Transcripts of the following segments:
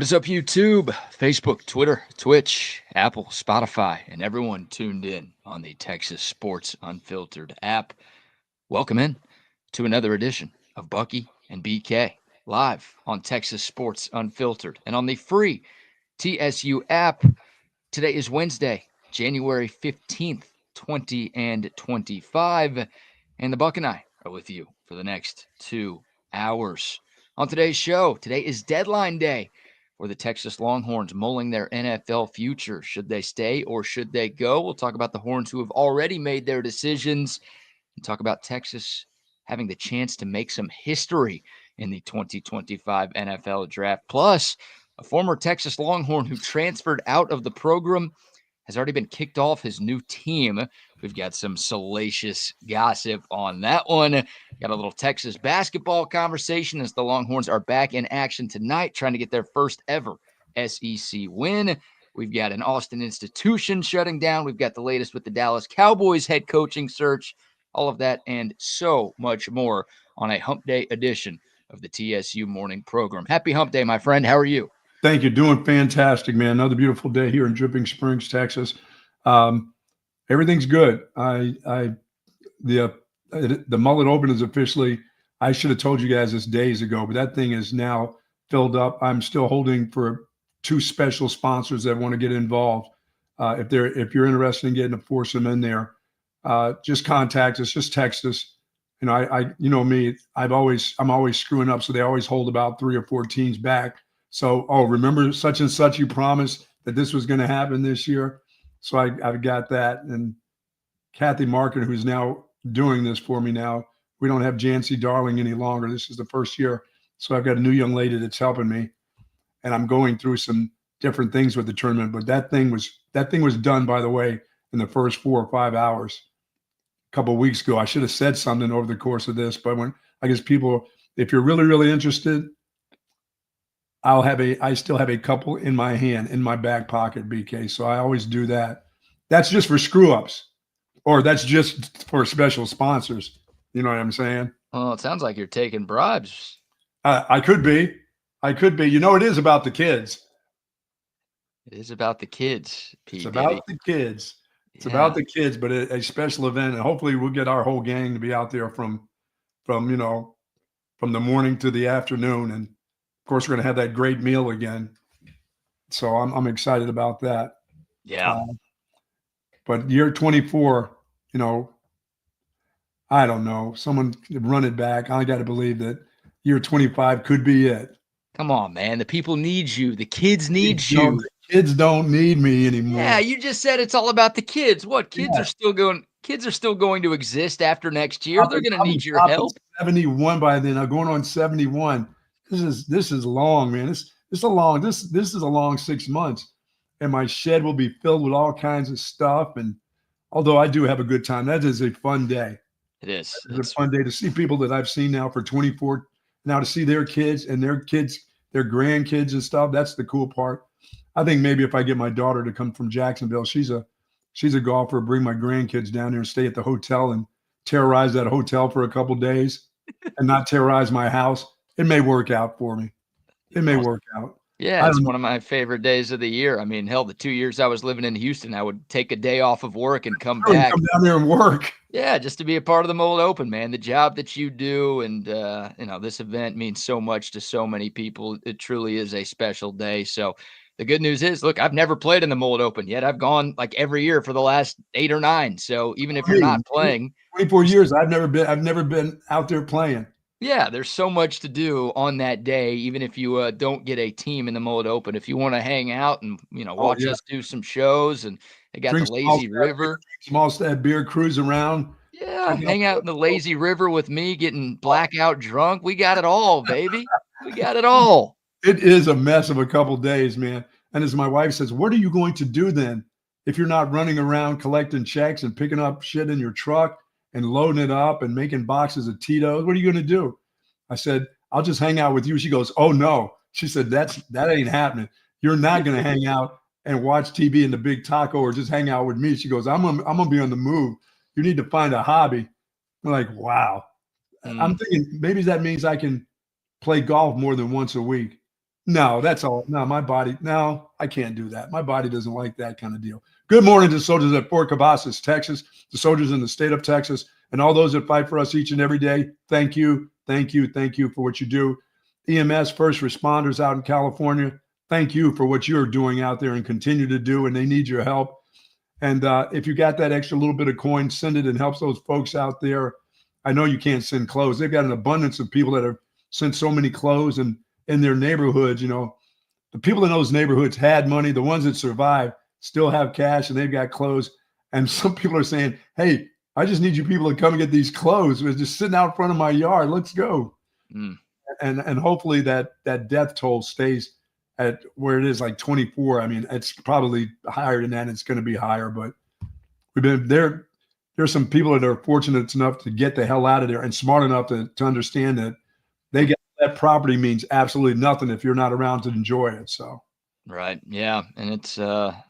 What is up, YouTube, Facebook, Twitter, Twitch, Apple, Spotify, and everyone tuned in on the Texas Sports Unfiltered app? Welcome in to another edition of Bucky and BK live on Texas Sports Unfiltered and on the free TSU app. Today is Wednesday, January 15th, 2025, and the Buck and I are with you for the next 2 hours. On today's show, today is deadline day for the Texas Longhorns mulling their NFL future. Should they stay or should they go? We'll talk about the Horns who have already made their decisions and talk about Texas having the chance to make some history in the 2025 NFL draft. Plus, a former Texas Longhorn who transferred out of the program has already been kicked off his new team. We've got some salacious gossip on that one. Got a little Texas basketball conversation as the Longhorns are back in action tonight, trying to get their first ever SEC win. We've got an Austin institution shutting down. We've got the latest with the Dallas Cowboys head coaching search. All of that and so much more on a Hump Day edition of the TSU morning program. Happy Hump Day, my friend. How are you? Thank you. Doing fantastic, man. Another beautiful day here in Dripping Springs, Texas. Everything's good. The Mullet Open is officially, I should have told you guys this days ago, but that thing is now filled up. I'm still holding for 2 special sponsors that want to get involved. If you're interested in getting to force them in there, just contact us, just text us. You know me, I'm always screwing up, so they always hold about 3 or 4 teams back. So, remember such and such, you promised that this was going to happen this year. So I've got that. And Kathy Markin, who's now doing this for me now, we don't have Jancy Darling any longer. This is the first year. So I've got a new young lady that's helping me. And I'm going through some different things with the tournament. But that thing was done, by the way, in the first 4 or 5 hours. A couple of weeks ago, I should have said something over the course of this. But I guess people, if you're really, really interested, I still have a couple in my hand, in my back pocket, BK. So I always do that. That's just for screw ups, or that's just for special sponsors. You know what I'm saying? Well, it sounds like you're taking bribes. I could be. You know, it is about the kids. It is about the kids, P. It's about the kids. It's about the kids, but a special event, and hopefully we'll get our whole gang to be out there from the morning to the afternoon, and of course, we're going to have that great meal again. So I'm excited about that. Yeah. But year 24, I don't know. Someone run it back. I got to believe that year 25 could be it. Come on, man. The people need you. The kids need you. The kids don't need me anymore. Yeah, you just said it's all about the kids. What? Kids are still going to exist after next year. They're going to need your help. 71 by then. I'm going on 71. This is long, man. This is a long 6 months, and my shed will be filled with all kinds of stuff. And although I do have a good time, that is a fun day. It is. It's a fun day to see people that I've seen now for 24. Now to see their kids and their grandkids and stuff. That's the cool part. I think maybe if I get my daughter to come from Jacksonville, she's a golfer. Bring my grandkids down there and stay at the hotel and terrorize that hotel for a couple days, and not terrorize my house. It may work out for me. It may work out. Yeah, it's one of my favorite days of the year. I mean, hell, the 2 years I was living in Houston, I would take a day off of work and come back. Come down there and work. Yeah, just to be a part of the Mullet Open, man. The job that you do, and this event means so much to so many people. It truly is a special day. So the good news is, look, I've never played in the Mullet Open yet. I've gone like every year for the last 8 or 9. So even if you're not playing, 24 years, I've never been out there playing. Yeah, there's so much to do on that day, even if you don't get a team in the Mullet Open. If you want to hang out and, watch us do some shows, and they got the Lazy River. Small stat beer, cruise around. Yeah, hang out in the Lazy River with me, getting blackout drunk. We got it all, baby. We got it all. It is a mess of a couple days, man. And as my wife says, what are you going to do then if you're not running around collecting checks and picking up shit in your truck and loading it up and making boxes of Tito's? What are you going to do? I said, I'll just hang out with you. She goes, oh, no. She said, that ain't happening. You're not going to hang out and watch TV in the big taco or just hang out with me. She goes, I'm gonna be on the move. You need to find a hobby. I'm like, wow. I'm thinking maybe that means I can play golf more than once a week. No, that's all. No, my body. No, I can't do that. My body doesn't like that kind of deal. Good morning to soldiers at Fort Cavazos, Texas, the soldiers in the state of Texas, and all those that fight for us each and every day. Thank you, thank you, thank you for what you do. EMS, first responders out in California, thank you for what you're doing out there and continue to do, and they need your help. And if you got that extra little bit of coin, send it and helps those folks out there. I know you can't send clothes. They've got an abundance of people that have sent so many clothes, and in their neighborhoods, the people in those neighborhoods had money. The ones that survived still have cash and they've got clothes. And some people are saying, hey, I just need you people to come and get these clothes. We're just sitting out front of my yard. Let's go. And hopefully that death toll stays at where it is, like 24. I mean, it's probably higher than that. It's going to be higher, but we've been there. There's some people that are fortunate enough to get the hell out of there and smart enough to understand that they get that property means absolutely nothing if you're not around to enjoy it. So. Right. Yeah. And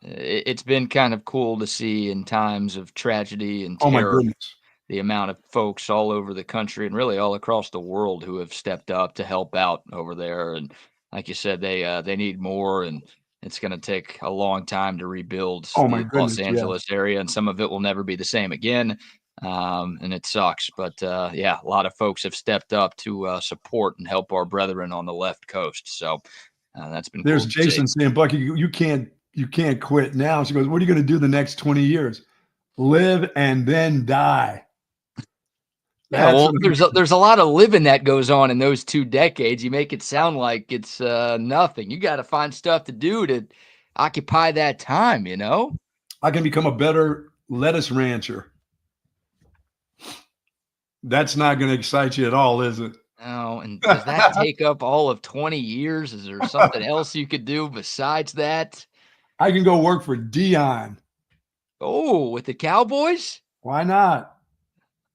it's been kind of cool to see in times of tragedy and terror, oh my goodness, the amount of folks all over the country and really all across the world who have stepped up to help out over there. And like you said, they need more, and it's going to take a long time to rebuild the Los Angeles area, and some of it will never be the same again. And it sucks, but yeah, a lot of folks have stepped up to support and help our brethren on the left coast. So that's been there's cool Jason saying, Bucky, you can't quit now. She goes, what are you going to do the next 20 years? Live and then die. Yeah, well, there's a lot of living that goes on in those 2 decades. You make it sound like it's nothing. You got to find stuff to do to occupy that time, I can become a better lettuce rancher. That's not going to excite you at all, is it? Oh, and does that take up all of 20 years? Is there something else you could do besides that? I can go work for Dion. Oh, with the Cowboys? Why not?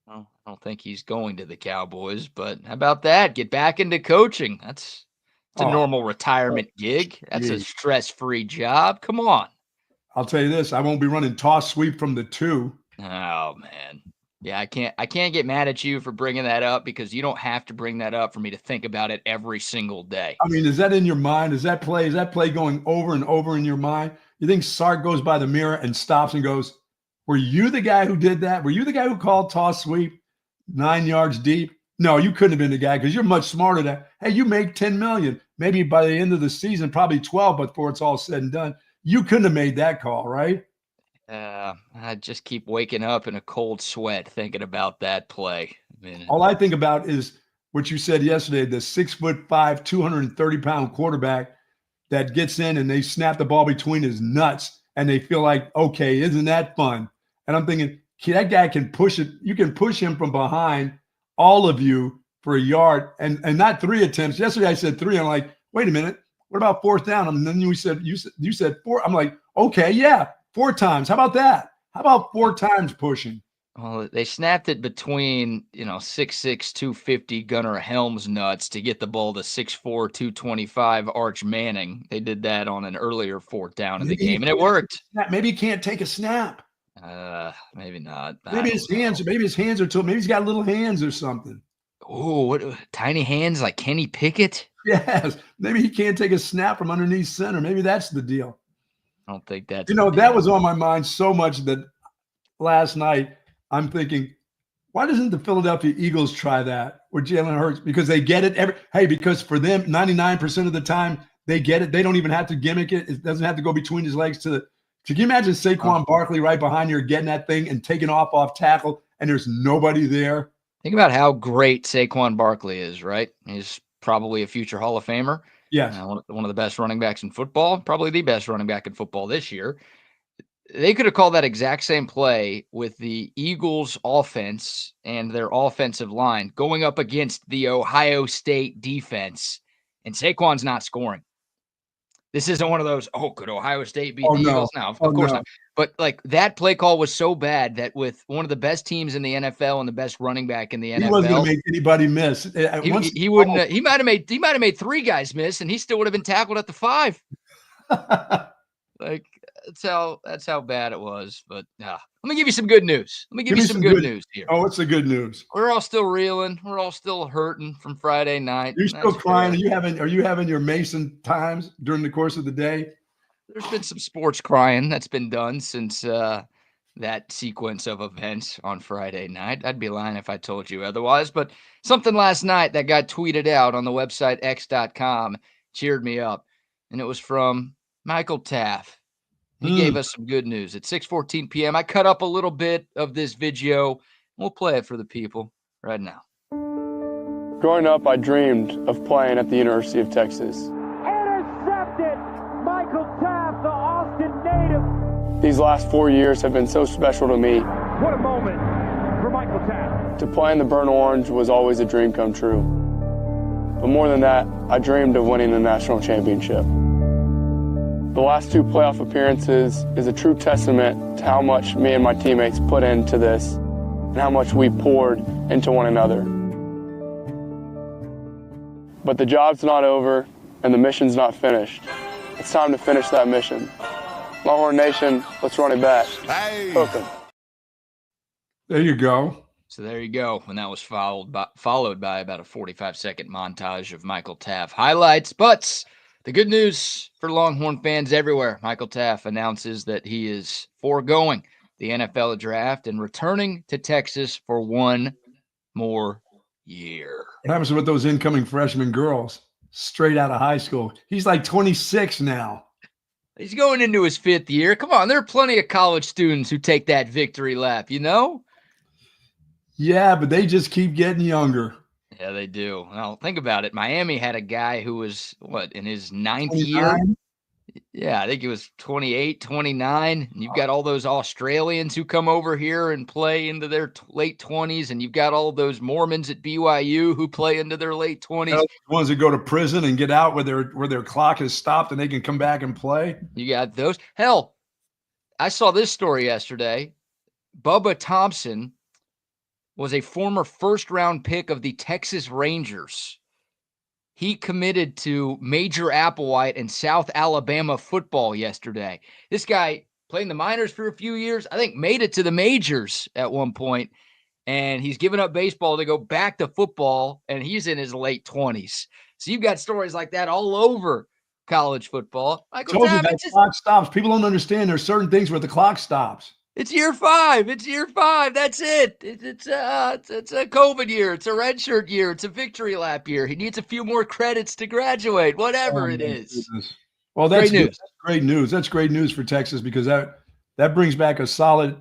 Well, I don't think he's going to the Cowboys, but how about that? Get back into coaching. That's a normal retirement gig. That's a stress-free job. Come on. I'll tell you this, I won't be running toss sweep from the 2. Oh, man. Yeah, I can't get mad at you for bringing that up, because you don't have to bring that up for me to think about it every single day. I mean, is that in your mind? Is that play going over and over in your mind? You think Sark goes by the mirror and stops and goes, were you the guy who did that? Were you the guy who called toss sweep 9 yards deep? No, you couldn't have been the guy, because you're much smarter than, hey, you make 10 million. Maybe by the end of the season, probably 12, but before it's all said and done. You couldn't have made that call, right? I just keep waking up in a cold sweat thinking about that play. All I think about is what you said yesterday, the 6'5", 230-pound quarterback that gets in and they snap the ball between his nuts and they feel like, okay, isn't that fun? And I'm thinking, that guy can push it. You can push him from behind, all of you, for a yard, and not 3 attempts. Yesterday I said 3. I'm like, wait a minute, what about 4th down? And then you said 4. I'm like, okay, yeah. 4 times. How about that? How about 4 times pushing? Well, they snapped it between, 6'6", 250 Gunnar Helms nuts to get the ball to 6'4", 225 Arch Manning. They did that on an earlier 4th down in the game, and it worked. Maybe he can't take a snap. Maybe not. Maybe his hands are too. Maybe he's got little hands or something. Oh, what tiny hands like Kenny Pickett? Yes. Maybe he can't take a snap from underneath center. Maybe that's the deal. I don't think that's that was on my mind so much that last night I'm thinking, why doesn't the Philadelphia Eagles try that with Jalen Hurts? Because they get it because for them 99% of the time they get it. They don't even have to gimmick it. It doesn't have to go between his legs Can you imagine Saquon Barkley right behind you getting that thing and taking off tackle and there's nobody there? Think about how great Saquon Barkley is, right? He's probably a future Hall of Famer. Yes. One of the best running backs in football, probably the best running back in football this year. They could have called that exact same play with the Eagles offense and their offensive line going up against the Ohio State defense, and Saquon's not scoring. This isn't one of those, could Ohio State beat the Eagles? No, of course not. But like that play call was so bad that with one of the best teams in the NFL and the best running back in the NFL, he wasn't going to make anybody miss. He wouldn't. He might have made 3 guys miss, and he still would have been tackled at the 5. Like That's how bad it was. But let me give you some good news. Let me give Give you me some some good good. news here. Oh, what's the good news? We're all still reeling. We're all still hurting from Friday night. You're still That's crying. fair. Are you having your Mason times during the course of the day? There's been some sports crying that's been done since that sequence of events on Friday night. I'd be lying if I told you otherwise. But something last night that got tweeted out on the website x.com cheered me up. And it was from Michael Taff. He gave us some good news at 6:14 p.m. I cut up a little bit of this video. We'll play it for the people right now. Growing up, I dreamed of playing at the University of Texas. Intercepted! Michael Taff, the Austin native. These last 4 years have been so special to me. What a moment for Michael Taff. To play in the Burnt Orange was always a dream come true. But more than that, I dreamed of winning a national championship. The last 2 playoff appearances is a true testament to how much me and my teammates put into this and how much we poured into one another. But the job's not over and the mission's not finished. It's time to finish that mission. Longhorn Nation, let's run it back. Hey. Hook 'em. There you go. So there you go. And that was followed by about a 45-second montage of Michael Taff highlights. But the good news for Longhorn fans everywhere, Michael Taff announces that he is foregoing the NFL draft and returning to Texas for one more year. What happens with those incoming freshman girls straight out of high school? He's like 26 now. He's going into his 5th year. Come on, there are plenty of college students who take that victory lap, you know? Yeah, but they just keep getting younger. Yeah, they do. Well, think about it. Miami had a guy who was, in his 9th year? 29? Yeah, I think he was 28, 29. And you've got all those Australians who come over here and play into their late 20s. And you've got all those Mormons at BYU who play into their late 20s. The ones that go to prison and get out where their clock has stopped and they can come back and play. You got those. Hell, I saw this story yesterday. Bubba Thompson was a former first-round pick of the Texas Rangers. He committed to Major Applewhite and South Alabama football yesterday. This guy played in the minors for a few years. I think made it to the majors at one point, and he's given up baseball to go back to football, and he's in his late 20s. So you've got stories like that all over college football. Michael Taff, that clock stops. People don't understand there's certain things where the clock stops. It's year 5. It's year 5. That's it. It's a COVID year. It's a redshirt year. It's a victory lap year. He needs a few more credits to graduate, whatever it is. Goodness. Well, that's great news. That's great news. That's great news for Texas because that brings back a solid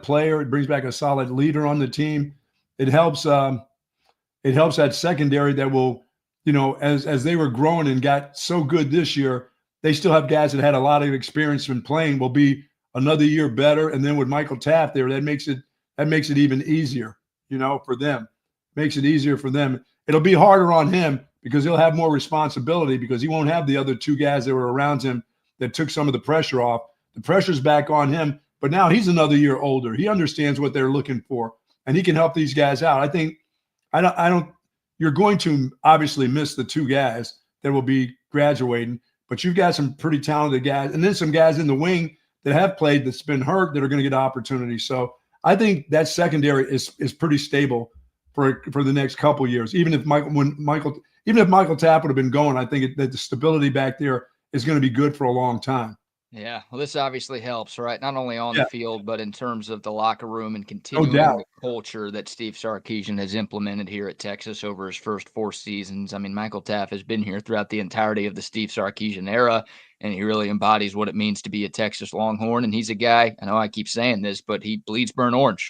player. It brings back a solid leader on the team. It helps that secondary that will, as they were growing and got so good this year, they still have guys that had a lot of experience in playing will be another year better. And then with Michael Taff there, that makes it even easier, for them. Makes it easier for them. It'll be harder on him because he'll have more responsibility because he won't have the other 2 guys that were around him that took some of the pressure off. The pressure's back on him, but now he's another year older. He understands what they're looking for, and he can help these guys out. You're going to obviously miss the 2 guys that will be graduating, but you've got some pretty talented guys, and then some guys in the wing that have played that's been hurt that are going to get opportunities. So I think that secondary is pretty stable for the next couple years. Even if Michael Tapp would have been going, I think that the stability back there is going to be good for a long time. Yeah, well, this obviously helps, right? Not only on the field, but in terms of the locker room and continuing the culture that Steve Sarkisian has implemented here at Texas over his first 4 seasons. I mean, Michael Taff has been here throughout the entirety of the Steve Sarkisian era, and he really embodies what it means to be a Texas Longhorn. And he's a guy, I know I keep saying this, but he bleeds burnt orange.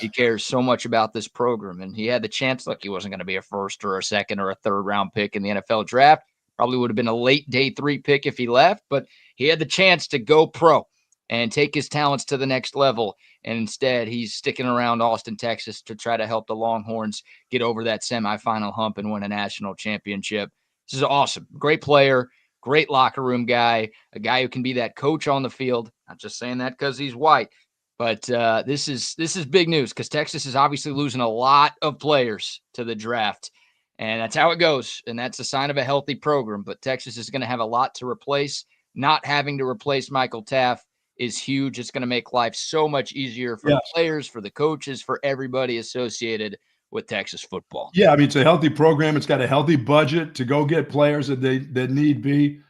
He cares so much about this program. And he had the chance, he wasn't going to be a first or a second or a third round pick in the NFL draft. Probably would have been a late day 3 pick if he left, but he had the chance to go pro and take his talents to the next level. And instead, he's sticking around Austin, Texas to try to help the Longhorns get over that semifinal hump and win a national championship. This is awesome. Great player, great locker room guy, a guy who can be that coach on the field. Not just saying that because he's white, but this is big news because Texas is obviously losing a lot of players to the draft. And that's how it goes. And that's a sign of a healthy program. But Texas is going to have a lot to replace not having to replace Michael Taff is huge. It's going to make life so much easier for the players, for the coaches, for everybody associated with Texas football. Yeah, I mean, it's a healthy program. It's got a healthy budget to go get players that need be.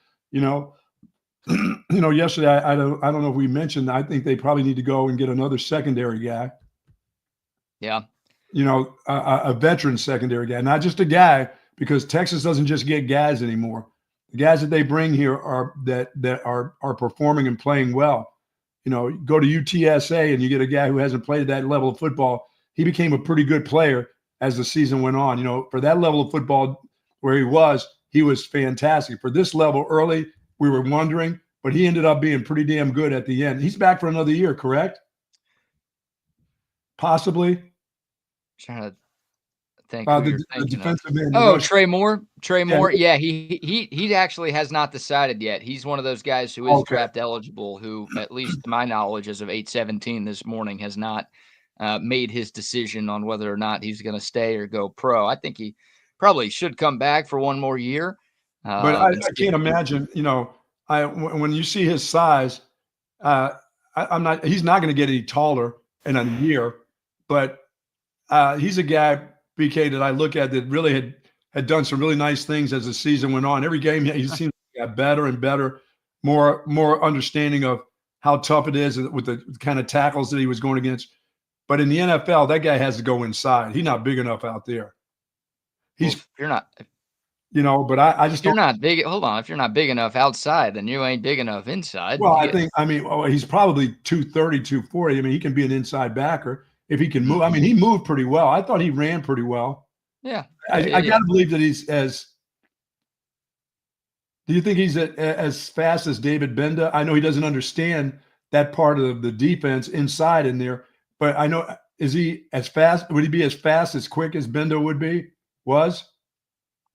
Yesterday I don't know if we mentioned. I think they probably need to go and get another secondary guy. Yeah, a veteran secondary guy, not just a guy, because Texas doesn't just get guys anymore. The guys that they bring here are that are performing and playing well. Go to UTSA and you get a guy who hasn't played at that level of football. He became a pretty good player as the season went on. For that level of football where he was fantastic. For this level early, we were wondering, but he ended up being pretty damn good at the end. He's back for another year, correct? Possibly. Trying to think. The defensive man. Trey Moore. Moore. Yeah, he actually has not decided yet. He's one of those guys who is draft eligible, who, at least to my knowledge, as of 8:17 this morning, has not made his decision on whether or not he's going to stay or go pro. I think he probably should come back for one more year. But I can't imagine. When you see his size, he's not going to get any taller in a year, but he's a guy, BK, that I look at that really had done some really nice things as the season went on. Every game he seemed to get better and better, more understanding of how tough it is with the kind of tackles that he was going against. But in the NFL, that guy has to go inside. He's not big enough out there. You're not. But I just you're not big. Hold on. If you're not big enough outside, then you ain't big enough inside. Well, he's probably 230, 240. I mean, he can be an inside backer if he can move. I mean, he moved pretty well. I thought he ran pretty well. Yeah. I got to believe that he's do you think he's as fast as David Benda? I know he doesn't understand that part of the defense inside in there, but I know, is he as fast? Would he be as fast, as quick as Benda was?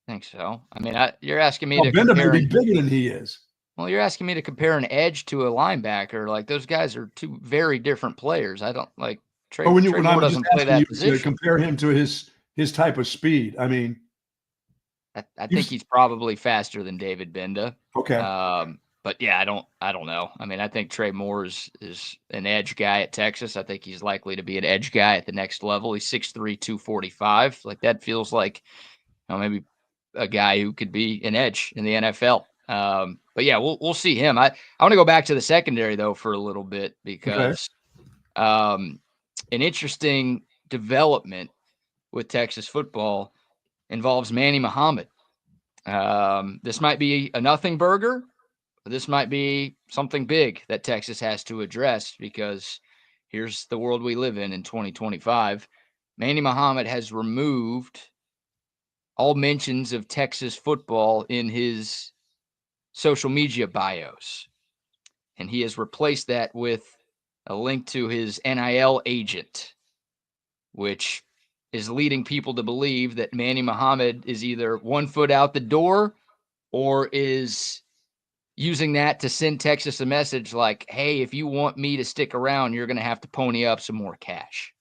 I think so. I mean, you're asking me to Benda compare. May be bigger than he is. Well, you're asking me to compare an edge to a linebacker. Like, those guys are two very different players. I don't like Trey. Trey Moore doesn't play that position. To compare him to his type of speed. I mean, I think he's probably faster than David Benda. Okay. But yeah, I don't know. I mean, I think Trey Moore is an edge guy at Texas. I think he's likely to be an edge guy at the next level. He's 6'3", 245. Like, that feels like, maybe a guy who could be an edge in the NFL. But yeah, we'll see him. I want to go back to the secondary though for a little bit, because an interesting development with Texas football involves Manny Muhammad. This might be a nothing burger. This might be something big that Texas has to address, because here's the world we live in 2025. Manny Muhammad has removed all mentions of Texas football in his social media bios. And he has replaced that with a link to his NIL agent, which is leading people to believe that Manny Muhammad is either 1 foot out the door or is using that to send Texas a message like, hey, if you want me to stick around, you're going to have to pony up some more cash.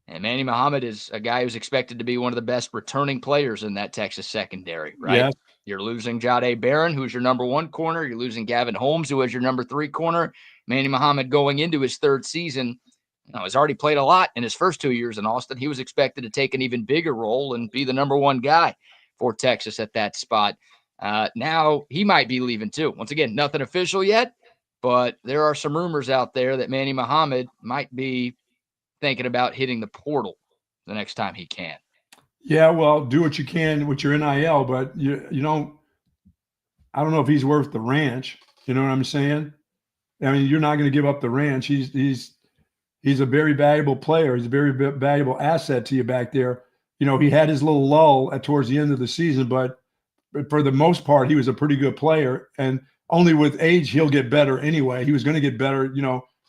And Manny Muhammad is a guy who's expected to be one of the best returning players in that Texas secondary, right? Yeah. You're losing Jonte Barron, who's your number 1 corner. You're losing Gavin Holmes, who is your number 3 corner. Manny Muhammad, going into his 3rd season, has already played a lot in his first 2 years in Austin. He was expected to take an even bigger role and be the number 1 guy for Texas at that spot. Now he might be leaving too. Once again, nothing official yet, but there are some rumors out there that Manny Muhammad might be thinking about hitting the portal the next time he can. Yeah, well, do what you can with your NIL, but you don't. I don't know if he's worth the ranch. You know what I'm saying? I mean, you're not going to give up the ranch. He's a very valuable player. He's a very valuable asset to you back there. He had his little lull towards the end of the season, but for the most part, he was a pretty good player. And only with age, he'll get better anyway. He was going to get better,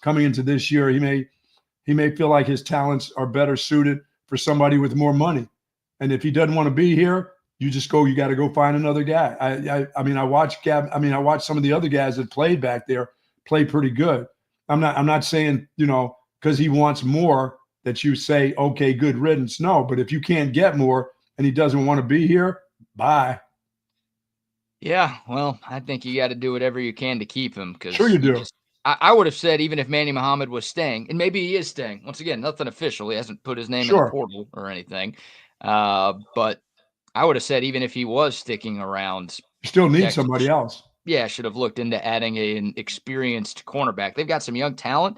coming into this year. He may feel like his talents are better suited for somebody with more money. And if he doesn't want to be here, you got to go find another guy. I watched some of the other guys that played back there play pretty good. I'm not saying, because he wants more that you say, okay, good riddance. No, but if you can't get more and he doesn't want to be here, bye. Yeah, well, I think you got to do whatever you can to keep him because Sure you do. I would have said even if Manny Muhammad was staying, and maybe he is staying. Once again, nothing official. He hasn't put his name in the Sure. portal or anything. But I would have said even if he was sticking around, You still need Texas, somebody else. yeah, should have looked into adding an experienced cornerback. They've got some young talent.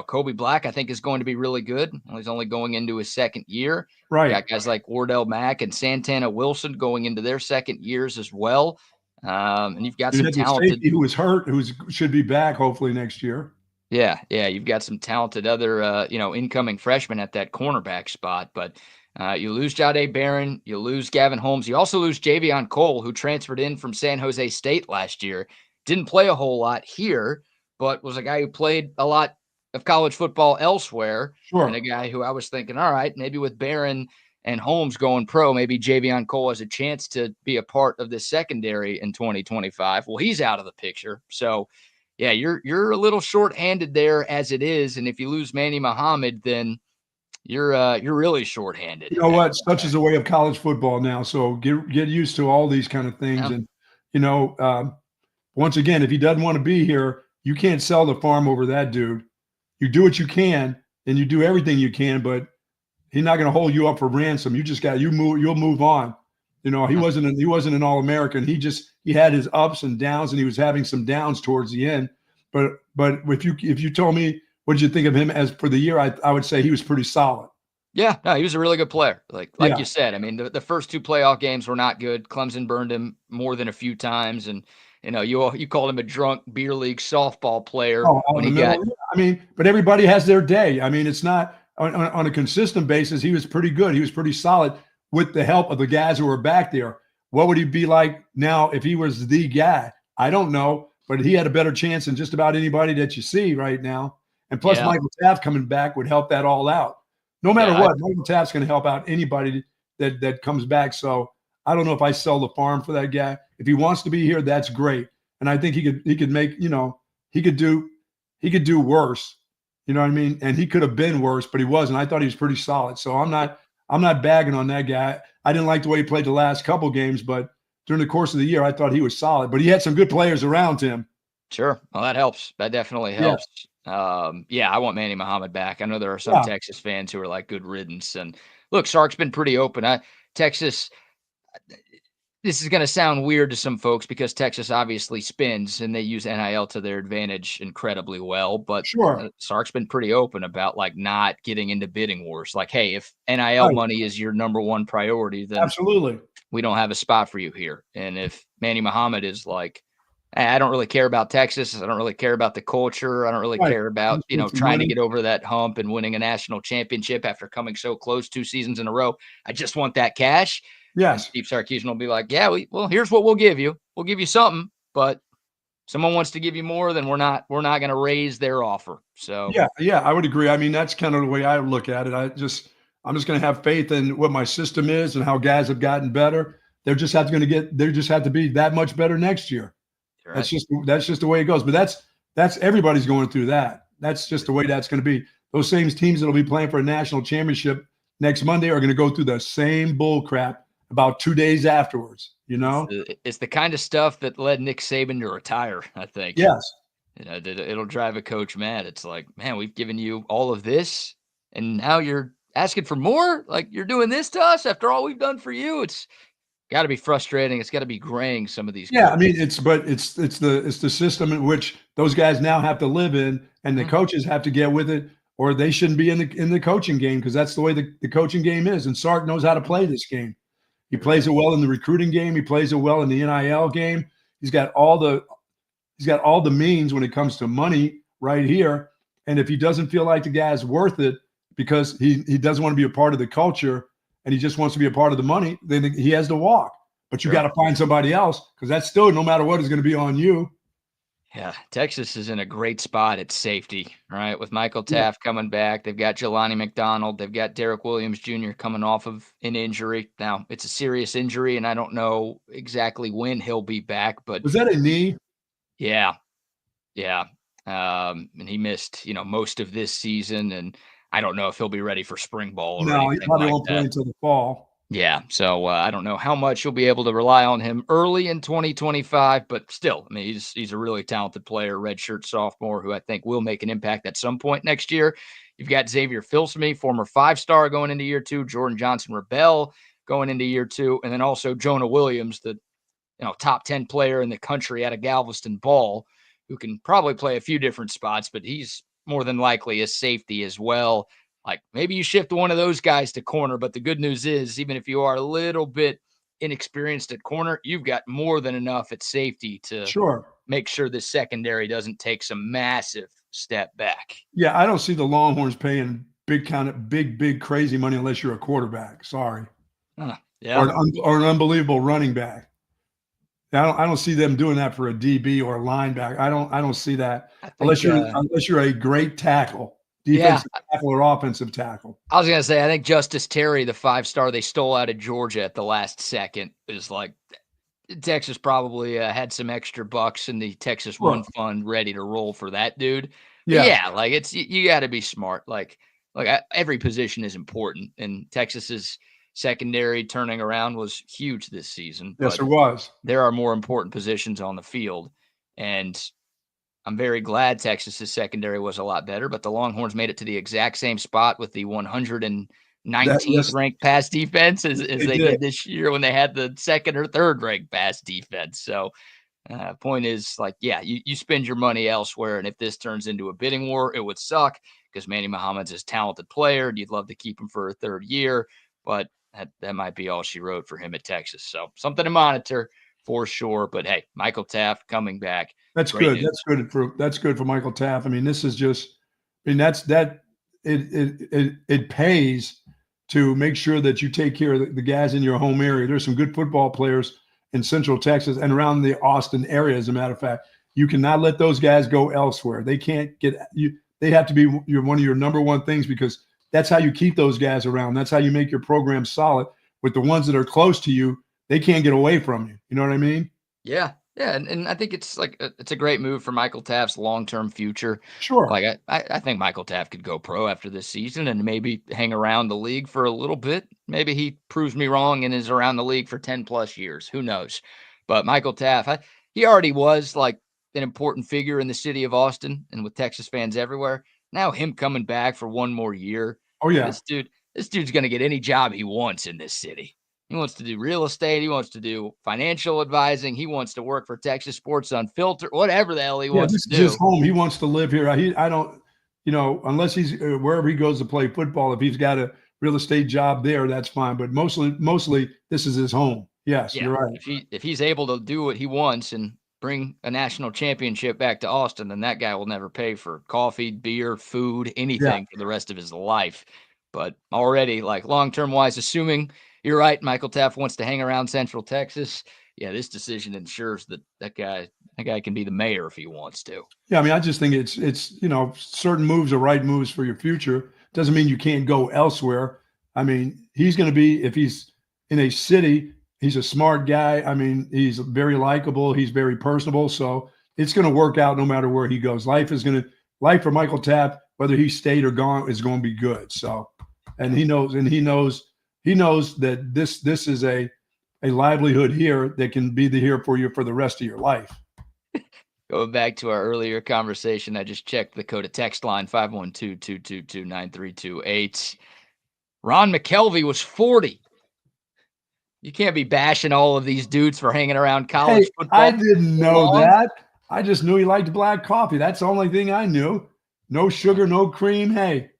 Kobe Black, I think, is going to be really good. He's only going into his second year. Right. Got guys like Wardell Mack and Santana Wilson going into their second years as well. And you've got You some had the talented safety who was hurt, should be back hopefully next year. Yeah, you've got some talented other, incoming freshmen at that cornerback spot. But you lose Jahdae Barron, you lose Gavin Holmes, you also lose Javion Cole, who transferred in from San Jose State last year. Didn't play a whole lot here, but was a guy who played a lot of college football elsewhere, Sure. and a guy who I was thinking, all right, maybe with Barron and Holmes going pro, maybe Javion Cole has a chance to be a part of this secondary in 2025. Well, he's out of the picture, so. Yeah, you're a little short-handed there as it is, and if you lose Manny Muhammad, then you're really short-handed. You know what? Such is the way of college football now. So get used to all these kind of things. Yeah. And once again, if he doesn't want to be here, you can't sell the farm over that dude. You do what you can, and you do everything you can, but he's not going to hold you up for ransom. You just got you'll move on. He wasn't an All-American. He had his ups and downs, and he was having some downs towards the end. But if you told me what did you think of him as for the year, I would say he was pretty solid. Yeah, no, he was a really good player. Like Yeah. you said, I mean, the first two playoff games were not good. Clemson burned him more than a few times, and you called him a drunk beer league softball player when he got. I mean, but everybody has their day. I mean, it's not on a consistent basis. He was pretty good. He was pretty solid with the help of the guys who were back there. What would he be like now if he was the guy? I don't know, but he had a better chance than just about anybody that you see right now. And plus, Yeah. Michael Taff coming back would help that all out. No matter what, Michael Taff's going to help out anybody that comes back. So I don't know if I sell the farm for that guy. If he wants to be here, that's great. And I think he could make, he could do worse. You know what I mean? And he could have been worse, but he wasn't. I thought he was pretty solid. So I'm not bagging on that guy. I didn't like the way he played the last couple games, but during the course of the year, I thought he was solid. But he had some good players around him. Sure. Well, that helps. That definitely helps. I want Manny Muhammad back. I know there are some Texas fans who are like good riddance. And look, Sark's been pretty open. Texas, this is going to sound weird to some folks because Texas obviously spins and they use NIL to their advantage incredibly well. But Sure. Sark's been pretty open about like not getting into bidding wars. Like, hey, if NIL money is your number one priority, then absolutely we don't have a spot for you here. And if Manny Muhammad is like, I don't really care about Texas. I don't really care about the culture. I don't really care about, trying to get over that hump and winning a national championship after coming so close 2 seasons in a row. I just want that cash. Yes. Steve Sarkisian will be like, yeah, well, here's what we'll give you. We'll give you something, but someone wants to give you more, then we're not going to raise their offer. So yeah, I would agree. I mean, that's kind of the way I look at it. I'm just going to have faith in what my system is and how guys have gotten better. They just have to be that much better next year. Right. That's just the way it goes. But that's everybody's going through that. That's just the way that's going to be. Those same teams that'll be playing for a national championship next Monday are going to go through the same bull crap about 2 days afterwards. It's the kind of stuff that led Nick Saban to retire, I think. Yes. It'll drive a coach mad. It's like, man, we've given you all of this, and now you're asking for more? Like, you're doing this to us after all we've done for you? It's got to be frustrating. It's got to be graying some of these. Yeah, coaches. I mean, it's the system in which those guys now have to live in, and the coaches have to get with it, or they shouldn't be in the coaching game because that's the way the coaching game is. And Sark knows how to play this game. He plays it well in the recruiting game. He plays it well in the NIL game. He's got all the means when it comes to money right here. And if he doesn't feel like the guy's worth it because he doesn't want to be a part of the culture and he just wants to be a part of the money, then he has to walk. But you got to find somebody else because that's still, no matter what, is going to be on you. Yeah, Texas is in a great spot at safety, right? With Michael Taff coming back. They've got Jelani McDonald. They've got Derek Williams Jr. coming off of an injury. Now, it's a serious injury, and I don't know exactly when he'll be back. But was that a knee? Yeah. And he missed, most of this season, and I don't know if he'll be ready for spring ball. No, he probably won't play until the fall. Yeah, so I don't know how much you'll be able to rely on him early in 2025, but still, I mean, he's a really talented player, redshirt sophomore, who I think will make an impact at some point next year. You've got Xavier Filsamy, former 5-star, going into year 2, Jordan Johnson-Rebel going into year 2, and then also Jonah Williams, the top 10 player in the country out of Galveston Ball, who can probably play a few different spots, but he's more than likely a safety as well. Like, maybe you shift one of those guys to corner, but the good news is, even if you are a little bit inexperienced at corner, you've got more than enough at safety to Sure. make sure the secondary doesn't take some massive step back. Yeah, I don't see the Longhorns paying big crazy money unless you're a quarterback. Sorry. Yeah. Or an unbelievable running back. I don't see them doing that for a DB or a linebacker. I don't see that unless you're a great tackle. Defensive tackle or offensive tackle. I was going to say, I think Justice Terry, the 5-star they stole out of Georgia at the last second, is like, Texas probably had some extra bucks in the Texas One Fund ready to roll for that dude. Yeah, like you got to be smart. Like every position is important, and Texas's secondary turning around was huge this season. Yes, it was. There are more important positions on the field, and I'm very glad Texas's secondary was a lot better, but the Longhorns made it to the exact same spot with the 119th ranked pass defense as they did this year when they had the 2nd or 3rd ranked pass defense. So point is, like, yeah, you spend your money elsewhere, and if this turns into a bidding war, it would suck because Manny Muhammad's a talented player, and you'd love to keep him for a 3rd year, but that might be all she wrote for him at Texas. So something to monitor for sure. But hey, Michael Taff coming back. That's good. That's good for Michael Taff. I mean, this is just, I mean, it pays to make sure that you take care of the guys in your home area. There's some good football players in Central Texas and around the Austin area. As a matter of fact, you cannot let those guys go elsewhere. They can't get you. They have to be one of your number one things, because that's how you keep those guys around. That's how you make your program solid. With the ones that are close to you, they can't get away from you. You know what I mean? Yeah. Yeah, and I think it's a great move for Michael Taff's long-term future. Sure. Like I think Michael Taff could go pro after this season and maybe hang around the league for a little bit. Maybe he proves me wrong and is around the league for 10 plus years. Who knows? But Michael Taff, he already was like an important figure in the city of Austin and with Texas fans everywhere. Now him coming back for one more year. Oh yeah. This dude's going to get any job he wants in this city. He wants to do real estate. He wants to do financial advising. He wants to work for Texas Sports Unfiltered, whatever the hell he wants to do. This is his home. He wants to live here. I don't, unless he's wherever he goes to play football, if he's got a real estate job there, that's fine. But mostly this is his home. Yes, you're right. If he's able to do what he wants and bring a national championship back to Austin, then that guy will never pay for coffee, beer, food, anything for the rest of his life. But already, like long-term wise, assuming you're right, Michael Taff wants to hang around Central Texas. Yeah, this decision ensures that guy can be the mayor if he wants to. Yeah, I mean, I just think it's certain moves are right moves for your future. Doesn't mean you can't go elsewhere. I mean, he's going to be, if he's in a city, he's a smart guy. I mean, he's very likable. He's very personable. So it's going to work out no matter where he goes. Life for Michael Taff, whether he stayed or gone, is going to be good. So, and he knows that this is a livelihood here that can be here for you for the rest of your life. Going back to our earlier conversation, I just checked the Coda text line 512-222-9328. Ron McKelvey was 40. You can't be bashing all of these dudes for hanging around college football. I didn't know that. I just knew he liked black coffee. That's the only thing I knew. No sugar, no cream. Hey.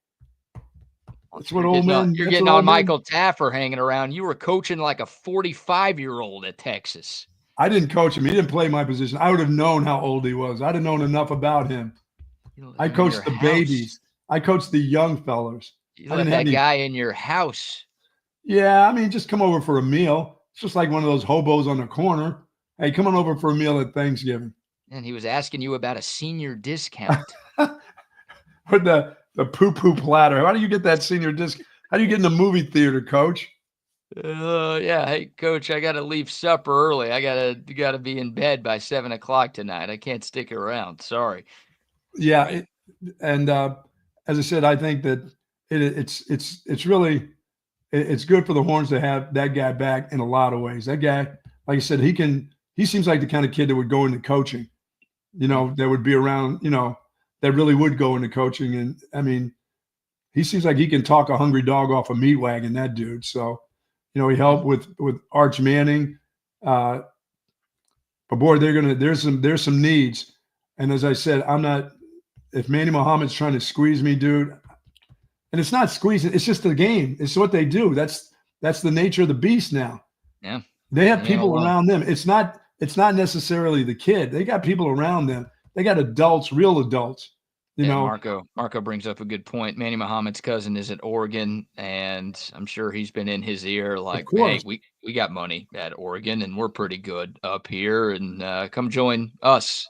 That's what old man. You're getting on Michael Taff for hanging around. You were coaching like a 45-year-old at Texas. I didn't coach him. He didn't play my position. I would have known how old he was. I'd have known enough about him. I coached the babies. I coached the young fellas. You let that guy in your house. Yeah, I mean, just come over for a meal. It's just like one of those hobos on the corner. Hey, come on over for a meal at Thanksgiving. And he was asking you about a senior discount. With the poo-poo platter. How do you get that senior discount? How do you get in the movie theater, Coach? Yeah. Hey, Coach, I got to leave supper early. I gotta be in bed by 7:00 tonight. I can't stick around. Sorry. Yeah, as I said, I think that it's really it's good for the Horns to have that guy back in a lot of ways. That guy, like I said, he seems like the kind of kid that would go into coaching, that would be around, that really would go into coaching. And I mean, he seems like he can talk a hungry dog off a meat wagon, that dude. So, he helped with Arch Manning. But boy, there's some needs. And as I said, if Manny Muhammad's trying to squeeze me, dude, and it's not squeezing, it's just the game. It's what they do. That's the nature of the beast now. Yeah. They have people around them. It's not necessarily the kid. They got people around them. They got adults, real adults. Marco brings up a good point. Manny Muhammad's cousin is at Oregon, and I'm sure he's been in his ear like, hey, we got money at Oregon, and we're pretty good up here, and come join us,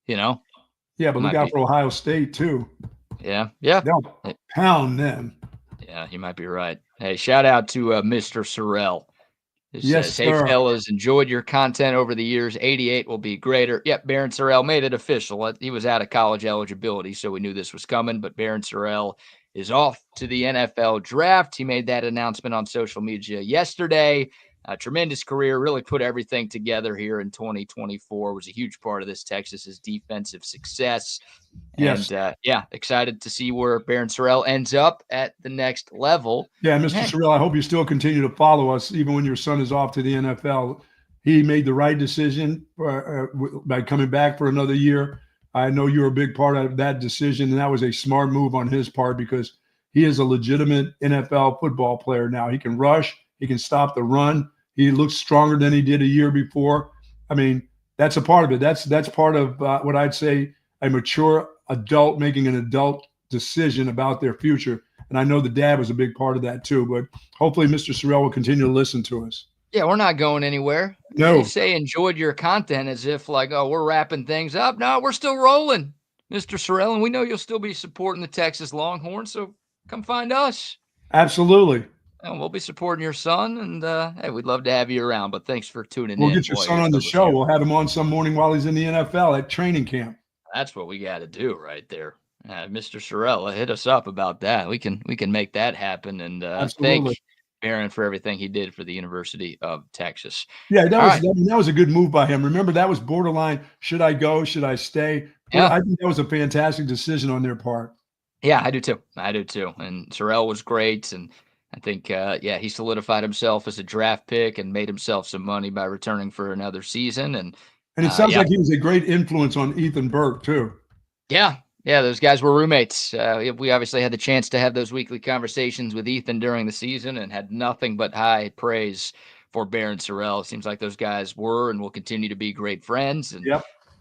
Yeah, but look out for Ohio State, too. Yeah. They'll pound them. Yeah, you might be right. Hey, shout out to Mr. Sorrell. Yes, says, hey, fellas, enjoyed your content over the years. 88 will be greater. Yep, Barron Sorrell made it official. He was out of college eligibility, so we knew this was coming, but Barron Sorrell is off to the NFL draft. He made that announcement on social media yesterday. A tremendous career, really put everything together here in 2024, was a huge part of this Texas's defensive success. Yes. And, excited to see where Barron Sorrell ends up at the next level. Yeah, Mr. Sorrell, I hope you still continue to follow us even when your son is off to the NFL. He made the right decision by coming back for another year. I know you're a big part of that decision, and that was a smart move on his part because he is a legitimate NFL football player now. He can rush. He can stop the run. He looks stronger than he did a year before. I mean, that's a part of it. That's part of what I'd say a mature adult making an adult decision about their future. And I know the dad was a big part of that too. But hopefully Mr. Sorrell will continue to listen to us. Yeah, we're not going anywhere. No. You say enjoyed your content as if like, oh, we're wrapping things up. No, we're still rolling, Mr. Sorrell. And we know you'll still be supporting the Texas Longhorns. So come find us. Absolutely. And we'll be supporting your son, and hey, we'd love to have you around. But thanks for tuning in. We'll get your son on the show. We'll have him on some morning while he's in the NFL at training camp. That's what we got to do right there, Mr. Sorrell. Hit us up about that. We can make that happen. And thank Barron for everything he did for the University of Texas. Yeah, that was a good move by him. Remember, that was borderline. Should I go? Should I stay? Yeah. I think that was a fantastic decision on their part. Yeah, I do too. And Sorrell was great, and I think, he solidified himself as a draft pick and made himself some money by returning for another season. And it sounds like he was a great influence on Ethan Burke, too. Yeah, those guys were roommates. We obviously had the chance to have those weekly conversations with Ethan during the season and had nothing but high praise for Barron Sorrell. It seems like those guys were and will continue to be great friends. And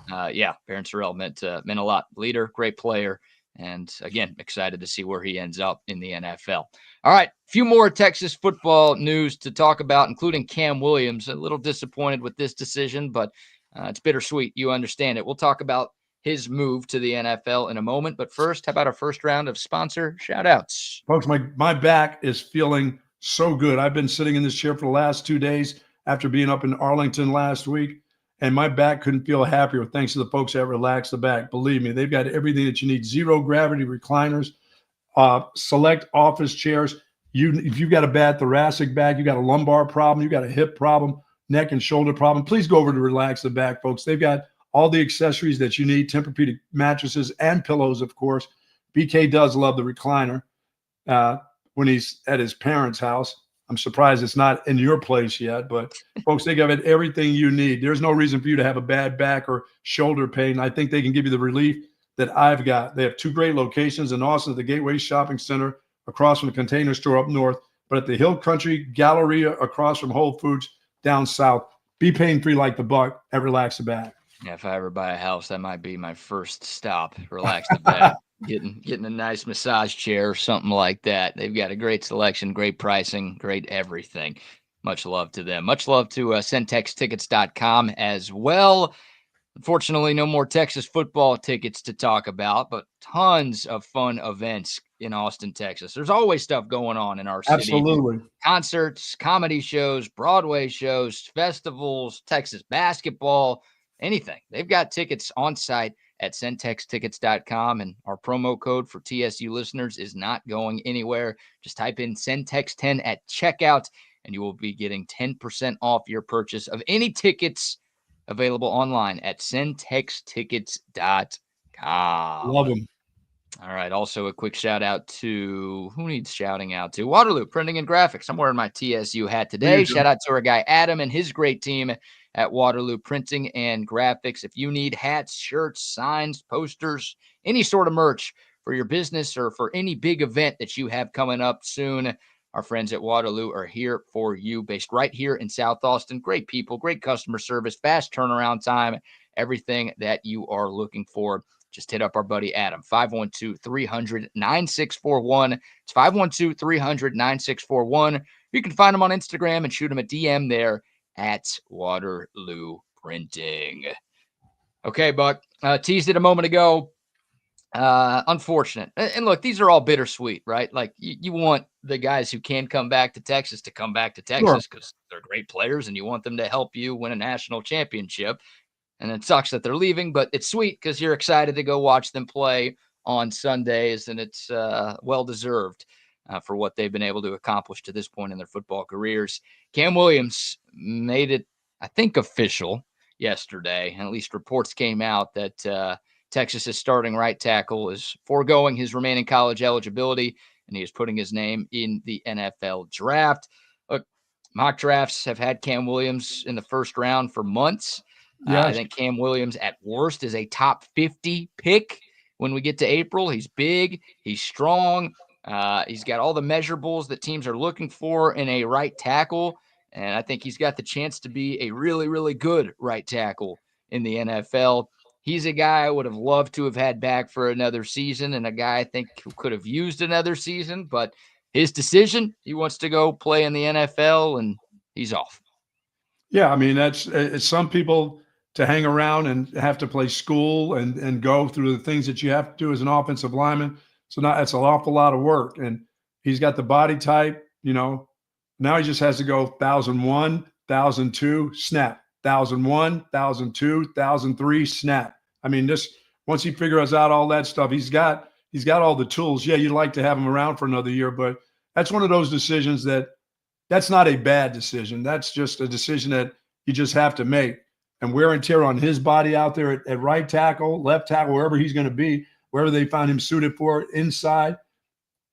Barron Sorrell meant a lot. Leader, great player. And again, excited to see where he ends up in the NFL. All right, a few more Texas football news to talk about, including Cam Williams. A little disappointed with this decision, but it's bittersweet. You understand it. We'll talk about his move to the NFL in a moment. But first, how about our first round of sponsor shout-outs? Folks, my back is feeling so good. I've been sitting in this chair for the last 2 days after being up in Arlington last week. And my back couldn't feel happier thanks to the folks at Relax the Back. Believe me, they've got everything that you need. Zero gravity recliners, select office chairs. If you've got a bad thoracic back, you got a lumbar problem, you got a hip problem, neck and shoulder problem, please go over to Relax the Back, folks. They've got all the accessories that you need, Tempur-Pedic mattresses and pillows, of course. BK does love the recliner when he's at his parents' house. I'm surprised it's not in your place yet, but folks, they got everything you need. There's no reason for you to have a bad back or shoulder pain. I think they can give you the relief that I've got. They have 2 great locations in Austin at the Gateway Shopping Center across from the Container Store up north, but at the Hill Country Galleria across from Whole Foods down south. Be pain-free like the Buck at Relax the Back. Yeah, if I ever buy a house, that might be my first stop. Relax the Back. Getting a nice massage chair or something like that. They've got a great selection, great pricing, great everything. Much love to them. Much love to centextickets.com as well. Unfortunately, no more Texas football tickets to talk about, but tons of fun events in Austin, Texas. There's always stuff going on in our city. Absolutely. Concerts, comedy shows, Broadway shows, festivals, Texas basketball, anything. They've got tickets on site at centextickets.com. And our promo code for TSU listeners is not going anywhere. Just type in CENTEX10 at checkout, and you will be getting 10% off your purchase of any tickets available online at centextickets.com. Love them. All right. Also, a quick shout out to who needs shouting out to? Waterloo Printing and Graphics. I'm wearing my TSU hat today. Shout out to our guy Adam and his great team at Waterloo Printing and Graphics. If you need hats, shirts, signs, posters, any sort of merch for your business or for any big event that you have coming up soon, our friends at Waterloo are here for you, based right here in South Austin. Great people, great customer service, fast turnaround time, everything that you are looking for. Just hit up our buddy Adam, 512-300-9641. It's 512-300-9641. You can find him on Instagram and shoot him a DM there at Waterloo Printing. Okay, Buck, teased it a moment ago. Unfortunate. And look, these are all bittersweet, right? Like you want the guys who can come back to Texas to come back to Texas because they're great players and you want them to help you win a national championship. And it sucks that they're leaving, but it's sweet because you're excited to go watch them play on Sundays, and it's well-deserved for what they've been able to accomplish to this point in their football careers. Cam Williams made it, I think, official yesterday, and at least reports came out that Texas's starting right tackle is foregoing his remaining college eligibility, and he is putting his name in the NFL draft. Look, mock drafts have had Cam Williams in the first round for months. Yes. I think Cam Williams at worst is a top 50 pick when we get to April. He's big. He's strong. He's got all the measurables that teams are looking for in a right tackle. And I think he's got the chance to be a really, really good right tackle in the NFL. He's a guy I would have loved to have had back for another season, and a guy I think who could have used another season. But his decision, he wants to go play in the NFL, and he's off. Yeah, I mean, it's some people to hang around and have to play school and go through the things that you have to do as an offensive lineman. So now it's an awful lot of work. And he's got the body type, now he just has to go 1,001, 1,002, snap, 1,001, 1,002, 1,003, snap. I mean, once he figures out all that stuff, he's got all the tools. Yeah, you'd like to have him around for another year, but that's one of those decisions that's not a bad decision. That's just a decision that you just have to make. And wear and tear on his body out there at right tackle, left tackle, wherever he's going to be, wherever they find him suited for, inside.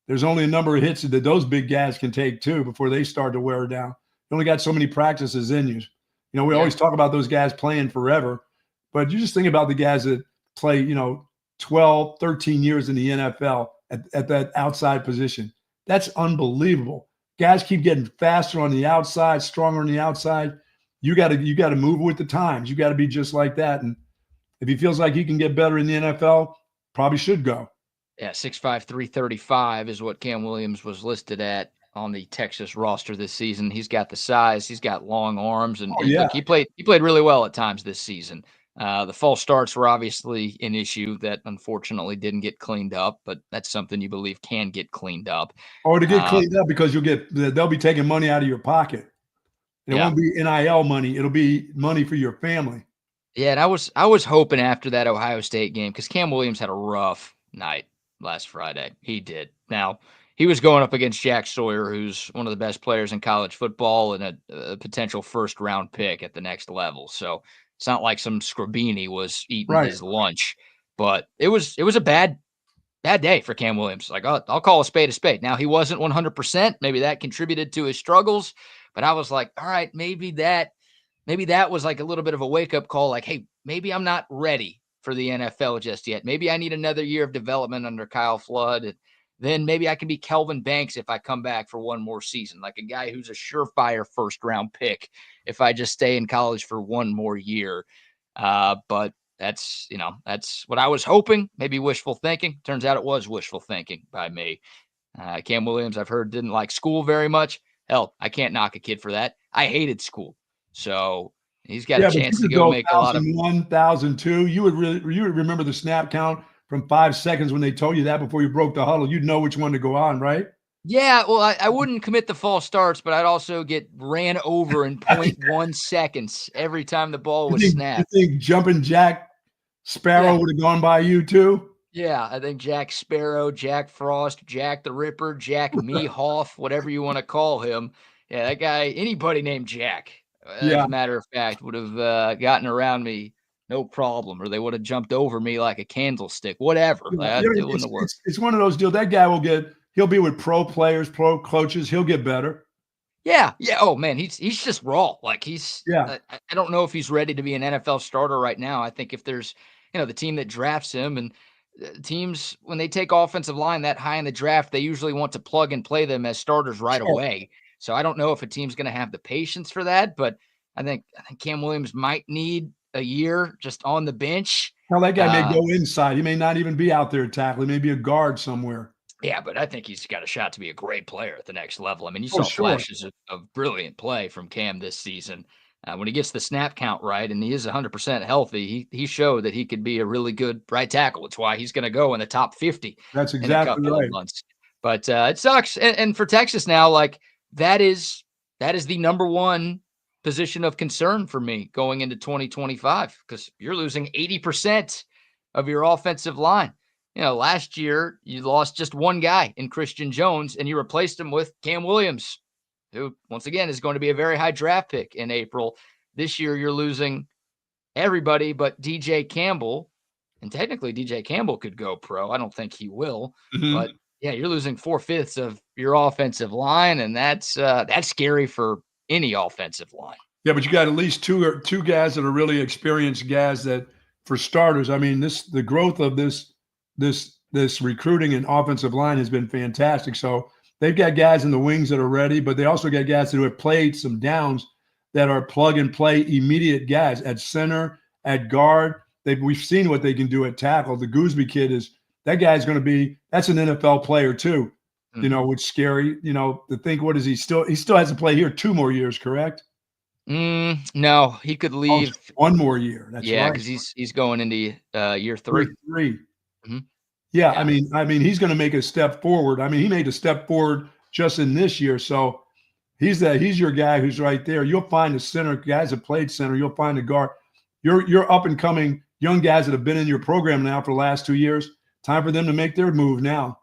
There's only a number of hits that those big guys can take too before they start to wear down. You only got so many practices in you. We always talk about those guys playing forever, but you just think about the guys that play, 12, 13 years in the NFL at that outside position. That's unbelievable. Guys keep getting faster on the outside, stronger on the outside. You got to move with the times. You got to be just like that. And if he feels like he can get better in the NFL, probably should go. Yeah, 6'5", 335 is what Cam Williams was listed at on the Texas roster this season. He's got the size. He's got long arms, and look, he played really well at times this season. The false starts were obviously an issue that unfortunately didn't get cleaned up, but that's something you believe can get cleaned up. Or to get cleaned up because they'll be taking money out of your pocket. It won't be NIL money. It'll be money for your family. Yeah, and I was hoping after that Ohio State game, because Cam Williams had a rough night last Friday. He did. Now, he was going up against Jack Sawyer, who's one of the best players in college football and a potential first-round pick at the next level. So it's not like some Scrabini was eating his lunch. But it was a bad day for Cam Williams. Like, I'll call a spade a spade. Now, he wasn't 100%. Maybe that contributed to his struggles. But I was like, all right, maybe that was like a little bit of a wake-up call. Like, hey, maybe I'm not ready for the NFL just yet. Maybe I need another year of development under Kyle Flood. And then maybe I can be Kelvin Banks if I come back for one more season, like a guy who's a surefire first-round pick if I just stay in college for one more year. But that's what I was hoping, maybe wishful thinking. Turns out it was wishful thinking by me. Cam Williams, I've heard, didn't like school very much. Hell, I can't knock a kid for that. I hated school. So he's got a chance to go make a lot of 1,002. You would remember the snap count from 5 seconds when they told you that before you broke the huddle. You'd know which one to go on, right? Yeah, well, I wouldn't commit the false starts, but I'd also get ran over in 0.1 seconds every time the ball was snapped. You think jumping jack Sparrow would have gone by you too. Yeah, I think Jack Sparrow, Jack Frost, Jack the Ripper, Jack Mehoff, whatever you want to call him. Yeah, that guy, anybody named Jack, as Yeah. a matter of fact, would have gotten around me no problem, or they would have jumped over me like a candlestick, whatever. Yeah, It wouldn't have worked. it's one of those deals. That guy he'll be with pro players, pro coaches. He'll get better. Yeah. Oh man, he's just raw. Like Yeah. I don't know if he's ready to be an NFL starter right now. I think if there's, the team that drafts him, and teams, when they take offensive line that high in the draft, they usually want to plug and play them as starters right away. So I don't know if a team's going to have the patience for that, but I think Cam Williams might need a year just on the bench. Now that guy may go inside. He may not even be out there tackling. He may be a guard somewhere. Yeah, but I think he's got a shot to be a great player at the next level. I mean, you saw flashes of brilliant play from Cam this season. When he gets the snap count right, and he is 100% healthy, he showed that he could be a really good right tackle. It's why he's going to go in the top 50. That's exactly in a couple right. of months. But it sucks. And for Texas now, like that is the number one position of concern for me going into 2025, because you're losing 80% of your offensive line. Last year you lost just one guy in Christian Jones, and you replaced him with Cam Williams, who once again is going to be a very high draft pick in April. This year you're losing everybody but DJ Campbell, and technically DJ Campbell could go pro. I don't think he will, but yeah, you're losing 4/5 of your offensive line, and that's scary for any offensive line. Yeah, but you got at least two guys that are really experienced guys that, for starters, I mean, the growth of this recruiting and offensive line has been fantastic. So they've got guys in the wings that are ready, but they also got guys who have played some downs that are plug and play immediate guys at center, at guard. We've seen what they can do at tackle. The Gooseby kid that's an NFL player too, which is scary, to think, he still has to play here 2 more years, correct? No, he could leave 1 more year. That's right. Because he's going into year 3. Mm-hmm. Yeah, I mean, he's going to make a step forward. I mean, he made a step forward just in this year. So he's your guy who's right there. You'll find the center guys that played center. You'll find the guard. You're up and coming young guys that have been in your program now for the last 2 years. Time for them to make their move now.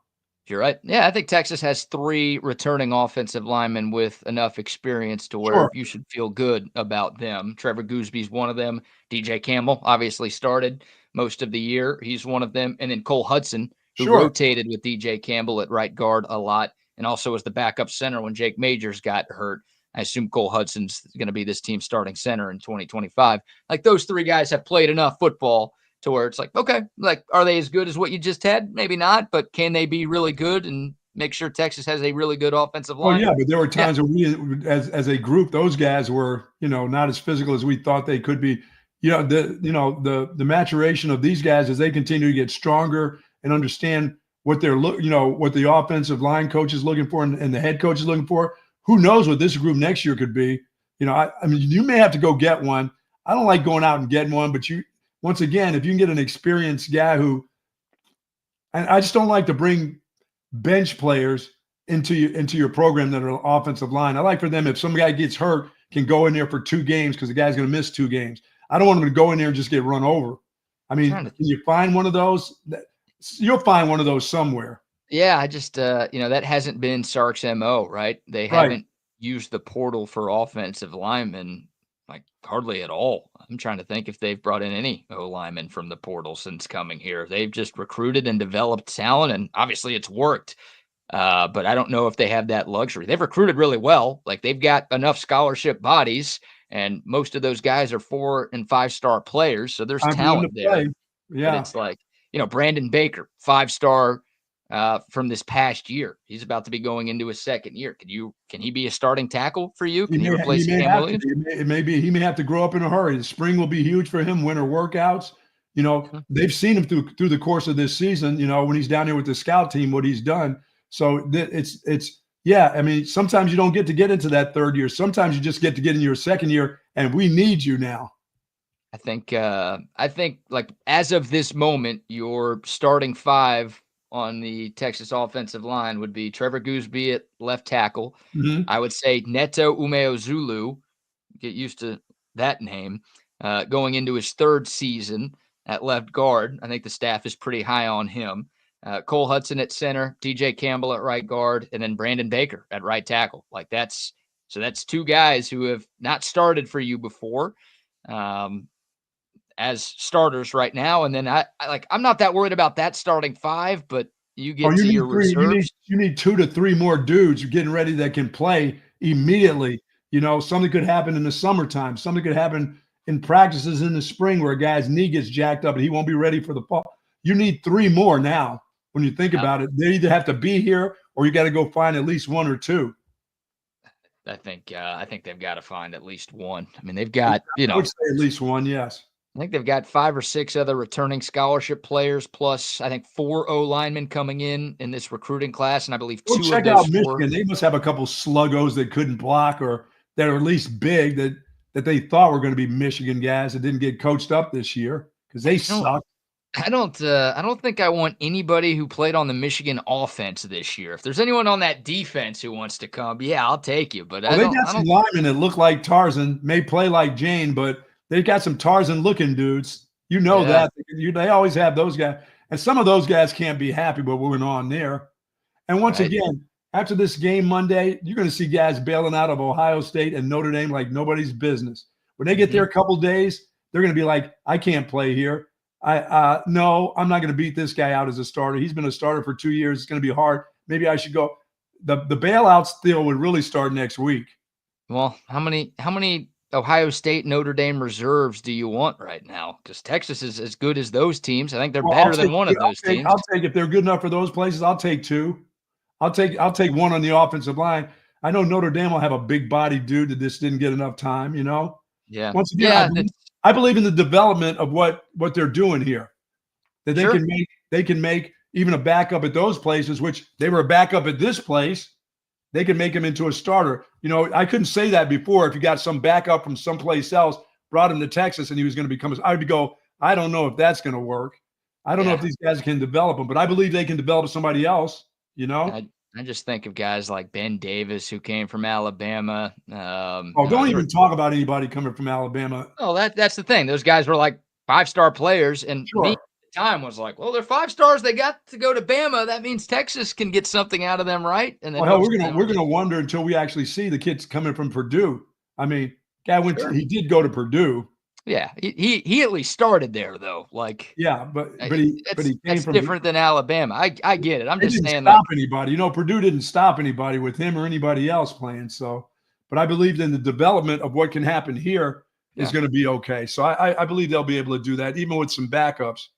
You're right. Yeah, I think Texas has 3 returning offensive linemen with enough experience to where you should feel good about them. Trevor Gooseby's one of them. DJ Campbell obviously started most of the year. He's one of them. And then Cole Hudson, who rotated with DJ Campbell at right guard a lot, and also was the backup center when Jake Majors got hurt. I assume Cole Hudson's going to be this team's starting center in 2025. Like, those 3 guys have played enough football to where it's like, okay, like, are they as good as what you just had? Maybe not, but can they be really good and make sure Texas has a really good offensive line? Oh yeah, but there were times where we, as a group, those guys were, not as physical as we thought they could be. The maturation of these guys as they continue to get stronger and understand what what the offensive line coach is looking for and the head coach is looking for. Who knows what this group next year could be? I mean, you may have to go get one. I don't like going out and getting one, but once again, if you can get an experienced guy and I just don't like to bring bench players into your program that are offensive line. I like for them, if some guy gets hurt, can go in there for 2 games because the guy's going to miss 2 games. I don't want him to go in there and just get run over. I mean, can you find one of those? You'll find one of those somewhere. Yeah, I just, that hasn't been Sark's MO, right? They haven't used the portal for offensive linemen, like, hardly at all. I'm trying to think if they've brought in any O-linemen from the portal since coming here. They've just recruited and developed talent, and obviously it's worked. But I don't know if they have that luxury. They've recruited really well. Like, they've got enough scholarship bodies, and most of those guys are 4- and 5-star players. So there's talent there. Yeah. But it's like, Brandon Baker, 5-star from this past year. He's about to be going into his 2nd year. Can he be a starting tackle for you? Can he replace Cam Williams? He may have to grow up in a hurry. The spring will be huge for him. Winter workouts. They've seen him through the course of this season. When he's down there with the scout team, what he's done. So I mean, sometimes you don't get to get into that 3rd year. Sometimes you just get to get in your 2nd year, and we need you now. I think like, as of this moment, your starting 5 on the Texas offensive line would be Trevor Gooseby at left tackle. Mm-hmm. I would say Neto Umeozulu, get used to that name, going into his 3rd season at left guard. I think the staff is pretty high on him. Cole Hudson at center, DJ Campbell at right guard, and then Brandon Baker at right tackle. Like that's two guys who have not started for you before as starters right now. And then I'm not that worried about that starting five, but you get to your reserves. You need 2 to 3 more dudes getting ready that can play immediately. Something could happen in the summertime. Something could happen in practices in the spring where a guy's knee gets jacked up and he won't be ready for the fall. You need 3 more now. When you think about it, they either have to be here or you got to go find at least 1 or 2. I think they've got to find at least one. I mean, they've got, I would say at least one, yes. I think they've got 5 or 6 other returning scholarship players, plus I think 4 O linemen coming in this recruiting class, and I believe 2 check of those out Michigan. They must have a couple sluggos that couldn't block or that are at least big that they thought were going to be Michigan guys that didn't get coached up this year because they suck. I don't think I want anybody who played on the Michigan offense this year. If there's anyone on that defense who wants to come, yeah, I'll take you. But they got some linemen that look like Tarzan, may play like Jane, but they've got some Tarzan-looking dudes. That. They always have those guys. And some of those guys can't be happy with what went on there. And once again, after this game Monday, you're going to see guys bailing out of Ohio State and Notre Dame like nobody's business. When they get there a couple days, they're going to be like, I can't play here. No, I'm not going to beat this guy out as a starter. He's been a starter for 2 years. It's going to be hard. Maybe I should go. The bailouts deal would really start next week. Well, how many Ohio State, Notre Dame reserves do you want right now? Because Texas is as good as those teams. I think they're better than one of those teams. I'll take if they're good enough for those places. I'll take 2. I'll take 1 on the offensive line. I know Notre Dame will have a big body dude that just didn't get enough time. Yeah. Once again, I believe in the development of what they're doing here. That they can make even a backup at those places, which they were a backup at this place. They can make him into a starter. I couldn't say that before. If you got some backup from someplace else, brought him to Texas, and he was going to become – I would go, I don't know if that's going to work. I don't know if these guys can develop him, but I believe they can develop somebody else, I just think of guys like Ben Davis, who came from Alabama. Don't even talk about anybody coming from Alabama. Oh, that's the thing. Those guys were like 5-star players, and me at the time was like, well, they're 5 stars. They got to go to Bama. That means Texas can get something out of them, right? And then we're gonna wonder until we actually see the kids coming from Purdue. I mean, guy he did go to Purdue. Yeah, he at least started there though. Like, yeah, but he came from different than Alabama. I get it. I'm just saying, stop anybody. Purdue didn't stop anybody with him or anybody else playing. So, but I believe in the development of what can happen here is going to be okay. So I believe they'll be able to do that even with some backups.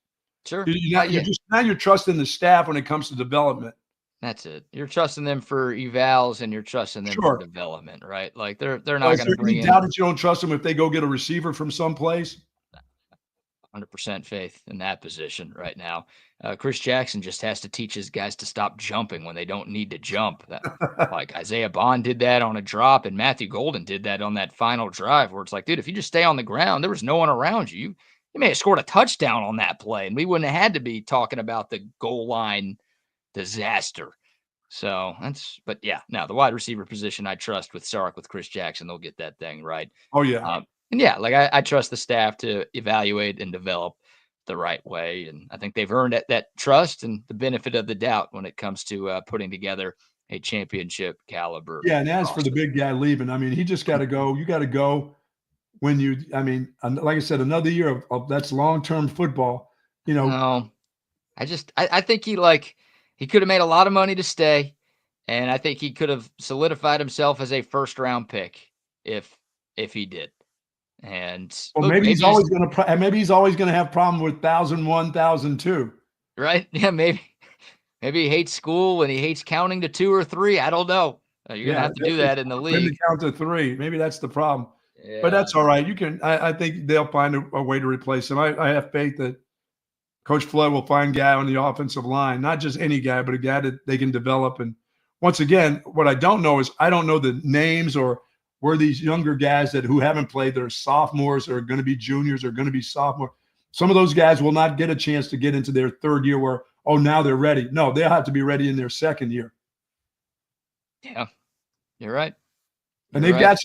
Sure. You're trusting the staff when it comes to development. That's it. You're trusting them for evals and you're trusting them for development, right? Like they're not going to bring in. Doubt that you don't trust them if they go get a receiver from someplace. 100% faith in that position right now. Chris Jackson just has to teach his guys to stop jumping when they don't need to jump. Like Isaiah Bond did that on a drop, and Matthew Golden did that on that final drive where it's like, dude, if you just stay on the ground, there was no one around you. You may have scored a touchdown on that play, and we wouldn't have had to be talking about the goal line disaster. So the wide receiver position I trust with Sark, with Chris Jackson, they'll get that thing right. Oh yeah. I trust the staff to evaluate and develop the right way. And I think they've earned that trust and the benefit of the doubt when it comes to putting together a championship caliber. Yeah. And as for the big guy leaving, I mean, he just got to go. You got to go when like I said, another year of that's long-term football, I think he could have made a lot of money to stay, and I think he could have solidified himself as a first-round pick if he did. And maybe he's always going to have problem with 1,001, 1,002. Right? Yeah, maybe he hates school and he hates counting to 2 or 3. I don't know. You're going to have to do that in the league. To count to 3. Maybe that's the problem. Yeah. But that's all right. You can. I think they'll find a way to replace him. I have faith that Coach Flood will find a guy on the offensive line, not just any guy, but a guy that they can develop. And once again, what I don't know is I don't know the names or where these younger guys who haven't played, that are sophomores or are going to be juniors or going to be sophomore. Some of those guys will not get a chance to get into their third year where, now they're ready. No, they'll have to be ready in their second year. Yeah, you're right. And they've had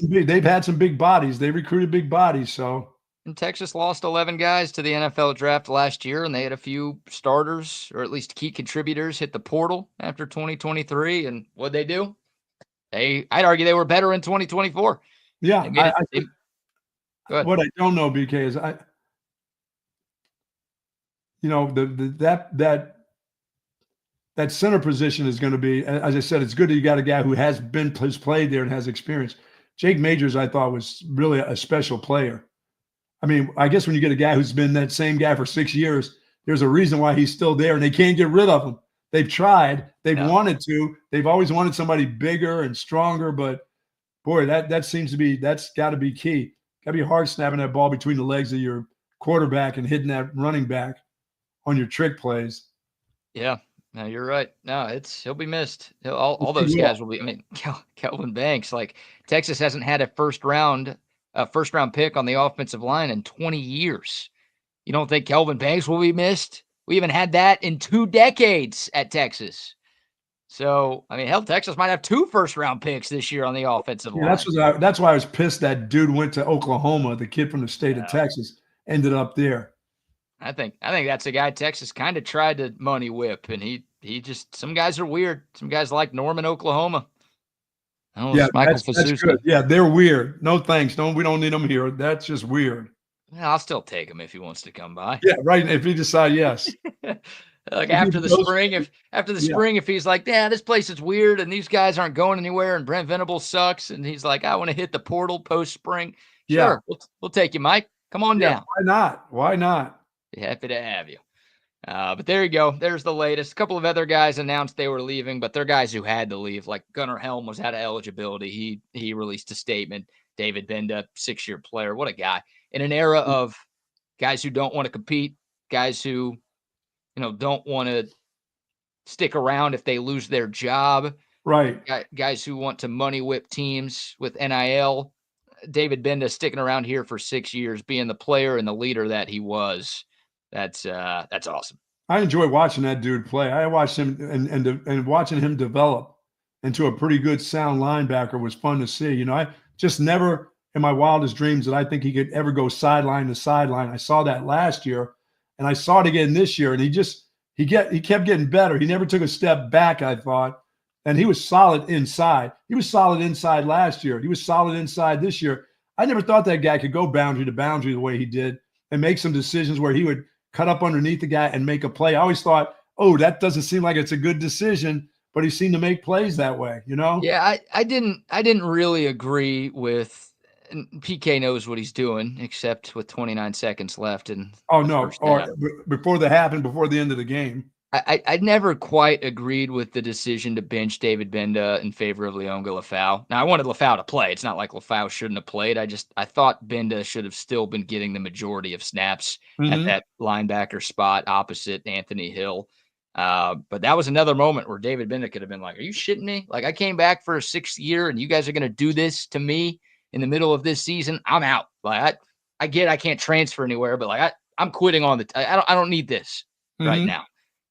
some big bodies. They recruited big bodies. So And Texas lost 11 guys to the NFL draft last year, and they had a few starters, or at least key contributors, hit the portal after 2023. And what'd they do? I'd argue they were better in 2024. Yeah. Go ahead. What I don't know, BK, is that center position is going to be, as I said, it's good that you got a guy who has played there and has experience. Jake Majors, I thought, was really a special player. I mean, I guess when you get a guy who's been that same guy for 6 years, there's a reason why he's still there, and they can't get rid of him. They've tried. They've wanted to. They've always wanted somebody bigger and stronger, but boy, that seems to be, that's got to be key. Got to be hard snapping that ball between the legs of your quarterback and hitting that running back on your trick plays. Yeah, no, you're right. No, he'll be missed. All those guys will be. I mean, Kelvin Banks, like Texas hasn't had a first round pick on the offensive line in 20 years. You don't think Kelvin Banks will be missed? We haven't had that in 2 decades at Texas. So, I mean, hell, Texas might have 2 first-round picks this year on the offensive line. That's why I was pissed that dude went to Oklahoma. The kid from the state of Texas ended up there. I think that's a guy Texas kind of tried to money whip, and he just, some guys are weird. Some guys like Norman, Oklahoma. Yeah, that's good. Yeah, they're weird. No thanks. No, we don't need them here. That's just weird. Well, I'll still take him if he wants to come by. Yeah, right. If you decide yes. Like after the spring, if he's like, yeah, this place is weird and these guys aren't going anywhere and Brent Venables sucks, and he's like, I want to hit the portal post spring. Sure, we'll take you, Mike. Come on down. Why not? Be happy to have you. But there you go. There's the latest. A couple of other guys announced they were leaving, but they're guys who had to leave. Like Gunnar Helm was out of eligibility. He released a statement. David Benda, 6-year player. What a guy. In an era of guys who don't want to compete, guys who, don't want to stick around if they lose their job. Right. Guys who want to money whip teams with NIL. David Benda sticking around here for 6 years, being the player and the leader that he was. That's awesome. I enjoy watching that dude play. I watched him and watching him develop into a pretty good sound linebacker was fun to see. I just never in my wildest dreams that I think he could ever go sideline to sideline. I saw that last year, and I saw it again this year, and he kept getting better. He never took a step back, I thought, and he was solid inside. He was solid inside last year. He was solid inside this year. I never thought that guy could go boundary to boundary the way he did and make some decisions where he would cut up underneath the guy and make a play. I always thought, oh, that doesn't seem like it's a good decision, but he seemed to make plays that way, Yeah, I didn't really agree with, and PK knows what he's doing, except with 29 seconds left. And before the end of the game. I never quite agreed with the decision to bench David Benda in favor of Leonga Lafau. Now, I wanted Lafau to play. It's not like Lafau shouldn't have played. I thought Benda should have still been getting the majority of snaps at that linebacker spot opposite Anthony Hill. But that was another moment where David Benda could have been like, are you shitting me? Like, I came back for a 6th year and you guys are going to do this to me in the middle of this season. I'm out. Like, I can't transfer anywhere, but like, I'm quitting on I don't need this right now.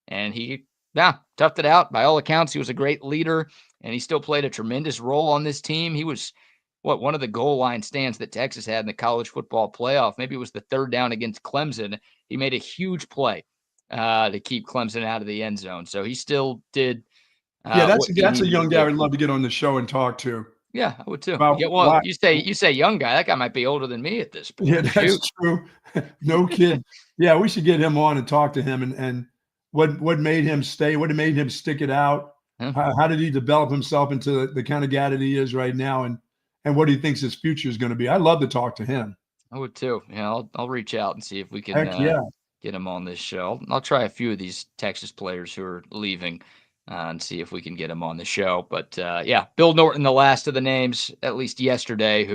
And he toughed it out. By all accounts, he was a great leader, and he still played a tremendous role on this team. He was one of the goal line stands that Texas had in the college football playoff. Maybe it was the 3rd down against Clemson. He made a huge play to keep Clemson out of the end zone. So he still did. That's a young guy I'd love to get on the show and talk to. Yeah, I would too. You say young guy. That guy might be older than me at this point. Yeah, that's true. No kid. Yeah, we should get him on and talk to him and what made him stay, what made him stick it out. How did he develop himself into the kind of guy that he is right now, and what he thinks his future is going to be. I'd love to talk to him. I would too. Yeah, I'll reach out and see if we can get him on this show. I'll try a few of these Texas players who are leaving and see if we can get him on the show. But Bill Norton, the last of the names, at least yesterday,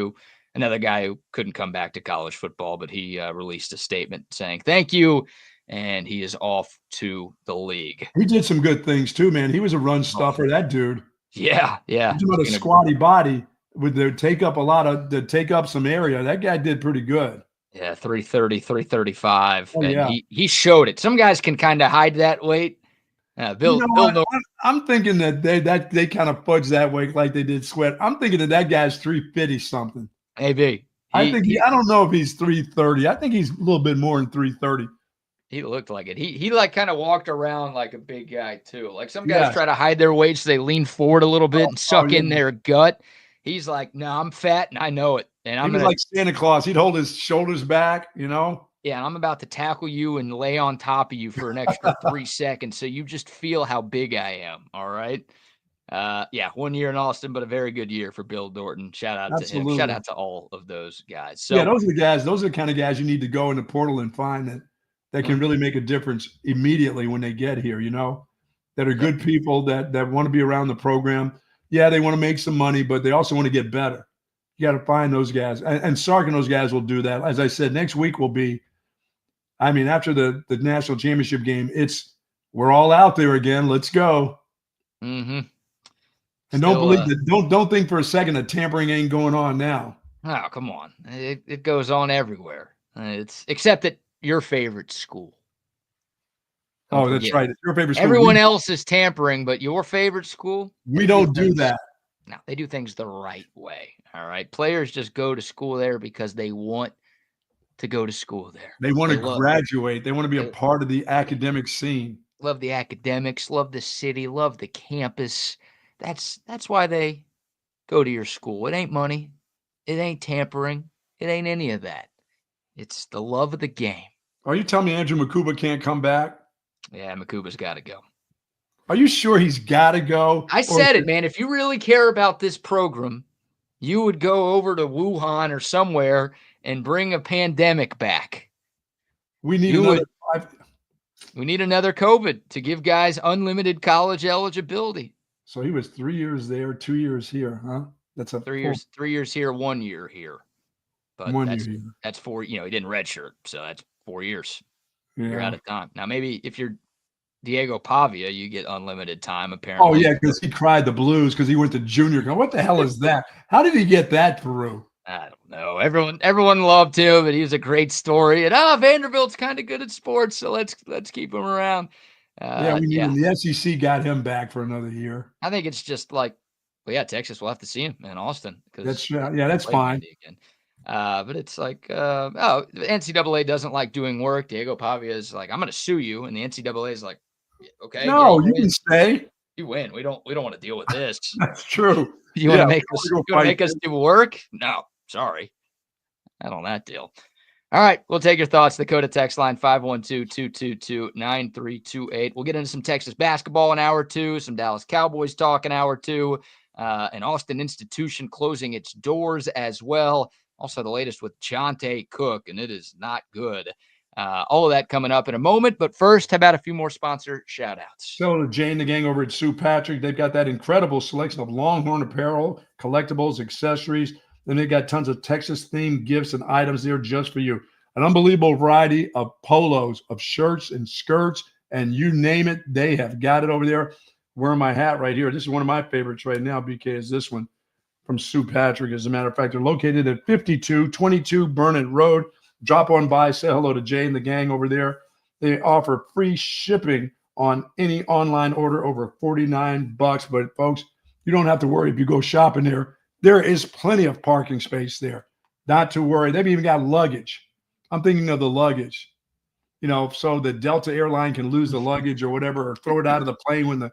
another guy who couldn't come back to college football, but he released a statement saying, thank you. And he is off to the league. He did some good things too, man. He was a run stuffer, that dude. Yeah. He's got a squatty body with take up some area. That guy did pretty good. Yeah, 330, 335. He showed it. Some guys can kind of hide that weight. Bill Norton. I'm thinking that they kind of fudge that weight like they did Sweat. I'm thinking that guy's 350 something. Maybe. I don't know if he's 330. I think he's a little bit more than 330. He looked like it. He like kind of walked around like a big guy too. Like some guys try to hide their weight so they lean forward a little bit and suck in their gut. He's like, no, I'm fat and I know it. And he was like Santa Claus. He'd hold his shoulders back, you know? Yeah, and I'm about to tackle you and lay on top of you for an extra 3 seconds so you just feel how big I am, all right? 1 year in Austin, but a very good year for Bill Dorton. Shout out to him. Shout out to all of those guys. So, yeah, those are the guys. Those are the kind of guys you need to go in the portal and find that can really make a difference immediately when they get here, you know, that are good people that want to be around the program. Yeah, they want to make some money, but they also want to get better. You got to find those guys. And Sark and those guys will do that. As I said, next week will be, after the national championship game, we're all out there again. Let's go. Mm-hmm. And don't think for a second that tampering ain't going on now. Oh, come on. It goes on everywhere. It's except at your favorite school. That's right. It's your favorite school. Everyone else is tampering, but your favorite school? We don't do that. No, they do things the right way. All right. Players just go to school there because they want to go to school there. They want to graduate. They want to be a part of the academic scene. Love the academics, love the city, love the campus. That's why they go to your school. It ain't money. It ain't tampering. It ain't any of that. It's the love of the game. Are you telling me Andrew Makuba can't come back? Yeah, Makuba's got to go. Are you sure he's got to go? I said it, man. If you really care about this program, you would go over to Wuhan or somewhere and bring a pandemic back. We need another COVID to give guys unlimited college eligibility. So he was 3 years there, 2 years here, huh? That's 3 years. 3 years here, 1 year here. But that's 4. He didn't redshirt, so that's 4 years. Yeah. You're out of time. Now, maybe if you're Diego Pavia, you get unlimited time, apparently. Oh, yeah, because he cried the blues because he went to junior. What the hell is that? How did he get that, Peru? I don't know. Everyone loved him, and he was a great story. And Vanderbilt's kind of good at sports, so let's keep him around. The SEC got him back for another year. I think it's just like, Texas will have to see him in Austin. That's fine. But it's like, the NCAA doesn't like doing work. Diego Pavia is like, I'm going to sue you, and the NCAA is like, okay, no, you can stay. You win. We don't want to deal with this. That's true. You want to make us do work? No, sorry. Not on that deal. All right, we'll take your thoughts. The Dakota text line 512-222-9328. We'll get into some Texas basketball in hour 2, some Dallas Cowboys talk in hour 2, an Austin institution closing its doors as well. Also, the latest with Jonte Cook, and it is not good. All of that coming up in a moment. But first, how about a few more sponsor shout-outs? So to Jay and the gang over at Sue Patrick, they've got that incredible selection of Longhorn apparel, collectibles, accessories. Then they got tons of Texas-themed gifts and items there just for you. An unbelievable variety of polos, of shirts and skirts, and you name it, they have got it over there. Wearing my hat right here. This is one of my favorites right now, BK, is this one from Sue Patrick. As a matter of fact, they're located at 5222 Burnett Road. Drop on by, say hello to Jay and the gang over there. They offer free shipping on any online order over $49. But, folks, you don't have to worry if you go shopping there. There is plenty of parking space there. Not to worry. They've even got luggage. I'm thinking of the luggage, so the Delta airline can lose the luggage or whatever, or throw it out of the plane when the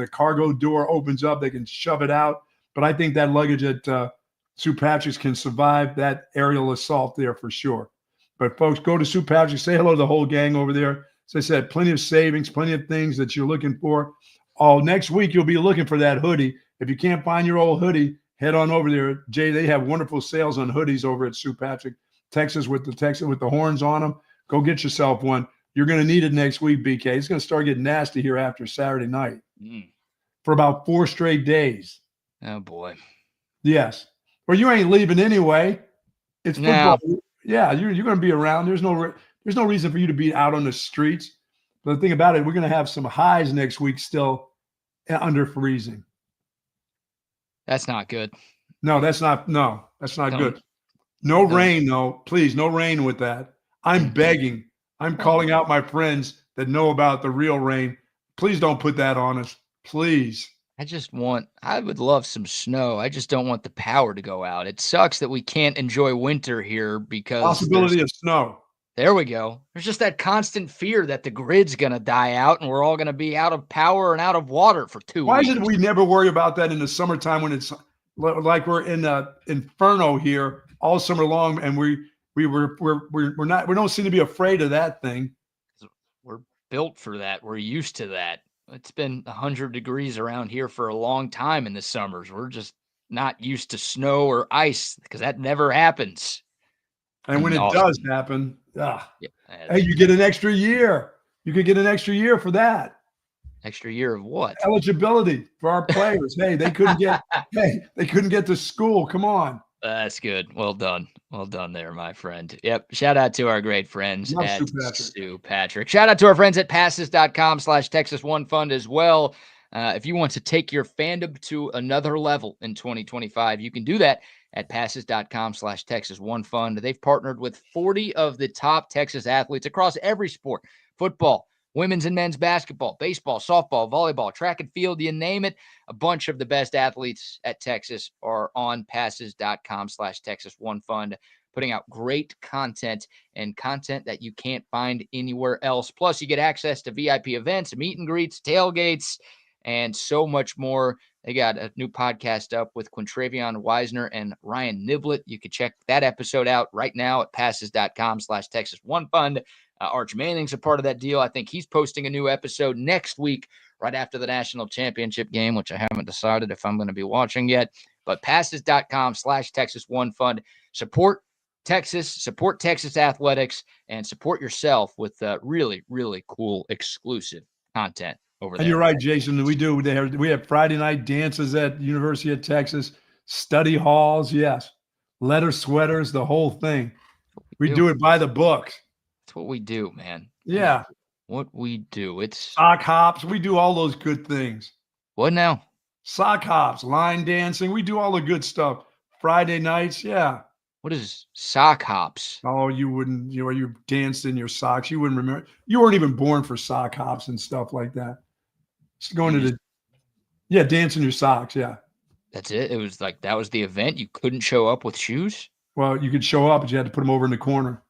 cargo door opens up, they can shove it out. But I think that luggage at Sue Patrick's can survive that aerial assault there for sure. But, folks, go to Sue Patrick. Say hello to the whole gang over there. As I said, plenty of savings, plenty of things that you're looking for. Next week, you'll be looking for that hoodie. If you can't find your old hoodie, head on over there. Jay, they have wonderful sales on hoodies over at Sue Patrick, Texas with the horns on them. Go get yourself one. You're going to need it next week, BK. It's going to start getting nasty here after Saturday night for about 4 straight days. Oh, boy. Yes. Well, you ain't leaving anyway. It's football. No. Yeah, you're going to be around. There's no reason for you to be out on the streets. But the thing about it, we're going to have some highs next week still under freezing. That's not good. No, that's not good. No rain, though. Please, no rain with that. I'm begging. I'm calling out my friends that know about the real rain. Please don't put that on us. Please. I would love some snow. I just don't want the power to go out. It sucks that we can't enjoy winter here because Possibility of snow. there we go. There's just that constant fear that the grid's going to die out and we're all going to be out of power and out of water for 2 Why weeks. did we never worry about that in the summertime when it's like we're in inferno here all summer long, and we don't seem to be afraid of that thing. We're built for that. We're used to that. It's been 100 degrees around here for a long time in the summers. We're just not used to snow or ice because that never happens. And when it does happen, yeah, hey, you get an extra year. You could get an extra year for that. Extra year of what? Eligibility for our players. Hey, they couldn't get to school. Come on. That's good. Well done. Well done there, my friend. Yep. Shout out to our great friends at Stu Patrick. Shout out to our friends at passes.com/Texas One Fund as well. If you want to take your fandom to another level in 2025, you can do that at passes.com/Texas One Fund. They've partnered with 40 of the top Texas athletes across every sport: football, women's and men's basketball, baseball, softball, volleyball, track and field, you name it. A bunch of the best athletes at Texas are on passes.com/Texas One Fund, putting out great content and content that you can't find anywhere else. Plus, you get access to VIP events, meet and greets, tailgates, and so much more. They got a new podcast up with Quintravion Wisner and Ryan Niblett. You can check that episode out right now at passes.com/Texas One Fund. Arch Manning's a part of that deal. I think he's posting a new episode next week, right after the national championship game, which I haven't decided if I'm going to be watching yet. But passes.com/Texas One Fund. Support Texas, support Texas athletics, and support yourself with really, really cool exclusive content over there. And you're right, Jason. We have Friday night dances at University of Texas, study halls, yes, leather sweaters, the whole thing. We do it by the book. That's what we do, man. Yeah. What we do. It's sock hops. We do all those good things. What now? Sock hops, line dancing. We do all the good stuff. Friday nights, yeah. What is sock hops? Oh, you wouldn't, you danced in your socks. You wouldn't remember. You weren't even born for sock hops and stuff like that. Just going to dance in your socks, yeah. That's it? It was like, that was the event? You couldn't show up with shoes? Well, you could show up, but you had to put them over in the corner.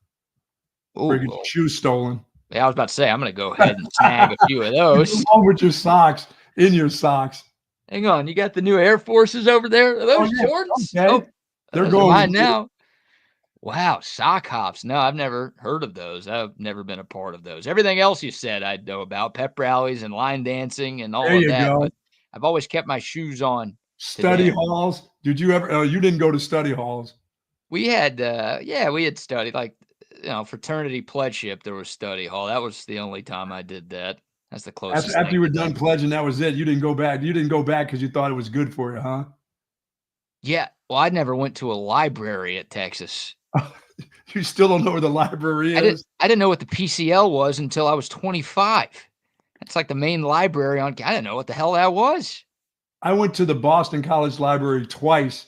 Or you get shoes stolen. Yeah, I was about to say, I'm going to go ahead and snag a few of those. Along with your socks, in your socks. Hang on, you got the new Air Forces over there? Are those shorts? Okay. Oh, they're going mine now. Wow, sock hops. No, I've never heard of those. I've never been a part of those. Everything else you said I know about, pep rallies and line dancing and all of that. But I've always kept my shoes on. Study halls. Did you ever? Oh, you didn't go to study halls. We had, we had study, like, fraternity pledgeship. There was study hall. That was the only time I did that. That's the closest. After you were done pledging, that was it. You didn't go back. You didn't go back because you thought it was good for you, huh? Yeah. Well, I never went to a library at Texas. You still don't know where the library is? I didn't know what the PCL was until I was 25. That's like the main library on. I didn't know what the hell that was. I went to the Boston College Library twice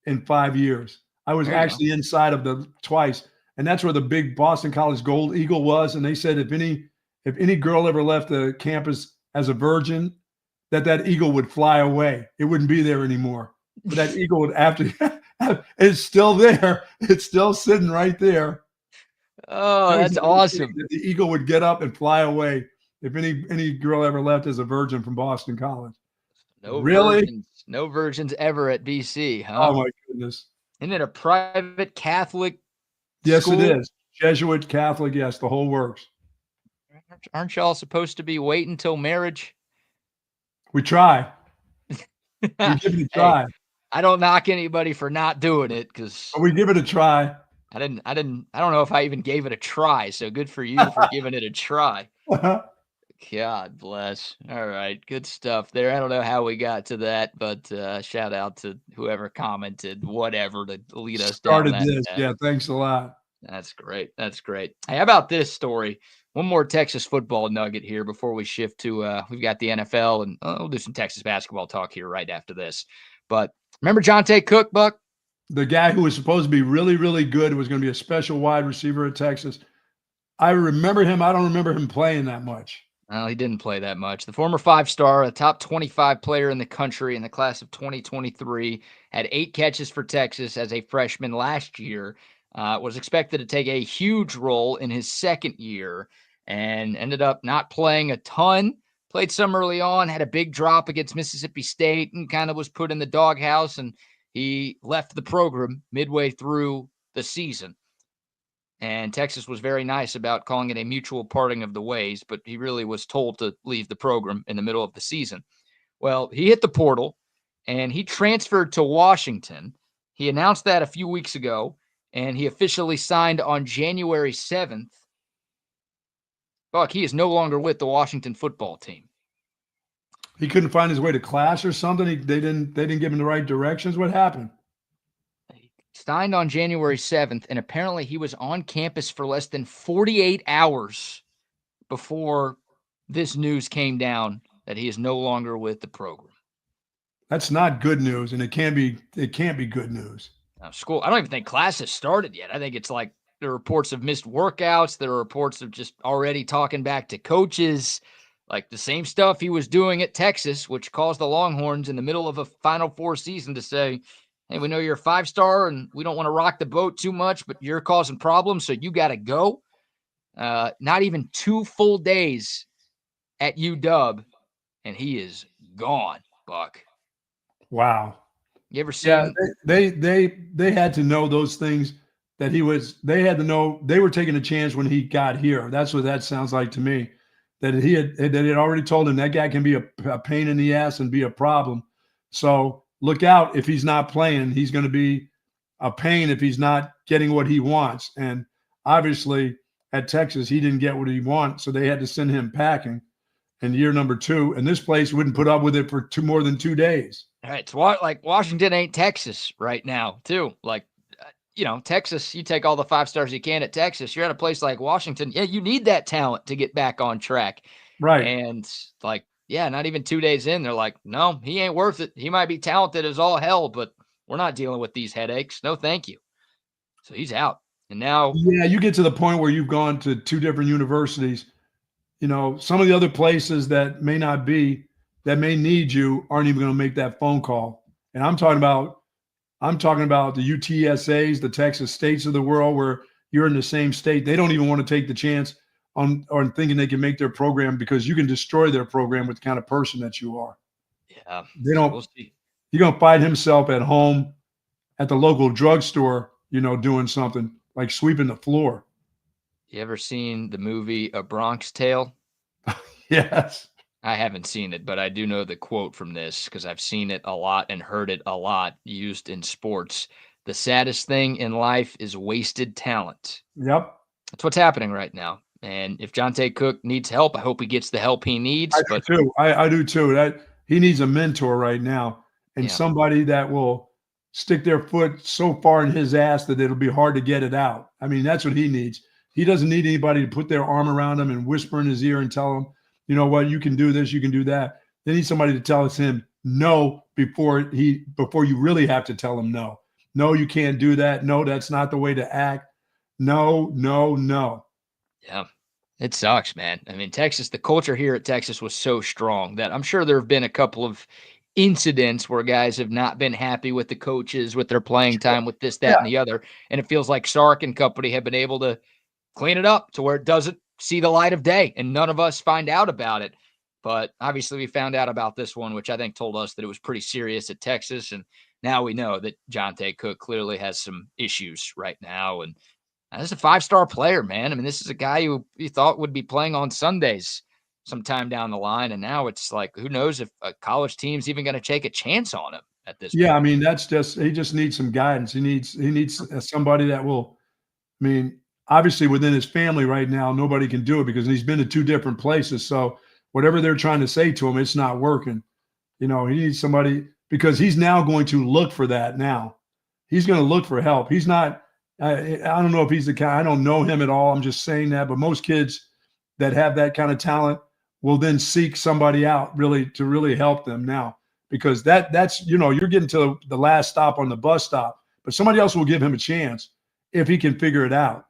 in 5 years. I was actually inside of the twice. And that's where the big Boston College Gold Eagle was. And they said if any girl ever left the campus as a virgin, that eagle would fly away. It wouldn't be there anymore. But that eagle would it's still there. It's still sitting right there. Oh, that's awesome. The eagle would get up and fly away if any girl ever left as a virgin from Boston College. No virgins ever at BC, huh? Oh my goodness. Isn't it a private Catholic Yes, school? It is. Jesuit, Catholic, yes, the whole works. Aren't y'all supposed to be waiting until marriage? We try. We give it a try. Hey, I don't knock anybody for not doing it because we give it a try. I don't know if I even gave it a try. So good for you for giving it a try. God bless. All right. Good stuff there. I don't know how we got to that, but shout out to whoever commented, whatever, to lead us down that path. Yeah, thanks a lot. That's great. That's great. Hey, how about this story? One more Texas football nugget here before we shift to we've got the NFL, and we'll do some Texas basketball talk here right after this. But remember Jonte Cook, Buck? The guy who was supposed to be really, really good, was going to be a special wide receiver at Texas. I remember him. I don't remember him playing that much. Well, he didn't play that much. The former five-star, a top 25 player in the country in the class of 2023, had 8 catches for Texas as a freshman last year, was expected to take a huge role in his second year and ended up not playing a ton. Played some early on, had a big drop against Mississippi State and kind of was put in the doghouse, and he left the program midway through the season. And Texas was very nice about calling it a mutual parting of the ways, but he really was told to leave the program in the middle of the season. Well, he hit the portal and he transferred to Washington. He announced that a few weeks ago, and he officially signed on January 7th. Buck, he is no longer with the Washington football team. He couldn't find his way to class or something. They didn't give him the right directions. What happened? Signed on January 7th, and apparently he was on campus for less than 48 hours before this news came down that he is no longer with the program. That's not good news, and it can't be good news. Now, school, I don't even think class has started yet. I think it's like there are reports of missed workouts. There are reports of just already talking back to coaches, like the same stuff he was doing at Texas, which caused the Longhorns in the middle of a Final Four season to say, hey, we know you're a 5-star and we don't want to rock the boat too much, but you're causing problems, so you got to go. Not even 2 full days at UW, and he is gone, Buck. Wow. You ever seen? Yeah, they had to know those things that he was. They had to know they were taking a chance when he got here. That's what that sounds like to me. That he had already told him that guy can be a pain in the ass and be a problem. So look out if he's not playing. He's going to be a pain if he's not getting what he wants. And obviously at Texas, he didn't get what he wants, so they had to send him packing in year number 2. And this place wouldn't put up with it for more than 2 days. All right, it's like Washington ain't Texas right now, too. Like, Texas, you take all the 5-stars you can at Texas. You're at a place like Washington. Yeah, you need that talent to get back on track. Right. And not even 2 days in, they're like, no, he ain't worth it. He might be talented as all hell, but we're not dealing with these headaches. No, thank you. So he's out. And now. Yeah, you get to the point where you've gone to 2 different universities. Some of the other places that may need you aren't even going to make that phone call. And I'm talking about the UTSAs, the Texas States of the world, where you're in the same state. They don't even want to take the chance on thinking they can make their program, because you can destroy their program with the kind of person that you are. Yeah. They don't. We'll see. He's going to find himself at home at the local drugstore, doing something like sweeping the floor. You ever seen the movie A Bronx Tale? Yes. I haven't seen it, but I do know the quote from this because I've seen it a lot and heard it a lot used in sports. The saddest thing in life is wasted talent. Yep. That's what's happening right now. And if Jonte Cook needs help, I hope he gets the help he needs. I do too. That he needs a mentor right now, and somebody that will stick their foot so far in his ass that it'll be hard to get it out. I mean, that's what he needs. He doesn't need anybody to put their arm around him and whisper in his ear and tell him, you know what, you can do this, you can do that. They need somebody to tell him no before you really have to tell him no. No, you can't do that. No, that's not the way to act. No. Yeah, it sucks, man. I mean, Texas, the culture here at Texas was so strong that I'm sure there have been a couple of incidents where guys have not been happy with the coaches, with their playing time, with this, that, and the other. And it feels like Sark and company have been able to clean it up to where it doesn't see the light of day, and none of us find out about it. But obviously we found out about this one, which I think told us that it was pretty serious at Texas. And now we know that Jonte Cook clearly has some issues right now. And this is a 5-star player, man. I mean, this is a guy who you thought would be playing on Sundays sometime down the line. And now it's like, who knows if a college team's even going to take a chance on him at this point. I mean, he just needs some guidance. He needs somebody that will, I mean, obviously within his family right now, nobody can do it because he's been to 2 different places. So whatever they're trying to say to him, it's not working. He needs somebody, because he's now going to look for that now. He's going to look for help. He's not, I don't know if he's the guy. I don't know him at all. I'm just saying that. But most kids that have that kind of talent will then seek somebody out to really help them now, because that's, you're getting to the last stop on the bus stop, but somebody else will give him a chance if he can figure it out.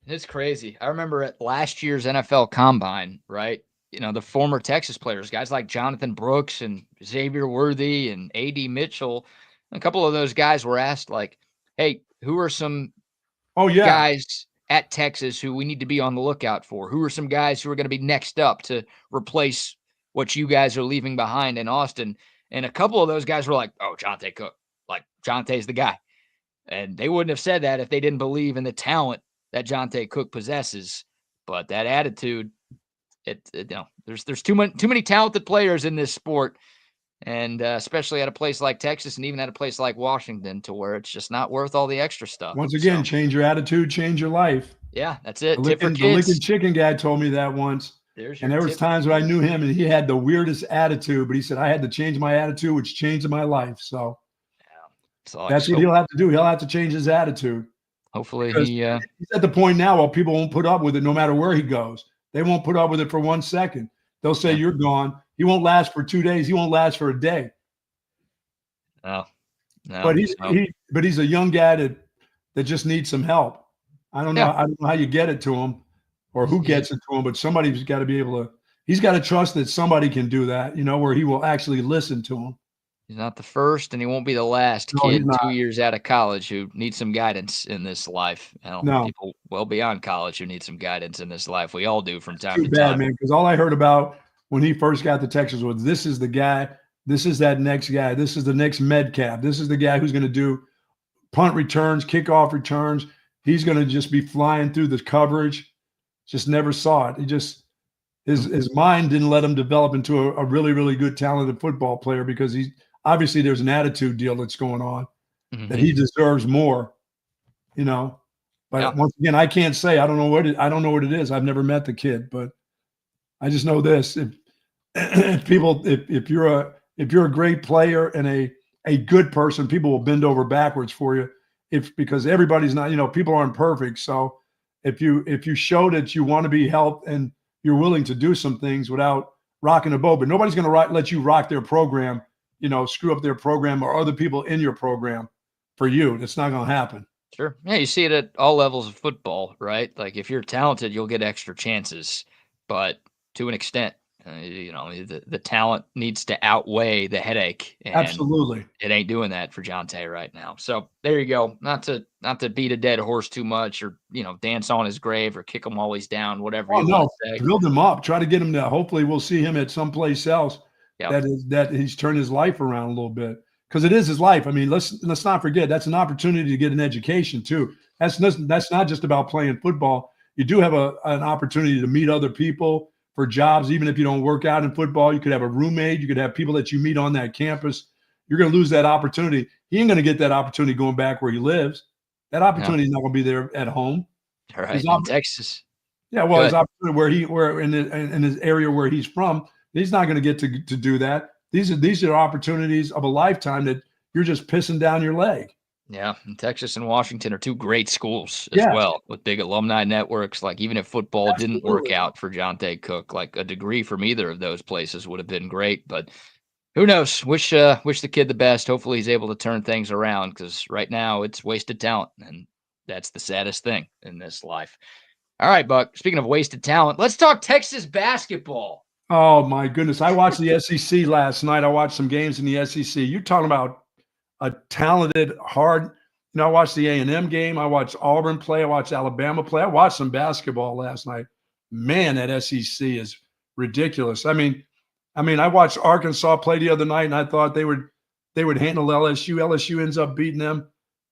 It's crazy. I remember at last year's NFL Combine, right? the former Texas players, guys like Jonathan Brooks and Xavier Worthy and A.D. Mitchell. A couple of those guys were asked, like, hey, who are some guys at Texas who we need to be on the lookout for? Who are some guys who are going to be next up to replace what you guys are leaving behind in Austin? And a couple of those guys were like, oh, Jonte Cook. Like, Jonte's the guy. And they wouldn't have said that if they didn't believe in the talent that Jonte Cook possesses. But that attitude, there's too many talented players in this sport, and especially at a place like Texas and even at a place like Washington, to where it's just not worth all the extra stuff. Once again, change your attitude, change your life. Yeah, that's it. The Lincoln Chicken guy told me that once. And there was times when I knew him and he had the weirdest attitude, but he said, I had to change my attitude, which changed my life. So that's what he'll have to do. He'll have to change his attitude. Hopefully he's at the point now where people won't put up with it no matter where he goes. They won't put up with it for 1 second. They'll say, you're gone. He won't last for 2 days. He won't last for a day. No. But he's a young guy that just needs some help. I don't know. I don't know how you get it to him or who gets it to him, but somebody's got to be able to. He's got to trust that somebody can do that. Where he will actually listen to him. He's not the first, and he won't be the last kid 2 years out of college who needs some guidance in this life. People well beyond college who need some guidance in this life. We all do from time to time. Too bad, man, because all I heard about when he first got to Texas was, this is the guy, this is that next guy, this is the next Metcalf, this is the guy who's going to do punt returns, kickoff returns. He's going to just be flying through the coverage. Just never saw it. He just his mind didn't let him develop into a really, really good, talented football player, because obviously there's an attitude deal that's going on that he deserves more, But once again, I can't say. I don't know what it is. I've never met the kid, but I just know this: if you're a great player and a good person, people will bend over backwards for you. Because everybody's not, people aren't perfect. So if you show that you want to be helped and you're willing to do some things without rocking the boat, but nobody's going to let you rock their program. Screw up their program or other people in your program for you. That's not going to happen. Sure. Yeah, you see it at all levels of football, right? Like, if you're talented, you'll get extra chances, but to an extent, the talent needs to outweigh the headache. And absolutely. It ain't doing that for Jonte right now. So there you go. Not to beat a dead horse too much, or, dance on his grave or kick him while he's down, whatever you want to say. Build him up. Try to get him to, hopefully we'll see him at someplace else. Yep. That he's turned his life around a little bit, because it is his life. I mean, let's not forget, that's an opportunity to get an education too. That's not just about playing football. You do have an opportunity to meet other people for jobs. Even if you don't work out in football, you could have a roommate. You could have people that you meet on that campus. You're going to lose that opportunity. He ain't going to get that opportunity going back where he lives. That opportunity is not going to be there at home. All right, in Texas. Yeah, well, his opportunity where in his area where he's from. He's not going to get to do that. These are opportunities of a lifetime that you're just pissing down your leg. Yeah, and Texas and Washington are two great schools as well, with big alumni networks. Like, even if football didn't work out for Jonte Cook, like, a degree from either of those places would have been great. But who knows? Wish the kid the best. Hopefully he's able to turn things around, because right now it's wasted talent, and that's the saddest thing in this life. All right, Buck, speaking of wasted talent, let's talk Texas basketball. Oh, my goodness. I watched the SEC last night. I watched some games in the SEC. You're talking about a talented, hard – I watched the A&M game. I watched Auburn play. I watched Alabama play. I watched some basketball last night. Man, that SEC is ridiculous. I mean, I watched Arkansas play the other night, and I thought they would handle LSU. LSU ends up beating them.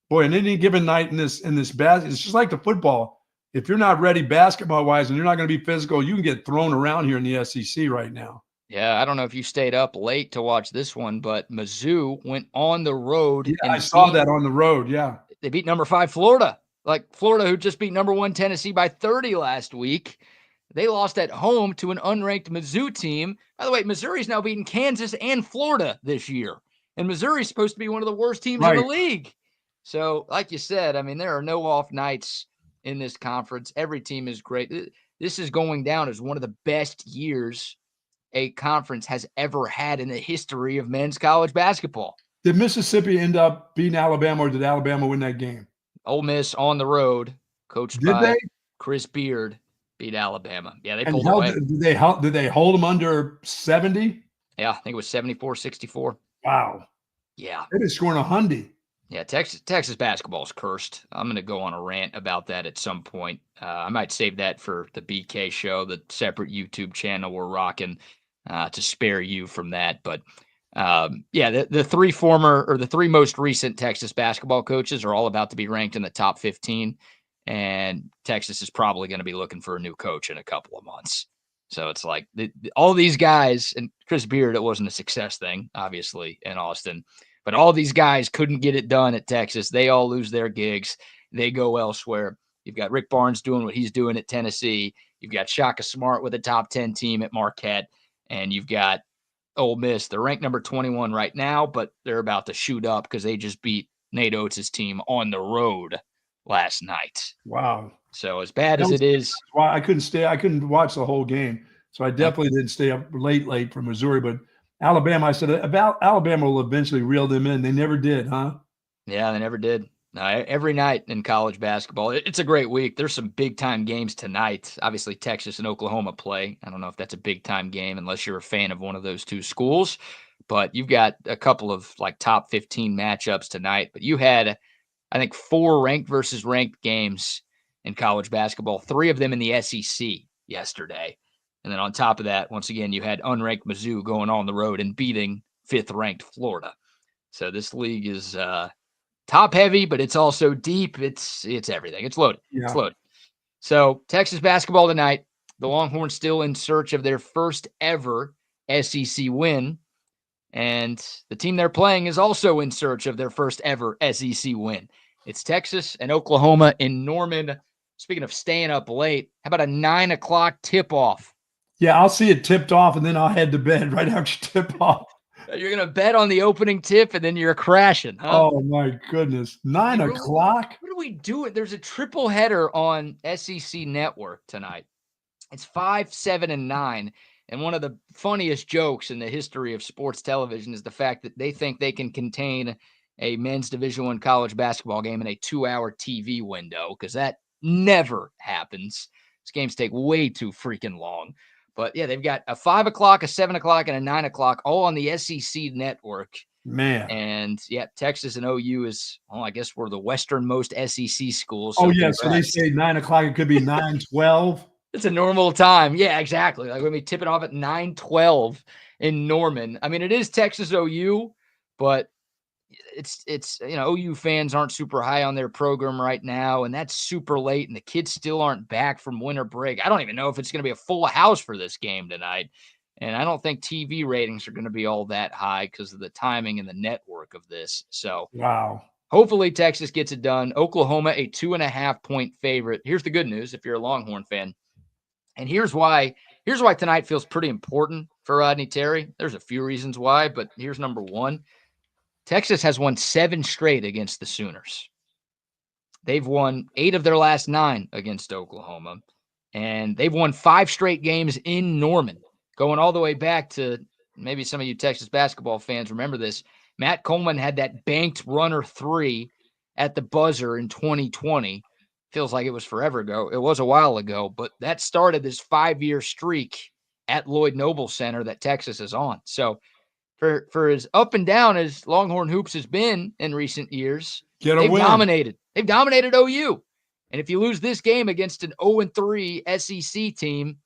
Boy, and any given night in this basket, it's just like the football. If you're not ready basketball-wise and you're not going to be physical, you can get thrown around here in the SEC right now. Yeah, I don't know if you stayed up late to watch this one, but Mizzou went on the road. Yeah, I saw that on the road, yeah. They beat number 5 Florida. Like, Florida, who just beat number 1 Tennessee by 30 last week. They lost at home to an unranked Mizzou team. By the way, Missouri's now beaten Kansas and Florida this year. And Missouri's supposed to be one of the worst teams in the league. So, like you said, I mean, there are no off nights in this conference. Every team is great. This is going down as one of the best years a conference has ever had in the history of men's college basketball. Did Mississippi end up beating Alabama, or did Alabama win that game? Ole Miss on the road, coached by Chris Beard, Beat Alabama. Yeah, they And pulled away. did they hold them under 70? Yeah, I think it was 74-64. Wow. Yeah. They just scoring 100. Yeah, Texas basketball's cursed. I'm going to go on a rant about that at some point. I might save that for the BK show, the separate YouTube channel we're rocking, to spare you from that. But yeah, the three most recent Texas basketball coaches are all about to be ranked in the top 15, and Texas is probably going to be looking for a new coach in a couple of months. So it's like all these guys, and Chris Beard, it wasn't a success thing, obviously, in Austin. But all these guys couldn't get it done at Texas. They all lose their gigs. They go elsewhere. You've got Rick Barnes doing what he's doing at Tennessee. You've got Shaka Smart with a top 10 team at Marquette. And you've got Ole Miss. They're ranked number 21 right now, but they're about to shoot up because they just beat Nate Oates' team on the road last night. Wow. So as bad as it is. Well, I couldn't watch the whole game. So I definitely didn't stay up late from Missouri, but Alabama, I said about Alabama will eventually reel them in. They never did, huh? Yeah, they never did. Every night in college basketball, it's a great week. There's some big-time games tonight. Obviously, Texas and Oklahoma play. I don't know if that's a big-time game unless you're a fan of one of those two schools. But you've got a couple of like top 15 matchups tonight. But you had, I think, 4 ranked versus ranked games in college basketball, 3 of them in the SEC yesterday. And then on top of that, once again, you had unranked Mizzou going on the road and beating 5th-ranked Florida. So this league is top-heavy, but it's also deep. It's everything. It's loaded. Yeah. It's loaded. So Texas basketball tonight, the Longhorns still in search of their first ever SEC win. And the team they're playing is also in search of their first ever SEC win. It's Texas and Oklahoma in Norman. Speaking of staying up late, how about a 9 o'clock tip-off? Yeah, I'll see it tipped off, and then I'll head to bed right after tip off. You're going to bet on the opening tip, and then you're crashing, huh? Oh, my goodness. 9 o'clock? What are we doing? There's a triple header on SEC Network tonight. It's 5, 7, and 9. And one of the funniest jokes in the history of sports television is the fact that they think they can contain a men's Division I college basketball game in a 2-hour TV window, because that never happens. These games take way too freaking long. But, yeah, they've got a 5 o'clock, a 7 o'clock, and a 9 o'clock, all on the SEC Network. Man. And, yeah, Texas and OU is, well, I guess we're the westernmost SEC schools. So yeah, so they say 9 o'clock. It could be 9:12. It's a normal time. Yeah, exactly. Like when we tip it off at 9:12 in Norman. I mean, it is Texas OU, but it's OU fans aren't super high on their program right now, and that's super late, and the kids still aren't back from winter break. I don't even know if it's going to be a full house for this game tonight, and I don't think TV ratings are going to be all that high because of the timing and the network of this. So, wow. Hopefully Texas gets it done. Oklahoma, a 2.5-point favorite. Here's the good news if you're a Longhorn fan. And here's why tonight feels pretty important for Rodney Terry. There's a few reasons why, but here's number one. Texas has won 7 straight against the Sooners. They've won 8 of their last 9 against Oklahoma. And they've won 5 straight games in Norman, going all the way back to, maybe some of you Texas basketball fans remember this, Matt Coleman had that banked runner 3 at the buzzer in 2020. Feels like it was forever ago. It was a while ago, but that started this 5-year streak at Lloyd Noble Center that Texas is on. So for as up and down as Longhorn Hoops has been in recent years, they've dominated. They've dominated OU. And if you lose this game against an 0-3 SEC team,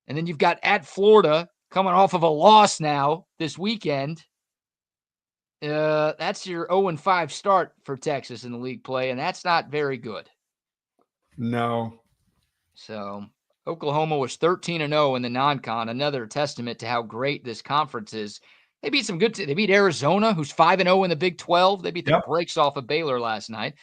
and then you've got at Florida coming off of a loss now this weekend, that's your 0-5 start for Texas in the league play, and that's not very good. No. So Oklahoma was 13-0 in the non-con, another testament to how great this conference is. They beat some good they beat Arizona, who's 5-0 in the Big 12. They beat the brakes off of Baylor last night.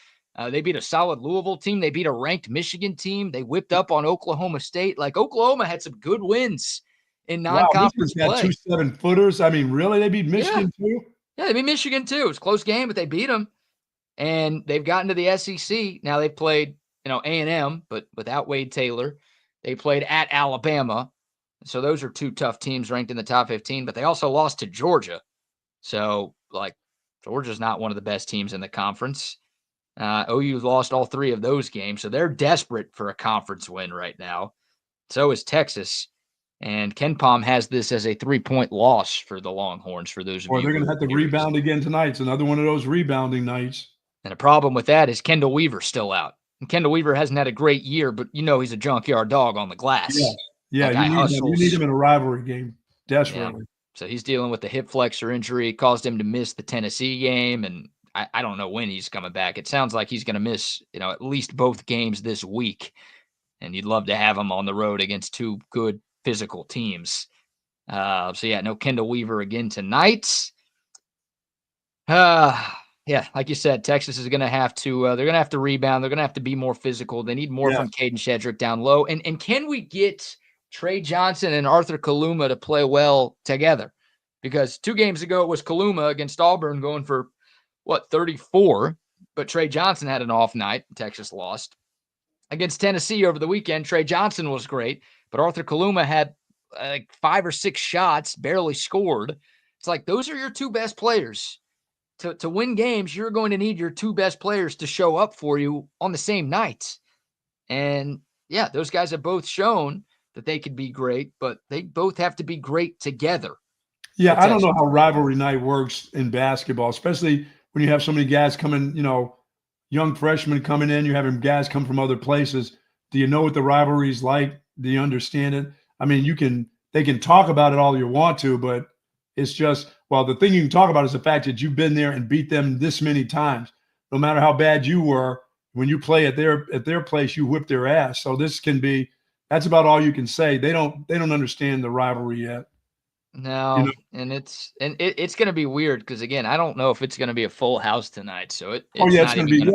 They beat a solid Louisville team. They beat a ranked Michigan team. They whipped up on Oklahoma State. Like, Oklahoma had some good wins in non-conference play. Had 2 7-footers. I mean, really? They beat Michigan too? Yeah, they beat Michigan too. It's a close game, but they beat them. And they've gotten to the SEC. Now they've played, A&M, but without Wade Taylor. They played at Alabama. So those are 2 tough teams ranked in the top 15, but they also lost to Georgia. So, Georgia's not one of the best teams in the conference. OU lost all 3 of those games, so they're desperate for a conference win right now. So is Texas. And Ken Palm has this as a 3-point loss for the Longhorns, for those of Or you they're going who to have to are curious. rebound again tonight. It's another one of those rebounding nights. And the problem with that is Kendall Weaver's still out. And Kendall Weaver hasn't had a great year, but he's a junkyard dog on the glass. Yeah, yeah, That guy you need him. You need hustles. him in a rivalry game desperately. Yeah. So he's dealing with the hip flexor injury. It caused him to miss the Tennessee game, and I don't know when he's coming back. It sounds like he's going to miss, at least both games this week. And you'd love to have him on the road against two good physical teams. No Kendall Weaver again tonight. Like you said, Texas is going to have to. They're going to have to rebound. They're going to have to be more physical. They need more from Caden Shedrick down low. And can we get Trey Johnson and Arthur Kaluma to play well together? Because 2 games ago it was Kaluma against Auburn going for 34, but Trey Johnson had an off night. Texas lost. Against Tennessee over the weekend, Trey Johnson was great, but Arthur Kaluma had like 5 or 6 shots, barely scored. It's like those are your 2 best players. To win games, you're going to need your 2 best players to show up for you on the same night. And those guys have both shown that they could be great, but they both have to be great together. Yeah, I don't know how rivalry night works in basketball, especially when you have so many guys coming, young freshmen coming in, you're having guys come from other places. Do you know what the rivalry is like? Do you understand it? I mean, they can talk about it all you want to, but it's just, the thing you can talk about is the fact that you've been there and beat them this many times. No matter how bad you were, when you play at their place, you whip their ass. So that's about all you can say. They don't understand the rivalry yet. No, and it's going to be weird because, again, I don't know if it's going to be a full house tonight. So it's going to be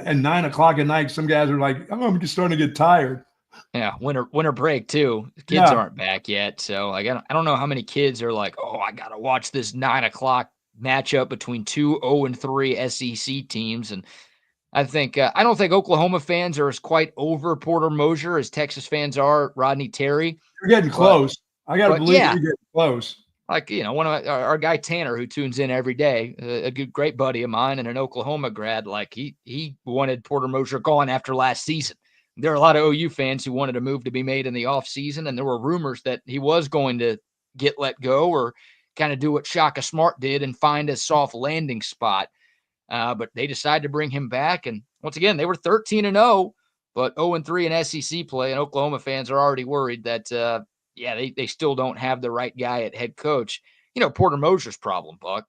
and 9 o'clock at night. Some guys are like, I'm just starting to get tired. Yeah, winter break too. The kids aren't back yet, so I don't know how many kids are like, I gotta watch this 9 o'clock matchup between 2 0-3 SEC teams. And I think I don't think Oklahoma fans are as quite over Porter Moser as Texas fans are Rodney Terry. You're getting close. I gotta believe you're getting close. Like one of our guy Tanner, who tunes in every day, a great buddy of mine and an Oklahoma grad. Like he wanted Porter Moser gone after last season. There are a lot of OU fans who wanted a move to be made in the offseason, and there were rumors that he was going to get let go or kind of do what Shaka Smart did and find a soft landing spot. But they decided to bring him back. And once again, they were 13-0, but 0-3 in SEC play, and Oklahoma fans are already worried that, they still don't have the right guy at head coach. Porter Moser's problem, Buck.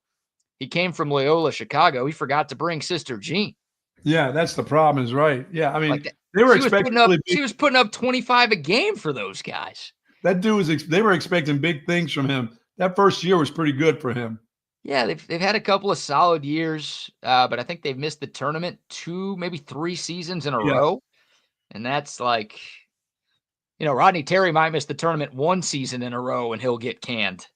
He came from Loyola, Chicago. He forgot to bring Sister Jean. Yeah, that's the problem is right. Yeah, I mean, she was putting up 25 a game for those guys. That dude they were expecting big things from him. That first year was pretty good for him. Yeah, they've had a couple of solid years, but I think they've missed the tournament 2, maybe 3 seasons in a row. And that's like, Rodney Terry might miss the tournament 1 season in a row and he'll get canned.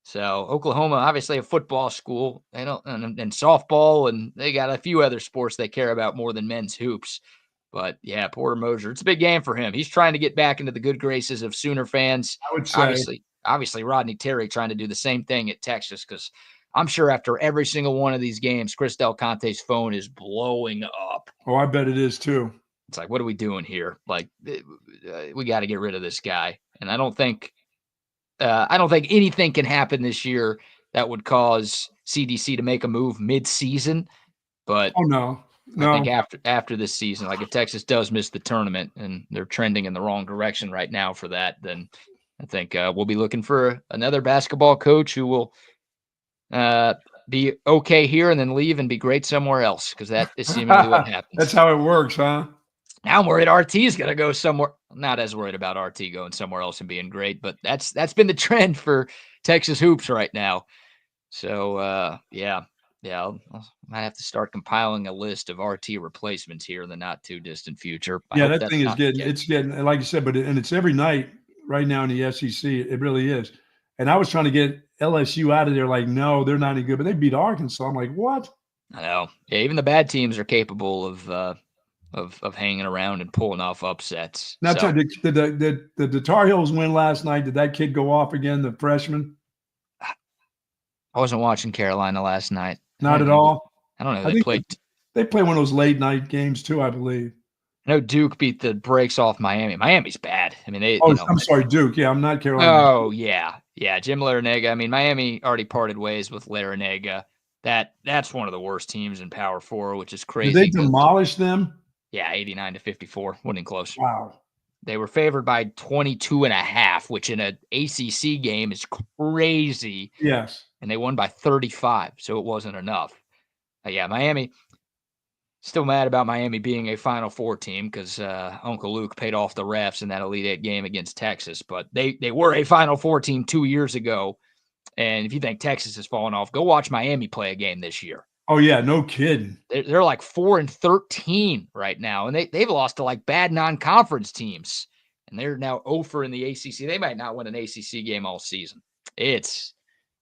So Oklahoma, obviously a football school, they don't, and softball, and they got a few other sports they care about more than men's hoops. But Porter Moser, it's a big game for him. He's trying to get back into the good graces of Sooner fans. I would say, obviously Rodney Terry trying to do the same thing at Texas, because I'm sure after every single one of these games, Chris Del Conte's phone is blowing up. Oh, I bet it is too. It's like, what are we doing here? Like, we got to get rid of this guy. And I don't think anything can happen this year that would cause CDC to make a move mid-season. But no. I think after this season, like if Texas does miss the tournament and they're trending in the wrong direction right now for that, then I think we'll be looking for another basketball coach who will be okay here and then leave and be great somewhere else, because that is seemingly what happens. That's how it works, huh? Now I'm worried RT is going to go somewhere. I'm not as worried about RT going somewhere else and being great, but that's been the trend for Texas hoops right now. So, I might have to start compiling a list of RT replacements here in the not too distant future. That thing is getting, like you said, and it's every night right now in the SEC. It really is. And I was trying to get LSU out of there. Like, no, they're not any good, but they beat Arkansas. I'm like, what? I know. Yeah, even the bad teams are capable of hanging around and pulling off upsets. Now, did the Tar Heels win last night? Did that kid go off again, the freshman? I wasn't watching Carolina last night. Not at all. I don't know. They play one of those late night games too, I believe. I know Duke beat the brakes off Miami. Miami's bad. I mean, I'm sorry, Duke. Yeah, I'm not Carolina. Oh, yeah. Yeah, Jim Larrañaga. I mean, Miami already parted ways with Larrañaga. That's one of the worst teams in Power 4, which is crazy. Did they demolish them? Yeah, 89-54. Wasn't close. Wow. They were favored by 22.5, which in an ACC game is crazy. Yes. And they won by 35, so it wasn't enough. Yeah, Miami. Still mad about Miami being a Final Four team because Uncle Luke paid off the refs in that Elite Eight game against Texas. But they were a Final Four team 2 years ago. And if you think Texas has fallen off, go watch Miami play a game this year. Oh, yeah, no kidding. They're like 4-13 right now. And they've lost to like bad non-conference teams. And they're now 0 in the ACC. They might not win an ACC game all season. It's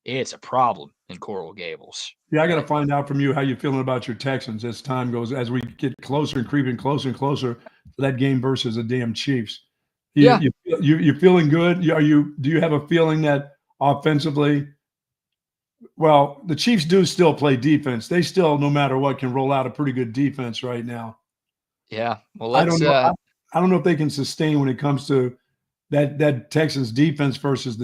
a problem in Coral Gables. Yeah, I got to find out from you how you're feeling about your Texans as time goes, as we get closer and creeping closer and closer to that game versus the damn Chiefs. You're feeling good? Do you have a feeling that offensively, well, the Chiefs do still play defense. They still, no matter what, can roll out a pretty good defense right now. Yeah. Well, I don't know. I don't know if they can sustain when it comes to that Texans defense versus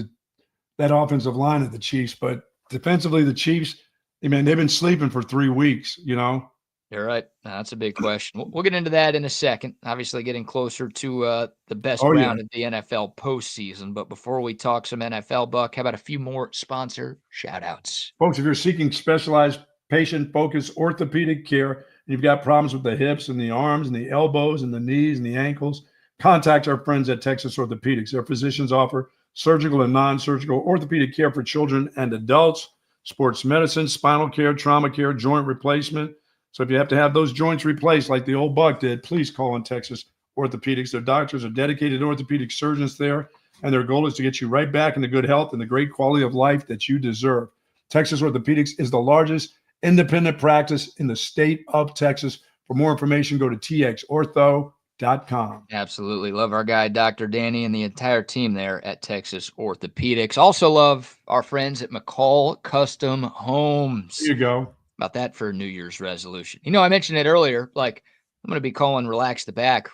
that offensive line of the Chiefs. But defensively, the Chiefs, I mean, they've been sleeping for 3 weeks, you know? You're right. That's a big question. We'll get into that in a second. Obviously, getting closer to the best round of the NFL postseason. But before we talk some NFL, Buck, how about a few more sponsor shout-outs? Folks, if you're seeking specialized patient-focused orthopedic care, and you've got problems with the hips and the arms and the elbows and the knees and the ankles, contact our friends at Texas Orthopedics. Their physicians offer surgical and non-surgical orthopedic care for children and adults, sports medicine, spinal care, trauma care, joint replacement. So if you have to have those joints replaced like the old Buck did, please call on Texas Orthopedics. Their doctors are dedicated orthopedic surgeons there, and their goal is to get you right back into good health and the great quality of life that you deserve. Texas Orthopedics is the largest independent practice in the state of Texas. For more information, go to txortho.com. Absolutely. Love our guy, Dr. Danny, and the entire team there at Texas Orthopedics. Also love our friends at McCall Custom Homes. There you go. About that for a New Year's resolution. You know, I mentioned it earlier, like I'm going to be calling Relax the Back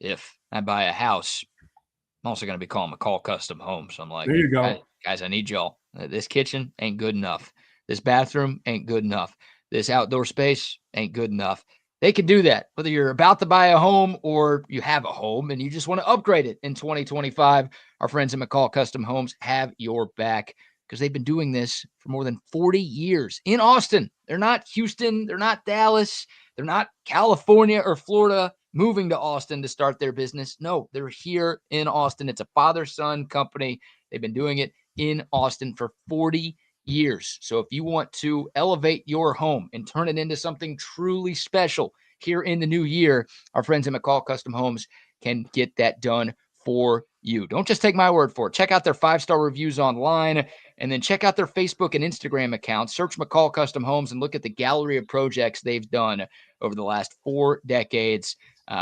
if I buy a house. I'm also going to be calling McCall Custom Homes. So I'm like, there you go. Guys, I need y'all. This kitchen ain't good enough. This bathroom ain't good enough. This outdoor space ain't good enough. They can do that. Whether you're about to buy a home or you have a home and you just want to upgrade it in 2025, our friends at McCall Custom Homes have your back because they've been doing this for more than 40 years in Austin. They're not Houston. They're not Dallas. They're not California or Florida moving to Austin to start their business. No, they're here in Austin. It's a father-son company. They've been doing it in Austin for 40 years. So if you want to elevate your home and turn it into something truly special here in the new year, our friends at McCall Custom Homes can get that done for you. Don't just take my word for it. Check out their 5-star reviews online and then check out their Facebook and Instagram accounts. Search McCall Custom Homes and look at the gallery of projects they've done over the last 4 decades.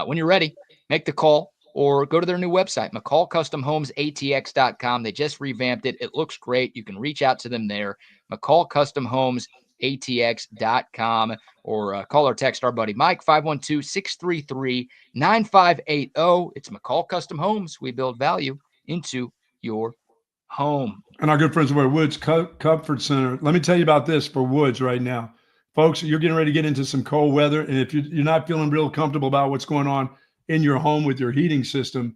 When you're ready, make the call or go to their new website, McCallCustomHomesATX.com. They just revamped it. It looks great. You can reach out to them there, McCallCustomHomesATX.com, or call or text our buddy Mike, 512-633-9580. It's McCall Custom Homes. We build value into your home. And our good friends over at Woods Comfort Center. Let me tell you about this for Woods right now. Folks, you're getting ready to get into some cold weather, and if you're not feeling real comfortable about what's going on in your home with your heating system,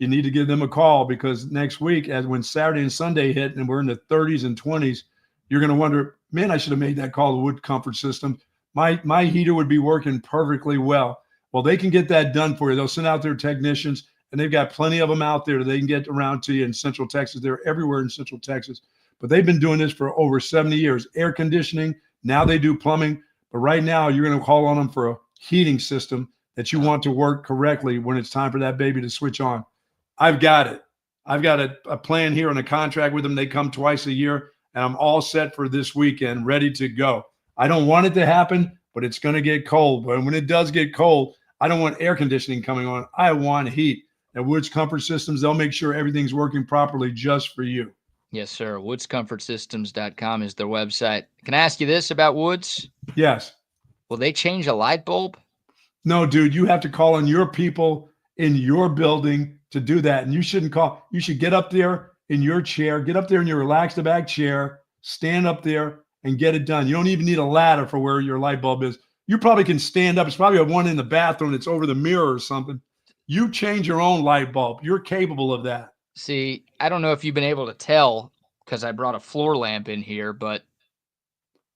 you need to give them a call, because next week, when Saturday and Sunday hit and we're in the 30s and 20s, you're going to wonder, man, I should have made that call to Wood Comfort System. My heater would be working perfectly well. Well, they can get that done for you. They'll send out their technicians, and they've got plenty of them out there that they can get around to you in Central Texas. They're everywhere in Central Texas. But they've been doing this for over 70 years. Air conditioning, now they do plumbing. But right now, you're going to call on them for a heating system that you want to work correctly when it's time for that baby to switch on. I've got it. I've got a plan here and a contract with them. They come twice a year, and I'm all set for this weekend, ready to go. I don't want it to happen, but it's going to get cold. But when it does get cold, I don't want air conditioning coming on. I want heat. At Woods Comfort Systems, they'll make sure everything's working properly just for you. Yes, sir. WoodsComfortSystems.com is their website. Can I ask you this about Woods? Yes. Will they change a light bulb? No, dude, you have to call on your people in your building to do that. And you shouldn't call. You should get up there in your chair, get up there in your relaxed back chair, stand up there and get it done. You don't even need a ladder for where your light bulb is. You probably can stand up. It's probably one in the bathroom that's over the mirror or something. You change your own light bulb. You're capable of that. See, I don't know if you've been able to tell because I brought a floor lamp in here, but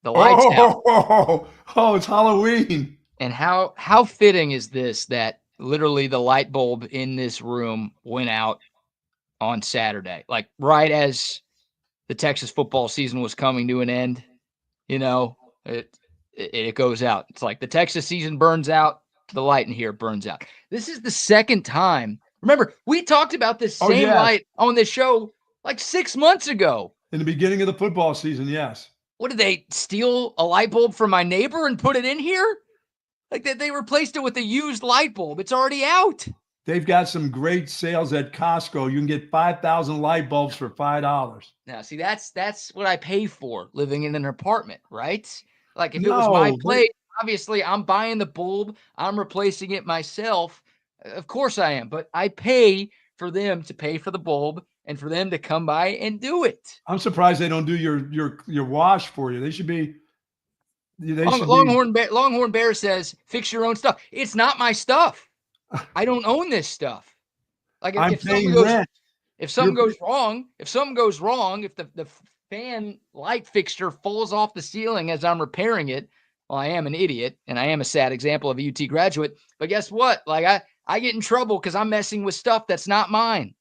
the lights out. Oh, it's Halloween. And how fitting is this that literally the light bulb in this room went out on Saturday, like right as the Texas football season was coming to an end. You know, it goes out. It's like the Texas season burns out, the light in here burns out. This is the second time. Remember, we talked about this same light on this show like 6 months ago. In the beginning of the football season, yes. What, did they steal a light bulb from my neighbor and put it in here? Like they replaced it with a used light bulb. It's already out. They've got some great sales at Costco. You can get 5,000 light bulbs for $5. Now, see, that's what I pay for living in an apartment, right? Like if it was my place, obviously I'm buying the bulb, I'm replacing it myself. Of course I am, but I pay for them to pay for the bulb and for them to come by and do it. I'm surprised they don't do your wash for you. They should be. Longhorn Bear says, fix your own stuff. It's not my stuff. I don't own this stuff. Like if something goes wrong, if the fan light fixture falls off the ceiling as I'm repairing it, well, I am an idiot and I am a sad example of a UT graduate. But guess what? Like I get in trouble because I'm messing with stuff that's not mine.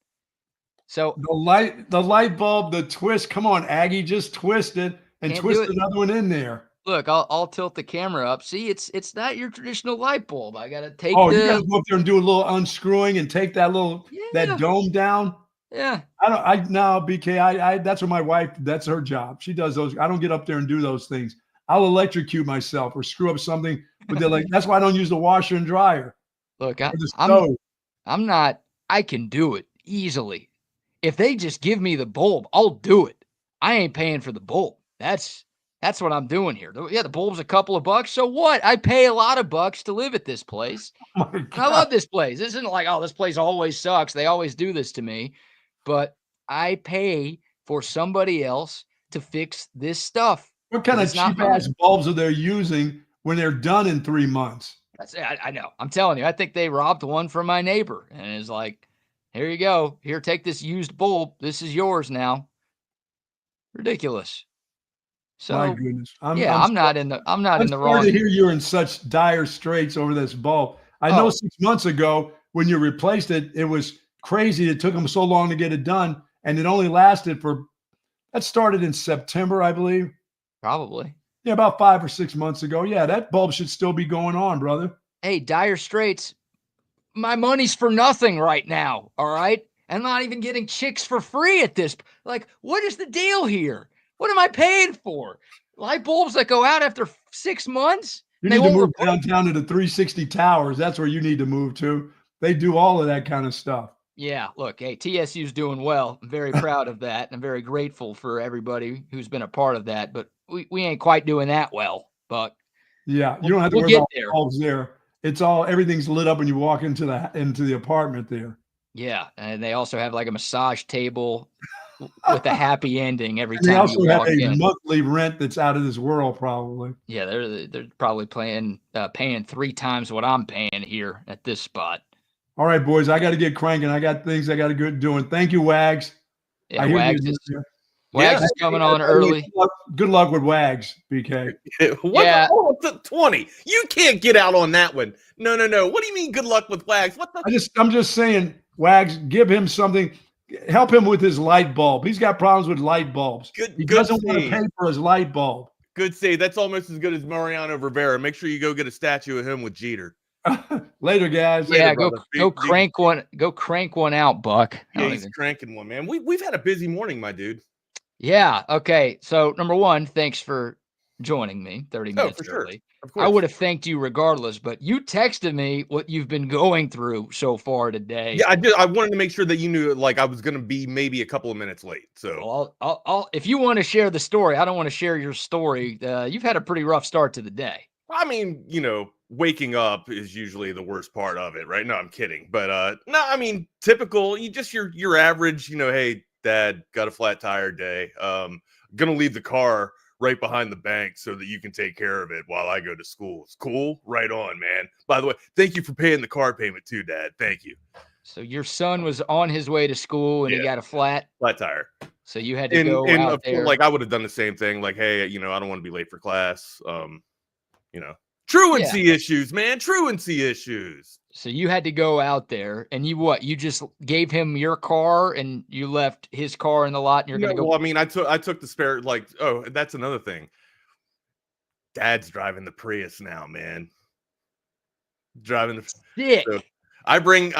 So the light bulb, the twist. Come on, Aggie, just twist it and twist another one in there. Look, I'll tilt the camera up. See, it's not your traditional light bulb. I gotta take. You gotta go up there and do a little unscrewing and take that that dome down. Yeah. BK. That's what my wife. That's her job. She does those. I don't get up there and do those things. I'll electrocute myself or screw up something. But they're like, that's why I don't use the washer and dryer. Look, I'm not. I can do it easily. If they just give me the bulb, I'll do it. I ain't paying for the bulb. That's what I'm doing here. Yeah, the bulb's a couple of bucks. So what? I pay a lot of bucks to live at this place. I love this place. This isn't like, oh, this place always sucks. They always do this to me. But I pay for somebody else to fix this stuff. What kind of cheap-ass bulbs are they using when they're done in 3 months? I know. I'm telling you. I think they robbed one from my neighbor. And it's like, here you go. Here, take this used bulb. This is yours now. Ridiculous. So, my goodness. I'm not in the wrong. Sorry to hear you're in such dire straits over this bulb. I know 6 months ago when you replaced it, it was crazy. It took them so long to get it done, and it only lasted that started in September, I believe. Probably. Yeah, about 5 or 6 months ago. Yeah, that bulb should still be going on, brother. Hey, dire straits. My money's for nothing right now. All right, I'm not even getting chicks for free at this. Like, what is the deal here? What am I paying for? Light bulbs that go out after 6 months? You need to move downtown to the 360 Towers. That's where you need to move to. They do all of that kind of stuff. Yeah, look, hey, TSU's doing well. I'm very proud of that. I'm very grateful for everybody who's been a part of that. But we ain't quite doing that well. But yeah, you don't have to worry about bulbs there. It's everything's lit up when you walk into the apartment there. Yeah, and they also have like a massage table with a happy ending every time. They also have a monthly rent that's out of this world, probably. Yeah, they're probably paying 3 times what I'm paying here at this spot. All right, boys, I got to get cranking. I got things I got to get doing. Thank you, Wags. Yeah, Wags is coming on early. Good luck with Wags, BK. Yeah, 20. You can't get out on that one. No. What do you mean? Good luck with Wags? I'm just saying, Wags, give him something. Help him with his light bulb. He's got problems with light bulbs. He doesn't want to pay for his light bulb. Good save. That's almost as good as Mariano Rivera. Make sure you go get a statue of him with Jeter. Later, guys. Yeah, go crank one. Go crank one out, Buck. Yeah, he's cranking one, man. We've had a busy morning, my dude. Yeah. Okay. So number one, thanks for joining me 30 minutes early. Of course. I would have thanked you regardless, but you texted me what you've been going through so far today. Yeah, I did. I wanted to make sure that you knew, like, I was going to be maybe a couple of minutes late. So I'll if you want to share the story, I don't want to share your story. You've had a pretty rough start to the day. I mean, waking up is usually the worst part of it, right? No, I'm kidding. But no, I mean, typical, your average, hey, Dad, got a flat tire day. Gonna leave the car right behind the bank so that you can take care of it while I go to school. It's cool. Right on, man. By the way, thank you for paying the car payment too, Dad. Thank you. So your son was on his way to school and he got a flat tire. So you had to go out there. Like I would have done the same thing. Like, hey, I don't want to be late for class. Truancy issues, man. Truancy issues. So you had to go out there, and you just gave him your car, and you left his car in the lot, and you're going to go. Well, I mean, I took the spare. Like, oh, that's another thing. Dad's driving the Prius now, man. Driving the sick. So I bring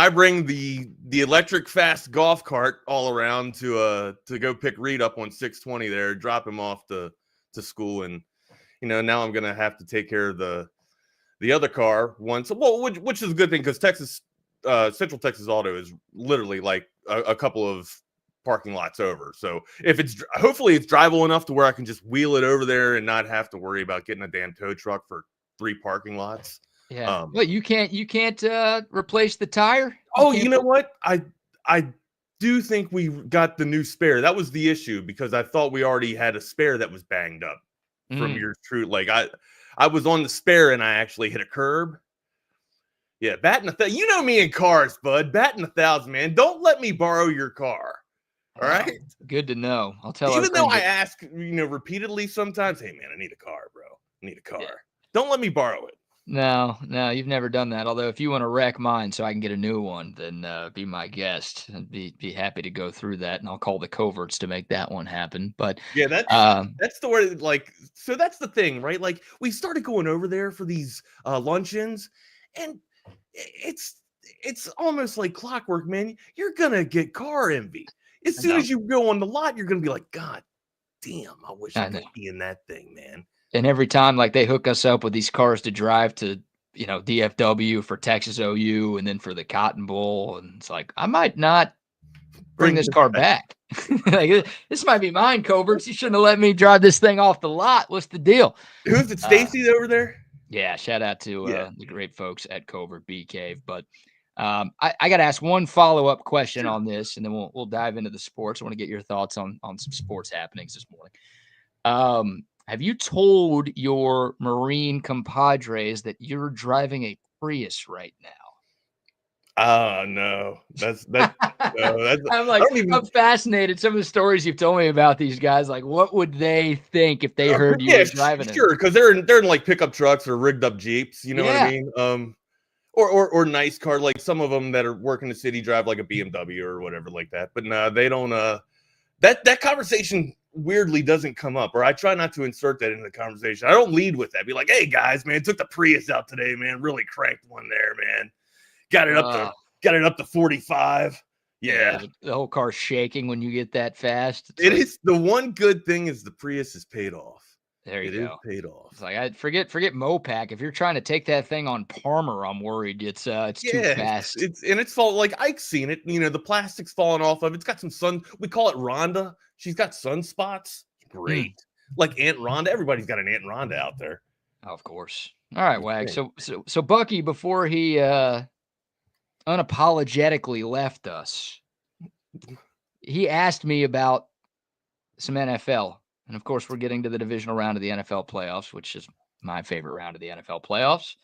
the electric fast golf cart all around to go pick Reed up on 620 there, drop him off to school, and now I'm gonna have to take care of the other car once. Well, which is a good thing because Central Texas Auto is literally like a couple of parking lots over. So if hopefully it's drivable enough to where I can just wheel it over there and not have to worry about getting a damn tow truck for 3 parking lots. Yeah. But you can't replace the tire? You know what? I do think we got the new spare. That was the issue because I thought we already had a spare that was banged up from your true. Like I was on the spare and I actually hit a curb. Yeah, batting 1,000. You know me in cars, bud. Batting 1,000, man. Don't let me borrow your car. All right. Good to know. I'll tell. Even though I ask, repeatedly sometimes, hey man, I need a car, bro. I need a car. Yeah. Don't let me borrow it. No, you've never done that. Although if you want to wreck mine so I can get a new one, then be my guest. I'd be happy to go through that, and I'll call the coverts to make that one happen. But yeah, that's the word. Like, so that's the thing, right? Like, we started going over there for these luncheons, and it's almost like clockwork, man. You're gonna get car envy as soon as you go on the lot. You're gonna be like, God damn, I wish I could be in that thing, man. And every time, like, they hook us up with these cars to drive to, DFW for Texas OU and then for the Cotton Bowl. And it's like, I might not bring this car back. Like, this might be mine, Coverts. You shouldn't have let me drive this thing off the lot. What's the deal? Who's it, Stacy over there? Yeah, shout out to the great folks at Covert Bee Cave. But I got to ask one follow-up question on this, and then we'll dive into the sports. I want to get your thoughts on some sports happenings this morning. Have you told your Marine compadres that you're driving a Prius right now? No. That's no, I'm like, I'm fascinated. Some of the stories you've told me about these guys, like, what would they think if they heard you were driving it? Sure, because they're in like pickup trucks or rigged up Jeeps, you know what I mean? Or nice car, like some of them that are working the city drive like a BMW or whatever like that. But no, they don't. That conversation weirdly doesn't come up, or I try not to insert that into the conversation. I don't lead with that. Be like, hey guys, man, took the Prius out today, man. Really cranked one there, man. Got it up to 45. Yeah. The whole car's shaking when you get that fast. It is the one good thing is the Prius is paid off. There you go. It is paid off. It's like I forget Mopac. If you're trying to take that thing on Palmer, I'm worried it's too fast. It's fall like Ike's seen it. The plastic's falling off of it. It's got some sun. We call it Rhonda. She's got sunspots. Great. Like Aunt Rhonda. Everybody's got an Aunt Rhonda out there. Of course. All right, Wag. So Bucky, before he unapologetically left us, he asked me about some NFL. And of course, we're getting to the divisional round of the NFL playoffs, which is my favorite round of the NFL playoffs.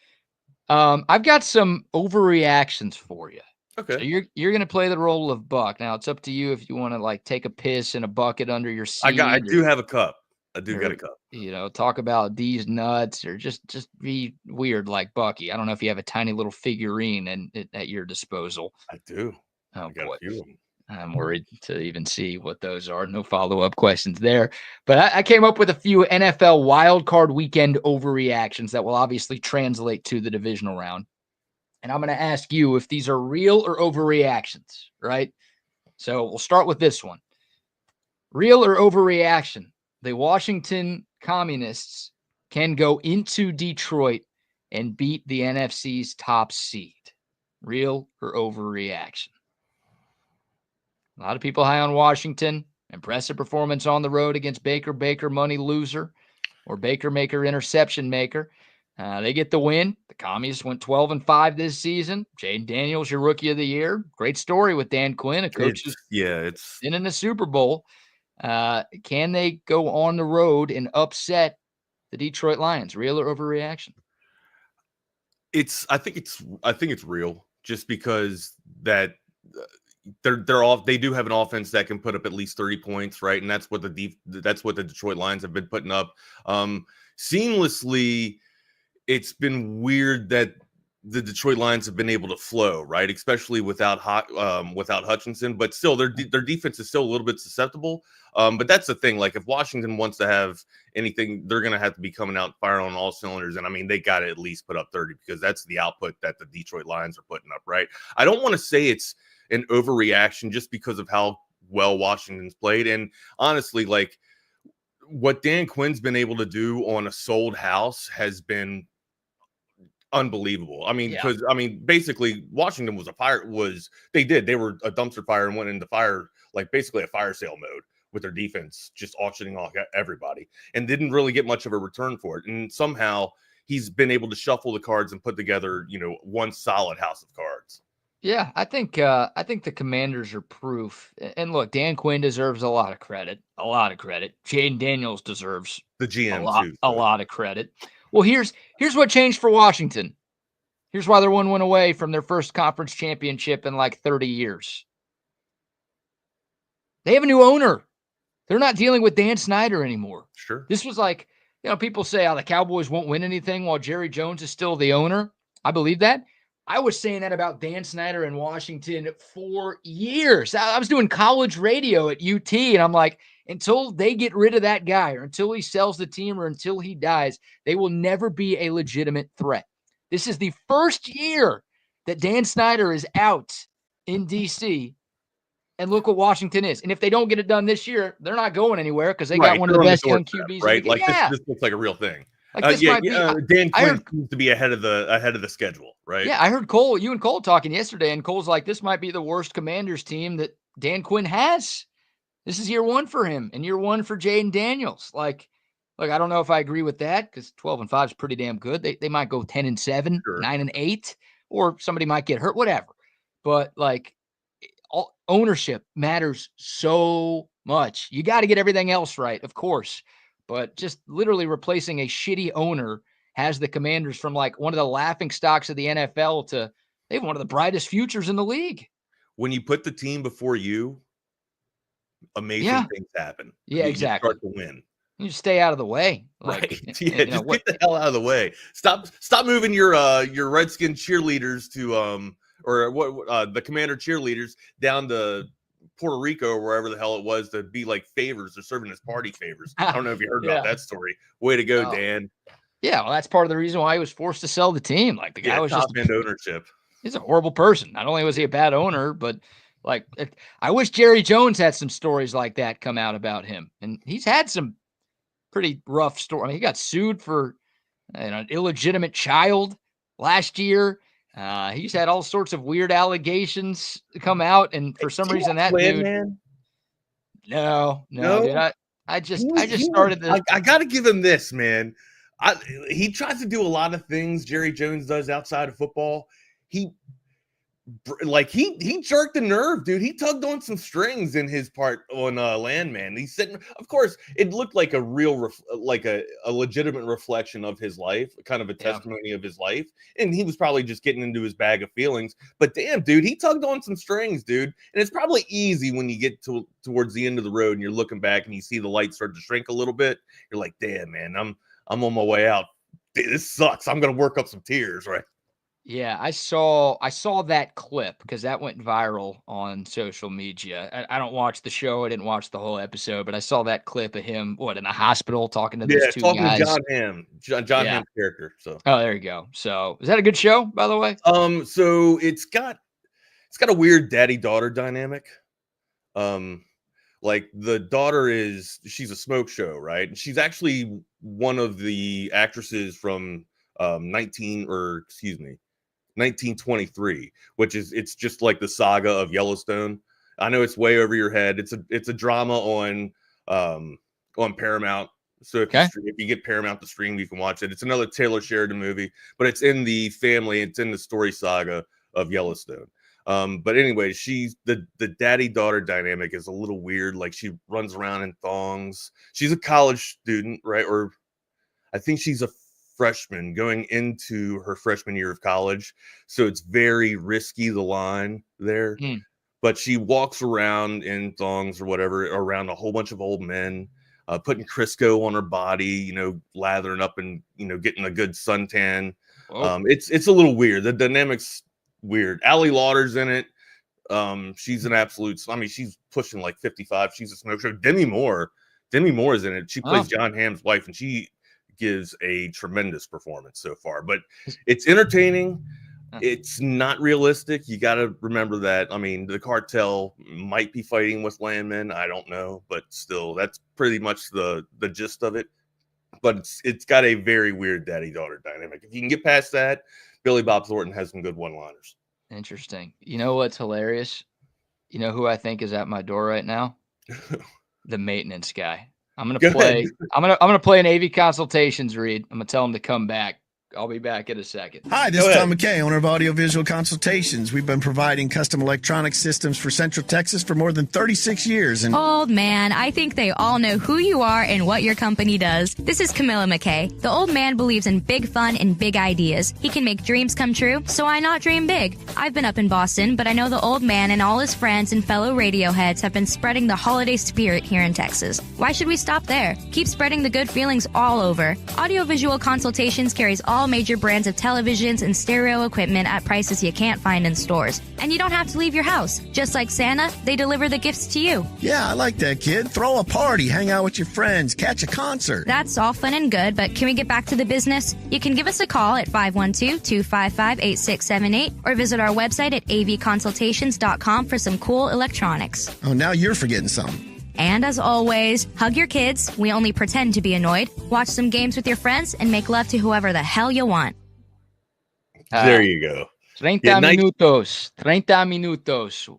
I've got some overreactions for you. Okay. So you're going to play the role of Buck. Now, it's up to you if you want to, like, take a piss in a bucket under your seat. I do have a cup. I do got a cup. Talk about these nuts or just be weird like Bucky. I don't know if you have a tiny little figurine at your disposal. I do. Oh, I got boy. a few of them. I'm worried to even see what those are. No follow-up questions there. But I came up with a few NFL wildcard weekend overreactions that will obviously translate to the divisional round. And I'm going to ask you if these are real or overreactions, right? So we'll start with this one. Real or overreaction? The Washington Communists can go into Detroit and beat the NFC's top seed. Real or overreaction? A lot of people high on Washington. Impressive performance on the road against Baker money loser, or Baker maker interception maker. They get the win. The Commies went 12-5 this season. Jaden Daniels, your rookie of the year. Great story with Dan Quinn, a coach who's been in the Super Bowl. Can they go on the road and upset the Detroit Lions? Real or overreaction? I think it's real, just because that they do have an offense that can put up at least 30 points, right? And that's what the Detroit Lions have been putting up. Seamlessly, it's been weird that the Detroit Lions have been able to flow, right? Especially without Hutchinson, but still their defense is still a little bit susceptible. But that's the thing. Like, if Washington wants to have anything, they're going to have to be coming out firing on all cylinders. And I mean, they got to at least put up 30, because that's the output that the Detroit Lions are putting up, right? I don't want to say it's an overreaction just because of how well Washington's played. And honestly, like, what Dan Quinn's been able to do on a sold house has been unbelievable. I mean, because basically Washington was they were a dumpster fire and went into fire, like basically a fire sale mode with their defense, just auctioning off everybody, and didn't really get much of a return for it. And somehow he's been able to shuffle the cards and put together, one solid house of cards. Yeah, I think the Commanders are proof. And look, Dan Quinn deserves a lot of credit. Jaden Daniels deserves the GM a lot of credit. Well, here's what changed for Washington. Here's why they're 1 win away from their first conference championship in like 30 years. They have a new owner. They're not dealing with Dan Snyder anymore. Sure. This was like, people say, the Cowboys won't win anything while Jerry Jones is still the owner. I believe that. I was saying that about Dan Snyder in Washington for years. I was doing college radio at UT, and I'm like, until they get rid of that guy, or until he sells the team, or until he dies, they will never be a legitimate threat. This is the first year that Dan Snyder is out in D.C., and look what Washington is. And if they don't get it done this year, they're not going anywhere, because they got one of the best young QBs. Right? Like, this looks like a real thing. Like Dan Quinn seems to be ahead of the schedule, right? Yeah, I heard you and Cole talking yesterday, and Cole's like, this might be the worst Commanders team that Dan Quinn has. This is year 1 for him, and year 1 for Jaden Daniels. Like, I don't know if I agree with that, because 12-5 is pretty damn good. They might go 10-7, sure. 9-8, or somebody might get hurt, whatever. But like, ownership matters so much. You got to get everything else right, of course. But just literally replacing a shitty owner has the Commanders from like one of the laughing stocks of the NFL to they have one of the brightest futures in the league. When you put the team before you, amazing things happen. Yeah, exactly. You start to win. You just stay out of the way. Right. Just get the hell out of the way. Stop moving your Redskin cheerleaders to the Commander cheerleaders down to Puerto Rico or wherever the hell it was to be like favors. They're serving as party favors. I don't know if you heard about that story. Way to go, Dan. Yeah, well, that's part of the reason why he was forced to sell the team. Like, the guy was top end ownership. He's a horrible person. Not only was he a bad owner, but like, I wish Jerry Jones had some stories like that come out about him. And he's had some pretty rough story. I mean, he got sued for an illegitimate child last year. He's had all sorts of weird allegations come out, and for some reason that dude, man. No, dude. I just started this. I got to give him this, man. He tries to do a lot of things Jerry Jones does outside of football. He jerked a nerve, dude. He tugged on some strings in his part on Landman. He's sitting. Of course, it looked like a real, a legitimate reflection of his life, kind of a testimony of his life. And he was probably just getting into his bag of feelings. But damn, dude, he tugged on some strings, dude. And it's probably easy when you get towards the end of the road and you're looking back and you see the light start to shrink a little bit. You're like, damn, man, I'm on my way out. This sucks. I'm gonna work up some tears, right? Yeah, I saw that clip because that went viral on social media. I don't watch the show. I didn't watch the whole episode, but I saw that clip of him, in the hospital talking to those two guys. To John Hamm, John Hamm's character. So, there you go. So, is that a good show, by the way? So it's got a weird daddy-daughter dynamic. Like the daughter she's a smoke show, right? And she's actually one of the actresses from 1923, which it's just like the saga of Yellowstone. I know it's way over your head. It's a drama on Paramount So if you get Paramount to stream, you can watch it. It's another Taylor Sheridan movie, but it's in the family. It's in the story saga of Yellowstone. But anyway, she's the daddy-daughter dynamic is a little weird. Like she runs around in thongs. She's a college student, right? Or I think she's a freshman going into her freshman year of college. So it's very risky, the line there. But she walks around in thongs or whatever around a whole bunch of old men. Putting Crisco on her body, lathering up and, getting a good suntan. It's a little weird. The dynamic's weird. Allie Lauder's in it. She's an absolute, she's pushing like 55. She's a smoke show. Demi Moore is in it. She plays John Hamm's wife, and she gives a tremendous performance so far. But it's entertaining. It's not realistic. You got to remember that. The cartel might be fighting with landmen. I don't know, but still, that's pretty much the gist of it. But it's got a very weird daddy-daughter dynamic. If you can get past that, Billy Bob Thornton has some good one-liners. Interesting. You know what's hilarious? You know who I think is at my door right now? The maintenance guy. I'm gonna play an AV consultations read. I'm gonna tell him to come back. I'll be back in a second. Hi, this is Tom McKay, owner of Audio Visual Consultations. We've been providing custom electronic systems for Central Texas for more than 36 years. And old man, I think they all know who you are and what your company does. This is Camilla McKay. The old man believes in big fun and big ideas. He can make dreams come true, so why not dream big? I've been up in Boston, but I know the old man and all his friends and fellow radio heads have been spreading the holiday spirit here in Texas. Why should we stop there? Keep spreading the good feelings all over. Audio Visual Consultations carries all major brands of televisions and stereo equipment at prices you can't find in stores. And you don't have to leave your house. Just like Santa, they deliver the gifts to you. Yeah, I like that, kid. Throw a party, hang out with your friends, catch a concert. That's all fun and good, but can we get back to the business? You can give us a call at 512-255-8678 or visit our website at avconsultations.com for some cool electronics. Oh, now you're forgetting something. And as always, hug your kids. We only pretend to be annoyed. Watch some games with your friends and make love to whoever the hell you want. There you go. 30 minutos,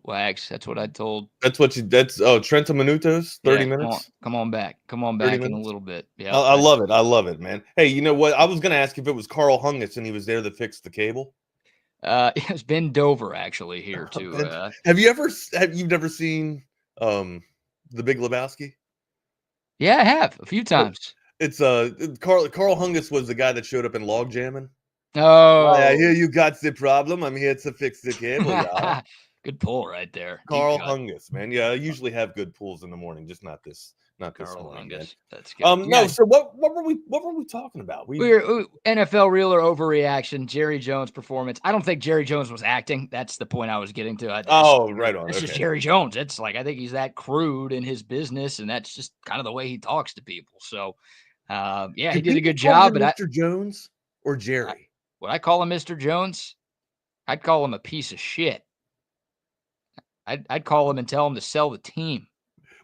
Wags. That's what I told. Trenta minutos, 30 minutes. Come on back in a little bit. Yeah, I love it, man. Hey, you know what? I was going to ask if it was Carl Hungus and he was there to fix the cable. It's Ben Dover actually here too. Have you never seen The Big Lebowski? Yeah, I have a few times. It's Carl Hungus was the guy that showed up in Log Jamming. Oh, I hear you got the problem. I'm here to fix the cable. Yeah. Good pull right there. Carl Hungus, man. Yeah, I usually have good pulls in the morning, just not this Carl morning. Hungus. That's good. No. So what were we talking about? We were NFL real or overreaction. Jerry Jones performance. I don't think Jerry Jones was acting. That's the point I was getting to. Right on. It's just Jerry Jones. It's like I think he's that crude in his business, and that's just kind of the way he talks to people. So, he did a good job. But Mr. Jones or Jerry? Would I call him Mr. Jones? I'd call him a piece of shit. I'd call him and tell him to sell the team.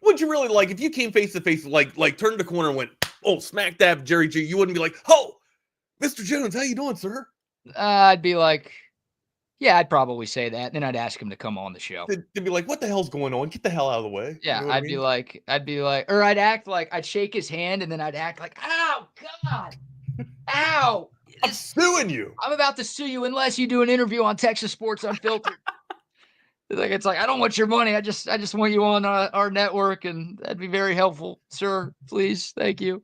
Would you really if you came face to face, like turned the corner and went, oh, smack dab Jerry G? You wouldn't be like, oh, Mr. Jones, how you doing, sir? I'd be like, yeah, I'd probably say that. Then I'd ask him to come on the show. They'd be like, what the hell's going on? Get the hell out of the way. Yeah, you know I'd be like, or I'd act like I'd shake his hand and then I'd act like, ow, God, ow. I'm suing you. I'm about to sue you unless you do an interview on Texas Sports Unfiltered. It's like I don't want your money. I just want you on our network, and that'd be very helpful, sir. Please, thank you.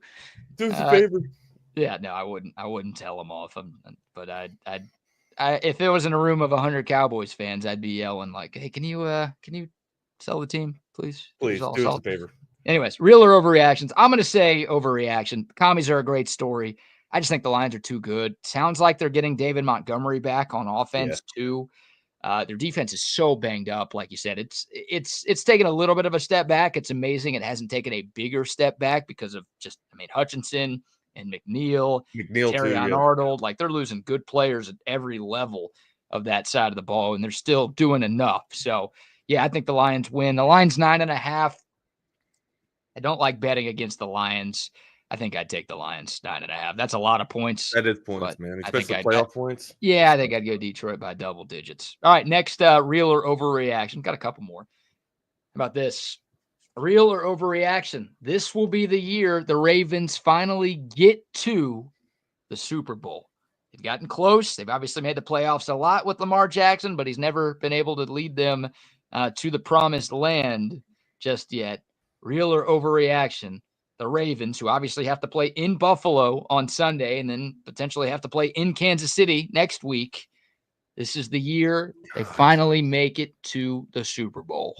Do us a favor. Yeah, no, I wouldn't tell him off. But I'd if it was in a room of 100 Cowboys fans, I'd be yelling like, "Hey, can you sell the team, please? Please do us a favor." Anyways, real or overreactions? I'm gonna say overreaction. Commies are a great story. I just think the Lions are too good. Sounds like they're getting David Montgomery back on offense too. Their defense is so banged up, like you said. It's taken a little bit of a step back. It's amazing it hasn't taken a bigger step back because of Hutchinson and McNeil Terry Arnold. Like they're losing good players at every level of that side of the ball, and they're still doing enough. So yeah, I think the Lions win. The Lions 9.5. I don't like betting against the Lions. I think I'd take the Lions 9.5. That's a lot of points. That is points, man. Especially playoff points. Yeah, I think I'd go Detroit by double digits. All right, next real or overreaction. Got a couple more. How about this? Real or overreaction? This will be the year the Ravens finally get to the Super Bowl. They've gotten close. They've obviously made the playoffs a lot with Lamar Jackson, but he's never been able to lead them to the promised land just yet. Real or overreaction? The Ravens, who obviously have to play in Buffalo on Sunday and then potentially have to play in Kansas City next week. This is the year they finally make it to the Super Bowl.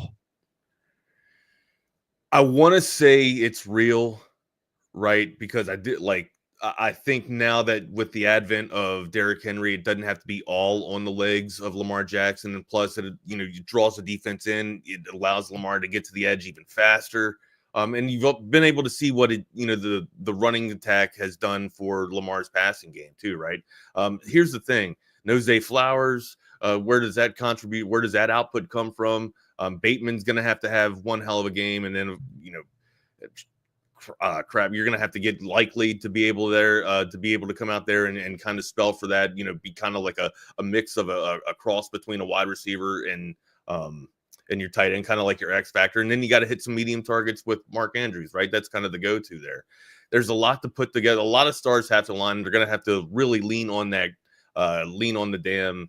I want to say it's real, right? Because I think now that with the advent of Derrick Henry, it doesn't have to be all on the legs of Lamar Jackson. And plus, it draws the defense in. It allows Lamar to get to the edge even faster. And you've been able to see what the running attack has done for Lamar's passing game too, right? Here's the thing: no Zay Flowers. Where does that contribute? Where does that output come from? Bateman's going to have one hell of a game, and then you're going to have to get Likely to be able to come out there and kind of spell for that. Be kind of like a mix of a cross between a wide receiver and your tight end, kind of like your X factor. And then you got to hit some medium targets with Mark Andrews, right? That's kind of the go-to there. There's a lot to put together. A lot of stars have to line. They're going to have to really lean on the damn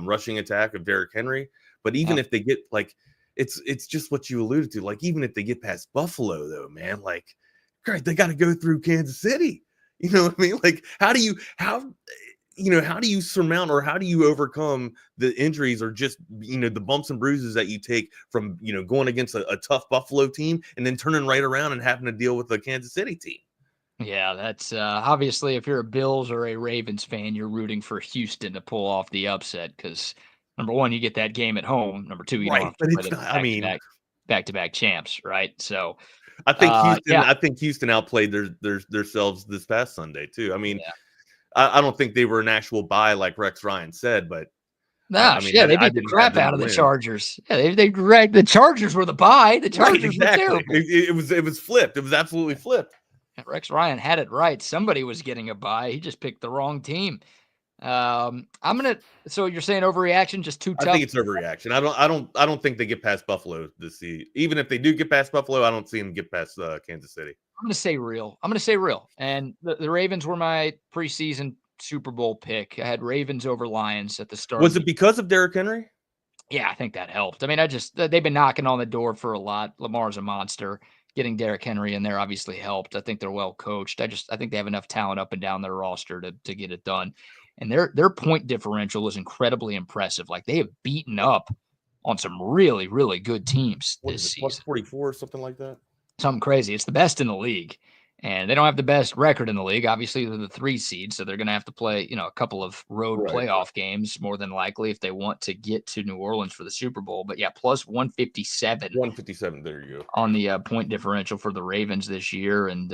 rushing attack of Derrick Henry. But even if they get it's just what you alluded to. Like, even if they get past Buffalo, though, man, great, they got to go through Kansas City. You know what I mean? Like, how do you surmount, or how do you overcome the injuries, or just, the bumps and bruises that you take from, going against a tough Buffalo team and then turning right around and having to deal with a Kansas City team? Yeah, that's obviously, if you're a Bills or a Ravens fan, you're rooting for Houston to pull off the upset because, number one, you get that game at home. Number two, you don't have to play the back-to-back champs, right? So I think Houston. I think Houston outplayed themselves this past Sunday too. I mean, I don't think they were an actual bye like Rex Ryan said, but they beat the crap out of the Chargers. Yeah, the Chargers were the bye. The Chargers were terrible. It was flipped. It was absolutely flipped. Rex Ryan had it right. Somebody was getting a bye. He just picked the wrong team. So you're saying overreaction, just too tough? I think it's overreaction. I don't think they get past Buffalo this season. Even if they do get past Buffalo, I don't see them get past Kansas City. I'm going to say real. And the Ravens were my preseason Super Bowl pick. I had Ravens over Lions at the start. Was it because of Derrick Henry? Yeah, I think that helped. I mean, they've been knocking on the door for a lot. Lamar's a monster. Getting Derrick Henry in there obviously helped. I think they're well coached. I think they have enough talent up and down their roster to get it done. And their point differential is incredibly impressive. Like, they have beaten up on some really, really good teams this season. Plus 44 or something like that? Something crazy. It's the best in the league. And they don't have the best record in the league. Obviously, they're the 3 seed, so they're going to have to play, a couple of road playoff games, more than likely, if they want to get to New Orleans for the Super Bowl. But yeah, plus 157. 157, there you go. On the point differential for the Ravens this year. And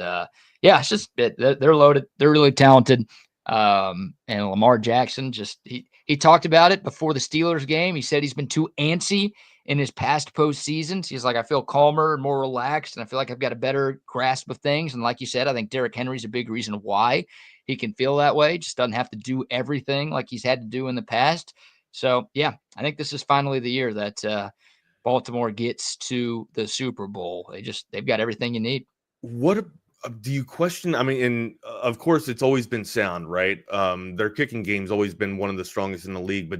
it's just, they're loaded. They're really talented. And Lamar Jackson, he talked about it before the Steelers game. He said he's been too antsy in his past postseasons. He's like, I feel calmer and more relaxed, and I feel like I've got a better grasp of things. And like you said, I think Derrick Henry's a big reason why he can feel that way. Just doesn't have to do everything like he's had to do in the past. So, yeah, I think this is finally the year that Baltimore gets to the Super Bowl. They've got everything you need. What do you question? I mean, and of course, it's always been sound, right? Their kicking game's always been one of the strongest in the league, but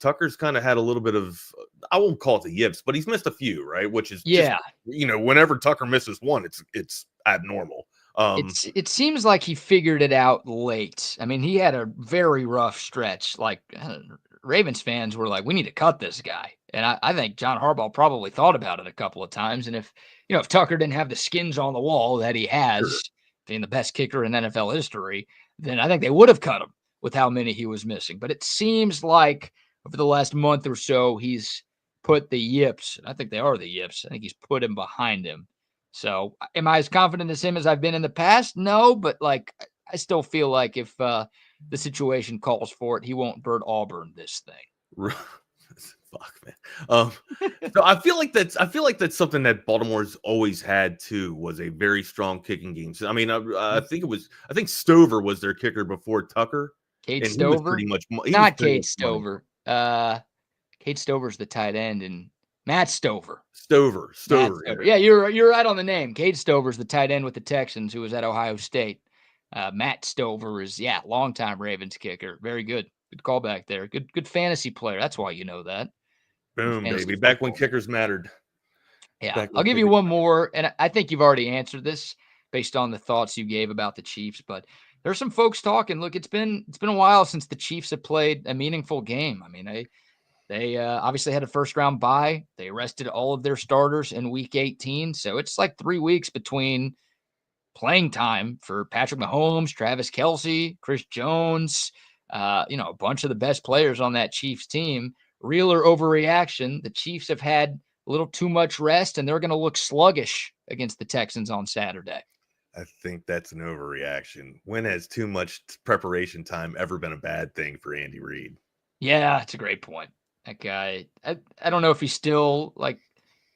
Tucker's kind of had a little bit of, I won't call it the yips, but he's missed a few, right? Which is, just, whenever Tucker misses one, it's abnormal. It seems like he figured it out late. I mean, he had a very rough stretch. Like, Ravens fans were like, we need to cut this guy. And I think John Harbaugh probably thought about it a couple of times. And if Tucker didn't have the skins on the wall that he has, being the best kicker in NFL history, then I think they would have cut him with how many he was missing. But it seems like over the last month or so, he's put the yips. I think they are the yips. I think he's put him behind him. So am I as confident as him as I've been in the past? No, but I still feel like if the situation calls for it, he won't Bert Auburn this thing. Fuck, man. So I feel like that's something that Baltimore's always had too, was a very strong kicking game. So I mean, I think Stover was their kicker before Tucker. Cade Stover, pretty much not Cade Stover. Cade Stover's the tight end, and Matt Stover. Stover. Yeah, you're right on the name. Cade Stover's the tight end with the Texans who was at Ohio State. Matt Stover is, longtime Ravens kicker. Very good. Good callback there. Good fantasy player. That's why you know that. Boom, baby. Back when kickers mattered. Yeah. I'll give you one more, and I think you've already answered this based on the thoughts you gave about the Chiefs, but there's some folks talking. Look, it's been a while since the Chiefs have played a meaningful game. I mean, they obviously had a first-round bye. They rested all of their starters in Week 18, so it's like 3 weeks between playing time for Patrick Mahomes, Travis Kelce, Chris Jones, a bunch of the best players on that Chiefs team. Real or overreaction, the Chiefs have had a little too much rest, and they're going to look sluggish against the Texans on Saturday. I think that's an overreaction. When has too much preparation time ever been a bad thing for Andy Reid? Yeah, it's a great point. That guy, I don't know if he's still like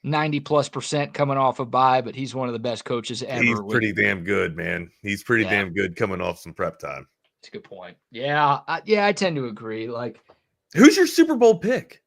90+% coming off a bye, but he's one of the best coaches ever. He's pretty damn good, man. He's pretty damn good coming off some prep time. That's a good point. Yeah, I tend to agree. Like, who's your Super Bowl pick?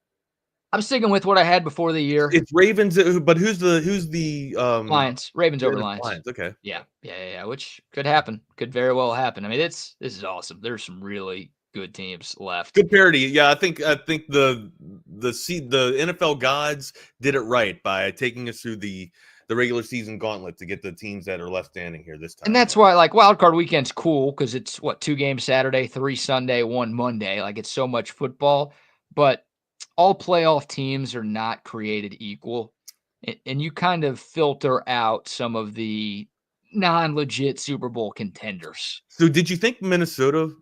I'm sticking with what I had before the year. It's Ravens, but who's the Lions? Ravens over Lions. Okay. Yeah, which could happen. Could very well happen. I mean, this is awesome. There's some really good teams left. Good parity. Yeah, I think the NFL gods did it right by taking us through the regular season gauntlet to get the teams that are left standing here this time. And that's why, like, Wild Card Weekend's cool because it's 2 games Saturday, 3 Sunday, 1 Monday. Like, it's so much football, but all playoff teams are not created equal, and you kind of filter out some of the non-legit Super Bowl contenders. So did you think Minnesota,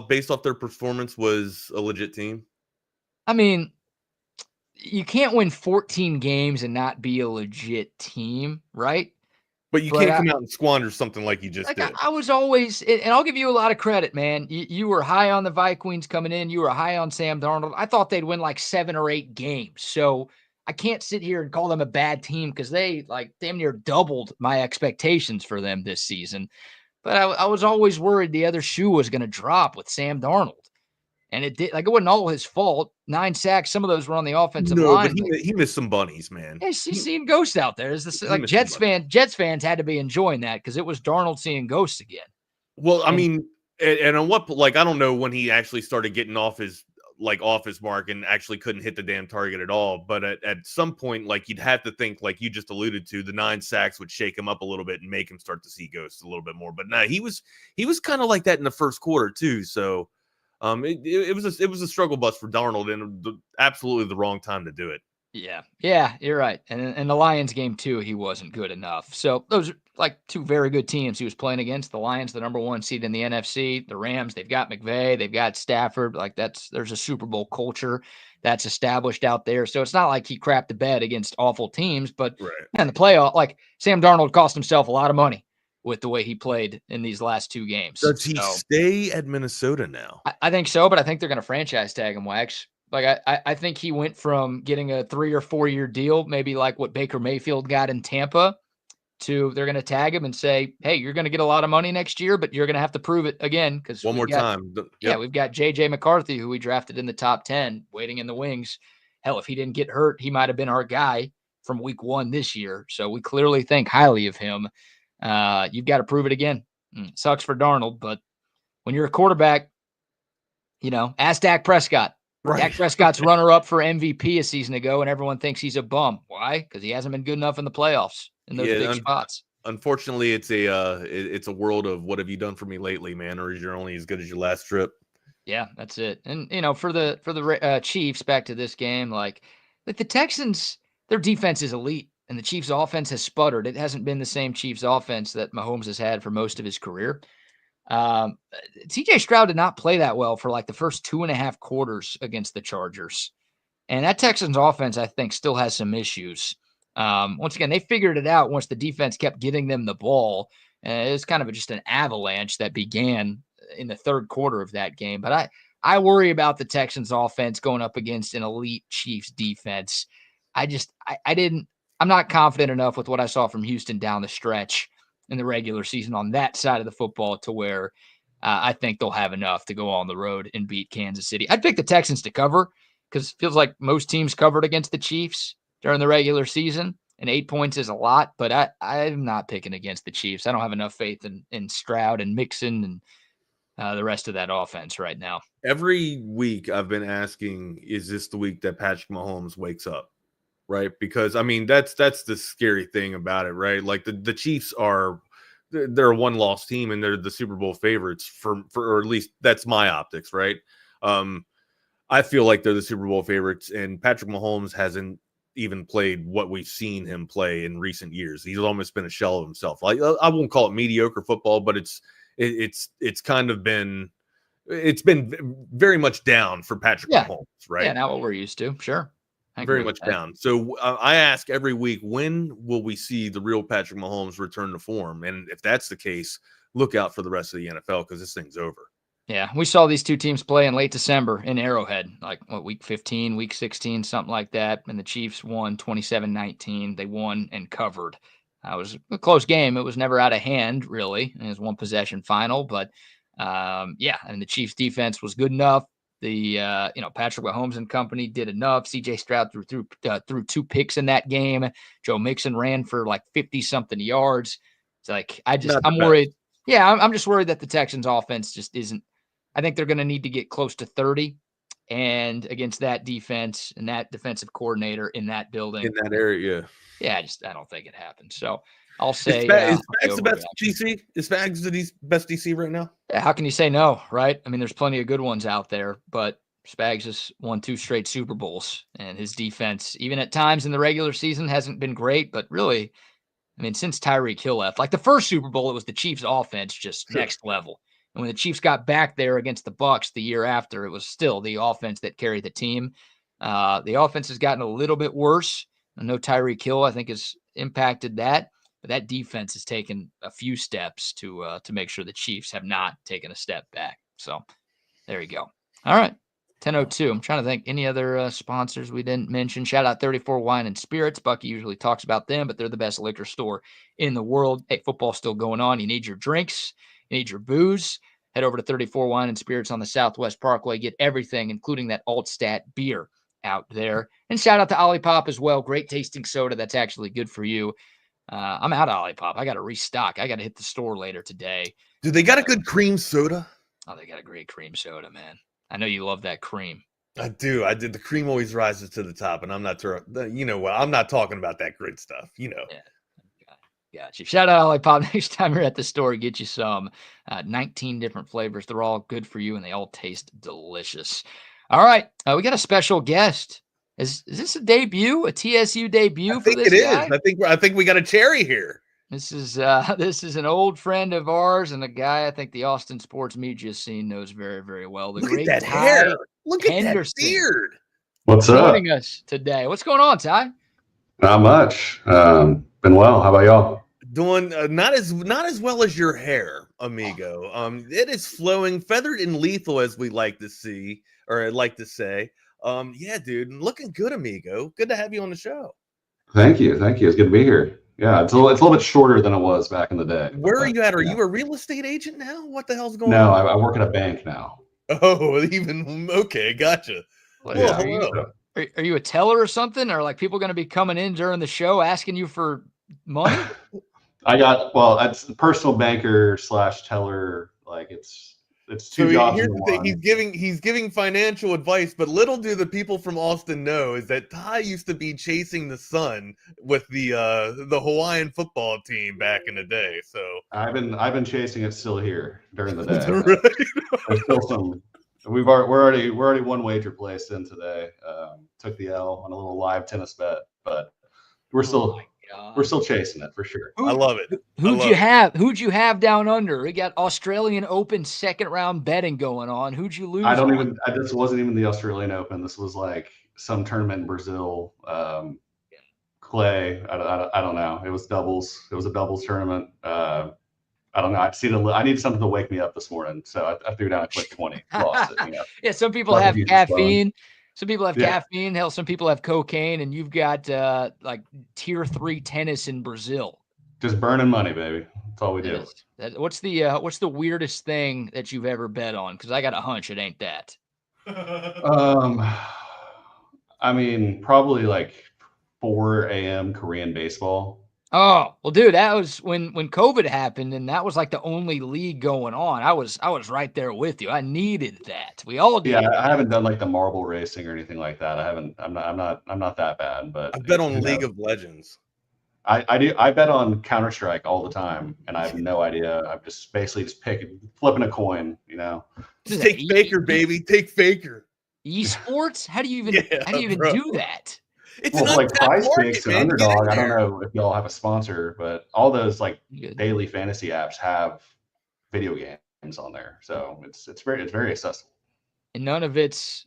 based off their performance, was a legit team? I mean, you can't win 14 games and not be a legit team, right? But you can't come out and squander something like you just did. I was always, and I'll give you a lot of credit, man. You were high on the Vikings coming in. You were high on Sam Darnold. I thought they'd win like 7 or 8 games. So I can't sit here and call them a bad team because they like damn near doubled my expectations for them this season. But I was always worried the other shoe was going to drop with Sam Darnold. And it did. Like, it wasn't all his fault. 9 sacks. Some of those were on the offensive line. But he missed some bunnies, man. Yeah, he's seeing ghosts out there. Like Jets fans had to be enjoying that because it was Darnold seeing ghosts again. Well, I mean, and on what, like, I don't know when he actually started getting off his mark and actually couldn't hit the damn target at all. But at some point, like, you'd have to think, like you just alluded to, the 9 sacks would shake him up a little bit and make him start to see ghosts a little bit more. But no, he was kind of like that in the first quarter too. So. It was a struggle bus for Darnold and absolutely the wrong time to do it. Yeah, you're right. And the Lions game too, he wasn't good enough. So those are like 2 very good teams he was playing against. The Lions, the number 1 seed in the NFC. The Rams, they've got McVay, they've got Stafford. Like there's a Super Bowl culture that's established out there. So it's not like he crapped the bed against awful teams, but in the playoff, like Sam Darnold cost himself a lot of money with the way he played in these last 2 games. Does he stay at Minnesota now? I think so, but I think they're going to franchise tag him, Wax. Like, I think he went from getting a 3 or 4 year deal, maybe like what Baker Mayfield got in Tampa, to they're going to tag him and say, hey, you're going to get a lot of money next year, but you're going to have to prove it again. Because one more time. Yeah, we've got J.J. McCarthy, who we drafted in the top 10, waiting in the wings. Hell, if he didn't get hurt, he might have been our guy from week 1 this year. So we clearly think highly of him. You've got to prove it again. Sucks for Darnold, but when you're a quarterback, ask Dak Prescott. Right. Dak Prescott's runner-up for MVP a season ago, and everyone thinks he's a bum. Why? Because he hasn't been good enough in the playoffs in those big spots. Unfortunately, it's a world of what have you done for me lately, man, or is you're only as good as your last trip. Yeah, that's it. And for the Chiefs, back to this game, like the Texans, their defense is elite. And the Chiefs' offense has sputtered. It hasn't been the same Chiefs' offense that Mahomes has had for most of his career. C.J. Stroud did not play that well for like the first 2.5 quarters against the Chargers. And that Texans offense, I think, still has some issues. Once again, they figured it out once the defense kept getting them the ball. It was kind of just an avalanche that began in the 3rd quarter of that game. But I worry about the Texans' offense going up against an elite Chiefs defense. I'm not confident enough with what I saw from Houston down the stretch in the regular season on that side of the football to where I think they'll have enough to go on the road and beat Kansas City. I'd pick the Texans to cover because it feels like most teams covered against the Chiefs. during the regular season, and 8 points is a lot, but I'm not picking against the Chiefs. I don't have enough faith in Stroud and Mixon and the rest of that offense right now. Every week I've been asking, is this the week that Patrick Mahomes wakes up? Right? Because, I mean, that's the scary thing about it, right? Like the Chiefs they're a one-loss team, and they're the Super Bowl favorites or at least that's my optics, right? I feel like they're the Super Bowl favorites, and Patrick Mahomes hasn't even played what we've seen him play in recent years. He's almost been a shell of himself. Like, I won't call it mediocre football, but it's kind of been very much down for Patrick Mahomes, right? Yeah, not what we're used to. Sure. Very much down. So I ask every week, when will we see the real Patrick Mahomes return to form? And if that's the case, look out for the rest of the NFL, because this thing's over. Yeah, we saw these two teams play in late December in Arrowhead, like week 15, week 16, something like that. And the Chiefs won 27-19. They won and covered. It was a close game. It was never out of hand, really. It was one possession final. But, and the Chiefs defense was good enough. The Patrick Mahomes and company did enough. C.J. Stroud threw 2 picks in that game. Joe Mixon ran for like 50-something yards. It's like I'm worried. Yeah, I'm just worried that the Texans' offense just isn't. I think they're going to need to get close to 30, and against that defense and that defensive coordinator in that building, in that area, I don't think it happens. So I'll say, is Spags the best DC? Is Spags the best DC right now? Yeah, how can you say no, right? I mean, there's plenty of good ones out there, but Spags has won 2 straight Super Bowls, and his defense, even at times in the regular season, hasn't been great. But really, I mean, since Tyreek Hill left, like the first Super Bowl, it was the Chiefs' offense just next level. And when the Chiefs got back there against the Bucs the year after, it was still the offense that carried the team. The offense has gotten a little bit worse. I know Tyreek Hill, I think, has impacted that. But that defense has taken a few steps to make sure the Chiefs have not taken a step back. So there you go. All right, 10:02. I'm trying to think any other sponsors we didn't mention. Shout out 34 Wine and Spirits. Bucky usually talks about them, but they're the best liquor store in the world. Hey, football's still going on. You need your drinks. You need your booze. Head over to 34 Wine and Spirits on the Southwest Parkway. Get everything, including that Altstat beer out there. And shout out to Olipop as well. Great tasting soda that's actually good for you. I'm out of Olipop. I got to restock. I got to hit the store later today. Do they got a good cream soda? Oh, they got a great cream soda, man. I know you love that cream. I do. I did. The cream always rises to the top, and I'm not you know what? I'm not talking about that good stuff. You know. Yeah. Got you. Shout out Olipop. Next time you're at the store, get you some. 19 different flavors. They're all good for you, and they all taste delicious. All right. We got a special guest. Is this a debut? A TSU debut for this guy? It is. I think we got a cherry here. This is an old friend of ours and a guy I think the Austin sports media scene knows very, very well. The Look great at that Ty hair. Look at Henderson that beard. What's up? Joining us today. What's going on, Ty? Not much. Been well. How about y'all? Doing not as well as your hair, amigo. It is flowing, feathered and lethal, as we like to see, or like to say. Yeah, dude, looking good, amigo. Good to have you on the show. Thank you. It's good to be here. Yeah, it's a little bit shorter than it was back in the day. Where are you at? Are you a real estate agent now? What the hell's going on? No, I work at a bank now. Oh, even okay, gotcha. Well, Yeah. hello. Are you a teller or something? Or like people going to be coming in during the show asking you for money? It's personal banker / teller. Like it's two jobs. Here's the thing. He's giving financial advice, but little do the people from Austin know is that Ty used to be chasing the sun with the Hawaiian football team back in the day. So I've been chasing it still here during the day. Right. There's still some. We're already one wager placed in today. Took the L on a little live tennis bet, but we're still chasing it for sure. I love it. Who'd you have down under? We got Australian Open second round betting going on. Who'd you lose? This wasn't even the Australian Open. This was like some tournament in Brazil. Clay. I don't know. It was doubles. It was a doubles tournament. I don't know. I needed something to wake me up this morning, so I threw down a quick 20. Lost it. You know? Yeah, some people have caffeine. Some people have caffeine. Hell, some people have cocaine, and you've got like tier 3 tennis in Brazil. Just burning money, baby. That's all we do. What's the weirdest thing that you've ever bet on? Because I got a hunch it ain't that. I mean, probably like 4 a.m. Korean baseball. Oh, well, dude, that was when COVID happened, and that was like the only league going on. I was right there with you. I needed that. We all did. Yeah, I haven't done like the marble racing or anything like that. I'm not that bad, but I bet on League of Legends. I do. I bet on Counter-Strike all the time, and I have no idea. I'm just basically flipping a coin, Just take Faker, baby. Take Faker. Esports? How do you even do that? It's like Prize market, Picks and man. Underdog. I don't know if y'all have a sponsor, but all those like daily fantasy apps have video games on there, so it's very accessible. And none of it's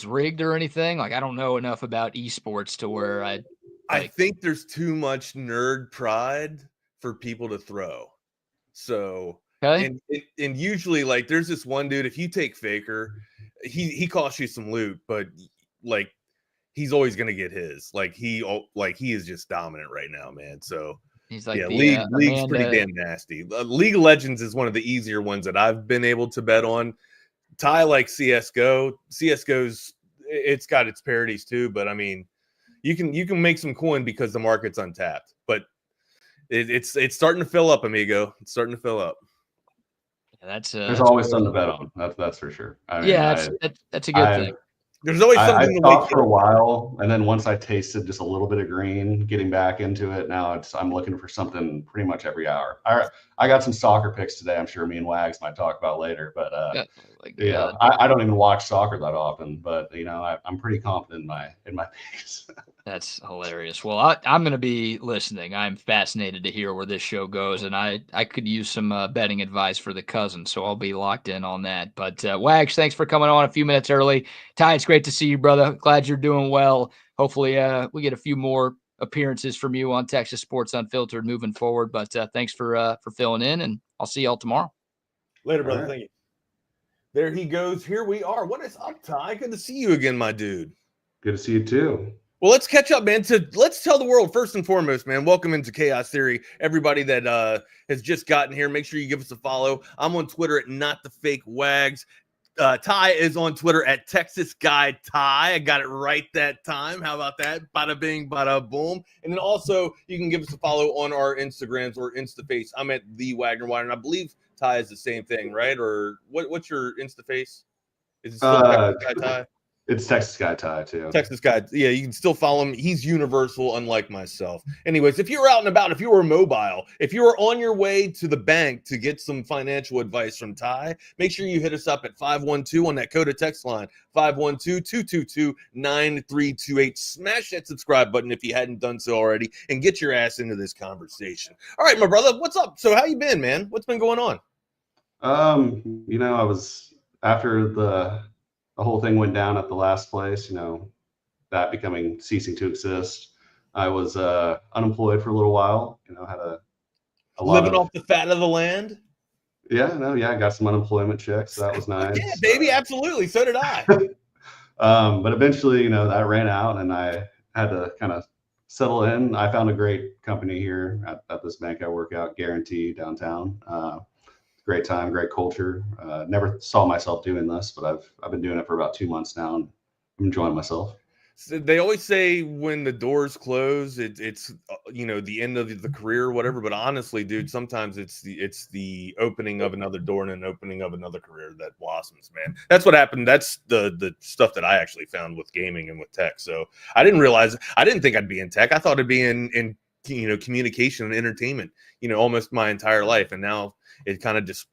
rigged or anything. Like, I don't know enough about esports to where I think there's too much nerd pride for people to throw. So, okay. and usually, like, there's this one dude. If you take Faker, he costs you some loot, but like, he's always gonna get his. Like, he is just dominant right now, man. So he's like, yeah, League's pretty damn nasty. League of Legends is one of the easier ones that I've been able to bet on. Ty like CS:GO. CS:GO's it's got its parodies too, but I mean, you can make some coin because the market's untapped. But it's starting to fill up, amigo. It's starting to fill up. Yeah, there's always something to bet on. That's for sure. I mean, that's a good thing. There's always something. I thought for a while, and then once I tasted just a little bit of green, getting back into it, now I'm looking for something pretty much every hour. I got some soccer picks today. I'm sure me and Wags might talk about later, but I don't even watch soccer that often, but I'm pretty confident in my picks. That's hilarious. Well, I'm going to be listening. I'm fascinated to hear where this show goes, and I could use some betting advice for the cousin, so I'll be locked in on that. But Wags, thanks for coming on a few minutes early. Ty, it's great to see you, brother. Glad you're doing well. Hopefully we get a few more appearances from you on Texas Sports Unfiltered moving forward. But thanks for filling in, and I'll see y'all tomorrow. Later, brother. Thank you. There he goes. Here we are. What is up, Ty? Good to see you again, my dude. Good to see you too. Well, let's catch up, man. Let's tell the world, first and foremost, man, welcome into Chaos Theory. Everybody that has just gotten here, make sure you give us a follow. I'm on Twitter at NotTheFakeWags. Ty is on Twitter at Texas Guy Ty. I got it right that time. How about that? Bada bing, bada boom. And then also, you can give us a follow on our Instagrams or InstaFace. I'm at the Wagner Wire, and I believe Ty is the same thing, right? Or what's your InstaFace? Is it still Texas Guy Ty? It's Texas Guy Ty too. Texas Guy. Yeah, you can still follow him. He's universal, unlike myself. Anyways, if you were out and about, if you were mobile, if you were on your way to the bank to get some financial advice from Ty, make sure you hit us up at 512 on that Coda text line, 512-222-9328. Smash that subscribe button if you hadn't done so already, and get your ass into this conversation. All right, my brother, what's up? So how you been, man? What's been going on? I was after the whole thing went down at the last place, that ceasing to exist. I was unemployed for a little while, had a lot living off the fat of the land. I got some unemployment checks. So that was nice. Yeah, baby, absolutely. So did I. But eventually, that ran out, and I had to kind of settle in. I found a great company here at this bank I work out, Guarantee downtown. Great time, great culture. Never saw myself doing this, but I've been doing it for about 2 months now, and I'm enjoying myself. So they always say when the doors close, it's the end of the career or whatever. But honestly, dude, sometimes it's the opening of another door and an opening of another career that blossoms, man. That's what happened. That's the stuff that I actually found with gaming and with tech. So I didn't think I'd be in tech. I thought I'd be in communication and entertainment, almost my entire life. And now it kind of just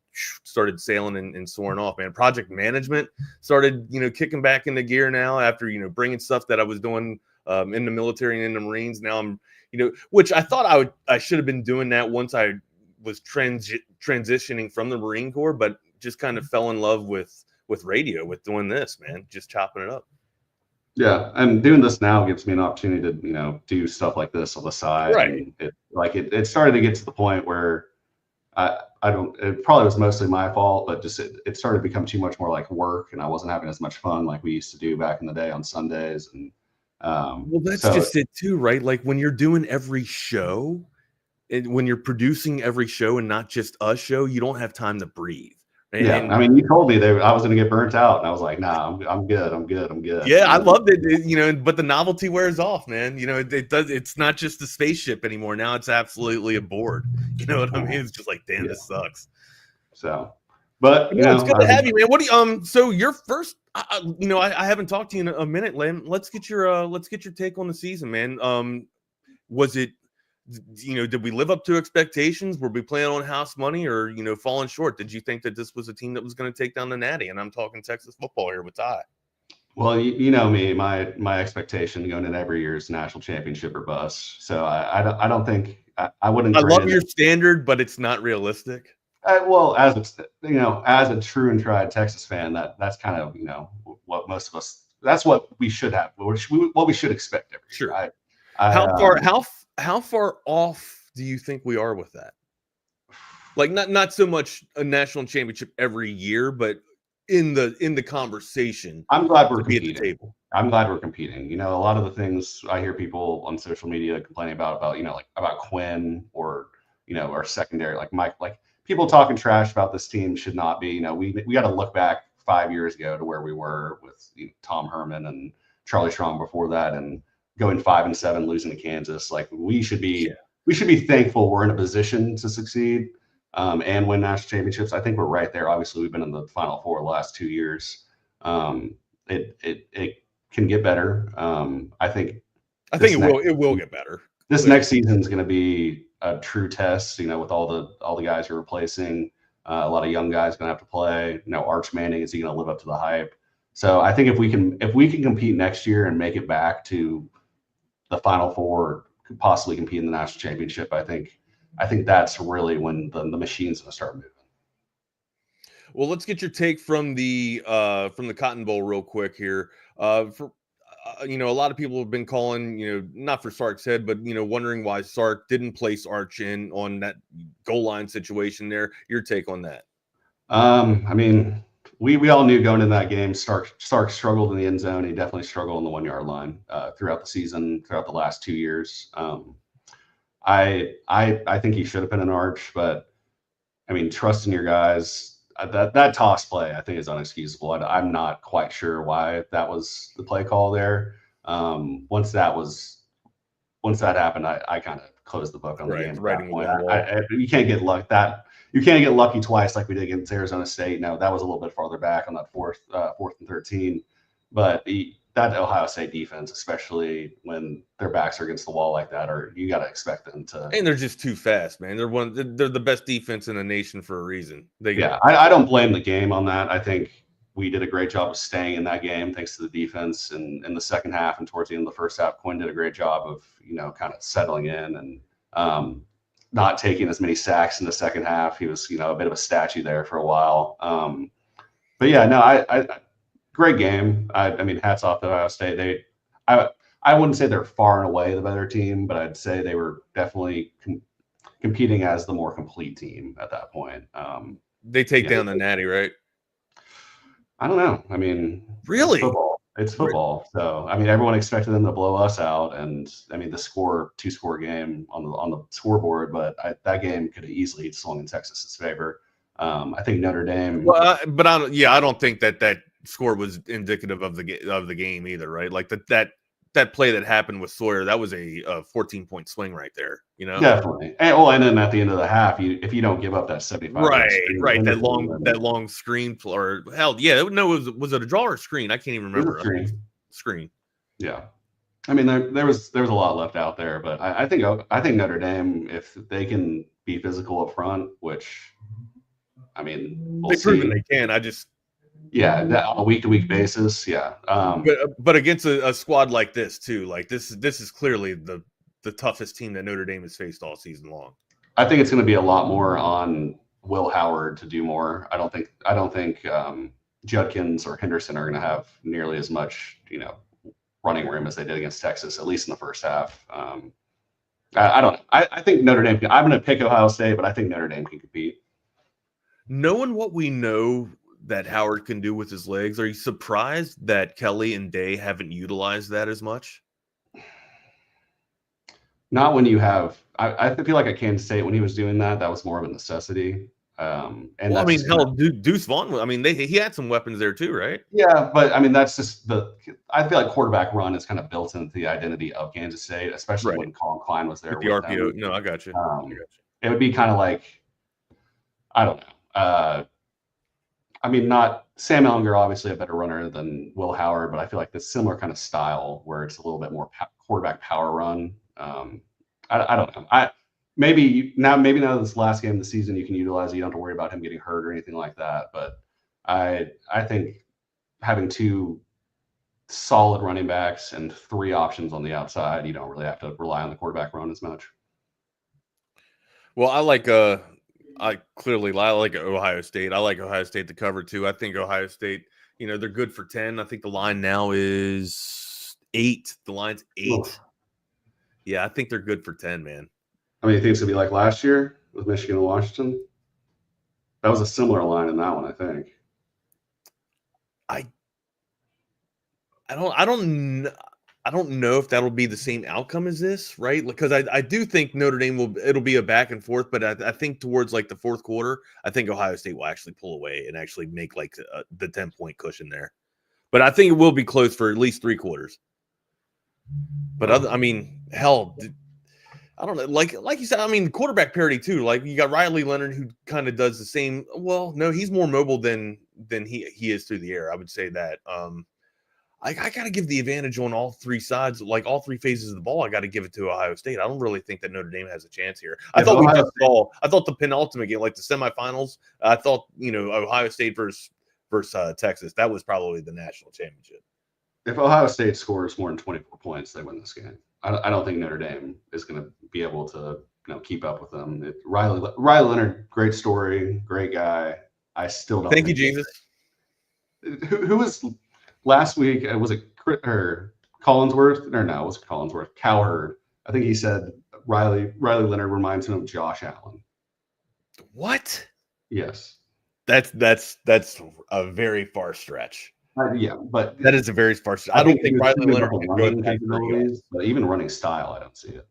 started sailing and soaring off, man. Project management started, kicking back into gear now after, bringing stuff that I was doing in the military and in the Marines. Now I'm, which I thought I should have been doing that once I was transitioning from the Marine Corps, but just kind of fell in love with radio, with doing this, man, just chopping it up. Yeah, and doing this now gives me an opportunity to, do stuff like this on the side. Right. And it started to get to the point where it probably was mostly my fault, but just it started to become too much more like work, and I wasn't having as much fun like we used to do back in the day on Sundays. And well, that's just it too, right? Like when you're doing every show, when you're producing every show and not just a show, you don't have time to breathe, And, I mean, you told me I was going to get burnt out, and I was like, nah, I'm good. Yeah, I loved it. But the novelty wears off, man. It does. It's not just a spaceship anymore. Now it's absolutely a board. You know what I mean? It's just like, damn, this sucks. So, but it's good to have you, man. What do you So your first, I haven't talked to you in a minute, Len. Let's get your take on the season, man. Was it, did we live up to expectations? Were we playing on house money, or falling short? Did you think that this was a team that was going to take down the Natty? And I'm talking Texas football here with Ty. Well, you know me, my expectation going into every year's national championship or bust. So I don't think I wouldn't. I love your standard, but it's not realistic. Well, as a true and tried Texas fan, that's kind of what most of us. That's what we should have. What we should expect every year. Sure. How far off do you think we are with that? Like not so much a national championship every year, but in the conversation. I'm glad we're competing. At the table. I'm glad we're competing. A lot of the things I hear people on social media complaining about about Quinn or our secondary, like Mike, like people talking trash about this team should not be. We got to look back 5 years ago to where we were with Tom Herman and Charlie Strong before that, and going 5-7, losing to Kansas. Like we should be thankful we're in a position to succeed and win national championships. I think we're right there. Obviously, we've been in the Final Four the last 2 years. It can get better. I think it will get better. This next season is going to be a true test. With all the guys you're replacing, a lot of young guys going to have to play. Arch Manning, is he going to live up to the hype? So I think if we can compete next year and make it back to the Final Four, could possibly compete in the national championship, I think that's really when the machine's going to start moving. Well, let's get your take from the Cotton Bowl real quick here. A lot of people have been calling, not for Sark's head, but wondering why Sark didn't place Arch in on that goal line situation there. Your take on that? I mean, we all knew going in that game, Sark struggled in the end zone. He definitely struggled on the 1 yard line throughout the season, throughout the last 2 years. I think he should have been an Arch, but I mean, trusting your guys. That toss play, I think, is unexcusable. I'm not quite sure why that was the play call there. Once that happened, I kind of closed the book on the game. At that point. You can't get you can't get lucky twice like we did against Arizona State. Now that was a little bit farther back on that fourth and 13, but that Ohio State defense, especially when their backs are against the wall like that, you got to expect them to. And they're just too fast, man. They're the best defense in the nation for a reason. I don't blame the game on that. I think we did a great job of staying in that game thanks to the defense. And in the second half and towards the end of the first half, Quinn did a great job of kind of settling in and not taking as many sacks in the second half. He was a bit of a statue there for a while. But yeah, no, I great game. I mean, hats off to Ohio State. I wouldn't say they're far and away the better team, but I'd say they were definitely competing as the more complete team at that point. They take down the Natty, right? I don't know. I mean, really, it's football. So I mean, everyone expected them to blow us out, and I mean, the two-score game on the scoreboard, but that game could have easily swung in Texas's favor. I think Notre Dame. Well, but I don't think that score was indicative of the game either, right? Like that play that happened with Sawyer, that was a 14-point swing right there, Definitely. And then at the end of the half, if you don't give up that 75, right, that long screen, or hell, yeah, no, was it a draw or a screen? I can't even remember. Screen. Yeah. I mean, there was a lot left out there, but I think Notre Dame, if they can be physical up front, which I mean, they've proven they can. On a week-to-week basis, yeah. But against a squad like this too, like this is clearly the toughest team that Notre Dame has faced all season long. I think it's going to be a lot more on Will Howard to do more. I don't think Judkins or Henderson are going to have nearly as much running room as they did against Texas, at least in the first half. I don't know. I think Notre Dame. I'm going to pick Ohio State, but I think Notre Dame can compete. Knowing what we know that Howard can do with his legs, are you surprised that Kelly and Day haven't utilized that as much? Not when you have. I feel like at Kansas State when he was doing that was more of a necessity. And well, I mean, hell, Deuce Vaughn. I mean, he had some weapons there too, right? Yeah, but I mean, that's just I feel like quarterback run is kind of built into the identity of Kansas State, especially when Colin Klein was there. With the RPO. No, I got you. It would be kind of like, I don't know. I mean, not Sam Ehlinger, obviously a better runner than Will Howard, but I feel like this similar kind of style where it's a little bit more quarterback power run. I don't know. Maybe now this last game of the season you can utilize it. You don't have to worry about him getting hurt or anything like that. But I think having 2 solid running backs and 3 options on the outside, you don't really have to rely on the quarterback run as much. Well, I like Ohio State. I like Ohio State to cover too. I think Ohio State, they're good for 10. I think the line now is 8. The line's 8. Oh. Yeah, I think they're good for 10, man. How many things would be like last year with Michigan and Washington? That was a similar line in that one, I think. I don't know if that'll be the same outcome as this, right? Because I do think Notre Dame it'll be a back and forth, but I think towards like the fourth quarter, I think Ohio State will actually pull away and actually make like the 10-point cushion there. But I think it will be close for at least 3 quarters. But hell, I don't know. Like you said, I mean, quarterback parity too. Like you got Riley Leonard who kind of does the same. Well, no, he's more mobile than he is through the air. I would say that. I got to give the advantage on all 3 sides, like all 3 phases of the ball. I got to give it to Ohio State. I don't really think that Notre Dame has a chance here. I thought the penultimate game, like the semifinals, I thought, Ohio State versus Texas, that was probably the national championship. If Ohio State scores more than 24 points, they win this game. I don't think Notre Dame is going to be able to, keep up with them. Riley Leonard, great story, great guy. I still don't. Thank you, Jesus. Who was last week? Was it Collinsworth? Or no, it was Collinsworth. Cowherd. I think he said Riley Leonard reminds him of Josh Allen. What? Yes. That's a very far stretch. Yeah, but that is a very far stretch. I don't think Riley Leonard can go capabilities, but even running style, I don't see it.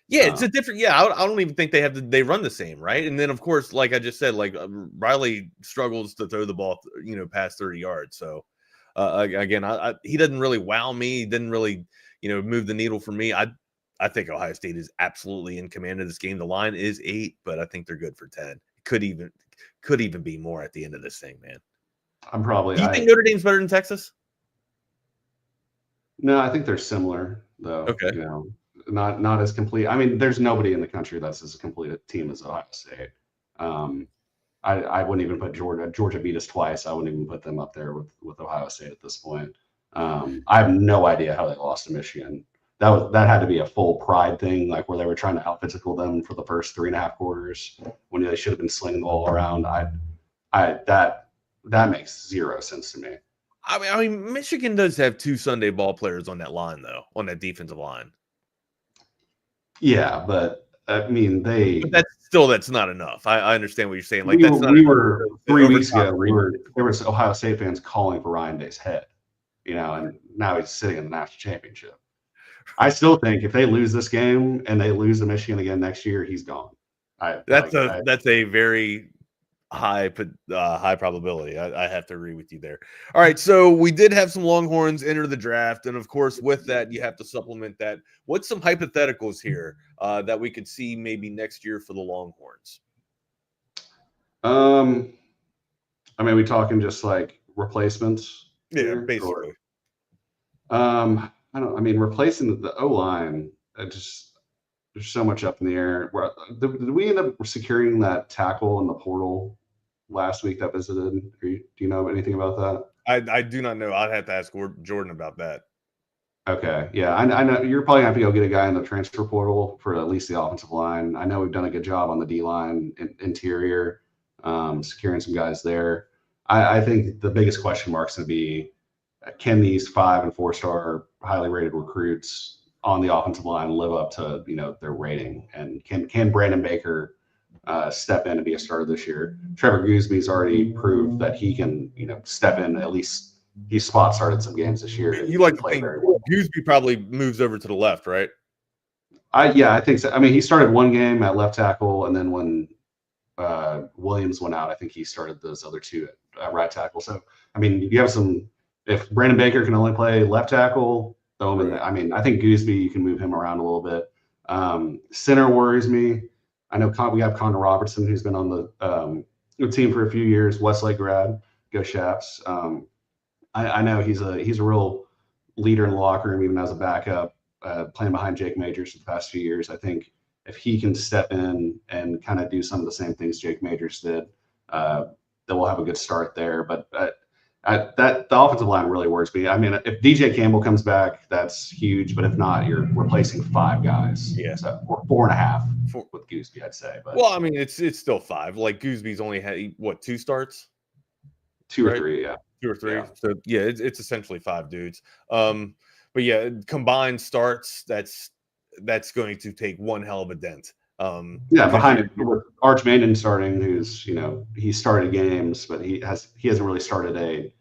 Yeah, it's a different. Yeah, I don't even think they run the same, right? And then of course, like I just said, like Riley struggles to throw the ball, past 30 yards. So again, he doesn't really wow me. He didn't really, move the needle for me. I think Ohio State is absolutely in command of this game. The line is 8, but I think they're good for 10. Could even be more at the end of this thing, man. Do you think Notre Dame's better than Texas? No, I think they're similar, though. Okay. Not as complete. I mean, there's nobody in the country that's as complete a team as Ohio State. I wouldn't even put Georgia. Georgia beat us twice. I wouldn't even put them up there with Ohio State at this point. I have no idea how they lost to Michigan. That had to be a full pride thing, like where they were trying to out-physical them for the first 3.5 quarters when they should have been slinging the ball around. That makes zero sense to me. I mean, Michigan does have 2 Sunday ball players on that line, though, on that defensive line. Yeah, but I mean, But that's not enough. I understand what you're saying. Like we were 3 weeks ago. There were Ohio State fans calling for Ryan Day's head, and now he's sitting in the national championship. I still think if they lose this game and they lose to Michigan again next year, he's gone. That's a very high probability. I have to agree with you there. All right, so we did have some Longhorns enter the draft, and of course, with that, you have to supplement that. What's some hypotheticals here that we could see maybe next year for the Longhorns? I mean, we talking just like replacements? Yeah, basically. I mean, replacing the O-line, there's so much up in the air. Did we end up securing that tackle in the portal last week that visited? Do you know anything about that? I do not know. I'd have to ask Jordan about that. Okay. Yeah, I know you're probably going to have to go get a guy in the transfer portal for at least the offensive line. I know we've done a good job on the D-line interior, securing some guys there. I think the biggest question mark is going to be, can these 5- and 4-star highly rated recruits on the offensive line live up to their rating, and can Brandon Baker step in and be a starter this year? Trevor Goosby's already proved that he can step in. At least he spot started some games this year. You like to think Goosby probably moves over to the left, right? I think so. I mean, he started one game at left tackle, and then when Williams went out, I think he started those other two at right tackle. So, I mean, you have some. If Brandon Baker can only play left tackle, throw him in there. I mean, I think Gooseby, you can move him around a little bit. Center worries me. I know we have Connor Robertson, who's been on the team for a few years. Westlake grad, go Chaps. I know he's a real leader in the locker room, even as a backup, playing behind Jake Majors for the past few years. I think if he can step in and kind of do some of the same things Jake Majors did, then we'll have a good start there. But the offensive line really worries me. I mean, if DJ Campbell comes back, that's huge. But if not, you're replacing 5 guys. Yeah, so, or 4.5 with Gooseby, I'd say. But well, I mean, it's still 5. Like Gooseby's only had 2 starts, 2 or 3, yeah. 2 or 3. Yeah. So yeah, it's essentially 5 dudes. But yeah, combined starts, that's going to take one hell of a dent. Behind it with Arch Manning starting, who's he started games, but he hasn't really started a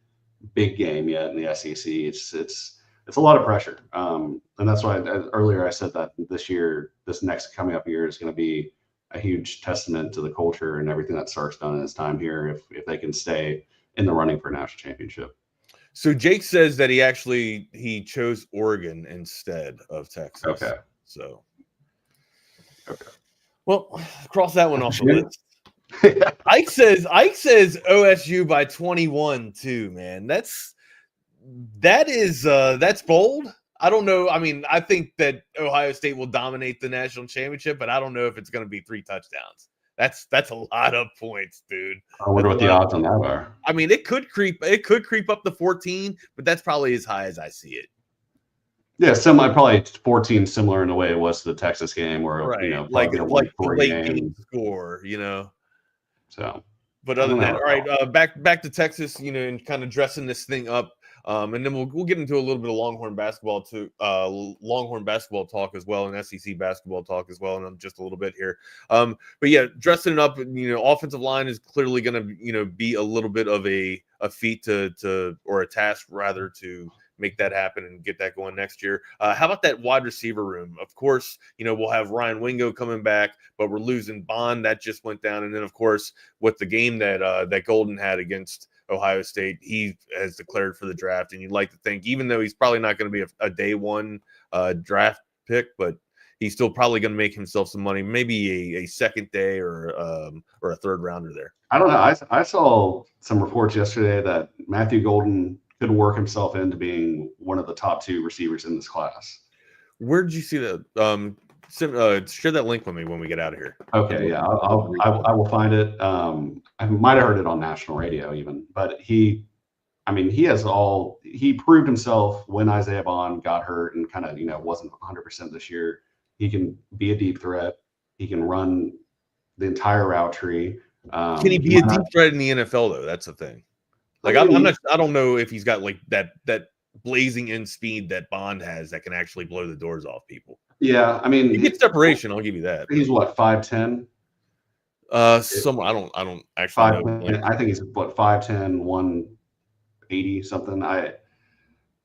big game yet in the SEC. It's a lot of pressure, and that's why earlier I said that this next coming up year is going to be a huge testament to the culture and everything that Sark's done in his time here. If they can stay in the running for a national championship. So Jake says that he chose Oregon instead of Texas. Okay. So. Okay. Well, cross that one off the list. Ike says OSU by 21 too, man. That's bold. I don't know. I mean, I think that Ohio State will dominate the national championship, but I don't know if it's going to be 3 touchdowns. That's a lot of points, dude. I wonder what the odds on that are. I mean, it could creep up to 14, but that's probably as high as I see it. Yeah, probably 14, similar in the way it was to the Texas game, where like the late game score, So, but other than that, all right, back to Texas, and kind of dressing this thing up, and then we'll get into a little bit of Longhorn basketball too, Longhorn basketball talk as well, and SEC basketball talk as well, and just a little bit here. But yeah, dressing it up, offensive line is clearly going to be a little bit of a feat or a task rather to make that happen and get that going next year. How about that wide receiver room? Of course, we'll have Ryan Wingo coming back, but we're losing Bond. That just went down. And then, of course, with the game that Golden had against Ohio State, he has declared for the draft. And you'd like to think, even though he's probably not going to be a day one draft pick, but he's still probably going to make himself some money, maybe a second day or a third rounder there. I don't know. I saw some reports yesterday that Matthew Golden could work himself into being one of the top 2 receivers in this class. Where did you see that? Share that link with me when we get out of here. Okay, yeah, I will find it. I might have heard it on national radio even, but he proved himself when Isaiah Bond got hurt and kind of wasn't 100% this year. He can be a deep threat. He can run the entire route tree. Can he be a deep threat in the NFL though? That's the thing. Like I don't know if he's got like that blazing in speed that Bond has that can actually blow the doors off people. Yeah, I mean, he gets separation. I'll give you that. He's what, 5'10"? Somewhere I don't actually know. I think he's what, 5'10", 180 something. I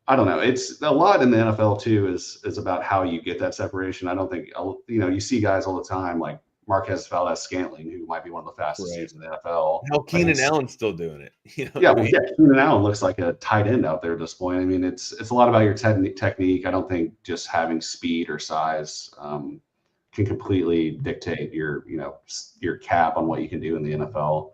don't know. It's a lot in the NFL too. Is about how you get that separation. I don't think you see guys all the time like Marquez Valdes-Scantling, who might be one of the fastest dudes in the NFL. Hell, Keenan Allen's still doing it. Keenan Allen looks like a tight end out there at this point. I mean, it's a lot about your technique. I don't think just having speed or size can completely dictate your cap on what you can do in the NFL.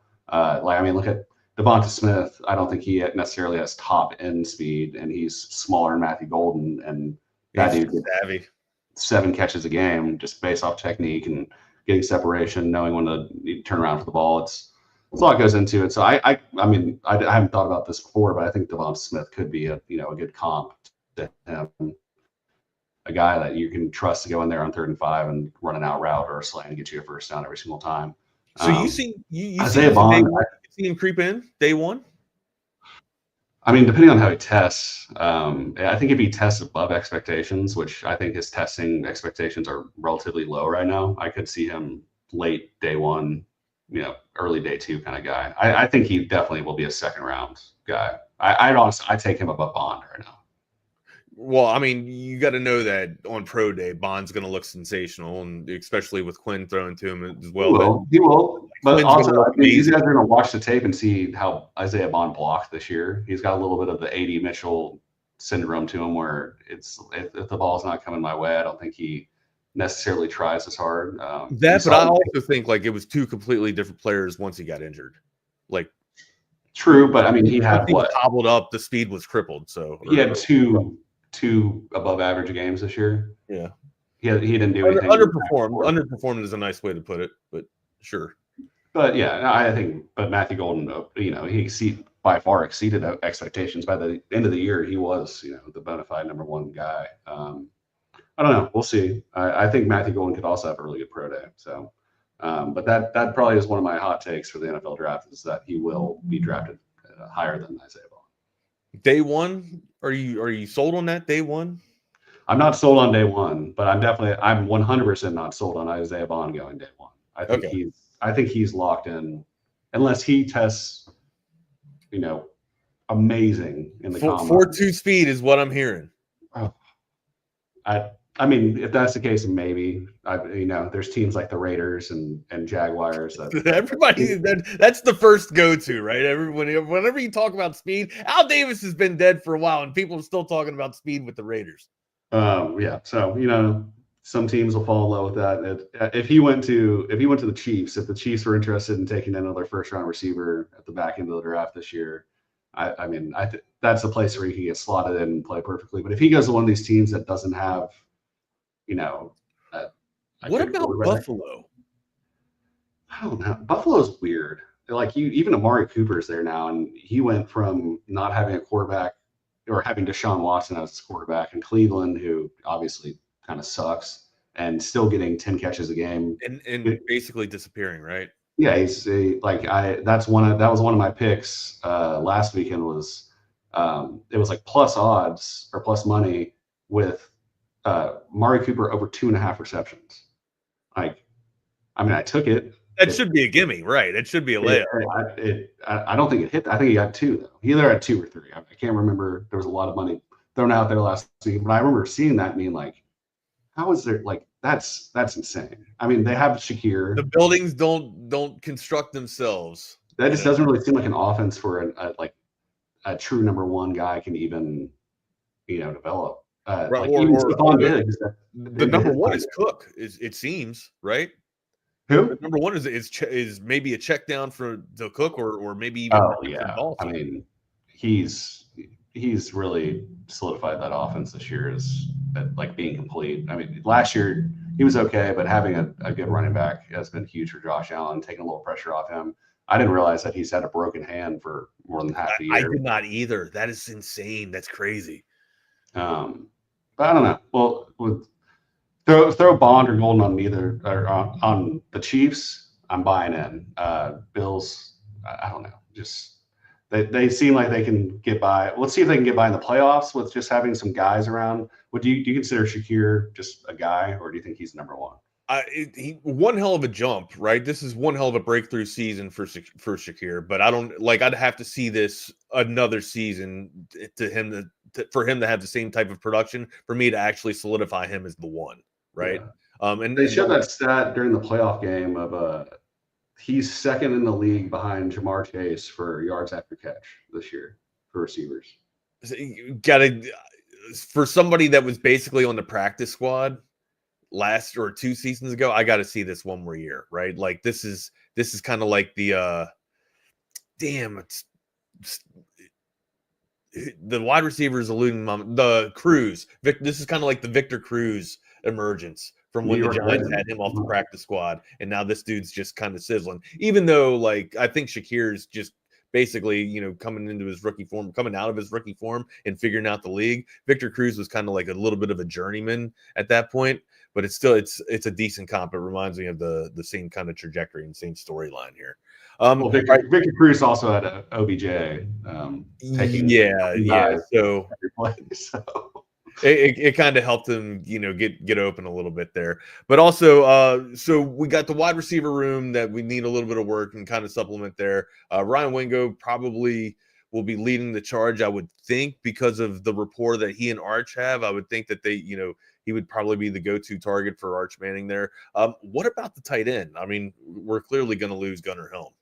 Look at Devonta Smith. I don't think he necessarily has top end speed, and he's smaller than Matthew Golden, and that dude gets 7 catches a game just based off technique and getting separation, knowing when to turn around for the ball. It's a lot goes into it. So I haven't thought about this before, but I think Devonta Smith could be a good comp to him, a guy that you can trust to go in there on 3rd and 5 and run an out route or a slant and get you a first down every single time. So you see Isaiah Bond, see him creep in day one? I mean, depending on how he tests, I think if he tests above expectations, which I think his testing expectations are relatively low right now, I could see him late day 1, early day 2 kind of guy. I think he definitely will be a 2nd round guy. I'd take him above Bond right now. Well, I mean, you got to know that on pro day, Bond's going to look sensational, and especially with Quinn throwing to him as well. He will. But Quinn's also, gonna look these amazing. guys are going to watch the tape and see how Isaiah Bond blocked this year. He's got a little bit of the A.D. Mitchell syndrome to him, where if the ball's not coming my way, I don't think he necessarily tries as hard. But I also think like it was two completely different players once he got injured. Like, true, but I mean, he had he was hobbled up, the speed was crippled. So he had two above average games this year. Yeah, he didn't do anything. Underperformed is a nice way to put it, but sure. But yeah, I think. But Matthew Golden, he by far exceeded expectations. By the end of the year, he was the bona fide number one guy. I don't know. We'll see. I think Matthew Golden could also have a really good pro day. So, but that probably is one of my hot takes for the NFL draft, is that he will be drafted higher than Isaiah Bond. Day one, are you sold on that day one? I'm not sold on day one, but I'm 100% not sold on Isaiah Bond going day one. I think he's locked in, unless he tests, amazing in the combine. 4.2 speed is what I'm hearing. Oh. I mean, if that's the case, maybe. There's teams like the Raiders and Jaguars. Everybody, that's the first go-to, right? Whenever you talk about speed, Al Davis has been dead for a while, and people are still talking about speed with the Raiders. Yeah. So some teams will fall in love with that. If he went to the Chiefs, if the Chiefs were interested in taking another first-round receiver at the back end of the draft this year, I mean, that's the place where he can get slotted in and play perfectly. But if he goes to one of these teams that doesn't have, what about Buffalo? I don't know. Buffalo's weird. Like even Amari Cooper's there now, and he went from not having a quarterback or having Deshaun Watson as his quarterback, and Cleveland, who obviously kind of sucks, and still getting 10 catches a game and basically disappearing, right? Yeah, that was one of my picks last weekend. Was it was like plus odds or plus money with Amari Cooper over 2.5 receptions. I took it. That should be a gimme, right? It should be a layup. I don't think it hit. I think he got 2 though. He either had 2 or 3. I can't remember. There was a lot of money thrown out there last week, but I remember seeing that and being like, how is there that's insane. I mean, they have Shakir. The buildings don't construct themselves. That just doesn't really seem like an offense for a true number one guy can even develop. Right, Diggs, the number one is Cook. It seems, right? Who? The number one is maybe a check down for the Cook or maybe even. Oh yeah, I mean he's really solidified that offense this year as being complete. I mean, last year he was okay, but having a good running back has been huge for Josh Allen, taking a little pressure off him. I didn't realize that he's had a broken hand for more than half the year. I did not either. That is insane. That's crazy. But I don't know. Well, throw Bond or Golden on either or on the Chiefs. I'm buying in. Bills, I don't know. Just they seem like they can get by. Let's see if they can get by in the playoffs with just having some guys around. Do you consider Shakir just a guy, or do you think he's number one? He one hell of a jump, right? This is one hell of a breakthrough season for Shakir, but I don't I'd have to see this another season for him to have the same type of production for me to actually solidify him as the one, right? Yeah. And they showed that stat during the playoff game of he's second in the league behind Jamar Chase for yards after catch this year for receivers. You gotta, for somebody that was basically on the practice squad last or 2 seasons ago, I got to see this one more year, right? Like this is kind of like the the wide receivers eluding the Cruz. This is kind of like the Victor Cruz emergence from when the Giants had him off the practice squad, and now this dude's just kind of sizzling. Even though, I think Shakir's just basically, coming out of his rookie form and figuring out the league. Victor Cruz was kind of like a little bit of a journeyman at that point, but it's a decent comp. It reminds me of the same kind of trajectory and same storyline here. Victor Cruz also had a OBJ. So it kind of helped him, get open a little bit there. But also, so we got the wide receiver room that we need a little bit of work and kind of supplement there. Ryan Wingo probably will be leading the charge, I would think, because of the rapport that he and Arch have. I would think that he would probably be the go-to target for Arch Manning there. What about the tight end? I mean, we're clearly going to lose Gunnar Helm.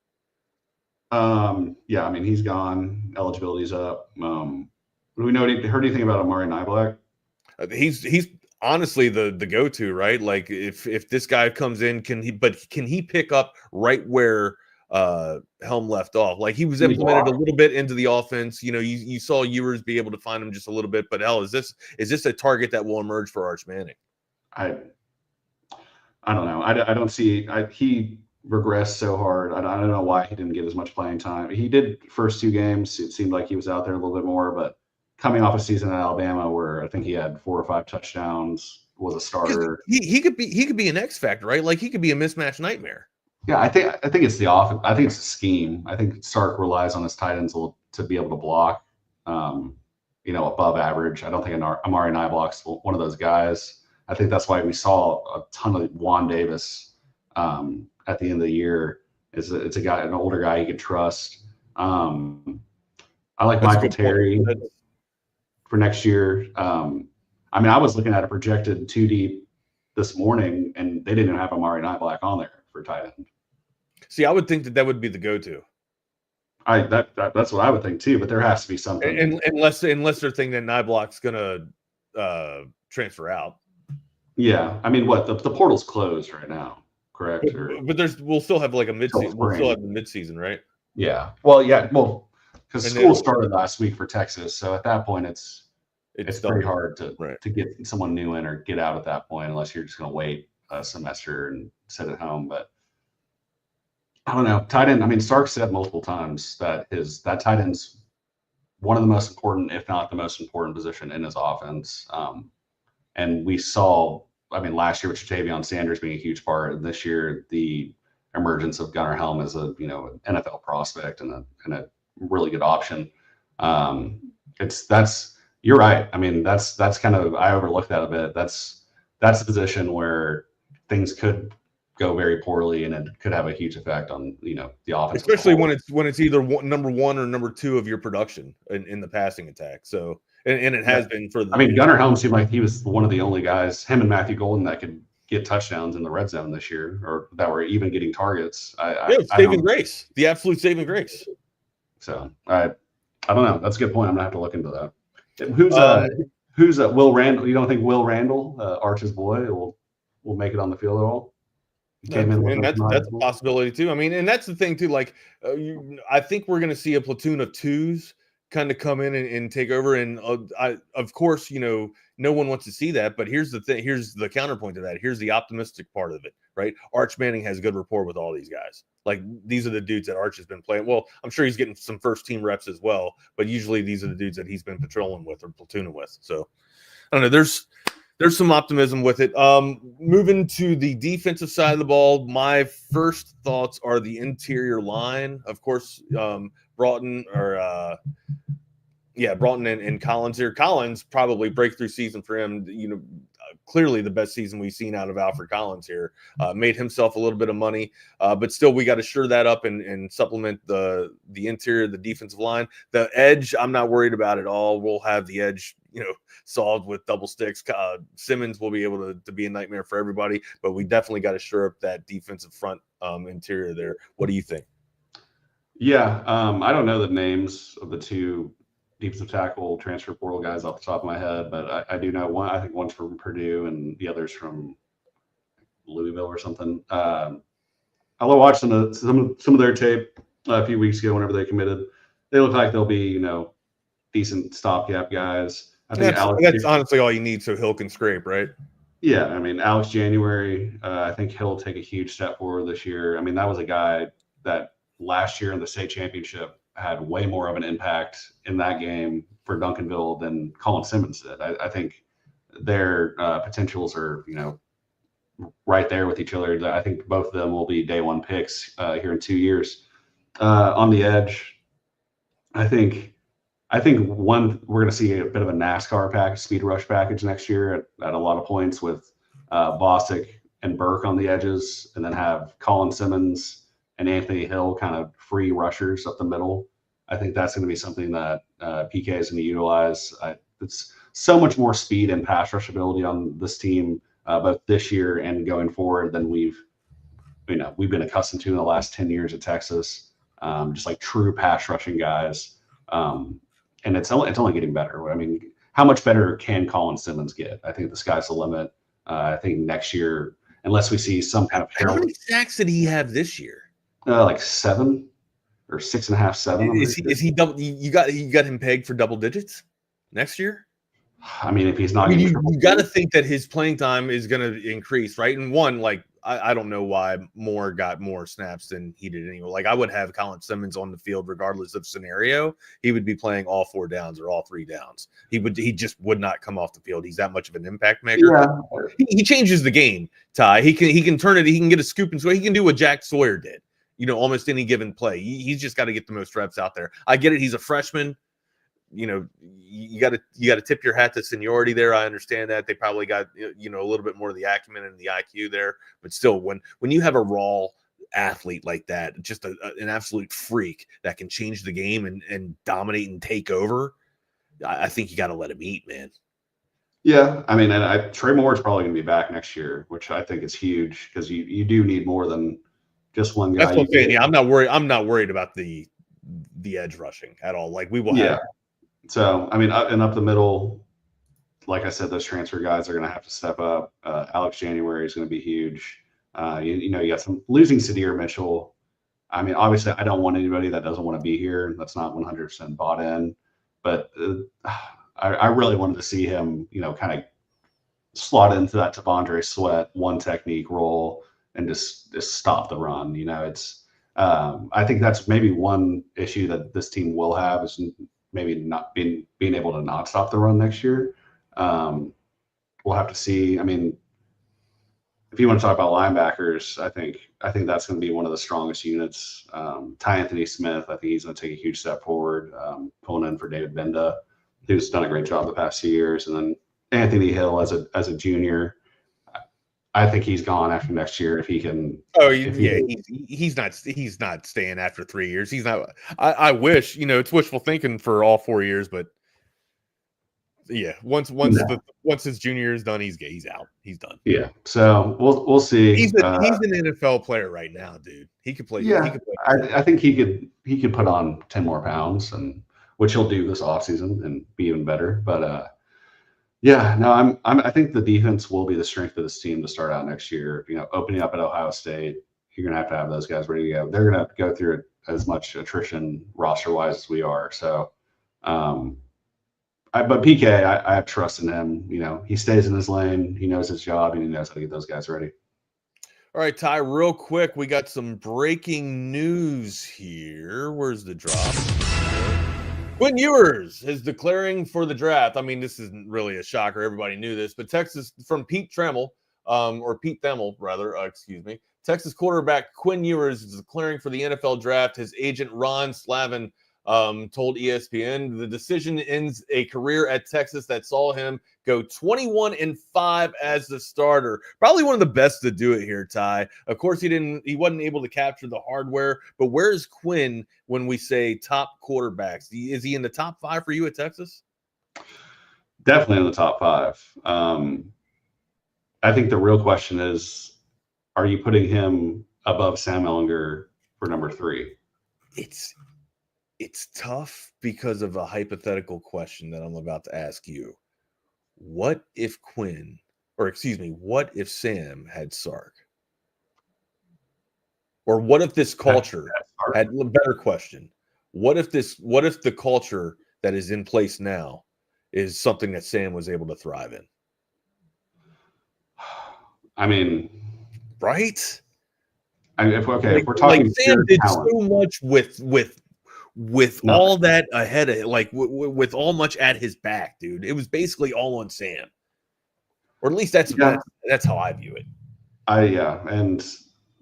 Yeah, I mean, he's gone. Eligibility's up. Do we know? Heard anything about Amari Niblack? He's honestly the go-to, right? Like if this guy comes in, can he pick up right where Helm left off? Like he was implemented a little bit into the offense. You saw Ewers be able to find him just a little bit, but hell, is this a target that will emerge for Arch Manning? I don't know. I don't see. He regressed so hard. I don't know why he didn't get as much playing time. He did first 2 games. It seemed like he was out there a little bit more, but coming off a season at Alabama where I think he had 4 or 5 touchdowns, was a starter. He could be an X factor, right? Like he could be a mismatch nightmare. Yeah, I think it's the offense. I think it's the scheme. I think Sark relies on his tight ends to be able to block, above average. I don't think Amari Niblack's one of those guys. I think that's why we saw a ton of Juan Davis at the end of the year. It's a guy, an older guy you can trust. I like Michael Terry for next year. I was looking at a projected 2 deep this morning, and they didn't have Amari Niblack on there for tight end. See, I would think that would be the go-to. That's what I would think too, but there has to be something. Unless they're thinking that Niblack's gonna transfer out. Yeah, I mean, the portal's closed right now, correct? But we'll still have like a mid-season. We'll still have the mid-season, right? Yeah. Well, because school started last week for Texas, so at that point it's pretty hard to get someone new in or get out at that point, unless you're just going to wait a semester and sit at home. But I don't know. Tight end. I mean, Stark said multiple times that tight end's one of the most important, if not the most important position in his offense. And we saw, last year with Jatavion Sanders being a huge part, and this year the emergence of Gunnar Helm as an NFL prospect and a really good option. You're right. I mean, that's kind of, I overlooked that a bit. That's a position where things could go very poorly, and it could have a huge effect on the offense, especially when it's either number 1 or number 2 of your production in the passing attack. So and it has been for. Gunnar Helm seemed like he was one of the only guys, him and Matthew Golden, that could get touchdowns in the red zone this year, or that were even getting targets. Saving grace, the absolute saving grace. So I don't know. That's a good point. I'm gonna have to look into that. Who's Will Randall? You don't think Will Randall, Arch's boy, will make it on the field at all? That's a possibility too. I mean, and that's the thing too. Like, I think we're going to see a platoon of 2s kind of come in and take over. And of course, no one wants to see that. But here's the thing. Here's the counterpoint to that. Here's the optimistic part of it, right? Arch Manning has good rapport with all these guys. Like, these are the dudes that Arch has been playing. Well, I'm sure he's getting some first team reps as well, but usually these are the dudes that he's been patrolling with or platooning with. So I don't know. There's some optimism with it. Moving to the defensive side of the ball, my first thoughts are the interior line. Of course, Broughton and Collins here. Collins, probably breakthrough season for him. Clearly the best season we've seen out of Alfred Collins here. Made himself a little bit of money, but still we got to shore that up and supplement the interior, the defensive line. The edge, I'm not worried about at all. We'll have the edge, solved with double sticks. Simmons will be able to be a nightmare for everybody, but we definitely got to shore up that defensive front interior there. What do you think? Yeah, I don't know the names of the 2 defensive tackle transfer portal guys off the top of my head, but I do know one. I think one's from Purdue and the other's from Louisville or something. I watched some of their tape a few weeks ago whenever they committed. They look like they'll be, decent stopgap guys. I think that's honestly all you need so Hill can scrape, right? Yeah, Alex January, I think he'll take a huge step forward this year. That was a guy that last year in the state championship had way more of an impact in that game for Duncanville than Colin Simmons did. I think their potentials are, right there with each other. I think both of them will be day 1 picks here in 2 years. On the edge, I think we're going to see a bit of a NASCAR package, speed rush package next year at a lot of points with Bostic and Burke on the edges, and then have Colin Simmons and Anthony Hill kind of free rushers up the middle. I think that's going to be something that PK is going to utilize. It's so much more speed and pass rush ability on this team, both this year and going forward, than we've been accustomed to in the last 10 years at Texas. Just like true pass rushing guys, and it's only getting better. I mean, how much better can Colin Simmons get? I think the sky's the limit. I think next year, unless we see some kind of how many sacks did he have this year? Like 7 or 6.5, 7. Is he double? You got him pegged for double digits next year? I mean, if he's not, you got to think that his playing time is going to increase, right? And one, like, I don't know why Moore got more snaps than he did anyway. Like, I would have Colin Simmons on the field regardless of scenario. He would be playing all 4 downs or all 3 downs. He just would not come off the field. He's that much of an impact maker. Yeah. He changes the game, Ty. He can turn it. He can get a scoop and so he can do what Jack Sawyer did. Almost any given play. He's just got to get the most reps out there. I get it. He's a freshman. You got to tip your hat to seniority there. I understand that they probably got a little bit more of the acumen and the IQ there, but still, when you have a raw athlete like that, just an absolute freak that can change the game and dominate and take over, I think you got to let him eat, man. Yeah, I mean, and Trey Moore is probably going to be back next year, which I think is huge because you do need more than just one guy. That's what I'm saying. Yeah, I'm not worried about the edge rushing at all. Like we will have. So, I mean, up the middle, like I said, those transfer guys are going to have to step up. Alex January is going to be huge. You got some losing Sadir Mitchell. I mean, obviously, I don't want anybody that doesn't want to be here. That's not 100% bought in. But I really wanted to see him, kind of slot into that T'Vondre Sweat one technique role and just stop the run. I think that's maybe one issue that this team will have is maybe not being able to not stop the run next year. We'll have to see. I mean, if you want to talk about linebackers, I think that's going to be one of the strongest units. Ty Anthony Smith, I think he's going to take a huge step forward, pulling in for David Benda, who's done a great job the past few years. And then Anthony Hill as a junior, I think he's gone after next year if he can. Oh yeah, he's not staying after 3 years. He's not. I wish it's wishful thinking for all 4 years, but yeah, once his junior year is done, he's out. He's done. Yeah, so we'll see. He's an NFL player right now, dude. He could play. Yeah, I think he could put on 10 more pounds, and which he'll do this offseason and be even better. But yeah, no, I think the defense will be the strength of this team to start out next year. Opening up at Ohio State, you're going to have those guys ready to go. They're going to have to go through as much attrition roster-wise as we are. So, but PK, I have trust in him. He stays in his lane. He knows his job, and he knows how to get those guys ready. All right, Ty, real quick, we got some breaking news here. Where's the drop? Quinn Ewers is declaring for the draft. I mean, this isn't really a shocker. Everybody knew this, but Texas from Pete Themel, excuse me. Texas quarterback Quinn Ewers is declaring for the NFL draft. His agent Ron Slavin told ESPN the decision ends a career at Texas that saw him go 21-5 as the starter. Probably one of the best to do it here, Ty. Of course, he wasn't able to capture the hardware, but where's Quinn when we say top quarterbacks? Is he in the top 5 for you at Texas? Definitely in the top 5. I think the real question is, are you putting him above Sam Ehlinger for number 3? It's tough because of a hypothetical question that I'm about to ask you. What if what if Sam had Sark? Or what if this culture had a better question? What if the culture that is in place now is something that Sam was able to thrive in? I mean, right? If we're talking, like Sam did talent. So much with all that ahead of, with all much at his back, dude. It was basically all on Sam, or at least that's how I view it.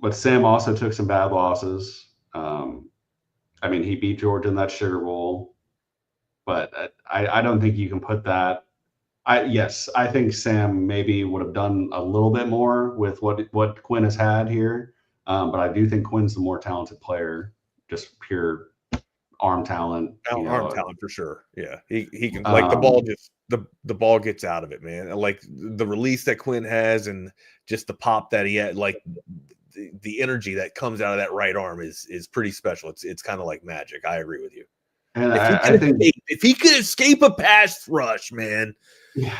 But Sam also took some bad losses. I mean, he beat Georgia in that Sugar Bowl, but I don't think you can put that. I think Sam maybe would have done a little bit more with what Quinn has had here, but I do think Quinn's the more talented player, just pure arm talent. Arm talent for sure. Yeah, he can like the ball just the ball gets out of it, man. Like the release that Quinn has and just the pop that he had, like the energy that comes out of that right arm is pretty special. It's kind of like magic. I agree with you. And if he could escape a pass rush, man. Yeah.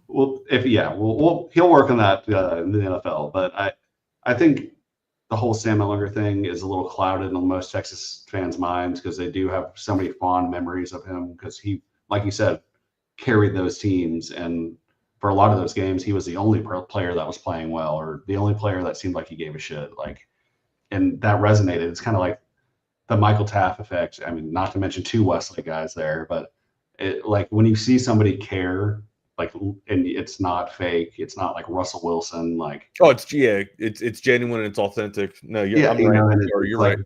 Well, he'll work on that in the NFL. But I think the whole Sam Ehlinger thing is a little clouded in most Texas fans' minds because they do have so many fond memories of him because he, like you said, carried those teams. And for a lot of those games, he was the only player that was playing well or the only player that seemed like he gave a shit. And that resonated. It's kind of like the Michael Taff effect. I mean, not to mention 2 Wesley guys there, but when you see somebody care, and it's not fake, it's not like Russell Wilson, it's genuine and it's authentic. No, you're right.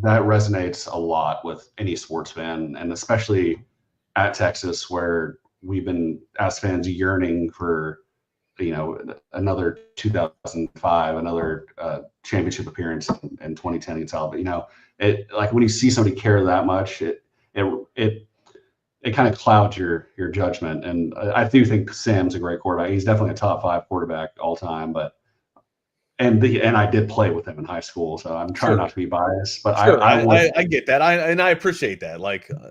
That resonates a lot with any sports fan, and especially at Texas, where we've been as fans yearning for another 2005, another championship appearance in 2010 and all. But when you see somebody care that much, it kind of clouds your judgment. And I do think Sam's a great quarterback. He's definitely a top 5 quarterback all time. But and I did play with him in high school, so I'm trying not to be biased. But sure, I get that. I appreciate that.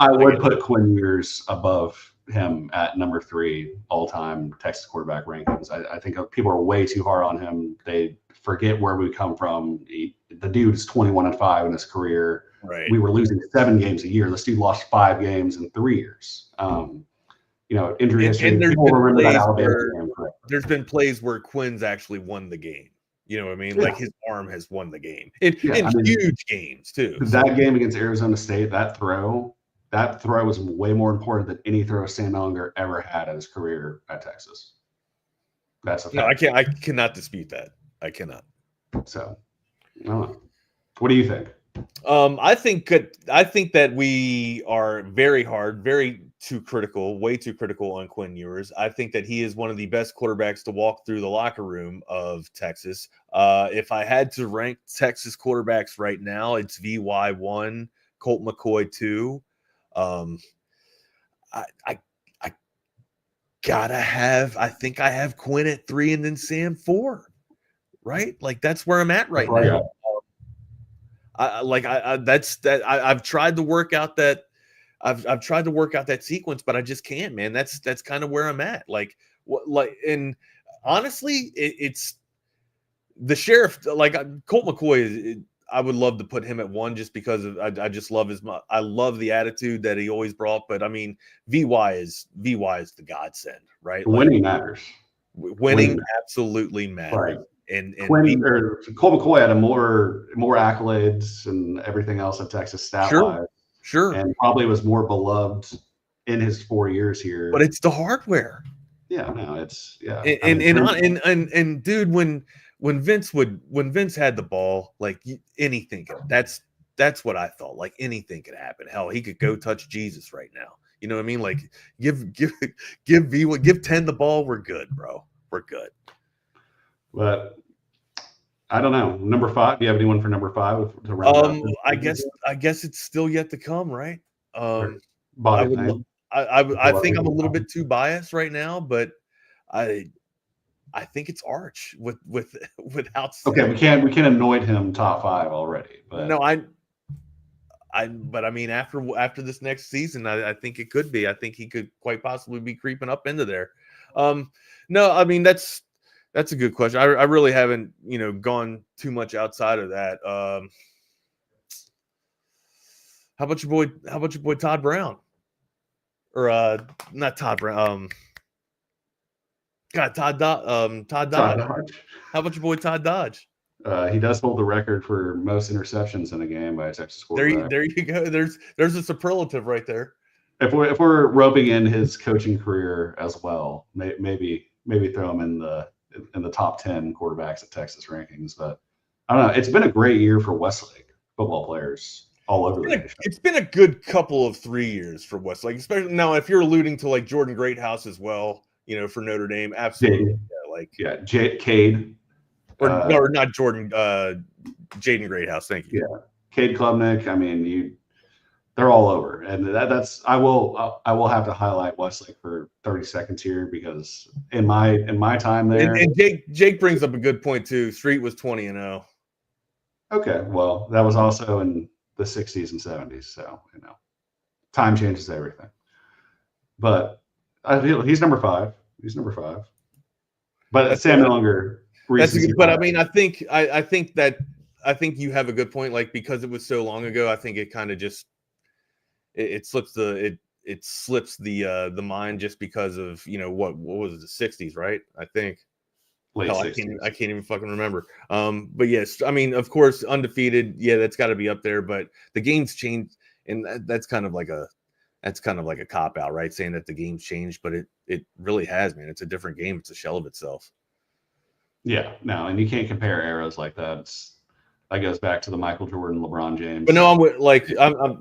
I would put Quinn Ewers above him at number 3 all-time Texas quarterback rankings. I think people are way too hard on him. They forget where we come from. The dude's 21-5 in his career. Right. We were losing 7 games a year. This dude lost 5 games in 3 years. Injury history. And there's been plays where Quinn's actually won the game. You know what I mean? Yeah. Like his arm has won the game in huge games too. That game against Arizona State, that throw was way more important than any throw Sam Ehlinger ever had in his career at Texas. That's a fact. No, I cannot dispute that. I cannot. So, I don't know. What do you think? I think that we are way too critical on Quinn Ewers. I think that he is one of the best quarterbacks to walk through the locker room of Texas. If I had to rank Texas quarterbacks right now, it's VY 1, Colt McCoy 2. I think I have Quinn at 3 and then Sam 4, right? Like that's where I'm at right now. I've tried to work out that I've tried to work out that sequence, but I just can't, man. That's kind of where I'm at. And honestly, it's the sheriff. Colt McCoy I would love to put him at 1 just because I just love I love the attitude that he always brought. But I mean, VY is the godsend, right? Winning matters. Winning absolutely matters. Right. And Colt McCoy had more accolades and everything else at Texas stat-wise. Sure. And probably was more beloved in his 4 years here. But it's the hardware. Yeah, no, it's And dude, when Vince had the ball, anything, that's what I thought. Like anything could happen. Hell, he could go touch Jesus right now. You know what I mean? Like give 10 the ball. We're good, bro. We're good. But I don't know. Number 5. Do you have anyone for number 5 to round up? I guess it's still yet to come, right? I think I'm a little bit too biased right now, but I think it's Arch without. Okay, we can't anoint him top 5 already. But no, but I mean after this next season, I think it could be. I think he could quite possibly be creeping up into there. No, I mean that's a good question. I really haven't gone too much outside of that. How about your boy Todd Brown? Or not Todd Brown. Todd Dodge. How about your boy Todd Dodge? He does hold the record for most interceptions in a game by a Texas quarterback. There you go. There's a superlative right there. If we're roping in his coaching career as well, maybe throw him in the top 10 quarterbacks at Texas rankings. But I don't know. It's been a great year for Westlake football players all over the nation. It's been a good couple of 3 years for Westlake, especially now. If you're alluding to Jordan Greathouse as well, for Notre Dame, absolutely. Cade. Or not Jordan, Jaden Greathouse. Thank you. Yeah, Cade Klubnik. I mean, they're all over, and that's I will have to highlight Westlake for 30 seconds here, because in my time there, and Jake brings up a good point too. Street was 20-0. Okay, well, that was also in the 60s and 70s, so time changes everything. But I feel he's number 5. He's number 5. But Sam Ellinger. That's good. But I mean, I think you have a good point. Like, because it was so long ago, I think it kind of just it slips the mind, just because of what was it, the 60s, right? I think. Late Hell, 60s. I can't even fucking remember. But yes, I mean, of course, undefeated. Yeah, that's got to be up there. But the game's changed, and that's kind of like a cop out, right? Saying that the game's changed, but it really has, man. It's a different game. It's a shell of itself. Yeah, no, and you can't compare eras like that. That goes back to the Michael Jordan, LeBron James. But no, I'm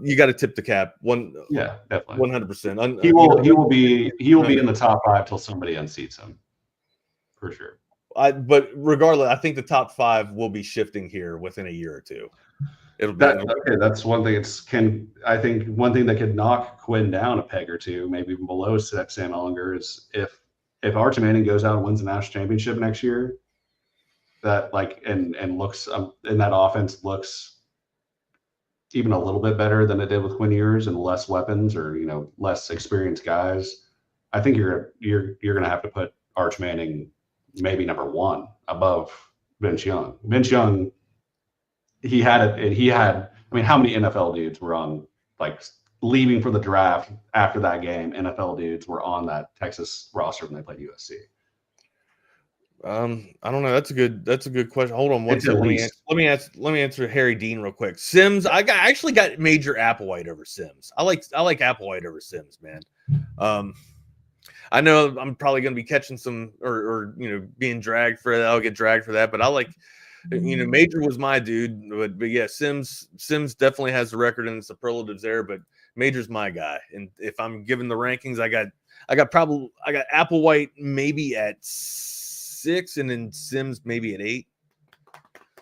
you got to tip the cap. Yeah, definitely, 100%. He will be in the top 5 till somebody unseats him, for sure. But regardless, I think the top 5 will be shifting here within a year or two. That's one thing. I think one thing that could knock Quinn down a peg or two, maybe even below Sam Ellinger, is if Arch Manning goes out and wins the national championship next year, that and looks and that offense looks even a little bit better than it did with Quinn Ewers, and less weapons, or less experienced guys. I think you're going to have to put Arch Manning maybe number 1 above Vince Young. Vince Young, he had I mean, how many NFL dudes were on, leaving for the draft after that game? NFL dudes were on that Texas roster when they played USC. I don't know. That's a good question. Hold on one second. Let me answer Harry Dean real quick. Sims, I actually got Major Applewhite over Sims. I like Applewhite over Sims, man. I know I'm probably going to be catching some or being dragged for that. I'll get dragged for that, but I like, Major was my dude, but yeah, Sims definitely has the record and the superlatives there, but Major's my guy. And if I'm given the rankings, I got Applewhite maybe at 6, and then Sims maybe at 8.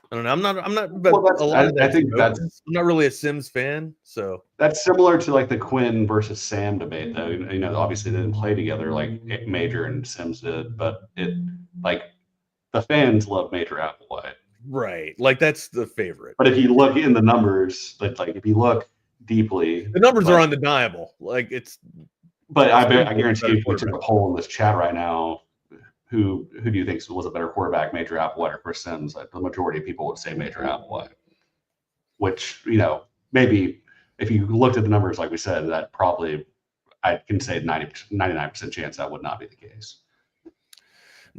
I don't know. I'm not. But I think that's. I'm not really a Sims fan, so that's similar to the Quinn versus Sam debate, though. Obviously they didn't play together like Major and Sims did, but the fans love Major Applewhite, right? That's the favorite. But if you look in the numbers, if you look deeply, the numbers are undeniable. But I guarantee you, if we took a poll in this chat right now, who do you think was a better quarterback, Major Applewhite or Chris Sims? The majority of people would say Major Applewhite, which, maybe if you looked at the numbers, like we said, that probably, I can say 99% chance that would not be the case.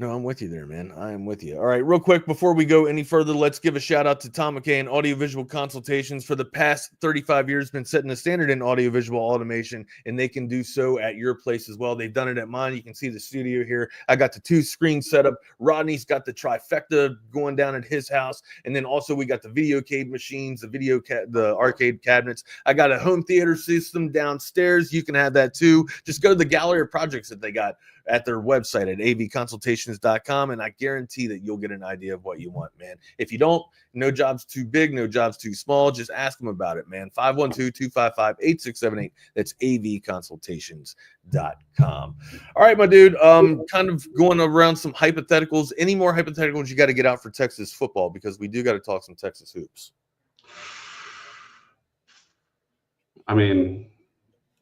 No, I'm with you there, man. I am with you. All right, real quick, before we go any further, let's give a shout out to Tom McCall and Audiovisual Consultations. For the past 35 years, been setting the standard in audiovisual automation, and they can do so at your place as well. They've done it at mine. You can see the studio here. I got the 2 screens set up. Rodney's got the trifecta going down at his house, and then also we got the video cave machines, the arcade cabinets. I got a home theater system downstairs. You can have that too. Just go to the gallery of projects that they got at their website at avconsultations.com, and I guarantee that you'll get an idea of what you want, man. If you don't, no job's too big, no job's too small. Just ask them about it, man. 512-255-8678. That's avconsultations.com. All right, my dude. Kind of going around some hypotheticals. Any more hypotheticals you got to get out for Texas football, because we do got to talk some Texas hoops. I mean,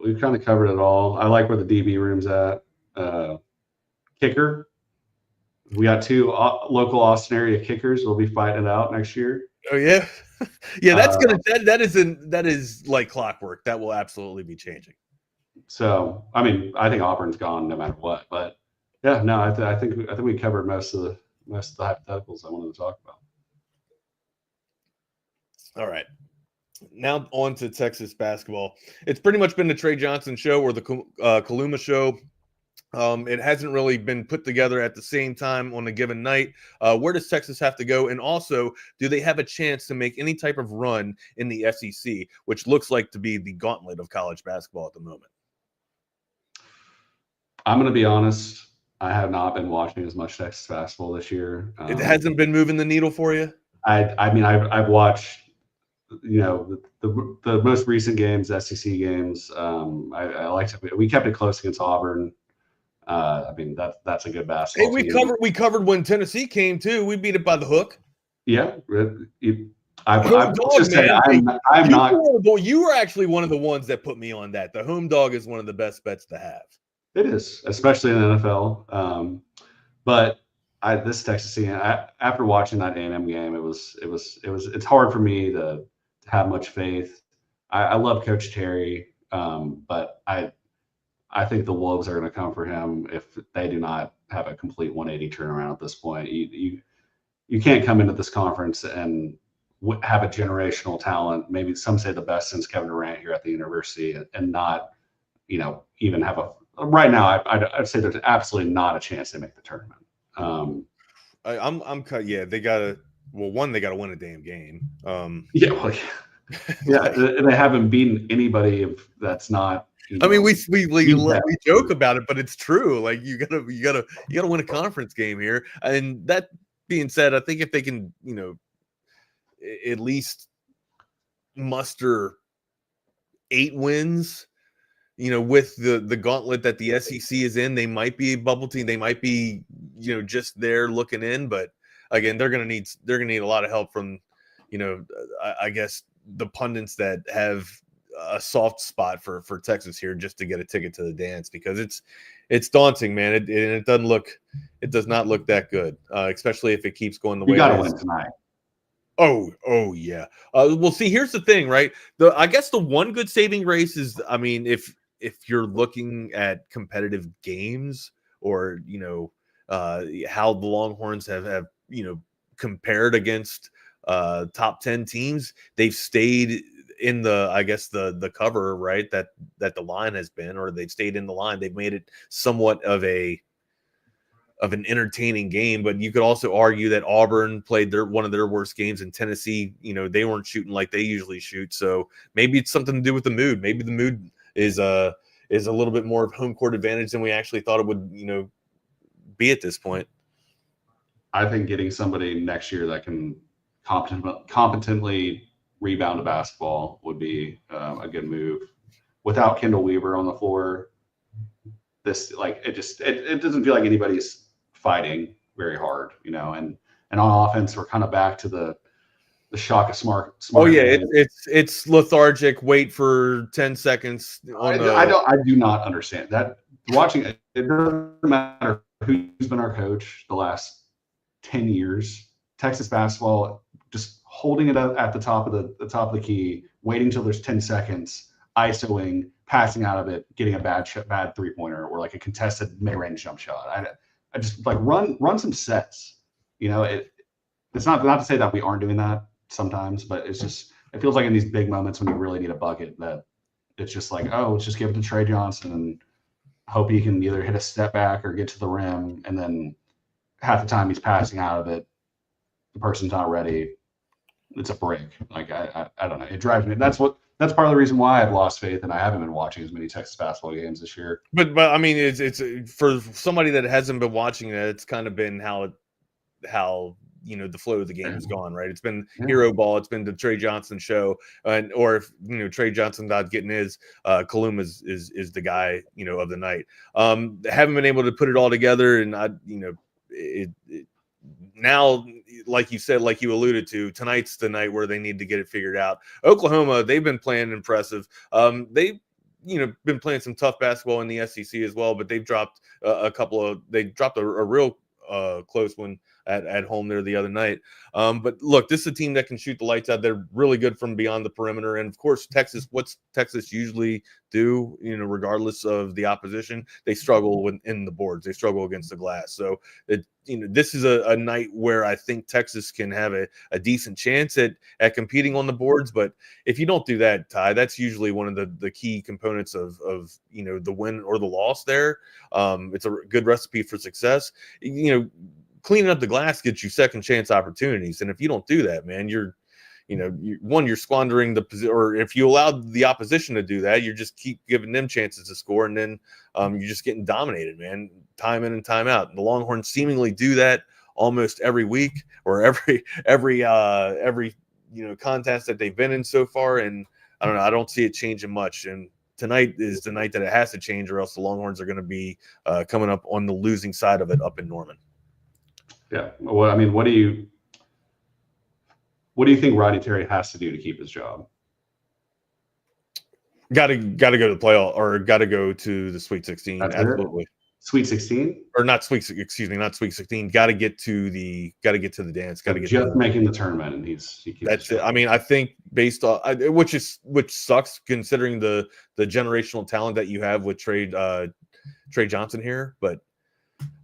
we've kind of covered it all. I like where the DB room's at. Kicker, we got 2 local Austin area kickers. We'll be fighting it out next year. Oh yeah. Yeah, that is like clockwork. That will absolutely be changing. So I mean, I think Auburn's gone no matter what, but yeah, no, I think we covered most of the hypotheticals I wanted to talk about. All right, now on to Texas basketball. It's pretty much been the Trey Johnson show or the Kaluma show. It hasn't really been put together at the same time on a given night. Where does Texas have to go? And also, do they have a chance to make any type of run in the SEC, which looks like to be the gauntlet of college basketball at the moment? I'm going to be honest. I have not been watching as much Texas basketball this year. It hasn't been moving the needle for you? I mean, I've watched the most recent games, SEC games, I liked it. We kept it close against Auburn. I mean, that's a good basketball team. We covered when Tennessee came too. We beat it by the hook. Yeah. I'm just saying, I'm not. You were actually one of the ones that put me on that. The home dog is one of the best bets to have. It is, especially in the NFL. But this Texas team, after watching that A&M game, it's hard for me to have much faith. I love Coach Terry, but I think the Wolves are going to come for him if they do not have a complete 180 turnaround at this point. You can't come into this conference and have a generational talent, maybe some say the best since Kevin Durant here at the university, and not, even have right now, I'd say there's absolutely not a chance to make the tournament. They gotta win a damn game. They haven't beaten anybody that's not. We joke about it, but it's true. Like you gotta win a conference game here. And that being said, I think if they can, at least muster 8 wins, with the gauntlet that the SEC is in, they might be a bubble team. They might be, just there looking in. But again, they're gonna need a lot of help from, I guess the pundits that have a soft spot for Texas here just to get a ticket to the dance, because it's daunting, man. It does not look that good, especially if it keeps going the way. You got to win tonight. Oh yeah. Well, see, here's the thing, right? I guess the one good saving grace is, I mean, if you're looking at competitive games, or how the Longhorns have compared against top 10 teams, they've stayed in the cover, right, that the line has been, or they've stayed in the line. They've made it somewhat of an entertaining game. But you could also argue that Auburn played one of their worst games, in Tennessee, they weren't shooting like they usually shoot. So maybe it's something to do with the mood. Maybe the mood is a little bit more of home court advantage than we actually thought it would, be at this point. I think getting somebody next year that can competently rebound a basketball would be a good move. Without Kendall Weaver on the floor, it doesn't feel like anybody's fighting very hard, and on offense we're kind of back to the shock of smart. Oh yeah, it's lethargic. Wait for 10 seconds. I do not understand that. Watching it doesn't matter who's been our coach the last 10 years. Texas basketball, just holding it at the top of the key, waiting till there's 10 seconds, ISOing, passing out of it, getting a bad 3-pointer, or like a contested mid-range jump shot. I just like run some sets. It's not to say that we aren't doing that sometimes, but it feels like in these big moments when you really need a bucket, that it's just like, oh, let's just give it to Trey Johnson and hope he can either hit a step back or get to the rim, and then half the time he's passing out of it, the person's not ready. It's a break. Like I don't know. It drives me. That's part of the reason why I've lost faith, and I haven't been watching as many Texas basketball games this year. But I mean, it's for somebody that hasn't been watching it, it's kind of been how the flow of the game has gone, right? It's been hero ball. It's been the Trey Johnson show, or if Trey Johnson not getting his, Kaluma is the guy of the night. Haven't been able to put it all together, and now, like you said, like you alluded to, tonight's the night where they need to get it figured out. Oklahoma, they've been playing impressive. They've been playing some tough basketball in the SEC as well, but they've dropped a real close one at home there the other night. But look, this is a team that can shoot the lights out. They're really good from beyond the perimeter. And of course, what's Texas usually do, regardless of the opposition? They struggle in the boards. They struggle against the glass. So this is a night where I think Texas can have a decent chance at competing on the boards. But if you don't do that, Ty, that's usually one of the key components of the win or the loss there. It's a good recipe for success. Cleaning up the glass gets you second chance opportunities. And if you don't do that, man, you're squandering the position, or if you allow the opposition to do that, you just keep giving them chances to score. And then you're just getting dominated, man, time in and time out. And the Longhorns seemingly do that almost every week, or every contests that they've been in so far, and I don't know. I don't see it changing much. And tonight is the night that it has to change, or else the Longhorns are going to be coming up on the losing side of it up in Norman. Yeah. Well, I mean, what do you think Rodney Terry has to do to keep his job? Got to go to the playoff, or got to go to the Sweet 16. That's absolutely. It? Sweet 16, or not Sweet? Excuse me, not Sweet 16. Got to get to the dance. Got to get just making the tournament, and that's it. I mean, I think based on which sucks considering the generational talent that you have with Trey Johnson here, but.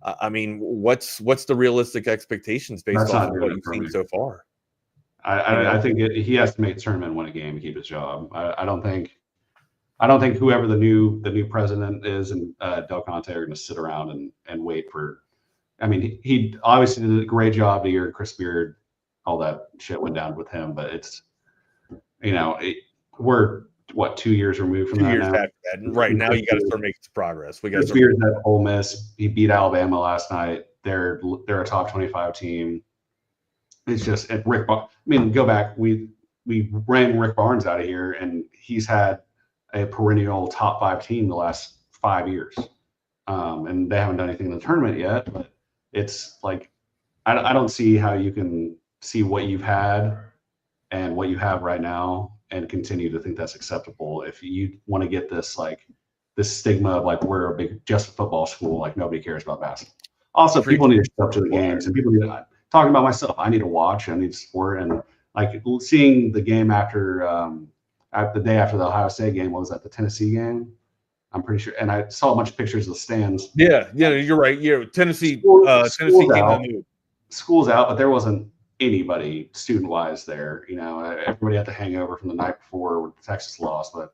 I mean, what's the realistic expectations based on what you've seen so far? I think he has to make the tournament and win a game to keep his job. I don't think whoever the new president is and Del Conte are going to sit around and wait for. I mean, he obviously did a great job the year Chris Beard, all that shit went down with him, but it's we're. 2 years removed from 2 that years now? after that. And right now, you got to start making progress. We got to Beard at Ole Miss. He beat Alabama last night. They're a top 25 team. It's just go back. We ran Rick Barnes out of here, and he's had a perennial top 5 team the last 5 years. And they haven't done anything in the tournament yet. But it's like I don't see how you can see what you've had and what you have right now and continue to think that's acceptable if you want to get this stigma of we're a big just a football school, nobody cares about basketball. Also, people need to show up to the games, and people need to talking about myself. I need to watch. I need to support, and seeing the game after the day after the Ohio State game. What was that? The Tennessee game? I'm pretty sure. And I saw a bunch of pictures of the stands. Yeah, you're right. Yeah, Tennessee School's came out. on. School's out, but there wasn't anybody student-wise there. Everybody had the hangover from the night before when Texas lost. But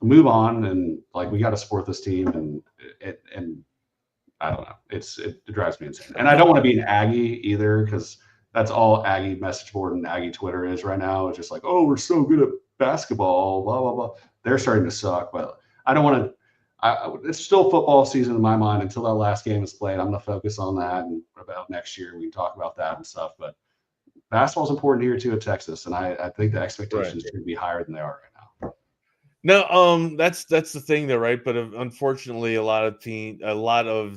move on, and we got to support this team. And I don't know. It drives me insane. And I don't want to be an Aggie either, because that's all Aggie message board and Aggie Twitter is right now. It's just oh, we're so good at basketball, blah blah blah. They're starting to suck, but I don't want to. It's still football season in my mind until that last game is played. I'm going to focus on that, and about next year we can talk about that and stuff. But basketball is important here too at Texas, and I think the expectations should be higher than they are right now. No, that's the thing though, right? But unfortunately, a lot of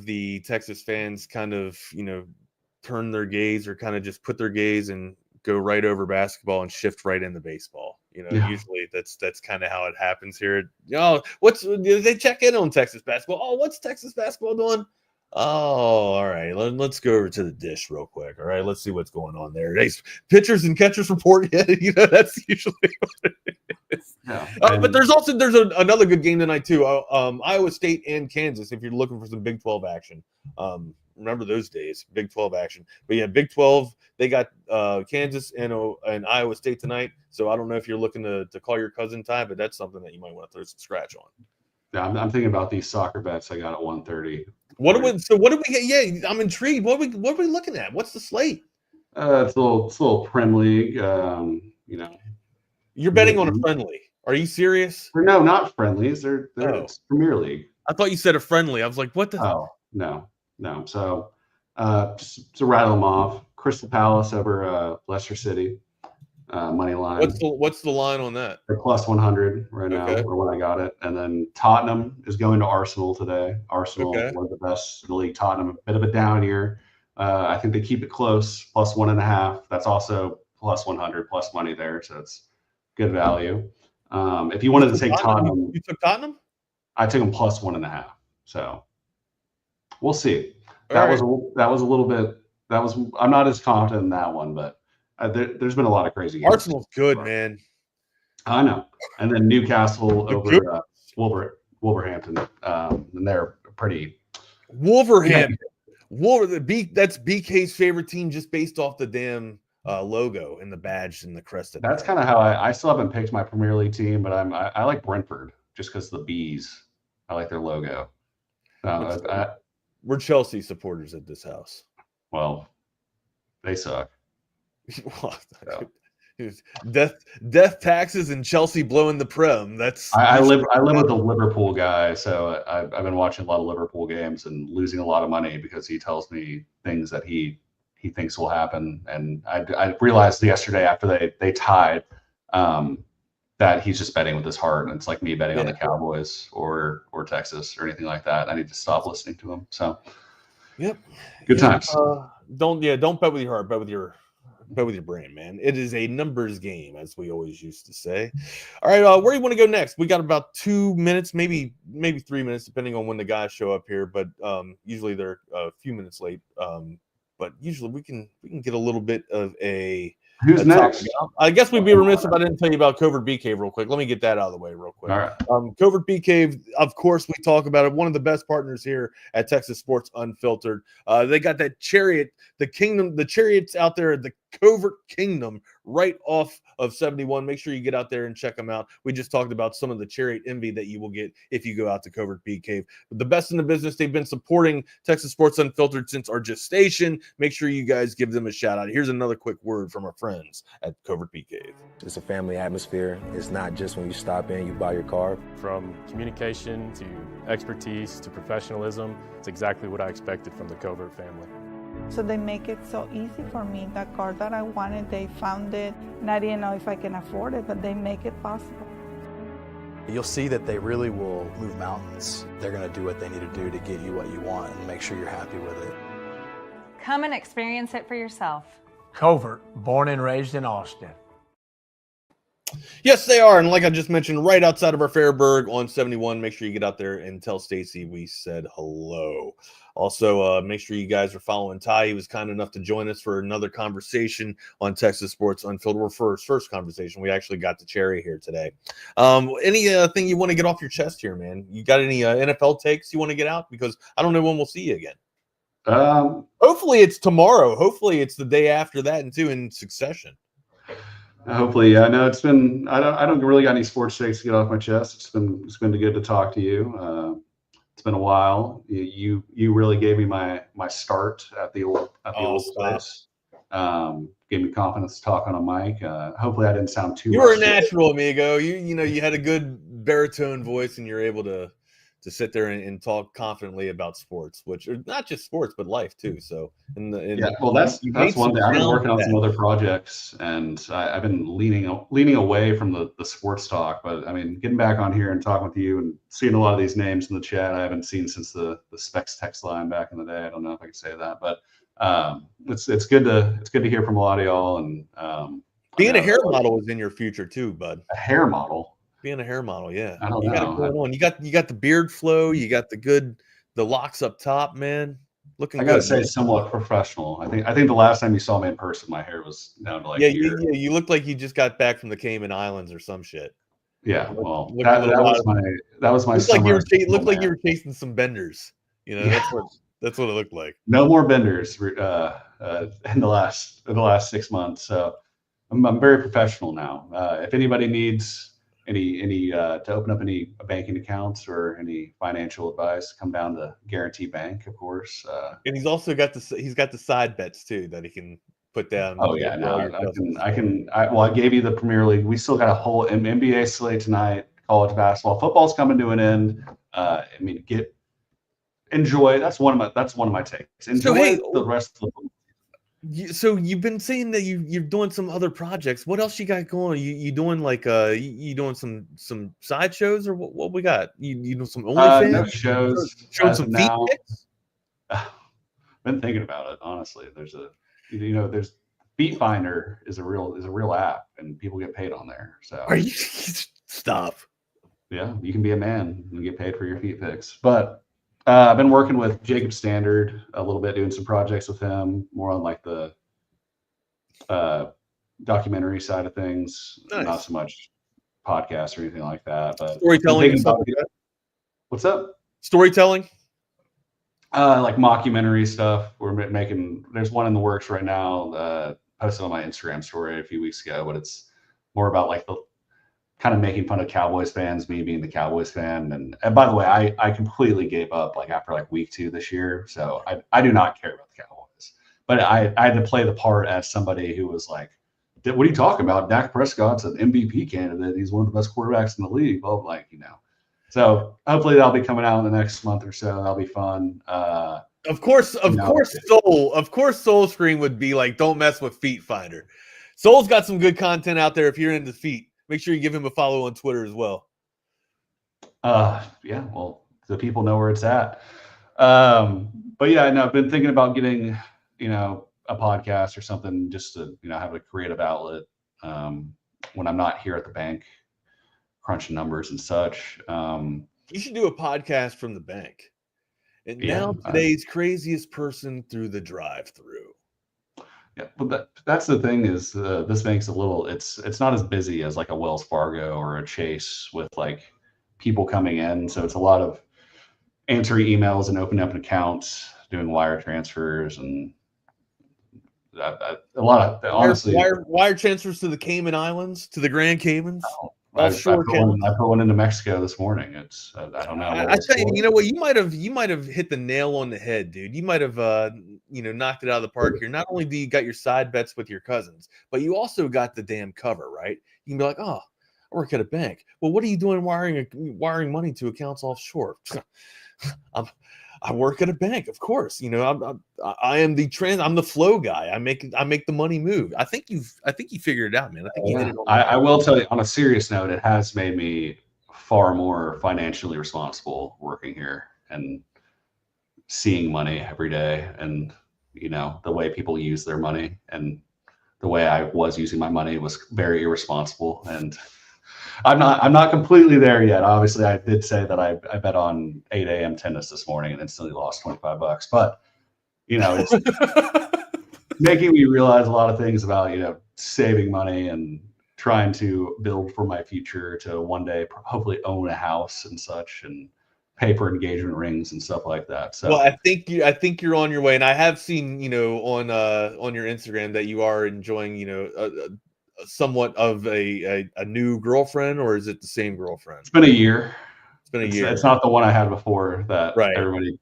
the Texas fans kind of turn their gaze, or kind of just put their gaze and go right over basketball and shift right into baseball. Usually that's kind of how it happens here. They check in on Texas basketball? Oh, what's Texas basketball doing? Oh, all right. Let's go over to the dish real quick. All right, let's see what's going on there. Pitchers and catchers report yet? That's usually what it is. Yeah, but there's another good game tonight too. Iowa State and Kansas. If you're looking for some Big 12 action. Remember those days, Big 12 action. But yeah, Big 12, they got Kansas and Iowa State tonight. So I don't know if you're looking to call your cousin Ty, but that's something that you might want to throw some scratch on. Yeah, I'm thinking about these soccer bets I got at 1:30. What do we get? Yeah, I'm intrigued. What are we looking at? What's the slate? It's a little Prem League. You're betting on a friendly. Are you serious? No, not friendlies. They're it's Premier League. I thought you said a friendly. I was like, what the? Oh, no. So, just to rattle them off: Crystal Palace over Leicester City, money line. What's the line on that? They're plus 100 right now, or when I got it. And then Tottenham is going to Arsenal today. Arsenal, one of the best in the league. Tottenham, a bit of a down year. I think they keep it close, plus 1.5. That's also plus 100, plus money there, so it's good value. If you wanted to take Tottenham, you took Tottenham. I took them plus 1.5. So. We'll see. That was a little bit. I'm not as confident in that one, but there's been a lot of crazy games. Arsenal's good, man. I know. And then Newcastle over Wolverhampton, and they're pretty. Wolverhampton. That's BK's favorite team, just based off the damn logo and the badge and the crest. That's kind of how I still haven't picked my Premier League team, but I like Brentford just because the bees. I like their logo. We're Chelsea supporters at this house. Well, they suck. Death taxes and Chelsea blowing the Prem. I live with a Liverpool guy, so I've been watching a lot of Liverpool games and losing a lot of money because he tells me things that he he thinks will happen. And I realized yesterday after they tied that he's just betting with his heart. And it's like me betting on the Cowboys or Texas or anything like that. I need to stop listening to him. So, good times. Don't bet with your heart, bet with your brain, man. It is a numbers game, as we always used to say. All right, where do you want to go next? We got about 2 minutes, maybe 3 minutes, depending on when the guys show up here. But usually they're a few minutes late. But usually we can get a little bit of a. Who's next? I guess we'd be remiss if I didn't tell you about Covert Bee Cave real quick. Let me get that out of the way real quick. All right. Covert Bee Cave, of course, we talk about it. One of the best partners here at Texas Sports Unfiltered. They got that chariot, the chariots out there, the Covert Kingdom, right off of 71. Make sure you get out there and check them out. We just talked about some of the chariot envy that you will get if you go out to Covert Bee Cave. But the best in the business, they've been supporting Texas Sports Unfiltered since our gestation. Make sure you guys give them a shout out. Here's another quick word from our friends at Covert Bee Cave. It's a family atmosphere. It's not just when you stop in, you buy your car. From communication to expertise to professionalism, it's exactly what I expected from the Covert family. So they make it so easy for me. That car that I wanted, they found it, and I didn't know if I can afford it, but they make it possible. You'll see that they really will move mountains. They're going to do what they need to do to get you what you want and make sure you're happy with it. Come and experience it for yourself. Covert, born and raised in Austin. Yes, they are. And like I just mentioned, right outside of our Fairburg on 71, make sure you get out there and tell Stacy we said hello. Also, make sure you guys are following Ty. He was kind enough to join us for another conversation on Texas Sports Unfiltered. First conversation. We actually got the cherry here today. Anything you want to get off your chest here, man? You got any NFL takes you want to get out? Because I don't know when we'll see you again. Hopefully it's tomorrow. Hopefully it's the day after that and two in succession. Hopefully, yeah. No, it's been. I don't really got any sports takes to get off my chest. It's been good to talk to you. It's been a while. You really gave me my start at the old place. Gave me confidence to talk on a mic. Hopefully, I didn't sound too. You were a natural, amigo. You had a good baritone voice, and you're able to sit there and talk confidently about sports, which are not just sports but life too. So, that's one thing. I've been working on some other projects, and I've been leaning away from the sports talk. But I mean, getting back on here and talking with you and seeing a lot of these names in the chat I haven't seen since the Specs text line back in the day. I don't know if I can say that, but it's good to hear from a lot of y'all. And being a hair model is in your future too, bud. A hair model. Being a hair model, yeah. I don't know. Got it going on. You got the beard flow. You got the locks up top, man. Looking. I gotta good, say, man. Somewhat professional. I think the last time you saw me in person, my hair was down to like you looked like you just got back from the Cayman Islands or some shit. Yeah, well, that was my. Looked like you were chasing some benders. That's what it looked like. No more benders in the last 6 months. So I'm very professional now. If anybody needs any to open up any banking accounts or any financial advice, come down to Guarantee Bank, of course. And he's also got the side bets too that he can put down. Oh yeah, no, I gave you the Premier League. We still got a whole NBA slate tonight. College basketball, football's coming to an end. Enjoy. That's one of my takes. Enjoy the rest of the. So you've been saying that you're doing some other projects. What else you got going? You doing you doing some side shows or what we got? You doing some OnlyFans? No shows. Showing some feet pics? Been thinking about it, honestly. There's Feet Finder is a real app, and people get paid on there. So are you stop? Yeah, you can be a man and get paid for your feet pics, but. I've been working with Jacob Standard a little bit, doing some projects with him, more on like the documentary side of things, not so much podcasts or anything like that. But storytelling. What's up? Storytelling. Like mockumentary stuff. We're making. There's one in the works right now. Posted on my Instagram story a few weeks ago, but it's more about like the. Kind of making fun of Cowboys fans, me being the Cowboys fan. And by the way, I completely gave up like after like week 2 this year. So I do not care about the Cowboys. But I had to play the part as somebody who was like, what are you talking about? Dak Prescott's an MVP candidate. He's one of the best quarterbacks in the league. Well, like, So hopefully that'll be coming out in the next month or so. That'll be fun. Of course, Soul Scream would be like, don't mess with Feet Finder. Soul's got some good content out there. If you're into feet, make sure you give him a follow on Twitter as well. Yeah, well, the people know where it's at. But yeah, no, I've been thinking about getting, a podcast or something just to, have a creative outlet when I'm not here at the bank crunching numbers and such. You should do a podcast from the bank. And now today's craziest person through the drive-through. Yeah, but that's the thing is this bank's it's not as busy as like a Wells Fargo or a Chase with like people coming in. So it's a lot of answering emails and opening up accounts, doing wire transfers, and a lot of honestly wire transfers to the Cayman Islands, to the Grand Caymans. I put one into Mexico this morning. It's I don't know. I tell you, you know what? You might have hit the nail on the head, dude. You might have knocked it out of the park here. Not only do you got your side bets with your cousins, but you also got the damn cover, right? You can be like, oh, I work at a bank. Well, what are you doing wiring money to accounts offshore? I work at a bank, of course. I'm the flow guy. I make the money move. I think you figured it out, man. I think you hit it. I will tell you on a serious note, it has made me far more financially responsible working here and seeing money every day, and the way people use their money and the way I was using my money was very irresponsible. And I'm not completely there yet. Obviously, I did say that I bet on 8 a.m. tennis this morning and instantly lost $25. But it's making me realize a lot of things about saving money and trying to build for my future to one day hopefully own a house and such and pay for engagement rings and stuff like that. So well, I think you're on your way, and I have seen on your Instagram that you are enjoying somewhat of a new girlfriend, or is it the same girlfriend? It's been a year. It's not the one I had before that right. Everybody.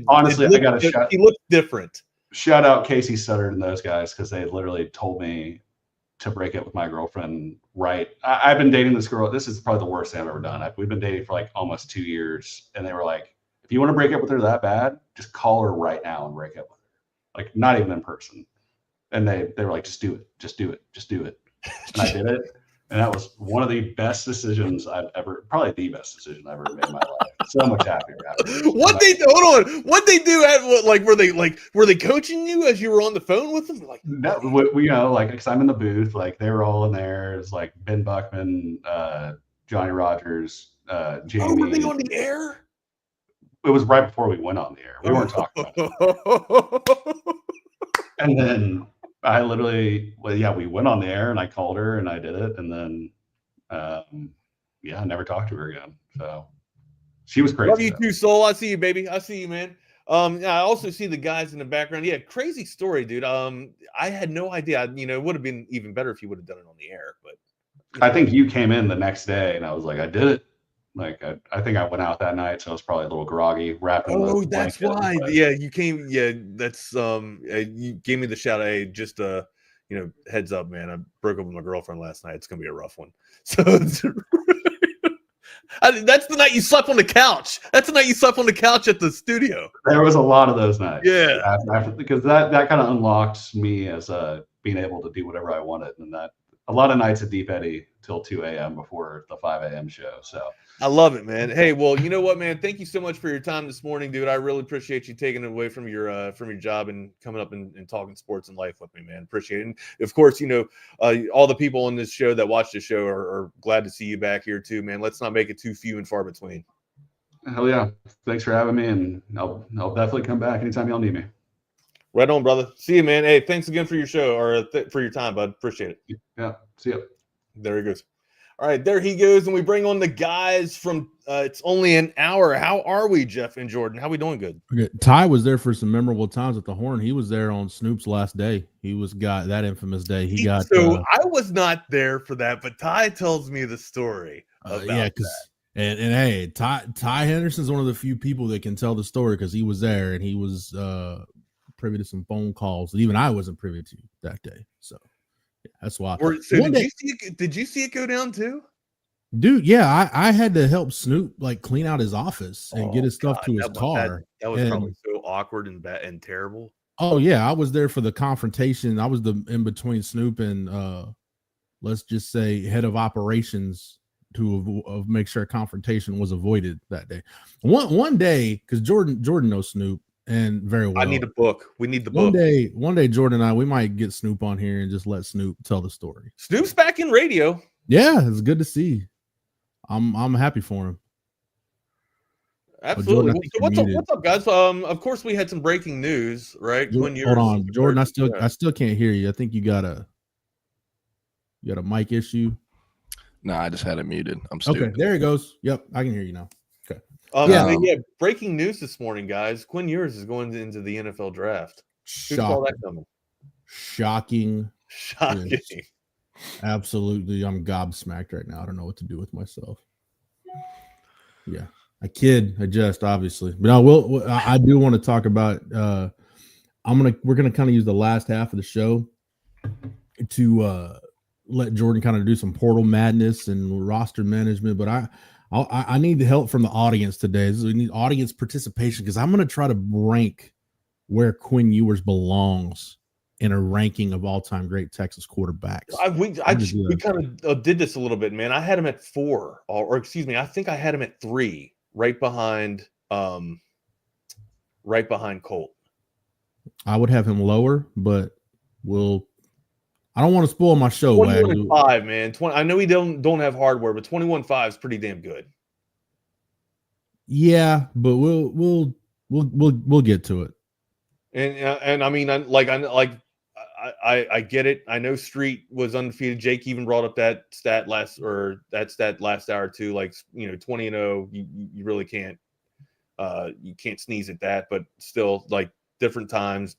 Honestly, I got to shout. He looked different. Shout out Casey Sutter and those guys because they literally told me to break up with my girlfriend. Right, I've been dating this girl. This is probably the worst thing I've ever done. We've been dating for like almost 2 years, and they were like, "If you want to break up with her that bad, just call her right now and break up with her. Like not even in person." And they were like, just do it. And I did it. And that was one of the best decisions probably the best decision I've ever made in my life. So much happier after. What they do were they coaching you as you were on the phone with them? Like no, because I'm in the booth, like they were all in there. It's like Ben Buckman, Johnny Rogers, Jamie. Oh, were they on the air? It was right before we went on the air. We weren't talking about it. And then I literally, we went on the air and I called her and I did it. And then, I never talked to her again. So she was crazy. Love you too, Soul. I see you, baby. I see you, man. I also see the guys in the background. Yeah, crazy story, dude. I had no idea. It would have been even better if you would have done it on the air. But I think you came in the next day and I was like, I did it. Like I think I went out that night, so I was probably a little groggy. Wrapping. That's why. Yeah, you came. Yeah, that's you gave me the shout. Hey, just heads up, man. I broke up with my girlfriend last night. It's gonna be a rough one. So that's the night you slept on the couch. That's the night you slept on the couch at the studio. There was a lot of those nights. Yeah, because that kind of unlocked me as being able to do whatever I wanted, and that a lot of nights at Deep Eddy till 2 a.m. before the 5 a.m. show. So I love it, man. Hey, well, you know what, man? Thank you so much for your time this morning, dude. I really appreciate you taking it away from your job and coming up and talking sports and life with me, man. Appreciate it. And of course, all the people on this show that watch the show are glad to see you back here too, man. Let's not make it too few and far between. Hell yeah. Thanks for having me, and I'll definitely come back anytime y'all need me. Right on, brother. See you, man. Hey, thanks again for your show or for your time, bud. Appreciate it. Yeah. See ya. There he goes. All right, there he goes. And we bring on the guys from It's Only an Hour. How are we, Jeff and Jordan? How we doing? Good. Okay. Ty was there for some memorable times at the Horn. He was there on Snoop's last day. Got that infamous day. I was not there for that, but Ty tells me the story about that. And hey, Ty Henderson's one of the few people that can tell the story because he was there and he was privy to some phone calls that even I wasn't privy to that day. So yeah, that's why. Did you see it go down too? Dude, yeah, I had to help Snoop clean out his office and get his stuff to his car. That was probably so awkward and bad and terrible? Oh yeah, I was there for the confrontation. I was the in between Snoop and let's just say head of operations to make sure confrontation was avoided that day. One day, because Jordan knows Snoop and very well. I need a book. We need the book. One day, Jordan and I, we might get Snoop on here and just let Snoop tell the story. Snoop's back in radio. Yeah, it's good to see. I'm happy for him. Absolutely. Jordan, what's up, guys? Of course, we had some breaking news, right? Hold on, Jordan. I still can't hear you. I think you got a mic issue. No, I just had it muted. I'm stupid. Okay, there it goes. Yep, I can hear you now. Okay. Yeah, breaking news this morning, guys. Quinn Ewers is going into the NFL draft. Who saw that coming? Shocking. Yes. Absolutely. I'm gobsmacked right now. I don't know what to do with myself. Yeah. I kid. I jest, obviously. But I do want to talk about we're gonna kind of use the last half of the show to let Jordan kind of do some portal madness and roster management. But I need the help from the audience today. So we need audience participation because I'm gonna try to rank where Quinn Ewers belongs in a ranking of all-time great Texas quarterbacks. We kind of did this a little bit, man. I had him at 4, or excuse me, I think I had him at 3, right behind Colt. I would have him lower, but I don't want to spoil my show. 21-5, man. I know we don't have hardware, but 21-5 is pretty damn good. Yeah, but we'll get to it. And I mean, I get it. I know Street was undefeated. Jake even brought up that stat last hour too. 20-0. You really can't you can't sneeze at that. But still, different times.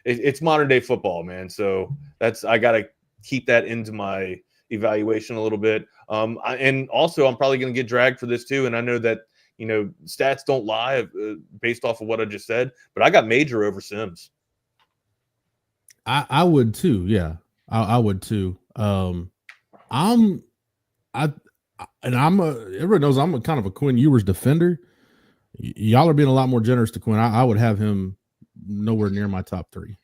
It's modern day football, man. So I got to keep that into my evaluation a little bit. And also, I'm probably going to get dragged for this too. And I know that stats don't lie based off of what I just said. But I got Major over Sims. I would too. Yeah, I would too. Everyone knows I'm a kind of a Quinn Ewers defender. Y'all are being a lot more generous to Quinn. I would have him nowhere near my top 3.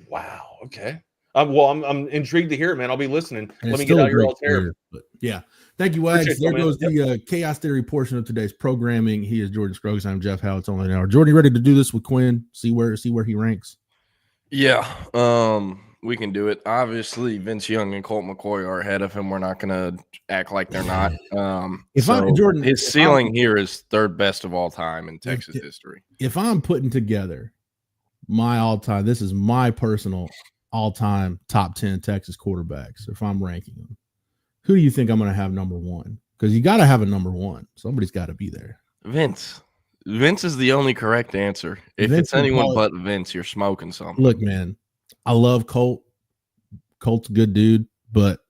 Wow. Okay. I'm intrigued to hear it, man. I'll be listening. And let me get out your alternative. Yeah. Thank you, Wags. There goes the chaos theory portion of today's programming. He is Jordan Scruggs. I'm Jeff Howe. It's only an hour. Jordan, you ready to do this with Quinn? See where he ranks? Yeah, we can do it. Obviously, Vince Young and Colt McCoy are ahead of him. We're not going to act like they're not. His ceiling here is 3rd best of all time in Texas history. If I'm putting together my all-time, this is my personal all-time top 10 Texas quarterbacks. If I'm ranking them, who do you think I'm going to have number 1? Because you got to have a number 1. Somebody's got to be there. Vince is the only correct answer. If it's anyone but Vince, you're smoking something. Look, man, I love Colt. Colt's a good dude, but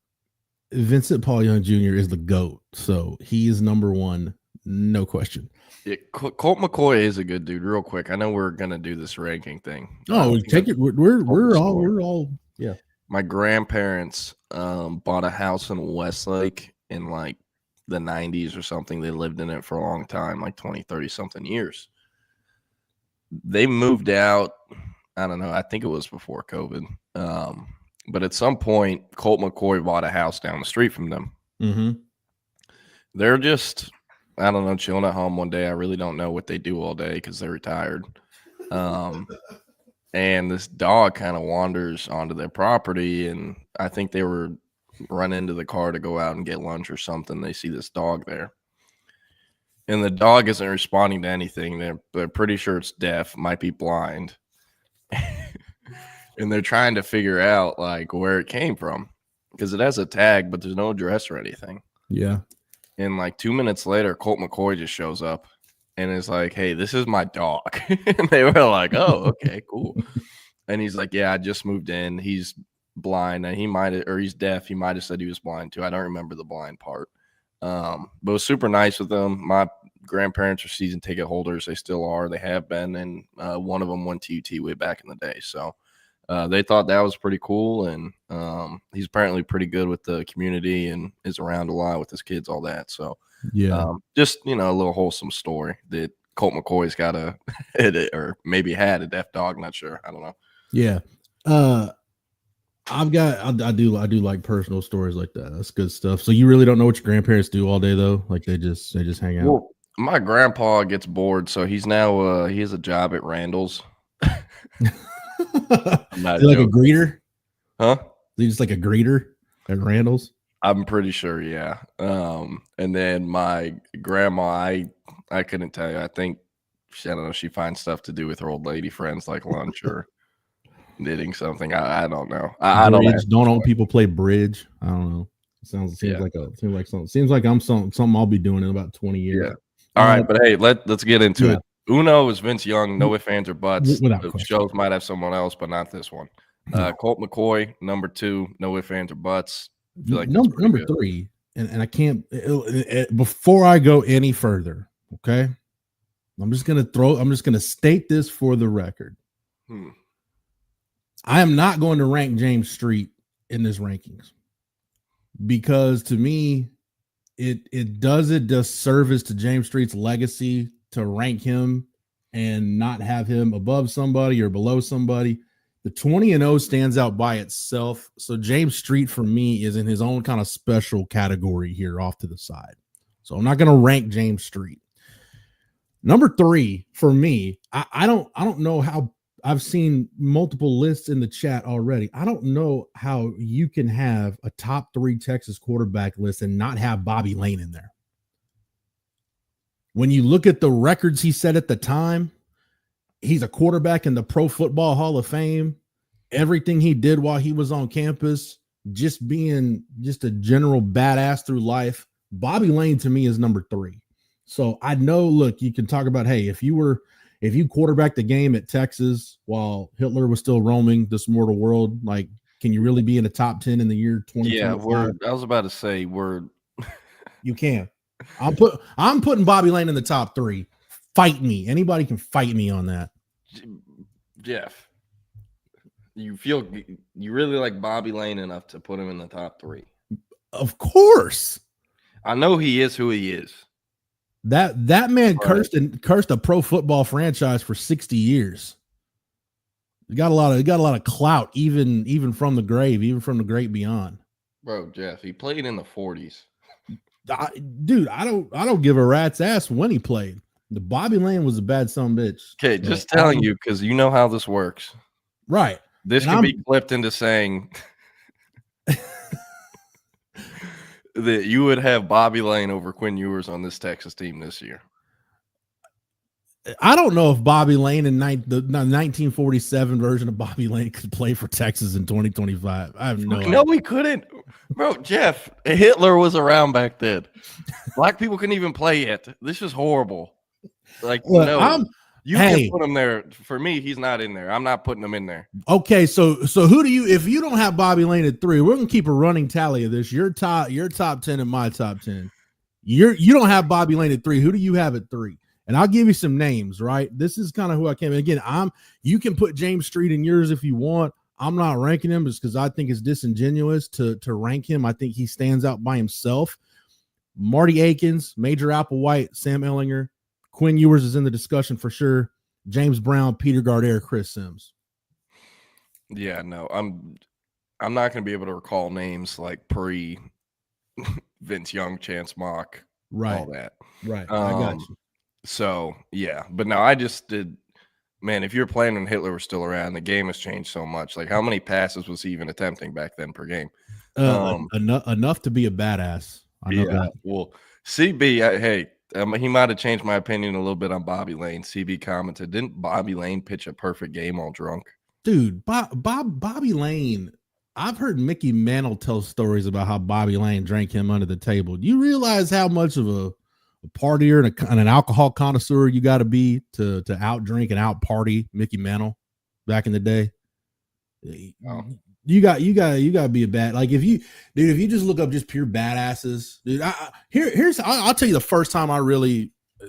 Vincent Paul Young Jr. is the GOAT. So he is number 1, no question. Yeah, Colt McCoy is a good dude. Real quick, I know we're gonna do this ranking thing. Oh, take it. We're all yeah. My grandparents bought a house in Westlake in the 90s or something. They lived in it for a long time, 20, 30 something years. They moved out. I don't know. I think it was before COVID. But at some point, Colt McCoy bought a house down the street from them. Mm-hmm. They're just, I don't know, chilling at home one day. I really don't know what they do all day because they're retired. And this dog kind of wanders onto their property. And I think they were run into the car to go out and get lunch or something. They see this dog there. And the dog isn't responding to anything. They're pretty sure it's deaf, might be blind. And they're trying to figure out where it came from because it has a tag, but there's no address or anything. Yeah. And 2 minutes later, Colt McCoy just shows up and is like, "Hey, this is my dog." And they were like, "Oh, okay, cool." And he's like, "Yeah, I just moved in. He's blind and he's deaf. He might have said he was blind too. I don't remember the blind part." But it was super nice with them. My grandparents are season ticket holders. They still are. They have been. And one of them went to UT way back in the day. So they thought that was pretty cool. And he's apparently pretty good with the community and is around a lot with his kids, all that. So yeah, just, a little wholesome story that Colt McCoy's got a or maybe had a deaf dog. Not sure. I don't know. Yeah. I do like personal stories like that. That's good stuff. So you really don't know what your grandparents do all day though? Like they just hang out. Well, my grandpa gets bored, so he's now he has a job at Randall's. I'm not like a greeter? Huh? He's just like a greeter at Randall's? I'm pretty sure, yeah. And then my grandma, I couldn't tell you. I think I don't know, she finds stuff to do with her old lady friends like lunch or knitting something. I don't know. I don't know. Don't old people play bridge? I don't know. Seems like I'm something I'll be doing in about 20 years. Yeah. All right, but hey, let's get into it. Uno is Vince Young, no ifs, ands, or buts. The shows might have someone else, but not this one. Colt McCoy, number 2, no ifs, ands, or buts. I feel like number 3, and I can't before I go any further, okay? I'm just gonna state this for the record. I am not going to rank James Street in this rankings because to me, it does a disservice to James Street's legacy to rank him and not have him above somebody or below somebody. The 20-0 stands out by itself. So James Street for me is in his own kind of special category here off to the side. So I'm not going to rank James Street. Number 3 for me, I don't know how. I've seen multiple lists in the chat already. I don't know how you can have a top 3 Texas quarterback list and not have Bobby Lane in there. When you look at the records he set at the time, he's a quarterback in the Pro Football Hall of Fame. Everything he did while he was on campus, just being just a general badass through life. Bobby Lane to me is number 3. So I know, look, you can talk about, hey, if you quarterbacked the game at Texas while Hitler was still roaming this mortal world, like, can you really be in the top 10 in the year 2025? Yeah, I was about to say you can. I'm putting Bobby Lane in the top 3. Fight me. Anybody can fight me on that. Jeff, you really like Bobby Lane enough to put him in the top 3? Of course. I know he is who he is. That man cursed a pro football franchise for 60 years. He got a lot of clout, even from the grave, even from the great beyond. Bro, Jeff, he played in the 40s. Dude, I don't give a rat's ass when he played. The Bobby Lane was a bad son of a bitch. Okay, just telling you because you know how this works. Right. This can be clipped into saying that you would have Bobby Lane over Quinn Ewers on this Texas team this year. I don't know if Bobby Lane in the 1947 version of Bobby Lane could play for Texas in 2025. I have no idea. No, he couldn't. Bro, Jeff, Hitler was around back then. Black people couldn't even play yet. This is horrible. Like, well, you can put him there. For me, he's not in there. I'm not putting him in there. Okay, so who do you? If you don't have Bobby Lane at 3, we're gonna keep a running tally of this. Your top 10 and my top 10. You don't have Bobby Lane at 3. Who do you have at 3? And I'll give you some names. Right, this is kind of who I came. Again, you can put James Street in yours if you want. I'm not ranking him just because I think it's disingenuous to rank him. I think he stands out by himself. Marty Akins, Major Applewhite, Sam Ehlinger. Quinn Ewers is in the discussion for sure. James Brown, Peter Gardere, Chris Sims. Yeah, no, I'm not going to be able to recall names like pre Vince Young, Chance Mock, right? All that, right? I got you. So yeah, but no, I just did. Man, if you're playing when Hitler was still around, the game has changed so much. Like, how many passes was he even attempting back then per game? Enough to be a badass. I know that. Well, CB, he might have changed my opinion a little bit on Bobby Lane. CB commented, didn't Bobby Lane pitch a perfect game all drunk? Dude, Bobby Lane, I've heard Mickey Mantle tell stories about how Bobby Lane drank him under the table. Do you realize how much of a partier and an alcohol connoisseur you got to be to out drink and out party Mickey Mantle back in the day? Oh. You got to be a bad, like, if you just look up just pure badasses, dude. I'll tell you the first time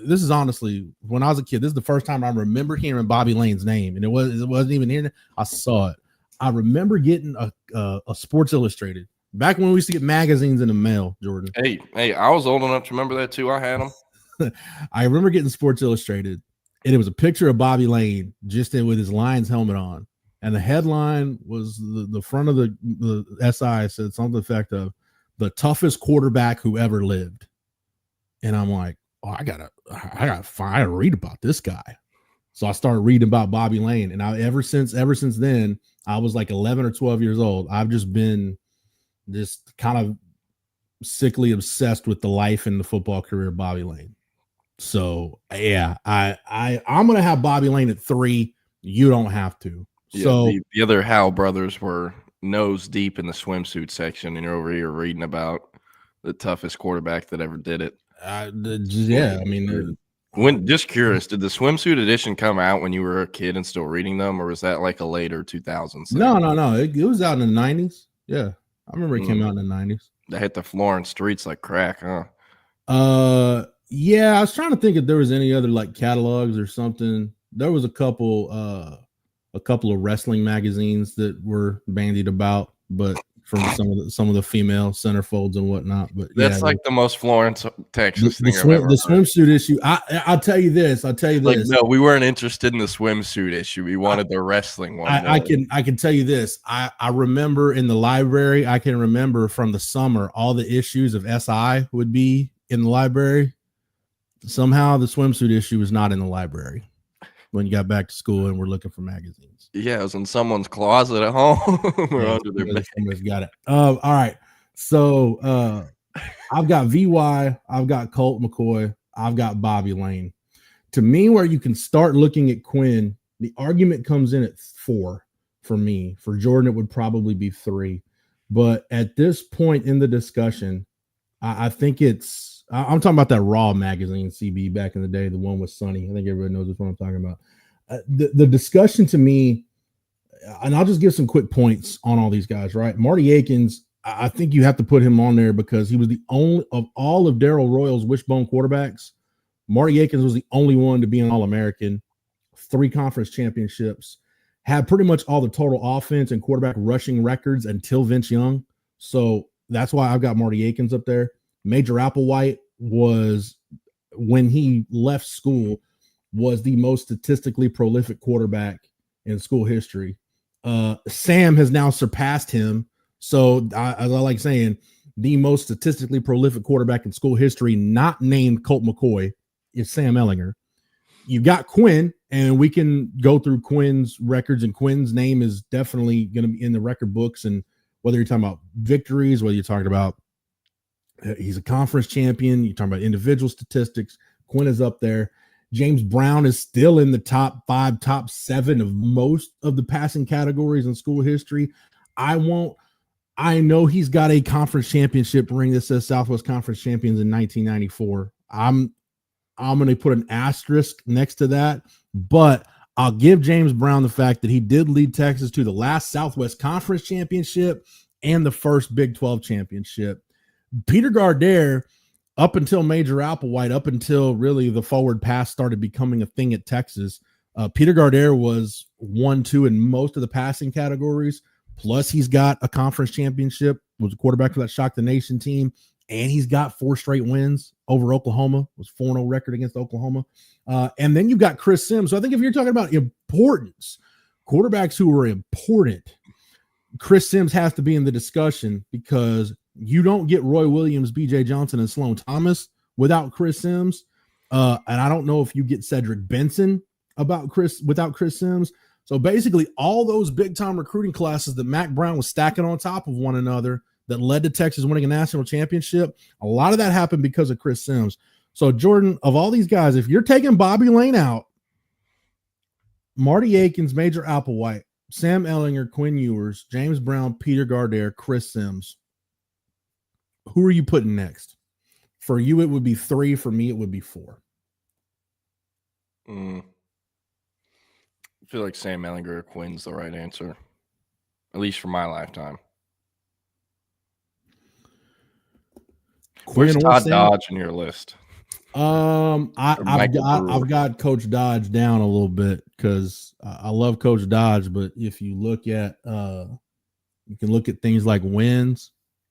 this is honestly when I was a kid. This is the first time I remember hearing Bobby Lane's name, and it wasn't even here. I saw it. I remember getting a Sports Illustrated back when we used to get magazines in the mail. Jordan. Hey, I was old enough to remember that too. I had them. I remember getting Sports Illustrated, and it was a picture of Bobby Lane just with his Lions helmet on. And the headline was the front of the SI said something to the effect of the toughest quarterback who ever lived. And I'm like, oh, I gotta read about this guy. So I started reading about Bobby Lane. And ever since then, I was like 11 or 12 years old. I've just been just kind of sickly obsessed with the life and the football career of Bobby Lane. So yeah, I'm gonna have Bobby Lane at 3. You don't have to. Yeah, So the other Howe brothers were nose deep in the swimsuit section, and you're over here reading about the toughest quarterback that ever did it. Yeah, I mean, just curious, did the swimsuit edition come out when you were a kid and still reading them, or was that like a later 2000s? No. It was out in the 90s. Yeah, I remember it came out in the 90s. They hit the floor and streets like crack, huh? Yeah, I was trying to think if there was any other like catalogs or something. There was a couple of wrestling magazines that were bandied about, but from some of the female centerfolds and whatnot. But that's like the most Florence, Texas thing I've ever heard. The swimsuit issue. I'll tell you this. Like, no, we weren't interested in the swimsuit issue. We wanted the wrestling one. I can tell you this. I remember in the library. I can remember from the summer all the issues of SI would be in the library. Somehow the swimsuit issue was not in the library when you got back to school and we're looking for magazines. Yeah, it was in someone's closet at home. We're under their bed. Somebody's got it. All right. So I've got VY, I've got Colt McCoy, I've got Bobby Lane. To me, where you can start looking at Quinn, the argument comes in at 4 for me. For Jordan, it would probably be 3. But at this point in the discussion, I think I'm talking about that Raw magazine, CB, back in the day, the one with Sonny. I think everybody knows which one I'm talking about. The discussion to me, and I'll just give some quick points on all these guys, right? Marty Akins, I think you have to put him on there because he was the only of all of Darryl Royal's wishbone quarterbacks. Marty Akins was the only one to be an All-American, 3 conference championships, had pretty much all the total offense and quarterback rushing records until Vince Young. So that's why I've got Marty Akins up there. Major Applewhite was, when he left school, was the most statistically prolific quarterback in school history. Sam has now surpassed him. So as I like saying, the most statistically prolific quarterback in school history, not named Colt McCoy, is Sam Ehlinger. You got Quinn, and we can go through Quinn's records, and Quinn's name is definitely going to be in the record books. And whether you're talking about victories, whether you're talking about he's a conference champion, you're talking about individual statistics, Quinn is up there. James Brown is still in the top 5, top 7 of most of the passing categories in school history. I know he's got a conference championship ring that says Southwest Conference Champions in 1994. I'm going to put an asterisk next to that, but I'll give James Brown the fact that he did lead Texas to the last Southwest Conference Championship and the first Big 12 championship. Peter Gardere, up until Major Applewhite, up until really the forward pass started becoming a thing at Texas, Peter Gardere was 1-2 in most of the passing categories. Plus, he's got a conference championship, was a quarterback for that Shock the Nation team, and he's got 4 straight wins over Oklahoma, was 4-0 record against Oklahoma. And then you've got Chris Sims. So I think if you're talking about importance, quarterbacks who were important, Chris Sims has to be in the discussion because you don't get Roy Williams, B.J. Johnson, and Sloan Thomas without Chris Sims. And I don't know if you get Cedric Benson without Chris Sims. So basically all those big-time recruiting classes that Mac Brown was stacking on top of one another that led to Texas winning a national championship, a lot of that happened because of Chris Sims. So, Jordan, of all these guys, if you're taking Bobby Lane out, Marty Akins, Major Applewhite, Sam Ehlinger, Quinn Ewers, James Brown, Peter Gardere, Chris Sims, who are you putting next? For you, it would be 3. For me, it would be 4. I feel like Sam Ehlinger or Quinn's the right answer, at least for my lifetime. Where's Todd Dodge in your list? I've got Coach Dodge down a little bit because I love Coach Dodge, but if you look at you can look at things like wins.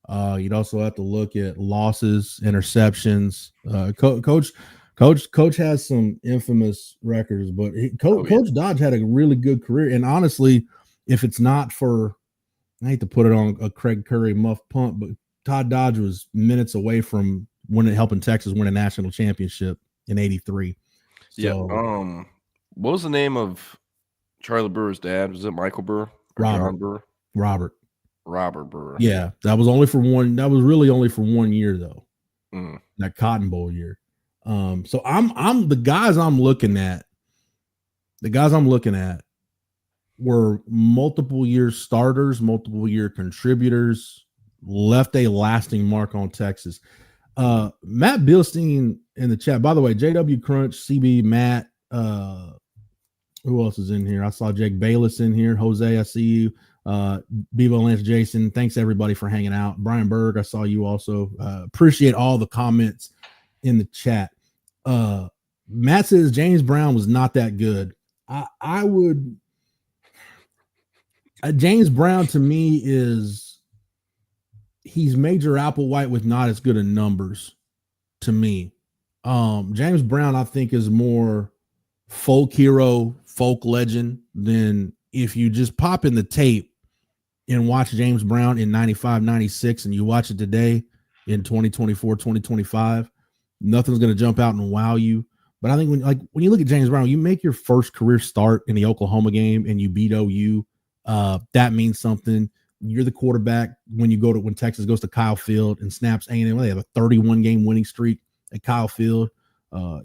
You'd also have to look at losses, interceptions. Coach Coach has some infamous records, but Coach Dodge had a really good career. And honestly, if it's not for, I hate to put it on a Craig Curry muff punt, but Todd Dodge was minutes away from helping Texas win a national championship in '83. So, yeah. What was the name of Charlie Brewer's dad? Was it Michael Brewer? Robert. John Brewer? Robert Brewer. Yeah, that was really only for 1 year though. Mm. That Cotton Bowl year. So I'm the guys I'm looking at. The guys I'm looking at were multiple year starters, multiple year contributors, left a lasting mark on Texas. Matt Bilstein in the chat. By the way, JW Crunch, CB, Matt, who else is in here? I saw Jake Bayless in here. Jose, I see you. Bevo Lance, Jason. Thanks everybody for hanging out. Brian Berg, I saw you also. Appreciate all the comments in the chat. Matt says James Brown was not that good. I would James Brown to me he's Major Applewhite with not as good of numbers to me. James Brown, I think, is more folk hero, folk legend than if you just pop in the tape and watch James Brown in 95, 96 and you watch it today in 2024, 2025, nothing's going to jump out and wow you. But I think when you look at James Brown, you make your first career start in the Oklahoma game and you beat OU, that means something. You're the quarterback when Texas goes to Kyle Field and snaps A&M. They have a 31 game winning streak at Kyle Field.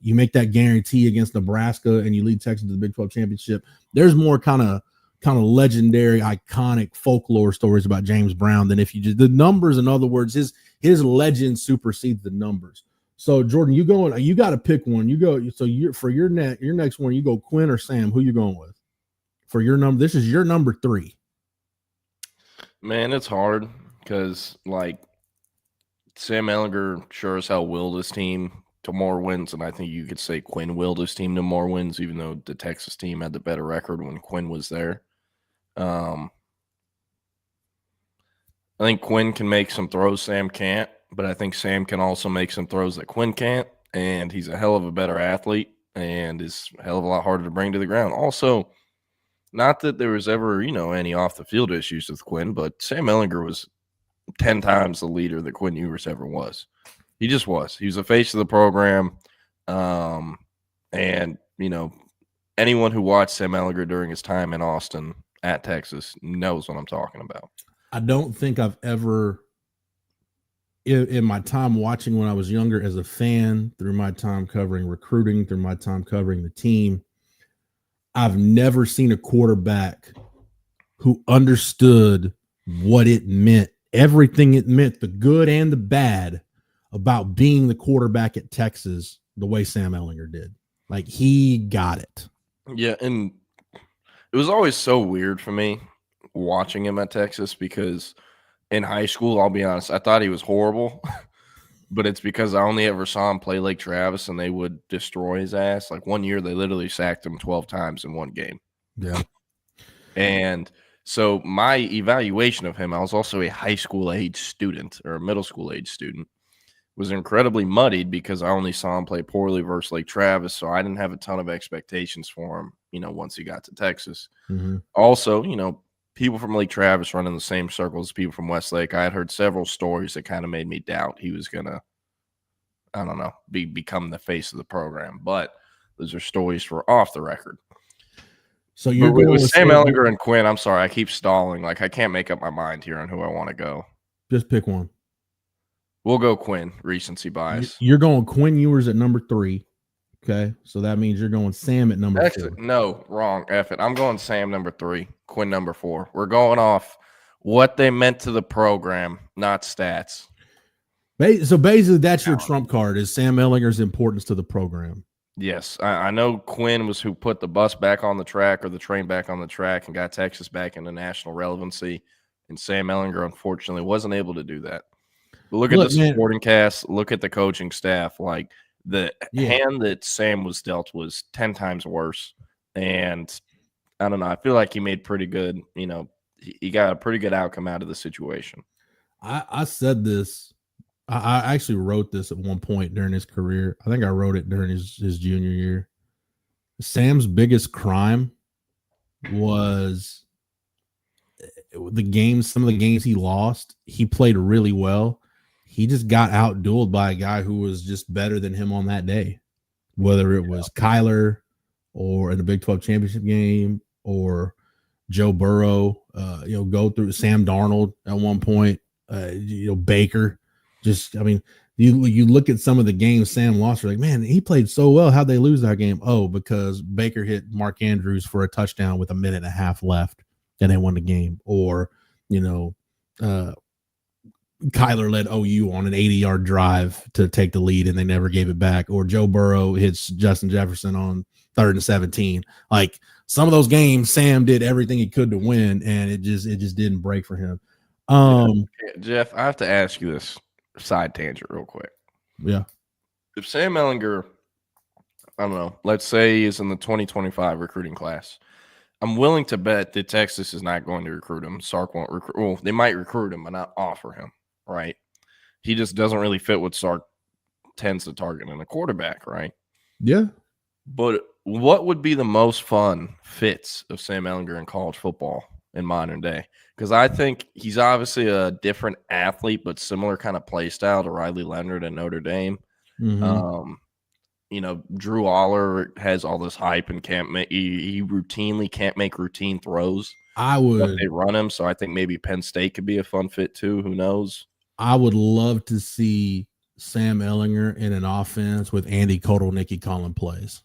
You make that guarantee against Nebraska and you lead Texas to the Big 12 championship. There's more kind of legendary, iconic folklore stories about James Brown than if you just the numbers. In other words, his legend supersedes the numbers. So Jordan, you got to pick one. You go. So your next one, you go Quinn or Sam. Who you going with for your number? This is your number 3. Man, it's hard because Sam Ehlinger sure as hell willed his team to more wins, and I think you could say Quinn willed his team to more wins, even though the Texas team had the better record when Quinn was there. I think Quinn can make some throws Sam can't, but I think Sam can also make some throws that Quinn can't, and he's a hell of a better athlete and is a hell of a lot harder to bring to the ground. Also, not that there was ever, any off-the-field issues with Quinn, but Sam Ehlinger was 10 times the leader that Quinn Ewers ever was. He just was. He was the face of the program. And, anyone who watched Sam Ehlinger during his time in Austin at Texas knows what I'm talking about. I don't think I've ever, in my time watching when I was younger as a fan, through my time covering recruiting, through my time covering the team, I've never seen a quarterback who understood what it meant, everything it meant, the good and the bad, about being the quarterback at Texas the way Sam Ehlinger did. He got it. Yeah, and it was always so weird for me watching him at Texas because in high school, I'll be honest, I thought he was horrible. But it's because I only ever saw him play Lake Travis and they would destroy his ass. One year, they literally sacked him 12 times in one game. Yeah. And so my evaluation of him, I was also a high school age student or a middle school age student, was incredibly muddied because I only saw him play poorly versus Lake Travis. So I didn't have a ton of expectations for him, once he got to Texas. Mm-hmm. Also, people from Lake Travis run in the same circles as people from Westlake. I had heard several stories that kind of made me doubt he was going to, I don't know, become the face of the program. But those are stories for off the record. So you're going with Sam Ehlinger Ehlinger and Quinn. I'm sorry, I keep stalling. I can't make up my mind here on who I want to go. Just pick one. We'll go Quinn, recency bias. You're going Quinn Ewers at number 3. Okay, so that means you're going Sam at number 4. No, wrong. F it. I'm going Sam number 3, Quinn number 4. We're going off what they meant to the program, not stats. So basically, that's your trump card: is Sam Ehlinger's importance to the program. Yes, I know Quinn was who put the bus back on the track or the train back on the track and got Texas back into national relevancy. And Sam Ehlinger, unfortunately, wasn't able to do that. But look at the supporting cast. Look at the coaching staff. The hand that Sam was dealt was 10 times worse. And I don't know. I feel like he made pretty good, he got a pretty good outcome out of the situation. I said this I actually wrote this at one point during his career. I think I wrote it during his junior year. Sam's biggest crime was some of the games he lost. He played really well. He just got outdueled by a guy who was just better than him on that day, whether it was Kyler or in the Big 12 championship game or Joe Burrow, go through Sam Darnold at one point, Baker. You look at some of the games Sam lost, you're like, man, he played so well. How'd they lose that game? Oh, because Baker hit Mark Andrews for a touchdown with a minute and a half left and they won the game. Or, Kyler led OU on an 80-yard drive to take the lead and they never gave it back. Or Joe Burrow hits Justin Jefferson on 3rd and 17. Like some of those games, Sam did everything he could to win, and it just didn't break for him. Jeff, I have to ask you this side tangent real quick. Yeah. If Sam Ehlinger, I don't know, let's say he's in the 2025 recruiting class, I'm willing to bet that Texas is not going to recruit him. Sark won't recruit. Well, they might recruit him, but not offer him, right? He just doesn't really fit what Sark tends to target in a quarterback, right? Yeah. But what would be the most fun fits of Sam Ehlinger in college football in modern day? Because I think he's obviously a different athlete, but similar kind of play style to Riley Leonard and Notre Dame. Mm-hmm. Drew Aller has all this hype and can't make he routinely can't make routine throws. They run him, so I think maybe Penn State could be a fun fit too. Who knows? I would love to see Sam Ehlinger in an offense with Andy Kotelnicki calling plays.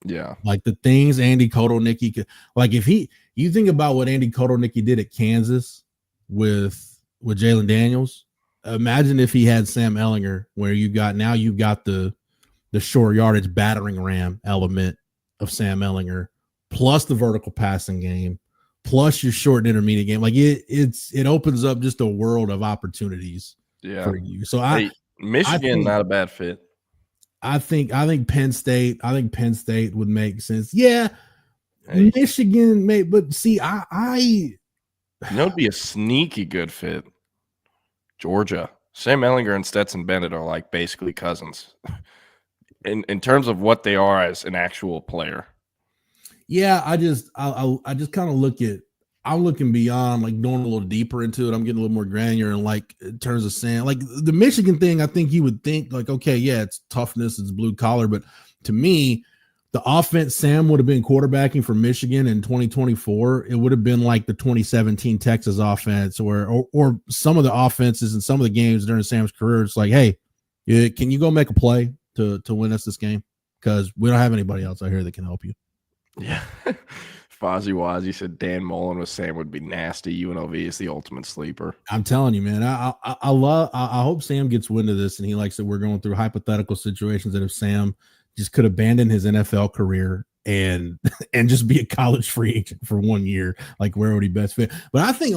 Yeah, like the things Andy Kotelnicki could, like if you think about what Andy Kotelnicki did at Kansas with Jalen Daniels. Imagine if he had Sam Ehlinger, where you've got the short yardage battering ram element of Sam Ehlinger, plus the vertical passing game, plus your short and intermediate game. Like it opens up just a world of opportunities for you. So Michigan, not a bad fit. I think Penn State would make sense. Yeah. Michigan may, but see, it'd be a sneaky good fit. Georgia. Sam Ehlinger and Stetson Bennett are like basically cousins. In terms of what they are as an actual player. Yeah, I just kind of I'm looking beyond, like going a little deeper into it. I'm getting a little more granular and like in terms of Sam, like the Michigan thing, I think you would think like, okay, yeah, it's toughness, it's blue collar, but to me, the offense Sam would have been quarterbacking for Michigan in 2024. It would have been like the 2017 Texas offense or some of the offenses and some of the games during Sam's career. It's like, hey, can you go make a play to win us this game? Because we don't have anybody else out here that can help you. Yeah. Fozzie Wazzie said Dan Mullen with Sam would be nasty. UNLV is the ultimate sleeper. I'm telling you, man. I hope Sam gets wind of this and he likes that we're going through hypothetical situations that if Sam just could abandon his NFL career and just be a college free agent for 1 year, like where would he best fit? But I think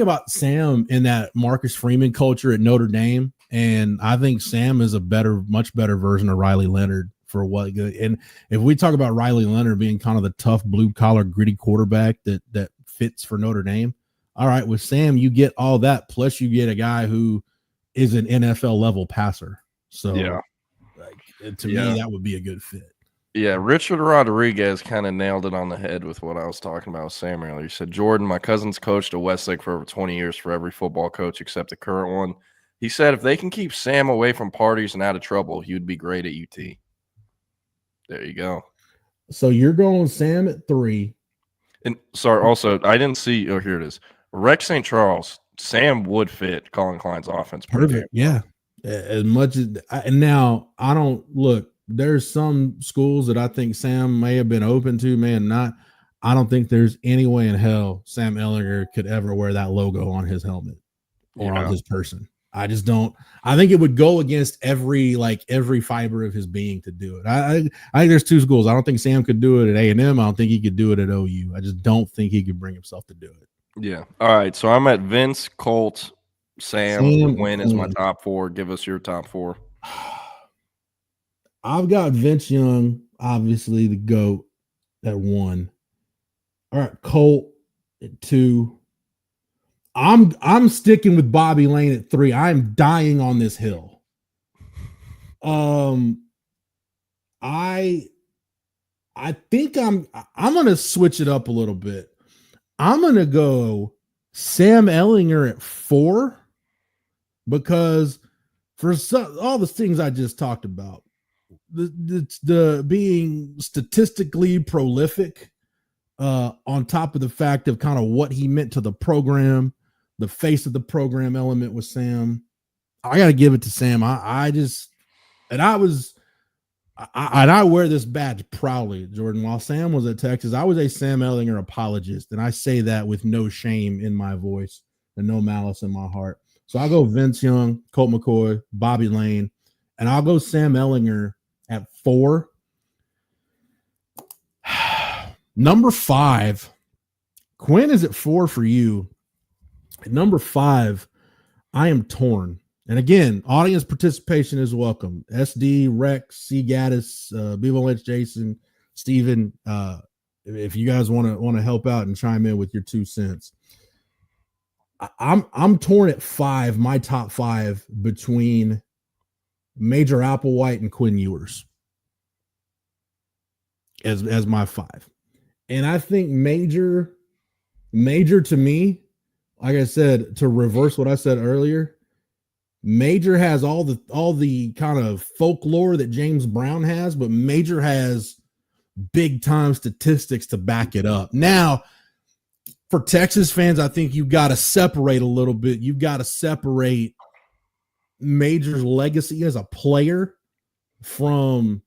about Sam in that Marcus Freeman culture at Notre Dame, and I think Sam is much better version of Riley Leonard for what good. And if we talk about Riley Leonard being kind of the tough blue collar gritty quarterback that fits for Notre Dame, all right, with Sam you get all that, plus you get a guy who is an NFL level passer. So yeah. To me, that would be a good fit. Yeah, Richard Rodriguez kind of nailed it on the head with what I was talking about with Sam earlier. He said, Jordan, my cousin's coached at Westlake for over 20 years for every football coach except the current one. He said if they can keep Sam away from parties and out of trouble, he would be great at UT. There you go. So you're going Sam at 3. And sorry, also, I didn't see – oh, here it is. Rex St. Charles, Sam would fit Colin Klein's offense. Perfect, yeah. As much as and now I don't look, there's some schools that I think Sam may have been open to, may have not. I don't think there's any way in hell Sam Ehlinger could ever wear that logo on his helmet or on his person. I just don't. I think it would go against every fiber of his being to do it. I think there's two schools. I don't think Sam could do it at A&M. I don't think he could do it at OU. I just don't think he could bring himself to do it. Yeah. All right. So I'm at Vince, Colt, Sam, Quinn is my top 4. Give us your top 4. I've got Vince Young, obviously the GOAT, at 1. All right, Colt at 2. I'm sticking with Bobby Lane at 3. I'm dying on this hill. I think I'm gonna switch it up a little bit. I'm gonna go Sam Ehlinger at 4 because for all the things I just talked about, the being statistically prolific, on top of the fact of kind of what he meant to the program, the face of the program element with Sam. I got to give it to Sam. I wear this badge proudly, Jordan. While Sam was at Texas, I was a Sam Ehlinger apologist, and I say that with no shame in my voice and no malice in my heart. So I'll go Vince Young, Colt McCoy, Bobby Lane, and I'll go Sam Ehlinger at 4. Number 5, Quinn is at 4 for you. At number 5, I am torn. And again, audience participation is welcome. SD, Rex, C. Gaddis, Bevo Lynch, Jason, Steven, if you guys want to help out and chime in with your 2 cents. I'm torn at 5, my top 5, between Major Applewhite and Quinn Ewers as my 5. And I think Major to me, like I said, to reverse what I said earlier, Major has all the kind of folklore that James Brown has, but Major has big time statistics to back it up. Now, for Texas fans, I think you've got to separate a little bit. You've got to separate Major's legacy as a player from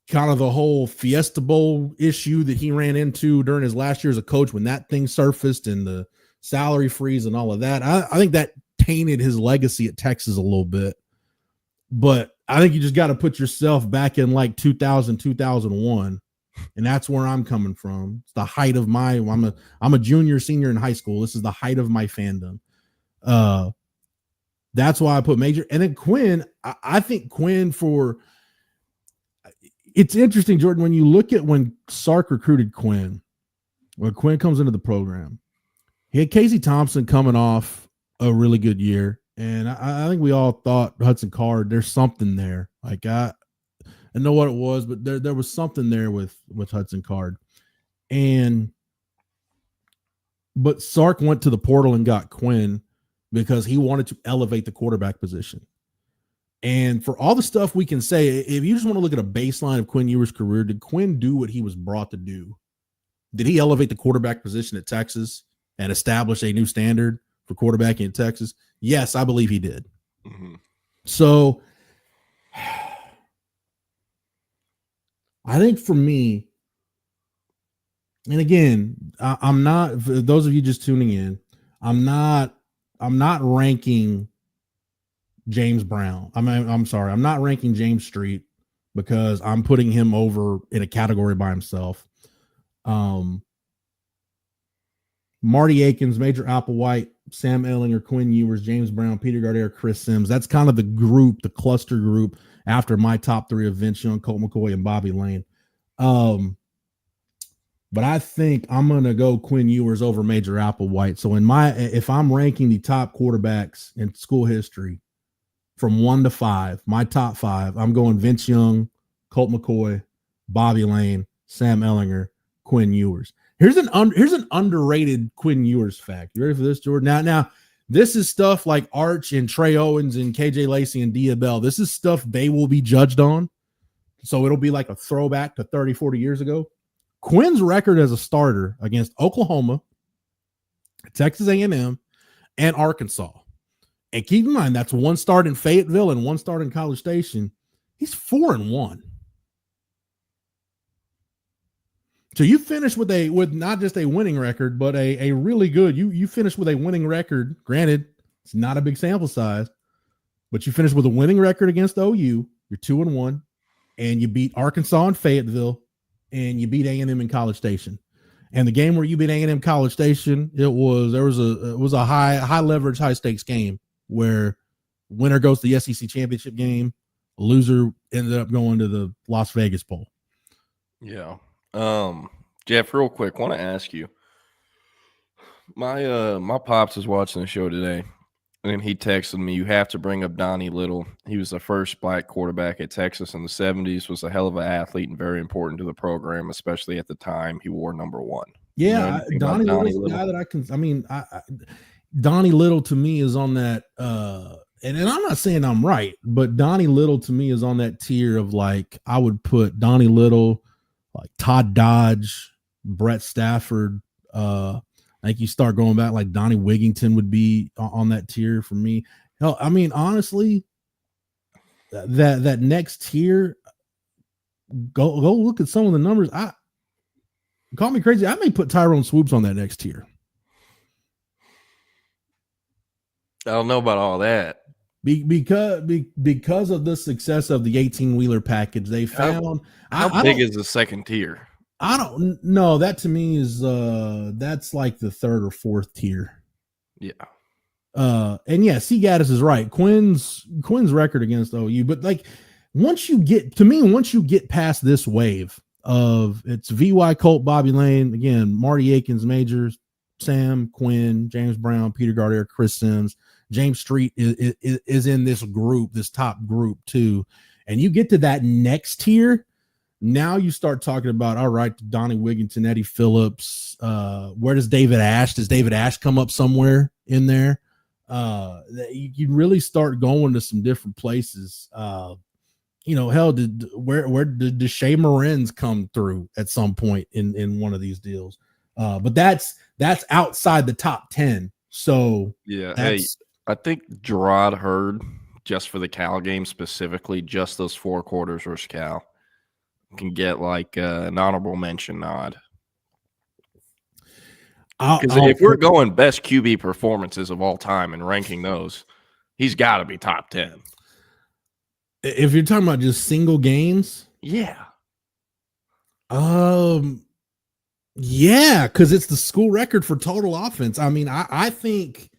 kind of the whole Fiesta Bowl issue that he ran into during his last year as a coach when that thing surfaced and the salary freeze and all of that. I think that tainted his legacy at Texas a little bit. But I think you just got to put yourself back in like 2000, 2001. And that's where I'm coming from. It's the height of I'm a junior, senior in high school. This is the height of my fandom. That's why I put Major. And then Quinn, I think Quinn it's interesting, Jordan, when you look at when Sark recruited Quinn, when Quinn comes into the program, he had Casey Thompson coming off a really good year. And I think we all thought Hudson Card, there's something there. Like I know what it was, but there was something there with Hudson Card. But Sark went to the portal and got Quinn because he wanted to elevate the quarterback position. And for all the stuff we can say, if you just want to look at a baseline of Quinn Ewers' career, did Quinn do what he was brought to do? Did he elevate the quarterback position at Texas and establish a new standard for quarterbacking at Texas? Yes, I believe he did. Mm-hmm. So I think for me, and again, I'm not, for those of you just tuning in, I'm not ranking James Brown. I'm sorry. I'm not ranking James Street because I'm putting him over in a category by himself. Marty Akins, Major Applewhite, Sam Ehlinger, Quinn Ewers, James Brown, Peter Gardere, Chris Sims. That's kind of the group, the cluster group after my top 3 of Vince Young, Colt McCoy, and Bobby Lane. But I think I'm going to go Quinn Ewers over Major Applewhite. So if I'm ranking the top quarterbacks in school history from 1 to 5, my top 5, I'm going Vince Young, Colt McCoy, Bobby Lane, Sam Ehlinger, Quinn Ewers. Here's an underrated Quinn Ewers fact. You ready for this, Jordan? Now, this is stuff like Arch and Trey Owens and KJ Lacey and Dia Bell. This is stuff they will be judged on. So it'll be like a throwback to 30, 40 years ago. Quinn's record as a starter against Oklahoma, Texas A&M, and Arkansas. And keep in mind, that's 1 start in Fayetteville and 1 start in College Station. He's 4-1. So you finish with not just a winning record, but a really good. You finish with a winning record. Granted, it's not a big sample size, but you finish with a winning record against OU. You're 2-1, and you beat Arkansas and Fayetteville, and you beat A&M in College Station. And the game where you beat A&M College Station, it was a high leverage, high stakes game where winner goes to the SEC championship game, loser ended up going to the Las Vegas Bowl. Yeah. Jeff, real quick, want to ask you, My pops was watching the show today, and he texted me, "You have to bring up Donnie Little. He was the first black quarterback at Texas in the 70s, was a hell of an athlete and very important to the program, especially at the time he wore number 1." Yeah, Donnie Little's a guy that I can. I mean, Donnie Little to me is on that. And I'm not saying I'm right, but Donnie Little to me is on that tier of like I would put Donnie Little, like Todd Dodge, Brett Stafford. I think you start going back like Donnie Wigington would be on that tier for me. Hell, I mean, honestly, that next tier, go look at some of the numbers. Call me crazy. I may put Tyrone Swoops on that next tier. I don't know about all that. Because of the success of the 18-wheeler package, they found how big is the second tier? I don't know. That to me is that's like the third or fourth tier. Yeah. And yeah, C. Gaddis is right. Quinn's record against OU, but like once you get past this wave of it's VY Colt, Bobby Lane, again, Marty Akins, Majors, Sam, Quinn, James Brown, Peter Gardner, Chris Sims, James Street is in this group, this top group too. And you get to that next tier. Now you start talking about, all right, Donnie Wigington, Eddie Phillips. Where does David Ash? Does David Ash come up somewhere in there? You really start going to some different places. Hell, where did Deshae Morenz come through at some point in one of these deals? But that's outside the top 10. So yeah, I think Gerard Hurd, just for the Cal game specifically, just those 4 quarters versus Cal, can get like an honorable mention nod. Because if we're going best QB performances of all time and ranking those, he's got to be top 10. If you're talking about just single games, yeah. Yeah, because it's the school record for total offense. I mean, I think,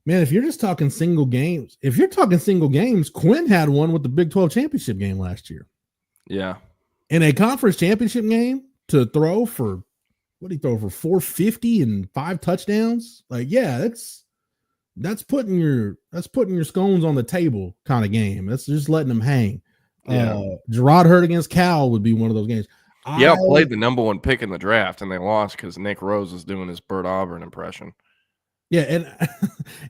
man, if you're just talking single games, Quinn had one with the Big 12 championship game last year. Yeah. In a conference championship game to throw for, what did he throw for, 450 and 5 touchdowns? Like, yeah, that's putting your scones on the table kind of game. That's just letting them hang. Yeah. Gerard Hurd against Cal would be one of those games. Yeah, played the number 1 pick in the draft, and they lost because Nick Rose was doing his Bert Auburn impression. Yeah,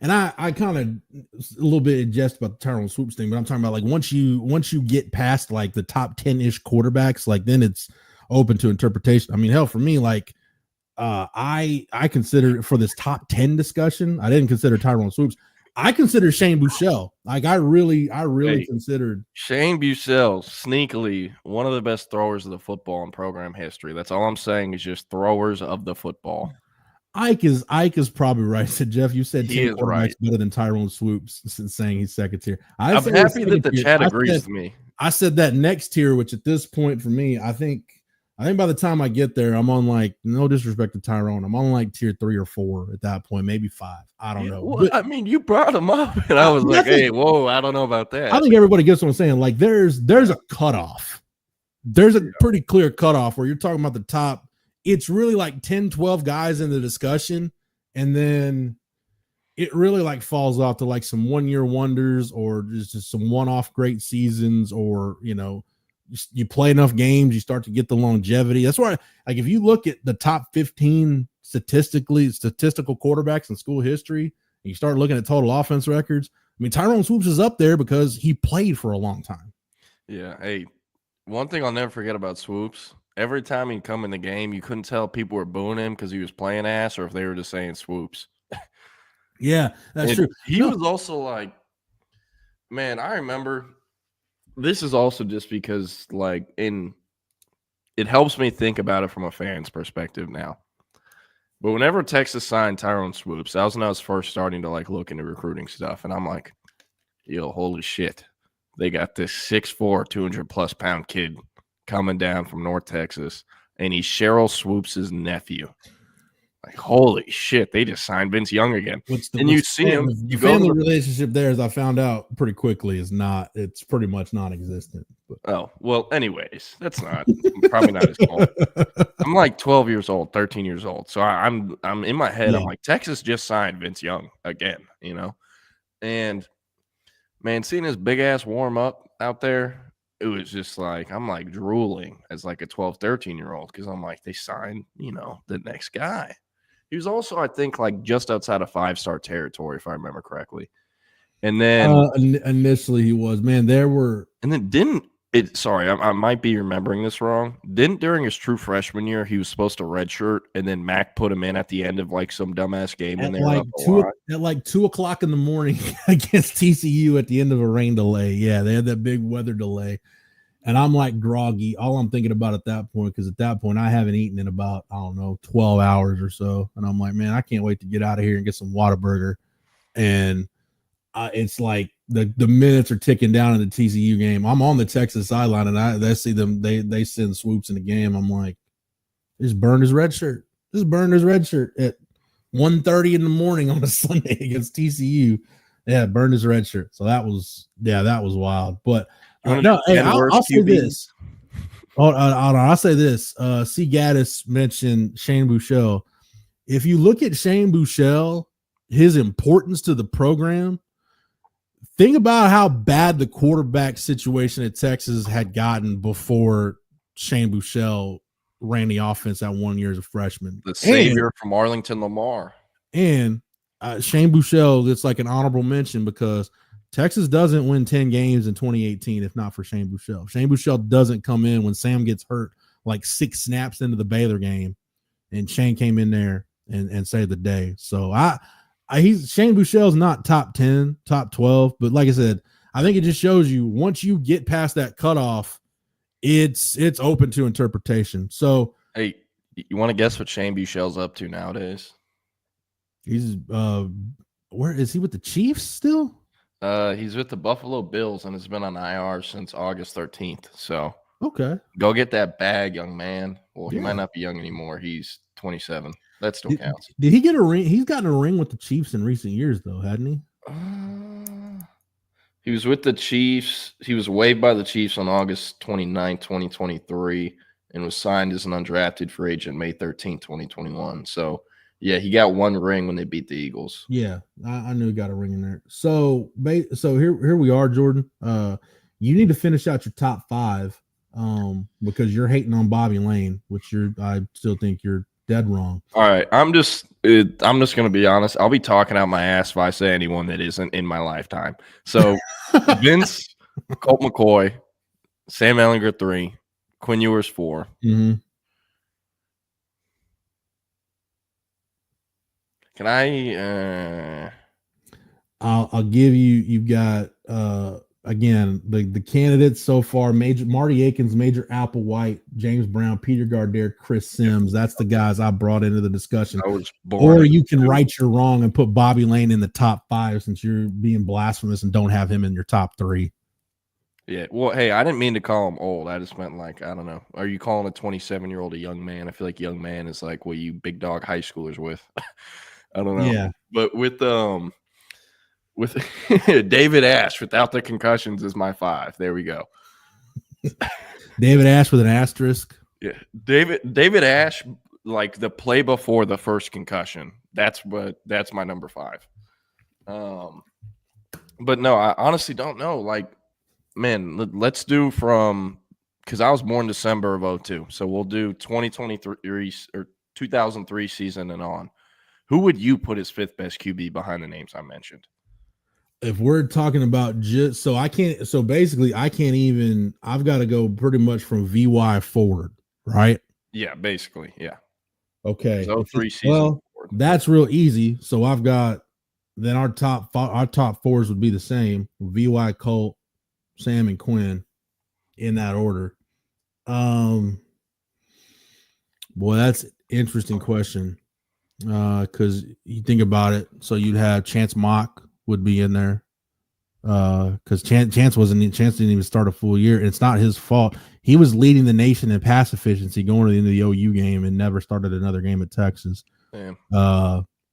and I kind of a little bit in jest about the Tyrone Swoops thing, but I'm talking about like once you get past like the top 10-ish quarterbacks, like then it's open to interpretation. I mean, hell, for me, like I consider for this top 10 discussion, I didn't consider Tyrone Swoops. I consider Shane Buechele. Like I really considered Shane Buechele sneakily one of the best throwers of the football in program history. That's all I'm saying is just throwers of the football. Ike is probably right. So Jeff, you said 10 quarterbacks right. better than Tyrone Swoops since saying he's second tier. I'm happy that the chat agrees with me. I said that next tier, which at this point for me, I think by the time I get there, I'm on like, no disrespect to Tyrone, I'm on like tier 3 or 4 at that point, maybe 5. I don't know. Well, I mean, you brought him up, and I was like, hey, whoa, I don't know about that. I think everybody gets what I'm saying. Like, there's a cutoff. There's a pretty clear cutoff where you're talking about the top. It's really like 10, 12 guys in the discussion, and then it really like falls off to like some 1-year wonders or just some one-off great seasons, or you play enough games, you start to get the longevity. That's why, like, if you look at the top 15 statistical quarterbacks in school history, and you start looking at total offense records, I mean, Tyrone Swoops is up there because he played for a long time. Yeah. Hey, one thing I'll never forget about Swoops, every time he'd come in the game, you couldn't tell people were booing him because he was playing ass or if they were just saying Swoops. Yeah, that's true. He was also like, man, I remember. This is also just because, like, it helps me think about it from a fan's perspective now. But whenever Texas signed Tyrone Swoops, that was when I was first starting to, like, look into recruiting stuff. And I'm like, yo, holy shit. They got this 6'4", 200-plus pound kid coming down from North Texas, and he's Cheryl Swoops' nephew. Like, holy shit, they just signed Vince Young again. And you see him. The family relationship there, as I found out pretty quickly, it's pretty much non-existent. But. Oh, well, anyways, that's probably not his fault. I'm like 12 years old, 13 years old. So I'm in my head, I'm like, Texas just signed Vince Young again, you know? And man, seeing his big ass warm up out there, it was just like, I'm like drooling as like a 12, 13-year-old because I'm like, they signed, you know, the next guy. He was also, I think, like just outside of 5-star territory, if I remember correctly. And then initially he was, man, there were. And then sorry, I might be remembering this wrong. Didn't during his true freshman year, he was supposed to redshirt, and then Mac put him in at the end of like some dumbass game in there. At like 2 o'clock in the morning against TCU at the end of a rain delay. Yeah, they had that big weather delay. And I'm like groggy. All I'm thinking about at that point, because at that point I haven't eaten in about, 12 hours or so. And I'm like, man, I can't wait to get out of here and get some Whataburger. And it's like the minutes are ticking down in the TCU game. I'm on the Texas sideline, and I see them. They send swoops in the game. I'm like, just burned his red shirt. Just burned his red shirt at 1:30 in the morning on a Sunday against TCU. Yeah, burned his red shirt. So that was wild. But no, hey, I'll say this. I'll say this. C. Gaddis mentioned Shane Buechele. If you look at Shane Buechele, his importance to the program, think about how bad the quarterback situation at Texas had gotten before Shane Buechele ran the offense that 1 year as a freshman. The savior from Arlington Lamar. And Shane Buechele, it's like an honorable mention because Texas doesn't win 10 games in 2018 if not for Shane Buechele. Shane Buechele doesn't come in when Sam gets hurt like 6 snaps into the Baylor game, and Shane came in there and saved the day. So Shane Buechele's not top 10, top 12, but like I said, I think it just shows you once you get past that cutoff, it's open to interpretation. So, hey, you want to guess what Shane Buechele's up to nowadays? He's where is he with the Chiefs still? He's with the Buffalo Bills and has been on IR since August 13th. So okay, go get that bag, young man. Well, he might not be young anymore. He's 27. That still counts. Did he get a ring? He's gotten a ring with the Chiefs in recent years, though, hadn't he? He was with the Chiefs. He was waived by the Chiefs on August 29, 2023, and was signed as an undrafted free agent May 13, 2021. So, yeah, he got one ring when they beat the Eagles. Yeah, I knew he got a ring in there. So here we are, Jordan. You need to finish out your top 5 because you're hating on Bobby Lane, which I still think you're dead wrong. All right, I'm just gonna be honest. I'll be talking out my ass if I say anyone that isn't in my lifetime. So Vince, Colt McCoy, Sam Ehlinger 3, Quinn Ewers 4. Mm-hmm. Can I? I'll give you. You've got again the candidates so far: Marty Aikens, Major Applewhite, James Brown, Peter Gardere, Chris Sims. That's the guys I brought into the discussion. Or you can right your wrong and put Bobby Lane in the top 5 since you're being blasphemous and don't have him in your top 3. Yeah. Well, hey, I didn't mean to call him old. I just meant like, I don't know. Are you calling a 27-year-old a young man? I feel like young man is like what you big dog high schoolers with. I don't know. Yeah. But with David Ash without the concussions is my 5. There we go. David Ash with an asterisk. Yeah. David Ash, like the play before the first concussion. That's my number 5. But no, I honestly don't know. Like, man, let's do from, because I was born December of 2002. So we'll do 2023 or 2003 season and on. Who would you put as 5th best QB behind the names I mentioned? If we're talking about basically I can't even, I've got to go pretty much from VY forward, right? Yeah, basically. Yeah. Okay. So 3 season. Well, that's real easy. So I've got, then our top 4s would be the same: VY, Colt, Sam, and Quinn, in that order. Boy, that's an interesting question. Because you think about it, so you'd have Chance Mock would be in there. Because Chance didn't even start a full year. It's not his fault. He was leading the nation in pass efficiency going to the end of the OU game and never started another game at Texas. Damn.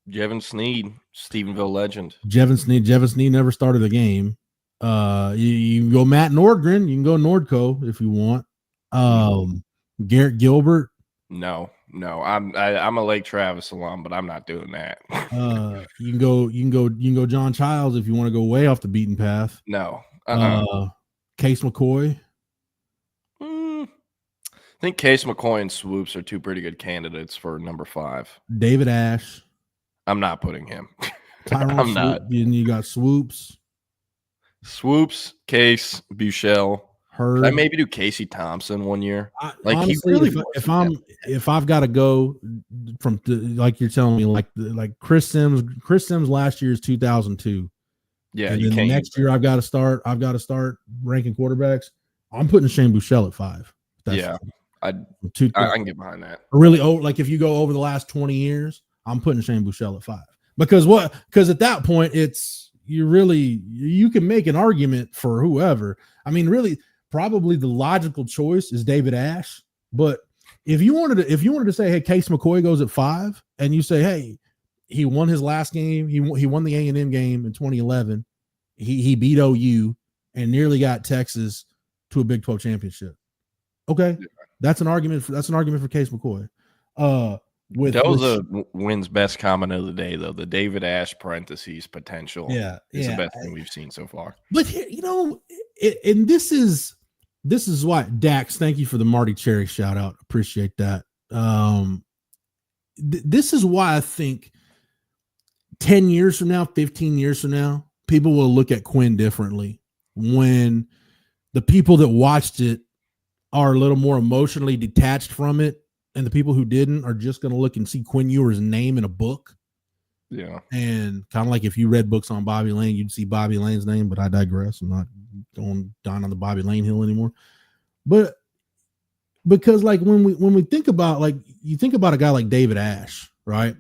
Jevin Sneed, Stephenville legend. Jevin Sneed never started a game. You can go Matt Nordgren. You can go Nordco if you want. Garrett Gilbert. No. I'm a Lake Travis alum, but I'm not doing that. You can go John Childs if you want to go way off the beaten path. No. Case McCoy. I think Case McCoy and Swoops are two pretty good candidates for number 5. David Ash. I'm not putting him. I'm not. And you got Swoops, Case, Buechele. Hurd. I maybe do Casey Thompson one year. Honestly, if I've got to go from like you're telling me, like Chris Sims last year is 2002. Yeah, and then next year I've got to start ranking quarterbacks. I'm putting Shane Buechele at 5. I can get behind that. Really, like if you go over the last 20 years, I'm putting Shane Buechele at 5 because at that point you can make an argument for whoever. I mean, really, probably the logical choice is David Ash. But if you wanted to say, hey, Case McCoy goes at 5, and you say, hey, he won his last game, he won the A&M game in 2011, he beat OU and nearly got Texas to a Big 12 championship. Okay, that's an argument for Case McCoy. That was Wynn's best comment of the day, though. The David Ash parentheses potential. Yeah, is the best thing we've seen so far. But and this is why, Dax, thank you for the Marty Cherry shout out. Appreciate that. This is why I think 10 years from now, 15 years from now, people will look at Quinn differently when the people that watched it are a little more emotionally detached from it, and the people who didn't are just going to look and see Quinn Ewer's name in a book. Yeah. And kind of like if you read books on Bobby Lane, you'd see Bobby Lane's name, but I digress. I'm not going down on the Bobby Lane hill anymore. But because like when we think about, like, you think about a guy like David Ash, right?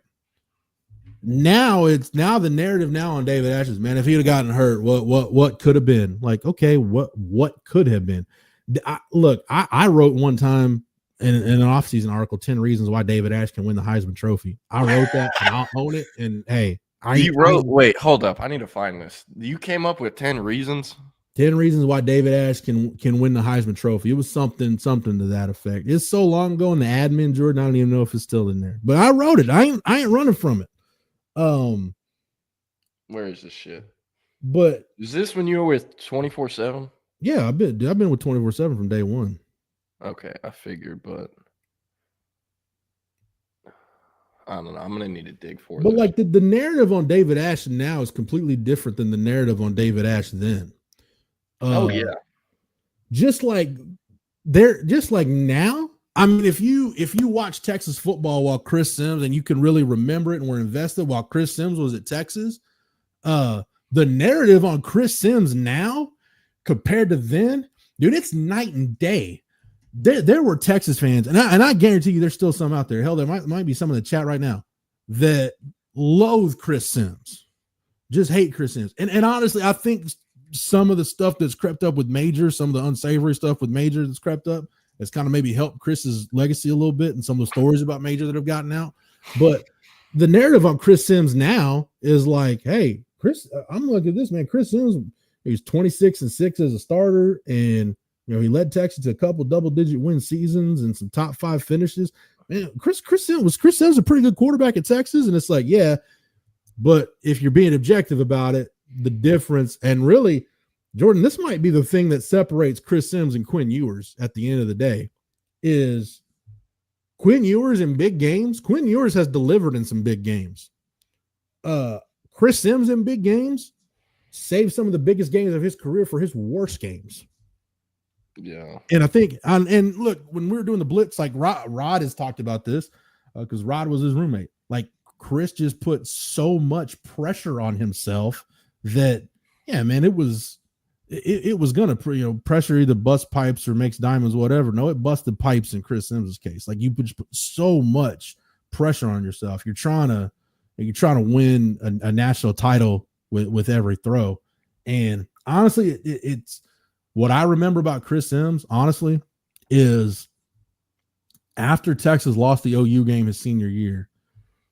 Now the narrative now on David Ash is, man, if he'd have gotten hurt, what could have been? Like, okay, what could have been? I wrote one time in an offseason article, 10 reasons why David Ash can win the Heisman Trophy. I wrote that and I'll own it. And hey, wait, hold up. I need to find this. You came up with 10 reasons? 10 reasons why David Ash can win the Heisman Trophy. It was something to that effect. It's so long ago in the admin, Jordan, I don't even know if it's still in there. But I wrote it. I ain't running from it. Where is this shit? But is this when you were with 24/7? Yeah, I've been with 24/7 from day one. Okay, I figured, but I don't know. I'm gonna need to dig for it. But like the narrative on David Ash now is completely different than the narrative on David Ash then. Yeah. Just like now. I mean, if you watch Texas football while Chris Sims, and you can really remember it and were invested while Chris Sims was at Texas, the narrative on Chris Sims now compared to then, dude, it's night and day. There were Texas fans, and I guarantee you there's still some out there. Hell, there might be some in the chat right now that loathe Chris Sims, just hate Chris Sims. And honestly, I think some of the stuff that's crept up with Major, some of the unsavory stuff with Major that's crept up, has kind of maybe helped Chris's legacy a little bit, and some of the stories about Major that have gotten out. But the narrative on Chris Sims now is like, hey, Chris, I'm looking at this, man. Chris Sims, he was 26-6 as a starter, and he led Texas to a couple double-digit win seasons and some top 5 finishes. Man, Chris Sims a pretty good quarterback at Texas, and it's like, yeah, but if you're being objective about it, the difference, and really, Jordan, this might be the thing that separates Chris Sims and Quinn Ewers at the end of the day, is Quinn Ewers in big games. Quinn Ewers has delivered in some big games. Chris Sims in big games saved some of the biggest games of his career for his worst games. Yeah. And I think, and look, when we were doing the blitz, like Rod has talked about this because Rod was his roommate. Like Chris just put so much pressure on himself that, yeah, man, it was going to, pressure either bust pipes or makes diamonds, whatever. No, it busted pipes in Chris Sims' case. Like you just put so much pressure on yourself. You're trying to win a national title with every throw. And honestly, it's what I remember about Chris Sims, honestly, is after Texas lost the OU game his senior year,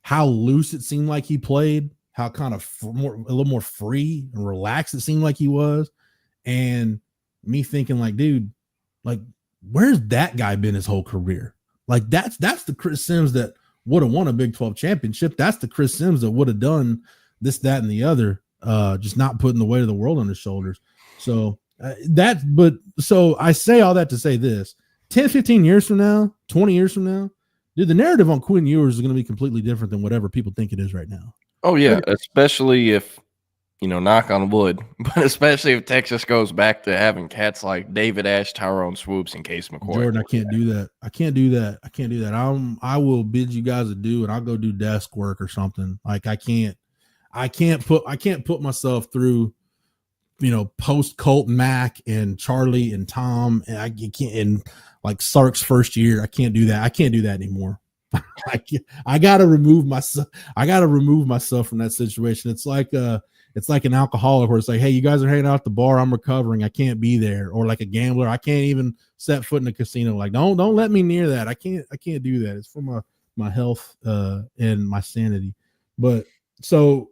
how loose it seemed like he played, how kind of a little more free and relaxed it seemed like he was. And me thinking like, dude, like, where's that guy been his whole career? Like that's the Chris Sims that would have won a Big 12 championship. That's the Chris Sims that would have done this, that, and the other, just not putting the weight of the world on his shoulders. So so I say all that to say this: 10, 15 years from now, 20 years from now, dude, the narrative on Quinn Ewers is going to be completely different than whatever people think it is right now. Oh yeah, especially if, knock on wood, but especially if Texas goes back to having cats like David Ash, Tyrone Swoops, and Case McCoy. Jordan, I can't do that. I can't do that. I will bid you guys adieu, and I'll go do desk work or something. Like I can't put myself through, post Colt, Mac, and Charlie and Tom, and I can't. And like Sark's first year, I can't do that. I can't do that anymore. I gotta remove myself. I gotta remove myself from that situation. It's like an alcoholic where it's like, hey, you guys are hanging out at the bar, I'm recovering, I can't be there. Or like a gambler, I can't even set foot in a casino. Like, don't let me near that. I can't do that. It's for my health and my sanity. But so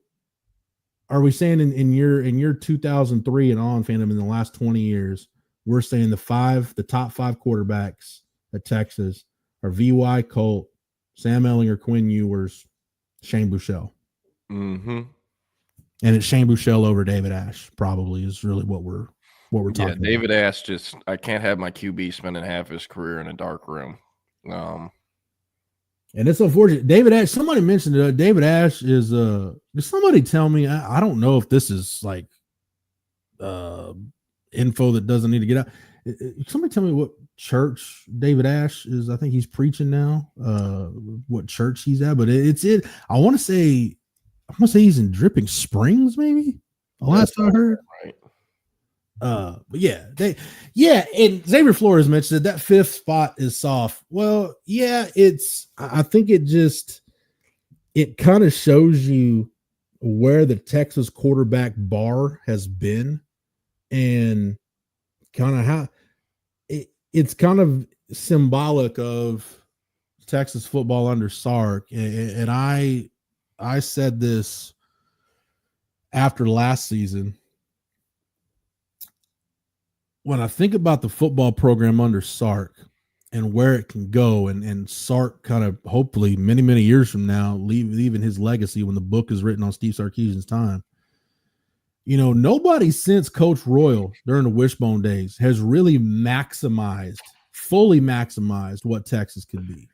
are we saying in your 2003 and on fandom in the last 20 years, we're saying the top 5 quarterbacks at Texas are VY, Colt, Sam Ehlinger, Quinn Ewers, Shane Buechele. Mm-hmm. And it's Shane Buechele over David Ash probably is really what we're talking about. David Ash I can't have my QB spending half his career in a dark room. And it's unfortunate. David Ash, somebody mentioned it. David Ash is did somebody tell me, I don't know if this is like info that doesn't need to get out. Somebody tell me what church David Ash is. I think he's preaching now, what church he's at, but I want to say he's in Dripping Springs, maybe. The last I heard. Right. But and Xavier Flores mentioned that 5th spot is soft. Well, yeah, I think it kind of shows you where the Texas quarterback bar has been and kind of how it's kind of symbolic of Texas football under Sark. And I said this after last season. When I think about the football program under Sark and where it can go, and Sark kind of hopefully many, many years from now, leaving his legacy when the book is written on Steve Sarkisian's time, nobody since Coach Royal during the Wishbone days has really fully maximized what Texas can be.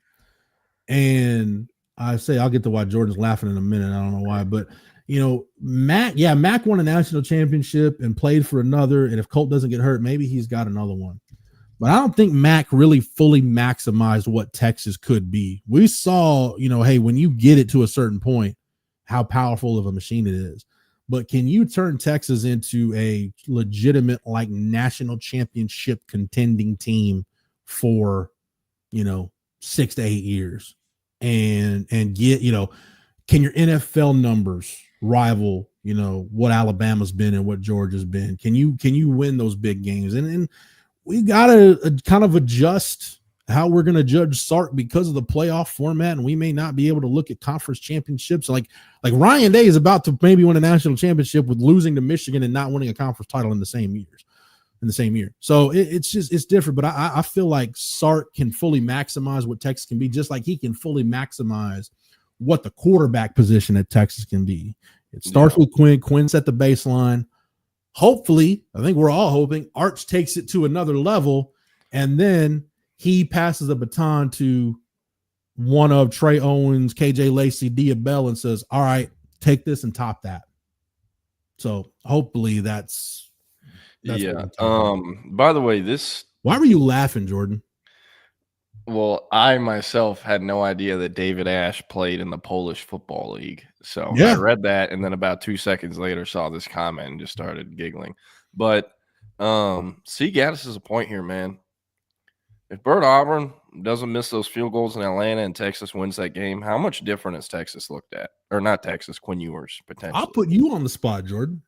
And I say I'll get to why Jordan's laughing in a minute. I don't know why, but Mac won a national championship and played for another. And if Colt doesn't get hurt, maybe he's got another one. But I don't think Mac really fully maximized what Texas could be. We saw, hey, when you get it to a certain point, how powerful of a machine it is. But can you turn Texas into a legitimate, like, national championship contending team for, 6 to 8 years? And get, can your NFL numbers rival, what Alabama's been and what Georgia's been? Can you win those big games? And we got to kind of adjust how we're going to judge Sark because of the playoff format, and we may not be able to look at conference championships. Like Ryan Day is about to maybe win a national championship with losing to Michigan and not winning a conference title in the same year. So it's different, but I feel like Sark can fully maximize what Texas can be, just like he can fully maximize what the quarterback position at Texas can be. It starts with Quinn. Quinn set the baseline. Hopefully, I think we're all hoping Arch takes it to another level, and then he passes a baton to one of Trey Owens, KJ Lacey, Dia Bell, and says, all right, take this and top that. So hopefully that's by the way, why were you laughing, Jordan? Well, I myself had no idea that David Ash played in the Polish Football League. So I read that, and then about 2 seconds later saw this comment and just started giggling. But C. Gaddis is a point here, man. If Bert Auburn doesn't miss those field goals in Atlanta and Texas wins that game, how much different has Texas looked at? Or not Texas, Quinn Ewers, potentially. I'll put you on the spot, Jordan.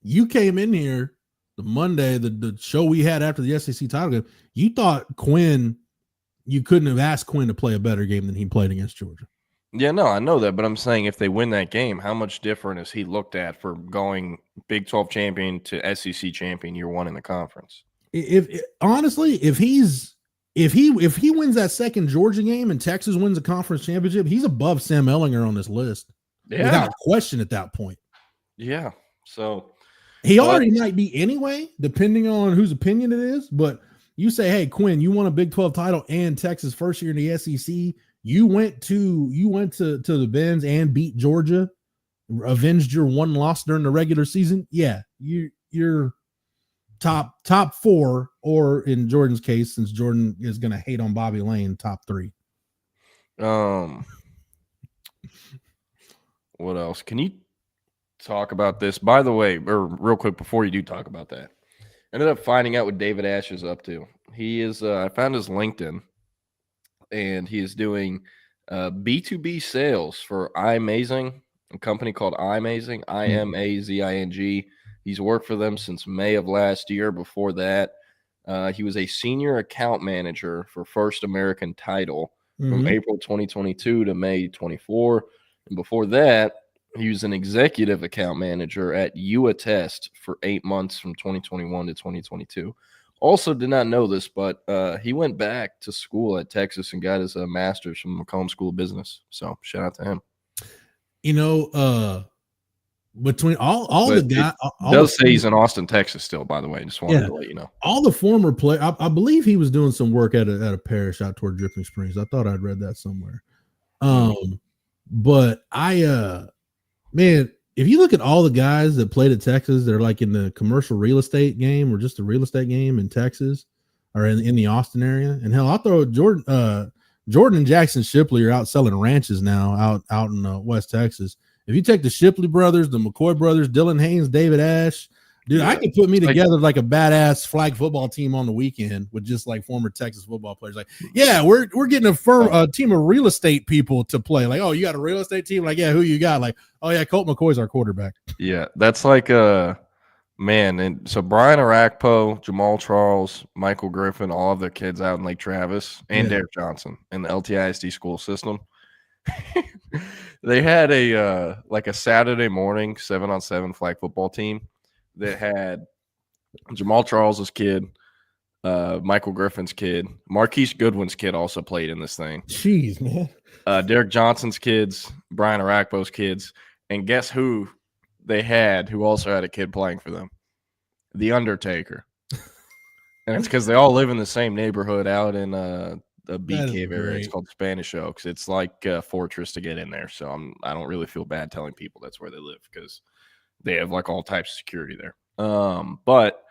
You came in here the Monday, the show we had after the SEC title game. You thought Quinn, you couldn't have asked Quinn to play a better game than he played against Georgia. Yeah, no, I know that, but I'm saying if they win that game, how much different is he looked at for going Big 12 champion to SEC champion year one in the conference? Honestly, if he wins that second Georgia game and Texas wins the conference championship, he's above Sam Ehlinger on this list without question at that point. Yeah, so he already might be anyway, depending on whose opinion it is. But you say, hey, Quinn, you won a Big 12 title and Texas first year in the SEC. You went to the Benz and beat Georgia, avenged your one loss during the regular season. Yeah, you're top four, or in Jordan's case, since Jordan is going to hate on Bobby Lane, top three. What else? Can you talk about this? By the way, or real quick before you do talk about that, I ended up finding out what David Ash is up to. He is I found his LinkedIn, and he is doing B2B sales for iAmazing, a company called iAmazing, IMAZING. He's worked for them since May of last year. Before that, he was a senior account manager for First American Title from April 2022 to May 24. And before that, he was an executive account manager at UAttest for 8 months from 2021 to 2022. Also did not know this, but he went back to school at Texas and got his master's from McCall School of Business. So shout out to him. You know, between all the guys, does say he's in Austin, Texas still, by the way. Just wanted to let you know. All the former players, I believe he was doing some work at a parish out toward Dripping Springs. I thought I'd read that somewhere. But man, if you look at all the guys that played at Texas, they're like in the commercial real estate game or just the real estate game in Texas or in the Austin area. And hell, I'll throw Jordan and Jackson Shipley are out selling ranches now out in West Texas. If you take the Shipley brothers, the McCoy brothers, Dylan Haynes, David Ash, dude, I could put me together like a badass flag football team on the weekend with just like former Texas football players. Like, yeah, we're getting a team of real estate people to play. Like, oh, you got a real estate team? Like, yeah, who you got? Like, oh yeah, Colt McCoy's our quarterback. Yeah, that's like man. And so Brian Arakpo, Jamal Charles, Michael Griffin, all of their kids out in Lake Travis, and Derek Johnson in the LTISD school system. They had a Saturday morning 7-on-7 flag football team that had Jamal Charles's kid, Michael Griffin's kid, Marquise Goodwin's kid also played in this thing. Jeez, man. Derek Johnson's kids, Brian Arakpo's kids, and guess who they had who also had a kid playing for them? The Undertaker. And it's because they all live in the same neighborhood out in the Bee Cave area. It's called Spanish Oaks. It's like a fortress to get in there. So I don't really feel bad telling people that's where they live because they have like all types of security there. But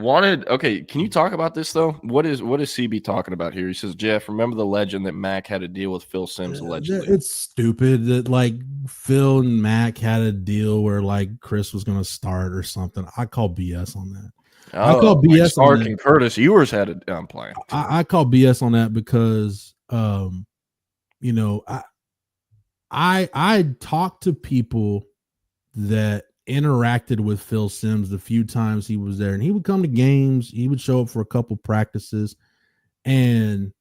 okay, can you talk about this though? What is CB talking about here? He says, Jeff, remember the legend that Mac had a deal with Phil Simms allegedly? It's stupid that like Phil and Mac had a deal where like Chris was going to start or something. I call BS on that. I call BS like Stark on that. And Curtis Ewers had a plan. I call BS on that because you know, I talked to people that interacted with Phil Simms the few times he was there, and he would come to games, he would show up for a couple practices, and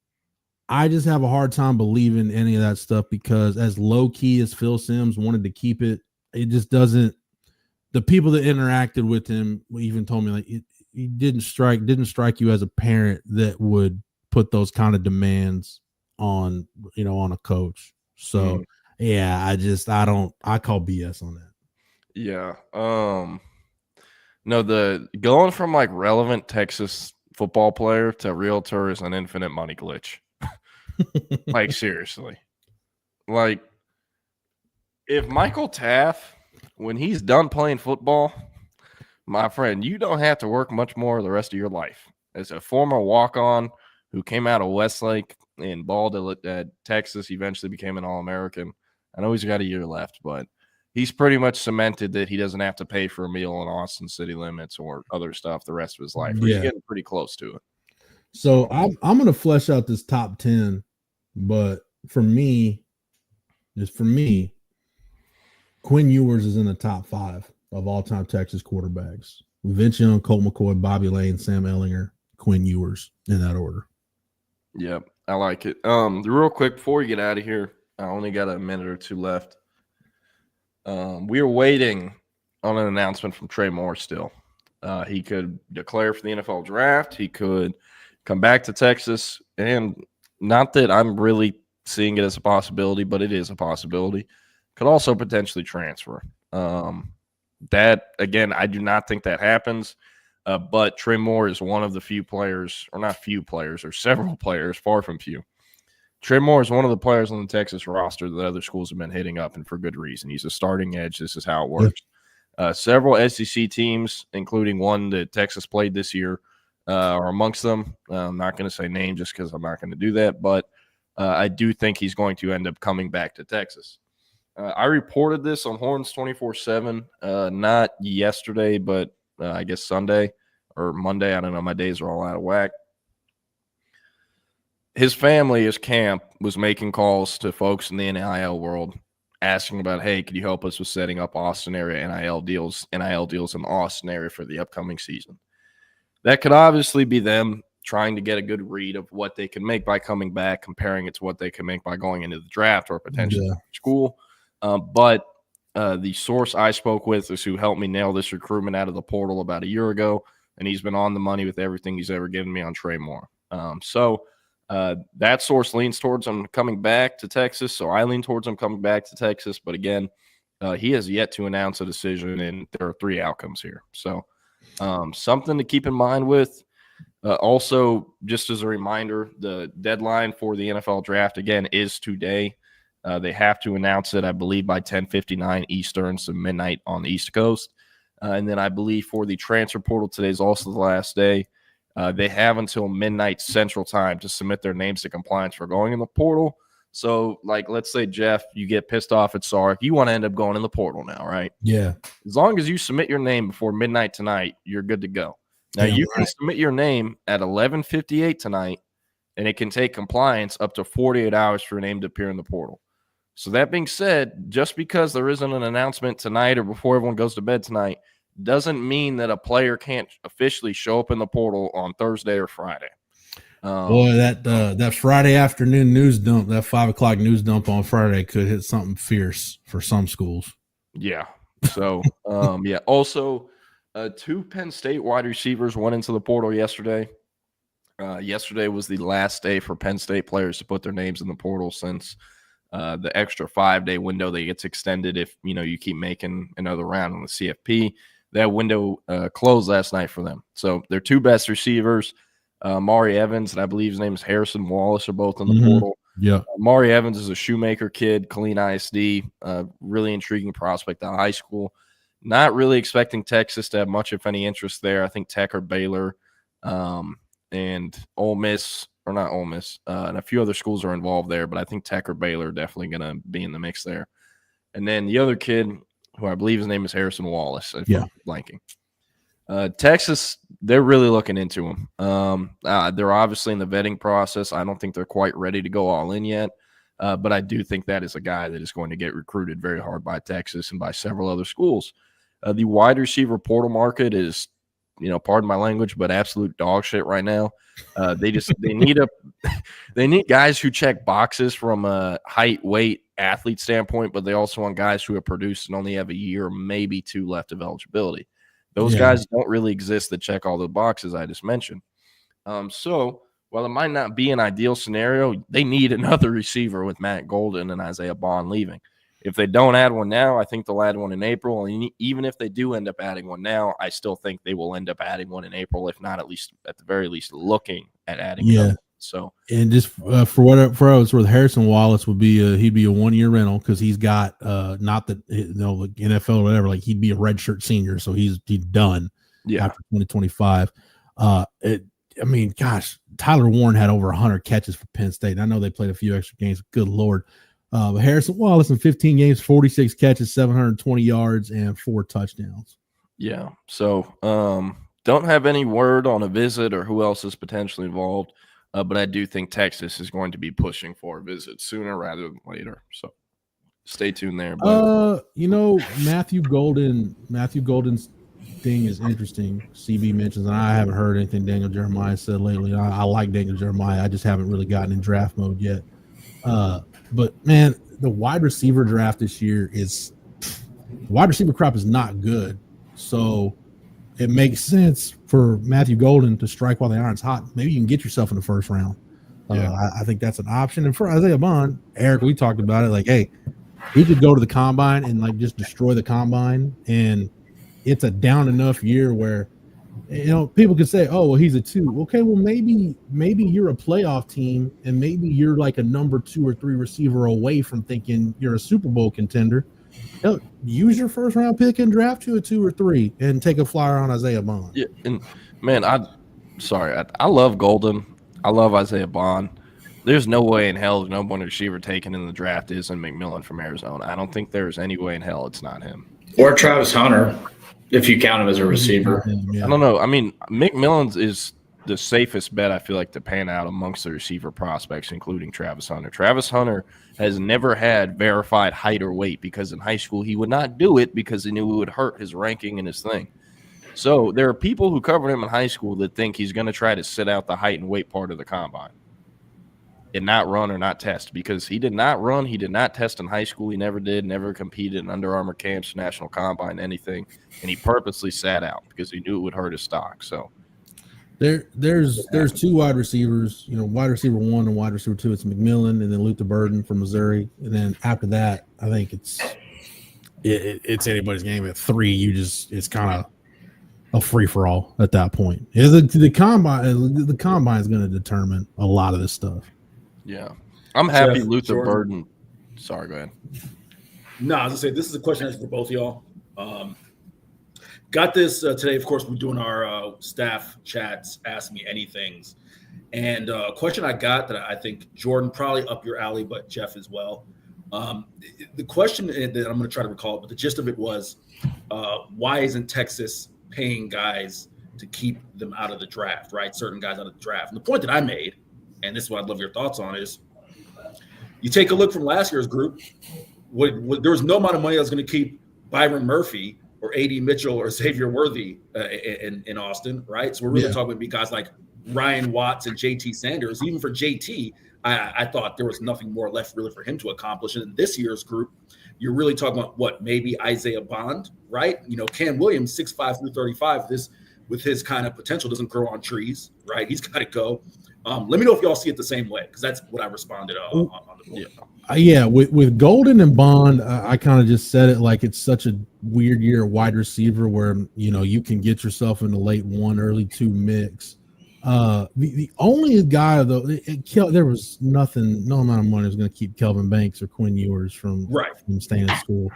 I just have a hard time believing any of that stuff because as low key as Phil Simms wanted to keep it, it just doesn't. The people that interacted with him even told me like he didn't strike you as a parent that would put those kind of demands on, you know, on a coach. So yeah, I call BS on that. Yeah. No, the going from like relevant Texas football player to realtor is an infinite money glitch. Like seriously. Like if Michael Taff, when he's done playing football, my friend, you don't have to work much more the rest of your life. As a former walk-on who came out of Westlake and balled at Texas, eventually became an All-American. I know he's got a year left, but he's pretty much cemented that he doesn't have to pay for a meal in Austin city limits or other stuff the rest of his life. He's getting pretty close to it. So I'm going to flesh out this top 10, but for me, Quinn Ewers is in the top 5 of all-time Texas quarterbacks. Vince Young, Colt McCoy, Bobby Lane, Sam Ehlinger, Quinn Ewers in that order. Yep, I like it. Real quick before we get out of here, I only got a minute or two left. We are waiting on an announcement from Trey Moore still. He could declare for the NFL draft. He could come back to Texas. And not that I'm really seeing it as a possibility, but it is a possibility. Could also potentially transfer. That, again, I do not think that happens. But Trey Moore is one of the few players, or not few players, or several players, far from few. Trey Moore is one of the players on the Texas roster that other schools have been hitting up, and for good reason. He's a starting edge. This is how it works. Several SEC teams, including one that Texas played this year, are amongst them. I'm not going to say name just because I'm not going to do that, but I do think he's going to end up coming back to Texas. I reported this on Horns 24/7, not yesterday, but I guess Sunday or Monday. I don't know. My days are all out of whack. His family, his camp, was making calls to folks in the NIL world asking about, hey, could you help us with setting up Austin area NIL deals in the Austin area for the upcoming season? That could obviously be them trying to get a good read of what they can make by coming back, comparing it to what they can make by going into the draft or potentially school. But the source I spoke with is who helped me nail this recruitment out of the portal about a year ago, and he's been on the money with everything he's ever given me on Trey Moore. That source leans towards him coming back to Texas, so I lean towards him coming back to Texas. But again, he has yet to announce a decision, and there are 3 outcomes here. So something to keep in mind with. Also, just as a reminder, the deadline for the NFL draft, again, is today. They have to announce it, I believe, by 10:59 Eastern, so midnight on the East Coast. And then I believe for the transfer portal, today is also the last day. They have until midnight Central Time to submit their names to compliance for going in the portal. So, like, let's say, Jeff, you get pissed off at Sark. You want to end up going in the portal now, right? Yeah. As long as you submit your name before midnight tonight, you're good to go. Now, you can submit your name at 11:58 tonight, and it can take compliance up to 48 hours for your name to appear in the portal. So that being said, just because there isn't an announcement tonight or before everyone goes to bed tonight doesn't mean that a player can't officially show up in the portal on Thursday or Friday. Boy, that Friday afternoon news dump, that 5 o'clock news dump on Friday could hit something fierce for some schools. Yeah. So, yeah. Also, 2 Penn State wide receivers went into the portal yesterday. Yesterday was the last day for Penn State players to put their names in the portal since the extra 5-day window that gets extended if you keep making another round on the CFP. That window closed last night for them. So their 2 best receivers, Mari Evans and I believe his name is Harrison Wallace, are both in the portal. Yeah. Mari Evans is a Shoemaker kid, Killeen ISD, really intriguing prospect out of high school. Not really expecting Texas to have much, if any, interest there. I think Tech or Baylor and Ole Miss, or not Ole Miss, and a few other schools are involved there, but I think Tech or Baylor are definitely going to be in the mix there. And then the other kid, who I believe his name is Harrison Wallace, if I'm blanking. Texas, they're really looking into him. They're obviously in the vetting process. I don't think they're quite ready to go all in yet, but I do think that is a guy that is going to get recruited very hard by Texas and by several other schools. The wide receiver portal market is, pardon my language, but absolute dog shit right now. They need guys who check boxes from a height, weight, athlete standpoint, but they also want guys who have produced and only have a year, maybe 2 left of eligibility. Those guys don't really exist that check all the boxes I just mentioned. So while it might not be an ideal scenario, they need another receiver with Matt Golden and Isaiah Bond leaving. If they don't add one now, I think they'll add one in April. And even if they do end up adding one now, I still think they will end up adding one in April, if not at the very least looking at adding another. So, and just for what it's worth, Harrison Wallace would be he'd be a 1-year rental because he's got not that like NFL or whatever, like he'd be a redshirt senior, so he's done after 2025. Gosh, Tyler Warren had over 100 catches for Penn State. I know they played a few extra games. Good Lord. But Harrison Wallace in 15 games, 46 catches, 720 yards, and 4 touchdowns. Yeah. So don't have any word on a visit or who else is potentially involved. But I do think Texas is going to be pushing for a visit sooner rather than later. So stay tuned there. Matthew Golden's thing is interesting. CB mentions, and I haven't heard anything Daniel Jeremiah said lately. I like Daniel Jeremiah. I just haven't really gotten in draft mode yet. But man, the wide receiver draft this year is wide receiver crop is not good. So it makes sense for Matthew Golden to strike while the iron's hot. Maybe you can get yourself in the first round. I think that's an option. And for Isaiah Bond, Eric, we talked about it. Like, hey, he could go to the combine and like just destroy the combine. And it's a down enough year where, people could say, oh, well, he's a 2. Okay, well, maybe you're a playoff team and maybe you're like a number 2 or 3 receiver away from thinking you're a Super Bowl contender. Use your first round pick and draft you a 2 or 3 and take a flyer on Isaiah Bond. Yeah, and man, I love Golden. I love Isaiah Bond. There's no way in hell no one receiver taken in the draft isn't McMillan from Arizona. I don't think there's any way in hell it's not him. Or Travis Hunter, if you count him as a receiver. I don't know. I mean, McMillan's is the safest bet, I feel like, to pan out amongst the receiver prospects, including Travis Hunter. Travis Hunter has never had verified height or weight because in high school he would not do it because he knew it would hurt his ranking and his thing. So there are people who covered him in high school that think he's going to try to sit out the height and weight part of the combine and not run or not test, because he did not run. He did not test in high school. He never did, never competed in Under Armour camps, national combine, anything. And he purposely sat out because he knew it would hurt his stock. So there's 2 wide receivers, wide receiver 1 and wide receiver 2. It's McMillan and then Luther Burden from Missouri. And then after that, I think it's anybody's game. At 3, it's kind of a free for all at that point. The combine is going to determine a lot of this stuff. Yeah, I'm happy Luther Burden. Sorry, go ahead. No, I was gonna say this is a question for both of y'all. Got this today. Of course, we're doing our staff chats, Ask Me Anythings, and a question I got that I think Jordan probably up your alley, but Jeff as well. The question that I'm going to try to recall, but the gist of it was, why isn't Texas paying guys to keep them out of the draft, right? Certain guys out of the draft. And the point that I made, and this is what I'd love your thoughts on, is you take a look from last year's group. There was no amount of money that was going to keep Byron Murphy or A.D. Mitchell or Xavier Worthy in Austin, right? So we're really talking about guys like Ryan Watts and J.T. Sanders. Even for J.T., I thought there was nothing more left really for him to accomplish. And in this year's group, you're really talking about maybe Isaiah Bond, right? Cam Williams, 6'5", 335. With his kind of potential doesn't grow on trees, right? He's got to go. Let me know if y'all see it the same way, because that's what I responded on the board. With Golden and Bond, I kind of just said it like it's such a weird year at wide receiver where you can get yourself in the late 1, early 2 mix. The only guy though, there was no amount of money was going to keep Kelvin Banks or Quinn Ewers from staying in school.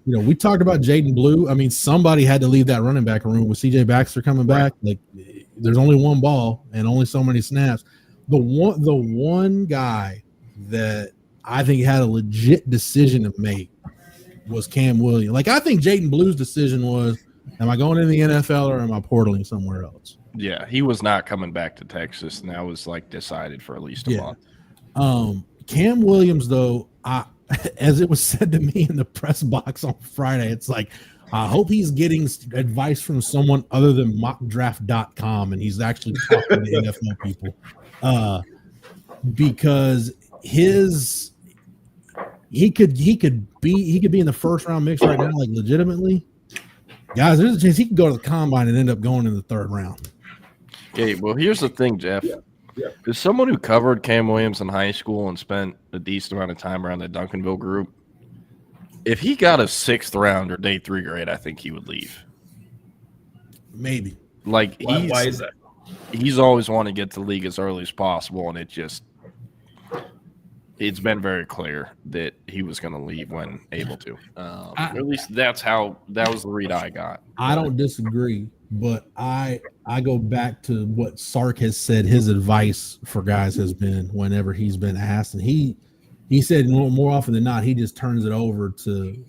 We talked about Jaden Blue. I mean, somebody had to leave that running back room with CJ Baxter coming back. Like, there's only one ball and only so many snaps. The one guy that I think had a legit decision to make was Cam Williams. Like, I think Jaden Blue's decision was, am I going into the NFL or am I portaling somewhere else? Yeah, he was not coming back to Texas, and that was decided for at least a month. Cam Williams, though, as it was said to me in the press box on Friday, it's like, I hope he's getting advice from someone other than mockdraft.com, and he's actually talking to NFL people, because he could be in the first round mix right now, like legitimately. Guys, there's a chance he could go to the combine and end up going in the 3rd round. Okay, well, here's the thing, Jeff. As someone who covered Cam Williams in high school and spent a decent amount of time around the Duncanville group, if he got a 6th round or day 3 grade, I think he would leave. Maybe. Why is that? He's always wanted to get to the league as early as possible, and it's been very clear that he was going to leave when able to. At least that was the read I got. I don't disagree, but I go back to what Sark has said his advice for guys has been whenever he's been asked, and he said more often than not he just turns it over to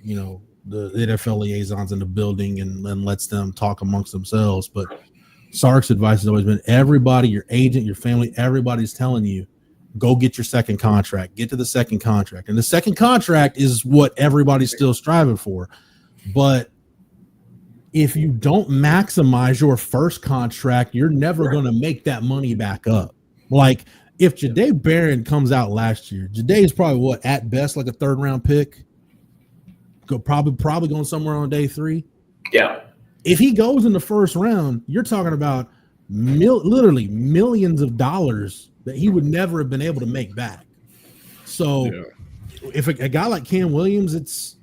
the NFL liaisons in the building and lets them talk amongst themselves. But Sark's advice has always been, everybody, your agent, your family, everybody's telling you, go get your second contract, get to the second contract. And the second contract is what everybody's still striving for. But if you don't maximize your first contract, you're never going to make that money back up. Like, if Jahdae Barron comes out last year, Jahdae is probably what at best like a 3rd round pick. Probably going somewhere on day 3. Yeah. If he goes in the 1st round, you're talking about literally millions of dollars that he would never have been able to make back. So if a guy like Cam Williams, it's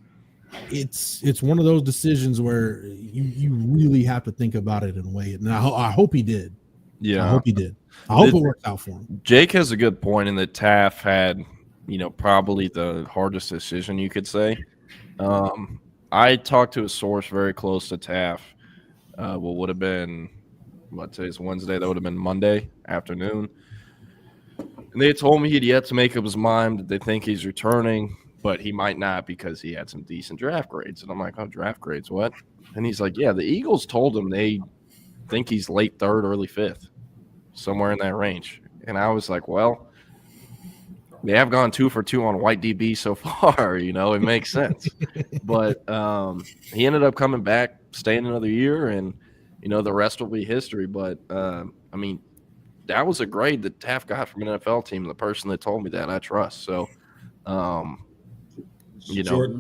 one of those decisions where you really have to think about it and weigh it. And I hope he did. Yeah, I hope he did. I hope it worked out for him. Jake has a good point in that Taff had, probably the hardest decision you could say. I talked to a source very close to Taff. What would have been, today's Wednesday, that would have been Monday afternoon. And they told me he'd yet to make up his mind that they think he's returning, but he might not because he had some decent draft grades. And I'm like, oh, draft grades, what? And he's like, yeah, the Eagles told him they think he's late 3rd, early 5th, somewhere in that range. And I was like, well, they have gone 2 for 2 on white DB so far, it makes sense. But he ended up coming back, staying another year, and, the rest will be history. But, that was a grade that Taff got from an NFL team. The person that told me that I trust. So, Jordan,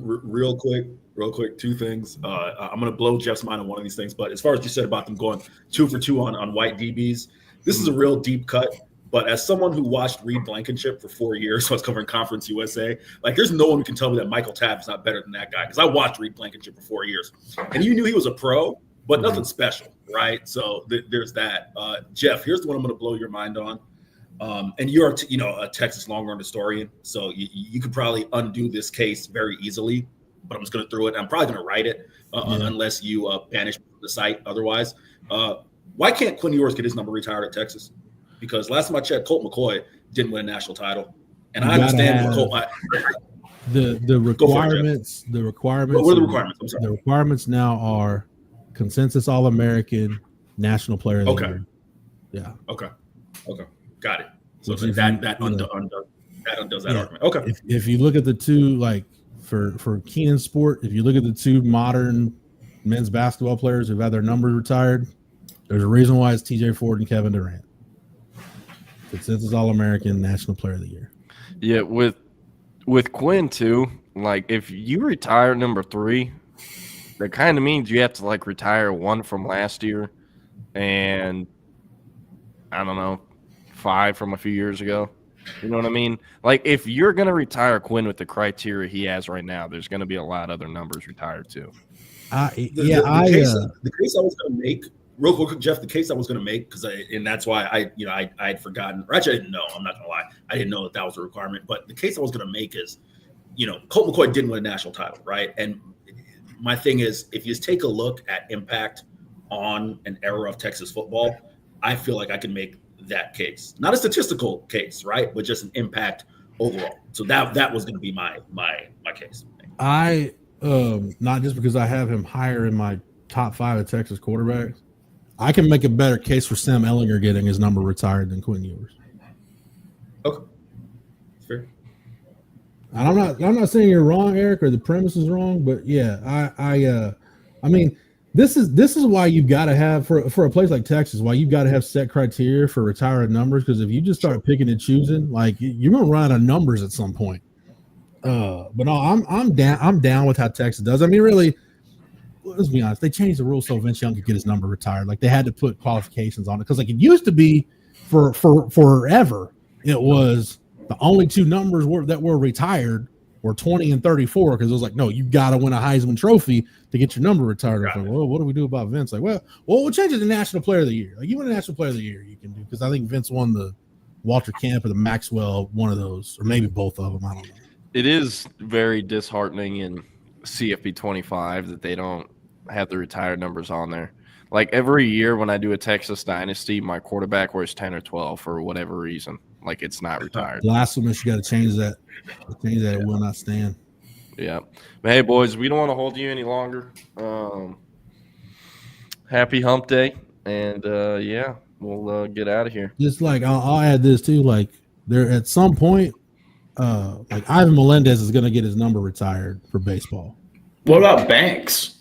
real quick, 2 things. I'm going to blow Jeff's mind on one of these things. But as far as you said about them going 2 for 2 on white DBs, this is a real deep cut. But as someone who watched Reed Blankenship for 4 years, so I was covering Conference USA, there's no one who can tell me that Michael Taff is not better than that guy, because I watched Reed Blankenship for 4 years. And you knew he was a pro, but nothing special, right? So there's that. Jeff, here's the one I'm going to blow your mind on. And you're, a Texas Longhorn historian, so you could probably undo this case very easily, but I'm just going to throw it. I'm probably going to write it unless you banish the site otherwise. Why can't Quinn Ewers get his number retired at Texas? Because last time I checked, Colt McCoy didn't win a national title. And I understand the requirements. The requirements. What are the requirements? I'm sorry. The requirements now are consensus All-American, national player of the year. Yeah. Okay. Got it. So that undoes that argument. Okay. If you look at the two, for Keenan sport, if you look at the 2 modern men's basketball players who've had their numbers retired, there's a reason why it's TJ Ford and Kevin Durant. Consensus All-American, national player of the year. Yeah, with Quinn too, if you retire number 3, that kind of means you have to retire 1 from last year and I don't know, 5 from a few years ago. You know what I mean? If you're going to retire Quinn with the criteria he has right now, there's going to be a lot of other numbers retired too. The case I was going to make, real quick, Jeff, the case I was going to make, and that's why I had forgotten, or actually I didn't know, I'm not going to lie. I didn't know that was a requirement, but the case I was going to make is, Colt McCoy didn't win a national title, right? And my thing is, if you just take a look at impact on an era of Texas football, I feel like I can make that case. Not a statistical case, right? But just an impact overall. So that was going to be my case. I not just because I have him higher in my top 5 of Texas quarterbacks, I can make a better case for Sam Ehlinger getting his number retired than Quinn Ewers. Okay. Fair. And I'm not saying you're wrong, Eric, or the premise is wrong, but yeah, I mean, this is why you've got to have for a place like Texas, why you've got to have set criteria for retiring numbers, because if you just start picking and choosing, you're gonna run out of numbers at some point. But no, I'm down with how Texas does. I mean, really, let's be honest, they changed the rules so Vince Young could get his number retired. They had to put qualifications on it because it used to be for forever. It was the only 2 numbers that were retired were 20 and 34, because it was no, you got to win a Heisman Trophy to get your number retired. Well, what do we do about Vince? We'll change it to National Player of the Year. You win a National Player of the Year, you can do, because I think Vince won the Walter Camp or the Maxwell, one of those, or maybe both of them. I don't know. It is very disheartening in CFP 25 that they don't have the retired numbers on there. Every year when I do a Texas Dynasty, my quarterback wears 10 or 12 for whatever reason. It's not retired. Blasphemous. You got to change that. It will not stand. Yeah. But hey, boys, we don't want to hold you any longer. Happy hump day. And, yeah, we'll get out of here. Just I'll add this too. There at some point, Ivan Melendez is going to get his number retired for baseball. What about Banks?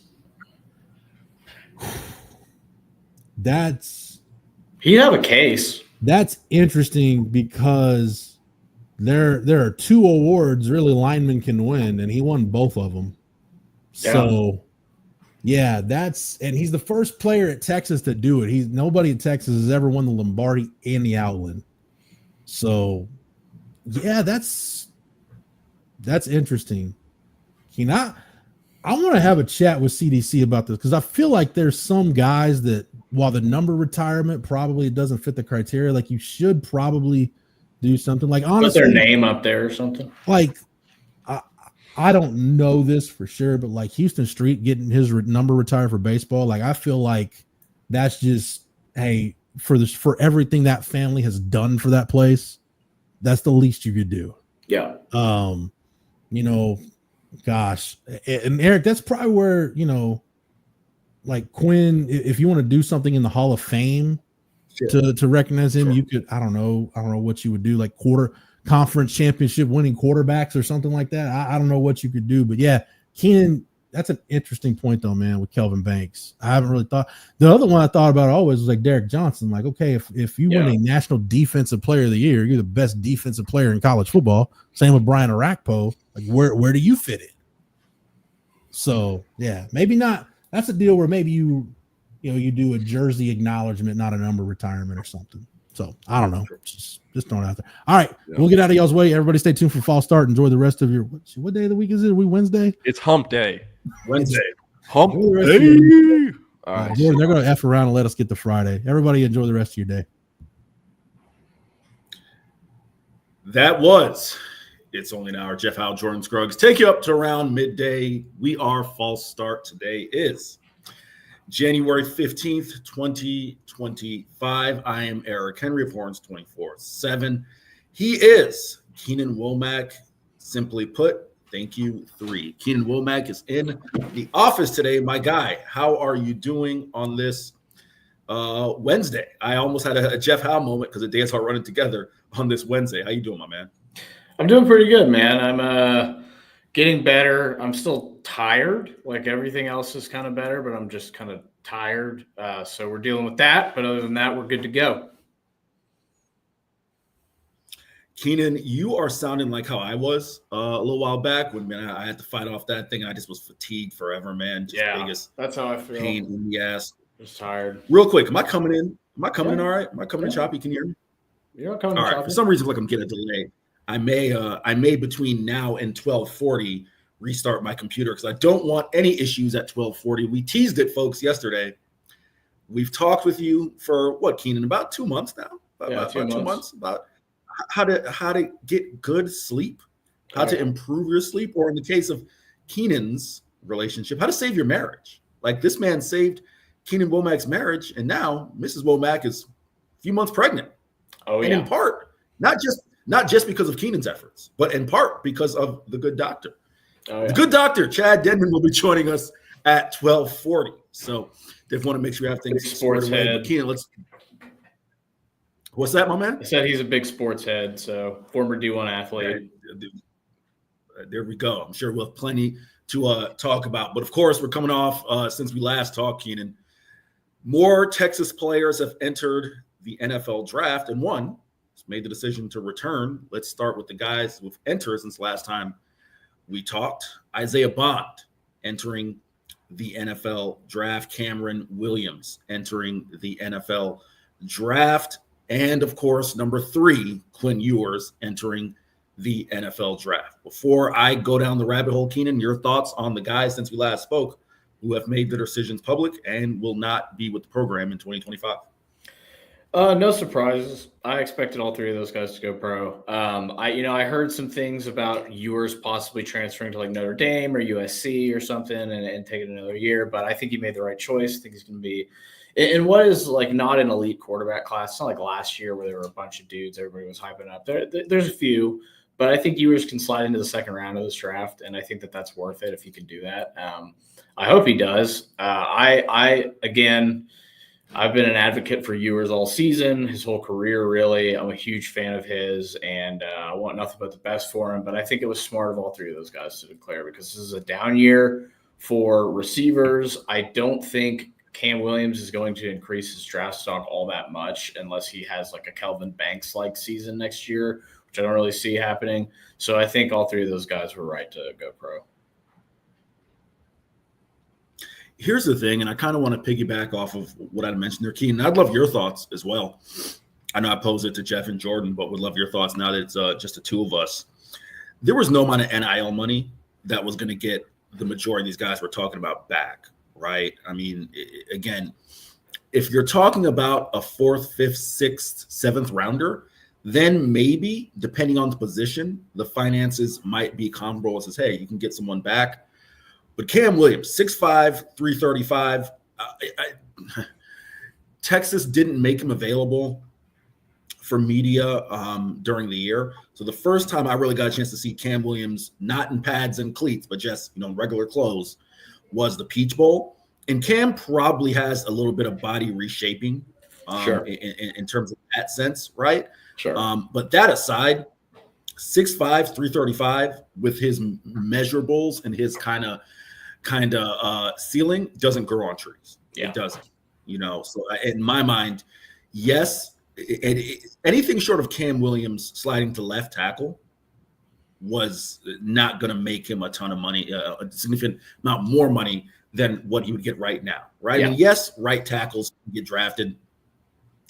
He'd have a case. That's interesting because there are 2 awards really linemen can win, and he won both of them. Yeah. So, yeah, and he's the first player at Texas to do it. Nobody at Texas has ever won the Lombardi and the Outland. So, yeah, that's interesting. I want to have a chat with CDC about this because I feel like there's some guys that, while the number retirement probably doesn't fit the criteria, like you should probably do something. Like, honestly, put their name up there or something. Like, I don't know this for sure, but like Houston Street getting his number retired for baseball, like I feel like that's just, hey, for everything that family has done for that place, that's the least you could do. Yeah. You know, gosh, and Eric, that's probably where, you know, like Quinn, if you want to do something in the Hall of Fame to recognize him, you could, I don't know what you would do, like conference championship winning quarterbacks or something like that. I don't know what you could do, but yeah, Keenan, that's an interesting point though, man, with Kelvin Banks. I haven't really thought. The other one I thought about always was like Derek Johnson. Like, okay, if you win a National Defensive Player of the Year, you're the best defensive player in college football. Same with Brian Orakpo. Like, where do you fit in? So yeah, maybe not. That's a deal where maybe you do a jersey acknowledgement, not a number retirement or something. So I don't know. Just throwing it out there. All right, we'll get out of y'all's way. Everybody stay tuned for False Start. Enjoy the rest of your what day of the week is it? Are we Wednesday? It's hump day. Wednesday. Hump day. All right, they're going to F around and let us get to Friday. Everybody enjoy the rest of your day. That was It's Only an Hour. Jeff Howe, Jordan Scruggs. Take you up to around midday. We are False Start. Today is January 15th, 2025. I am Eric Henry of Horns 24/7. He is Keenan Womack. Simply put, thank you, 3. Keenan Womack is in the office today. My guy, how are you doing on this Wednesday? I almost had a Jeff Howe moment because the days are running together on this Wednesday. How you doing, my man? I'm doing pretty good, man. I'm getting better. I'm still tired. Like everything else is kind of better, but I'm just kind of tired. So we're dealing with that. But other than that, we're good to go. Keenan, you are sounding like how I was a little while back when I had to fight off that thing. I just was fatigued forever, man. Just biggest that's how I feel. Pain in the ass. Just tired. Real quick, am I coming in? Am I coming in all right? Am I coming in choppy? Can you hear me? You're not coming all in right. choppy. For some reason, like I'm getting a delay. I may between now and 12:40 restart my computer because I don't want any issues at 12:40. We teased it, folks, yesterday. We've talked with you for what, Keenan? About 2 months now. About 2 months. About how to get good sleep, how to improve your sleep, or in the case of Keenan's relationship, how to save your marriage. Like this man saved Keenan Womack's marriage, and now Mrs. Womack is a few months pregnant. Oh, and in part, not just because of Keenan's efforts, but in part because of the good doctor. The good doctor, Chad Denman, will be joining us at 12:40. So they want to make sure we have things sports head. Keenan, what's that, my man? I said he's a big sports head, so former D1 athlete. There we go. I'm sure we'll have plenty to talk about. But of course, we're coming off since we last talked, Keenan. More Texas players have entered the NFL draft, and one has made the decision to return. Let's start with the guys who've entered since last time we talked. Isaiah Bond entering the NFL draft. Cameron Williams entering the NFL draft. And, of course, number 3, Quinn Ewers entering the NFL draft. Before I go down the rabbit hole, Keenan, your thoughts on the guys since we last spoke who have made their decisions public and will not be with the program in 2025? No surprises. I expected all 3 of those guys to go pro. I heard some things about Ewers possibly transferring to like Notre Dame or USC or something and taking another year, but I think he made the right choice. I think he's going to be in what is like not an elite quarterback class. It's not like last year where there were a bunch of dudes everybody was hyping up. There's a few, but I think Ewers can slide into the second round of this draft, and I think that that's worth it if he can do that. I hope he does. I've been an advocate for Ewers all season, his whole career, really. I'm a huge fan of his, and I want nothing but the best for him. But I think it was smart of all 3 of those guys to declare because this is a down year for receivers. I don't think Cam Williams is going to increase his draft stock all that much unless he has like a Kelvin Banks-like season next year, which I don't really see happening. So I think all three of those guys were right to go pro. Here's the thing, and I kind of want to piggyback off of what I mentioned there, Keenan. I'd love your thoughts as well. I know I posed it to Jeff and Jordan, but would love your thoughts now that it's just the two of us. There was no amount of NIL money that was going to get the majority of these guys we're talking about back, right? I mean, again, if you're talking about a 4th, 5th, 6th, 7th rounder, then maybe, depending on the position, the finances might be comparable as, hey, you can get someone back. But Cam Williams, 6'5", 335, Texas didn't make him available for media during the year. So the first time I really got a chance to see Cam Williams, not in pads and cleats, but just, regular clothes, was the Peach Bowl. And Cam probably has a little bit of body reshaping in terms of that sense, right? Sure. But that aside, 6'5", 335 with his measurables and his kind of ceiling doesn't grow on trees. Yeah. It doesn't, So in my mind, yes, anything short of Cam Williams sliding to left tackle was not going to make him a ton of money, a significant amount more money than what he would get right now, right? Yeah. I mean, yes, right tackles get drafted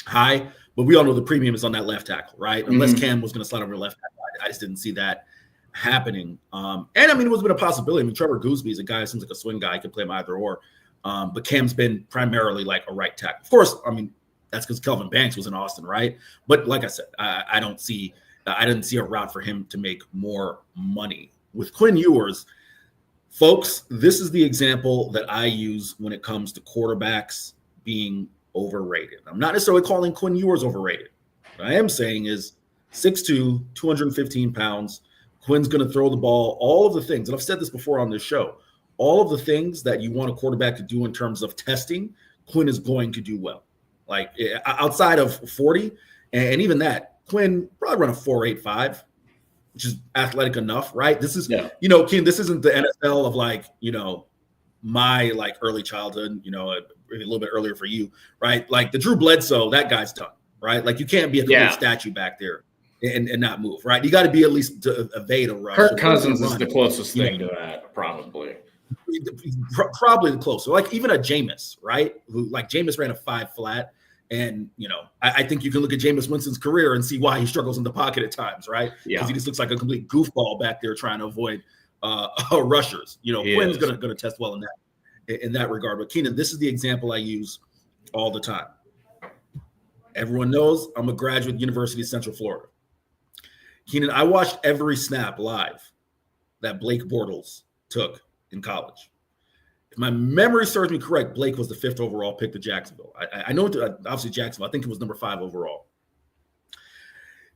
high, but we all know the premium is on that left tackle, right? Unless Cam was going to slide over left tackle, I just didn't see that happening. And I mean, it was a bit of a possibility. I mean, Trevor Gooseby is a guy who seems like a swing guy. He could play him either or. But Cam's been primarily like a right tackle. Of course, I mean, that's because Kelvin Banks was in Austin, right? But like I said, I didn't see a route for him to make more money. With Quinn Ewers, folks, this is the example that I use when it comes to quarterbacks being overrated. I'm not necessarily calling Quinn Ewers overrated. What I am saying is 6'2", 215 pounds. Quinn's going to throw the ball, all of the things, and I've said this before on this show, all of the things that you want a quarterback to do in terms of testing, Quinn is going to do well. Like outside of 40, and even that, Quinn probably run a 4.85, which is athletic enough, right? This is, Ken, this isn't the NFL of like, my like early childhood, a little bit earlier for you, right? Like the Drew Bledsoe, that guy's done, right? Like you can't be a complete statue back there and not move, right? You got to be at least to evade a rush. Kirk Cousins is the closest thing to that, probably. Probably the closest. Like even a Jameis, right? Who like Jameis ran a 5 flat. And, I think you can look at Jameis Winston's career and see why he struggles in the pocket at times, right? Yeah. Because he just looks like a complete goofball back there trying to avoid rushers. Quinn's going to test well in that regard. But Keenan, this is the example I use all the time. Everyone knows I'm a graduate of University of Central Florida. Keenan, I watched every snap live that Blake Bortles took in college. If my memory serves me correct, Blake was the 5th overall pick to Jacksonville. I know, obviously, Jacksonville. I think it was number 5 overall.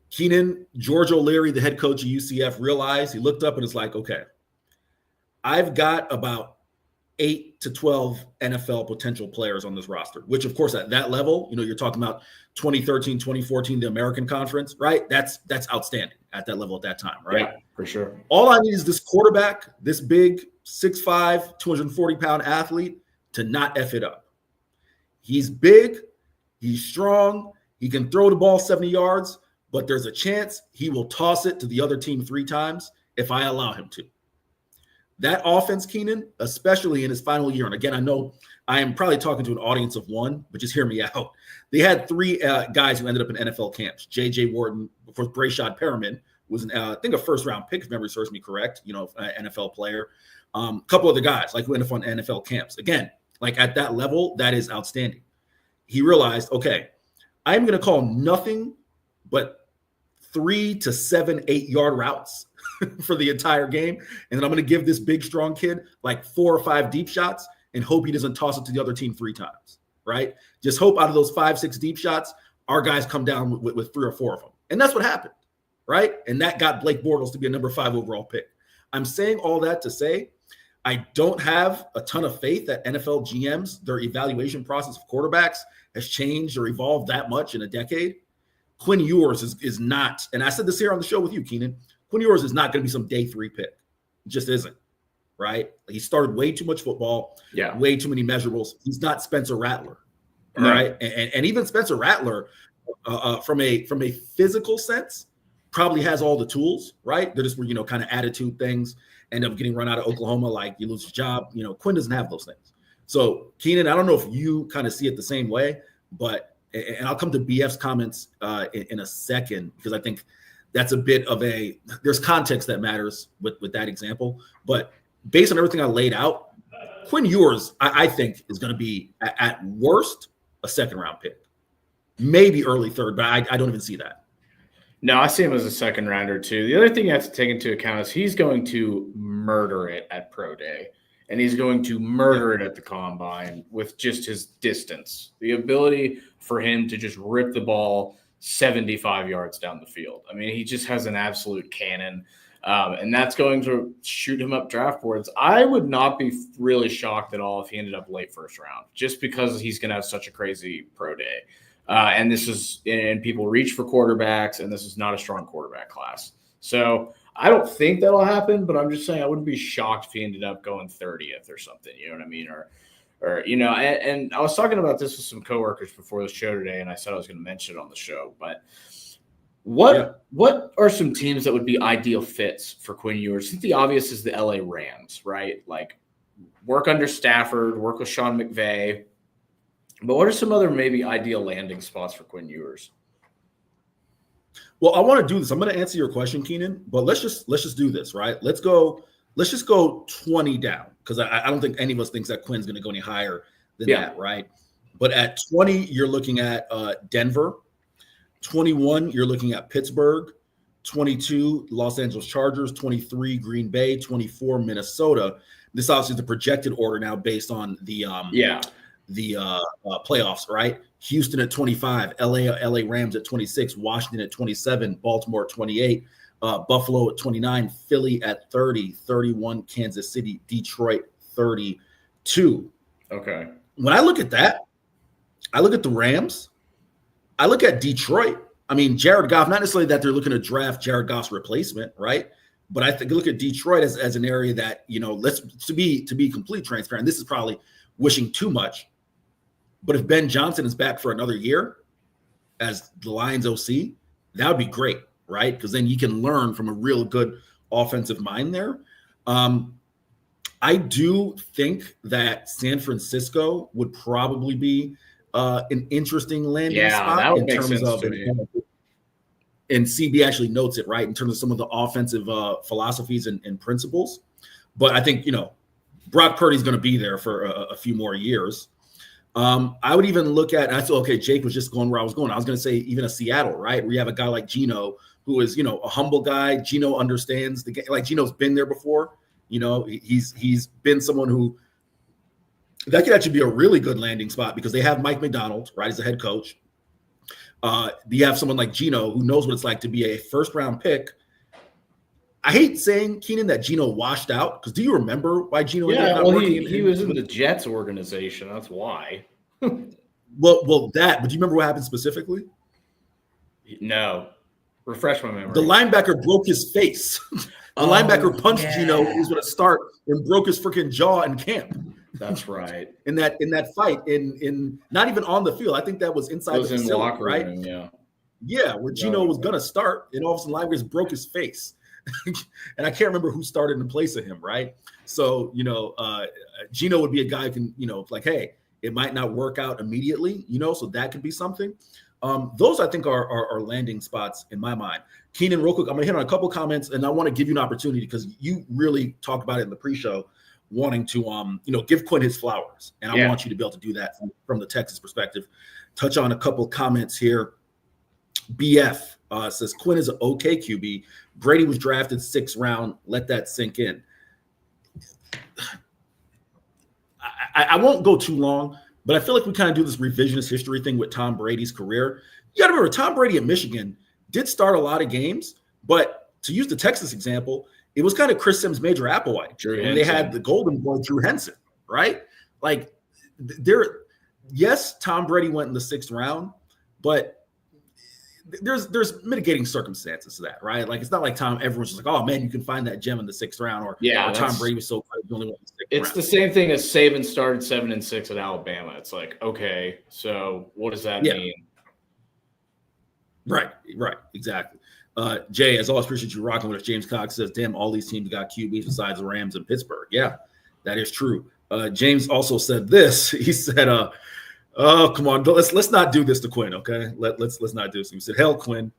Keenan, George O'Leary, the head coach of UCF, realized, he looked up and was like, okay, I've got about 8 to 12 NFL potential players on this roster, which, of course, at that level, you're talking about 2013, 2014, the American Conference, right? That's outstanding at that level at that time, right? Yeah, for sure. All I need is this quarterback, this big 6'5", 240-pound athlete to not F it up. He's big, he's strong, he can throw the ball 70 yards, but there's a chance he will toss it to the other team 3 times if I allow him to. That offense, Keenan, especially in his final year, and again, I know I am probably talking to an audience of one, but just hear me out. They had 3 guys who ended up in NFL camps. J.J. Wharton, of course, Brashad Perriman was, I think, a first-round pick, if memory serves me correct, NFL player. A couple other guys, like, who ended up on NFL camps. Again, like, at that level, that is outstanding. He realized, okay, I'm going to call nothing but 3 to 7 8-yard routes for the entire game. And then I'm going to give this big, strong kid like 4 or 5 deep shots and hope he doesn't toss it to the other team 3 times, right? Just hope out of those 5, 6 deep shots, our guys come down with 3 or 4 of them. And that's what happened, right? And that got Blake Bortles to be a number 5 overall pick. I'm saying all that to say I don't have a ton of faith that NFL GMs, their evaluation process of quarterbacks has changed or evolved that much in a decade. Quinn Ewers is not, and I said this here on the show with you, Keenan, Quinn Ewers is not going to be some day 3 pick. It just isn't, right? He started way too much football, way too many measurables. He's not Spencer Rattler, all right? And even Spencer Rattler, from a physical sense, probably has all the tools, right? They're just, kind of attitude things, end up getting run out of Oklahoma, like you lose your job. Quinn doesn't have those things. So Keenan, I don't know if you kind of see it the same way, but, and I'll come to BF's comments in a second, because I think that's a bit of there's context that matters with that example. But based on everything I laid out, Quinn Ewers, I think, is going to be at worst a second round pick, maybe early third, but I don't even see that. No, I see him as a second rounder too. The other thing you have to take into account is he's going to murder it at Pro Day, and he's going to murder it at the Combine with just his distance, the ability for him to just rip the ball 75 yards down the field. I mean, he just has an absolute cannon, and that's going to shoot him up draft boards. I would not be really shocked at all if he ended up late first round, just because he's going to have such a crazy Pro Day. And people reach for quarterbacks, and this is not a strong quarterback class. So I don't think that'll happen, but I'm just saying I wouldn't be shocked if he ended up going 30th or something. You know what I mean? And I was talking about this with some coworkers before the show today, and I said I was going to mention it on the show. But what are some teams that would be ideal fits for Quinn Ewers? I think the obvious is the LA Rams, right? Like, work under Stafford, work with Sean McVay. But what are some other maybe ideal landing spots for Quinn Ewers? Well, I want to do this. I'm going to answer your question, Keenan, but let's just do this, right? Let's just go 20 down, because I don't think any of us thinks that Quinn's going to go any higher than that, right? But at 20, you're looking at Denver. 21, you're looking at Pittsburgh. 22, Los Angeles Chargers. 23, Green Bay. 24, Minnesota. This obviously is the projected order now based on the playoffs, right? Houston at 25, LA Rams at 26, Washington at 27, Baltimore at 28, Buffalo at 29, Philly at 30, 31, Kansas City, Detroit 32. Okay. When I look at that, I look at the Rams, I look at Detroit. I mean, Jared Goff, not necessarily that they're looking to draft Jared Goff's replacement, right? But I think look at Detroit as an area that, to be completely transparent, this is probably wishing too much. But if Ben Johnson is back for another year as the Lions OC, that would be great, right? Because then you can learn from a real good offensive mind there. I do think that San Francisco would probably be an interesting landing spot that would in make terms sense of to me. And CB actually notes it, right, in terms of some of the offensive philosophies and principles. But I think, Brock Purdy's going to be there for a few more years. I would even look at, and I thought, okay, Jake was just going where I was going. I was going to say even a Seattle, right? Where you have a guy like Geno, who is, a humble guy. Geno understands the game. Like, Geno's been there before. He's been someone who that could actually be a really good landing spot, because they have Mike McDonald, right, as a head coach. You have someone like Geno who knows what it's like to be a first-round pick. I hate saying, Keenan, that Geno washed out, because do you remember why Geno ended up not working? He was in the Jets organization. That's why. Well, but do you remember what happened specifically? No. Refresh my memory. The linebacker broke his face. The linebacker punched Geno. He was going to start and broke his freaking jaw in camp. That's right. In that fight, in not even on the field. I think that was inside the facility, locker right? Room, yeah, where Geno was going to start, and all of a sudden, linebacker broke his face. And I can't remember who started in place of him, right? So, Geno would be a guy who can, like, hey, it might not work out immediately, so that could be something. Those, I think, are landing spots in my mind. Keenan, real quick, I'm going to hit on a couple comments, and I want to give you an opportunity, because you really talked about it in the pre-show, wanting to, give Quinn his flowers. And I want you to be able to do that from the Texas perspective. Touch on a couple comments here. BF says, Quinn is an okay QB. Brady was drafted 6th round. Let that sink in. I won't go too long, but I feel like we kind of do this revisionist history thing with Tom Brady's career. You got to remember, Tom Brady at Michigan did start a lot of games, but to use the Texas example, it was kind of Chris Sims' Major Applewhite. And they had the golden boy, Drew Henson, right? Like, yes, Tom Brady went in the 6th round, but there's mitigating circumstances to that, right? Like it's not like everyone's just like, oh man, you can find that gem in the 6th round, or Tom Brady was so good, the only one in the 6th It's round. the same thing as Saban started 7-6 at Alabama. It's like, okay, so what does that mean? Right, exactly. Jay, as always, appreciate you rocking with us. James Cox says, damn, all these teams got QBs besides the Rams and Pittsburgh. Yeah, that is true. James also said this. He said, oh, come on, let's not do this to Quinn, okay? Let's not do this. He said, hell, Quinn,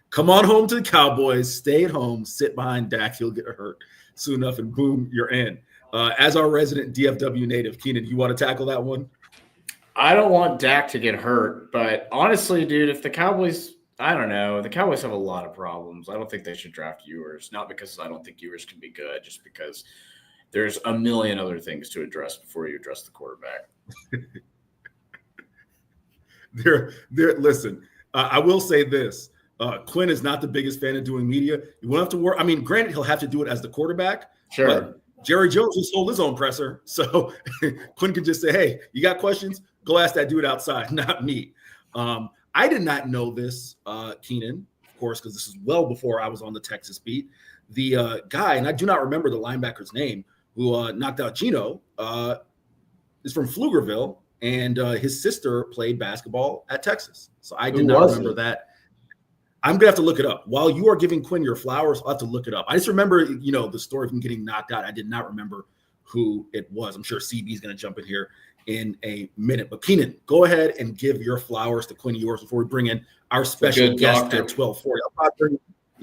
come on home to the Cowboys, stay at home, sit behind Dak, he'll get hurt soon enough, and boom, you're in. As our resident DFW native, Keenan, you want to tackle that one? I don't want Dak to get hurt, but honestly, dude, if the Cowboys – I don't know. The Cowboys have a lot of problems. I don't think they should draft Ewers, not because I don't think Ewers can be good, just because there's a million other things to address before you address the quarterback. Listen, I will say this. Quinn is not the biggest fan of doing media. You won't have to worry. I mean, granted, he'll have to do it as the quarterback. Sure. But Jerry Jones just sold his own presser. So Quinn can just say, hey, you got questions? Go ask that dude outside, not me. I did not know this, Keenan, of course, because this is well before I was on the Texas beat. The guy, and I do not remember the linebacker's name, who knocked out Geno, is from Pflugerville, and his sister played basketball at Texas. So I did not remember that. I'm going to have to look it up. While you are giving Quinn your flowers, I'll have to look it up. I just remember, the story of him getting knocked out. I did not remember who it was. I'm sure CB is going to jump in here in a minute. But Keenan, go ahead and give your flowers to Quinn Ewers before we bring in our special guest at 12:40.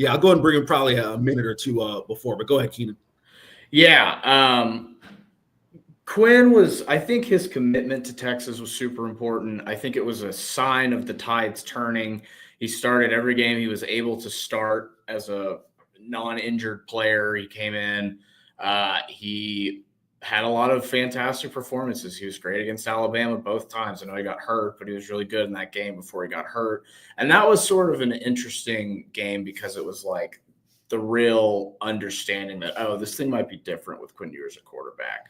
I'll go and bring him probably a minute or two before. But go ahead, Keenan. Yeah. Quinn I think his commitment to Texas was super important. I think it was a sign of the tides turning. He started every game he was able to start as a non-injured player. He came in. He had a lot of fantastic performances. He was great against Alabama both times. I know he got hurt, but he was really good in that game before he got hurt. And that was sort of an interesting game because it was like the real understanding that, this thing might be different with Quinn Ewers at quarterback.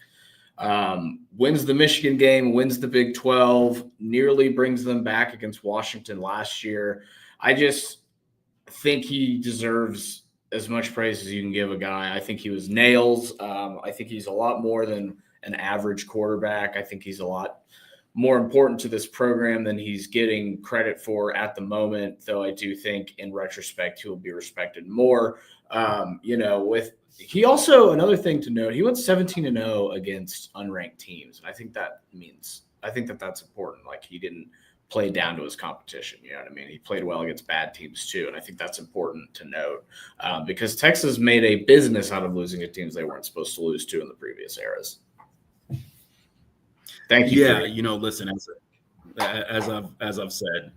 Wins the Michigan game, wins the Big 12, nearly brings them back against Washington last year. I just think he deserves as much praise as you can give a guy. I think he was nails. I think he's a lot more than an average quarterback. I think he's a lot more important to this program than he's getting credit for at the moment, though I do think in retrospect he will be respected more. He also, another thing to note, he went 17-0 against unranked teams. And I think that's important. Like, he didn't play down to his competition. You know what I mean? He played well against bad teams too. And I think that's important to note because Texas made a business out of losing to teams they weren't supposed to lose to in the previous eras. Thank you. Yeah. Listen, as I've said,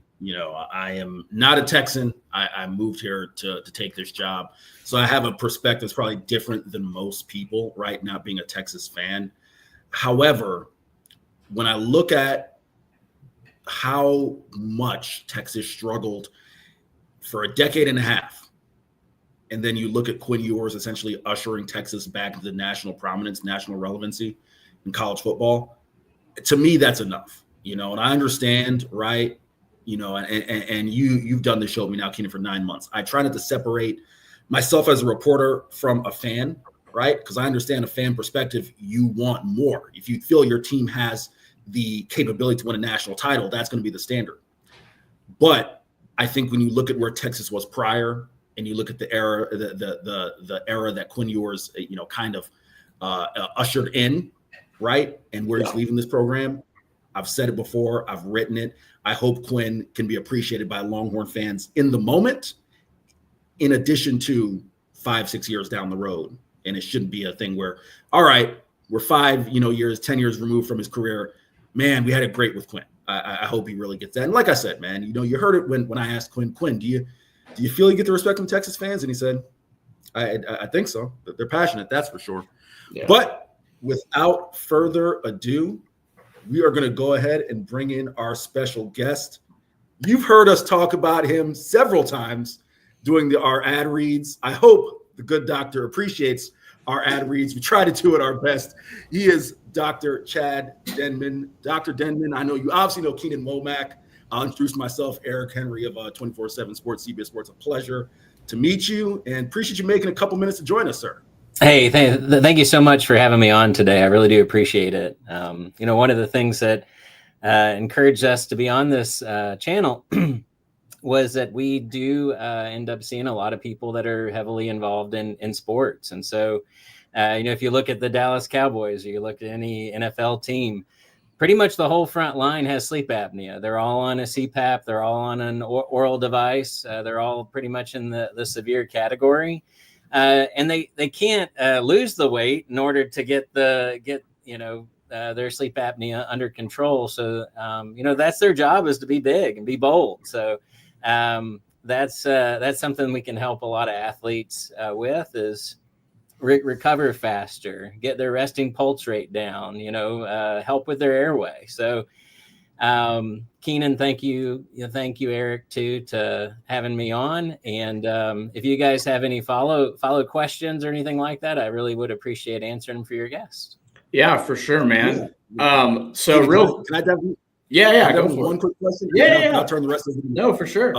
I am not a Texan. I moved here to take this job. So I have a perspective that's probably different than most people, right? Not being a Texas fan. However, when I look at how much Texas struggled for a decade and a half, and then you look at Quinn Ewers essentially ushering Texas back into national prominence, national relevancy in college football, to me, that's enough, and I understand, right? And you've done this show with me now, Keenan, for 9 months. I try not to separate myself as a reporter from a fan, right? Because I understand a fan perspective, you want more. If you feel your team has the capability to win a national title, that's going to be the standard. But I think when you look at where Texas was prior, and you look at the era, the era that Quinn Ewers, kind of ushered in, right, and where he's leaving this program, I've said it before, I've written it. I hope Quinn can be appreciated by Longhorn fans in the moment, in addition to 5-6 years down the road. And it shouldn't be a thing where, all right, we're 5 years, 10 years removed from his career. Man, we had it great with Quinn. I hope he really gets that. And like I said, man, you heard it when I asked Quinn, do you feel you get the respect from Texas fans? And he said, I think so. They're passionate, that's for sure. Yeah. But without further ado, we are going to go ahead and bring in our special guest. You've heard us talk about him several times doing our ad reads. I hope the good doctor appreciates our ad reads. We try to do it our best. He is Dr. Chad Denman. Dr. Denman, I know you obviously know Keenan Womack. I'll introduce myself, Eric Henry of 24/7 Sports, CBS Sports. A pleasure to meet you, and appreciate you making a couple minutes to join us, sir. Hey, thank you so much for having me on today. I really do appreciate it. One of the things that encouraged us to be on this channel was that we do end up seeing a lot of people that are heavily involved in sports. And so, if you look at the Dallas Cowboys or you look at any NFL team, pretty much the whole front line has sleep apnea. They're all on a CPAP. They're all on an oral device. They're all pretty much in the severe category. And they can't lose the weight in order to get their sleep apnea under control. So, that's their job, is to be big and be bold. So that's something we can help a lot of athletes with, is recover faster, get their resting pulse rate down, help with their airway. So Keenan, thank you, Eric, too, to having me on. And if you guys have any follow questions or anything like that, I really would appreciate answering them for your guests. Yeah, for sure, man. Can I go for one it. quick question? Yeah. I'll turn the rest of it. No, for sure.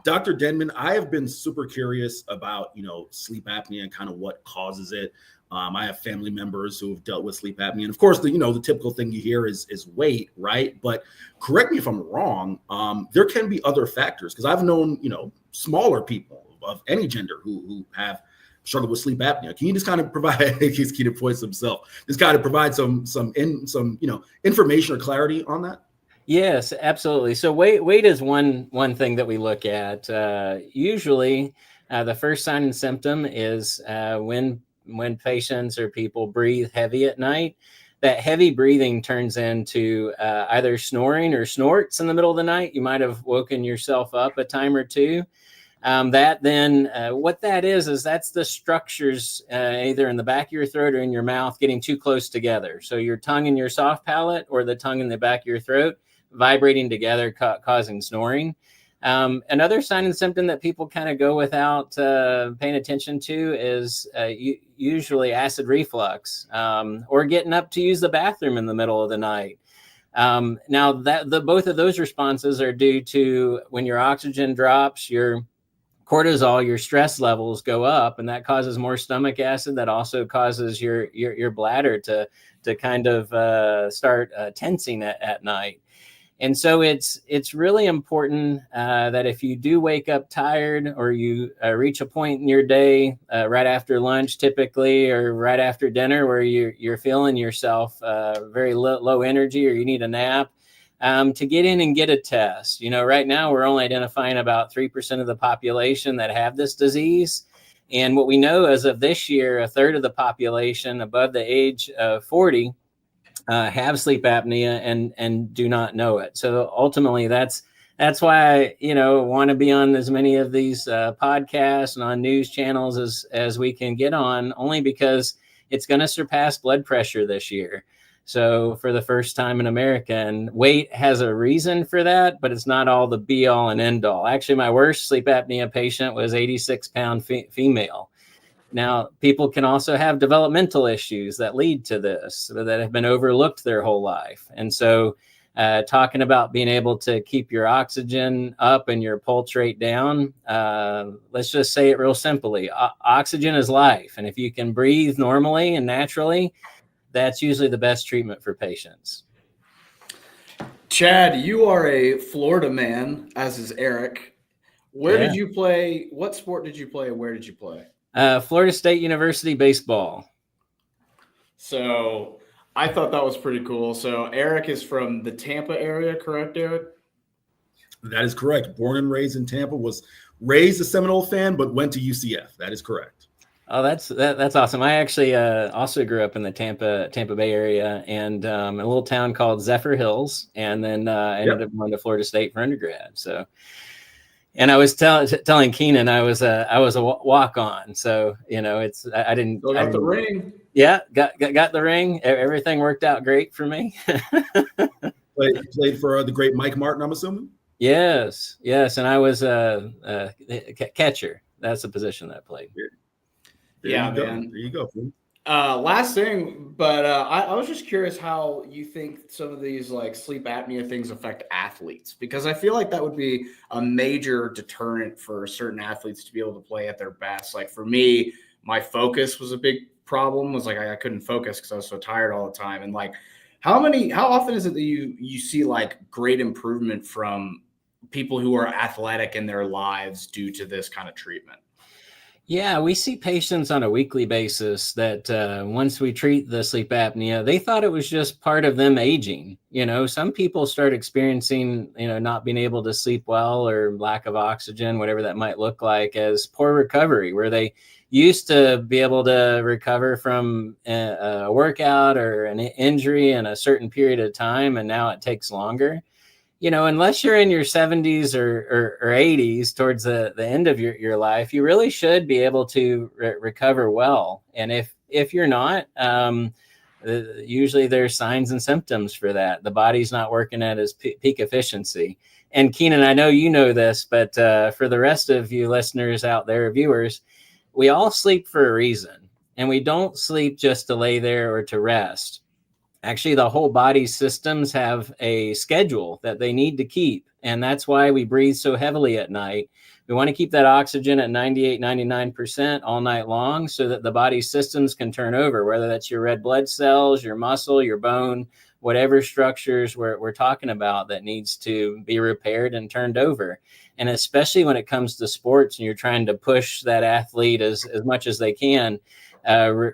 Dr. Denman, I have been super curious about, sleep apnea and kind of what causes it. I have family members who have dealt with sleep apnea. And of course, the typical thing you hear is weight, right? But correct me if I'm wrong. There can be other factors, because I've known, smaller people of any gender who have struggled with sleep apnea. Can you just kind of provide, he's Keenan points himself, just kind of provide some information or clarity on that? Yes, absolutely. So weight is one thing that we look at. Usually, the first sign and symptom is when patients or people breathe heavy at night. That heavy breathing turns into either snoring or snorts in the middle of the night. You might have woken yourself up a time or two. What that is that's the structures either in the back of your throat or in your mouth getting too close together. So your tongue and your soft palate, or the tongue in the back of your throat, vibrating together, causing snoring. Another sign and symptom that people kind of go without paying attention to is usually acid reflux, or getting up to use the bathroom in the middle of the night. Now both of those responses are due to when your oxygen drops, your cortisol, your stress levels go up, and that causes more stomach acid. That also causes your bladder to kind of start tensing at night. And so it's really important that if you do wake up tired, or you reach a point in your day right after lunch typically, or right after dinner, where you're feeling yourself very low energy, or you need a nap, to get in and get a test. Right now we're only identifying about 3% of the population that have this disease. And what we know as of this year, a third of the population above the age of 40 have sleep apnea and do not know it. So ultimately, that's why I want to be on as many of these podcasts and on news channels as we can get on, only because it's going to surpass blood pressure this year. So for the first time in America, and weight has a reason for that, but it's not all the be all and end all. Actually, my worst sleep apnea patient was 86-pound female. Now, people can also have developmental issues that lead to this, that have been overlooked their whole life. And so talking about being able to keep your oxygen up and your pulse rate down, let's just say it real simply. Oxygen is life. And if you can breathe normally and naturally, that's usually the best treatment for patients. Chad, you are a Florida man, as is Eric. Where did you play? What sport did you play? Where did you play? Florida State University baseball. So I thought that was pretty cool. So Eric is from the Tampa area, correct, Eric? That is correct. Born and raised in Tampa, was raised a Seminole fan, but went to UCF. That is correct. Oh, that's awesome. I actually also grew up in the Tampa Bay area, and a little town called Zephyr Hills, and then ended up going to Florida State for undergrad. So, and I was telling Keenan I was a walk-on. So I didn't. Still got the ring. Yeah, got the ring. Everything worked out great for me. Played for the great Mike Martin, I'm assuming. Yes, and I was a catcher. That's the position that I played. Yeah, man. There you go. Last thing, but I was just curious how you think some of these like sleep apnea things affect athletes, because I feel like that would be a major deterrent for certain athletes to be able to play at their best. Like for me, my focus was a big problem. Was like I couldn't focus because I was so tired all the time. And like, how often is it that you see like great improvement from people who are athletic in their lives due to this kind of treatment? Yeah, we see patients on a weekly basis that once we treat the sleep apnea, they thought it was just part of them aging. Some people start experiencing, not being able to sleep well or lack of oxygen, whatever that might look like, as poor recovery, where they used to be able to recover from a workout or an injury in a certain period of time, and now it takes longer. Unless you're in your 70s or 80s towards the end of your life, you really should be able to recover well. And if you're not, usually there's signs and symptoms for that. The body's not working at its peak efficiency. And Keenan, I know you know this, but for the rest of you listeners out there, viewers, we all sleep for a reason. And we don't sleep just to lay there or to rest. Actually, the whole body's systems have a schedule that they need to keep. And that's why we breathe so heavily at night. We want to keep that oxygen at 98, 99% all night long so that the body's systems can turn over, whether that's your red blood cells, your muscle, your bone, whatever structures we're talking about that needs to be repaired and turned over. And especially when it comes to sports and you're trying to push that athlete as much as they can,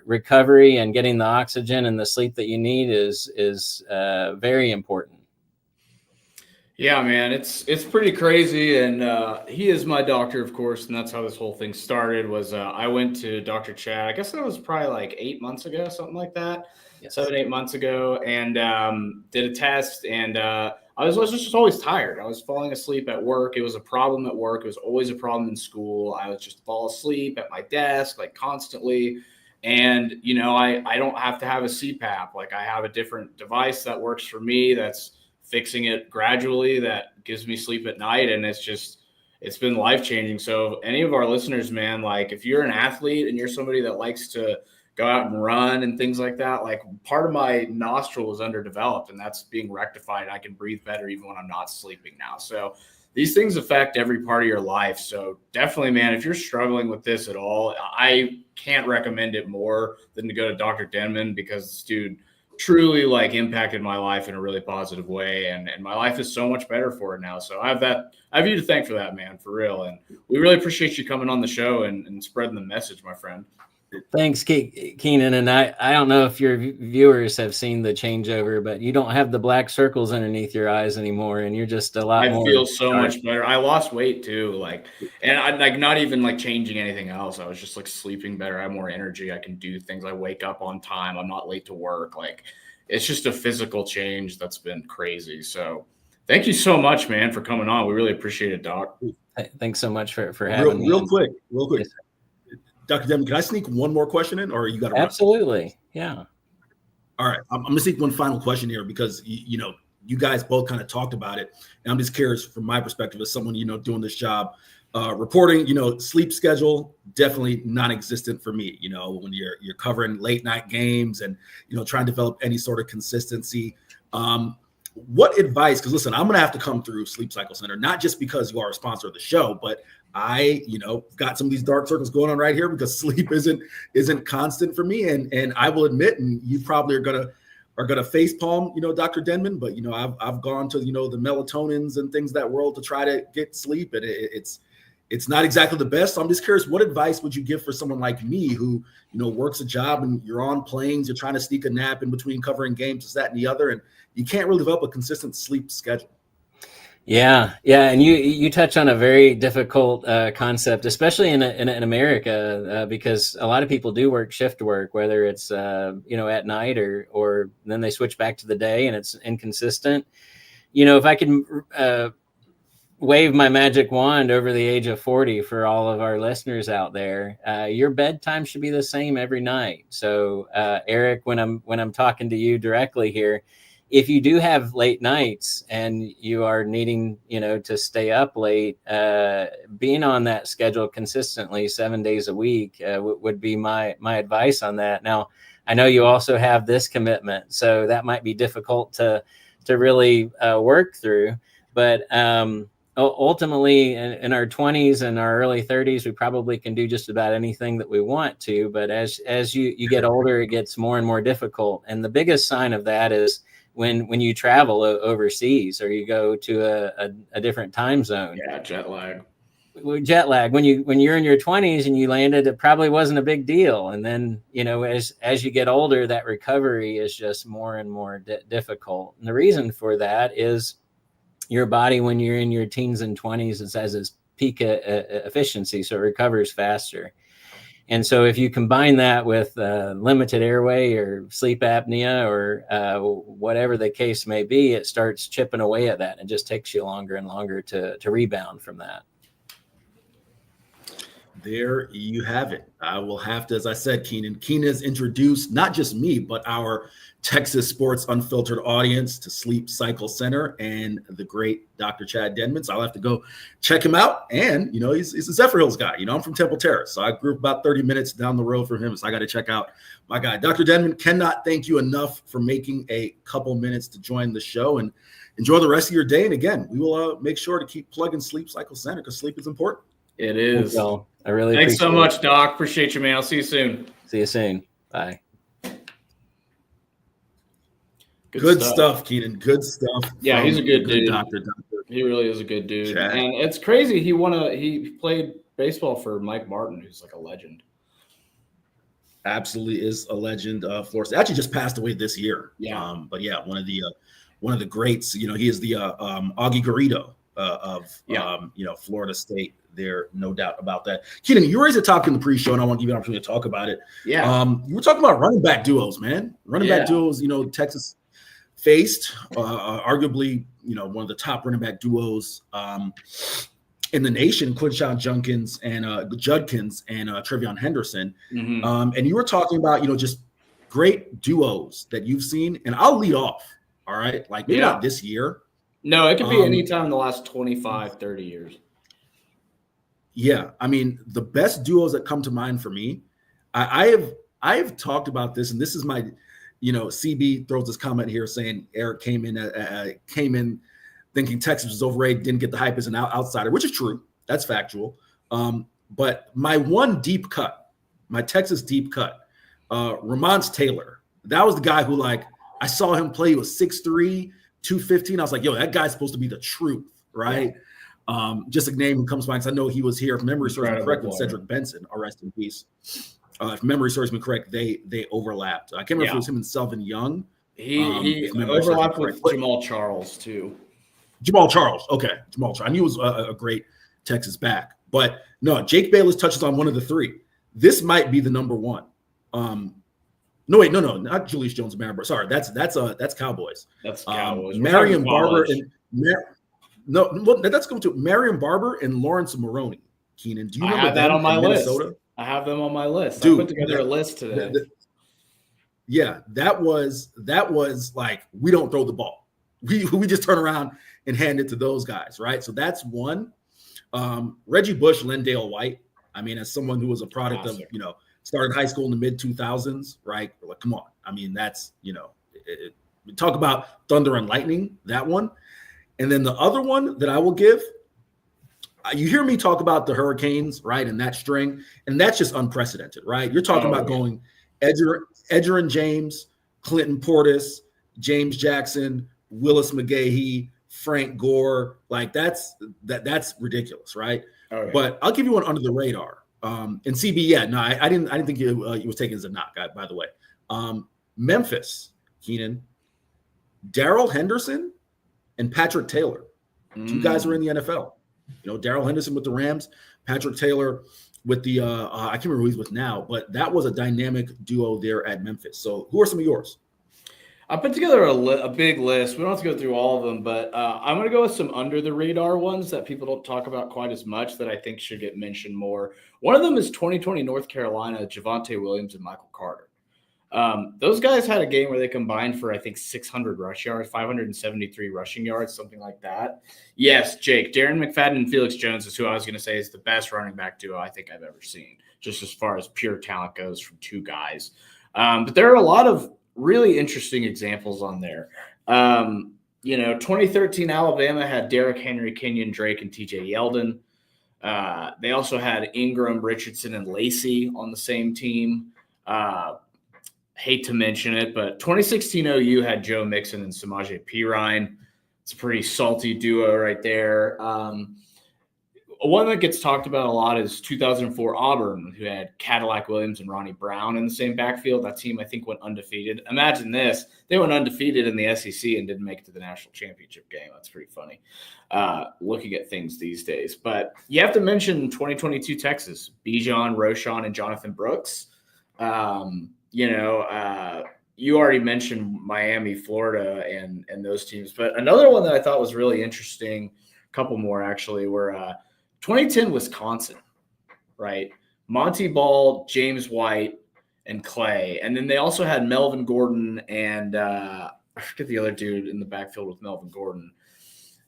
recovery and getting the oxygen and the sleep that you need is very important. Yeah, man, it's pretty crazy. And he is my doctor, of course. And that's how this whole thing started was I went to Dr. Chad. I guess that was probably like 8 months ago, something like that. Yes. 7-8 months ago, and did a test. And I was just always tired. I was falling asleep at work. It was a problem at work. It was always a problem in school. I would just fall asleep at my desk, like constantly. And, I don't have to have a CPAP. Like I have a different device that works for me. That's fixing it gradually. That gives me sleep at night. And it's been life-changing. So any of our listeners, man, like if you're an athlete and you're somebody that likes to go out and run and things like that, like part of my nostril is underdeveloped and that's being rectified. I can breathe better even when I'm not sleeping now. So these things affect every part of your life. So definitely, man, if you're struggling with this at all, I can't recommend it more than to go to Dr. Denman, because this dude truly like impacted my life in a really positive way. And my life is so much better for it now. So I have you to thank for that, man, for real. And we really appreciate you coming on the show and spreading the message, my friend. Thanks, Keenan. And I don't know if your viewers have seen the changeover, but you don't have the black circles underneath your eyes anymore, and you're just a lot more. I feel so much better. I lost weight too, and I like not even like changing anything else. I was just like sleeping better. I have more energy. I can do things. I wake up on time. I'm not late to work. Like it's just a physical change that's been crazy. So thank you so much, man, for coming on. We really appreciate it, Doc. Thanks so much for having me. Real quick. Dr. Denman, can I sneak one more question in, or you got to? Absolutely, yeah. All right, I'm gonna sneak one final question here because you guys both kind of talked about it, and I'm just curious from my perspective as someone doing this job, reporting. Sleep schedule definitely non-existent for me. When you're covering late night games and trying to develop any sort of consistency. What advice? Because listen, I'm gonna have to come through Sleep Cycle Center, not just because you are a sponsor of the show, but I, got some of these dark circles going on right here because sleep isn't constant for me. And I will admit, and you probably are gonna face palm, Dr. Denman, but I've gone to the melatonins and things that world to try to get sleep, and it's not exactly the best. So I'm just curious, what advice would you give for someone like me who works a job and you're on planes, you're trying to sneak a nap in between covering games, this, that, and the other, and you can't really develop a consistent sleep schedule? Yeah. And you touch on a very difficult concept, especially in America, because a lot of people do work shift work, whether it's at night or then they switch back to the day and it's inconsistent. If I could wave my magic wand over the age of 40 for all of our listeners out there, your bedtime should be the same every night. So Eric, when I'm talking to you directly here, if you do have late nights and you are needing, to stay up late, being on that schedule consistently 7 days a week would be my advice on that. Now, I know you also have this commitment, so that might be difficult to really work through. But ultimately, in our 20s and our early 30s, we probably can do just about anything that we want to. But as you get older, it gets more and more difficult. And the biggest sign of that is when you travel overseas or you go to a different time zone. Yeah, jet lag. When you're in your 20s and you landed, it probably wasn't a big deal. And then, as you get older, that recovery is just more and more difficult. And the reason for that is your body, when you're in your teens and 20s, it has its peak efficiency, so it recovers faster. And so if you combine that with limited airway or sleep apnea or whatever the case may be, it starts chipping away at that. And it just takes you longer and longer to rebound from that. There you have it. I will have to, as I said, Keenan has introduced not just me, but our Texas Sports Unfiltered audience to Sleep Cycle Center and the great Dr. Chad Denman. So I'll have to go check him out. And, he's a Zephyr Hills guy. I'm from Temple Terrace. So I grew up about 30 minutes down the road from him. So I got to check out my guy. Dr. Denman, cannot thank you enough for making a couple minutes to join the show and enjoy the rest of your day. And again, we will make sure to keep plugging Sleep Cycle Center because sleep is important. It is. Well, I really Thanks so appreciate much, it. Doc. Appreciate you, man. I'll see you soon. See you soon. Bye. Good stuff, Keenan. Good stuff. Yeah, he's a good dude. Doctor. He really is a good dude. Chad. And it's crazy. He played baseball for Mike Martin, who's like a legend. Absolutely is a legend. Florida actually just passed away this year. Yeah. But yeah, one of the greats. He is the Augie Garrido of Florida State. There, no doubt about that. Keenan, you raised a topic in the pre-show, and I want to give you an opportunity to talk about it. Yeah. You were talking about running back duos, man. Running back duos. Texas faced arguably, one of the top running back duos in the nation, Quinshon Judkins and Trevion Henderson. Mm-hmm. And you were talking about, just great duos that you've seen. And I'll lead off. All right. Like maybe not this year. No, it could be any time in the last 25, 30 years. Yeah. I mean, the best duos that come to mind for me, I have talked about this, and this is my, CB throws this comment here saying Eric came in thinking Texas was overrated, didn't get the hype as an outsider, which is true. That's factual. But my one deep cut, my Texas deep cut, Ramonce Taylor, that was the guy who, I saw him play. He was 6'3", 215. I was like, yo, that guy's supposed to be the truth, right? Yeah. Just a name who comes to mind, because I know he was here. If memory serves me correct, with Cedric Benson, rest in peace. If memory serves me correct, they overlapped. I can't remember if it was him and Selvin Young. He overlapped with Jamal Charles too. Jamal Charles. Okay. Jamal Charles. I knew he was a great Texas back. But no, Jake Bayless touches on one of the three. This might be the number one. No, not Julius Jones and Marion Barber. Sorry, that's Cowboys. That's Cowboys. Marion Barber and let's go to Marion Barber and Lawrence Maroney. Keenan, do you remember that on my Minnesota? list? I have them on my list. Dude, I put together a list today. That was like, we don't throw the ball. We just turn around and hand it to those guys, right? So that's one. Reggie Bush, Lendale White. I mean, as someone who was a product of, started high school in the mid 2000s, right? Like, come on. I mean, that's, we talk about thunder and lightning, that one. And then the other one that I will give, you hear me talk about the Hurricanes, right? And that string, and that's just unprecedented, right? You're talking about going Edger and James, Clinton Portis, James Jackson, Willis McGahee, Frank Gore. Like that's ridiculous, right? Okay. But I'll give you one under the radar. And CB, I didn't think it was taken as a knock, by the way. Memphis, Keenan, Darrell Henderson, and Patrick Taylor. Two guys are in the NFL. Darrell Henderson with the Rams, Patrick Taylor with the I can't remember who he's with now, but that was a dynamic duo there at Memphis. So who are some of yours? I put together a big list. We don't have to go through all of them, but I'm going to go with some under the radar ones that people don't talk about quite as much that I think should get mentioned more. One of them is 2020 North Carolina, Javonte Williams and Michael Carter. Those guys had a game where they combined for, I think, 600 rush yards, 573 rushing yards, something like that. Yes, Jake, Darren McFadden and Felix Jones is who I was going to say is the best running back duo I think I've ever seen, just as far as pure talent goes from two guys. But there are a lot of really interesting examples on there. 2013 Alabama had Derrick Henry, Kenyon Drake, and TJ Yeldon. They also had Ingram, Richardson, and Lacey on the same team. Hate to mention it, but 2016 OU had Joe Mixon and Samaje Perine. It's a pretty salty duo right there. One that gets talked about a lot is 2004 Auburn, who had Cadillac Williams and Ronnie Brown in the same backfield. That team, I think, went undefeated. Imagine this. They went undefeated in the SEC and didn't make it to the national championship game. That's pretty funny looking at things these days. But you have to mention 2022 Texas, Bijan, Roschon, and Jonathan Brooks. You already mentioned Miami, Florida, and those teams. But another one that I thought was really interesting, a couple more actually, were 2010 Wisconsin, right? Monty Ball, James White, and Clay. And then they also had Melvin Gordon and I forget the other dude in the backfield with Melvin Gordon.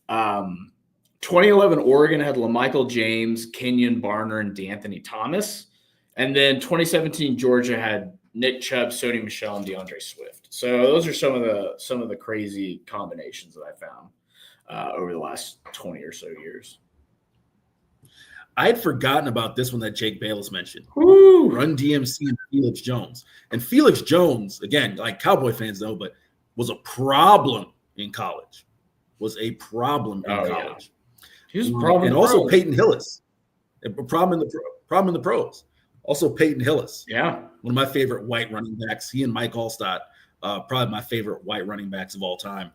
2011 Oregon had LaMichael James, Kenyon Barner, and DeAnthony Thomas. And then 2017 Georgia had Nick Chubb, Sony Michel, and DeAndre Swift. So those are some of the crazy combinations that I found over the last 20 or so years. I had forgotten about this one that Jake Bayless mentioned. Woo! Run DMC and Felix Jones. And Felix Jones, again, like Cowboy fans know, but was a problem in college. Yeah. He was a problem and also Peyton Hillis. A problem in the pros. Also Peyton Hillis. Yeah. One of my favorite white running backs. He and Mike Allstott, probably my favorite white running backs of all time.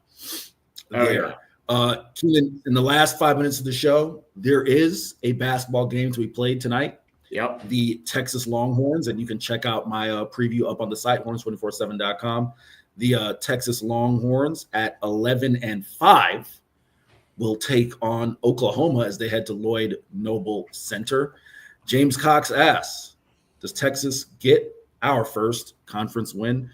Keenan, in the last 5 minutes of the show, there is a basketball game to be played tonight. Yep. The Texas Longhorns, and you can check out my preview up on the site, horns247.com. The Texas Longhorns at 11-5 will take on Oklahoma as they head to Lloyd Noble Center. James Cox asks, does Texas get our first conference win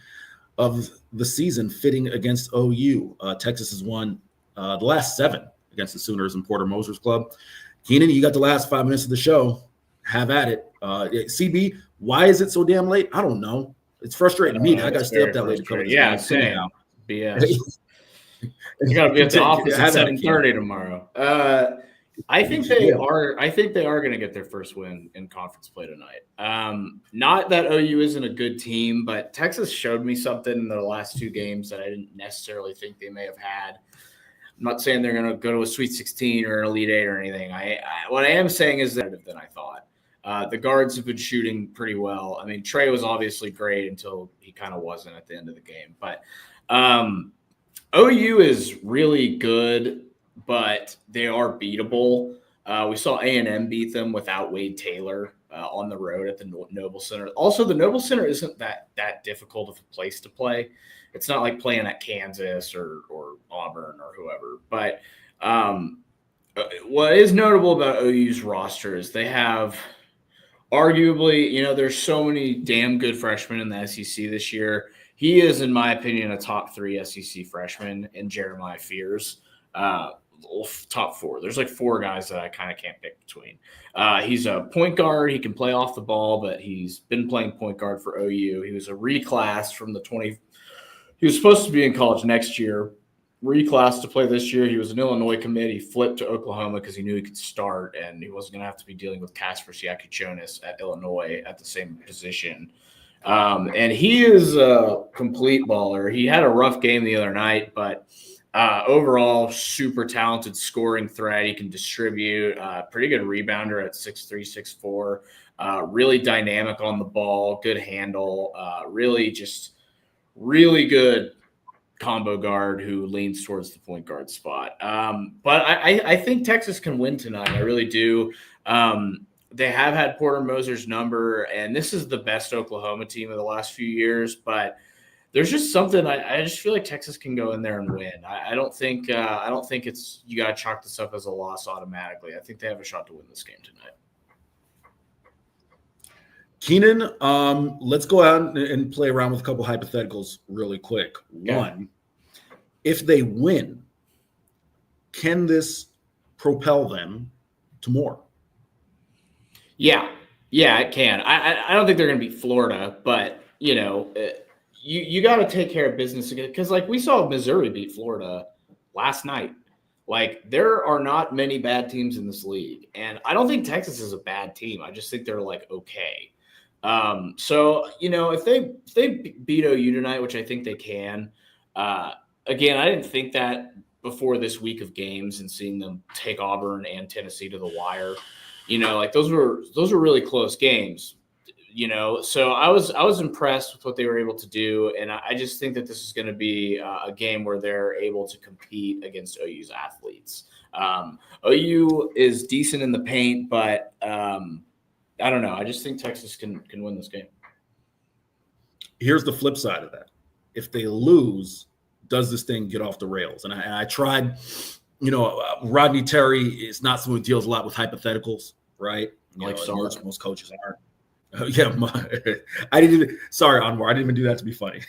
of the season fitting against OU? Texas has won the last 7 against the Sooners and Porter Moser's club. Keenan, you got the last 5 minutes of the show. Have at it. CB, why is it so damn late? I don't know. It's frustrating me. I got to stay up that late to cover this. Yeah, same. BS. You got to be at the office at 7:30 tomorrow. I think they are going to get their first win in conference play tonight. Not that OU isn't a good team, but Texas showed me something in their last 2 games that I didn't necessarily think they may have had. I'm not saying they're going to go to a Sweet 16 or an Elite 8 or anything. What I am saying is that than I thought. The guards have been shooting pretty well. I mean, Trey was obviously great until he kind of wasn't at the end of the game. But OU is really good, but they are beatable. We saw A&M beat them without Wade Taylor on the road at the Noble Center. Also, the Noble Center isn't that difficult of a place to play. It's not like playing at Kansas or Auburn or whoever. But what is notable about OU's roster is they have arguably, there's so many damn good freshmen in the SEC this year. He is, in my opinion, a top 3 SEC freshman in Jeremiah Fears. Top 4. There's like 4 guys that I kind of can't pick between. He's a point guard. He can play off the ball, but he's been playing point guard for OU. He was a reclass from the 20. He was supposed to be in college next year, reclassed to play this year. He was an Illinois commit. He flipped to Oklahoma because he knew he could start, and he wasn't going to have to be dealing with Casper Siakichonis at Illinois at the same position. And he is a complete baller. He had a rough game the other night, but overall, super talented scoring threat. He can distribute, pretty good rebounder at 6'3", 6'4", really dynamic on the ball, good handle, really good combo guard who leans towards the point guard spot. But I think Texas can win tonight. I really do. They have had Porter Moser's number, and this is the best Oklahoma team of the last few years, but there's just something I just feel like Texas can go in there and win. I don't think it's you got to chalk this up as a loss automatically. I think they have a shot to win this game tonight. Keenan, let's go out and play around with a couple hypotheticals really quick. Okay. One, if they win, can this propel them to more? Yeah, it can. I don't think they're going to beat Florida, but you got to take care of business again, because like we saw Missouri beat Florida last night. Like, there are not many bad teams in this league, and I don't think Texas is a bad team. I just think they're like okay. So if they beat OU tonight, which I think they can. Again, I didn't think that before this week of games and seeing them take Auburn and Tennessee to the wire. Like those were really close games. So I was impressed with what they were able to do, and I just think that this is going to be a game where they're able to compete against OU's athletes. OU is decent in the paint, but I don't know. I just think Texas can win this game. Here's the flip side of that: if they lose, does this thing get off the rails? And I tried. Rodney Terry is not someone who deals a lot with hypotheticals, right? Most coaches aren't. I didn't even. Sorry, Anwar. I didn't even do that to be funny.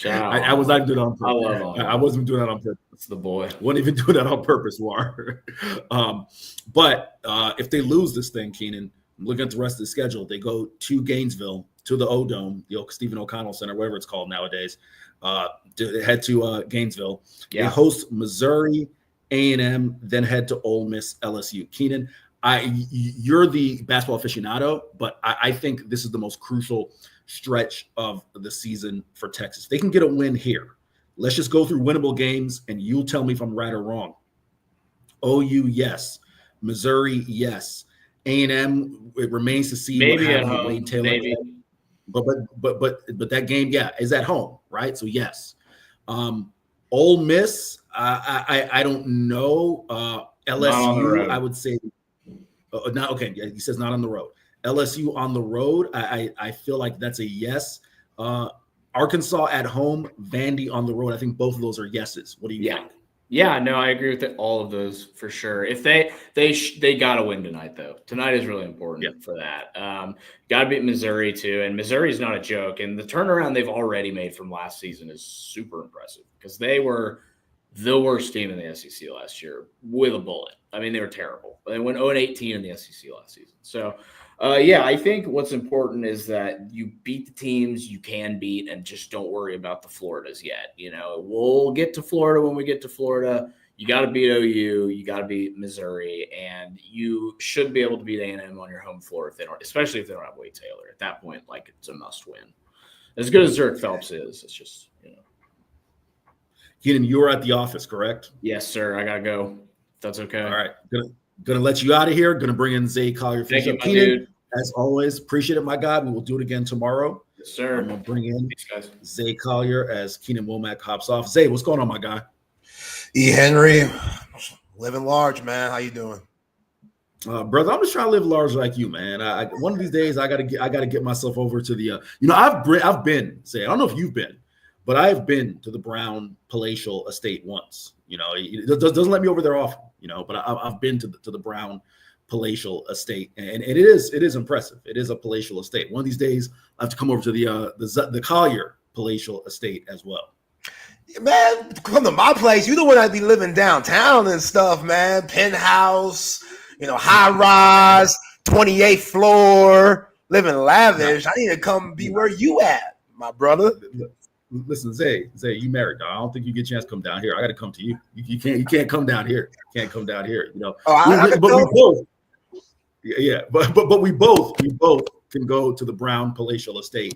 I was not doing that on purpose. I wasn't doing that on purpose. It's the boy. Wasn't even doing that on purpose, War. But if they lose this thing, Keenan, looking at the rest of the schedule, they go to Gainesville, to the O-Dome, the Stephen O'Connell Center, whatever it's called nowadays. They head to Gainesville. Yeah. They host Missouri, A&M, then head to Ole Miss, LSU. Keenan, you're the basketball aficionado, but I think this is the most crucial stretch of the season for Texas. They can get a win here. Let's just go through winnable games, and you'll tell me if I'm right or wrong. OU, yes. Missouri, yes. A&M, it remains to see maybe what at happens home. with Wayne Taylor. Maybe. But that game, is at home, right? So yes. Ole Miss, I don't know. LSU, I would say not okay. Yeah, he says not on the road. LSU on the road, I feel like that's a yes. Arkansas at home, Vandy on the road. I think both of those are yeses. What do you think? Yeah, no, I agree with all of those for sure. If they got to win tonight, though. Tonight is really important for that. Got to beat Missouri too, and Missouri is not a joke. And the turnaround they've already made from last season is super impressive because they were the worst team in the SEC last year with a bullet. I mean, they were terrible. They went 0-18 in the SEC last season. So, I think what's important is that you beat the teams you can beat and just don't worry about the Floridas yet. We'll get to Florida when we get to Florida. You got to beat OU. You got to beat Missouri. And you should be able to beat A&M on your home floor especially if they don't have Wade Taylor. At that point, it's a must win. As good as Zurich Phelps is, it's just, Keenan, you were at the office, correct? Yes, sir. I got to go. If that's okay. All right. Gonna let you out of here. Gonna bring in Zay Collier. Thank you, my Keenan, dude. as always, appreciate it, my God. We will do it again tomorrow. Yes, sir. I'm gonna bring in Zay Collier as Keenan Womack hops off. Zay, what's going on, my guy? E. Henry, living large, man. How you doing? Brother, I'm just trying to live large like you, man. One of these days, I gotta get myself over to the. I've been. Zay, I don't know if you've been, but I've been to the Brown palatial estate once. It doesn't let me over there often. But I've been to the Brown palatial estate, and it is impressive. It is a palatial estate. One of these days, I have to come over to the Collier palatial estate as well. Man, come to my place. You the one that be living downtown and stuff, man. Penthouse, high rise, 28th floor, living lavish. I need to come be where you at, my brother. Listen, Zay, you married, dog. I don't think you get a chance to come down here. I got to come to you. You can't come down here. Can't come down here. But we both can go to the Brown palatial estate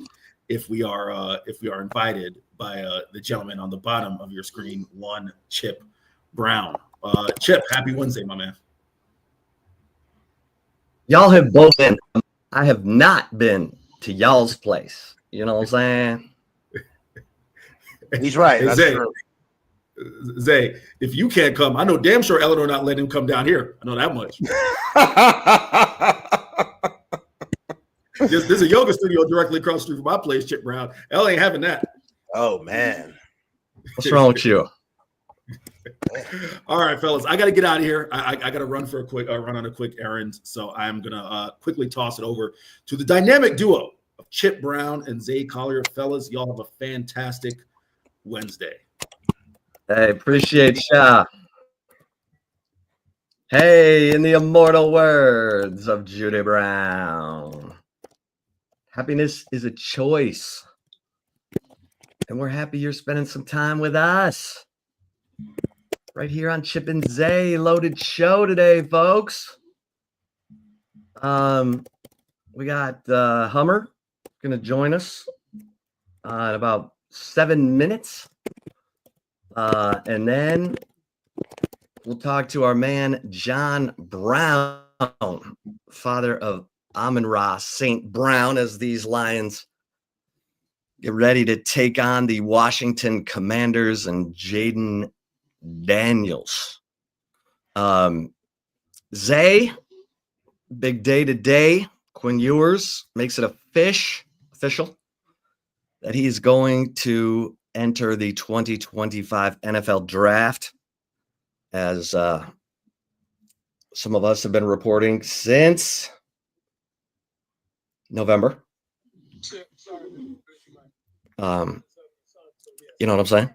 if we are invited by the gentleman on the bottom of your screen, one Chip Brown. Chip, happy Wednesday, my man. Y'all have both been. I have not been to y'all's place. You know what I'm saying? He's right. That's Zay, true. Zay, if you can't come, I know damn sure Eleanor not letting him come down here. I know that much. There's a yoga studio directly across the street from my place, Chip Brown. Elle ain't having that. Oh, man. What's wrong with you? All right, fellas, I got to get out of here. I got to run on a quick errand. So I'm going to quickly toss it over to the dynamic duo of Chip Brown and Zay Collier. Fellas, y'all have a fantastic Wednesday. Hey, appreciate ya. Hey, in the immortal words of Judy Brown, happiness is a choice. And we're happy you're spending some time with us. Right here on Chip and Zay, loaded show today, folks. We got Hummer going to join us in about 7 minutes. And then we'll talk to our man, John Brown, father of Amon-Ra St. Brown, as these Lions get ready to take on the Washington Commanders and Jaden Daniels. Zay, big day today. Quinn Ewers makes it official that he's going to enter the 2025 NFL draft, as some of us have been reporting since November. You know what I'm saying?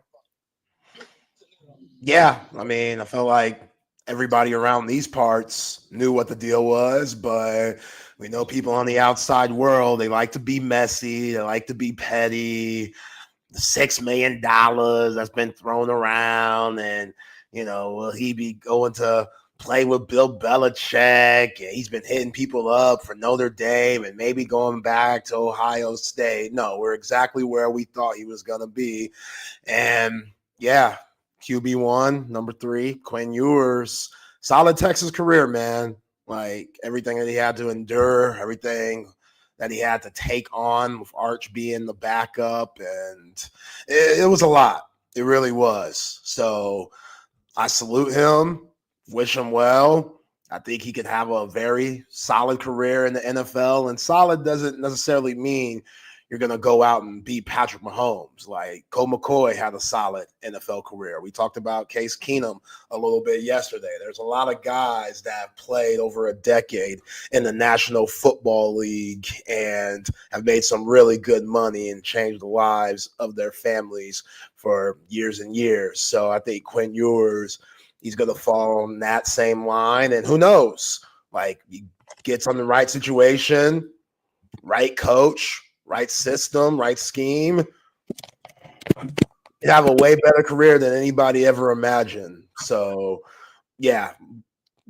Yeah, I mean, I felt like everybody around these parts knew what the deal was, but we know people on the outside world, they like to be messy, they like to be petty. The $6 million that's been thrown around, and will he be going to play with Bill Belichick? And he's been hitting people up for Notre Dame and maybe going back to Ohio State. No, we're exactly where we thought he was going to be. And yeah, QB1, number 3, Quinn Ewers, solid Texas career, man. Like everything that he had to endure, everything that he had to take on with Arch being the backup, and it was a lot. It really was. So I salute him, wish him well. I think he could have a very solid career in the NFL, and solid doesn't necessarily mean you're going to go out and beat Patrick Mahomes. Like Colt McCoy had a solid NFL career. We talked about Case Keenum a little bit yesterday. There's a lot of guys that have played over a decade in the National Football League and have made some really good money and changed the lives of their families for years and years. So I think Quinn Ewers, he's going to fall on that same line. And who knows? Like, he gets on the right situation, right coach, right system, right scheme, you have a way better career than anybody ever imagined. So, yeah,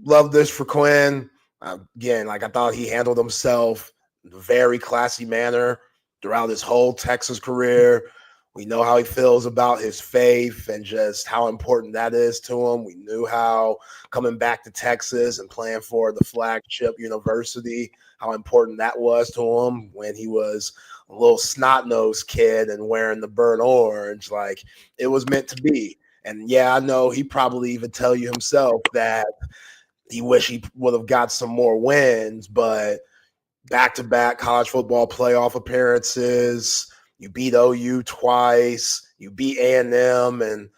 love this for Quinn. Again, like I thought he handled himself in a very classy manner throughout his whole Texas career. We know how he feels about his faith and just how important that is to him. We knew how coming back to Texas and playing for the flagship university, how important that was to him when he was a little snot-nosed kid and wearing the burnt orange. Like, it was meant to be. And yeah, I know he probably even tell you himself that he wish he would have got some more wins, but back-to-back college football playoff appearances, you beat OU twice, you beat A&M, and,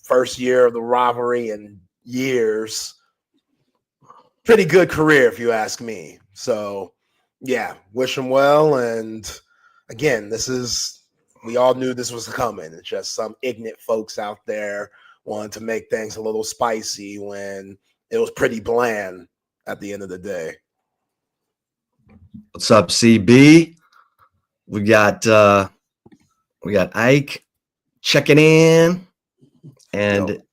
first year of the rivalry in years. Pretty good career, if you ask me. So, yeah, wish him well. And again, we all knew this was coming. It's just some ignorant folks out there wanting to make things a little spicy when it was pretty bland at the end of the day. What's up, CB? We got Ike checking in, and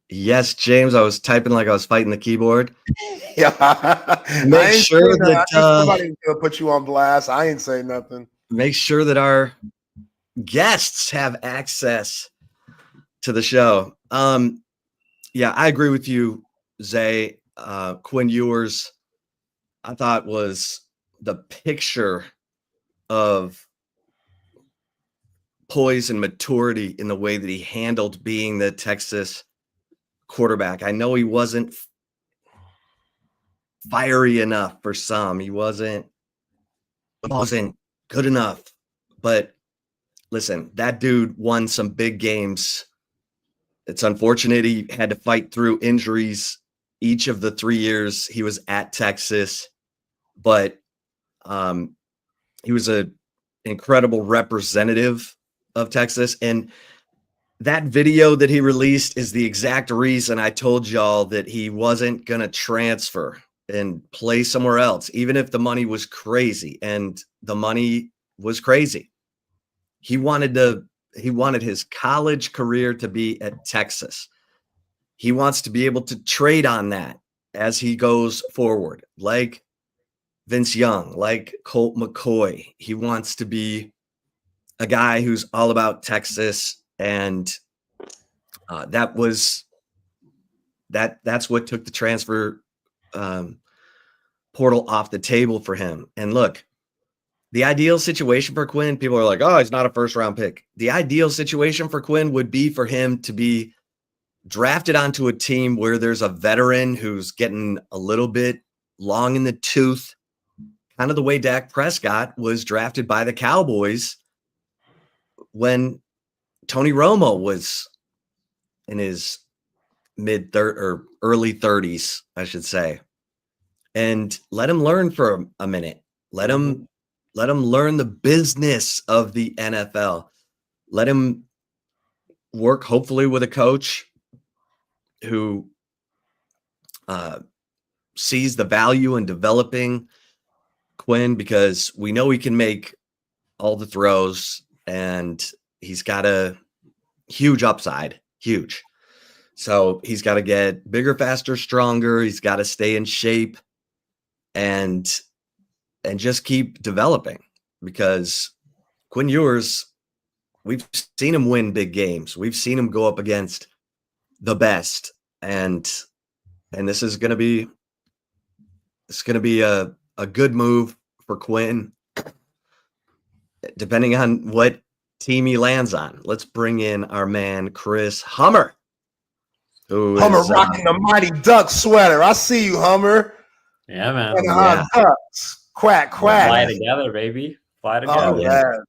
yes, James, I was typing like I was fighting the keyboard. Yeah, make sure that somebody's gonna put you on blast. I ain't saying nothing. Make sure that our guests have access to the show. Yeah, I agree with you, Zay. Quinn Ewers, I thought, was the picture of poise and maturity in the way that he handled being the Texas quarterback. I know he wasn't fiery enough for some. He wasn't good enough. But listen, that dude won some big games It's unfortunate he had to fight through injuries each of the 3 years he was at Texas, but he was an incredible representative of Texas. And that video that he released is the exact reason I told y'all that he wasn't going to transfer and play somewhere else, even if the money was crazy. And the money was crazy. He wanted his college career to be at Texas. He wants to be able to trade on that as he goes forward, like Vince Young, like Colt McCoy. He wants to be a guy who's all about Texas, and that's what took the transfer portal off the table for him. And look, the ideal situation for Quinn, people are like, oh, he's not a first-round pick. The ideal situation for Quinn would be for him to be drafted onto a team where there's a veteran who's getting a little bit long in the tooth, kind of the way Dak Prescott was drafted by the Cowboys when Tony Romo was in his early 30s, I should say. And let him learn for a minute. Let him learn the business of the NFL. Let him work, hopefully, with a coach who sees the value in developing Quinn, because we know he can make all the throws and he's got a huge upside, huge. So he's got to get bigger, faster, stronger. He's got to stay in shape and just keep developing, because Quinn Ewers, we've seen him win big games. We've seen him go up against the best, and this is going to be a good move for Quinn, depending on what team he lands on. Let's bring in our man Chris Hummer, Hummer rocking the Mighty Duck sweater. I see you, Hummer. Yeah, man. Ducks. Quack, quack. Fly together, baby. Fly together. Oh, man.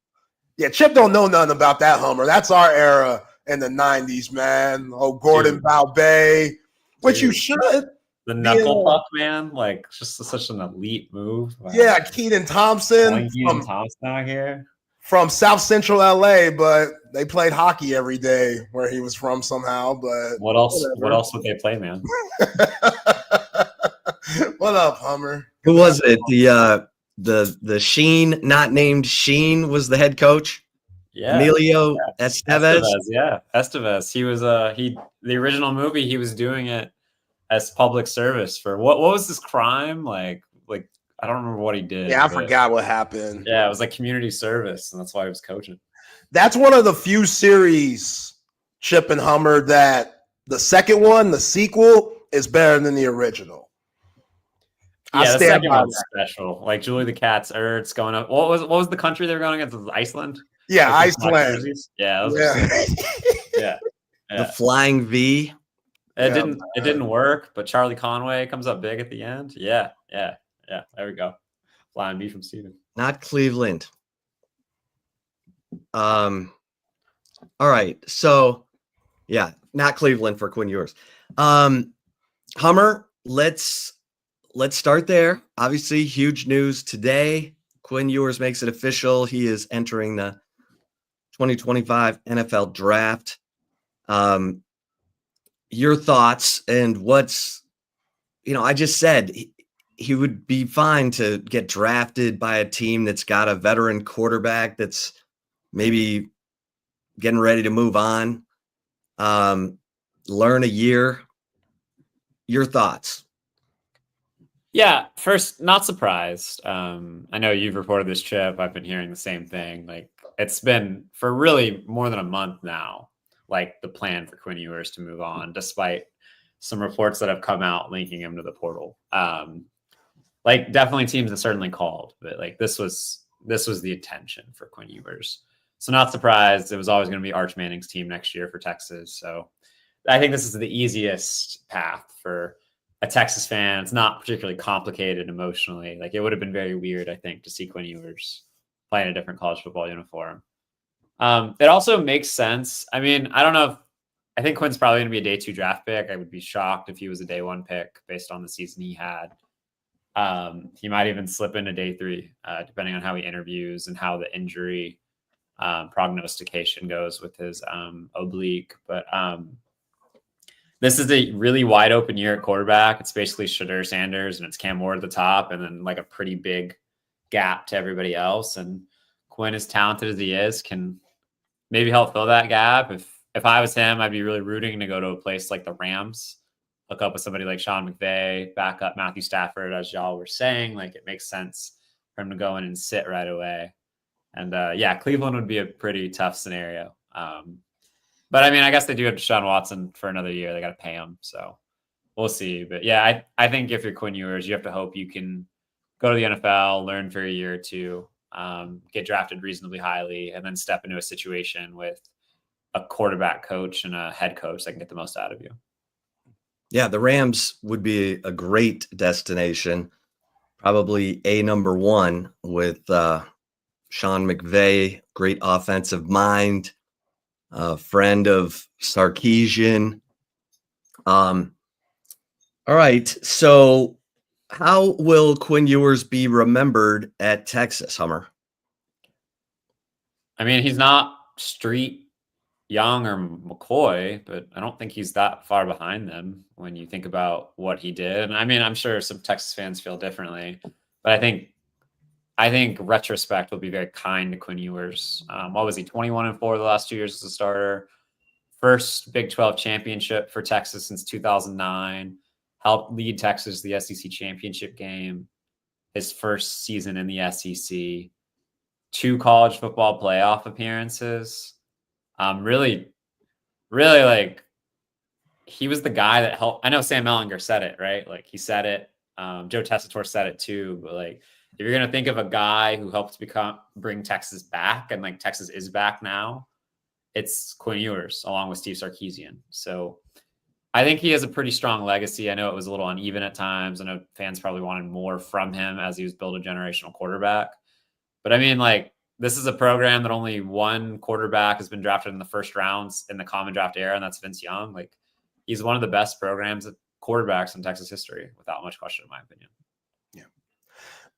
Yeah, Chip don't know nothing about that Hummer. That's our era in the 90s, man. Oh, Gordon Balbay, which you should. The knuckle puck, man. Like, just such an elite move. Like, yeah, Keenan Thompson. Keenan Thompson out here. From South Central LA, but they played hockey every day where he was from somehow. But what else? What else would they play, man? What up, Hummer? Who was it? The Sheen, not named Sheen, was the head coach. Yeah, Emilio Estevez. Yeah, Estevez. He was the original movie. He was doing it as public service for what was this crime? Like I don't remember what he did. Yeah, I forgot what happened. Yeah, it was like community service, and that's why he was coaching. That's one of the few series, Chip and Hummer, that the second one, the sequel, is better than the original. Yeah, the second one's special. Like Julie the Cat's Ertz going up. What was the country they were going against? Iceland? Yeah, Iceland. Yeah. Yeah. The Flying V. It didn't work, but Charlie Conway comes up big at the end. Yeah. There we go. Flying V from Steven. Not Cleveland. All right. So yeah, not Cleveland for Quinn Ewers. Hummer, let's start there. Obviously, huge news today. Quinn Ewers makes it official. He is entering the 2025 NFL draft. Your thoughts and I just said he would be fine to get drafted by a team that's got a veteran quarterback that's maybe getting ready to move on, learn a year. Your thoughts? Yeah, first, not surprised. I know you've reported this, Chip. I've been hearing the same thing. Like, it's been for really more than a month now, like the plan for Quinn Ewers to move on, despite some reports that have come out linking him to the portal. Like, definitely teams that certainly called, but like this was the intention for Quinn Ewers. So not surprised. It was always going to be Arch Manning's team next year for Texas. So I think this is the easiest path for a Texas fan. It's not particularly complicated emotionally. Like, it would have been very weird, I think, to see Quinn Ewers play in a different college football uniform. It also makes sense. I mean, I don't know if I think Quinn's probably going to be a day 2 draft pick. I would be shocked if he was a day 1 pick based on the season he had. He might even slip into day 3, depending on how he interviews and how the injury prognostication goes with his oblique. But this is a really wide open year at quarterback. It's basically Shedeur Sanders and it's Cam Ward at the top, and then like a pretty big gap to everybody else. And Quinn, as talented as he is, can maybe help fill that gap. If I was him, I'd be really rooting to go to a place like the Rams, look up with somebody like Sean McVay, back up Matthew Stafford, as y'all were saying. Like, it makes sense for him to go in and sit right away. And yeah, Cleveland would be a pretty tough scenario. But I mean, I guess they do have Deshaun Watson for another year. They got to pay him. So we'll see. But yeah, I think if you're Quinn Ewers, you have to hope you can go to the NFL, learn for a year or two, get drafted reasonably highly, and then step into a situation with a quarterback coach and a head coach that can get the most out of you. Yeah, the Rams would be a great destination. Probably a number 1 with Sean McVay, great offensive mind, friend of Sarkisian. All right, so how will Quinn Ewers be remembered at Texas, Hummer? I mean, he's not street Young or McCoy, but I don't think he's that far behind them when you think about what he did. And I mean, I'm sure some Texas fans feel differently, but I think retrospect will be very kind to Quinn Ewers. What was he, 21-4 the last 2 years as a starter? First Big 12 championship for Texas since 2009. Helped lead Texas to the SEC championship game. His first season in the SEC. 2 college football playoff appearances. Really, like, he was the guy that helped. I know Sam Ellinger said it, right? Like, he said it. Joe Tessitore said it too. But like, if you're gonna think of a guy who helped bring Texas back, and like Texas is back now, it's Quinn Ewers along with Steve Sarkisian. So I think he has a pretty strong legacy. I know it was a little uneven at times. I know fans probably wanted more from him as he was building a generational quarterback. But I mean, like, this is a program that only 1 quarterback has been drafted in the first rounds in the common draft era, and that's Vince Young. Like, he's one of the best programs at quarterbacks in Texas history, without much question, in my opinion.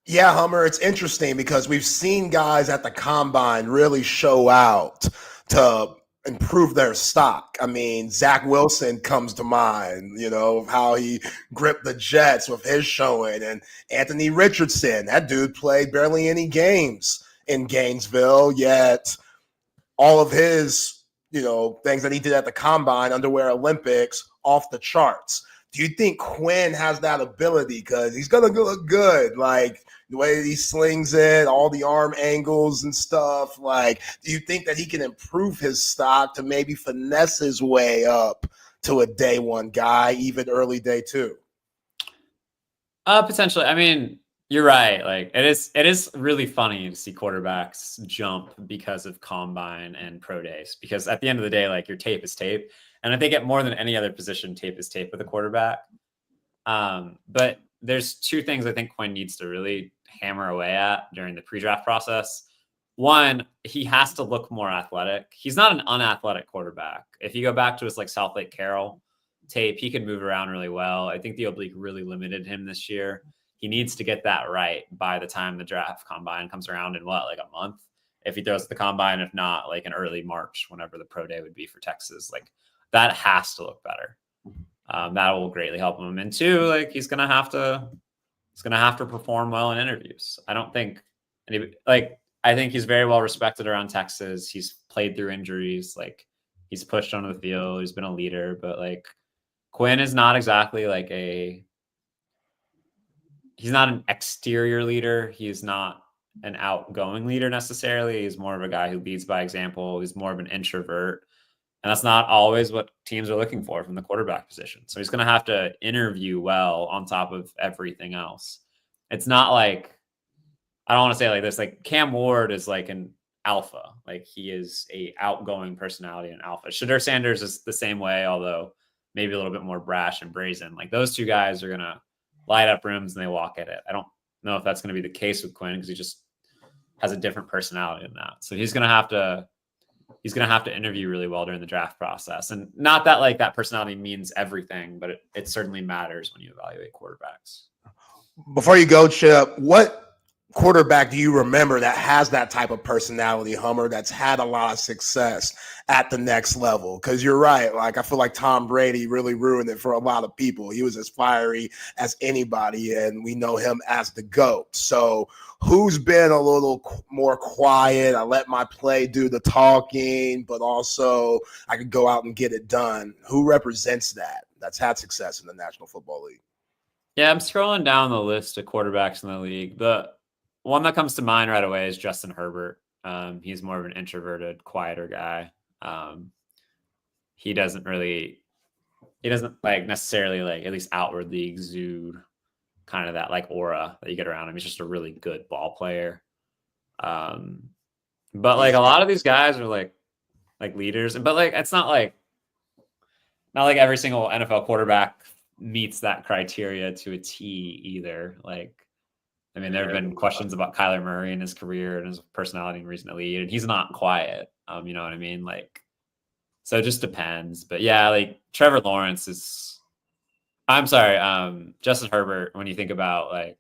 Yeah, Hummer, it's interesting because we've seen guys at the combine really show out to improve their stock. I mean, Zach Wilson comes to mind, you know, how he gripped the Jets with his showing, and Anthony Richardson, that dude played barely any games in Gainesville, yet all of his, you know, things that he did at the combine, underwear Olympics, off the charts. Do you think Quinn has that ability? Because he's going to look good, like the way he slings it, all the arm angles and stuff. Like, do you think that he can improve his stock to maybe finesse his way up to a day 1 guy, even early day 2? Potentially. I mean, you're right. Like, it is really funny to see quarterbacks jump because of combine and pro days, because at the end of the day, like, your tape is tape. And I think at more than any other position, tape is tape with a quarterback. But there's 2 things I think Quinn needs to really hammer away at during the pre-draft process. One, he has to look more athletic. He's not an unathletic quarterback. If you go back to his like South Lake Carroll tape, he can move around really well. I think the oblique really limited him this year. He needs to get that right by the time the draft combine comes around in like a month. If he throws the combine, if not, like in early March, whenever the pro day would be for Texas, like that has to look better. That will greatly help him. And 2, like he's gonna have to perform well in interviews. I don't think I think he's very well respected around Texas. He's played through injuries, like he's pushed onto the field, he's been a leader, but like Quinn is not exactly like he's not an exterior leader. He's not an outgoing leader necessarily. He's more of a guy who leads by example. He's more of an introvert. And that's not always what teams are looking for from the quarterback position. So he's going to have to interview well on top of everything else. It's not like, I don't want to say it like this, like Cam Ward is like an alpha. Like he is a outgoing personality and alpha. Shedeur Sanders is the same way, although maybe a little bit more brash and brazen. Like those 2 guys are going to light up rooms and they walk at it. I don't know if that's going to be the case with Quinn because he just has a different personality than that. So he's going to have to he's going to have to interview really well during the draft process. And not that like that personality means everything, but it certainly matters when you evaluate quarterbacks. Before you go, Chip, what quarterback do you remember that has that type of personality, Hummer, that's had a lot of success at the next level? Because you're right. Like, I feel like Tom Brady really ruined it for a lot of people. He was as fiery as anybody, and we know him as the GOAT. So who's been a little more quiet? I let my play do the talking, but also I could go out and get it done. Who represents that? That's had success in the National Football League. Yeah, I'm scrolling down the list of quarterbacks in the league. The one that comes to mind right away is Justin Herbert. He's more of an introverted, quieter guy. He doesn't like necessarily like at least outwardly exude kind of that like aura that you get around him. He's just a really good ball player. But like a lot of these guys are like leaders, but like it's not like every single NFL quarterback meets that criteria to a T either. Like, I mean, there have been questions about Kyler Murray and his career and his personality and reason to lead, and he's not quiet. You know what I mean? Like, so it just depends. But yeah, like Trevor Lawrence is, Justin Herbert, when you think about like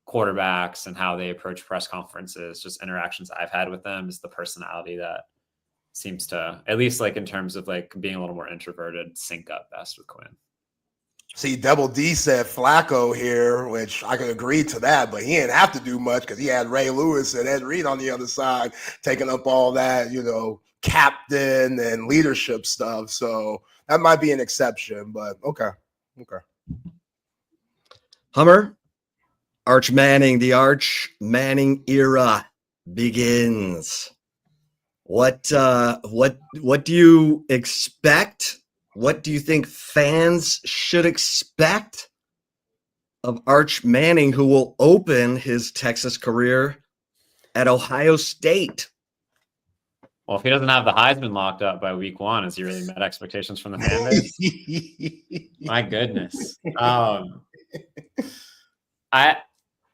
quarterbacks and how they approach press conferences, just interactions I've had with them, is the personality that seems to, at least like in terms of like being a little more introverted, sync up best with Quinn. See, Double D said Flacco here, which I could agree to that, but he didn't have to do much because he had Ray Lewis and Ed Reed on the other side taking up all that, captain and leadership stuff. So that might be an exception, but okay. Hummer, Arch Manning, the Arch Manning era begins. What do you expect? What do you think fans should expect of Arch Manning, who will open his Texas career at Ohio State? Well, if he doesn't have the Heisman locked up by week 1, has he really met expectations from the fan base? My goodness. I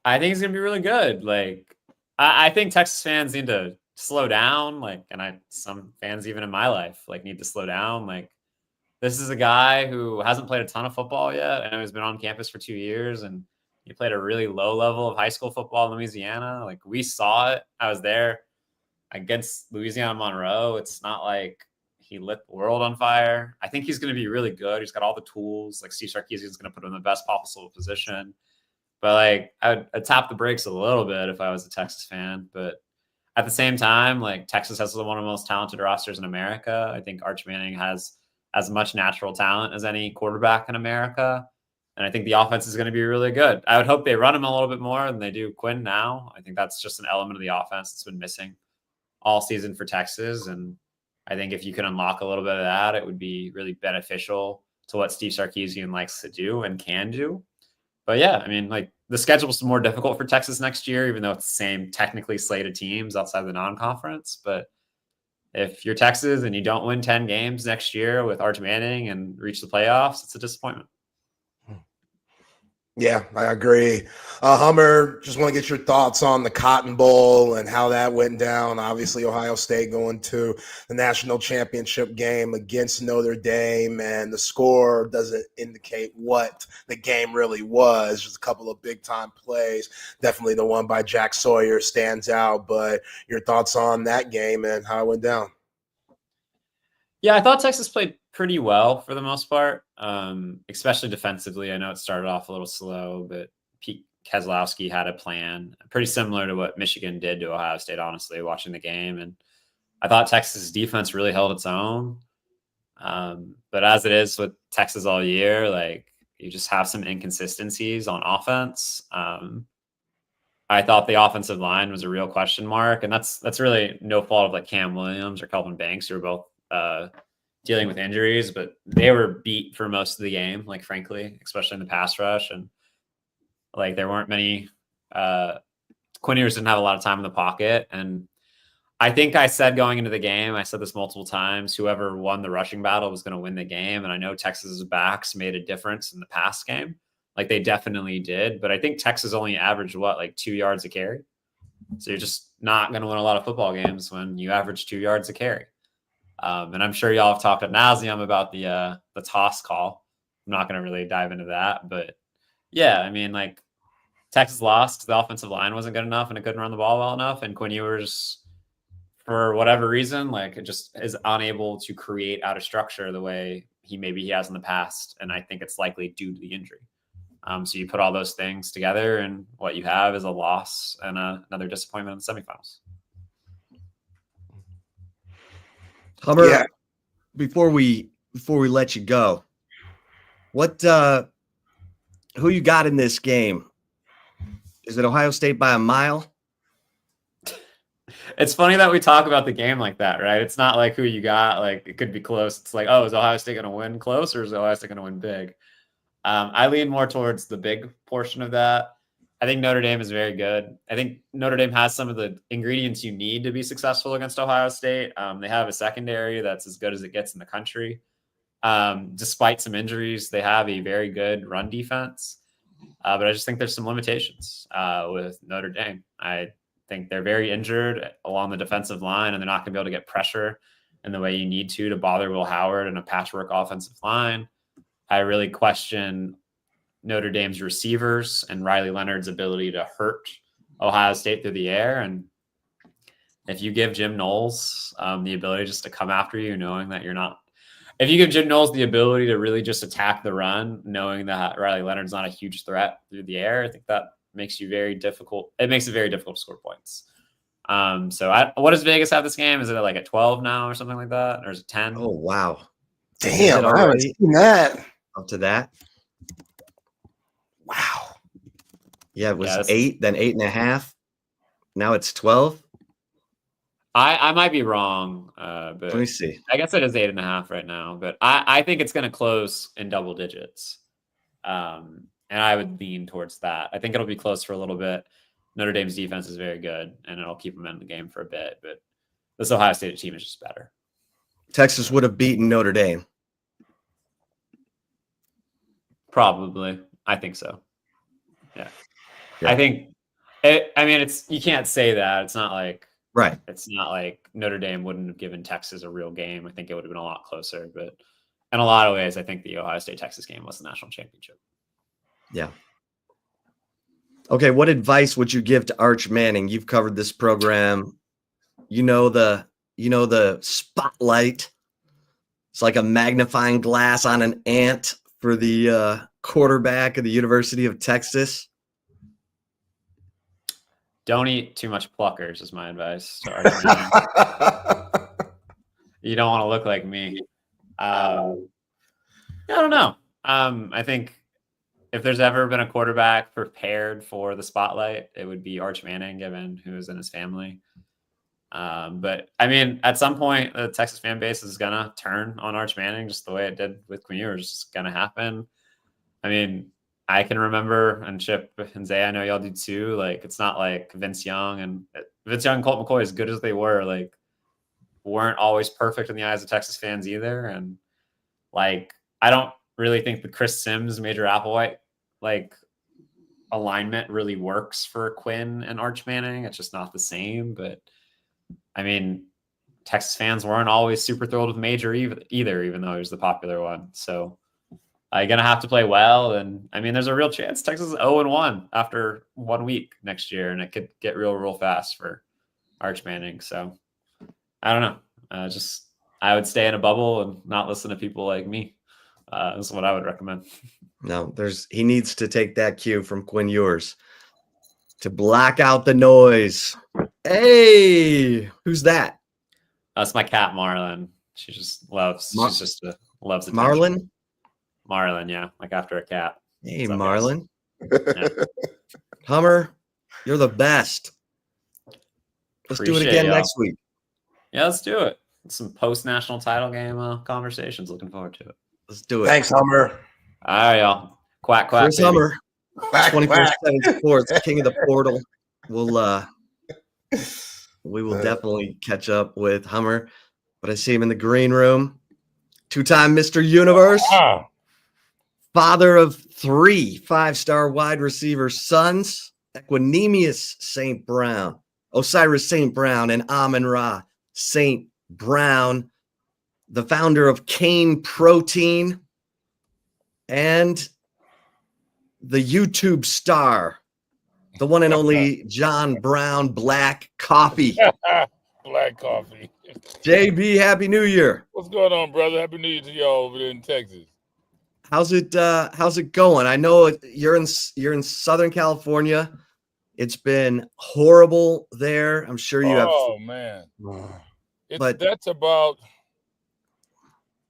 think he's gonna be really good. Like, I think Texas fans need to slow down. Like, and some fans even in my life like need to slow down. Like, this is a guy who hasn't played a ton of football yet. I know he's been on campus for 2 years, and he played a really low level of high school football in Louisiana. Like, we saw it. I was there against Louisiana Monroe. It's not like he lit the world on fire. I think he's going to be really good. He's got all the tools. Like, Steve Sarkisian is going to put him in the best possible position. But like, I'd tap the brakes a little bit if I was a Texas fan. But at the same time, like, Texas has one of the most talented rosters in America. I think Arch Manning has as much natural talent as any quarterback in America. And I think the offense is going to be really good. I would hope they run him a little bit more than they do Quinn now. I think that's just an element of the offense that's been missing all season for Texas. And I think if you can unlock a little bit of that, it would be really beneficial to what Steve Sarkisian likes to do and can do. But yeah, I mean, like, the schedule is more difficult for Texas next year, even though it's the same technically slated teams outside the non-conference. But if you're Texas and you don't win 10 games next year with Arch Manning and reach the playoffs, it's a disappointment. Yeah, I agree. Hummer, just want to get your thoughts on the Cotton Bowl and how that went down. Obviously, Ohio State going to the national championship game against Notre Dame, and the score doesn't indicate what the game really was. Just a couple of big-time plays. Definitely the one by Jack Sawyer stands out, but your thoughts on that game and how it went down? Yeah, I thought Texas played pretty well for the most part, especially defensively. I know it started off a little slow, but Pete Keselowski had a plan pretty similar to what Michigan did to Ohio State, honestly, watching the game. And I thought Texas' defense really held its own. But as it is with Texas all year, like, you just have some inconsistencies on offense. I thought the offensive line was a real question mark, and that's really no fault of like Cam Williams or Kelvin Banks, who are both dealing with injuries, but they were beat for most of the game, like, frankly, especially in the pass rush. And like, there weren't many Quinn Ewers didn't have a lot of time in the pocket. And I think I said going into the game, I said this multiple times, whoever won the rushing battle was going to win the game. And I know Texas's backs made a difference in the pass game. Like, they definitely did, but I think Texas only averaged like 2 yards a carry. So you're just not going to win a lot of football games when you average 2 yards a carry. And I'm sure y'all have talked ad nauseum about the toss call. I'm not going to really dive into that, but yeah, I mean, like Texas lost. The offensive line wasn't good enough and it couldn't run the ball well enough. And Quinn Ewers, for whatever reason, like it just is unable to create out of structure the way he has in the past. And I think it's likely due to the injury. So you put all those things together and what you have is a loss and another disappointment in the semifinals. Hummer, before we let you go, who you got in this game? Is it Ohio State by a mile? It's funny that we talk about the game like that, right? It's not like who you got. Like it could be close. It's like, oh, is Ohio State going to win close or is Ohio State going to win big? I lean more towards the big portion of that. I think Notre Dame is very good. I think Notre Dame has some of the ingredients you need to be successful against Ohio State. They have a secondary that's as good as it gets in the country. Despite some injuries, they have a very good run defense. But I just think there's some limitations with Notre Dame. I think they're very injured along the defensive line, and they're not going to be able to get pressure in the way you need to bother Will Howard and a patchwork offensive line. I really question Notre Dame's receivers and Riley Leonard's ability to hurt Ohio State through the air. And if you give Jim Knowles the ability just to come after you, knowing that you're not, if you give Jim Knowles the ability to really just attack the run, knowing that Riley Leonard's not a huge threat through the air, I think that makes you very difficult. It makes it very difficult to score points. What does Vegas have this game? Is it like at 12 now or something like that? Or is it 10? Oh, wow. Damn, I haven't seen that. Up to that. Wow. Yeah, it was 8, then 8.5. Now it's 12. I might be wrong, but let me see. I guess it is 8.5 right now, but I think it's going to close in double digits. And I would lean towards that. I think it'll be close for a little bit. Notre Dame's defense is very good, and it'll keep them in the game for a bit, but this Ohio State team is just better. Texas would have beaten Notre Dame. Probably. I think so. Yeah. I think you can't say that. It's not like, right. It's not like Notre Dame wouldn't have given Texas a real game. I think it would have been a lot closer, but in a lot of ways, I think the Ohio State Texas game was the national championship. Yeah. Okay. What advice would you give to Arch Manning? You've covered this program. You know the spotlight. It's like a magnifying glass on an ant for the quarterback of the University of Texas. Don't eat too much Pluckers is my advice to Arch Manning. You don't want to look like me. I don't know. I think if there's ever been a quarterback prepared for the spotlight, it would be Arch Manning, given who is in his family. But I mean, at some point, the Texas fan base is going to turn on Arch Manning just the way it did with Quinn Ewers. It's going to happen. I mean, I can remember, and Chip and Zay, I know y'all do too. Like, it's not like Vince Young and Colt McCoy, as good as they were, like, weren't always perfect in the eyes of Texas fans either. And like, I don't really think the Chris Sims, Major Applewhite, like, alignment really works for Quinn and Arch Manning. It's just not the same. But I mean, Texas fans weren't always super thrilled with Major either, even though he was the popular one. So you're going to have to play well. And I mean, there's a real chance Texas is 0-1 after 1 week next year, and it could get real fast for Arch Manning. So I don't know. I would stay in a bubble and not listen to people like me. That's what I would recommend. No, he needs to take that cue from Quinn Ewers to block out the noise. Hey, who's that? That's my cat, Marlin. She just loves. She's just loves attention. Marlin. Marlin, yeah, like after a cat. Hey, Marlin. Yeah. Hummer, you're the best. Let's do it again next week. Yeah, let's do it. Some post-national title game conversations. Looking forward to it. Let's do it. Thanks, Hummer. All right, y'all. Quack, quack. Chris Hummer, 24/7 Sports, king of the portal. We will definitely catch up with Hummer, but I see him in the green room. 2-time Mr. Universe. Wow. Father of 3 5-star wide receiver sons, Equanimous St. Brown, Osiris St. Brown, and Amon-Ra St. Brown. the founder of Cane Protein, and the YouTube star, the one and only John Brown Black Coffee. Black coffee. JB, Happy New Year. What's going on, brother? Happy New Year to y'all over there in Texas. How's it going? I know you're in Southern California. It's been horrible there. I'm sure you have. Oh man, that's about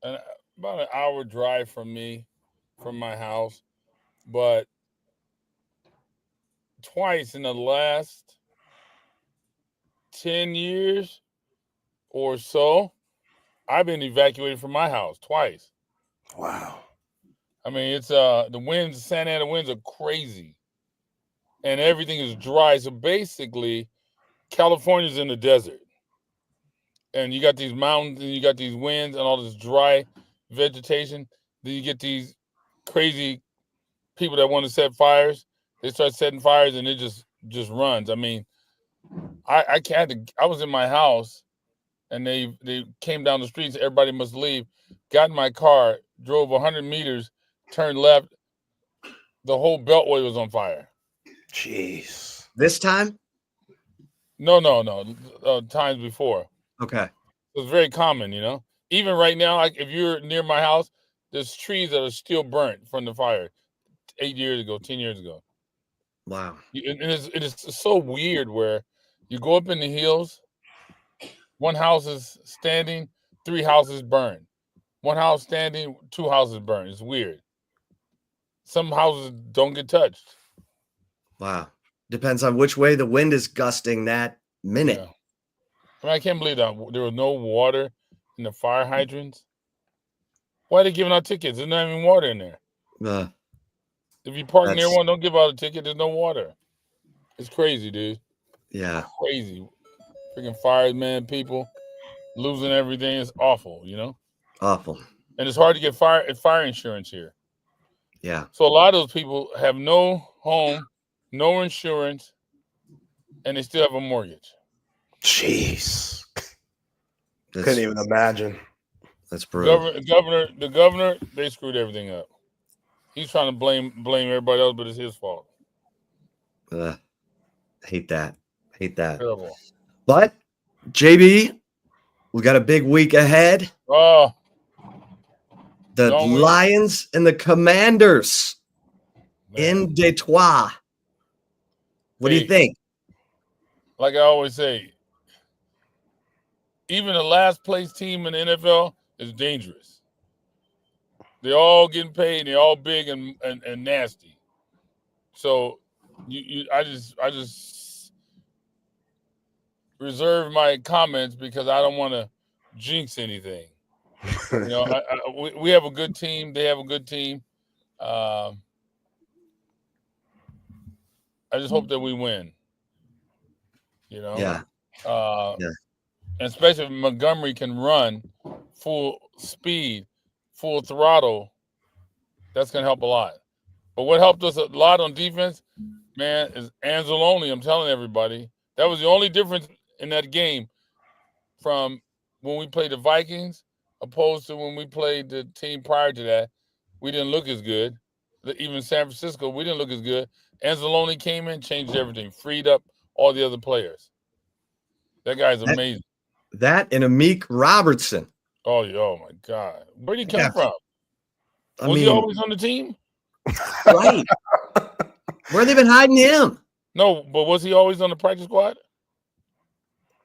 an hour drive from me, from my house. But twice in the last 10 years or so, I've been evacuated from my house twice. Wow. I mean, it's the winds, Santa Ana winds are crazy. And everything is dry. So basically, California's in the desert. And you got these mountains and you got these winds and all this dry vegetation. Then you get these crazy people that want to set fires. They start setting fires and it just runs. I mean, I was in my house and they came down the streets. Everybody must leave. Got in my car, drove 100 meters, turned left. The whole beltway was on fire. Jeez. This time? No. Times before. Okay. It's very common, you know. Even right now, like if you're near my house, there's trees that are still burnt from the fire 8 years ago, 10 years ago. Wow. And it is so weird where you go up in the hills, one house is standing, 3 houses burned. One house standing, 2 houses burned. It's weird. Some houses don't get touched. Wow. Depends on which way the wind is gusting that minute. Yeah. I mean, I can't believe that there was no water in the fire hydrants. Why are they giving out tickets? There's not even water in there. If you park near one, don't give out a ticket. There's no water. It's crazy, dude. Yeah. Crazy. Freaking firemen, people losing everything. It's awful, you know? Awful. And it's hard to get fire insurance here. Yeah. So a lot of those people have no home, no insurance, and they still have a mortgage. Jeez. Couldn't even imagine. That's brutal. The governor, they screwed everything up. He's trying to blame everybody else, but it's his fault. Hate that. Terrible. But JB, we got a big week ahead. Oh. The Lions and the Commanders in Detroit. What do you think? Like I always say, even the last place team in the NFL is dangerous. They're all getting paid. They're all big and nasty. So I just reserve my comments because I don't want to jinx anything. You know, we have a good team. They have a good team. I just hope that we win. You know? Yeah. And especially if Montgomery can run full speed, full throttle, that's going to help a lot. But what helped us a lot on defense, man, is Anzalone. I'm telling everybody. That was the only difference in that game from when we played the Vikings opposed to when we played the team prior to that. We didn't look as good. Even San Francisco, we didn't look as good. Anzalone came in, changed everything, freed up all the other players. That guy's amazing. That and Amik Robertson. Oh my God. Where did he come from? Was he always on the team? Right. Where have they been hiding him? No, but was he always on the practice squad?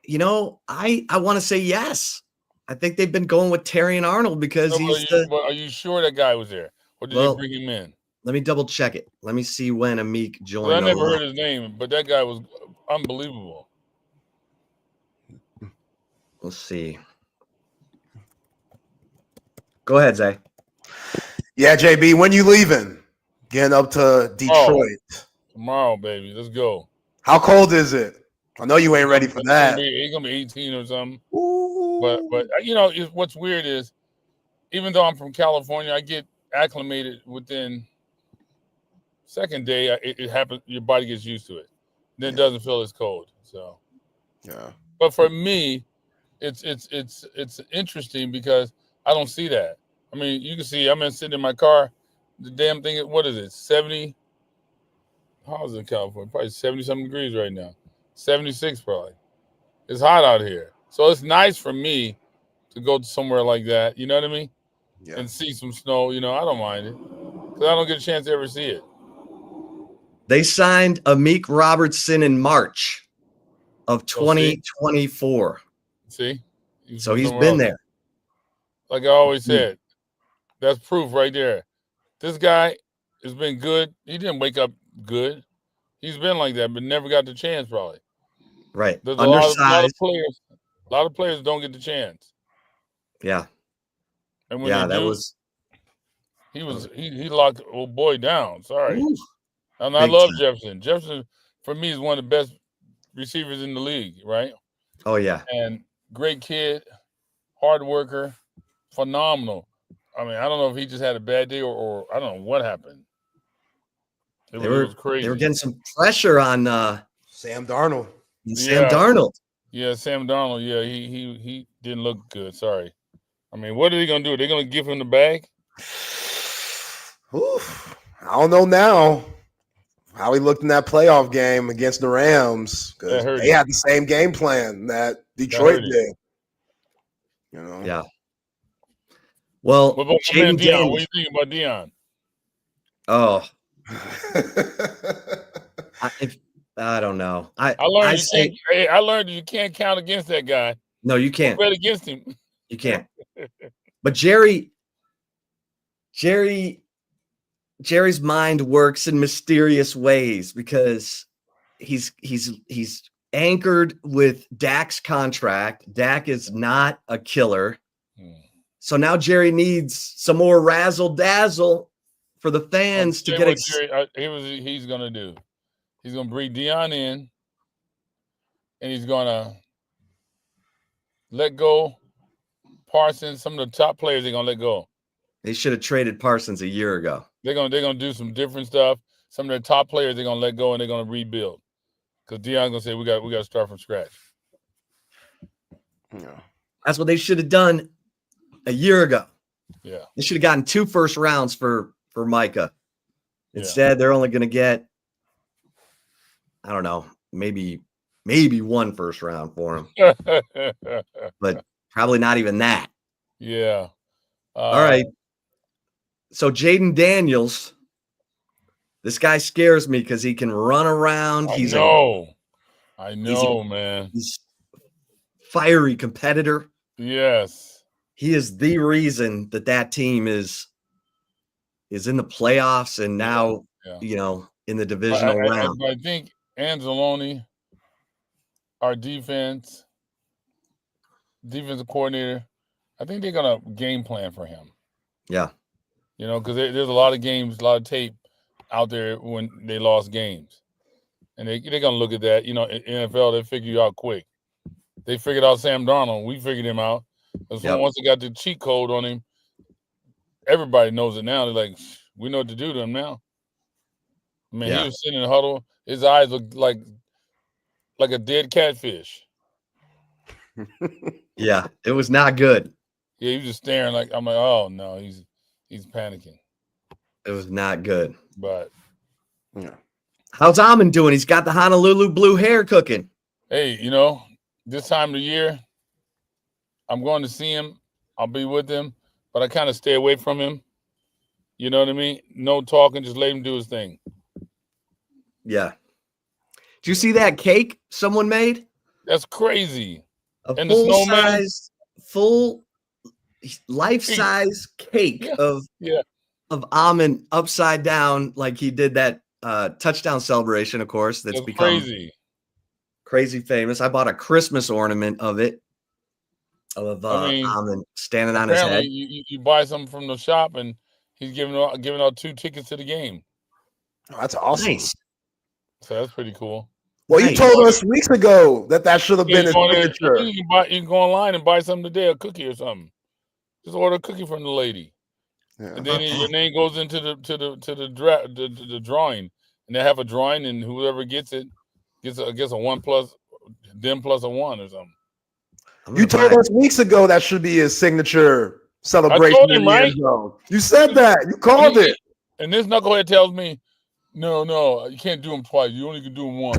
You know, I want to say yes. I think they've been going with Terry and Arnold because are you sure that guy was there? Or did they bring him in? Let me double check it. Let me see when Amik joined. I never heard his name, but that guy was unbelievable. Let's see. Go ahead, Zay. Yeah, JB, when you leaving? Getting up to Detroit. Tomorrow, baby. Let's go. How cold is it? I know you ain't ready for that. It's gonna be 18 or something. But you know, what's weird is, even though I'm from California, I get acclimated within second day. It happens. Your body gets used to it. Then it doesn't feel as cold. So, yeah. But for me, it's interesting because I don't see that. I mean, you can see I'm sitting in my car. The damn thing, what is it? 70? How is it in California? Probably 70-something degrees right now. 76 probably. It's hot out here. So it's nice for me to go to somewhere like that, you know what I mean? Yeah. And see some snow, I don't mind it. Because I don't get a chance to ever see it. They signed Amik Robertson in March of 2024. See? So he's been there. Like I always said, that's proof right there. This guy has been good. He didn't wake up good. He's been like that, but never got the chance probably. Right. There's Undersized. A lot of players don't get the chance. Yeah. And when he locked old boy down. Sorry. Ooh, and I love Jefferson. Jefferson, for me, is one of the best receivers in the league, right? Oh, yeah. And great kid, hard worker, phenomenal. I mean, I don't know if he just had a bad day or I don't know what happened. It was crazy. They were getting some pressure on Sam Darnold. Sam Darnold. Yeah, Sam Darnold. Yeah, he didn't look good. Sorry. I mean, what are they gonna do? They're gonna give him the bag? Oof. I don't know now how he looked in that playoff game against the Rams because they had the same game plan that Detroit did. Yeah. Well, what about Deion? What do you think about Deion? Oh, I don't know. I learned you can't count against that guy. No, you can't. Bet against him. You can't. But Jerry's mind works in mysterious ways because he's anchored with Dak's contract. Dak is not a killer. So now Jerry needs some more razzle dazzle for the fans to get excited. He's going to do. He's going to bring Deion in, and he's going to let go Parsons. Some of the top players they're going to let go. They should have traded Parsons a year ago. They're gonna do some different stuff. Some of their top players they're gonna let go and they're gonna rebuild. Because Deion's gonna say we got to start from scratch. Yeah. That's what they should have done a year ago. Yeah. They should have gotten 2 first rounds for Micah. Instead, they're only gonna get, I don't know, maybe 1 first round for him. But probably not even that. Yeah. All right. So Jaden Daniels, this guy scares me because he can run around. I know, man. He's a fiery competitor. Yes. He is the reason that team is in the playoffs and now, in the divisional round. I think Anzalone, our defensive coordinator, I think they're going to game plan for him. Yeah. Because there's a lot of games, a lot of tape out there when they lost games. And they're going to look at that. In NFL, they figure you out quick. They figured out Sam Darnold. We figured him out. So once they got the cheat code on him, everybody knows it now. They're like, we know what to do to him now. I mean, he was sitting in the huddle. His eyes looked like a dead catfish. Yeah, it was not good. Yeah, he was just staring I'm like, oh, no, he's panicking. It was not good. But, how's Amon doing? He's got the Honolulu blue hair cooking. Hey, this time of the year, I'm going to see him. I'll be with him, but I kind of stay away from him. You know what I mean? No talking, just let him do his thing. Yeah. Did you see that cake someone made? That's crazy. And full life-size cake of Amon upside down, like he did that touchdown celebration, of course. That's become crazy famous. I bought a Christmas ornament of it, of Amon standing on his head. You buy something from the shop, and he's giving out 2 tickets to the game. Oh, that's awesome. Nice. So that's pretty cool. Well, you told us weeks ago that should have been his signature. You can go online and buy something today, a cookie or something. Just order a cookie from the lady, and then your name goes into the drawing, and they have a drawing, and whoever gets it gets a 1+, them plus a 1 or something. You told us weeks ago that should be his signature celebration in the end zone. You said that. You called it. And this knucklehead tells me, no, you can't do them twice. You only can do them once.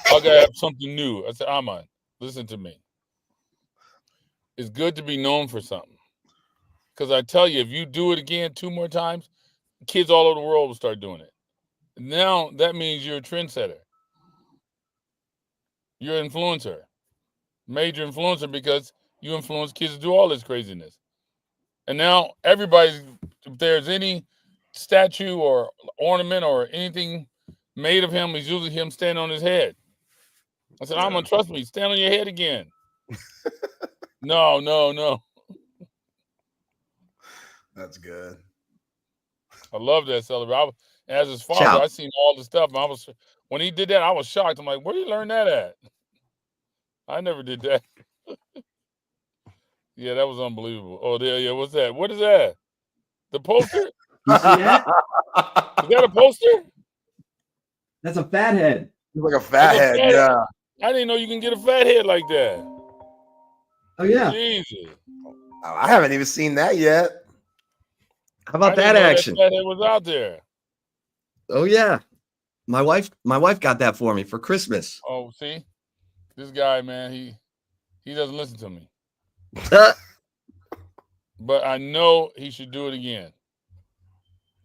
I gotta have something new. I said, Amon, listen to me. It's good to be known for something. Because I tell you, if you do it again 2 more times, kids all over the world will start doing it. Now that means you're a trendsetter. You're an influencer. Major influencer, because you influence kids to do all this craziness. And now everybody's, if there's any statue or ornament or anything made of him, it's usually him standing on his head. I said, I'm gonna trust me, stand on your head again. No. That's good. I love that celebration. As his father, I seen all the stuff. And when he did that, I was shocked. I'm like, where did you learn that at? I never did that. Yeah, that was unbelievable. Oh, yeah, what's that? What is that? The poster? You see that? Is that a poster? That's a fat head. He's like a fat head, yeah. I didn't know you can get a fat head like that. Oh, yeah. Jesus. I haven't even seen that yet. How about that action? That fat head was out there. Oh, yeah. My wife got that for me for Christmas. Oh, see? This guy, man, he doesn't listen to me. But I know he should do it again.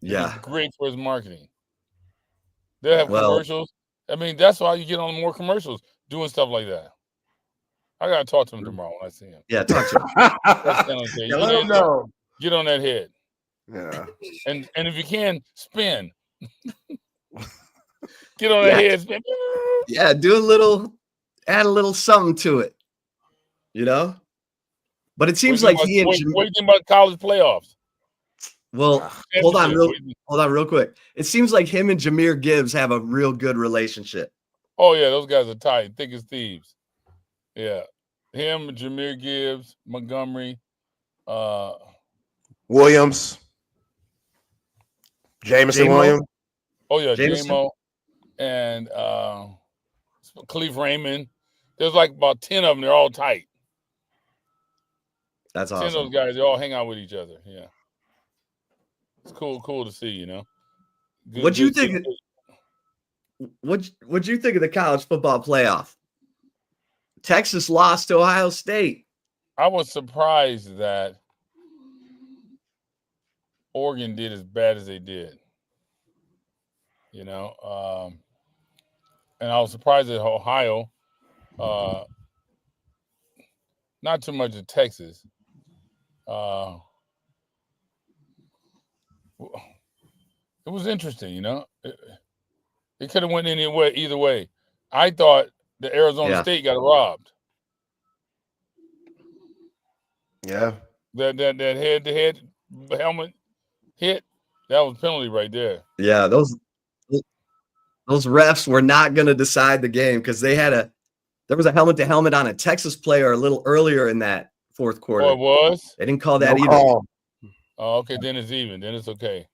Yeah. It's great for his marketing. They'll have commercials. I mean, that's why you get on more commercials doing stuff like that. I got to talk to him tomorrow when I see him. Yeah, talk to him. Let him know. Get on that head. Yeah. And if you can, spin. Get on that head, spin. Yeah, add a little something to it. You know? But it seems like what do you think about college playoffs? Well, hold on real quick. It seems like him and Jahmyr Gibbs have a real good relationship. Oh, yeah, those guys are tight, thick as thieves. Yeah. Him, Jahmyr Gibbs, Montgomery, Williams. Jameson Williams. Oh, yeah, Jameson. J-Mo. And Khalif Raymond. There's like about 10 of them. They're all tight. That's 10 awesome. of those guys, they all hang out with each other. Yeah. It's cool to see, you know. What'd you think of the college football playoff? Texas lost to Ohio State. I was surprised that Oregon did as bad as they did. You know, and I was surprised that Ohio, not too much of Texas. It was interesting, you know. It could have went either way. I thought the Arizona State got robbed. Yeah. That head-to-head helmet hit, that was penalty right there. Yeah, those refs were not going to decide the game because there was a helmet-to-helmet on a Texas player a little earlier in that fourth quarter. Oh, it was? They didn't call that either. Call. Oh, okay, then it's even. Then it's okay.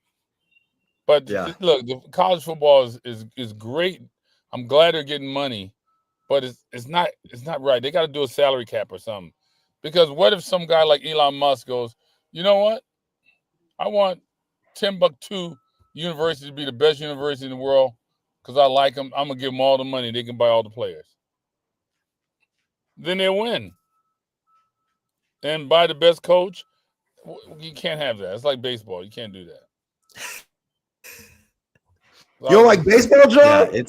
But look, the college football is great. I'm glad they're getting money, but it's not right. They got to do a salary cap or something. Because what if some guy like Elon Musk goes, you know what? I want Timbuktu University to be the best university in the world because I like them. I'm gonna give them all the money. They can buy all the players. Then they'll win. And buy the best coach. You can't have that. It's like baseball. You can't do that. You don't like baseball, John? Yeah,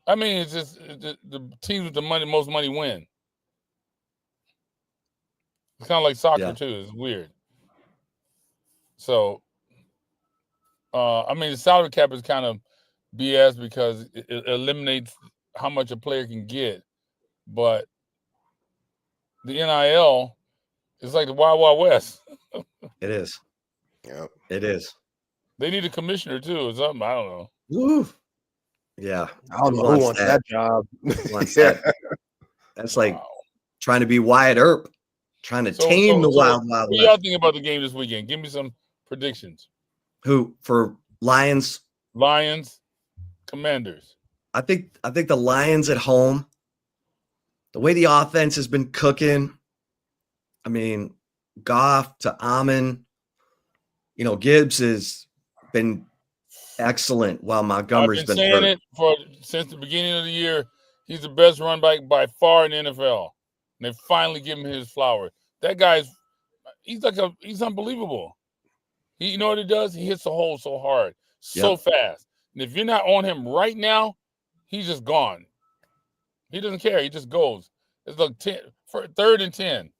it's just the teams with the most money win. It's kind of like soccer too. It's weird. So, the salary cap is kind of BS because it eliminates how much a player can get, but the NIL is like the Wild Wild West. It is. Yep. It is. They need a commissioner too or something. I don't know. Woo. Yeah. I don't know who wants that job. That's like trying to be Wyatt Earp, trying to tame the Wild Wild What West. y'all think about the game this weekend? Give me some predictions. Who for Lions? Commanders. I think the Lions at home. The way the offense has been cooking, I mean, Goff to Amon. You know, Gibbs has been excellent while Montgomery's I've been been saying hurt. it since the beginning of the year. He's the best run back by far in the NFL. And they finally give him his flowers. That guy's he's unbelievable. You know what he does? He hits the hole so hard, so fast. And if you're not on him right now, he's just gone. He doesn't care. He just goes. It's like 3rd and 10.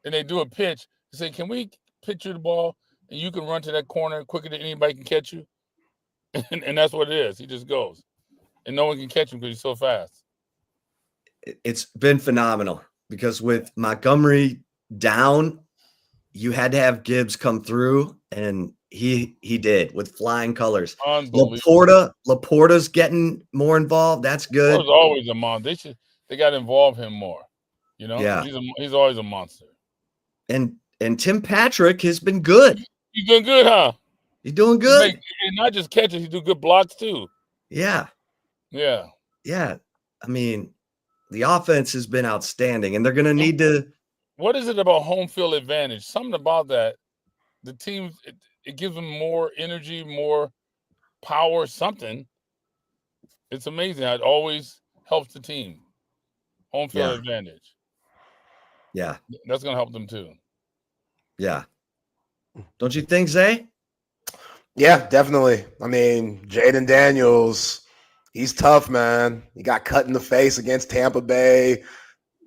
And they do a pitch. They say, can we pitch you the ball and you can run to that corner quicker than anybody can catch you? And that's what it is. He just goes. And no one can catch him because he's so fast. It's been phenomenal because with Montgomery down, you had to have Gibbs come through, and he did with flying colors. Laporta's getting more involved. That's good. Laporta's always a monster. They got to involve him more. You know, yeah, he's always a monster. And Tim Patrick has been good. He's doing good, huh? He's doing good. And not just catches, he do good blocks too. Yeah. Yeah. Yeah. I mean, the offense has been outstanding, and they're going to need to. What is it about home field advantage? Something about that. The team, it gives them more energy, more power, something. It's amazing how it always helps the team. Home field advantage. Yeah. That's going to help them too. Yeah. Don't you think, Zay? Yeah, definitely. I mean, Jaden Daniels, he's tough, man. He got cut in the face against Tampa Bay.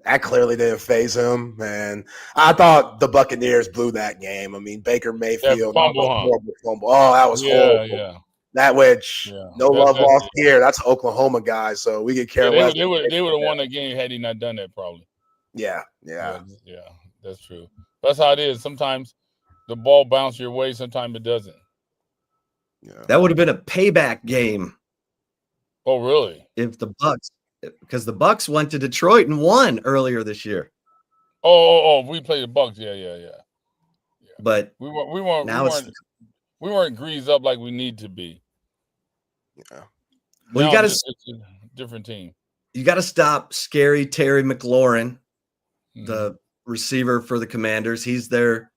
That clearly didn't faze him, man. I thought the Buccaneers blew that game. I mean, Baker Mayfield, horrible fumble. Oh, that was horrible. Yeah. That which no love lost here. That's Oklahoma guys, so we could care less. They would have won that game had he not done that, probably. Yeah, that's true. That's how it is. Sometimes the ball bounces your way, sometimes it doesn't. Yeah. That would have been a payback game. Oh, really? If the Bucks, because the Bucks went to Detroit and won earlier this year. Oh, we played the Bucks. Yeah. But we weren't greased up like we need to be. Yeah. Well, now you got it's a different team. You got to stop scary Terry McLaurin, the receiver for the Commanders. He's their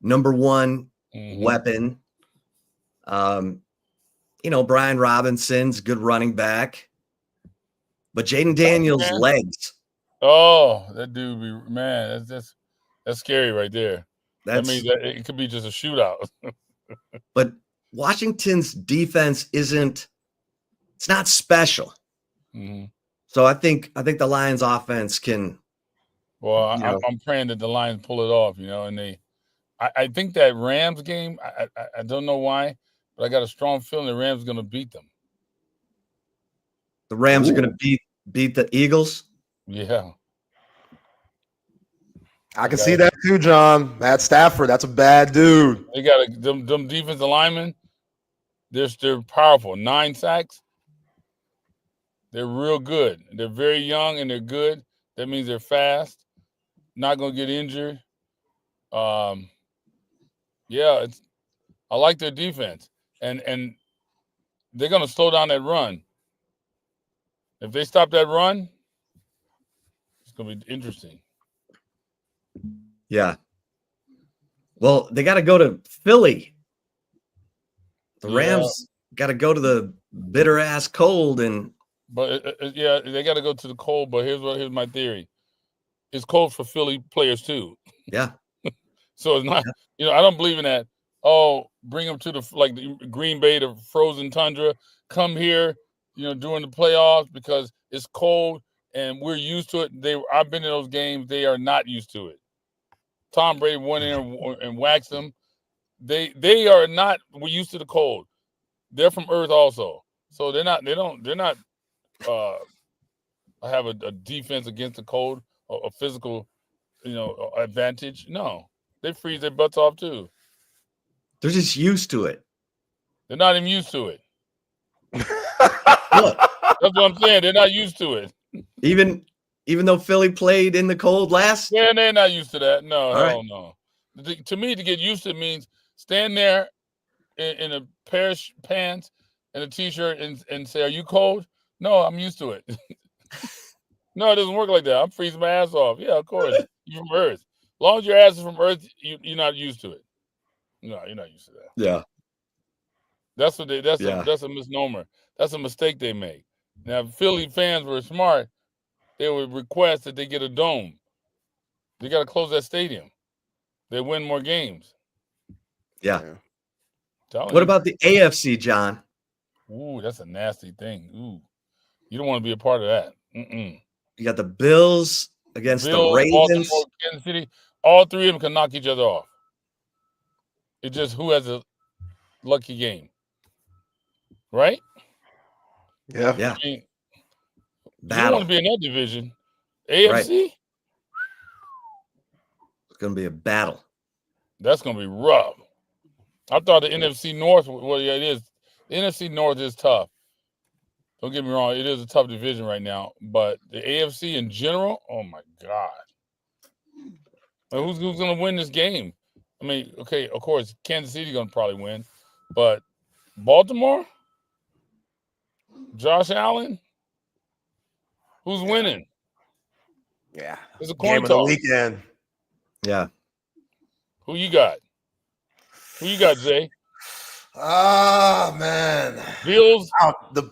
number one weapon. You know, Brian Robinson's good running back, but Jaden Daniels' legs. Oh, that dude, man, that's scary right there. That means that it could be just a shootout. But Washington's defense it's not special. So I think the Lions offense can. Well, I'm praying that the Lions pull it off, and I think that Rams game, I don't know why, but I got a strong feeling the Rams are going to beat them. The Rams are going to beat the Eagles? Yeah. I can see that too, John. Matt Stafford, that's a bad dude. They got them defensive linemen. They're powerful. 9 sacks. They're real good. They're very young and they're good. That means they're fast. Not going to get injured. I like their defense. And they're going to slow down that run. If they stop that run, it's going to be interesting. Yeah. Well, they got to go to Philly. The Rams got to go to the bitter ass cold But they got to go to the cold. But here's my theory: it's cold for Philly players too. Yeah. So it's not. I don't believe in that. Oh, bring them to the Green Bay, the frozen tundra. Come here, during the playoffs because it's cold and we're used to it. I've been in those games. They are not used to it. Tom Brady went in and waxed them. They are not. We're used to the cold. They're from Earth also, so they're not. Have a defense against the cold, a physical, advantage. No, they freeze their butts off too. They're just used to it. They're not even used to it. That's what I'm saying. They're not used to it. Even though Philly played in the cold last? Yeah, they're not used to that. No, hell no. To me, to get used to it means stand there in a pair of pants and a T-shirt and say, "Are you cold?" No, I'm used to it. No, it doesn't work like that. I'm freezing my ass off. Yeah, of course. You're from Earth. long as your ass is from Earth, you're not used to it. No, you're not used to that. Yeah. That's a misnomer. That's a mistake they make. Now, if Philly fans were smart, they would request that they get a dome. They got to close that stadium. They win more games. Yeah. Telling What you. about the AFC, John? Ooh, that's a nasty thing. Ooh, you don't want to be a part of that. Mm-mm. You got the Bills against the Ravens. Baltimore, Kansas City. All three of them can knock each other off. It's just who has a lucky game, right? Yeah. Yeah. I mean, you don't Battle. want to be in that division. AFC. Right. It's going to be a battle. That's going to be rough. I thought the NFC North, well, yeah, it is. The NFC North is tough. Don't get me wrong. It is a tough division right now. But the AFC in general, oh, my God. Like, who's going to win this game? I mean, okay, of course, Kansas City going to probably win. But Baltimore? Josh Allen? Who's winning? Yeah. It's a coin Game of the toss. weekend. Yeah. Who you got? Who you got, Jay? Oh, man. Bills? The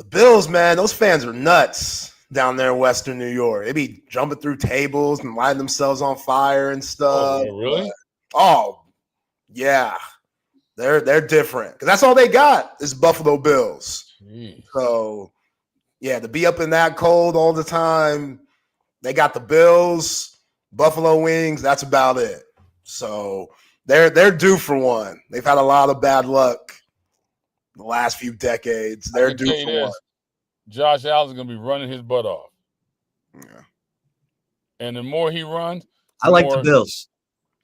Bills, man, those fans are nuts down there in Western New York. They be jumping through tables and lighting themselves on fire and stuff. Oh, really? Oh, yeah. They're different. Because that's all they got is Buffalo Bills. Jeez. So, yeah, to be up in that cold all the time, they got the Bills, Buffalo Wings, that's about it. So they're due for one. They've had a lot of bad luck the last few decades. They're due for one. Josh Allen's going to be running his butt off. Yeah. And the more he runs, I like the Bills.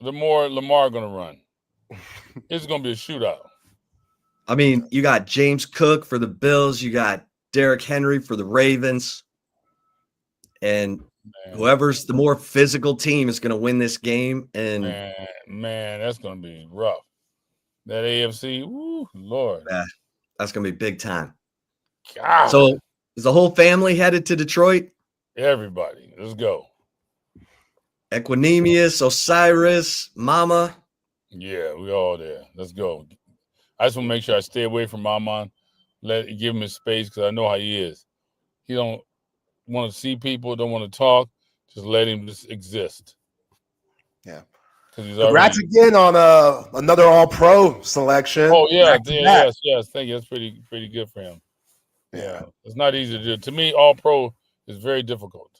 The more Lamar going to run. It's going to be a shootout. I mean, you got James Cook for the Bills. You got Derrick Henry for the Ravens. And whoever's the more physical team is going to win this game. And man, that's going to be rough. That AFC, woo, Lord. That's going to be big time. God. So is the whole family headed to Detroit? Everybody. Let's go. Equinemius, Osiris, Mama. Yeah, we all there. Let's go. I just want to make sure I stay away from Mama. Give him his space because I know how he is. He don't want to see people, don't want to talk. Just let him just exist. Yeah. Congrats again on another All-Pro selection. Oh yeah, yes. Thank you. That's pretty good for him. Yeah, it's not easy to do. To me, All-Pro is very difficult.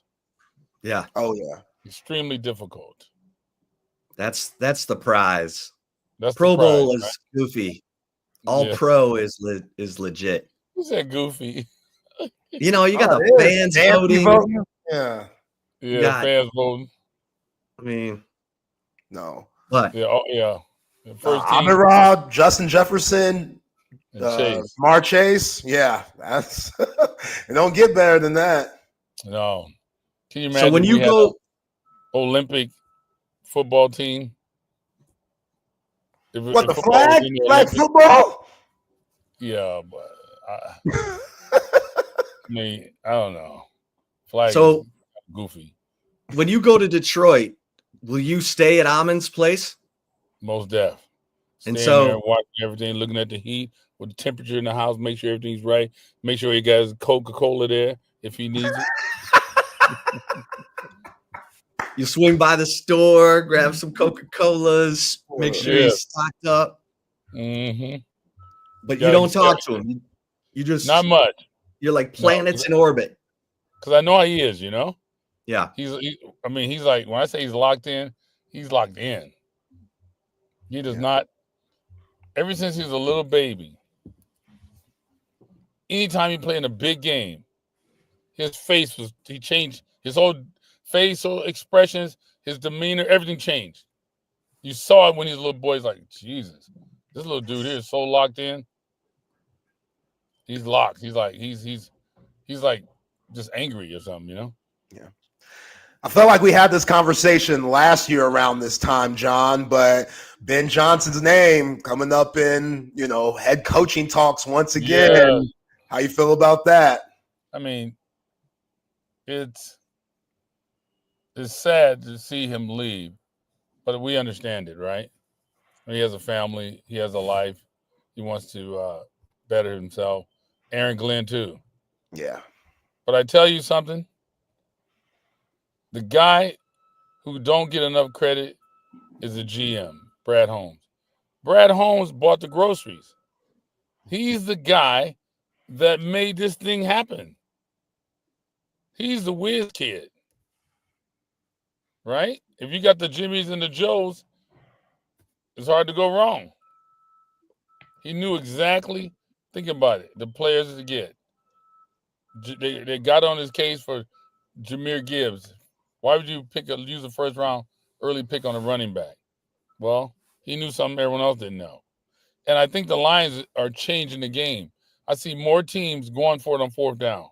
Yeah. Oh yeah. Extremely difficult. That's the prize. That's Pro the prize, Bowl is right? goofy. All-Pro is legit. Who said goofy? You know, you got the fans voting. Yeah. Yeah, fans voting. I mean, no. But yeah. The first team. Amirad, Justin Jefferson, Chase. Jamar Chase. Yeah, that's it. Don't get better than that. No. Can you imagine? So when you go Olympic football team? What, the flag? Flag football? Yeah, but I mean, I don't know. Flag So- is goofy. when you go to Detroit, will you stay at Amon's place? Most deaf. And Staying so- there, watching everything, looking at the heat, with the temperature in the house, make sure everything's right. Make sure he got his Coca-Cola there if he needs it. You swing by the store, grab some Coca-Colas, make sure Yeah. he's stocked up. Mm-hmm. But you Gotta don't be talk careful. to him. You just Not much. You're like planets in orbit. Because I know how he is, you know? Yeah. He's like, when I say he's locked in, he's locked in. He does not, ever since he was a little baby, anytime he played in a big game, his face he changed, his whole facial expressions, his demeanor, everything changed. You saw it when he was a little boy. He's like, Jesus, this little dude here is so locked in. He's locked. He's like, he's like just angry or something, you know? Yeah. I felt like we had this conversation last year around this time, John, but Ben Johnson's name coming up in, head coaching talks once again. Yeah. How you feel about that? I mean, it's sad to see him leave. But we understand it, right? He has a family. He has a life. He wants to better himself. Aaron Glenn, too. Yeah. But I tell you something. The guy who don't get enough credit is the GM, Brad Holmes. Brad Holmes bought the groceries. He's the guy that made this thing happen. He's the whiz kid, right? If you got the Jimmies and the Joes, it's hard to go wrong. He knew exactly, think about it, the players to get. They got on his case for Jahmyr Gibbs. Why would you use a first round early pick on a running back? Well, he knew something everyone else didn't know. And I think the Lions are changing the game. I see more teams going for it on fourth down.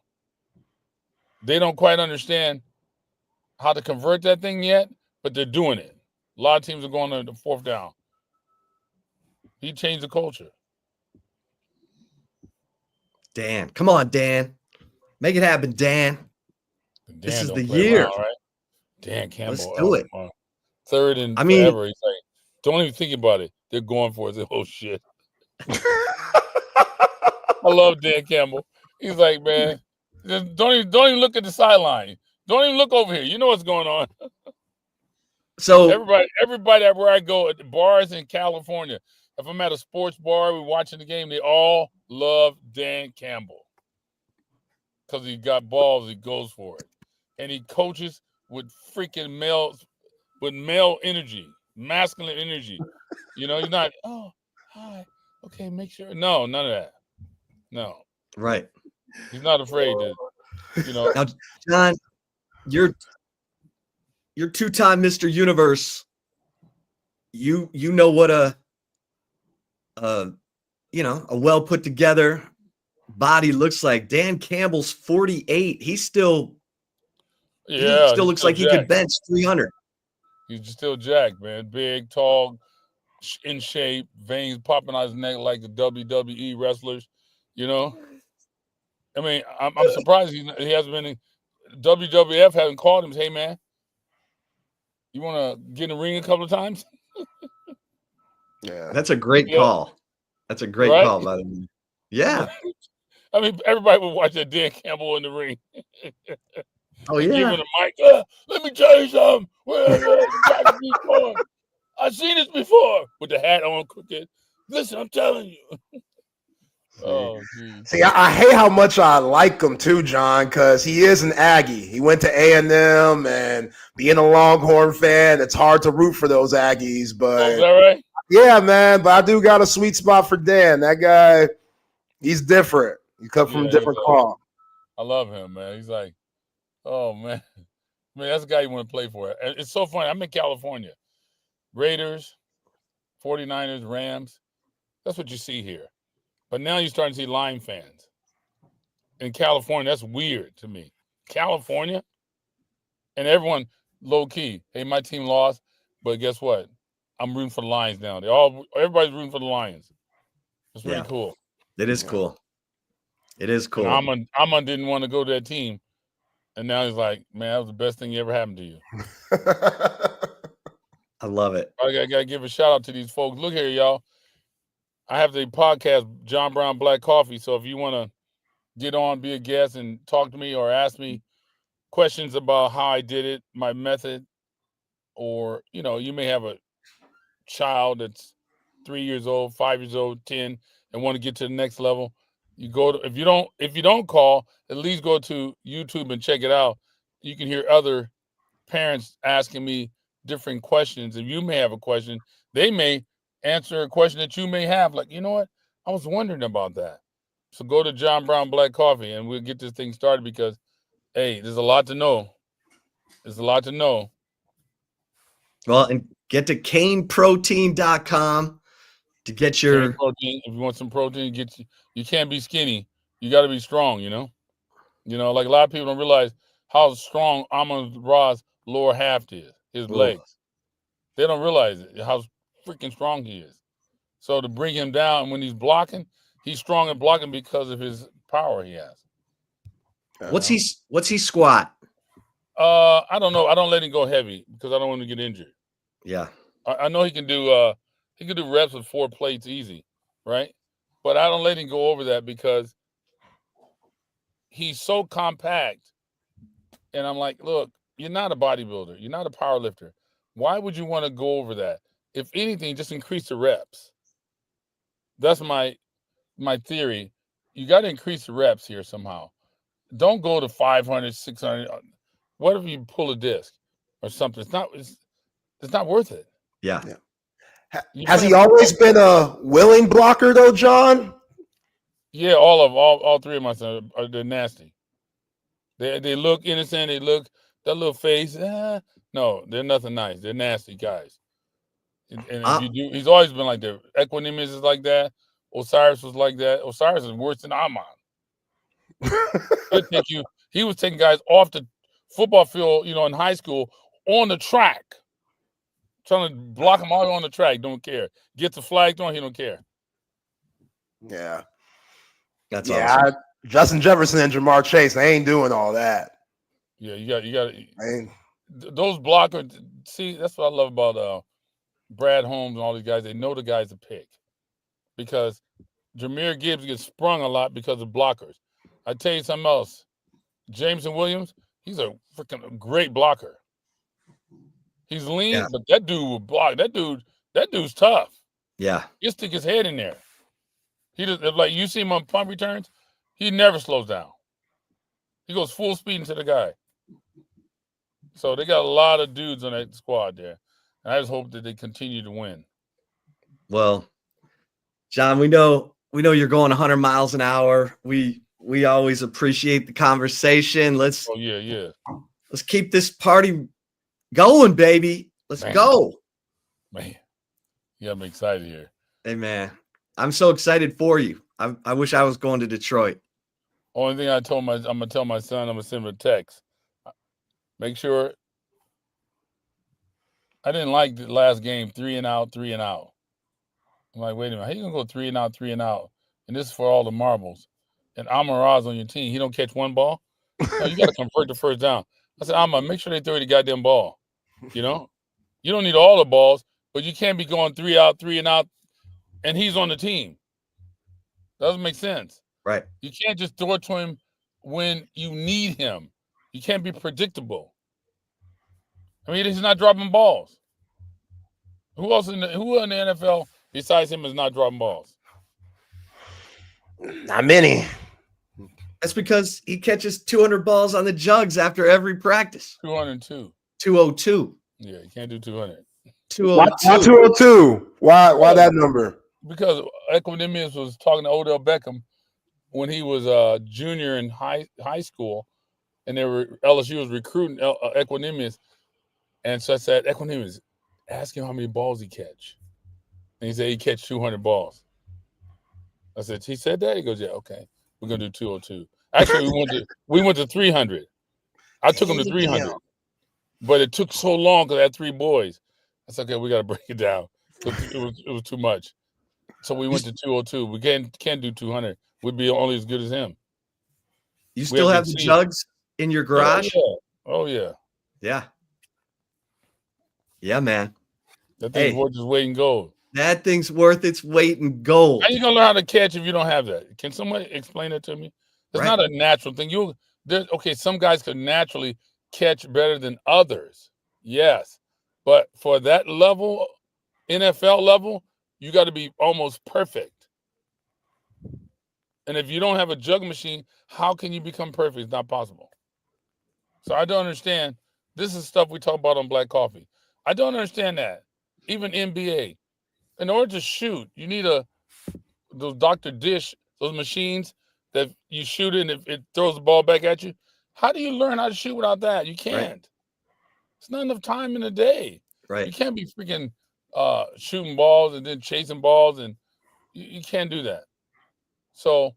They don't quite understand how to convert that thing yet, but they're doing it. A lot of teams are going to the fourth down. He changed the culture. Dan, come on, Dan. Make it happen, Dan. This is the year. Around, right? Dan Campbell. Let's do it. Third and forever. He's like, don't even think about it. They're going for it. Oh, shit. I love Dan Campbell. He's like, man, just don't even look at the sideline. Don't even look over here. You know what's going on. So everybody where I go at the bars in California, if I'm at a sports bar, we're watching the game, they all love Dan Campbell. Because he got balls, he goes for it. And he coaches with freaking male energy, masculine energy. You know, he's not, oh, hi, okay, make sure. No, none of that. No. Right. He's not afraid to, you know. Now, John, you're two-time Mr. Universe. You know what a well put together body looks like. Dan Campbell's 48. He still looks like he could bench 300. He's still jacked, man. Big, tall, in shape, veins popping out his neck like the WWE wrestlers. You know, I mean, I'm surprised he hasn't been in. WWF hasn't called him and say, hey, man, you want to get in the ring a couple of times? Yeah. That's a great call. That's a great call, by the way. Yeah. I mean, everybody would watch that Dan Campbell in the ring. Oh, yeah. Giving a mic. Let me tell you something. I've seen this before. With the hat on crooked. Listen, I'm telling you. Oh, geez. See, I hate how much I like him too, John, because he is an Aggie. He went to A&M, and being a Longhorn fan, it's hard to root for those Aggies. But is that right? Yeah, man. But I do got a sweet spot for Dan. That guy, he's different. He comes from a different cloth. I love him, man. He's like, oh, man. Man, that's the guy you want to play for. It's so funny. I'm in California. Raiders, 49ers, Rams. That's what you see here. But now you're starting to see Lion fans. In California, that's weird to me. California? And everyone, low-key, hey, my team lost, but guess what? I'm rooting for the Lions now. Everybody's rooting for the Lions. It's really cool. It is cool. It is cool. And Amon didn't want to go to that team. And now he's like, man, that was the best thing ever happened to you. I love it. I got to give a shout out to these folks. Look here, y'all. I have the podcast, John Brown Black Coffee. So if you want to get on, be a guest, and talk to me or ask me questions about how I did it, my method, or, you know, you may have a child that's 3 years old, 5 years old, 10, and want to get to the next level. You go to, if you don't call, at least go to YouTube and check it out. You can hear other parents asking me different questions. If you may have a question, they may answer a question that you may have. Like, you know what? I was wondering about that. So go to John Brown Black Coffee and we'll get this thing started because, hey, there's a lot to know. There's a lot to know. Well, and get to caneprotein.com to get your protein. If you want some protein, you can't be skinny. You got to be strong, you know? You know, like a lot of people don't realize how strong Amon-Ra's lower half is, his legs. They don't realize it, how freaking strong he is. So to bring him down when he's blocking, he's strong at blocking because of his power he has. What's he squat? I don't know. I don't let him go heavy because I don't want to get injured. Yeah. I know he can do reps with 4 plates easy, right? But I don't let him go over that because he's so compact. And I'm like, look, you're not a bodybuilder. You're not a power lifter. Why would you want to go over that? If anything, just increase the reps. That's my theory. You got to increase the reps here somehow. Don't go to 500, 600. What if you pull a disc or something? It's not worth it. Yeah. Has he always been a willing blocker though, John? Yeah, all 3 of my sons they're nasty. They look innocent. They look that little face. No, they're nothing nice. They're nasty guys. And if you do, he's always been like that. Equanimous is like that. Osiris was like that. Osiris is worse than Amon. He was taking guys off the football field, in high school on the track, trying to block them all on the track. Don't care. Get the flag thrown. He don't care. Yeah, that's awesome. Justin Jefferson and Jamar Chase, they ain't doing all that. Yeah, you got those blockers. See, that's what I love about Brad Holmes and all these guys. They know the guys to pick because Jahmyr Gibbs gets sprung a lot because of blockers. I tell you something else. Jameson Williams, he's a freaking great blocker. He's lean, but that dude will block. That dude's tough. Yeah. He'll stick his head in there. He just, like you see him on punt returns, he never slows down. He goes full speed into the guy. So they got a lot of dudes on that squad there. And I just hope that they continue to win. Well, John, we know you're going 100 miles an hour. We always appreciate the conversation. Let's keep this party going, baby. Let's go. Man. Yeah, I'm excited here. Hey, man. I'm so excited for you. I wish I was going to Detroit. Only thing I'm gonna tell my son, I'm gonna send him a text. Make sure. I didn't like the last game, 3 and out. I'm like, wait a minute, how you gonna go 3 and out? And this is for all the marbles. And Amon-Ra's on your team. He don't catch one ball. No, you got to convert the first down. I said, Amon, make sure they throw the goddamn ball. You don't need all the balls, but you can't be going 3 and out, and he's on the team. Doesn't make sense. Right. You can't just throw it to him when you need him. You can't be predictable. I mean, he's not dropping balls. Who in the NFL besides him is not dropping balls? Not many. That's because he catches 200 balls on the jugs after every practice. 202. 202. Yeah, you can't do 200. 202. Why 202? Why that number? Because Equanimous was talking to Odell Beckham when he was a junior in high school, and LSU was recruiting Equanimous. And so I said, Equanimous, ask him how many balls he catch. And he said he catch 200 balls. I said, he said that? He goes, yeah, okay. We're going to do 202. Actually, we went to 300. I took him to 300. But it took so long because I had 3 boys. I said, okay, we got to break it down. It was too much. So we went to 202. We can't do 200. We'd be only as good as him. You still have the jugs in your garage? Oh, yeah. Yeah. Yeah, man. That thing's worth its weight in gold. That thing's worth its weight in gold. How you gonna learn how to catch if you don't have that? Can somebody explain that to me? It's not a natural thing. Some guys can naturally catch better than others. Yes. But for that level, NFL level, you got to be almost perfect. And if you don't have a jug machine, how can you become perfect? It's not possible. So I don't understand. This is stuff we talk about on Black Coffee. I don't understand that. Even NBA. In order to shoot, you need those Dr. Dish, those machines that you shoot in, if it throws the ball back at you. How do you learn how to shoot without that? You can't. Right. It's not enough time in the day. Right. You can't be freaking shooting balls and then chasing balls, and you can't do that. So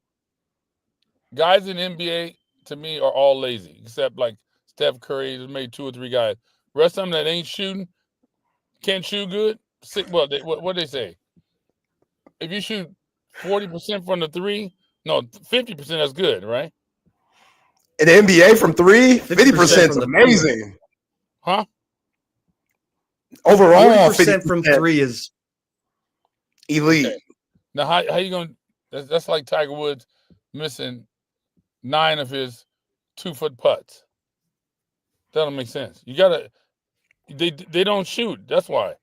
guys in NBA, to me, are all lazy, except like Steph Curry has made 2 or 3 guys. Rest of them that ain't shooting, can't shoot good. What they say? If you shoot 40% from the 3, no, 50%, that's good, right? In the NBA from 3, 50% is amazing. Huh? Overall, 40% from 3 is elite. Okay. Now, how you going to – that's like Tiger Woods missing 9 of his 2-foot putts. That don't make sense. You got to – they don't shoot. That's why.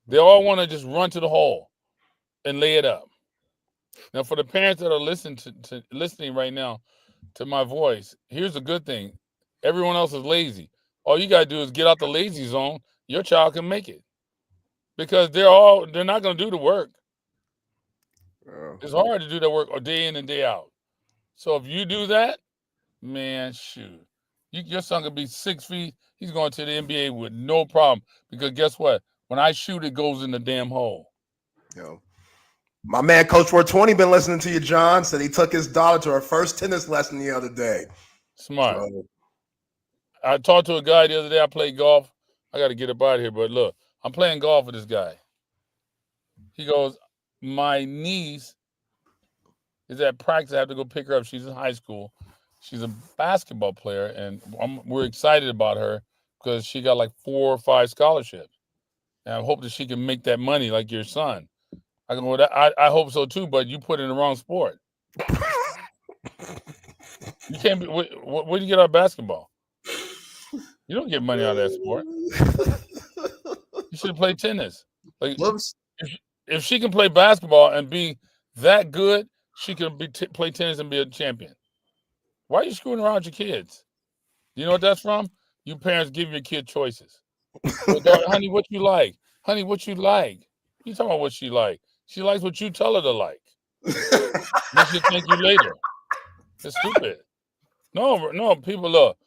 They all want to just run to the hole and lay it up. Now, for the parents that are listening right now to my voice, here's the good thing. Everyone else is lazy. All you got to do is get out the lazy zone. Your child can make it. Because they're not going to do the work. It's hard to do that work day in and day out. So if you do that, man, shoot. Your son could be 6 feet. He's going to the NBA with no problem. Because guess what? When I shoot, it goes in the damn hole. Yo. My man, Coach 420, been listening to you, John. Said he took his daughter to her first tennis lesson the other day. Smart. So, I talked to a guy the other day. I played golf. I got to get up out of here. But look, I'm playing golf with this guy. He goes, my niece is at practice. I have to go pick her up. She's in high school. She's a basketball player, and we're excited about her because she got like 4 or 5 scholarships. And I hope that she can make that money like your son. I go, well, I hope so too, but you put it in the wrong sport. You can't be. Where do you get out of basketball? You don't get money out of that sport. You should have played tennis. Like, if she can play basketball and be that good, she can play tennis and be a champion. Why are you screwing around with your kids? You know what that's from? You parents give your kid choices. Well, honey, what you like? Honey, what you like? You talking about what she like? She likes what you tell her to like. Then she'll thank you later. It's stupid. No, people, look.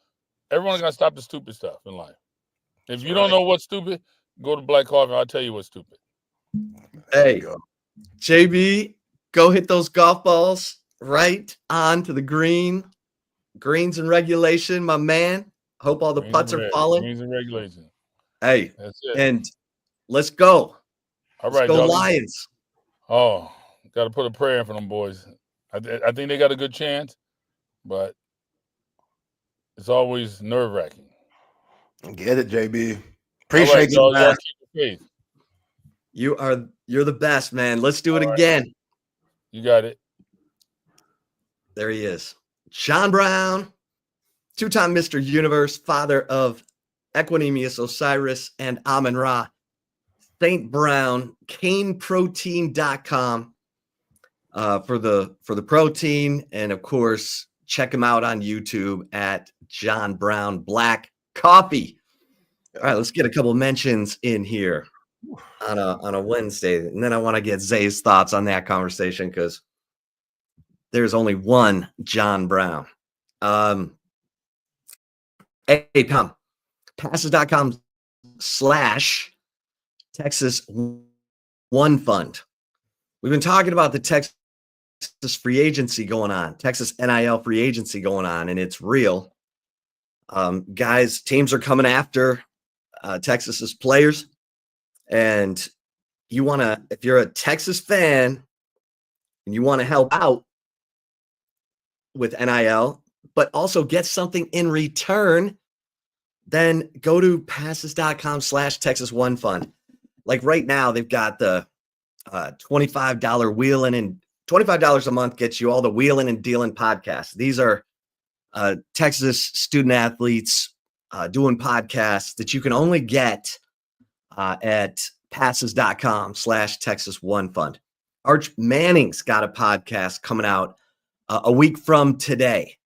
Everyone got to stop the stupid stuff in life. If you don't know what's stupid, go to Black Coffee. I'll tell you what's stupid. Hey, JB, go hit those golf balls right onto the green. Greens and regulation, my man. Hope all the putts are falling. Greens and regulation. Hey, that's it. And let's go. All right, let's go, Lions. Oh, got to put a prayer in for them boys. I think they got a good chance, but it's always nerve-wracking. Get it, JB. Appreciate you, man. You're the best, man. Let's do it again. You got it. There he is. John Brown, 2-time Mr. Universe, father of Equinemius Osiris and Amun-Ra. St. Brown, caneprotein.com for the protein. And of course, check him out on YouTube at John Brown Black Coffee. All right, let's get a couple mentions in here on a Wednesday. And then I want to get Zay's thoughts on that conversation because there's only one John Brown. Hey, Tom, passes.com/Texas One Fund. We've been talking about the Texas free agency going on, Texas NIL free agency going on, and it's real. Guys, teams are coming after Texas's players, and you want to, if you're a Texas fan and you want to help out with NIL, but also get something in return, then go to passes.com/Texas One Fund. Like right now, they've got the $25 wheeling and $25 a month gets you all the wheeling and dealing podcasts. These are Texas student athletes doing podcasts that you can only get at passes.com/Texas One Fund. Arch Manning's got a podcast coming out a week from today.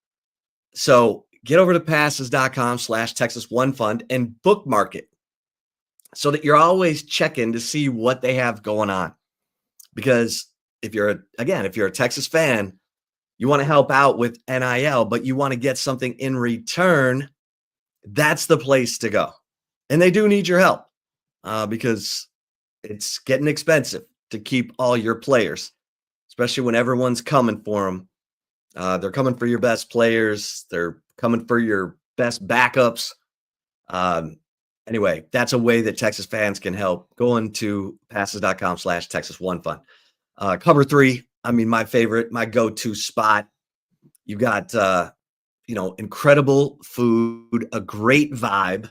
So get over to passes.com/Texas One Fund and bookmark it so that you're always checking to see what they have going on. Because if you're a Texas fan, you want to help out with NIL, but you want to get something in return, that's the place to go. And they do need your help because it's getting expensive to keep all your players, especially when everyone's coming for them. They're coming for your best players. They're coming for your best backups. Anyway, that's a way that Texas fans can help. Going to passes.com/Texas One Fund. Cover 3, I mean, my favorite, my go-to spot. You got, incredible food, a great vibe.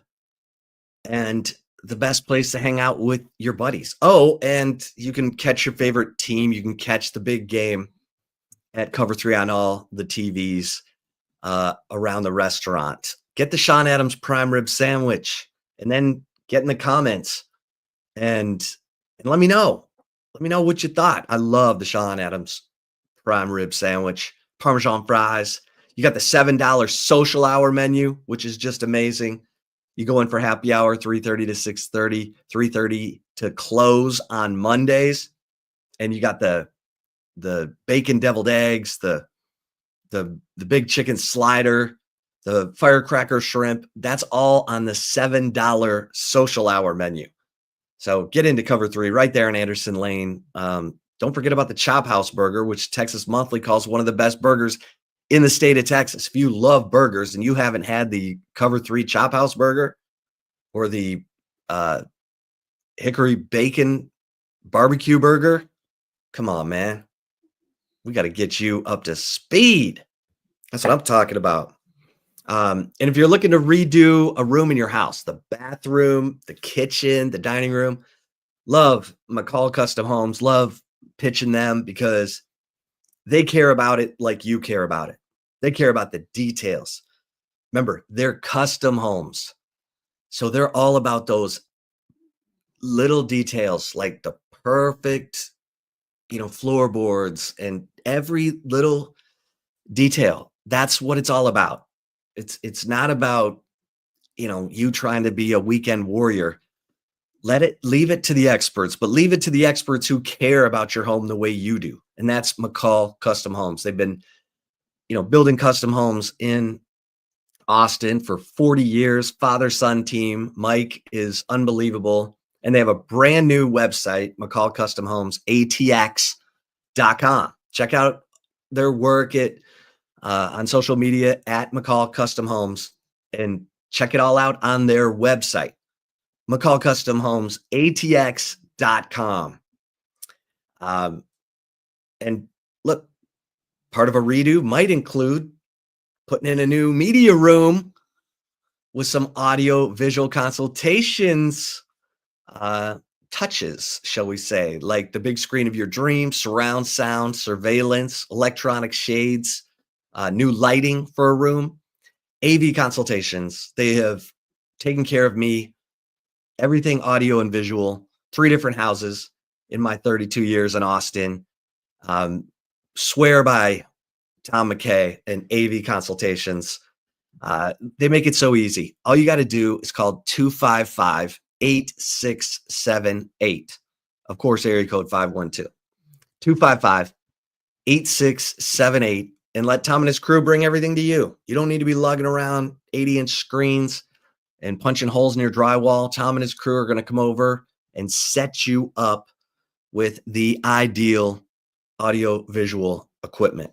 and the best place to hang out with your buddies. Oh, and you can catch your favorite team. You can catch the big game at Cover 3 on all the TVs around the restaurant. Get the Sean Adams prime rib sandwich, and then get in the comments and let me know. Let me know what you thought. I love the Sean Adams prime rib sandwich, Parmesan fries. You got the $7 social hour menu, which is just amazing. You go in for happy hour, 3:30 to 6:30, 3:30 to close on Mondays. And you got the bacon deviled eggs, the big chicken slider, the firecracker shrimp. That's all on the $7 social hour menu. So get into Cover 3 right there in Anderson Lane. Don't forget about the Chop House Burger, which Texas Monthly calls one of the best burgers in the state of Texas. If you love burgers and you haven't had the Cover 3 Chop House Burger or the Hickory Bacon Barbecue Burger, come on, man. We got to get you up to speed. That's what I'm talking about. And if you're looking to redo a room in your house, the bathroom, the kitchen, the dining room, love McCall Custom Homes, love pitching them because they care about it like you care about it. They care about the details. Remember, they're custom homes. So they're all about those little details, like the perfect, floorboards and every little detail. That's what it's all about. It's not about, you trying to be a weekend warrior. Leave it to the experts, but leave it to the experts who care about your home the way you do. And that's McCall Custom Homes. They've been, building custom homes in Austin for 40 years. Father-son team. Mike is unbelievable. And they have a brand new website, McCall Custom Homes, ATX.com. Check out their work on social media at McCall Custom Homes and check it all out on their website, McCall Custom Homes, ATX.com. And look, part of a redo might include putting in a new media room with some audio visual consultations, touches, shall we say, like the big screen of your dreams, surround sound, surveillance, electronic shades, new lighting for a room, AV consultations. They have taken care of me, everything audio and visual, 3 different houses in my 32 years in Austin. Swear by Tom McKay and AV consultations. They make it so easy. All you got to do is call 255-8678. Of course, area code 512. 255-8678. And let Tom and his crew bring everything to you. You don't need to be lugging around 80-inch screens and punching holes in your drywall. Tom and his crew are going to come over and set you up with the ideal audio visual equipment.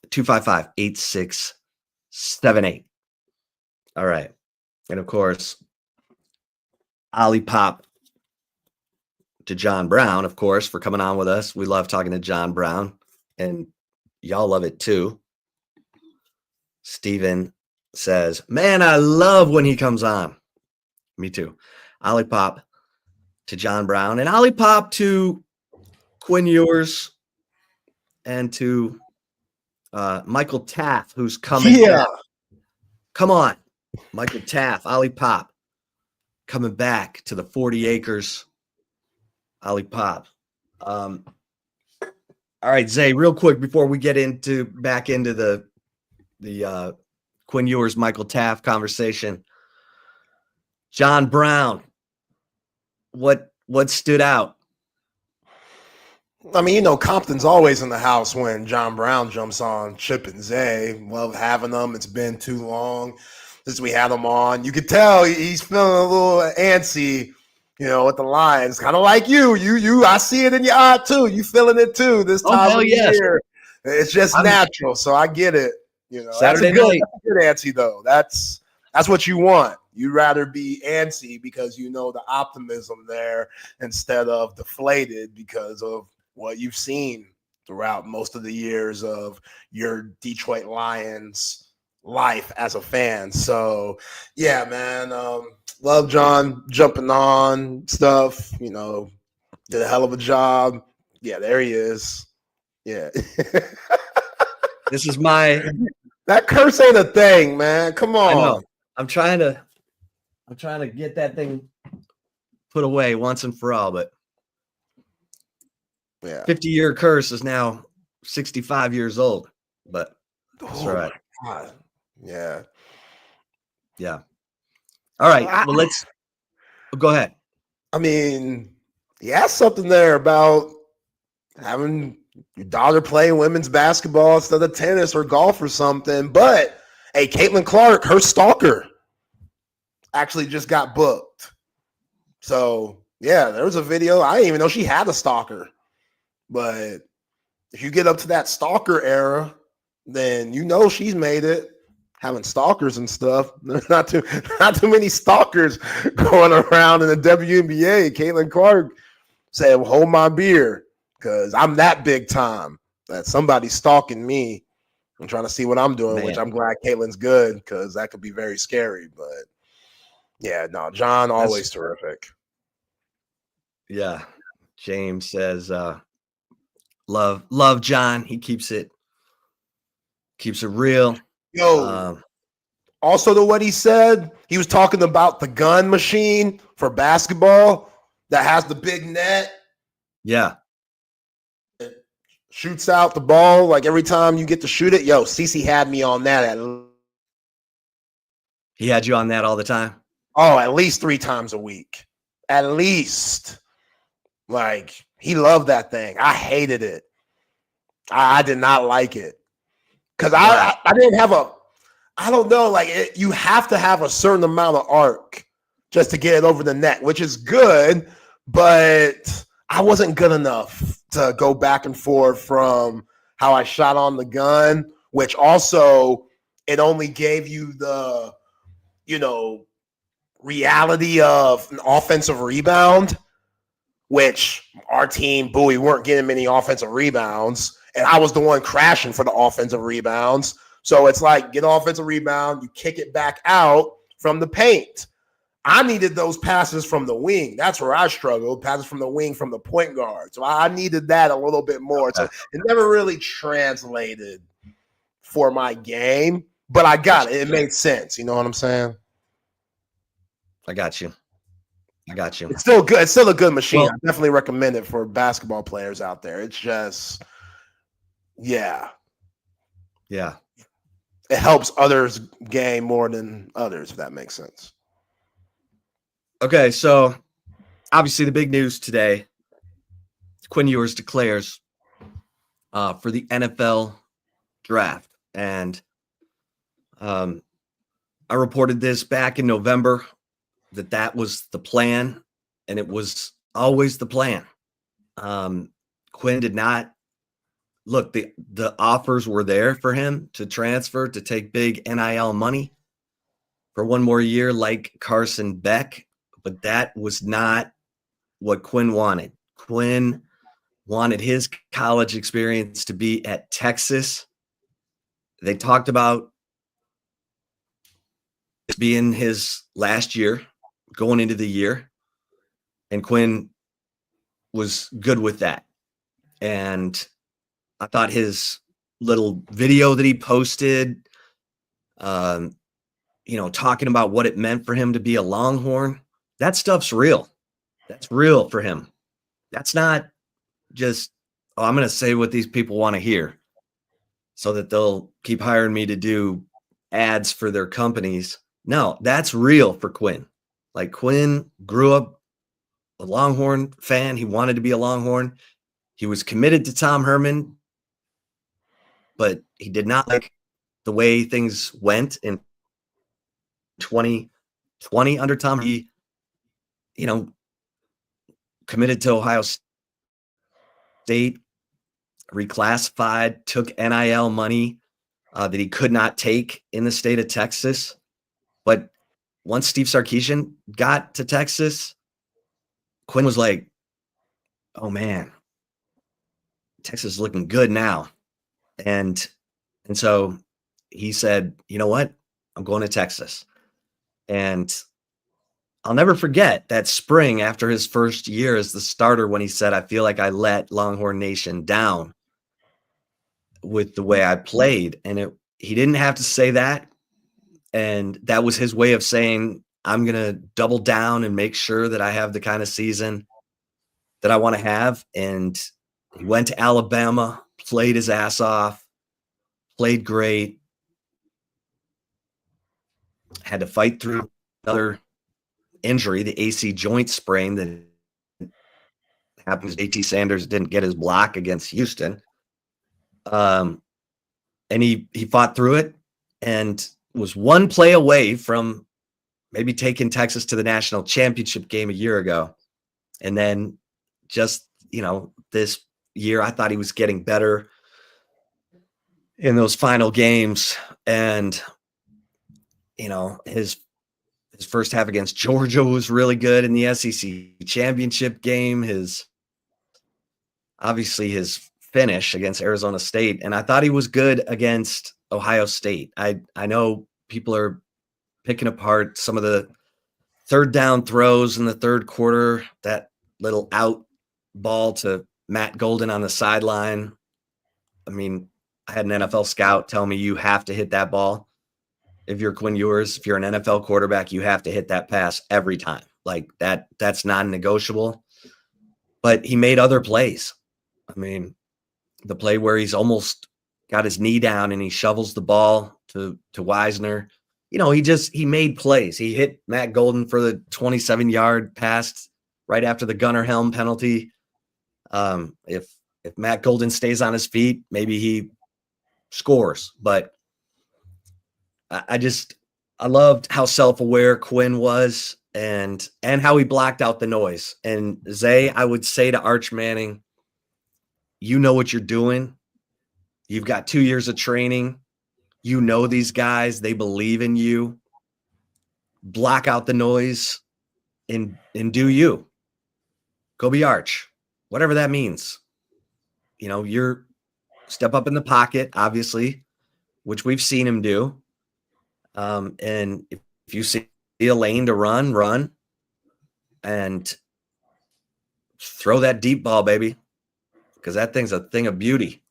255-8678. All right. And of course, Ollie Pop to John Brown, of course, for coming on with us. We love talking to John Brown, and y'all love it too. Steven says, man, I love when he comes on. Me too. Ollie Pop to John Brown, and Ollie Pop to Quinn Ewers, and to Michael Taff, who's coming back. Come on, Michael Taff, Ollie Pop, coming back to the 40 acres. Ollie Pop. All right, Zay, real quick before we get back into the Quinn Ewers, Michael Taff conversation. John Brown, what stood out? I mean, Compton's always in the house when John Brown jumps on. Chip and Zay, love having them. It's been too long since we had them on. You could tell he's feeling a little antsy, with the Lions. Kind of like you. I see it in your eye too. You feeling it too this time of year. It's just natural, so I get it. Saturday night. That's a good antsy though. That's what you want. You'd rather be antsy because the optimism there instead of deflated because of what you've seen throughout most of the years of your Detroit Lions life as a fan. So yeah, man. Love John jumping on stuff, did a hell of a job. Yeah, there he is. Yeah. This is my that curse ain't a thing, man. Come on. I know. I'm trying to get that thing put away once and for all, but yeah, 50-year curse is now 65 years old. But that's right. God. Yeah. Yeah. All right. Well, let's go ahead. I mean, he has something there about having your daughter play women's basketball instead of tennis or golf or something. But hey, Caitlin Clark, her stalker, actually just got booked. So yeah, there was a video. I didn't even know she had a stalker. But if you get up to that stalker era, then she's made it. Having stalkers and stuff. There's not too many stalkers going around in the WNBA. Caitlin Clark said, well, hold my beer, because I'm that big time that somebody's stalking me and trying to see what I'm doing, Man. which I'm glad Caitlin's good, because that could be very scary. But yeah, no, John, always terrific. Yeah. James says, love John. He keeps it real. Yo, also to what he said, he was talking about the gun machine for basketball that has the big net. Yeah. It shoots out the ball like every time you get to shoot it. Yo, Cece had me on that. He had you on that all the time? Oh, at least 3 times a week. At least. Like, he loved that thing. I hated it. I did not like it. Because I didn't have I don't know, like you have to have a certain amount of arc just to get it over the net, which is good, but I wasn't good enough to go back and forth from how I shot on the gun, which also it only gave you the, reality of an offensive rebound, which our team, we weren't getting many offensive rebounds. And I was the one crashing for the offensive rebounds. So it's like, get an offensive rebound, you kick it back out from the paint. I needed those passes from the wing. That's where I struggled, passes from the wing from the point guard. So I needed that a little bit more. So it never really translated for my game, but I got it. It made sense. You know what I'm saying? I got you. It's still good. It's still a good machine. Well, I definitely recommend it for basketball players out there. It's just, yeah. Yeah. It helps others game more than others, if that makes sense. Okay, so obviously the big news today, Quinn Ewers declares for the NFL draft. And I reported this back in November that was the plan, and it was always the plan. Quinn did not look, the offers were there for him to transfer, to take big NIL money for one more year like Carson Beck, but that was not what Quinn wanted. Quinn wanted his college experience to be at Texas. They talked about it being his last year, going into the year, and Quinn was good with that. And I thought his little video that he posted, talking about what it meant for him to be a Longhorn, that stuff's real. That's real for him. That's not just, I'm going to say what these people want to hear so that they'll keep hiring me to do ads for their companies. No, that's real for Quinn. Like, Quinn grew up a Longhorn fan. He wanted to be a Longhorn. He was committed to Tom Herman, but he did not like the way things went in 2020 under Tom. He, committed to Ohio State, reclassified, took NIL money that he could not take in the state of Texas. But once Steve Sarkisian got to Texas, Quinn was like, oh man, Texas is looking good now. And so he said, you know what? I'm going to Texas. And I'll never forget that spring after his first year as the starter when he said, I feel like I let Longhorn Nation down with the way I played. And he didn't have to say that. And that was his way of saying, I'm going to double down and make sure that I have the kind of season that I want to have. And he went to Alabama, played his ass off, played great, had to fight through another injury, the AC joint sprain that happens. JT Sanders didn't get his block against Houston. And he fought through it and was one play away from maybe taking Texas to the national championship game a year ago. And then just, this year, I thought he was getting better in those final games. And, his first half against Georgia was really good in the SEC championship game. Obviously his finish against Arizona State. And I thought he was good against Ohio State. I know people are picking apart some of the third down throws in the third quarter, that little out ball to Matt Golden on the sideline. I mean, I had an NFL scout tell me you have to hit that ball. If you're Quinn Ewers, if you're an NFL quarterback, you have to hit that pass every time. Like that's non-negotiable. But he made other plays. I mean, the play where he's almost got his knee down and he shovels the ball to Wisner. He made plays. He hit Matt Golden for the 27-yard pass right after the Gunnar Helm penalty. If Matt Golden stays on his feet, maybe he scores. But I loved how self-aware Quinn was and how he blocked out the noise. And Zay, I would say to Arch Manning, you know what you're doing. You've got 2 years of training. You know these guys, they believe in you. Block out the noise and do you. Go be Arch. Whatever that means. You're step up in the pocket, obviously, which we've seen him do. And if you see a lane to run and throw that deep ball, baby, because that thing's a thing of beauty.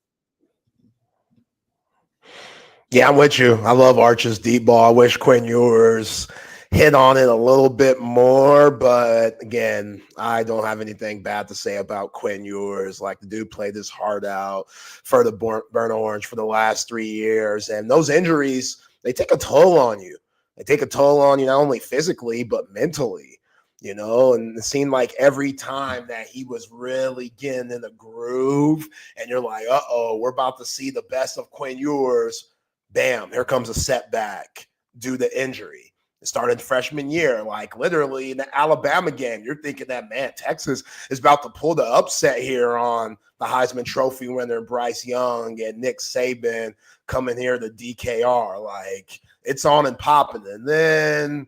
Yeah, I'm with you. I love Arch's deep ball. I wish Quinn Ewers hit on it a little bit more, but again, I don't have anything bad to say about Quinn Ewers. Like, the dude played his heart out for the Burnt Orange for the last 3 years, and those injuries, they take a toll on you. They take a toll on you not only physically but mentally. And it seemed like every time that he was really getting in the groove, and you're like, we're about to see the best of Quinn Ewers. Bam, here comes a setback due to injury. It started freshman year, like literally in the Alabama game. You're thinking that, man, Texas is about to pull the upset here on the Heisman Trophy winner Bryce Young and Nick Saban coming here to DKR. Like, it's on and popping. And then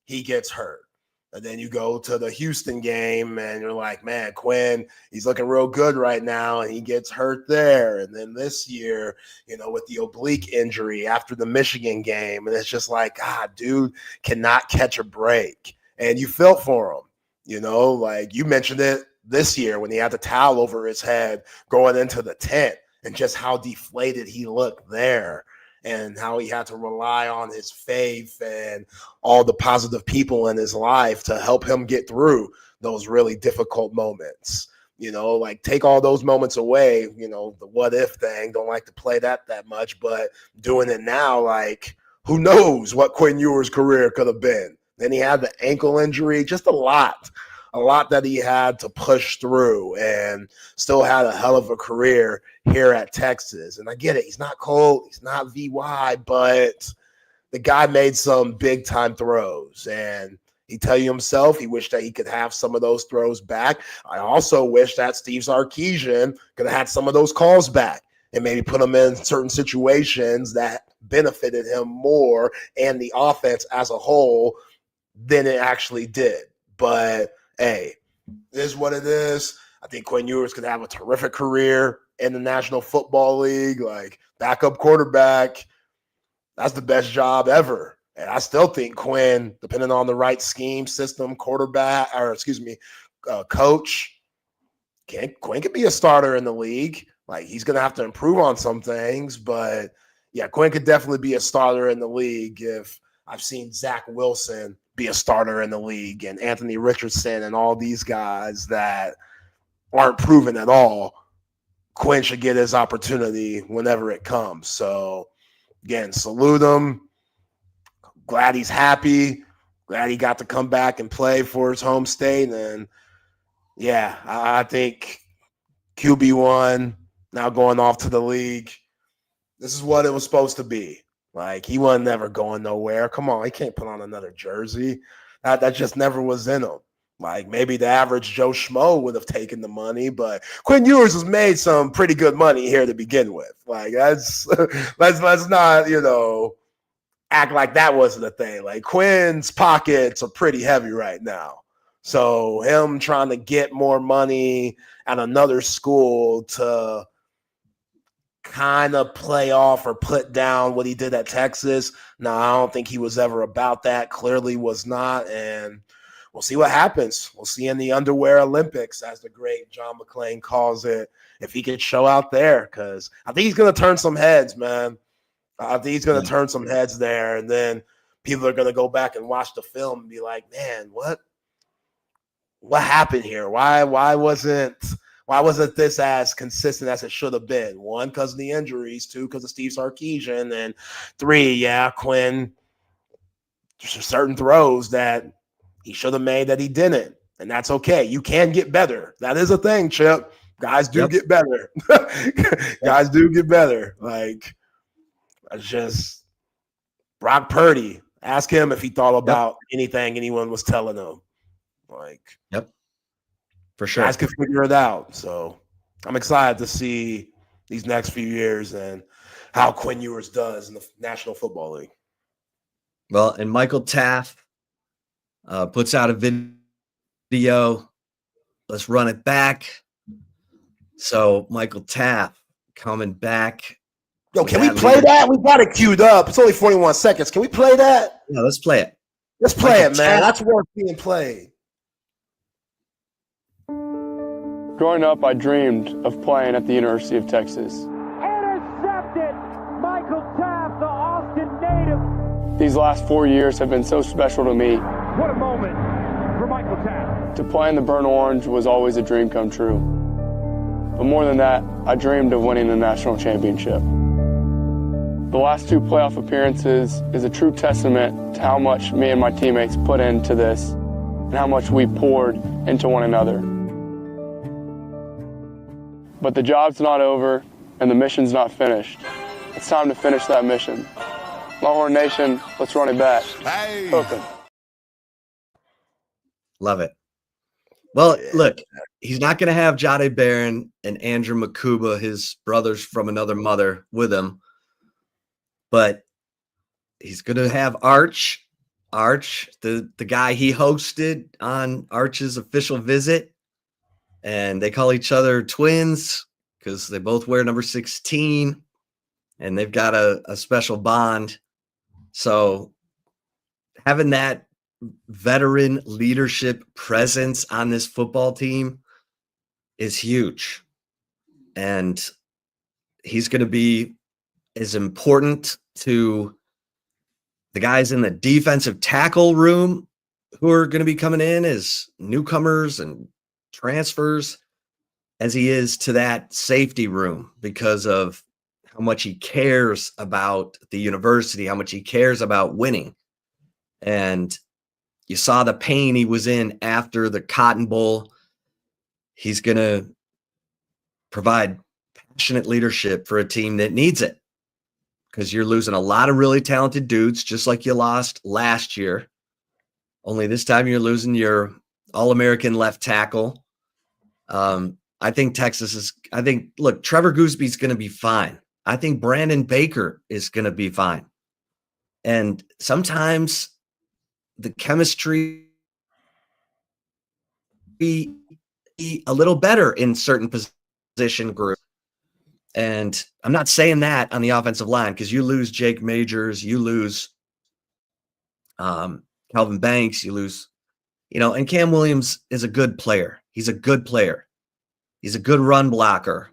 he gets hurt. And then you go to the Houston game and you're like, man, Quinn, he's looking real good right now. And he gets hurt there. And then this year, with the oblique injury after the Michigan game. And it's just like, God, dude cannot catch a break. And you felt for him, like you mentioned it this year when he had the towel over his head going into the tent and just how deflated he looked there. And how he had to rely on his faith and all the positive people in his life to help him get through those really difficult moments. Like, take all those moments away, the what if thing, don't like to play that much, but doing it now, like, who knows what Quinn Ewers' career could have been. Then he had the ankle injury, just a lot that he had to push through, and still had a hell of a career here at Texas. And I get it. He's not Colt. He's not VY, but the guy made some big time throws, and he tell you himself, he wished that he could have some of those throws back. I also wish that Steve Sarkisian could have had some of those calls back and maybe put him in certain situations that benefited him more and the offense as a whole than it actually did. But hey, it is what it is. I think Quinn Ewers could have a terrific career in the National Football League, like backup quarterback. That's the best job ever. And I still think Quinn, depending on the right scheme, system, quarterback, or coach, Quinn could be a starter in the league. Like, he's going to have to improve on some things, but yeah, Quinn could definitely be a starter in the league. If I've seen Zach Wilson be a starter in the league, and Anthony Richardson and all these guys that aren't proven at all, Quinn should get his opportunity whenever it comes. So again, salute him. Glad he's happy. Glad he got to come back and play for his home state. And yeah, I think QB1 now going off to the league. This is what it was supposed to be. Like, he wasn't never going nowhere. Come on, he can't put on another jersey. That just never was in him. Like, maybe the average Joe Schmo would have taken the money, but Quinn Ewers has made some pretty good money here to begin with. Like, that's let's not, act like that wasn't a thing. Like, Quinn's pockets are pretty heavy right now. So him trying to get more money at another school to kind of play off or put down what he did at Texas, no, I don't think he was ever about that. Clearly was not. And we'll see what happens. We'll see in the underwear Olympics, as the great John McClain calls it, if he can show out there, because I think he's going to turn some heads, man. I think he's going to turn some heads there, and then people are going to go back and watch the film and be like, man, what happened here? Why wasn't this as consistent as it should have been? 1, because of the injuries. 2, because of Steve Sarkisian. And 3, yeah, Quinn, there's certain throws that he should have made that he didn't. And that's okay. You can get better. That is a thing, Chip. Guys do get better. Guys do get better. Like, it's just Brock Purdy. Ask him if he thought about anything anyone was telling him. Like, for sure. Guys can figure it out. So I'm excited to see these next few years and how Quinn Ewers does in the National Football League. Well, and Michael Taff puts out a video. Let's run it back. So Michael Taff coming back. Yo, can we play that? We got it queued up. It's only 41 seconds. Can we play that? Yeah, let's play it. Let's play it, man. That's worth being played. Growing up, I dreamed of playing at the University of Texas. Intercepted! Michael Taff, the Austin native. These last 4 years have been so special to me. What a moment for Michael Taff. To play in the Burnt Orange was always a dream come true. But more than that, I dreamed of winning a national championship. The last 2 playoff appearances is a true testament to how much me and my teammates put into this and how much we poured into one another. But the job's not over and the mission's not finished. It's time to finish that mission. Longhorn Nation, let's run it back. Hey. Cook 'em. Love it. Well, look, he's not going to have Jade Barron and Andrew Makuba, his brothers from another mother, with him. But he's going to have Arch, the guy he hosted on Arch's official visit. And they call each other twins because they both wear number 16. And they've got a special bond. So having that veteran leadership presence on this football team is huge. And he's going to be as important to the guys in the defensive tackle room who are going to be coming in as newcomers and transfers as he is to that safety room, because of how much he cares about the university, how much he cares about winning. And you saw the pain he was in after the Cotton Bowl. He's going to provide passionate leadership for a team that needs it, because you're losing a lot of really talented dudes, just like you lost last year. Only this time you're losing your All-American left tackle. I think look, Trevor Goosby's going to be fine. I think Brandon Baker is going to be fine. And sometimes the chemistry be a little better in certain position groups. And I'm not saying that on the offensive line because you lose Jake Majors, you lose Calvin Banks, you lose, and Cam Williams is a good player. He's a good player. He's a good run blocker.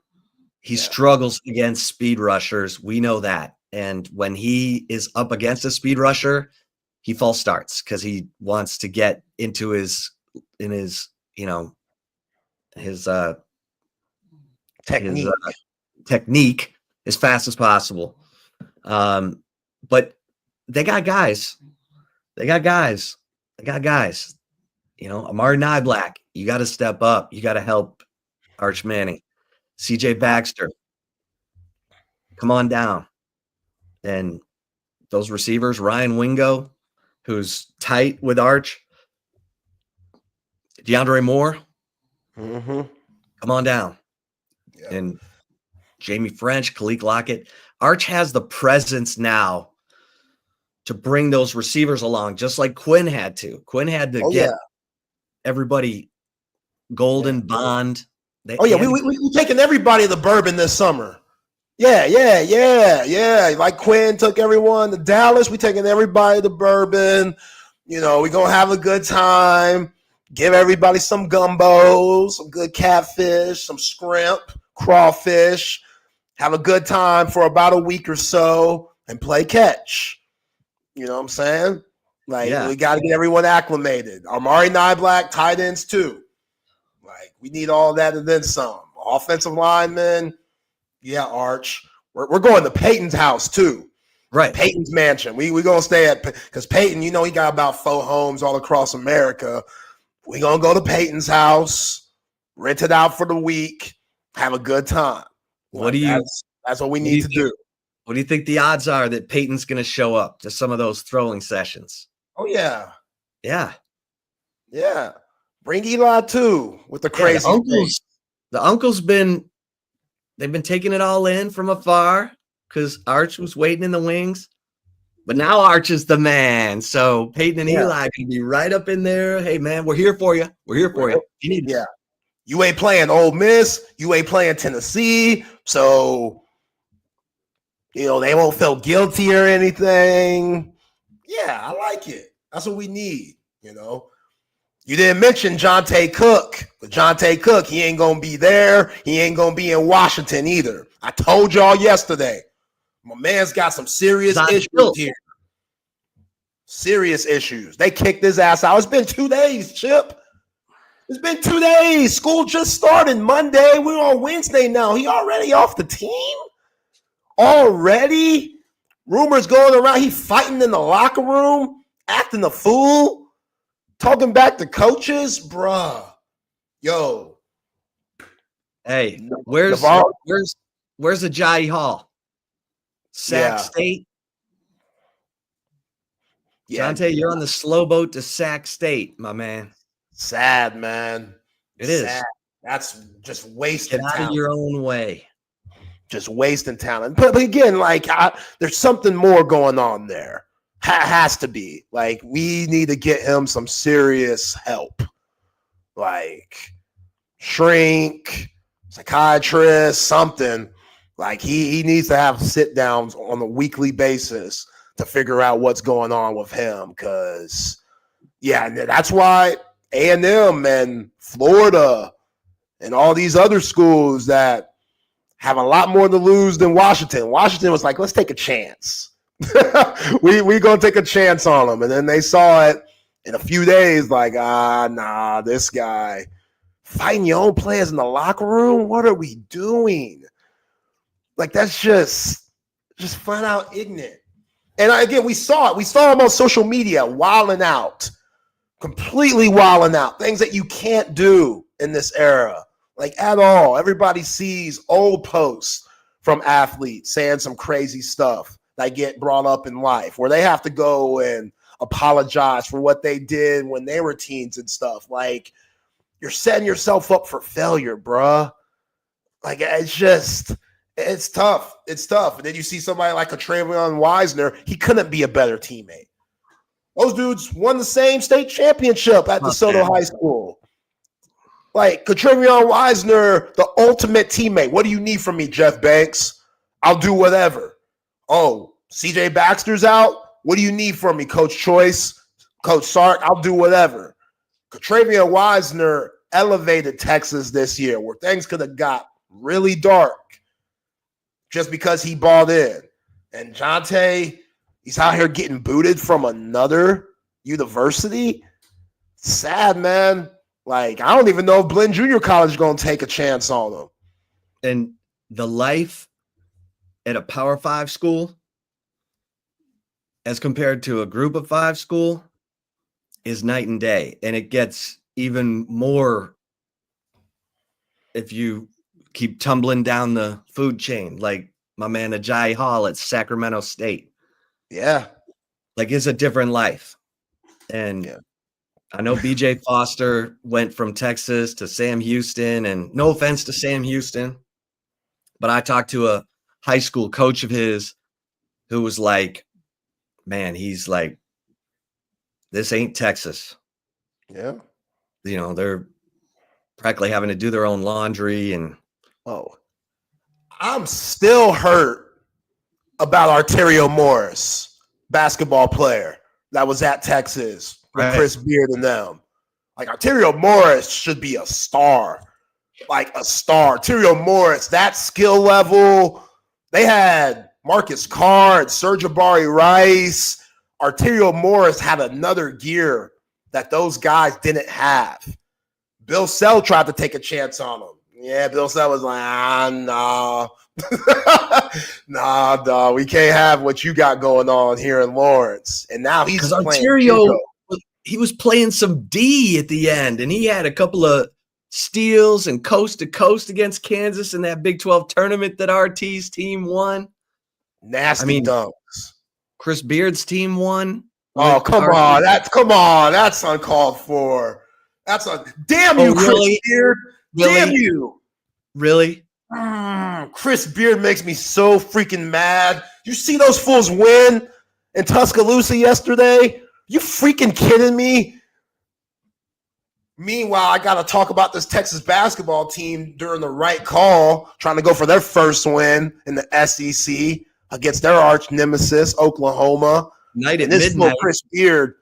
He struggles against speed rushers. We know that. And when he is up against a speed rusher, he false starts because he wants to get into his technique as fast as possible. But they got guys. Amari Nyblack, you got to step up. You got to help Arch Manning. CJ Baxter, come on down. And those receivers, Ryan Wingo, who's tight with Arch, DeAndre Moore, come on down. Yeah. And Jamie French, Khalil Lockett. Arch has the presence now to bring those receivers along, just like Quinn had to. Quinn had to get everybody Golden Bond. We taking everybody to the bourbon this summer. Yeah. Like Quinn took everyone to Dallas. We taking everybody to bourbon. We gonna have a good time. Give everybody some gumbo, some good catfish, some shrimp, crawfish. Have a good time for about a week or so and play catch. You know what I'm saying? We got to get everyone acclimated. Amari Nyblack, tight ends too. We need all that and then some. Offensive linemen, Arch. We're going to Peyton's house too. Right. Peyton's mansion. We going to stay at, because Peyton, he got about 4 homes all across America. We going to go to Peyton's house, rent it out for the week, have a good time. That's what we need to do. What do you think the odds are that Peyton's going to show up to some of those throwing sessions? Oh, yeah. Yeah. Yeah. Bring Eli too with the crazy things. The uncle's they've been taking it all in from afar because Arch was waiting in the wings. But now Arch is the man. So Peyton and Eli can be right up in there. Hey, man, we're here for you. We're here for you. You need You ain't playing Ole Miss. You ain't playing Tennessee. So, they won't feel guilty or anything. Yeah, I like it. That's what we need, You didn't mention Jonte Cook. But Jonte Cook, he ain't going to be there. He ain't going to be in Washington either. I told y'all yesterday. My man's got some serious issues here. Serious issues. They kicked his ass out. It's been 2 days, Chip. It's been 2 days. School just started Monday. We're on Wednesday now. He already off the team? Already? Rumors going around. He fighting in the locker room, acting a fool, talking back to coaches. Bruh. Yo. Hey, where's Ajayi Hall? Sac State. Jonte, you're on the slow boat to Sac State, my man. Sad, man. It is. Sad. That's just wasting talent. Get out of your own way. Just wasting talent. But again, there's something more going on there. Has to be. We need to get him some serious help. Shrink, psychiatrist, something. He needs to have sit-downs on a weekly basis to figure out what's going on with him. Because, that's why A&M and Florida and all these other schools that have a lot more to lose than Washington. Washington was like, let's take a chance. we going to take a chance on them. And then they saw it in a few days this guy fighting your own players in the locker room. What are we doing? That's just flat out ignorant. And again, we saw it. We saw him on social media wilding out, completely wilding out, things that you can't do in this era, at all. Everybody sees old posts from athletes saying some crazy stuff that get brought up in life where they have to go and apologize for what they did when they were teens and stuff. You're setting yourself up for failure, bruh. It's tough. It's tough. And then you see somebody like a Travion Wisner. He couldn't be a better teammate. Those dudes won the same state championship at DeSoto High School. Like Trevion Wisner, the ultimate teammate. What do you need from me, Jeff Banks? I'll do whatever. Oh, CJ Baxter's out. What do you need from me, Coach Choice, Coach Sark? I'll do whatever. Trevion Wisner elevated Texas this year where things could have got really dark just because he balled in. And Jonte, he's out here getting booted from another university. Sad, man. Like, I don't even know if Blinn Junior College is going to take a chance on him. And the life at a Power 5 school as compared to a Group of 5 school is night and day. And it gets even more if you keep tumbling down the food chain, like my man Ajayi Hall at Sacramento State. Yeah. Like, it's a different life. And I know BJ Foster went from Texas to Sam Houston, and no offense to Sam Houston, but I talked to a high school coach of his who was like, man, he's like, this ain't Texas. Yeah. You know, they're practically having to do their own laundry. And I'm still hurt about Arterio Morris, basketball player that was at Texas with Chris Beard and them. Like, Arterio Morris should be a star. Like a star. Arterio Morris, that skill level. They had Marcus Carr, Serge Jabari Rice. Arterio Morris had another gear that those guys didn't have. Bill Self tried to take a chance on him. Yeah, Bill Self was like, nah. Nah, dog. We can't have what you got going on here in Lawrence. And now he's playing Arterio, he was playing some D at the end, and he had a couple of steals and coast to coast against Kansas in that Big 12 tournament that RT's team won. Nasty dunks. Chris Beard's team won. Oh, come on. That's uncalled for. Damn you, Chris Beard. Really? Damn you. Really? Chris Beard makes me so freaking mad. You see those fools win in Tuscaloosa yesterday? You freaking kidding me? Meanwhile, I got to talk about this Texas basketball team during the right call, trying to go for their first win in the SEC against their arch nemesis, Oklahoma. Night at this midnight. Chris Beard,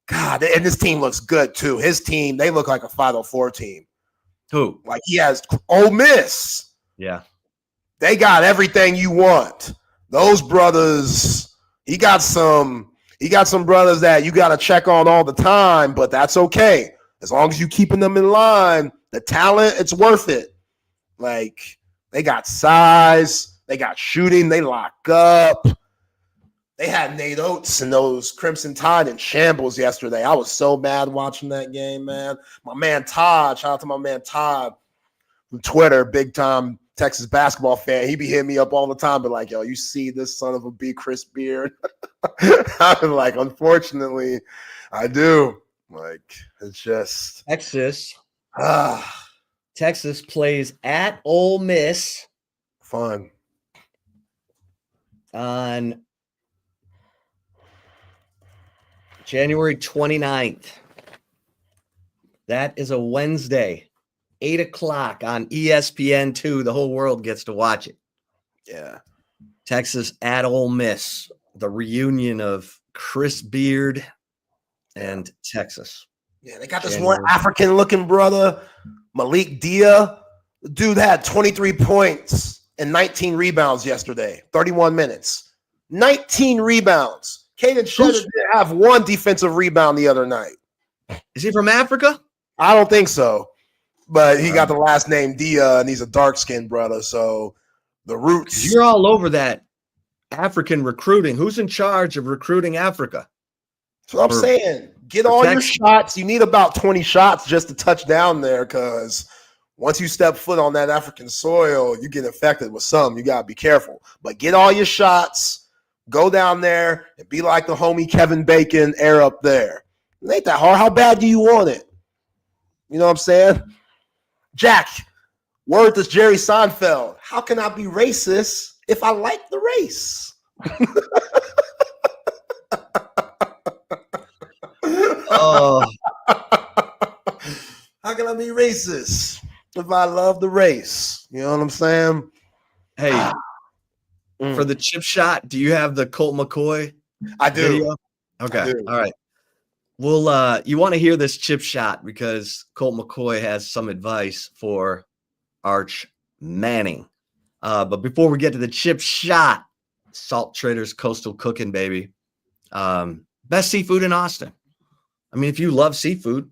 God, and this team looks good too. His team, they look like a 504 team. Who? Like, he has Ole Miss. Yeah. They got everything you want. Those brothers, he got some brothers that you got to check on all the time, but that's okay. As long as you keeping them in line, the talent, it's worth it. Like, they got size, they got shooting, they lock up. They had Nate Oates and those Crimson Tide in shambles yesterday. I was so mad watching that game, man. My man Todd, shout out to my man Todd from Twitter, big time Texas basketball fan. He be hitting me up all the time, but like, yo, you see this son of a B, Chris Beard? I'm like, unfortunately, I do. Like, it's just Texas plays at Ole Miss. Fun. On January 29th. That is a Wednesday, 8:00 on ESPN2. The whole world gets to watch it. Yeah. Texas at Ole Miss. The reunion of Chris Beard and Texas. Yeah, they got this one African-looking brother, Malik Dia. The dude had 23 points and 19 rebounds yesterday, 31 minutes. 19 rebounds. Caden Shedder did have one defensive rebound the other night. Is he from Africa? I don't think so. But he got the last name Dia, and he's a dark-skinned brother, so the roots. You're all over that African recruiting. Who's in charge of recruiting Africa? That's what I'm saying. Get all your shots. You need about 20 shots just to touch down there, because once you step foot on that African soil, you get infected with something. You got to be careful. But get all your shots. Go down there and be like the homie Kevin Bacon air up there. It ain't that hard. How bad do you want it? You know what I'm saying? Jack, word to Jerry Seinfeld. How can I be racist if I like the race? Oh. How can I be racist racist if I love the race. You know what I'm saying? Hey, for the chip shot, do you have the Colt McCoy? I do. Video? Okay. I do. All right. Well, you want to hear this chip shot because Colt McCoy has some advice for Arch Manning. But before we get to the chip shot, Salt Traders Coastal Cooking, baby. Best seafood in Austin. I mean, if you love seafood,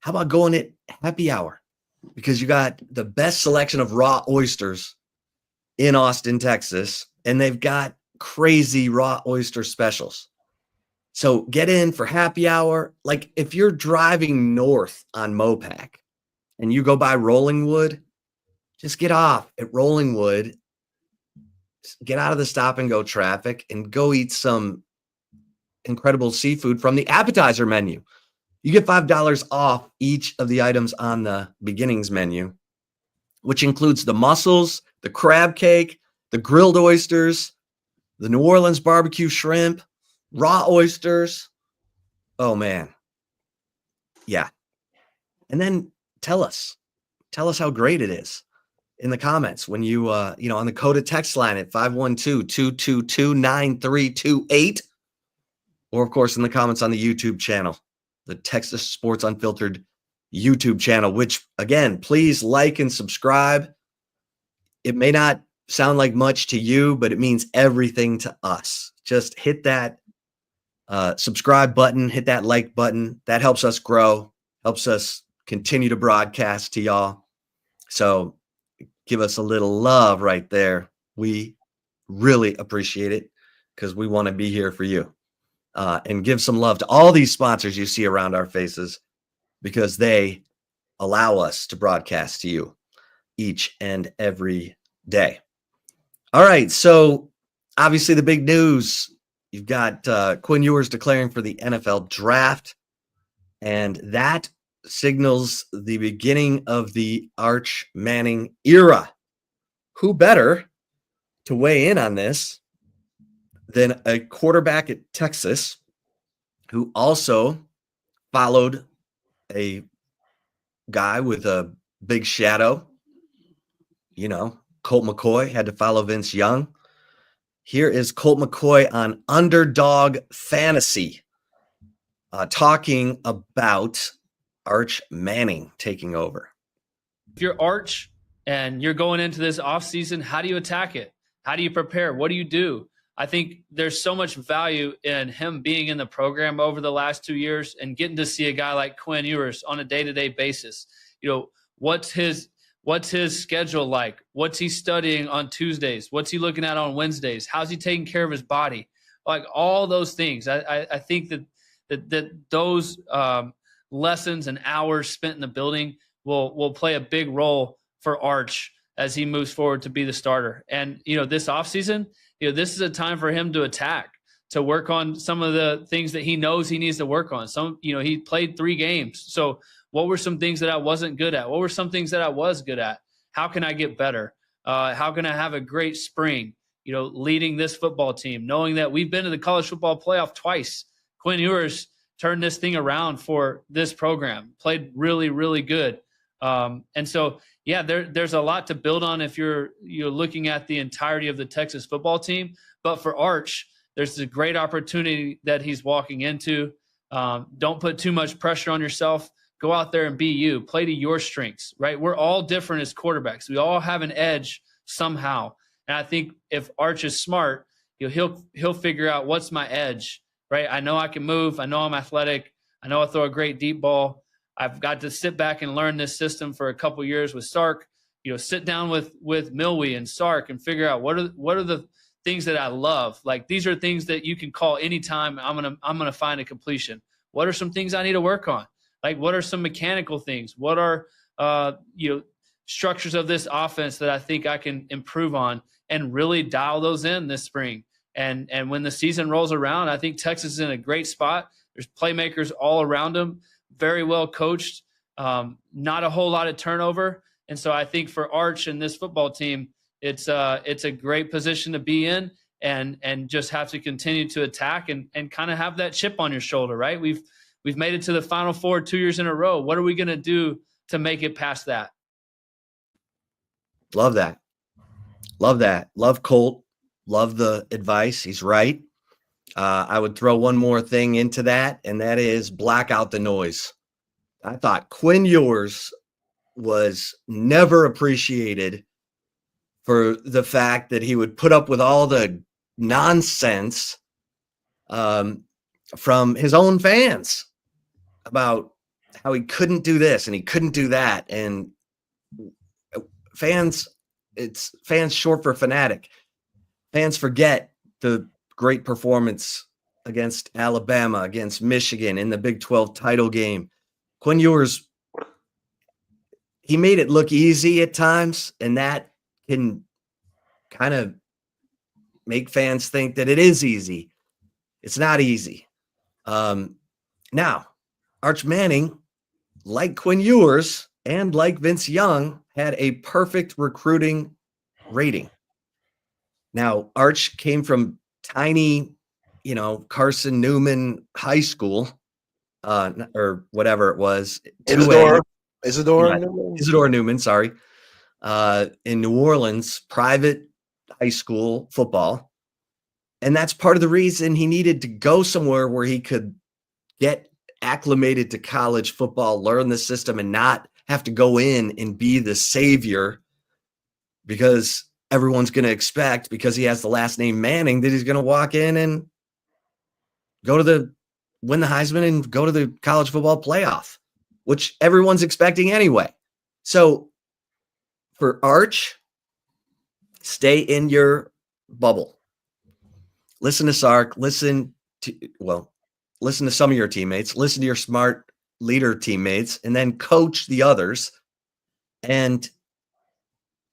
how about going at happy hour? Because you got the best selection of raw oysters in Austin, Texas, and they've got crazy raw oyster specials. So get in for happy hour. Like if you're driving north on Mopac and you go by Rollingwood, just get off at Rollingwood, get out of the stop and go traffic and go eat some incredible seafood from the appetizer menu. You get $5 off each of the items on the beginnings menu, which includes the mussels, the crab cake, the grilled oysters, the New Orleans barbecue shrimp, raw oysters. Oh, man. Yeah. And then tell us how great it is in the comments when you, on the Coda text line at 512-222-9328, or of course in the comments on the YouTube channel, the Texas Sports Unfiltered YouTube channel, which again, please like and subscribe. It may not sound like much to you, but it means everything to us. Just hit that subscribe button, hit that like button. That helps us grow, helps us continue to broadcast to y'all. So give us a little love right there. We really appreciate it because we want to be here for you. And give some love to all these sponsors you see around our faces because they allow us to broadcast to you each and every day. All right. So obviously the big news, you've got Quinn Ewers declaring for the NFL draft, and that signals the beginning of the Arch Manning era. Who better to weigh in on this than a quarterback at Texas who also followed a guy with a big shadow. Colt McCoy had to follow Vince Young. Here is Colt McCoy on Underdog Fantasy talking about Arch Manning taking over. If you're Arch and you're going into this offseason, how do you attack it? How do you prepare? What do you do? I think there's so much value in him being in the program over the last 2 years and getting to see a guy like Quinn Ewers on a day-to-day basis. What's his schedule like? What's he studying on Tuesdays? What's he looking at on Wednesdays? How's he taking care of his body? Like all those things. I think that those lessons and hours spent in the building will play a big role for Arch as he moves forward to be the starter. And, this offseason, this is a time for him to attack, to work on some of the things that he knows he needs to work on. He played 3 games. So what were some things that I wasn't good at? What were some things that I was good at? How can I get better? How can I have a great spring, leading this football team, knowing that we've been to the college football playoff twice. Quinn Ewers turned this thing around for this program, played really, really good. And so, yeah, there's a lot to build on if you're looking at the entirety of the Texas football team. But for Arch, there's a great opportunity that he's walking into. Don't put too much pressure on yourself. Go out there and be you. Play to your strengths, right? We're all different as quarterbacks. We all have an edge somehow. And I think if Arch is smart, he'll figure out what's my edge, right? I know I can move. I know I'm athletic. I know I throw a great deep ball. I've got to sit back and learn this system for a couple years with Sark, sit down with Milwee and Sark and figure out what are the things that I love. Like these are things that you can call anytime. I'm going to find a completion. What are some things I need to work on? Like what are some mechanical things? What are, structures of this offense that I think I can improve on and really dial those in this spring. And when the season rolls around, I think Texas is in a great spot. There's playmakers all around them. Very well coached, not a whole lot of turnover. And so I think for Arch and this football team, it's a great position to be in and just have to continue to attack and kind of have that chip on your shoulder, right? We've made it to the Final Four 2 years in a row. What are we going to do to make it past that. Love that. Love that. Love Colt. Love the advice. He's right. I would throw one more thing into that, and that is block out the noise. I thought Quinn Ewers was never appreciated for the fact that he would put up with all the nonsense from his own fans about how he couldn't do this and he couldn't do that. And fans, it's fans short for fanatic. Fans forget the great performance against Alabama, against Michigan in the Big 12 title game. Quinn Ewers, he made it look easy at times, and that can kind of make fans think that it is easy. It's not easy. Now, Arch Manning, like Quinn Ewers and like Vince Young, had a perfect recruiting rating. Now, Arch came from tiny, Carson Newman High School, or whatever it was. Isidore Newman, sorry. In New Orleans, private high school football. And that's part of the reason he needed to go somewhere where he could get acclimated to college football, learn the system, and not have to go in and be the savior, because everyone's going to expect, because he has the last name Manning, that he's going to walk in and win the Heisman and go to the college football playoff, which everyone's expecting anyway. So for Arch, stay in your bubble. Listen to Sark, listen to some of your teammates, listen to your smart leader teammates, and then coach the others. And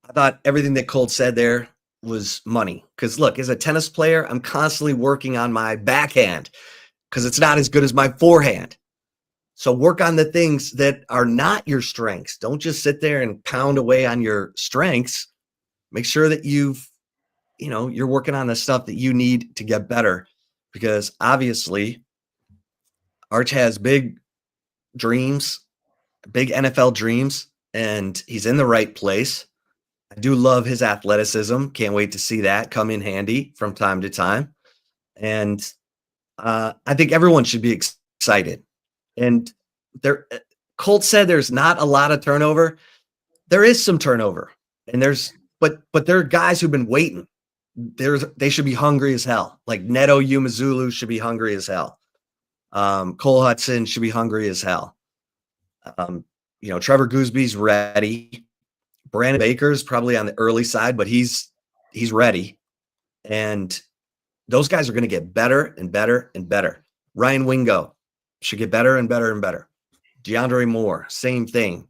I thought everything that Colt said there was money. Because look, as a tennis player, I'm constantly working on my backhand because it's not as good as my forehand. So work on the things that are not your strengths. Don't just sit there and pound away on your strengths. Make sure that you're working on the stuff that you need to get better, because obviously Arch has big dreams, big NFL dreams, and he's in the right place. I do love his athleticism. Can't wait to see that come in handy from time to time. And I think everyone should be excited. And Colt said there's not a lot of turnover. There is some turnover, and but there are guys who've been waiting. They should be hungry as hell. Like Neto Umazulu should be hungry as hell. Cole Hudson should be hungry as hell. Trevor Goosby's ready. Brandon Baker's probably on the early side, but he's ready. And those guys are going to get better and better and better. Ryan Wingo should get better and better and better. DeAndre Moore, same thing.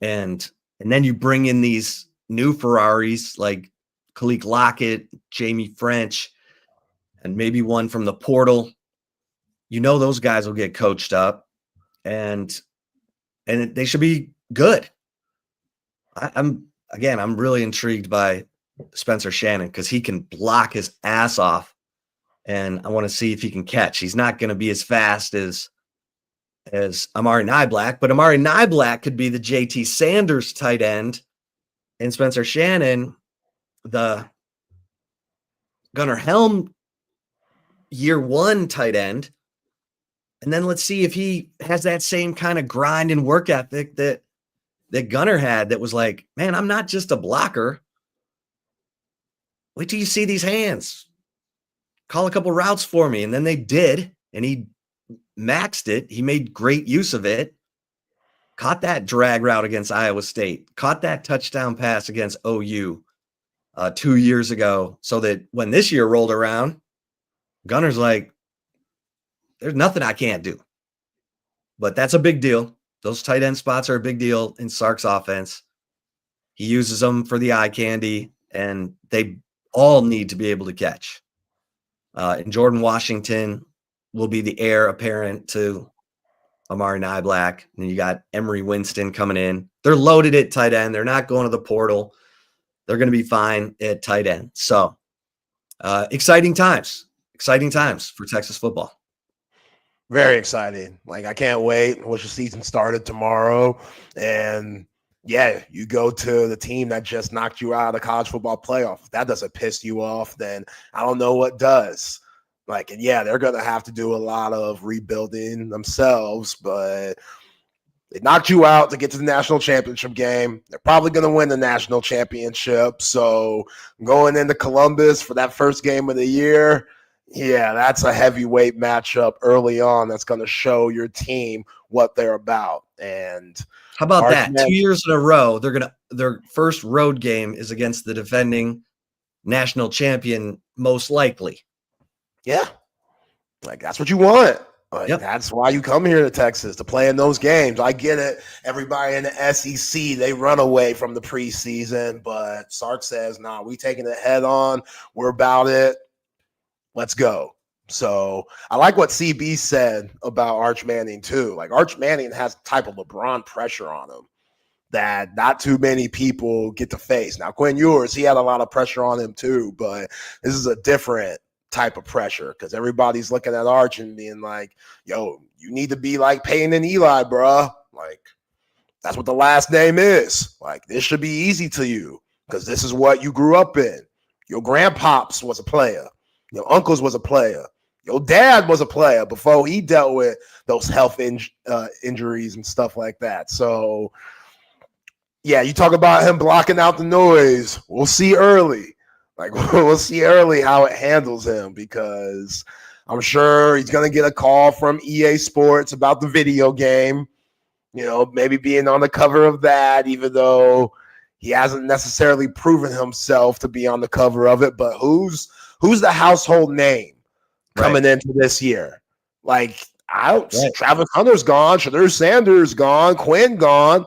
And then you bring in these new Ferraris like Khalil Lockett, Jamie French, and maybe one from the portal. Those guys will get coached up, and they should be good. I'm really intrigued by Spencer Shannon, because he can block his ass off, and I want to see if he can catch. He's not going to be as fast as Amari Niblack, but Amari Niblack could be the JT Sanders tight end, and Spencer Shannon, the Gunnar Helm year one tight end. And then let's see if he has that same kind of grind and work ethic that Gunnar had, that was like, man, I'm not just a blocker. Wait till you see these hands. Call a couple routes for me. And then they did, and he maxed it. He made great use of it. Caught that drag route against Iowa State. Caught that touchdown pass against OU 2 years ago, so that when this year rolled around, Gunnar's like, there's nothing I can't do. But that's a big deal. Those tight end spots are a big deal in Sark's offense. He uses them for the eye candy, and they all need to be able to catch. And Jordan Washington will be the heir apparent to Amari Niblack. And you got Emery Winston coming in. They're loaded at tight end. They're not going to the portal. They're going to be fine at tight end. So exciting times for Texas football. Very exciting. Like, I can't wait. I wish the season started tomorrow. And yeah, you go to the team that just knocked you out of the college football playoff. If that doesn't piss you off, then I don't know what does. Like, and yeah, they're going to have to do a lot of rebuilding themselves, but they knocked you out to get to the national championship game. They're probably going to win the national championship. So going into Columbus for that first game of the year, yeah, that's a heavyweight matchup early on that's going to show your team what they're about. And how about that? 2 years in a row, their first road game is against the defending national champion, most likely. Yeah. Like, that's what you want. Like, that's why you come here to Texas, to play in those games. I get it. Everybody in the SEC, they run away from the preseason, but Sark says, nah, we taking it head on. We're about it. Let's go. So I like what CB said about Arch Manning too. Like, Arch Manning has a type of LeBron pressure on him that not too many people get to face. Now, Quinn Ewers, he had a lot of pressure on him too, but this is a different type of pressure because everybody's looking at Arch and being like, yo, you need to be like Peyton and Eli, bruh. Like, that's what the last name is. Like, this should be easy to you because this is what you grew up in. Your grandpops was a player. Your uncles was a player. Your dad was a player before he dealt with those health injuries and stuff like that. So, yeah, you talk about him blocking out the noise. We'll see early. Like, we'll see early how it handles him because I'm sure he's going to get a call from EA Sports about the video game, you know, maybe being on the cover of that, even though he hasn't necessarily proven himself to be on the cover of it. But who's the household name coming into this year? Like, Travis Hunter's gone, Shedeur Sanders gone, Quinn gone.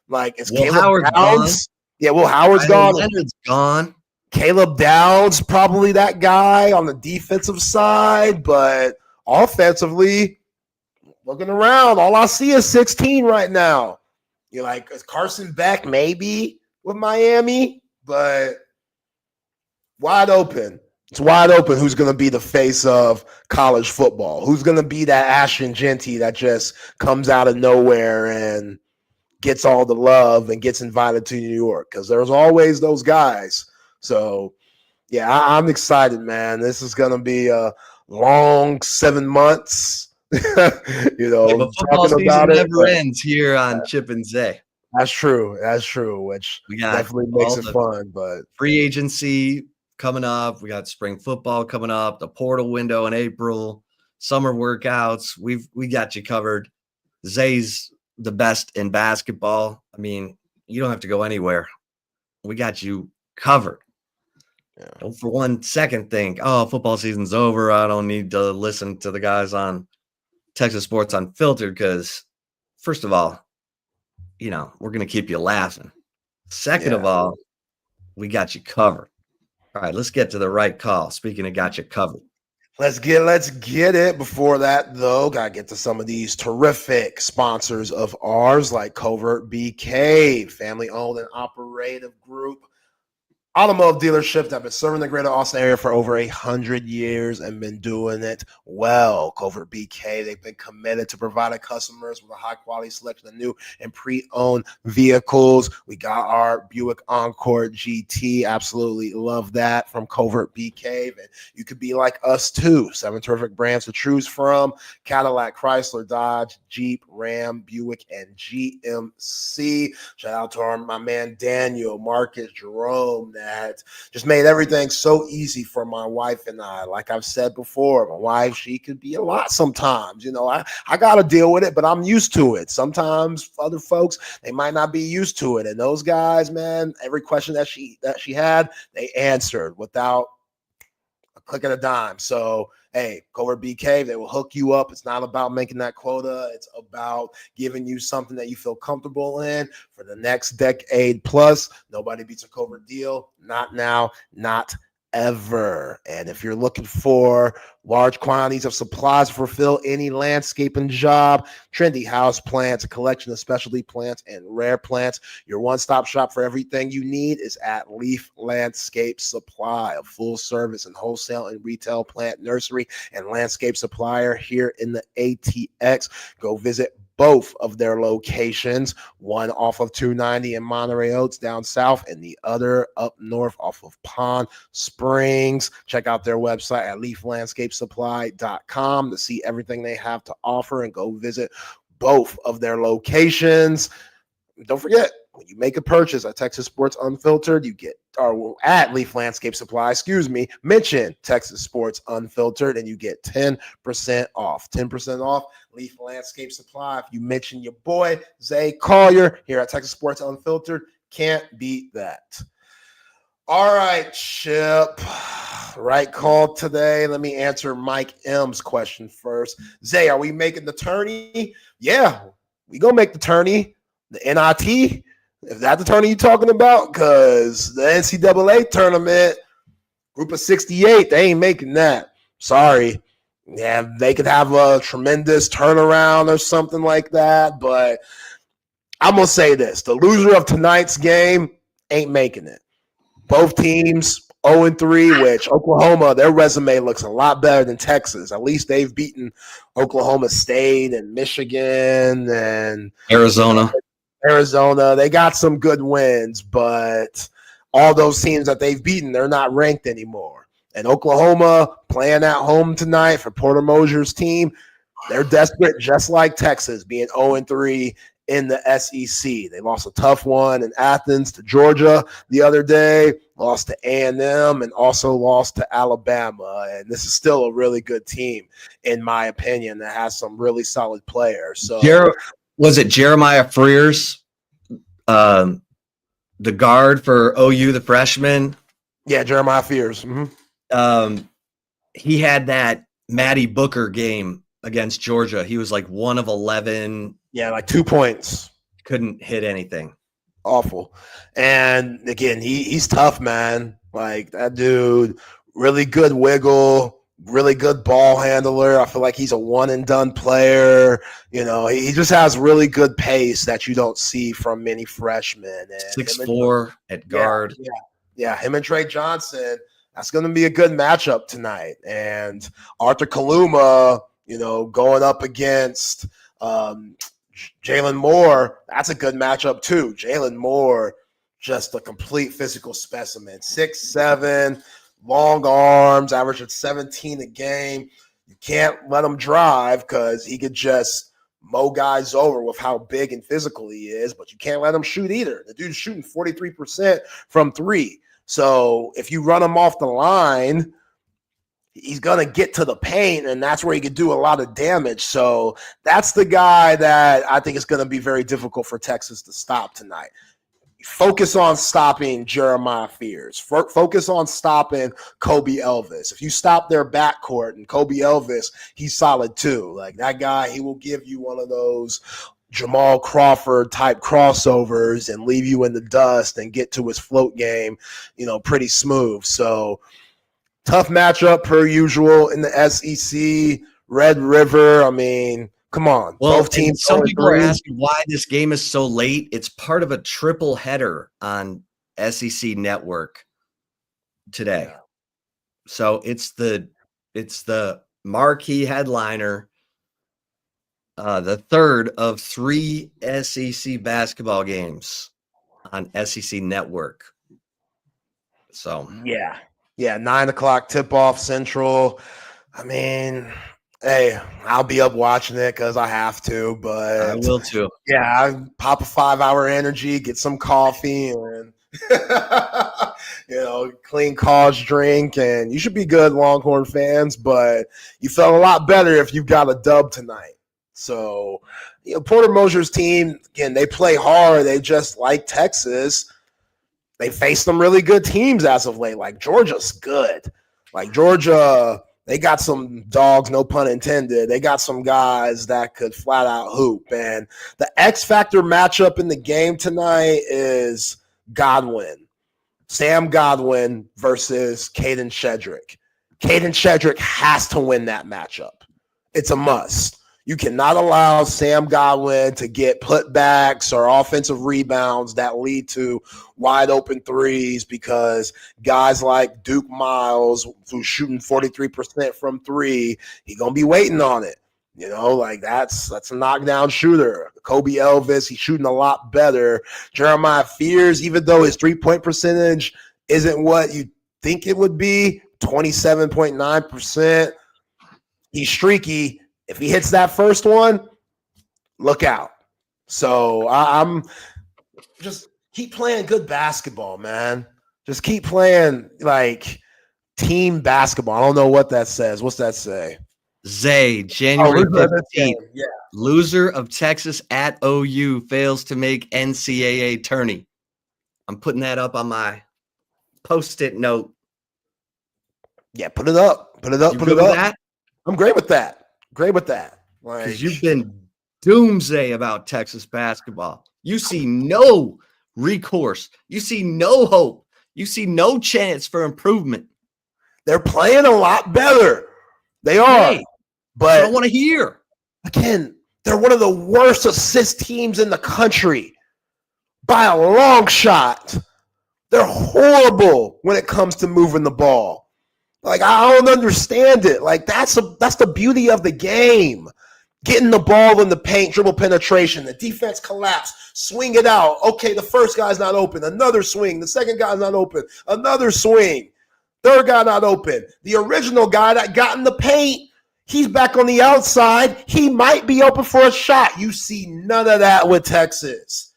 Like, it's Caleb Downs. Yeah, Will Howard's gone. Leonard's gone. Caleb Downs, probably that guy on the defensive side, but offensively, looking around, all I see is 16 right now. You're like, is Carson Beck maybe with Miami? But wide open. It's wide open who's going to be the face of college football. Who's going to be that Ashton Jeanty that just comes out of nowhere and gets all the love and gets invited to New York? Because there's always those guys. So, yeah, I'm excited, man. This is going to be a long 7 months. You know, but football season never ends here on Chip and Zay. That's true. That's true, which we got definitely makes it fun. But free agency coming up. We got spring football coming up, the portal window in April, summer workouts. We got you covered. Zay's the best in basketball. I mean, you don't have to go anywhere. We got you covered. Yeah. Don't for 1 second think, oh, football season's over. I don't need to listen to the guys on Texas Sports Unfiltered because, first of all, you know, we're going to keep you laughing. Second of all, we got you covered. All right, let's get to the right call. Speaking of got you covered. Let's get it. Before that, though, got to get to some of these terrific sponsors of ours like Covert BK, family-owned and operative group. Automotive dealership that have been serving the greater Austin area for over 100 years and been doing it well. Covert BK, they've been committed to providing customers with a high-quality selection of new and pre-owned vehicles. We got our Buick Encore GT. Absolutely love that from Covert BK. And you could be like us, too. 7 terrific brands to choose from: Cadillac, Chrysler, Dodge, Jeep, Ram, Buick, and GMC. Shout out to my man Daniel, Marcus, Jerome, that just made everything so easy for my wife and I. Like I've said before, my wife, she could be a lot sometimes. You know, I got to deal with it, but I'm used to it. Sometimes other folks, they might not be used to it. And those guys, man, every question that she had, they answered without a click of a dime. So, hey, Covert BK, they will hook you up. It's not about making that quota. It's about giving you something that you feel comfortable in for the next decade plus. Nobody beats a Covert deal. Not now, not ever. And if you're looking for large quantities of supplies to fulfill any landscaping job, trendy house plants, a collection of specialty plants and rare plants, your one-stop shop for everything you need is at Leaf Landscape Supply, a full-service and wholesale and retail plant nursery and landscape supplier here in the ATX. Go visit both of their locations, one off of 290 in Monterey Oaks down south and the other up north off of Pond Springs. Check out their website at leaflandscapesupply.com to see everything they have to offer and go visit both of their locations. Don't forget, when you make a purchase at Texas Sports Unfiltered, you get, or at Leaf Landscape Supply, mention Texas Sports Unfiltered and you get 10% off. 10% off Leaf Landscape Supply. If you mention your boy, Zay Collier, here at Texas Sports Unfiltered, can't beat that. All right, Chip. Right call today. Let me answer Mike M's question first. Zay, are we making the tourney? Yeah, we gonna make the tourney. The NIT, if that's the tournament you're talking about, because the NCAA tournament, group of 68, they ain't making that. Sorry. Yeah, they could have a tremendous turnaround or something like that, but I'm going to say this. The loser of tonight's game ain't making it. Both teams 0-3, which Oklahoma, their resume looks a lot better than Texas. At least they've beaten Oklahoma State and Michigan and Arizona. They got some good wins, but all those teams that they've beaten, they're not ranked anymore. And Oklahoma playing at home tonight for Porter Mosier's team, they're desperate, just like Texas, being 0-3 in the SEC. They lost a tough one in Athens to Georgia the other day, lost to A&M, and also lost to Alabama. And this is still a really good team, in my opinion, that has some really solid players. So. Was it Jeremiah Frears, the guard for OU, the freshman? Yeah, Jeremiah Frears. Mm-hmm. He had that Matty Booker game against Georgia. He was like 1 of 11. Yeah, like 2 points. Couldn't hit anything. Awful. And again, he's tough, man. Like that dude, really good wiggle. Really good ball handler. I feel like he's a one-and-done player. You know, he just has really good pace that you don't see from many freshmen. 6'4" at guard. Yeah, him and Trey Johnson, that's going to be a good matchup tonight. And Arthur Kaluma, you know, going up against Jalen Moore, that's a good matchup too. Jalen Moore, just a complete physical specimen. 6'7", long arms, average at 17 a game. You can't let him drive because he could just mow guys over with how big and physical he is, but you can't let him shoot either. The dude's shooting 43% from 3. So if you run him off the line, he's going to get to the paint, and that's where he could do a lot of damage. So that's the guy that I think is going to be very difficult for Texas to stop tonight. Focus on stopping Jeremiah Frears. Focus on stopping Kobe Elvis. If you stop their backcourt and Kobe Elvis, he's solid too. Like that guy, he will give you one of those Jamal Crawford type crossovers and leave you in the dust and get to his float game, you know, pretty smooth. So tough matchup per usual in the SEC. Red River, I mean, come on. Well, both teams. Some people are asking why this game is so late. It's part of a triple header on SEC Network today. Yeah. So it's the marquee headliner, the third of 3 SEC basketball games on SEC Network. So yeah, 9:00 tip-off Central. I mean, hey, I'll be up watching it because I have to, but I will too. Yeah, I pop a 5-hour energy, get some coffee, and you know, clean college drink, and you should be good, Longhorn fans. But you felt a lot better if you got a dub tonight. So, you know, Porter Mosier's team, again, they play hard. They just like Texas. They faced some really good teams as of late. Like Georgia's good. Like Georgia. They got some dogs, no pun intended. They got some guys that could flat out hoop. And the X factor matchup in the game tonight is Godwin. Sam Godwin versus Caden Shedrick. Caden Shedrick has to win that matchup. It's a must. You cannot allow Sam Godwin to get putbacks or offensive rebounds that lead to wide open threes because guys like Duke Miles, who's shooting 43% from three, he's going to be waiting on it. You know, like that's a knockdown shooter. Kobe Elvis, he's shooting a lot better. Jeremiah Fears, even though his three-point percentage isn't what you think it would be, 27.9%, he's streaky. If he hits that first one, look out. So I'm just keep playing good basketball, man. Just keep playing like team basketball. I don't know what that says. What's that say? Zay, January 15th. Yeah. Loser of Texas at OU fails to make NCAA tourney. I'm putting that up on my Post-it note. Yeah, put it up. Put it up. You Put good it with up. that? I'm great with that. Great with that. Because Like, you've been doomsday about Texas basketball. You see no recourse. You see no hope. You see no chance for improvement. they're playing a lot better. They are. Hey, but I don't want to hear. Again, they're one of the worst assist teams in the country by a long shot. They're horrible when it comes to moving the ball. Like, I don't understand it. Like, that's the beauty of the game. Getting the ball in the paint, dribble penetration, the defense collapse, swing it out. Okay, the first guy's not open. Another swing. The second guy's not open. Another swing. Third guy not open. The original guy that got in the paint, he's back on the outside. He might be open for a shot. You see none of that with Texas.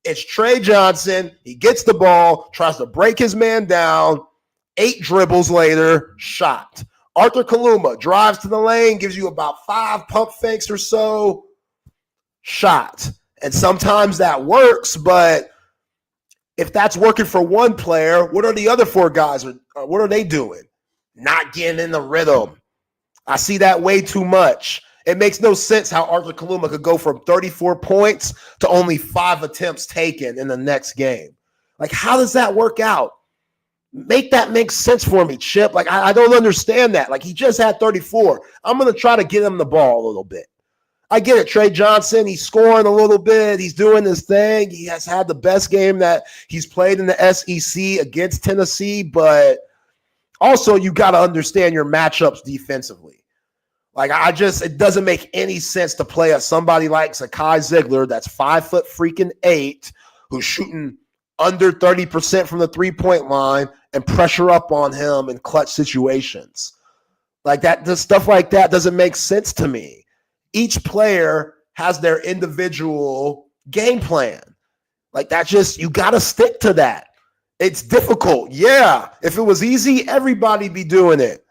It's Trey Johnson. He gets the ball, tries to break his man down. 8 dribbles later, shot. Arthur Kaluma drives to the lane, gives you about 5 pump fakes or so, shot. And sometimes that works, but if that's working for one player, what are the other 4 guys? What are they doing? Not getting in the rhythm. I see that way too much. It makes no sense how Arthur Kaluma could go from 34 points to only 5 attempts taken in the next game. Like, how does that work out? Make that make sense for me, Chip. Like, I don't understand that. Like, he just had 34. I'm going to try to get him the ball a little bit. I get it. Trey Johnson, he's scoring a little bit. He's doing his thing. He has had the best game that he's played in the SEC against Tennessee, but also you got to understand your matchups defensively. Like, it doesn't make any sense to play at somebody like Zakai Ziegler that's 5'8", who's shooting under 30% from the three-point line and pressure up on him in clutch situations. Like that, the stuff like that doesn't make sense to me. Each player has their individual game plan. Like that you got to stick to that. It's difficult. Yeah. If it was easy, everybody'd be doing it.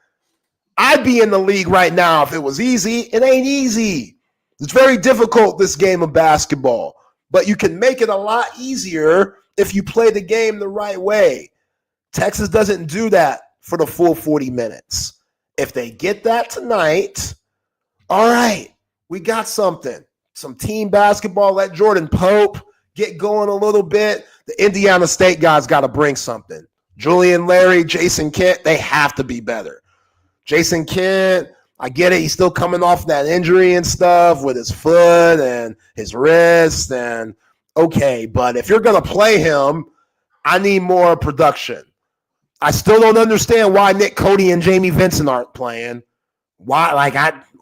I'd be in the league right now if it was easy. It ain't easy. It's very difficult, this game of basketball. But you can make it a lot easier if you play the game the right way. Texas doesn't do that for the full 40 minutes. If they get that tonight, all right, we got something. Some team basketball. Let Jordan Pope get going a little bit. The Indiana State guys got to bring something. Julian Larry, Jason Kent, they have to be better. Jason Kent, I get it. He's still coming off that injury and stuff with his foot and his wrist. And okay, but if you're going to play him, I need more production. I still don't understand why Nick Cody and Jamie Vincent aren't playing. Why?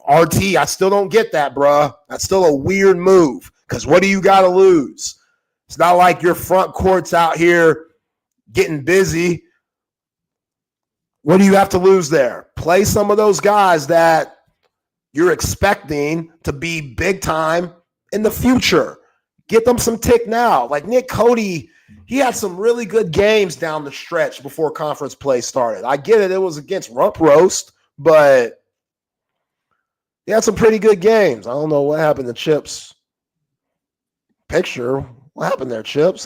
I still don't get that, bruh. That's still a weird move because what do you got to lose? It's not like your front court's out here getting busy. What do you have to lose there? Play some of those guys that you're expecting to be big time in the future. Get them some tick now. Like Nick Cody, he had some really good games down the stretch before conference play started. I get it. It was against Rump Roast, but he had some pretty good games. I don't know what happened to Chip's picture. What happened there, Chip?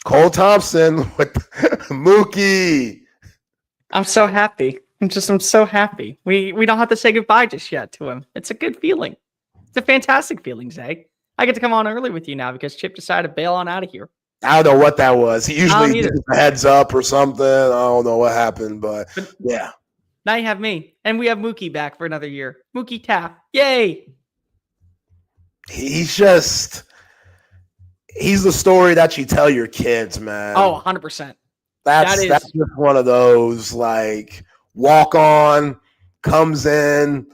Cole Thompson with Mookie. I'm so happy. I'm so happy. We don't have to say goodbye just yet to him. It's a good feeling. It's a fantastic feeling, Zay. I get to come on early with you now because Chip decided to bail on out of here. I don't know what that was. He usually gives a heads up or something. I don't know what happened, but yeah. Now you have me, and we have Mookie back for another year. Mookie Taff, yay! He's the story that you tell your kids, man. Oh, 100%. That's just one of those, like, walk on, comes in.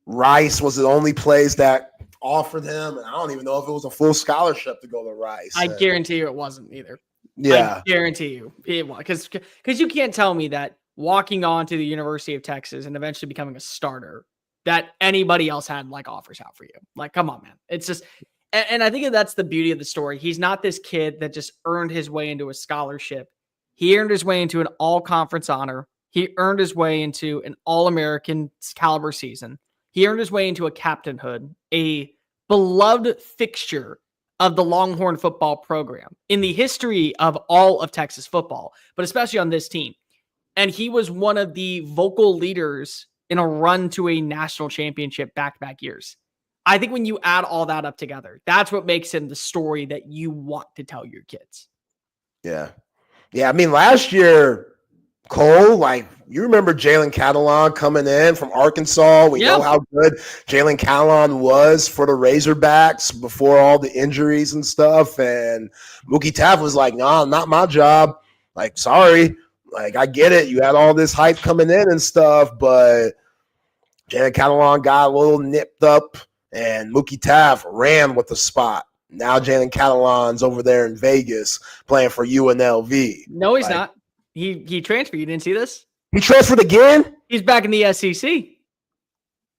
Rice was the only place that offered him, and I don't even know if it was a full scholarship to go to Rice. I guarantee you it wasn't either. Yeah. I guarantee you it was. Because you can't tell me that walking on to the University of Texas and eventually becoming a starter, that anybody else had like offers out for you. Like, come on, man. It's just, and I think that's the beauty of the story. He's not this kid that just earned his way into a scholarship. He earned his way into an all-conference honor. He earned his way into an All-American caliber season. He earned his way into a captainhood, a beloved fixture of the Longhorn football program in the history of all of Texas football, but especially on this team. And he was one of the vocal leaders in a run to a national championship back-to-back years. I think when you add all that up together, that's what makes him the story that you want to tell your kids. Yeah. Yeah, I mean, last year, Cole, like, you remember Jalen Catalon coming in from Arkansas. We know how good Jalen Catalon was for the Razorbacks before all the injuries and stuff. And Mookie Taff was like, nah, not my job. Like, sorry. Like, I get it. You had all this hype coming in and stuff, but Jalen Catalon got a little nipped up, and Mookie Taff ran with the spot. Now Jalen Catalon's over there in Vegas playing for UNLV. No, he's not. He transferred. You didn't see this? He transferred again? He's back in the SEC.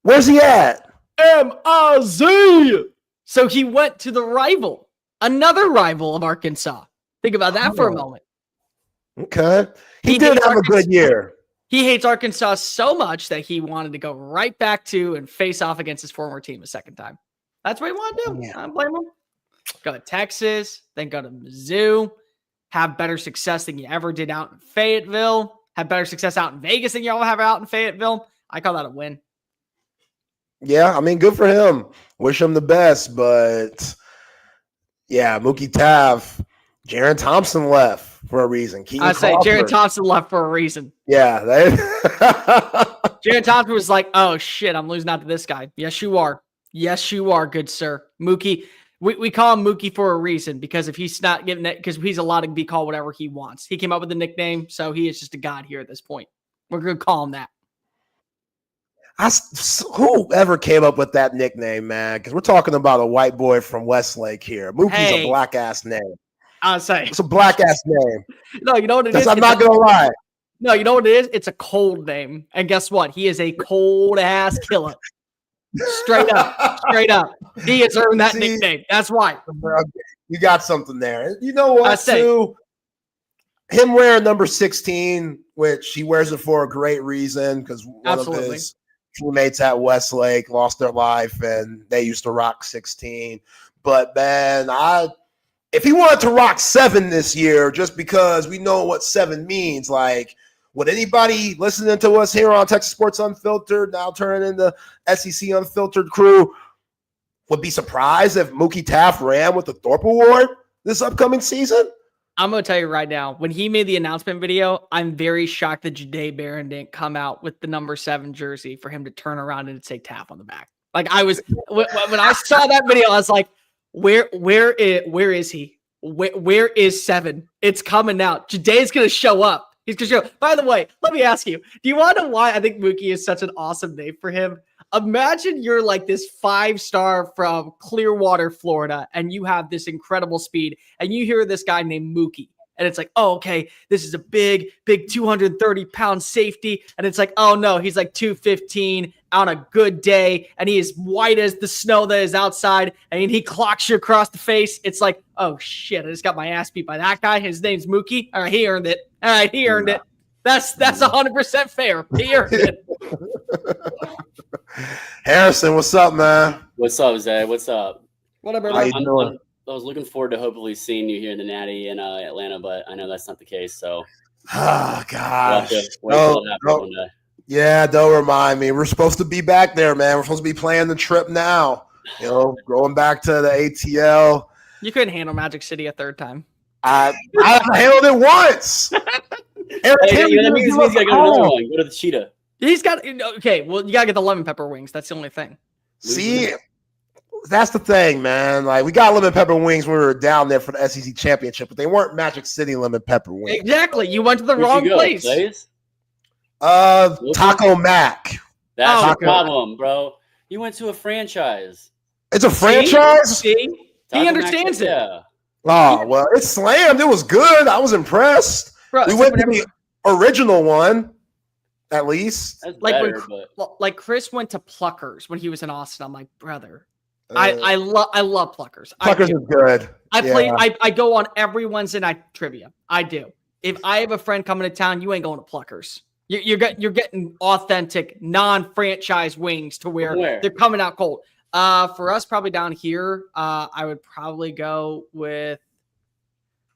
Where's he at? MIZ. So he went to the rival, another rival of Arkansas. Think about that for a moment. Okay. He did have a good year. He hates Arkansas so much that he wanted to go right back to and face off against his former team a second time. That's what he wanted to do. I don't blame him. Go to Texas, then go to Mizzou. Have better success than you ever did out in Fayetteville. Have better success out in Vegas than y'all have out in Fayetteville. I call that a win. Yeah, I mean, good for him. Wish him the best, but yeah, Mookie Taff, Jaron Thompson left for a reason. I say Jaron Thompson left for a reason. Yeah. Jaron Thompson was like, oh shit, I'm losing out to this guy. Yes, you are. Yes, you are, good sir. Mookie. We call him Mookie for a reason, because if he's not getting it, because he's allowed to be called whatever he wants. He came up with the nickname, so he is just a god here at this point. We're going to call him that. Whoever came up with that nickname, man, because we're talking about a white boy from Westlake here. Mookie's a black-ass name. I'll say. It's a black-ass name. No, you know what it is? I'm not going to lie. No, you know what it is? It's a cold name. And guess what? He is a cold-ass killer. Straight up. He has earned that nickname. That's why. You got something there. You know what, too? Him wearing number 16, which he wears it for a great reason, because one of his teammates at Westlake lost their life, and they used to rock 16. But, man, if he wanted to rock 7 this year, just because we know what 7 means, like, would anybody listening to us here on Texas Sports Unfiltered, now turning into SEC Unfiltered crew, would be surprised if Mookie Taff ran with the Thorpe Award this upcoming season? I'm going to tell you right now, when he made the announcement video, I'm very shocked that Jahdae Barron didn't come out with the number 7 jersey for him to turn around and say Taff on the back. Like, I was, when I saw that video, I was like, where is he? Where is 7? It's coming out. Jahdae's going to show up. He's going to show. By the way, let me ask you, do you want to know why I think Mookie is such an awesome name for him? Imagine you're like this 5-star from Clearwater, Florida, and you have this incredible speed, and you hear this guy named Mookie. And it's like, oh, okay, this is a big 230-pound safety. And it's like, oh, no, he's like 215 on a good day, and he is white as the snow that is outside, and he clocks you across the face. It's like, oh, shit, I just got my ass beat by that guy. His name's Mookie. All right, he earned it. All right, he earned it. That's 100% fair. He earned it. Harrison, what's up, man? What's up, Zay? What's up? What up, How you doing? I was looking forward to hopefully seeing you here in the Natty in Atlanta, but I know that's not the case. So, oh gosh, one day. Yeah, don't remind me. We're supposed to be back there, man. We're supposed to be playing the trip now. You know, going back to the ATL. You couldn't handle Magic City a third time. I handled it once. That means he's got to go to another one. Go to the cheetah. He's got okay. Well, you gotta get the lemon pepper wings. That's the only thing. See, that's the thing, man. Like we got lemon pepper wings when we were down there for the SEC championship, but they weren't Magic City lemon pepper wings. Exactly. You went to the wrong place. Taco Mac. That's the problem, bro. You went to a franchise. It's a franchise. See? He understands it. Yeah. Oh well, it slammed. It was good. I was impressed. Bro, we went to the original one, at least. That's Like better, like Chris went to Pluckers when he was in Austin. I'm like, brother, I love Pluckers. Pluckers is good. I go on every Wednesday night trivia. I do. If I have a friend coming to town, you ain't going to Pluckers. You're getting authentic, non-franchise wings to where they're coming out cold. For us, probably down here, I would probably go with.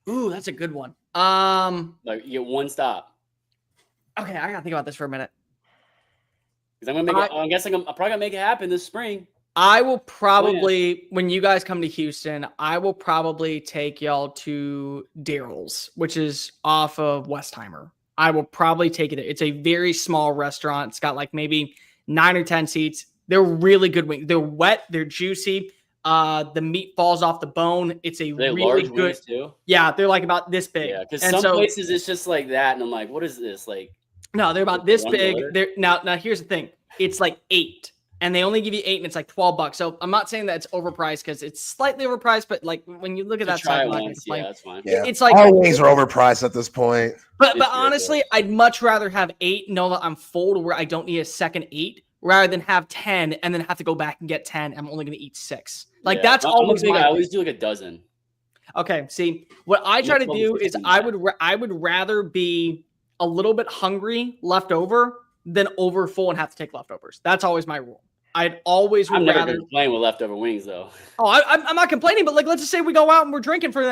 Ooh, that's a good one. Like you get one stop. Okay, I gotta think about this for a minute. Because I'm gonna make. I'm guessing I'm probably gonna make it happen this spring. I will probably, when you guys come to Houston, I will probably take y'all to Daryl's, which is off of Westheimer. I will probably take it. It's a very small restaurant. It's got like maybe 9 or 10 seats. They're really good wings. They're wet. They're juicy. The meat falls off the bone. It's a really large good. wings too? Yeah, they're like about this big. Yeah, because some places it's just like that, and I'm like, what is this? Like, no, they're about this big. They're now here's the thing. It's like 8, and they only give you 8, and it's like $12. So I'm not saying that it's overpriced because it's slightly overpriced, but like when you look at that side, yeah, that's fine. Yeah. It's like all wings are overpriced at this point. But honestly, I'd much rather have 8, know that I'm full to where I don't need a second 8, rather than have 10 and then have to go back and get 10. I'm only going to eat 6. Like that's always I always do like a dozen. Okay, see, what I try to do is I would rather be a little bit hungry left over than over full and have to take leftovers. That's always my rule. I'd always I'm rather never complaining with leftover wings though. Oh, I'm not complaining, but like let's just say we go out and we're drinking for the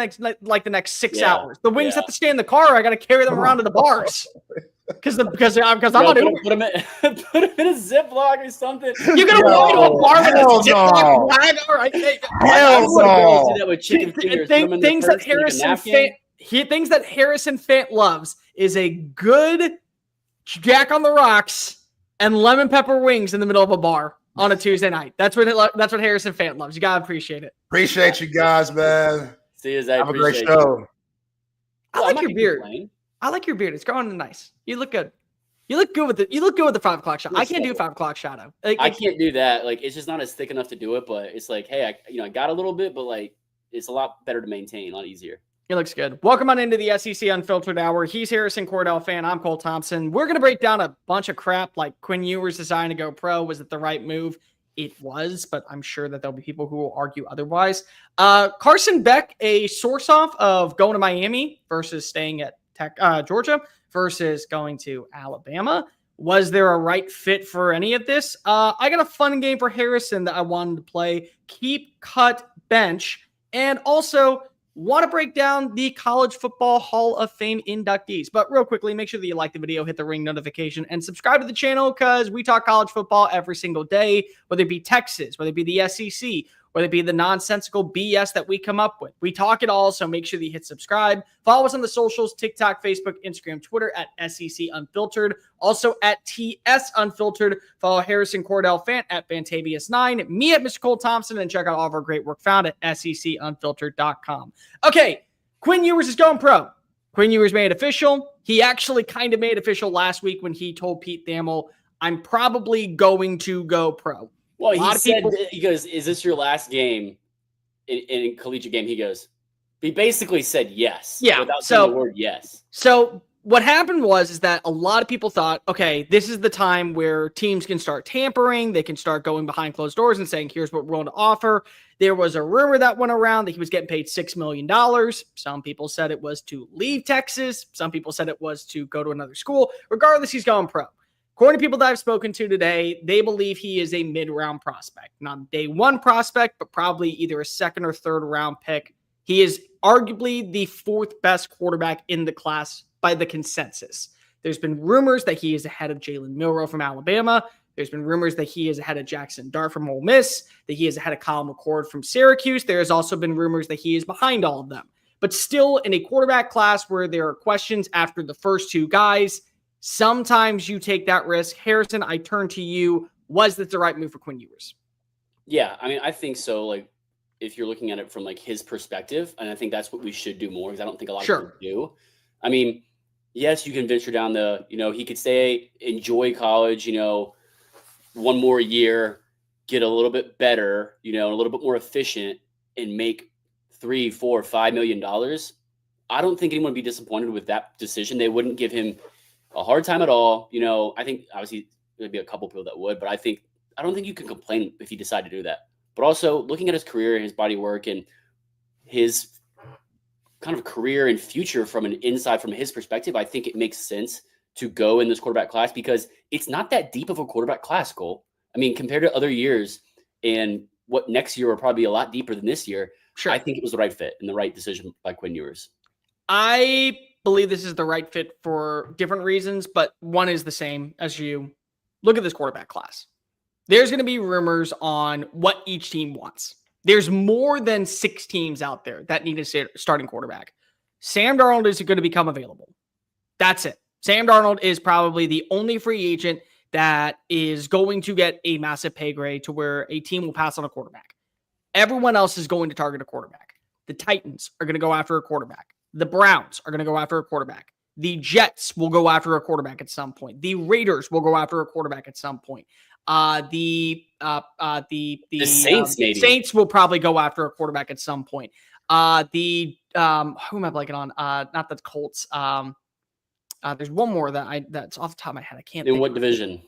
next 6 hours. The wings have to stay in the car. I got to carry them around to the bars. Because I'm not doing put them in a Ziploc or something. You're gonna walk into a bar with a Ziploc bag? All right, hell no. Do that with chicken fingers. Things that Harrison Fant loves is a good Jack on the Rocks and lemon pepper wings in the middle of a bar on a Tuesday night. That's what Harrison Fant loves. You gotta appreciate it. Appreciate you guys, man. See you. Have a great show. I like your beard. I like your beard. It's growing nice. You look good. You look good with the 5 o'clock shot. I can't do a 5 o'clock shadow. I can't do that. Like it's just not as thick enough to do it. But it's like, hey, I got a little bit, but like it's a lot better to maintain, a lot easier. It looks good. Welcome on into the SEC Unfiltered Hour. He's Harrison Cordell fan. I'm Cole Thompson. We're gonna break down a bunch of crap like Quinn Ewers deciding to go pro. Was it the right move? It was, but I'm sure that there'll be people who will argue otherwise. Carson Beck, a source off of going to Miami versus staying at Georgia versus going to Alabama. Was there a right fit for any of this? I got a fun game for Harrison that I wanted to play. Keep, cut, bench, and also want to break down the College Football Hall of Fame inductees. But real quickly, make sure that you like the video, hit the ring notification, and subscribe to the channel because we talk college football every single day, whether it be Texas, whether it be the SEC, whether it be the nonsensical BS that we come up with. We talk it all, so make sure that you hit subscribe. Follow us on the socials, TikTok, Facebook, Instagram, Twitter, at SEC Unfiltered. Also at TS Unfiltered. Follow Harrison Cordell Fan at Fantavious9. Me at Mr. Cole Thompson, and check out all of our great work found at SECUnfiltered.com. Okay, Quinn Ewers is going pro. Quinn Ewers made it official. He actually kind of made it official last week when he told Pete Thamel, I'm probably going to go pro. Well, he goes, is this your last game in collegiate game? He goes, he basically said yes. Yeah. Without saying the word yes. So what happened is that a lot of people thought, okay, this is the time where teams can start tampering. They can start going behind closed doors and saying, here's what we're going to offer. There was a rumor that went around that he was getting paid $6 million. Some people said it was to leave Texas. Some people said it was to go to another school. Regardless, he's going pro. According to people that I've spoken to today, they believe he is a mid-round prospect. Not a day one prospect, but probably either a second or third round pick. He is arguably the 4th best quarterback in the class by the consensus. There's been rumors that he is ahead of Jalen Milroe from Alabama. There's been rumors that he is ahead of Jackson Dart from Ole Miss, that he is ahead of Kyle McCord from Syracuse. There has also been rumors that he is behind all of them. But still, in a quarterback class where there are questions after the first two guys, sometimes you take that risk. Harrison, I turn to you. Was this the right move for Quinn Ewers? Yeah, I mean, I think so. Like, if you're looking at it from like his perspective, and I think that's what we should do more because I don't think a lot of people do. I mean, yes, you can venture down the, he could say, enjoy college, one more year, get a little bit better, a little bit more efficient and make $3, $4, $5 million. I don't think anyone would be disappointed with that decision. They wouldn't give him a hard time at all. I think obviously there'd be a couple people that would, but I don't think you can complain if he decided to do that. But also looking at his career and his body work and his kind of career and future from his perspective, I think it makes sense to go in this quarterback class because it's not that deep of a quarterback class, Cole. I mean, compared to other years and what next year will probably be a lot deeper than this year, I think it was the right fit and the right decision by Quinn Ewers. I believe this is the right fit for different reasons, but one is the same as you. Look at this quarterback class. There's going to be rumors on what each team wants. There's more than 6 teams out there that need a starting quarterback. Sam Darnold is going to become available. That's it. Sam Darnold is probably the only free agent that is going to get a massive pay grade to where a team will pass on a quarterback. Everyone else is going to target a quarterback. The Titans are going to go after a quarterback. The Browns are going to go after a quarterback. The Jets will go after a quarterback at some point. The Raiders will go after a quarterback at some point. The Saints, maybe. Saints will probably go after a quarterback at some point. Who am I blanking on? Not the Colts. There's one more that's off the top of my head. I can't. In what division?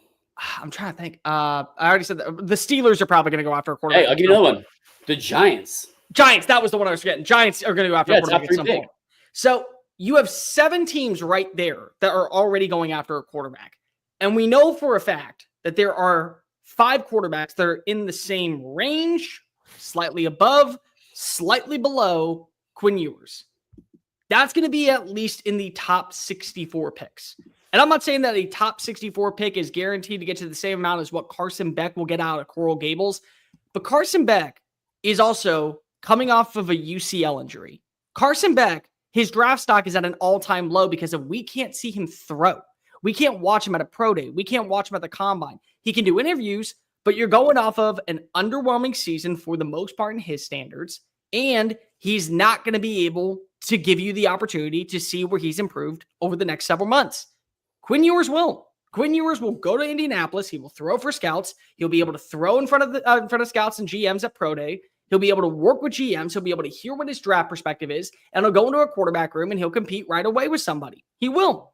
I'm trying to think. I already said that. The Steelers are probably going to go after a quarterback. Hey, I'll give you another one. The Giants. That was the one I was forgetting. Giants are going to go after a quarterback at some point. So you have 7 teams right there that are already going after a quarterback. And we know for a fact that there are 5 quarterbacks that are in the same range, slightly above, slightly below Quinn Ewers. That's going to be at least in the top 64 picks. And I'm not saying that a top 64 pick is guaranteed to get to the same amount as what Carson Beck will get out of Coral Gables. But Carson Beck is also coming off of a UCL injury. Carson Beck, his draft stock is at an all-time low because we can't see him throw. We can't watch him at a pro day. We can't watch him at the combine. He can do interviews, but you're going off of an underwhelming season for the most part in his standards. And he's not going to be able to give you the opportunity to see where he's improved over the next several months. Quinn Ewers will. Quinn Ewers will go to Indianapolis. He will throw for scouts. He'll be able to throw in front of scouts and GMs at pro day. He'll be able to work with GMs. He'll be able to hear what his draft perspective is, and he'll go into a quarterback room and he'll compete right away with somebody. He will.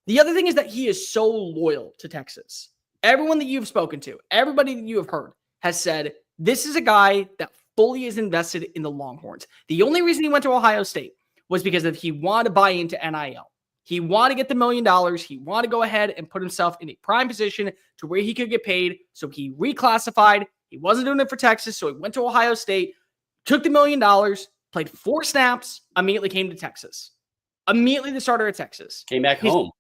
The other thing is that he is so loyal to Texas. Everyone that you've spoken to, everybody that you have heard has said, this is a guy that fully is invested in the Longhorns. The only reason he went to Ohio State was because he wanted to buy into NIL. He wanted to get the $1 million. He wanted to go ahead and put himself in a prime position to where he could get paid. So he reclassified. He wasn't doing it for Texas, so he went to Ohio State, took the $1 million, played 4 snaps, immediately came to Texas. Immediately the starter at Texas. Came back home.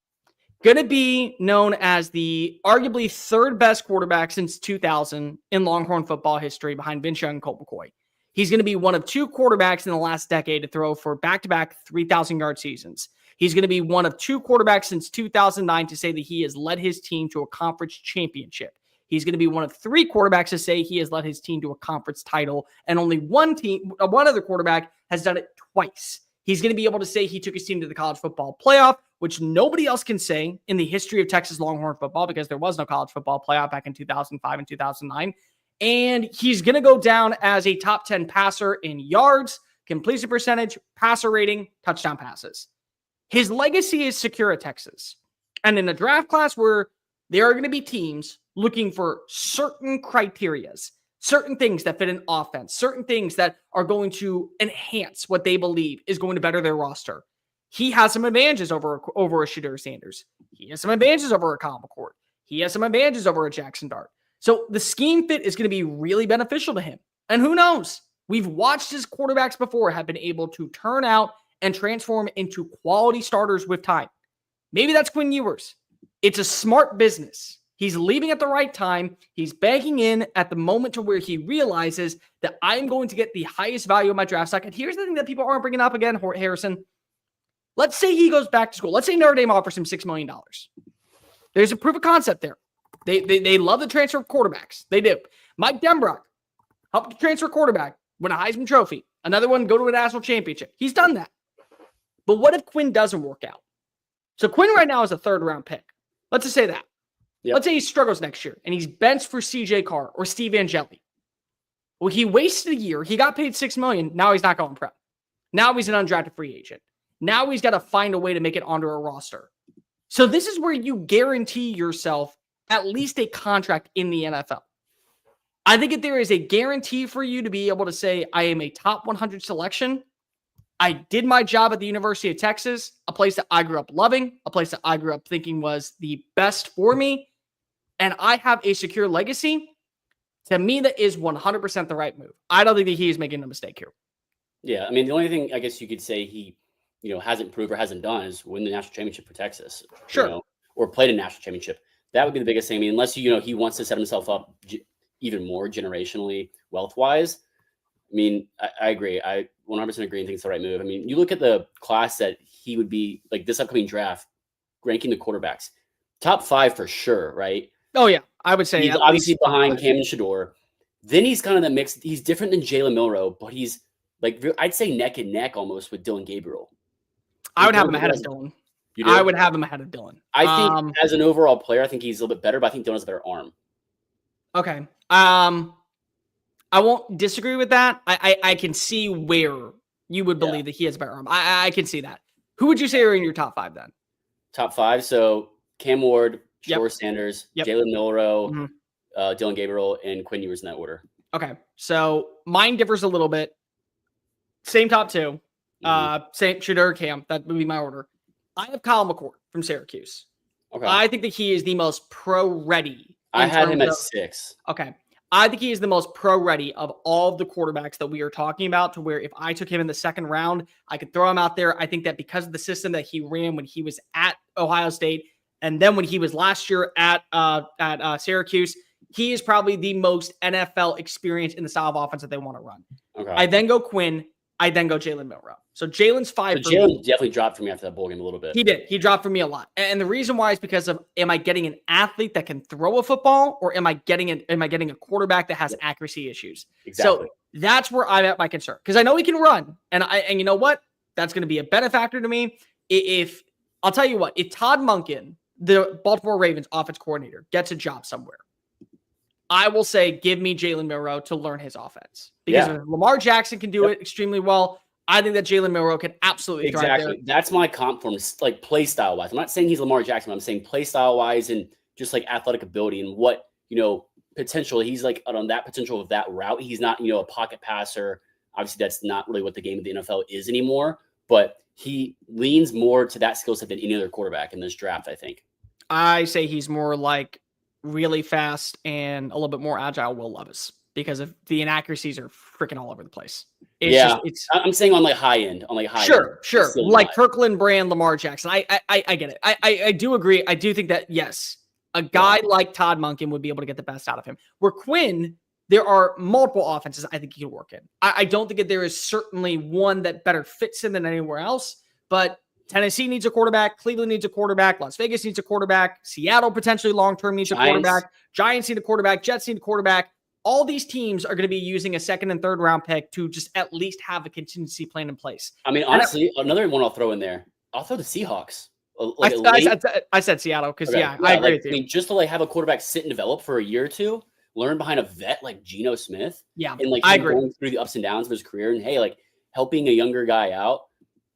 Going to be known as the arguably 3rd best quarterback since 2000 in Longhorn football history behind Vince Young and Colt McCoy. He's going to be one of 2 quarterbacks in the last decade to throw for back-to-back 3,000-yard seasons. He's going to be one of 2 quarterbacks since 2009 to say that he has led his team to a conference championship. He's going to be one of 3 quarterbacks to say he has led his team to a conference title, and only one other quarterback has done it twice. He's going to be able to say he took his team to the college football playoff, which nobody else can say in the history of Texas Longhorn football because there was no college football playoff back in 2005 and 2009. And he's going to go down as a top 10 passer in yards, completion percentage, passer rating, touchdown passes. His legacy is secure at Texas. And in a draft class where there are going to be teams looking for certain criterias, certain things that fit an offense, certain things that are going to enhance what they believe is going to better their roster. He has some advantages over a Shadur Sanders. He has some advantages over a Kyle McCord. He has some advantages over a Jackson Dart. So the scheme fit is going to be really beneficial to him. And who knows? We've watched his quarterbacks before have been able to turn out and transform into quality starters with time. Maybe that's Quinn Ewers. It's a smart business. He's leaving at the right time. He's banking in at the moment to where he realizes that I'm going to get the highest value of my draft stock. And here's the thing that people aren't bringing up again, Harrison. Let's say he goes back to school. Let's say Notre Dame offers him $6 million. There's a proof of concept there. They love the transfer of quarterbacks. They do. Mike Denbrock helped to transfer quarterback, win a Heisman Trophy. Another one, go to a national championship. He's done that. But what if Quinn doesn't work out? So Quinn right now is a 3rd-round pick. Let's just say that. Yep. Let's say he struggles next year and he's benched for CJ Carr or Steve Angeli. Well, he wasted a year. He got paid $6 million. Now he's not going pro. Now he's an undrafted free agent. Now he's got to find a way to make it onto a roster. So this is where you guarantee yourself at least a contract in the NFL. I think if there is a guarantee for you to be able to say, I am a top 100 selection, I did my job at the University of Texas, a place that I grew up loving, a place that I grew up thinking was the best for me, and I have a secure legacy, to me, that is 100% the right move. I don't think that he is making a mistake here. Yeah, I mean, the only thing I guess you could say he, hasn't proved or hasn't done is win the national championship for Texas. Sure. Or played a national championship. That would be the biggest thing. I mean, unless he wants to set himself up even more generationally, wealth-wise. I mean, I agree. I 100% agree and think it's the right move. I mean, you look at the class that he would be, like this upcoming draft, ranking the quarterbacks. Top 5 for sure, right? Oh, yeah. I would say he's obviously behind Cam and Shador. Then he's kind of the mix. He's different than Jalen Milroe, but he's like, I'd say neck and neck almost with Dylan Gabriel. I would have him ahead of Dylan. I would have him ahead of Dylan. I think as an overall player, I think he's a little bit better, but I think Dylan has a better arm. Okay. I won't disagree with that. I can see where you would believe that he has a better arm. I can see that. Who would you say are in your top 5 then? Top 5. So Cam Ward, Shore Sanders, Jalen Milroe, Dylan Gabriel, and Quinn Ewers in that order. Okay. So mine differs a little bit. Same top 2. Same Shador, Cam. That would be my order. I have Kyle McCord from Syracuse. Okay. I think that he is the most pro-ready. I had him at 6. Okay. I think he is the most pro-ready of all of the quarterbacks that we are talking about, to where if I took him in the 2nd round, I could throw him out there. I think that because of the system that he ran when he was at Ohio State, and then when he was last year at Syracuse, he is probably the most NFL experience in the style of offense that they want to run. Okay. I then go Quinn. I then go Jalen Milroe. So Jalen's 5. So Jalen definitely dropped for me after that bowl game a little bit. He did. He dropped for me a lot. And the reason why is because of, am I getting an athlete that can throw a football, or am I getting a quarterback that has accuracy issues? Exactly. So that's where I'm at my concern, because I know he can run, and you know what? That's going to be a benefactor to me. If I'll tell you what, if Todd Monken, the Baltimore Ravens offense coordinator, gets a job somewhere, I will say, give me Jalen Milroe to learn his offense, because if Lamar Jackson can do it extremely well, I think that Jalen Milroe can absolutely thrive there. That's my comp for him, like play style wise. I'm not saying he's Lamar Jackson. I'm saying play style wise and just like athletic ability and what, potential. He's like on that potential of that route. He's not, a pocket passer. Obviously, that's not really what the game of the NFL is anymore, but he leans more to that skill set than any other quarterback in this draft, I think. I say he's more like really fast and a little bit more agile Will Levis, because of the inaccuracies are freaking all over the place. I'm saying on like high end, Sure. Like Kirkland brand Lamar Jackson. I get it. I do agree. I do think that, yes, a guy like Todd Monken would be able to get the best out of him. Where Quinn, there are multiple offenses I think he could work in. I don't think that there is certainly one that better fits him than anywhere else, but Tennessee needs a quarterback. Cleveland needs a quarterback. Las Vegas needs a quarterback. Seattle potentially long-term needs a quarterback. Giants need a quarterback. Jets need a quarterback. All these teams are going to be using a 2nd and 3rd round pick to just at least have a contingency plan in place. I mean, honestly, another one I'll throw in there. I'll throw the Seahawks. I said Seattle because, I agree with you. I mean, just to have a quarterback sit and develop for a year or two, learn behind a vet like Geno Smith. Yeah, and I agree. Going through the ups and downs of his career and, helping a younger guy out.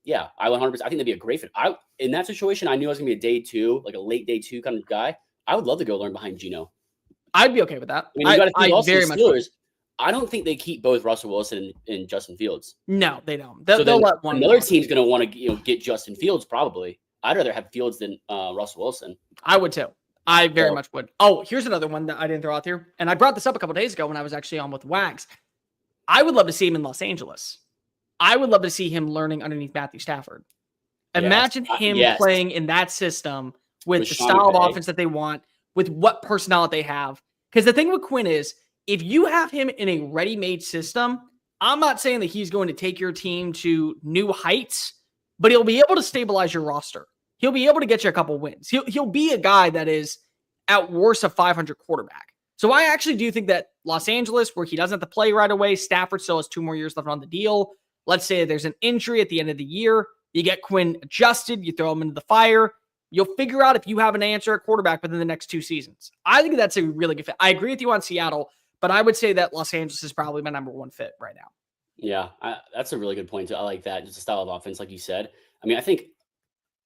Yeah, I 100%. I think that'd be a great fit. In that situation, I knew I was going to be a day 2, like a late day 2 kind of guy. I would love to go learn behind Geno. I'd be okay with that. I mean, you got to think also the Steelers. I don't think they keep both Russell Wilson and Justin Fields. No, they don't. They'll let one. Another team's going to want to get Justin Fields probably. I'd rather have Fields than Russell Wilson. I would too. I very much would. Oh, here's another one that I didn't throw out there, and I brought this up a couple days ago when I was actually on with Wags. I would love to see him in Los Angeles. I would love to see him learning underneath Matthew Stafford. Imagine him playing in that system with the style of offense that they want, with what personnel they have. Because the thing with Quinn is, if you have him in a ready-made system, I'm not saying that he's going to take your team to new heights, but he'll be able to stabilize your roster. He'll be able to get you a couple wins. He'll be a guy that is at worst a 500 quarterback. So I actually do think that Los Angeles, where he doesn't have to play right away, Stafford still has 2 more years left on the deal. Let's say there's an injury at the end of the year. You get Quinn adjusted. You throw him into the fire. You'll figure out if you have an answer at quarterback within the next 2 seasons. I think that's a really good fit. I agree with you on Seattle, but I would say that Los Angeles is probably my number 1 fit right now. Yeah, that's a really good point too. I like that. Just a style of offense, like you said. I mean, I think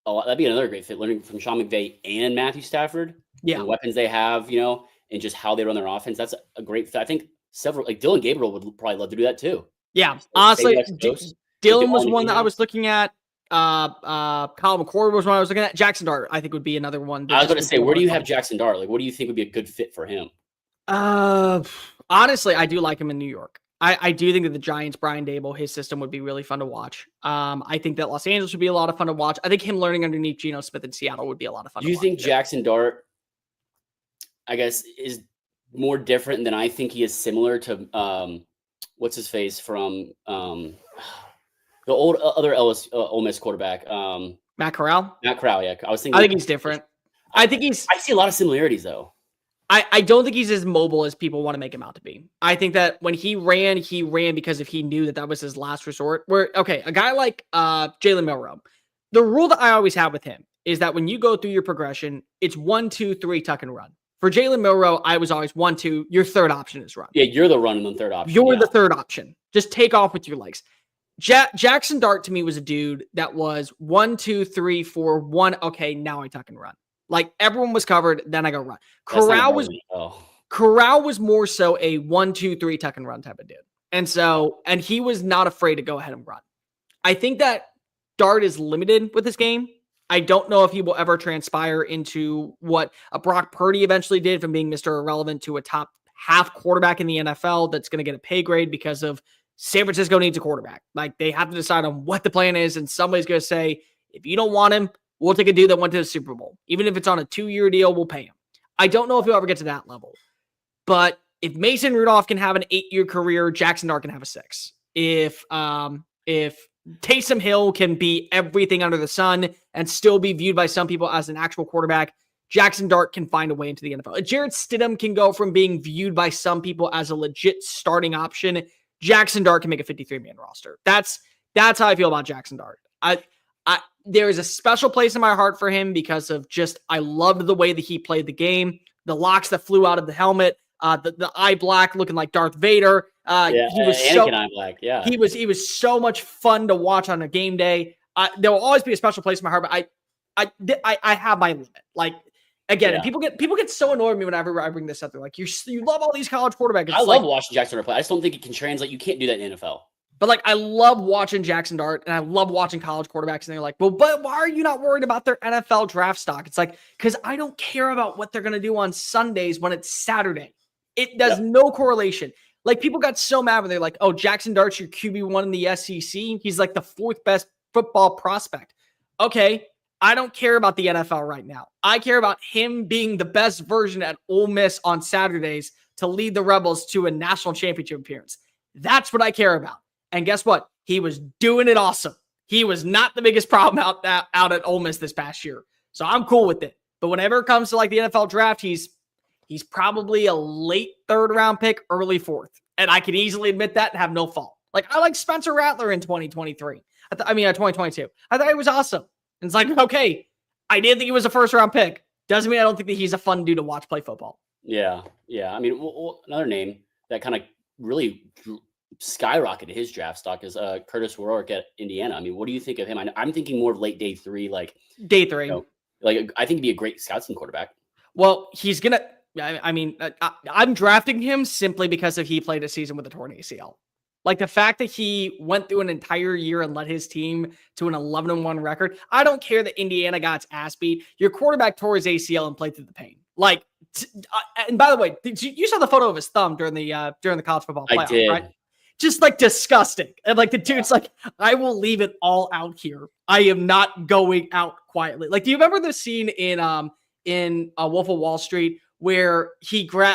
that'd be another great fit, learning from Sean McVay and Matthew Stafford. Yeah. The weapons they have, and just how they run their offense. That's a great fit. I think several, like Dylan Gabriel would probably love to do that too. Yeah, honestly, Dylan was one that I was looking at. Kyle McCord was one I was looking at. Jackson Dart, I think, would be another one. I was going to say, where do you have Jackson Dart? Like, what do you think would be a good fit for him? Honestly, I do like him in New York. I do think that the Giants, Brian Dable, his system would be really fun to watch. I think that Los Angeles would be a lot of fun to watch. I think him learning underneath Geno Smith in Seattle would be a lot of fun. Do you think Jackson Dart, I guess, is more different than I think he is similar to what's his face from the old other Ole Miss quarterback, Matt Corral? Matt Corral, yeah. I think he's different. I see a lot of similarities though. I don't think he's as mobile as people want to make him out to be. I think that when he ran because if he knew that was his last resort. Where, okay, a guy like Jalen Milroe, the rule that I always have with him is that when you go through your progression, it's 1, 2, 3, tuck and run. For Jalen Milroe, I was always 1, 2. Your third option is run. Yeah, you're the run and the third option. You're the third option. Just take off with your legs. Jackson Dart to me was a dude that was 1, 2, 3, 4, 1. Okay, now I tuck and run. Like everyone was covered, then I go run. Corral was more so a 1, 2, 3 tuck and run type of dude. And he was not afraid to go ahead and run. I think that Dart is limited with his game. I don't know if he will ever transpire into what a Brock Purdy eventually did, from being Mr. Irrelevant to a top half quarterback in the NFL that's going to get a pay grade because of San Francisco needs a quarterback. Like they have to decide on what the plan is, and somebody's going to say, if you don't want him, we'll take a dude that went to the Super Bowl. Even if it's on a 2-year deal, we'll pay him. I don't know if he'll ever get to that level. But if Mason Rudolph can have an 8-year career, Jackson Dart can have a 6. If Taysom Hill can be everything under the sun and still be viewed by some people as an actual quarterback, Jackson Dart can find a way into the NFL. Jarrett Stidham can go from being viewed by some people as a legit starting option. Jackson Dart can make a 53-man roster. That's how I feel about Jackson Dart. There is a special place in my heart for him because of I loved the way that he played the game. The locks that flew out of the helmet, the eye black looking like Darth Vader. He was Anakin eye black. Yeah, he was so much fun to watch on a game day. There will always be a special place in my heart, but I have my limit. Like again, and people get so annoyed with me whenever I bring this up. They're like, you love all these college quarterbacks. I love watching Jackson Dart play. I just don't think it can translate. You can't do that in the NFL. But like, I love watching Jackson Dart and I love watching college quarterbacks. And they're like, well, but why are you not worried about their NFL draft stock? It's like, because I don't care about what they're going to do on Sundays when it's Saturday. It does no correlation. Like people got so mad when they're like, oh, Jackson Dart's your QB1 in the SEC. He's like the 4th best football prospect. Okay. I don't care about the NFL right now. I care about him being the best version at Ole Miss on Saturdays to lead the Rebels to a national championship appearance. That's what I care about. And guess what? He was doing it awesome. He was not the biggest problem out at Ole Miss this past year. So I'm cool with it. But whenever it comes to like the NFL draft, he's probably a late 3rd round pick, early 4th. And I can easily admit that and have no fault. Like I like Spencer Rattler in 2023. 2022. I thought he was awesome. And it's like, okay, I didn't think he was a 1st round pick. Doesn't mean I don't think that he's a fun dude to watch play football. Yeah. I mean, another name that kind of really skyrocketed his draft stock is Curtis Rourke at Indiana. I mean, what do you think of him? I'm thinking more of late day 3, like day 3. Like I think he'd be a great scouting quarterback. Well, he's gonna. I mean, I'm drafting him simply because he played a season with a torn ACL. Like the fact that he went through an entire year and led his team to an 11-1 record. I don't care that Indiana got its ass beat. Your quarterback tore his ACL and played through the pain. Like, and by the way, you saw the photo of his thumb during the college football playoff, I did. Right? Just like disgusting. And like the dude's like, I will leave it all out here. I am not going out quietly. Like, do you remember the scene in in Wolf of Wall Street where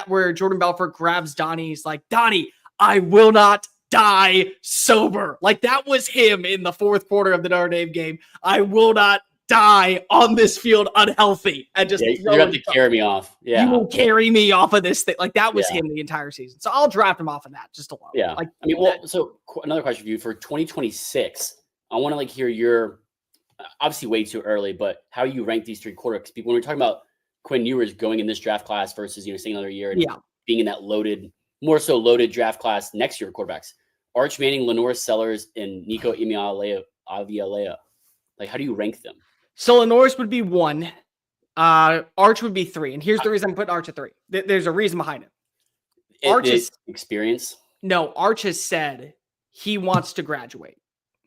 where Jordan Belfort grabs Donnie. He's like, Donnie, I will not die sober. Like that was him in the fourth quarter of the Notre Dame game. I will not die on this field unhealthy. And just you have to carry me off. Yeah. You will carry me off of this thing. Like that was him the entire season. So I'll draft him off of that just alone. Yeah. Like, I mean, well, so another question for you for 2026. I want to like hear your, obviously way too early, but how you rank these three quarterbacks. When we're talking about Quinn Ewers going in this draft class versus, staying another year and being in that more so loaded draft class next year quarterbacks. Arch Manning, Lenore Sellers, and Nico Iamaleava. Like, how do you rank them? So Lenore's would be 1. Arch would be 3. And here's the reason I'm putting Arch at 3. There's a reason behind it. Arch is experience. No, Arch has said he wants to graduate.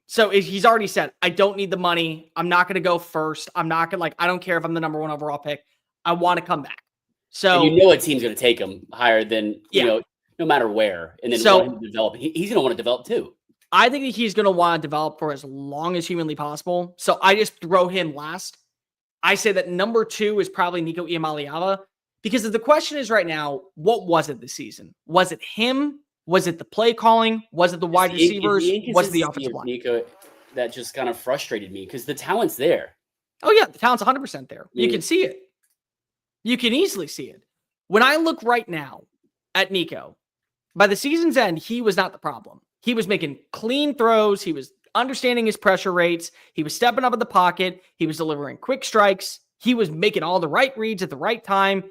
So he's already said, I don't need the money. I'm not going to go first. I'm not going to I don't care if I'm the number 1 overall pick. I want to come back. So and a team's going to take him higher than, no matter where. And then want him to develop. He's going to want to develop too. I think that he's going to want to develop for as long as humanly possible. So I just throw him last. I say that number 2 is probably Nico Iamaleava because the question is right now, what was it this season? Was it him? Was it the play calling? Was it the wide receivers? Was it the offensive line? Nico that just kind of frustrated me because the talent's there. Oh yeah, the talent's 100% there. You can see it. You can easily see it. When I look right now at Nico, by the season's end, he was not the problem. He was making clean throws. He was understanding his pressure rates. He was stepping up in the pocket. He was delivering quick strikes. He was making all the right reads at the right time.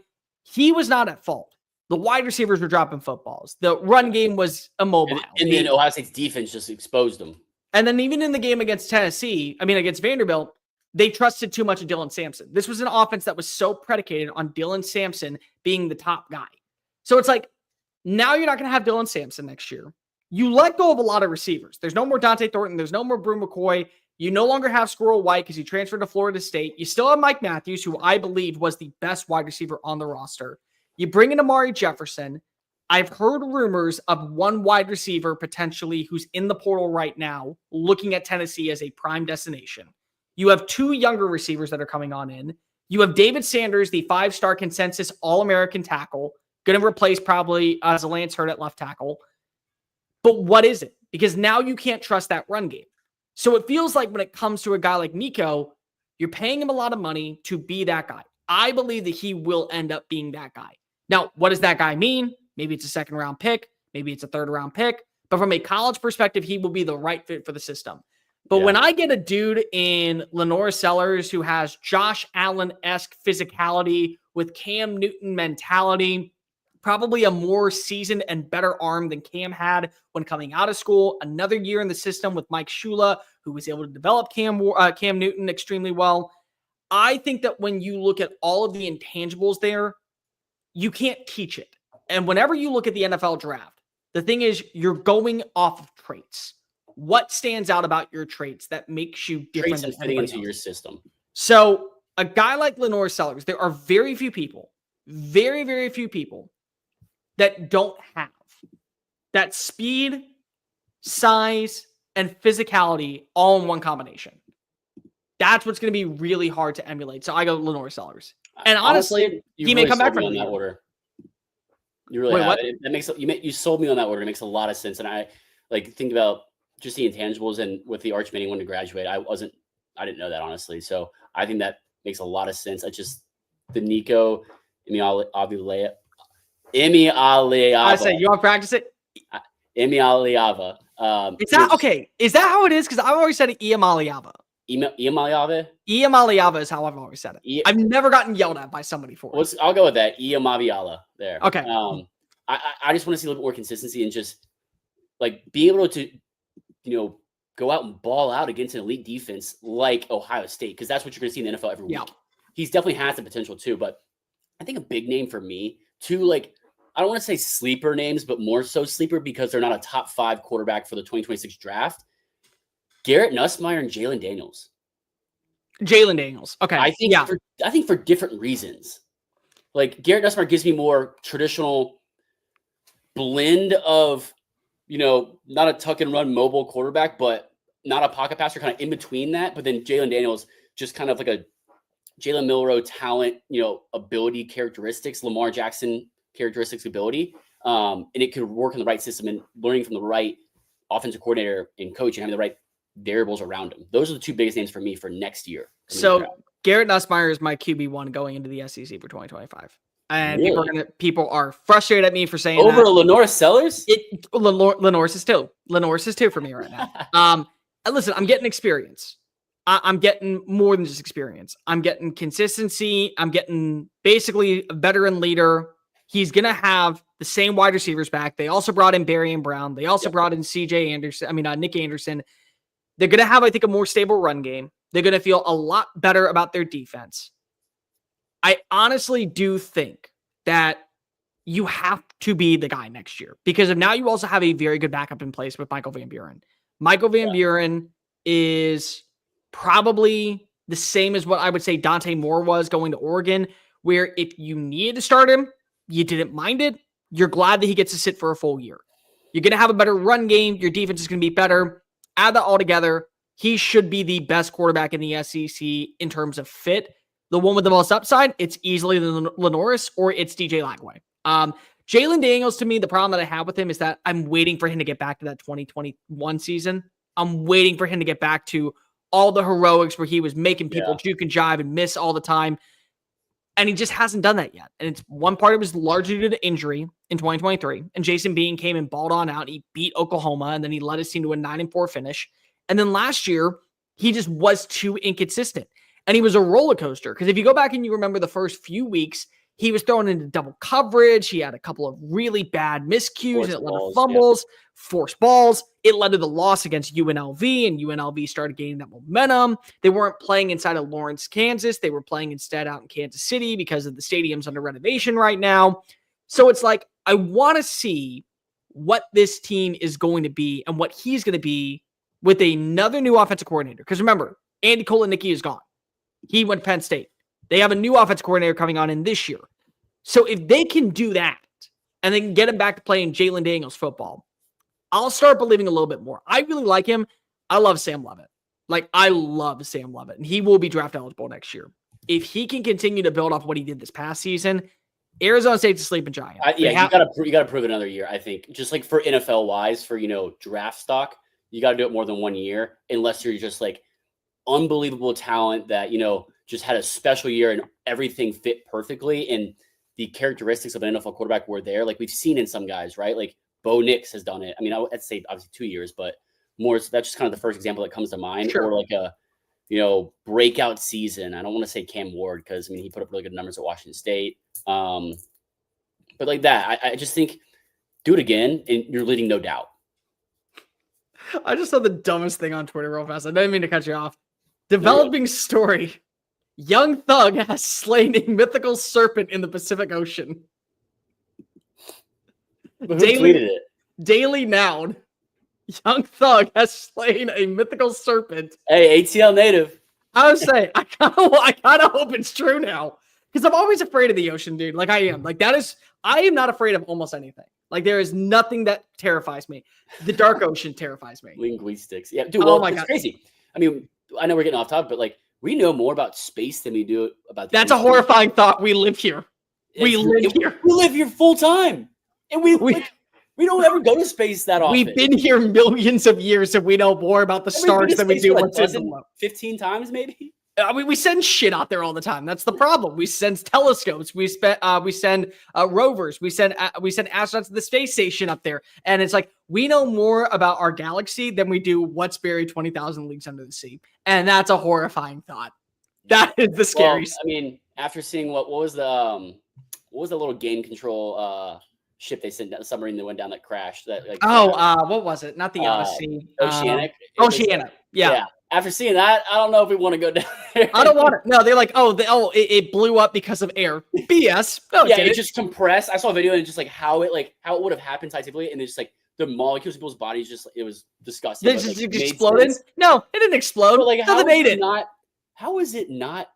He was not at fault. The wide receivers were dropping footballs. The run game was immobile. And then Ohio State's defense just exposed them. And then even in the game against against Vanderbilt, they trusted too much of Dylan Sampson. This was an offense that was so predicated on Dylan Sampson being the top guy. So it's like, now you're not going to have Dylan Sampson next year. You let go of a lot of receivers. There's no more Dante Thornton. There's no more Brew McCoy. You no longer have Squirrel White because he transferred to Florida State. You still have Mike Matthews, who I believe was the best wide receiver on the roster. You bring in Amari Jefferson. I've heard rumors of one wide receiver potentially who's in the portal right now, looking at Tennessee as a prime destination. You have 2 younger receivers that are coming on in. You have David Sanders, the 5-star consensus All-American tackle, going to replace probably Zalance Hurd at left tackle. But what is it? Because now you can't trust that run game. So it feels like when it comes to a guy like Nico, you're paying him a lot of money to be that guy. I believe that he will end up being that guy. Now, what does that guy mean? Maybe it's a 2nd-round pick. Maybe it's a 3rd-round pick. But from a college perspective, he will be the right fit for the system. But when I get a dude in Lenore Sellers who has Josh Allen-esque physicality with Cam Newton mentality, probably a more seasoned and better arm than Cam had when coming out of school, another year in the system with Mike Shula, who was able to develop Cam Newton extremely well. I think that when you look at all of the intangibles there, you can't teach it. And whenever you look at the NFL draft, the thing is you're going off of traits. What stands out about your traits that makes you different than fitting into your system? So a guy like Lenore Sellers, there are very few people, very, very few people that don't have that speed, size, and physicality all in one combination. That's what's going to be really hard to emulate. So I go Lenore Sellers. And honestly, he may come back from that order. You really have. That makes you sold me on that order. It makes a lot of sense. And I think about just the intangibles and with the Arch Manning wanting to graduate. I didn't know that honestly. So I think that makes a lot of sense. The Nico Iamaleava. I say, you want to practice it? Iamaleava. Is that okay? Is that how it is? Because I've always said it Iamaleava. Iamaleava? Iamaleava is how I've always said it. I've never gotten yelled at by somebody for it. I'll go with that. Iamaleava there. Okay. I just want to see a little bit more consistency and just be able to, go out and ball out against an elite defense like Ohio State, because that's what you're going to see in the NFL every week. He's definitely has the potential too, but I think a big name for me too, I don't want to say sleeper names, but more so sleeper because they're not a top 5 quarterback for the 2026 draft. Garrett Nussmeier and Jalen Daniels. Okay. I think for different reasons. Garrett Nussmeier gives me more traditional blend of, not a tuck and run mobile quarterback, but not a pocket passer, kind of in between that. But then Jalen Daniels just kind of like a Jalen Milroe talent, ability characteristics, Lamar Jackson characteristics, ability, and it could work in the right system and learning from the right offensive coordinator and coach and having the right variables around him. Those are the two biggest names for me for next year. So Garrett Nussmeier is my QB1 going into the SEC for 2025. And Really? people are frustrated at me for saying Over that. Lenore Sellers? Lenore's is two. Lenore's is two for me right now. Listen, I'm getting experience. I'm getting more than just experience. I'm getting consistency. I'm getting basically a veteran leader. He's going to have the same wide receivers back. They also brought in Barry and Brown. They also brought in Nick Anderson. They're going to have, I think, a more stable run game. They're going to feel a lot better about their defense. I honestly do think that you have to be the guy next year because of now you also have a very good backup in place with Michael Van Buren. Michael Van Buren is probably the same as what I would say Jonte Moore was going to Oregon, where if you needed to start him, you didn't mind it. You're glad that he gets to sit for a full year. You're going to have a better run game. Your defense is going to be better. Add that all together. He should be the best quarterback in the SEC in terms of fit. The one with the most upside, it's easily Lenoris or it's DJ Lagway. Jalen Daniels, to me, the problem that I have with him is that I'm waiting for him to get back to that 2021 season. I'm waiting for him to get back to all the heroics where he was making people juke and jive and miss all the time. And he just hasn't done that yet. And it's one part of it was largely due to injury in 2023. And Jason Bean came and balled on out. He beat Oklahoma, and then he led his team to a 9-4 finish. And then last year, he just was too inconsistent. And he was a roller coaster. Because if you go back and you remember the first few weeks, he was thrown into double coverage. He had a couple of really bad miscues. And it led to fumbles, forced balls. It led to the loss against UNLV, and UNLV started gaining that momentum. They weren't playing inside of Lawrence, Kansas. They were playing instead out in Kansas City because of the stadium's under renovation right now. So it's like, I want to see what this team is going to be and what he's going to be with another new offensive coordinator. Because remember, Andy Kotelnicki is gone. He went to Penn State. They have a new offensive coordinator coming on in this year. So if they can do that and they can get him back to playing Jalen Daniels football, I'll start believing a little bit more. I really like him. I love Sam Levitt. I love Sam Levitt, and he will be draft eligible next year. If he can continue to build off what he did this past season, Arizona State's a sleeping giant. You got to prove it another year, I think. Just like for NFL wise, for draft stock, you got to do it more than 1 year, unless you're just like unbelievable talent that just had a special year and everything fit perfectly, and the characteristics of an NFL quarterback were there. Like we've seen in some guys, right? Like Bo Nix has done it. I mean, I'd say obviously 2 years, but more. That's just kind of the first example that comes to mind. Sure. Or like a breakout season. I don't want to say Cam Ward because he put up really good numbers at Washington State. But like that, I just think do it again, and you're leading no doubt. I just saw the dumbest thing on Twitter real fast. I didn't mean to cut you off. Developing story. Young Thug has slain a mythical serpent in the Pacific Ocean. Who tweeted it? Daily Noun. Young Thug has slain a mythical serpent. Hey, ATL native. I would say, I kind of hope it's true now. Because I'm always afraid of the ocean, dude. Like I am. I am not afraid of almost anything. Like there is nothing that terrifies me. The dark ocean terrifies me. Linguistics. Yeah, dude, well, it's crazy. I mean, I know we're getting off topic, but we know more about space than we do about the That's a horrifying thought. We live here. We live here full time. And we don't ever go to space that often. We've been here millions of years, and we know more about the stars than we do what's in them. 15 times, maybe. We send shit out there all the time. That's the problem. We send telescopes. We send rovers. We send astronauts to the space station up there, and it's like we know more about our galaxy than we do what's buried 20,000 leagues under the sea, and that's a horrifying thought. That is the scariest. Well, I mean, after seeing what was the little game control ship they sent, that submarine that went down that crashed. What was it? Not the Odyssey. Oceanic. Oceanic. Yeah. After seeing that, I don't know if we want to go down there. I don't want it. No, they're like, it blew up because of air. BS. No, it just compressed. I saw a video and just like how it would have happened scientifically, and it's just like the molecules of people's bodies it was disgusting. It just exploded? No, it didn't explode. But like, how is it not,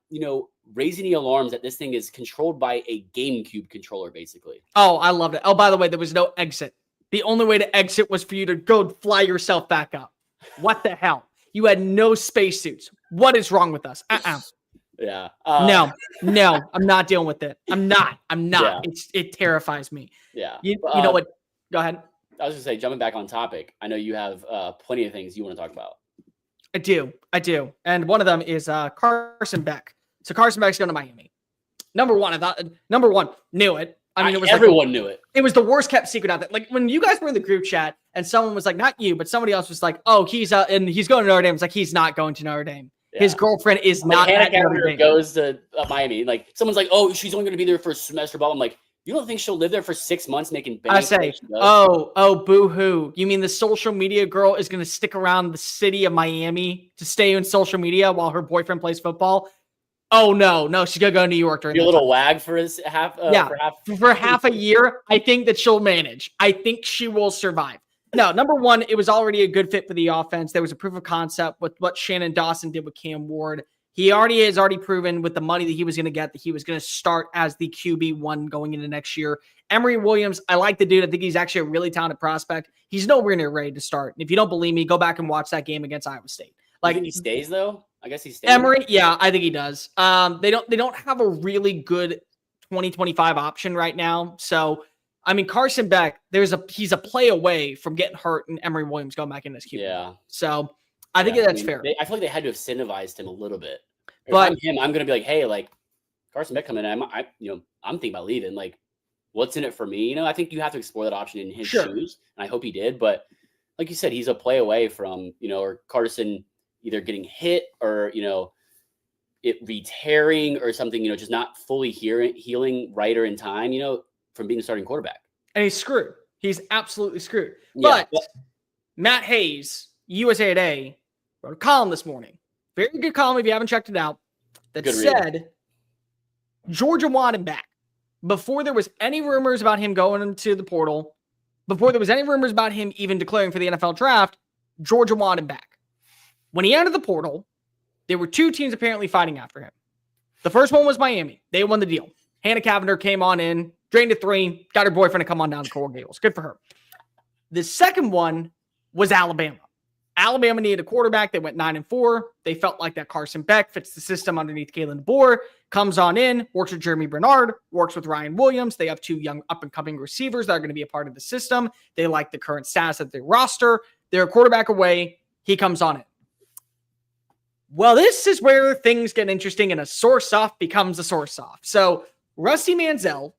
raise any alarms that this thing is controlled by a GameCube controller, basically? Oh, I loved it. Oh, by the way, there was no exit. The only way to exit was for you to go fly yourself back up. What the hell? You had no spacesuits. What is wrong with us? Yeah. No, I'm not dealing with it. I'm not. Yeah. It terrifies me. Yeah. You know what? Go ahead. I was gonna say, jumping back on topic, I know you have plenty of things you want to talk about. I do. And one of them is Carson Beck. So Carson Beck's going to Miami. Number one, knew it. I mean, it was everyone knew it. It was the worst kept secret out there. Like when you guys were in the group chat and someone was like, not you, but somebody else was like, oh, he's and he's going to Notre Dame. It's like, he's not going to Notre Dame. Yeah. His girlfriend is not Hannah at Notre Dame. Goes to Miami. Like someone's like, oh, she's only going to be there for a semester. But I'm like, you don't think she'll live there for 6 months making bank? I say, oh, boo-hoo. You mean the social media girl is going to stick around the city of Miami to stay in social media while her boyfriend plays football? Oh, no, she's going to go to New York during a little wag for his half. For half a year, I think that she'll manage. I think she will survive. No, number one, it was already a good fit for the offense. There was a proof of concept with what Shannon Dawson did with Cam Ward. He has already proven with the money that he was going to get that he was going to start as the QB1 going into next year. Emory Williams, I like the dude. I think he's actually a really talented prospect. He's nowhere near ready to start. And if you don't believe me, go back and watch that game against Iowa State. Like he stays though. I guess he stays. Emory, yeah, I think he does. They don't have a really good 2025 option right now. So I mean, Carson Beck, he's a play away from getting hurt and Emory Williams going back in this QB. Yeah. So I think that's fair. I feel like they had to have incentivized him a little bit. But if I'm him, I'm going to be like, hey, like Carson Beck coming in, I'm thinking about leaving. Like, what's in it for me? I think you have to explore that option in his shoes, and I hope he did. But like you said, he's a play away from or Carson either getting hit or it re-tearing or something. Just not fully healing right or in time. From being a starting quarterback. And he's screwed. He's absolutely screwed. Yeah, but Matt Hayes, USA Today, wrote a column this morning. Very good column if you haven't checked it out. That said, Georgia wanted him back. Before there was any rumors about him going into the portal, before there was any rumors about him even declaring for the NFL draft, Georgia wanted him back. When he entered the portal, there were two teams apparently fighting after him. The first one was Miami. They won the deal. Hannah Cavender came on in, drained a 3, got her boyfriend to come on down to Coral Gables. Good for her. The second one was Alabama. Alabama needed a quarterback. They went 9-4. They felt like that Carson Beck fits the system underneath Kalen DeBoer, comes on in, works with Jeremy Bernard, works with Ryan Williams. They have 2 young up-and-coming receivers that are going to be a part of the system. They like the current status of their roster. They're a quarterback away. He comes on in. Well, this is where things get interesting and a source-off becomes a source-off. So Rusty Manziel,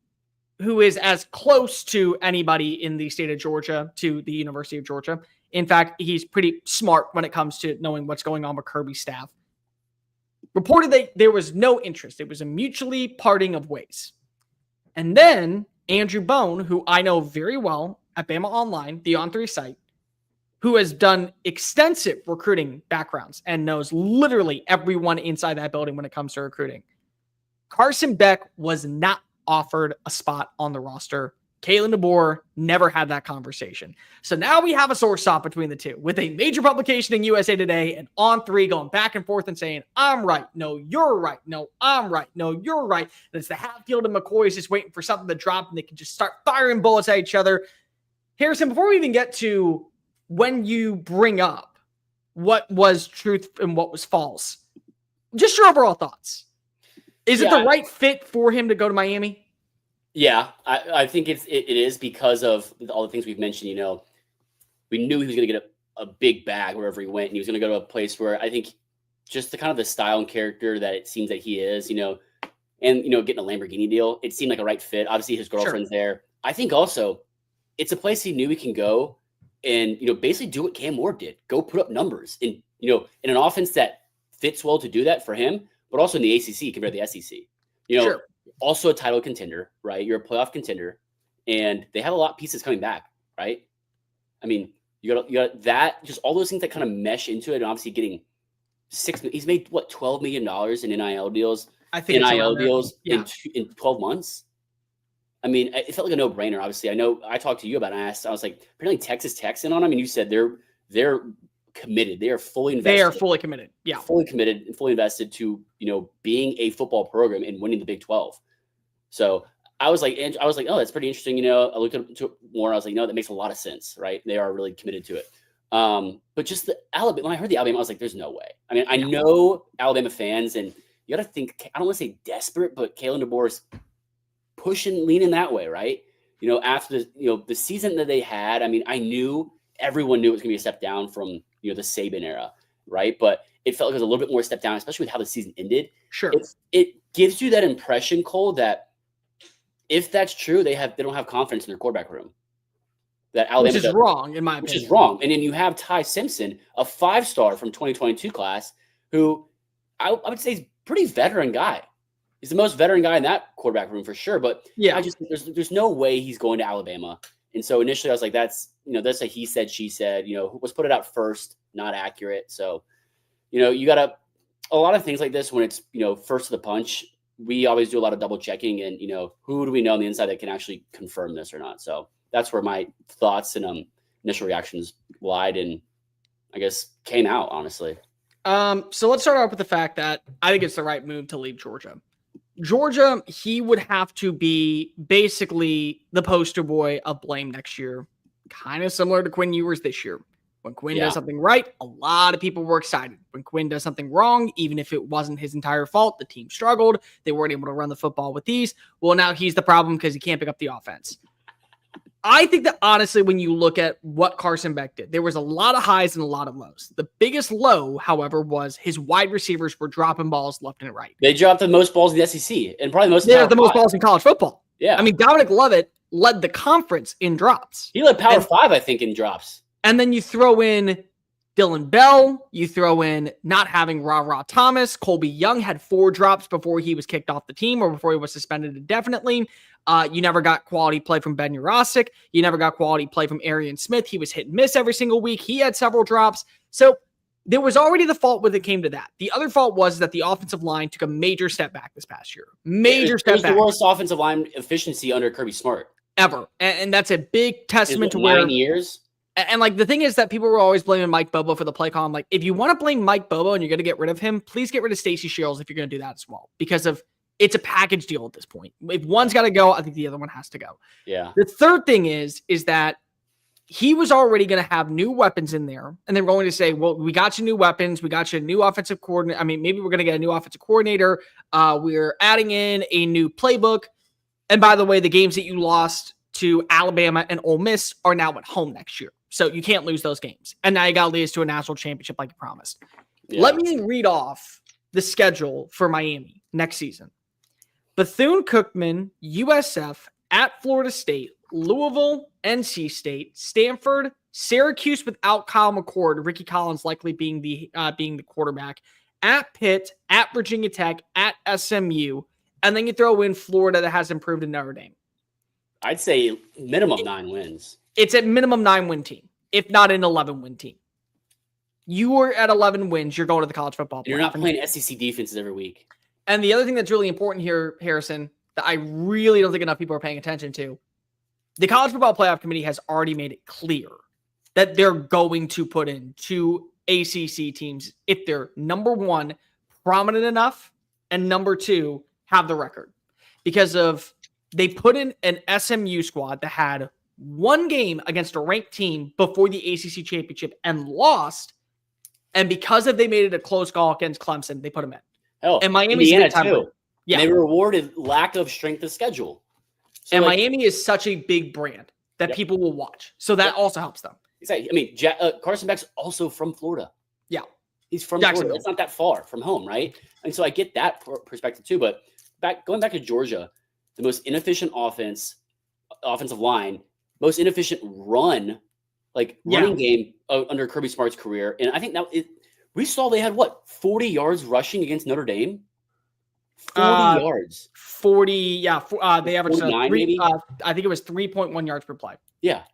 who is as close to anybody in the state of Georgia, to the University of Georgia. In fact, he's pretty smart when it comes to knowing what's going on with Kirby's staff. Reported that there was no interest. It was a mutually parting of ways. And then Andrew Bone, who I know very well at Bama Online, the On3 site, who has done extensive recruiting backgrounds and knows literally everyone inside that building when it comes to recruiting. Carson Beck was not offered a spot on the roster. Kalen DeBoer never had that conversation. So now we have a source off between the two with a major publication in USA Today and On3 going back and forth and saying, I'm right. No, you're right. No, I'm right. No, you're right. And it's the Hatfield and McCoy is just waiting for something to drop and they can just start firing bullets at each other. Harrison, before we even get to when you bring up what was truth and what was false, just your overall thoughts. Is it the right fit for him to go to Miami? Yeah, I think it is because of all the things we've mentioned. We knew he was going to get a big bag wherever he went, and he was going to go to a place where I think just the kind of the style and character that it seems that he is, and getting a Lamborghini deal, it seemed like a right fit. Obviously, his girlfriend's there. I think also it's a place he knew he can go and basically do what Cam Ward did, go put up numbers in an offense that fits well to do that for him, but also in the ACC compared to the SEC. Sure. Also a title contender, right? You're a playoff contender, and they have a lot of pieces coming back, right? I mean, you got that, just all those things that kind of mesh into it, and obviously getting he's made what, $12 million in NIL deals. I think NIL deals in 12 months. I mean, it felt like a no-brainer. Obviously, I know I talked to you about it. I was like, apparently Texas Tech's in on him, and you said they're committed. They are fully invested. They are fully committed. Yeah, fully committed and fully invested to being a football program and winning the Big 12. So I was like, oh, that's pretty interesting. I looked into it more. And I was like, that makes a lot of sense, right? They are really committed to it. But just the Alabama, when I heard the Alabama, I was like, there's no way. I mean, I know Alabama fans, and you got to think, I don't want to say desperate, but Kalen DeBoer is leaning that way, right? After the season that they had, I mean, everyone knew it was going to be a step down from, the Saban era, right? But it felt like it was a little bit more step down, especially with how the season ended. Sure. It gives you that impression, Cole, that if that's true, they don't have confidence in their quarterback room. That Alabama which is wrong, in my opinion. Which is wrong. And then you have Ty Simpson, a 5-star from 2022 class, who I would say is a pretty veteran guy. He's the most veteran guy in that quarterback room for sure. But yeah, there's no way he's going to Alabama. And so initially I was like, that's a he said, she said, was put it out first, not accurate. So, you got a lot of things like this when it's, first to the punch. We always do a lot of double checking and, who do we know on the inside that can actually confirm this or not? So that's where my thoughts and initial reactions lied and I guess came out, honestly. So let's start off with the fact that I think it's the right move to leave Georgia. Georgia, he would have to be basically the poster boy of blame next year, kind of similar to Quinn Ewers this year. When Quinn does something right, a lot of people were excited. When Quinn does something wrong, even if it wasn't his entire fault, the team struggled. They weren't able to run the football with ease. Well, now he's the problem because he can't pick up the offense. I think that honestly, when you look at what Carson Beck did, there was a lot of highs and a lot of lows. The biggest low, however, was his wide receivers were dropping balls left and right. They dropped the most balls in the SEC and probably most balls in college football. Yeah. I mean, Dominic Lovett led the conference in drops. He led Power 5, I think, in drops. And then you throw in Dylan Bell, you throw in not having Ra Thomas. Colby Young had 4 drops before he was kicked off the team or before he was suspended indefinitely. You never got quality play from Ben Urosic. You never got quality play from Arian Smith. He was hit and miss every single week. He had several drops. So there was already the fault when it came to that. The other fault was that the offensive line took a major step back this past year. It was the worst offensive line efficiency under Kirby Smart. Ever. And that's a big testament to where 9 years. And like the thing is that people were always blaming Mike Bobo for the play call. I'm like, if you want to blame Mike Bobo and you're going to get rid of him, please get rid of Stacey Shields if you're going to do that as well. Because it's a package deal at this point. If one's got to go, I think the other one has to go. Yeah. The third thing is that he was already going to have new weapons in there. And they're going to say, well, we got you new weapons. We got you a new offensive coordinator. I mean, maybe we're going to get a new offensive coordinator. We're adding in a new playbook. And by the way, the games that you lost to Alabama and Ole Miss are now at home next year. So you can't lose those games. And now you got to lead us to a national championship like you promised. Yeah. Let me read off the schedule for Miami next season. Bethune-Cookman, USF, at Florida State, Louisville, NC State, Stanford, Syracuse without Kyle McCord, Ricky Collins likely being the quarterback, at Pitt, at Virginia Tech, at SMU, and then you throw in Florida that has improved in Notre Dame. I'd say minimum 9 wins. It's at minimum 9-win team, if not an 11-win team. You are at 11 wins, you're going to the college football playoff. You're not playing SEC defenses every week. And the other thing that's really important here, Harrison, that I really don't think enough people are paying attention to, the College Football Playoff Committee has already made it clear that they're going to put in 2 ACC teams if they're, number one, prominent enough, and number 2, have the record. Because they put in an SMU squad that had 1 game against a ranked team before the ACC championship and lost. And because they made it a close call against Clemson, they put them in. Hell, and Miami's Indiana too. Yeah, and they rewarded lack of strength of schedule. So and Miami is such a big brand that people will watch, so that also helps them. Exactly. I mean, Carson Beck's also from Florida. Yeah, he's from Florida. It's not that far from home, right? And so I get that perspective too. But going back to Georgia, the most inefficient offensive line, most inefficient running game under Kirby Smart's career, and I think now we saw they had 40 yards rushing against Notre Dame. 40 yards. 40, yeah. They averaged 49, maybe. I think it was 3.1 yards per play. Yeah,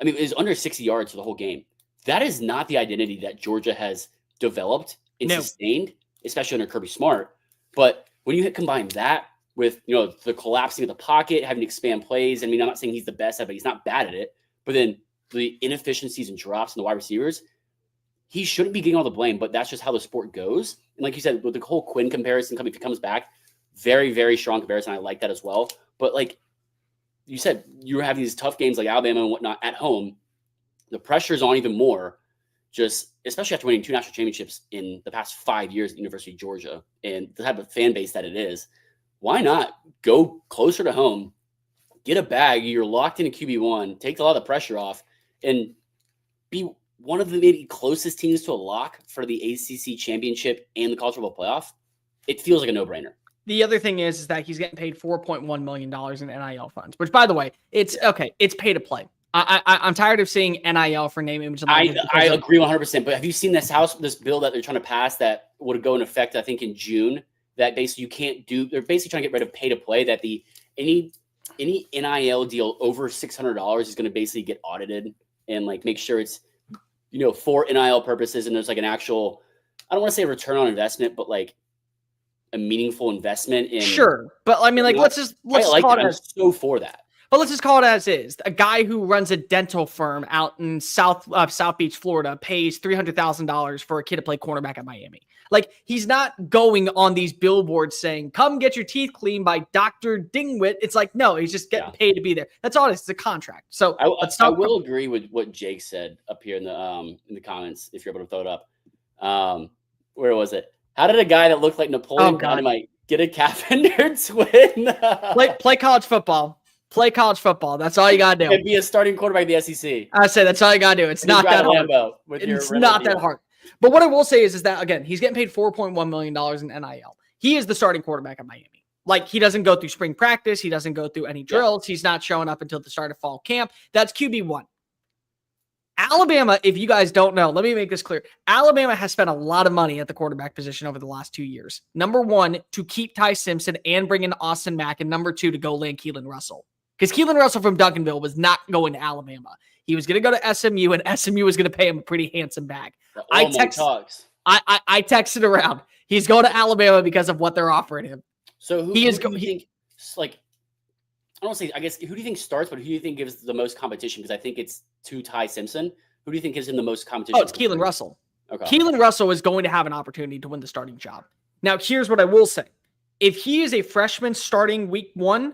I mean it was under 60 yards for the whole game. That is not the identity that Georgia has developed and sustained, especially under Kirby Smart. But when you combine that with the collapsing of the pocket, having to expand plays. I mean, I'm not saying he's the best at it, but he's not bad at it. But then the inefficiencies and drops in the wide receivers. He shouldn't be getting all the blame, but that's just how the sport goes. And like you said, with the whole Quinn comparison, if he comes back, very, very strong comparison. I like that as well. But like you said, you have these tough games like Alabama and whatnot at home. The pressure's on even more. just especially after winning 2 national championships in the past 5 years at the University of Georgia and the type of fan base that it is, why not go closer to home, get a bag, you're locked into QB1, take a lot of the pressure off, and be one of the maybe closest teams to a lock for the ACC championship and the college football playoff? It feels like a no-brainer. The other thing is that he's getting paid $4.1 million in NIL funds, which, by the way, it's okay. It's pay to play. I'm tired of seeing NIL for name, image, and likeness. I agree 100%. But have you seen this bill that they're trying to pass that would go in effect, I think, in June? That basically you can't do. They're basically trying to get rid of pay to play. That any NIL deal over $600 is going to basically get audited and like make sure it's for NIL purposes, and there's like an actual, I don't want to say return on investment, but like a meaningful investment in. Sure, but I mean, like let's call it I'm so for that. But let's just call it as is. A guy who runs a dental firm out in South Beach, Florida, pays $300,000 for a kid to play cornerback at Miami. Like, he's not going on these billboards saying, "Come get your teeth cleaned by Dr. Dingwit." It's like, no, he's just getting paid to be there. That's all it is. It's a contract. So I will agree with what Jake said up here in the comments, if you're able to throw it up. Where was it? How did a guy that looked like Napoleon Dynamite get a calf in their twin? Play college football. Play college football. That's all you got to do. And be a starting quarterback in the SEC. I say that's all you got to do. It's not that hard. It's not that hard. But what I will say is that, again, he's getting paid $4.1 million in NIL. He is the starting quarterback at Miami. Like, he doesn't go through spring practice. He doesn't go through any drills. He's not showing up until the start of fall camp. That's QB1. Alabama, if you guys don't know, let me make this clear. Alabama has spent a lot of money at the quarterback position over the last 2 years. Number one, to keep Ty Simpson and bring in Austin Mack. And number two, to go land Keelan Russell. Because Keelan Russell from Duncanville was not going to Alabama. He was going to go to SMU, and SMU was going to pay him a pretty handsome bag. I texted around. He's going to Alabama because of what they're offering him. So who do you think, like, I don't say, I guess, who do you think starts, but who do you think gives the most competition? Because I think it's to Ty Simpson. Who do you think gives him the most competition? Oh, it's Keelan Russell. Okay. Keelan Russell is going to have an opportunity to win the starting job. Now, here's what I will say. If he is a freshman starting week 1,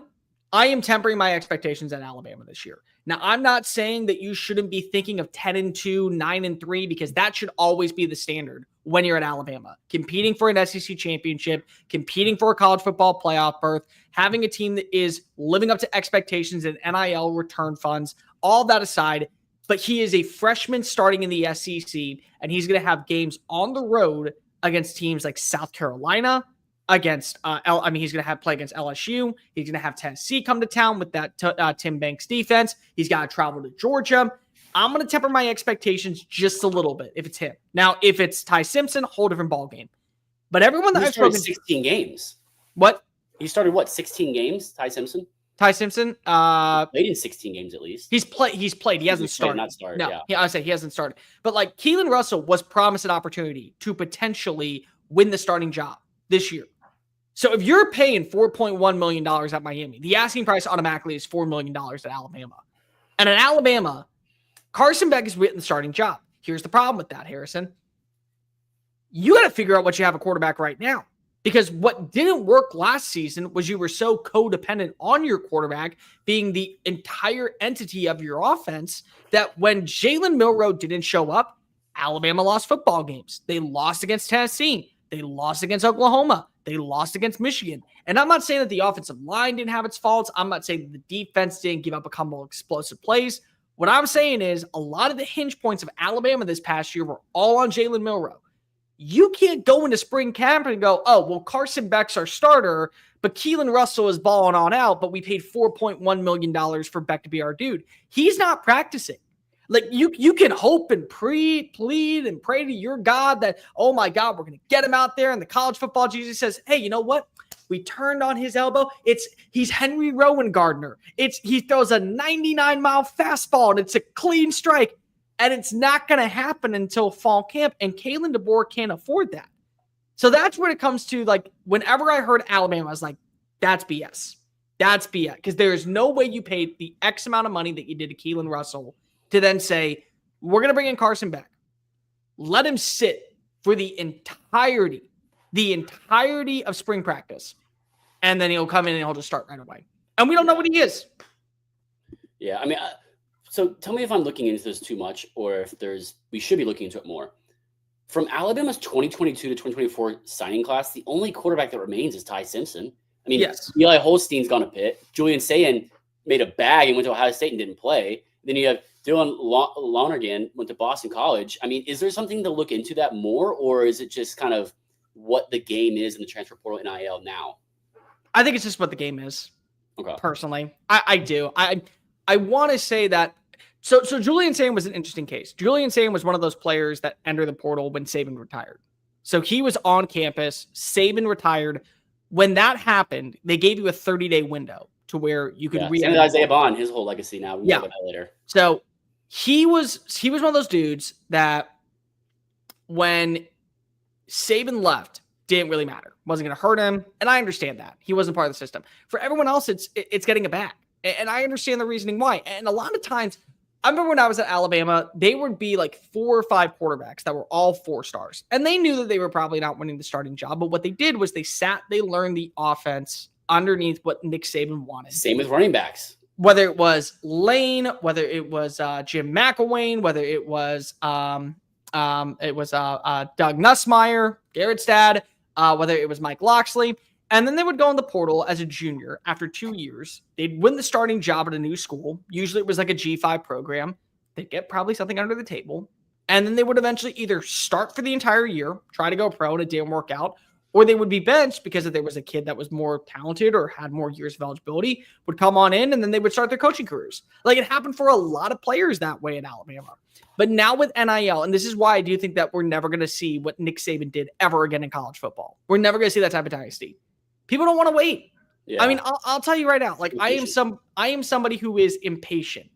I am tempering my expectations at Alabama this year. Now, I'm not saying that you shouldn't be thinking of 10-2, 9-3, because that should always be the standard when you're at Alabama. Competing for an SEC championship, competing for a college football playoff berth, having a team that is living up to expectations and NIL return funds, all that aside. But he is a freshman starting in the SEC, and he's going to have games on the road against teams like South Carolina, against he's going to have play against LSU. He's going to have Tennessee come to town with that Tim Banks defense. He's got to travel to Georgia. I'm going to temper my expectations just a little bit if it's him. Now, if it's Ty Simpson, whole different ballgame. But everyone that I've spoken to, 16 games. What? He started 16 games, Ty Simpson? Ty Simpson? Played in 16 games at least. He's played. He hasn't started. Not started. No, I say he hasn't started. But like Keelan Russell was promised an opportunity to potentially win the starting job this year. So if you're paying $4.1 million at Miami, the asking price automatically is $4 million at Alabama. And in Alabama, Carson Beck is written the starting job. Here's the problem with that, Harrison. You got to figure out what you have a quarterback right now. Because what didn't work last season was you were so codependent on your quarterback being the entire entity of your offense that when Jalen Milroe didn't show up, Alabama lost football games. They lost against Tennessee. They lost against Oklahoma. They lost against Michigan. And I'm not saying that the offensive line didn't have its faults. I'm not saying that the defense didn't give up a couple of explosive plays. What I'm saying is a lot of the hinge points of Alabama this past year were all on Jalen Milroe. You can't go into spring camp and go, oh, well, Carson Beck's our starter, but Keelan Russell is balling on out, but we paid $4.1 million for Beck to be our dude. He's not practicing. Like, you can hope and plead and pray to your God that, oh, my God, we're going to get him out there. And the college football Jesus says, hey, you know what? We turned on his elbow. He's Henry Rowan Gardner. He throws a 99-mile fastball, and it's a clean strike. And it's not going to happen until fall camp. And Kalen DeBoer can't afford that. So that's when it comes to, like, whenever I heard Alabama, I was like, that's BS. That's BS. Because there is no way you paid the X amount of money that you did to Keelan Russell to then say, we're going to bring in Carson Beck. Let him sit for the entirety of spring practice. And then he'll come in and he'll just start right away. And we don't know what he is. Yeah, I mean, So tell me if I'm looking into this too much, or if we should be looking into it more. From Alabama's 2022 to 2024 signing class, the only quarterback that remains is Ty Simpson. I mean, Yes. Eli Holstein's gone to Pitt. Julian Sayin made a bag and went to Ohio State and didn't play. Then you have Dylan Lonergan, went to Boston College. I mean, is there something to look into that more, or is it just kind of what the game is in the transfer portal NIL now? I think it's just what the game is. Okay. Personally, I do. I want to say that. So Julian Sayin was an interesting case. Julian Sayin was one of those players that entered the portal when Saban retired. So he was on campus. Saban retired. When that happened, they gave you a 30-day window to where you could Same with Isaiah Bond, his whole legacy now. We'll talk about that later. So he was one of those dudes that when Saban left, didn't really matter. Wasn't going to hurt him. And I understand that. He wasn't part of the system. For everyone else, it's getting it back. And I understand the reasoning why. And a lot of times, I remember when I was at Alabama, they would be like 4 or 5 quarterbacks that were all 4 stars. And they knew that they were probably not winning the starting job. But what they did was they learned the offense underneath what Nick Saban wanted. Same with running backs. Whether it was Lane, whether it was Jim McElwain, whether it was Doug Nussmeier, Garrett's dad, whether it was Mike Loxley. And then they would go in the portal as a junior after 2 years. They'd win the starting job at a new school. Usually it was like a G5 program. They'd get probably something under the table. And then they would eventually either start for the entire year, try to go pro, and it didn't work out, or they would be benched because if there was a kid that was more talented or had more years of eligibility, would come on in, and then they would start their coaching careers. Like it happened for a lot of players that way in Alabama. But now with NIL, and this is why I do think that we're never going to see what Nick Saban did ever again in college football. We're never going to see that type of dynasty. People don't want to wait. Yeah. I mean, I'll tell you right now, like I am somebody who is impatient.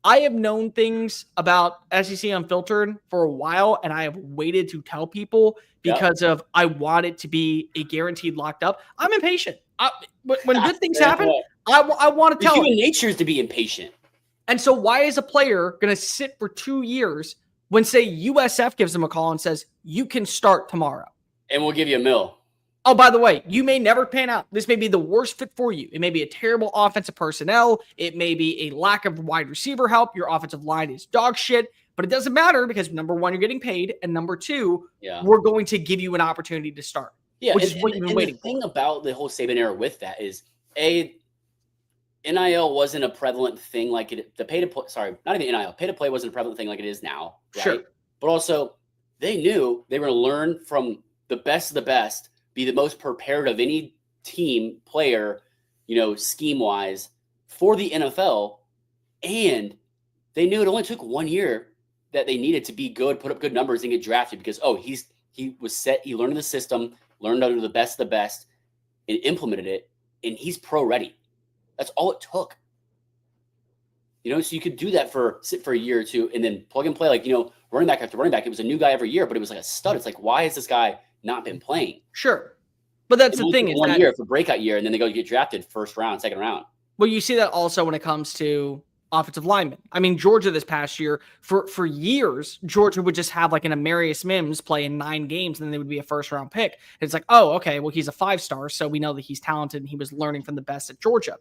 I have known things about SEC Unfiltered for a while, and I have waited to tell people because of I want it to be a guaranteed locked up. I'm impatient. When good things happen, I want to tell. Human nature is to be impatient. And so why is a player going to sit for 2 years when, say, USF gives them a call and says, you can start tomorrow? And we'll give you $1 million. Oh, by the way, you may never pan out. This may be the worst fit for you. It may be a terrible offensive personnel. It may be a lack of wide receiver help. Your offensive line is dog shit. But it doesn't matter because, number one, you're getting paid. And number two, we're going to give you an opportunity to start. Yeah, which is what you've been waiting for. The thing about the whole Saban era with that is, NIL wasn't a prevalent thing like it. The pay to play, not even NIL. Pay to play wasn't a prevalent thing like it is now. Right? Sure. But also, they knew they were going to learn from the best of the best, be the most prepared of any team player, scheme wise for the NFL. And they knew it only took 1 year that they needed to be good, put up good numbers and get drafted because, he was set. He learned the system, learned under the best of the best and implemented it. And he's pro ready. That's all it took. So you could do that sit for a year or two and then plug and play, running back after running back. It was a new guy every year, but it was like a stud. It's like, why has this guy not been playing? Sure. But that's the thing. Is 1 year for breakout year, and then they go get drafted first round, second round. Well, you see that also when it comes to offensive linemen. I mean, Georgia this past year, for years, Georgia would just have like an Amarius Mims play in 9 games, and then they would be a first-round pick. And it's like, oh, okay, well, he's a 5-star, so we know that he's talented, and he was learning from the best at Georgia.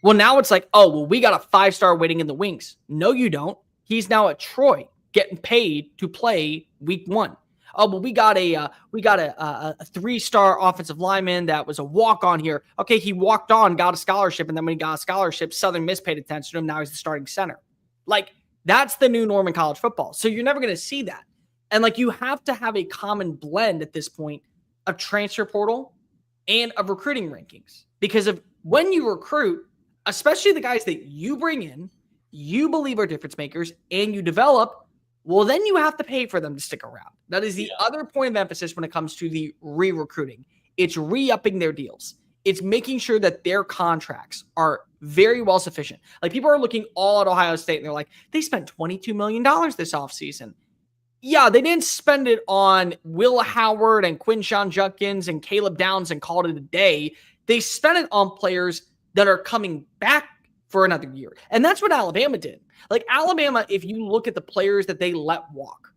Well, now it's like, oh, well, we got a 5-star waiting in the wings. No, you don't. He's now at Troy getting paid to play week 1. Oh, but we got a 3-star offensive lineman that was a walk-on here. Okay, he walked on, got a scholarship, and then when he got a scholarship, Southern Miss paid attention to him. Now he's the starting center. Like, that's the new norm in college football. So you're never going to see that. And, you have to have a common blend at this point of transfer portal and of recruiting rankings. Because of when you recruit, especially the guys that you bring in, you believe are difference makers, and you develop, well, then you have to pay for them to stick around. That is the other point of emphasis when it comes to the re-recruiting. It's re-upping their deals. It's making sure that their contracts are very well sufficient. Like, people are looking all at Ohio State, and they're like, they spent $22 million this offseason. Yeah, they didn't spend it on Will Howard and Quinshon Judkins and Caleb Downs and called it a day. They spent it on players that are coming back for another year. And that's what Alabama did. Like, Alabama, if you look at the players that they let walk,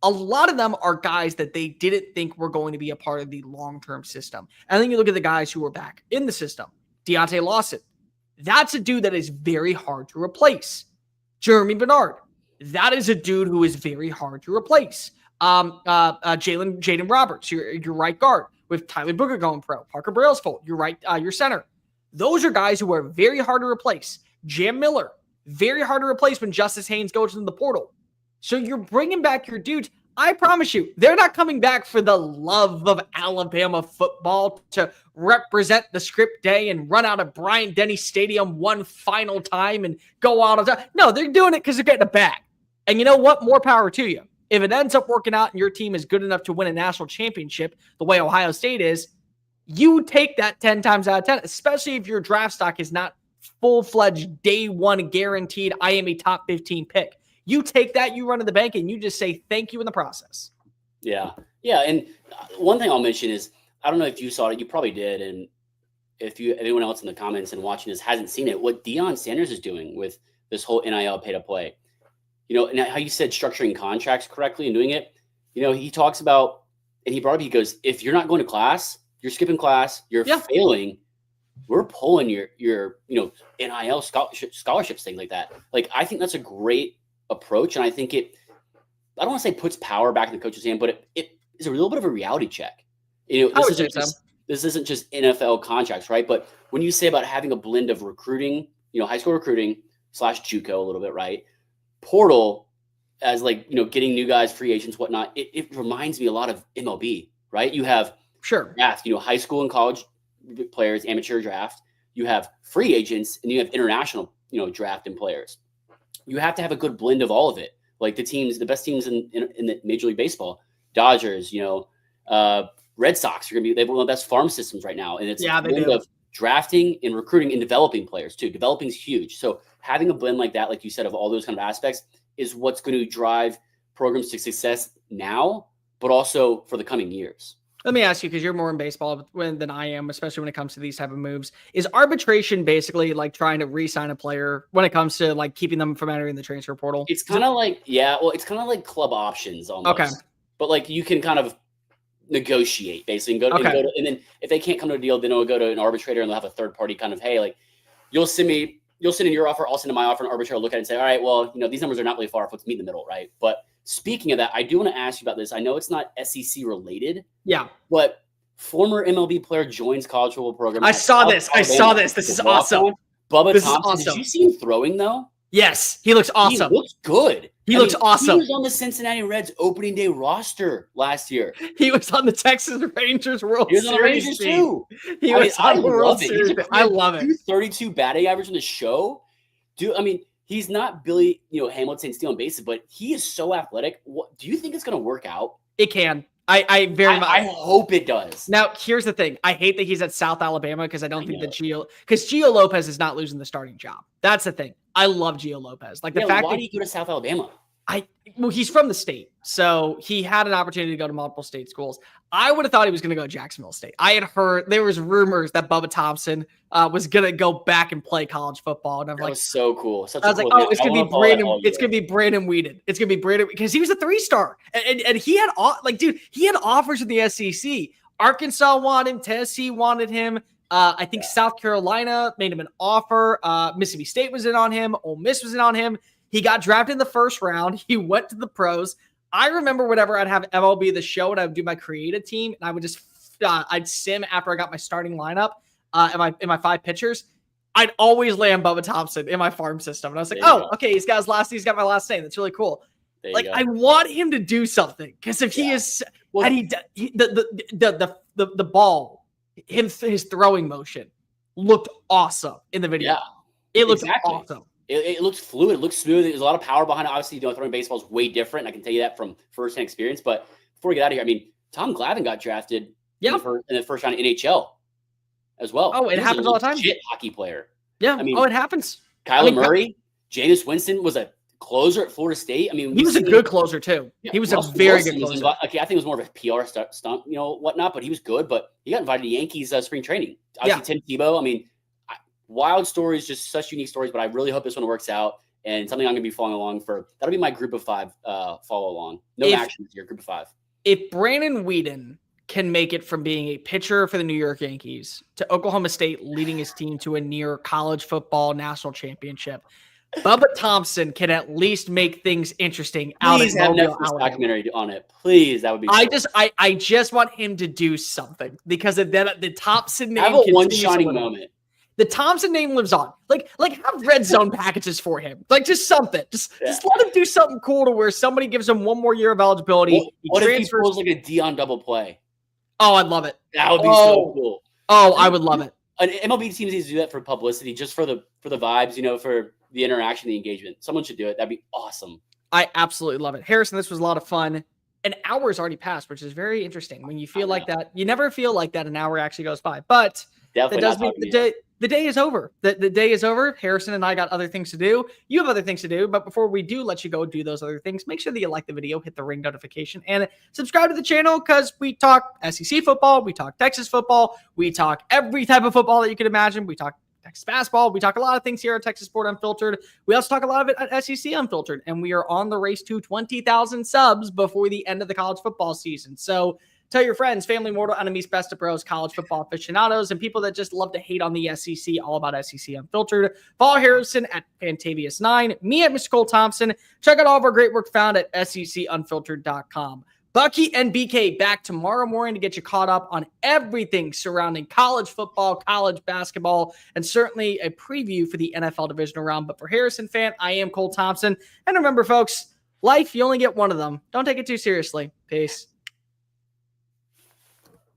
a lot of them are guys that they didn't think were going to be a part of the long-term system. And then you look at the guys who were back in the system. Deontay Lawson. That's a dude that is very hard to replace. Jeremy Bernard. That is a dude who is very hard to replace. Jaden Roberts, your right guard, with Tyler Booger going pro. Parker Brailsford, your center. Those are guys who are very hard to replace. Jam Miller, very hard to replace when Justice Haynes goes into the portal. So you're bringing back your dudes. I promise you, they're not coming back for the love of Alabama football to represent the script day and run out of Bryant-Denny Stadium one final time and go out of time. No, they're doing it because they're getting a bag. And you know what? More power to you. If it ends up working out and your team is good enough to win a national championship the way Ohio State is, you take that 10 times out of 10, especially if your draft stock is not full-fledged day one guaranteed I am a top 15 pick. You take that, you run to the bank, and you just say thank you in the process. Yeah. Yeah. And one thing I'll mention is, I don't know if you saw it, you probably did. And if anyone else in the comments and watching this hasn't seen it, what Deion Sanders is doing with this whole NIL pay to play, and how you said structuring contracts correctly and doing it, he talks about, and he brought up, he goes, if you're not going to class, you're skipping class, you're failing, we're pulling your NIL scholarships, things like that. Like, I think that's a great approach. And I think I don't want to say puts power back in the coach's hand, but it is a little bit of a reality check. This isn't just NFL contracts, right? But when you say about having a blend of recruiting, high school recruiting / JUCO a little bit, right? Portal as getting new guys, free agents, whatnot. It reminds me a lot of MLB, right? You have draft, high school and college players, amateur draft. You have free agents, and you have international, draft and players. You have to have a good blend of all of it. Like the best teams in the Major League Baseball, Dodgers, Red Sox they have one of the best farm systems right now. And it's a blend of drafting and recruiting and developing players too. Developing is huge. So having a blend like that, like you said, of all those kind of aspects is what's going to drive programs to success now, but also for the coming years. Let me ask you, because you're more in baseball than I am, especially when it comes to these type of moves. Is arbitration basically like trying to re-sign a player when it comes to keeping them from entering the transfer portal? It's kind of it's kind of like club options almost. Okay. But you can kind of negotiate basically and and then if they can't come to a deal, then it'll go to an arbitrator and they'll have a third party kind of, hey, you'll send in your offer, I'll send in my offer, and arbitrator will look at it and say, all right, well, these numbers are not really far off. Let's meet in the middle, right? But speaking of that, I do want to ask you about this. I know it's not SEC related. Yeah. But former MLB player joins college football program. I saw this. This is awesome. Bubba Thompson. Did you see him throwing though? Yes. He looks awesome. He looks good. He looks awesome. He was on the Cincinnati Reds opening day roster last year. He was on the Texas Rangers World Series. He was on the Rangers too. He was on the World Series. I love it. 232 batting average on the show. Dude, he's not Billy, Hamilton stealing bases, but he is so athletic. Do you think it's going to work out? It can. I very much. I hope it does. Now, here's the thing. I hate that he's at South Alabama because I don't think that Gio Lopez is not losing the starting job. That's the thing. I love Gio Lopez. Why do you go to South Alabama? He's from the state, so he had an opportunity to go to multiple state schools. I would have thought he was going to go to Jacksonville State. I had heard there was rumors that Bubba Thompson was going to go back and play college football, and I'm that was so cool. It's going to be Brandon. It's going to be Brandon Whedon. It's going to be Brandon because he was a 3-star, and he had he had offers in the SEC. Arkansas wanted him. Tennessee wanted him. I think South Carolina made him an offer. Mississippi State was in on him. Ole Miss was in on him. He got drafted in the first round. He went to the pros. I remember whenever I'd have MLB The Show and I would do my creative team, and I would just I'd sim after I got my starting lineup in my 5 pitchers. I'd always land Bubba Thompson in my farm system, and I was like, okay, he's got my last name. That's really cool. I want him to do something because if he is, and the ball, his throwing motion looked awesome in the video. Yeah, it looked awesome. It looks fluid. It looks smooth. There's a lot of power behind it. Obviously, throwing baseball is way different. I can tell you that from firsthand experience. But before we get out of here, Tom Glavine got drafted in the first round of NHL as well. Oh, it happens all the time. Legit hockey player. Yeah. It happens. Kyler Murray, Jameis Winston was a closer at Florida State. He was a good closer too. Yeah, he was a very good closer. I think it was more of a PR stunt, whatnot. But he was good. But he got invited to Yankees spring training. Obviously, Tim Tebow. Wild stories, just such unique stories, but I really hope this one works out and something I'm going to be following along for. That'll be my group of 5 follow along. No action this year, group of 5. If Brandon Whedon can make it from being a pitcher for the New York Yankees to Oklahoma State leading his team to a near college football national championship, Bubba Thompson can at least make things interesting out Please in have Mobile, Netflix Alabama. documentary on it. Please, that would be. I just want him to do something because of that. The Thompson name have a one continues to shining live on. moment. The Thompson name lives on. Like have red zone packages for him. Like just something. Just let him do something cool to where somebody gives him one more year of eligibility. What if he pulls like a Dion double play? Oh, I'd love it. That would be so cool. Oh, I would love it. An MLB team needs to do that for publicity, just for the vibes, for the interaction, the engagement. Someone should do it. That'd be awesome. I absolutely love it. Harrison, this was a lot of fun. An hour's already passed, which is very interesting. When you feel like that, you never feel like that an hour actually goes by. But definitely that does mean the day is over. The day is over. Harrison and I got other things to do. You have other things to do. But before we do let you go do those other things, make sure that you like the video, hit the ring notification, and subscribe to the channel because we talk SEC football, we talk Texas football, we talk every type of football that you can imagine. We talk Texas basketball. We talk a lot of things here at Texas Sport Unfiltered. We also talk a lot of it at SEC Unfiltered, and we are on the race to 20,000 subs before the end of the college football season. So tell your friends, family, mortal enemies, best of bros, college football aficionados, and people that just love to hate on the SEC, all about SEC Unfiltered. Follow Harrison at Fantavious9, me at Mr. Cole Thompson. Check out all of our great work found at SECUnfiltered.com. Bucky and BK back tomorrow morning to get you caught up on everything surrounding college football, college basketball, and certainly a preview for the NFL divisional round. But for Harrison fan, I am Cole Thompson. And remember, folks, life, you only get one of them. Don't take it too seriously. Peace.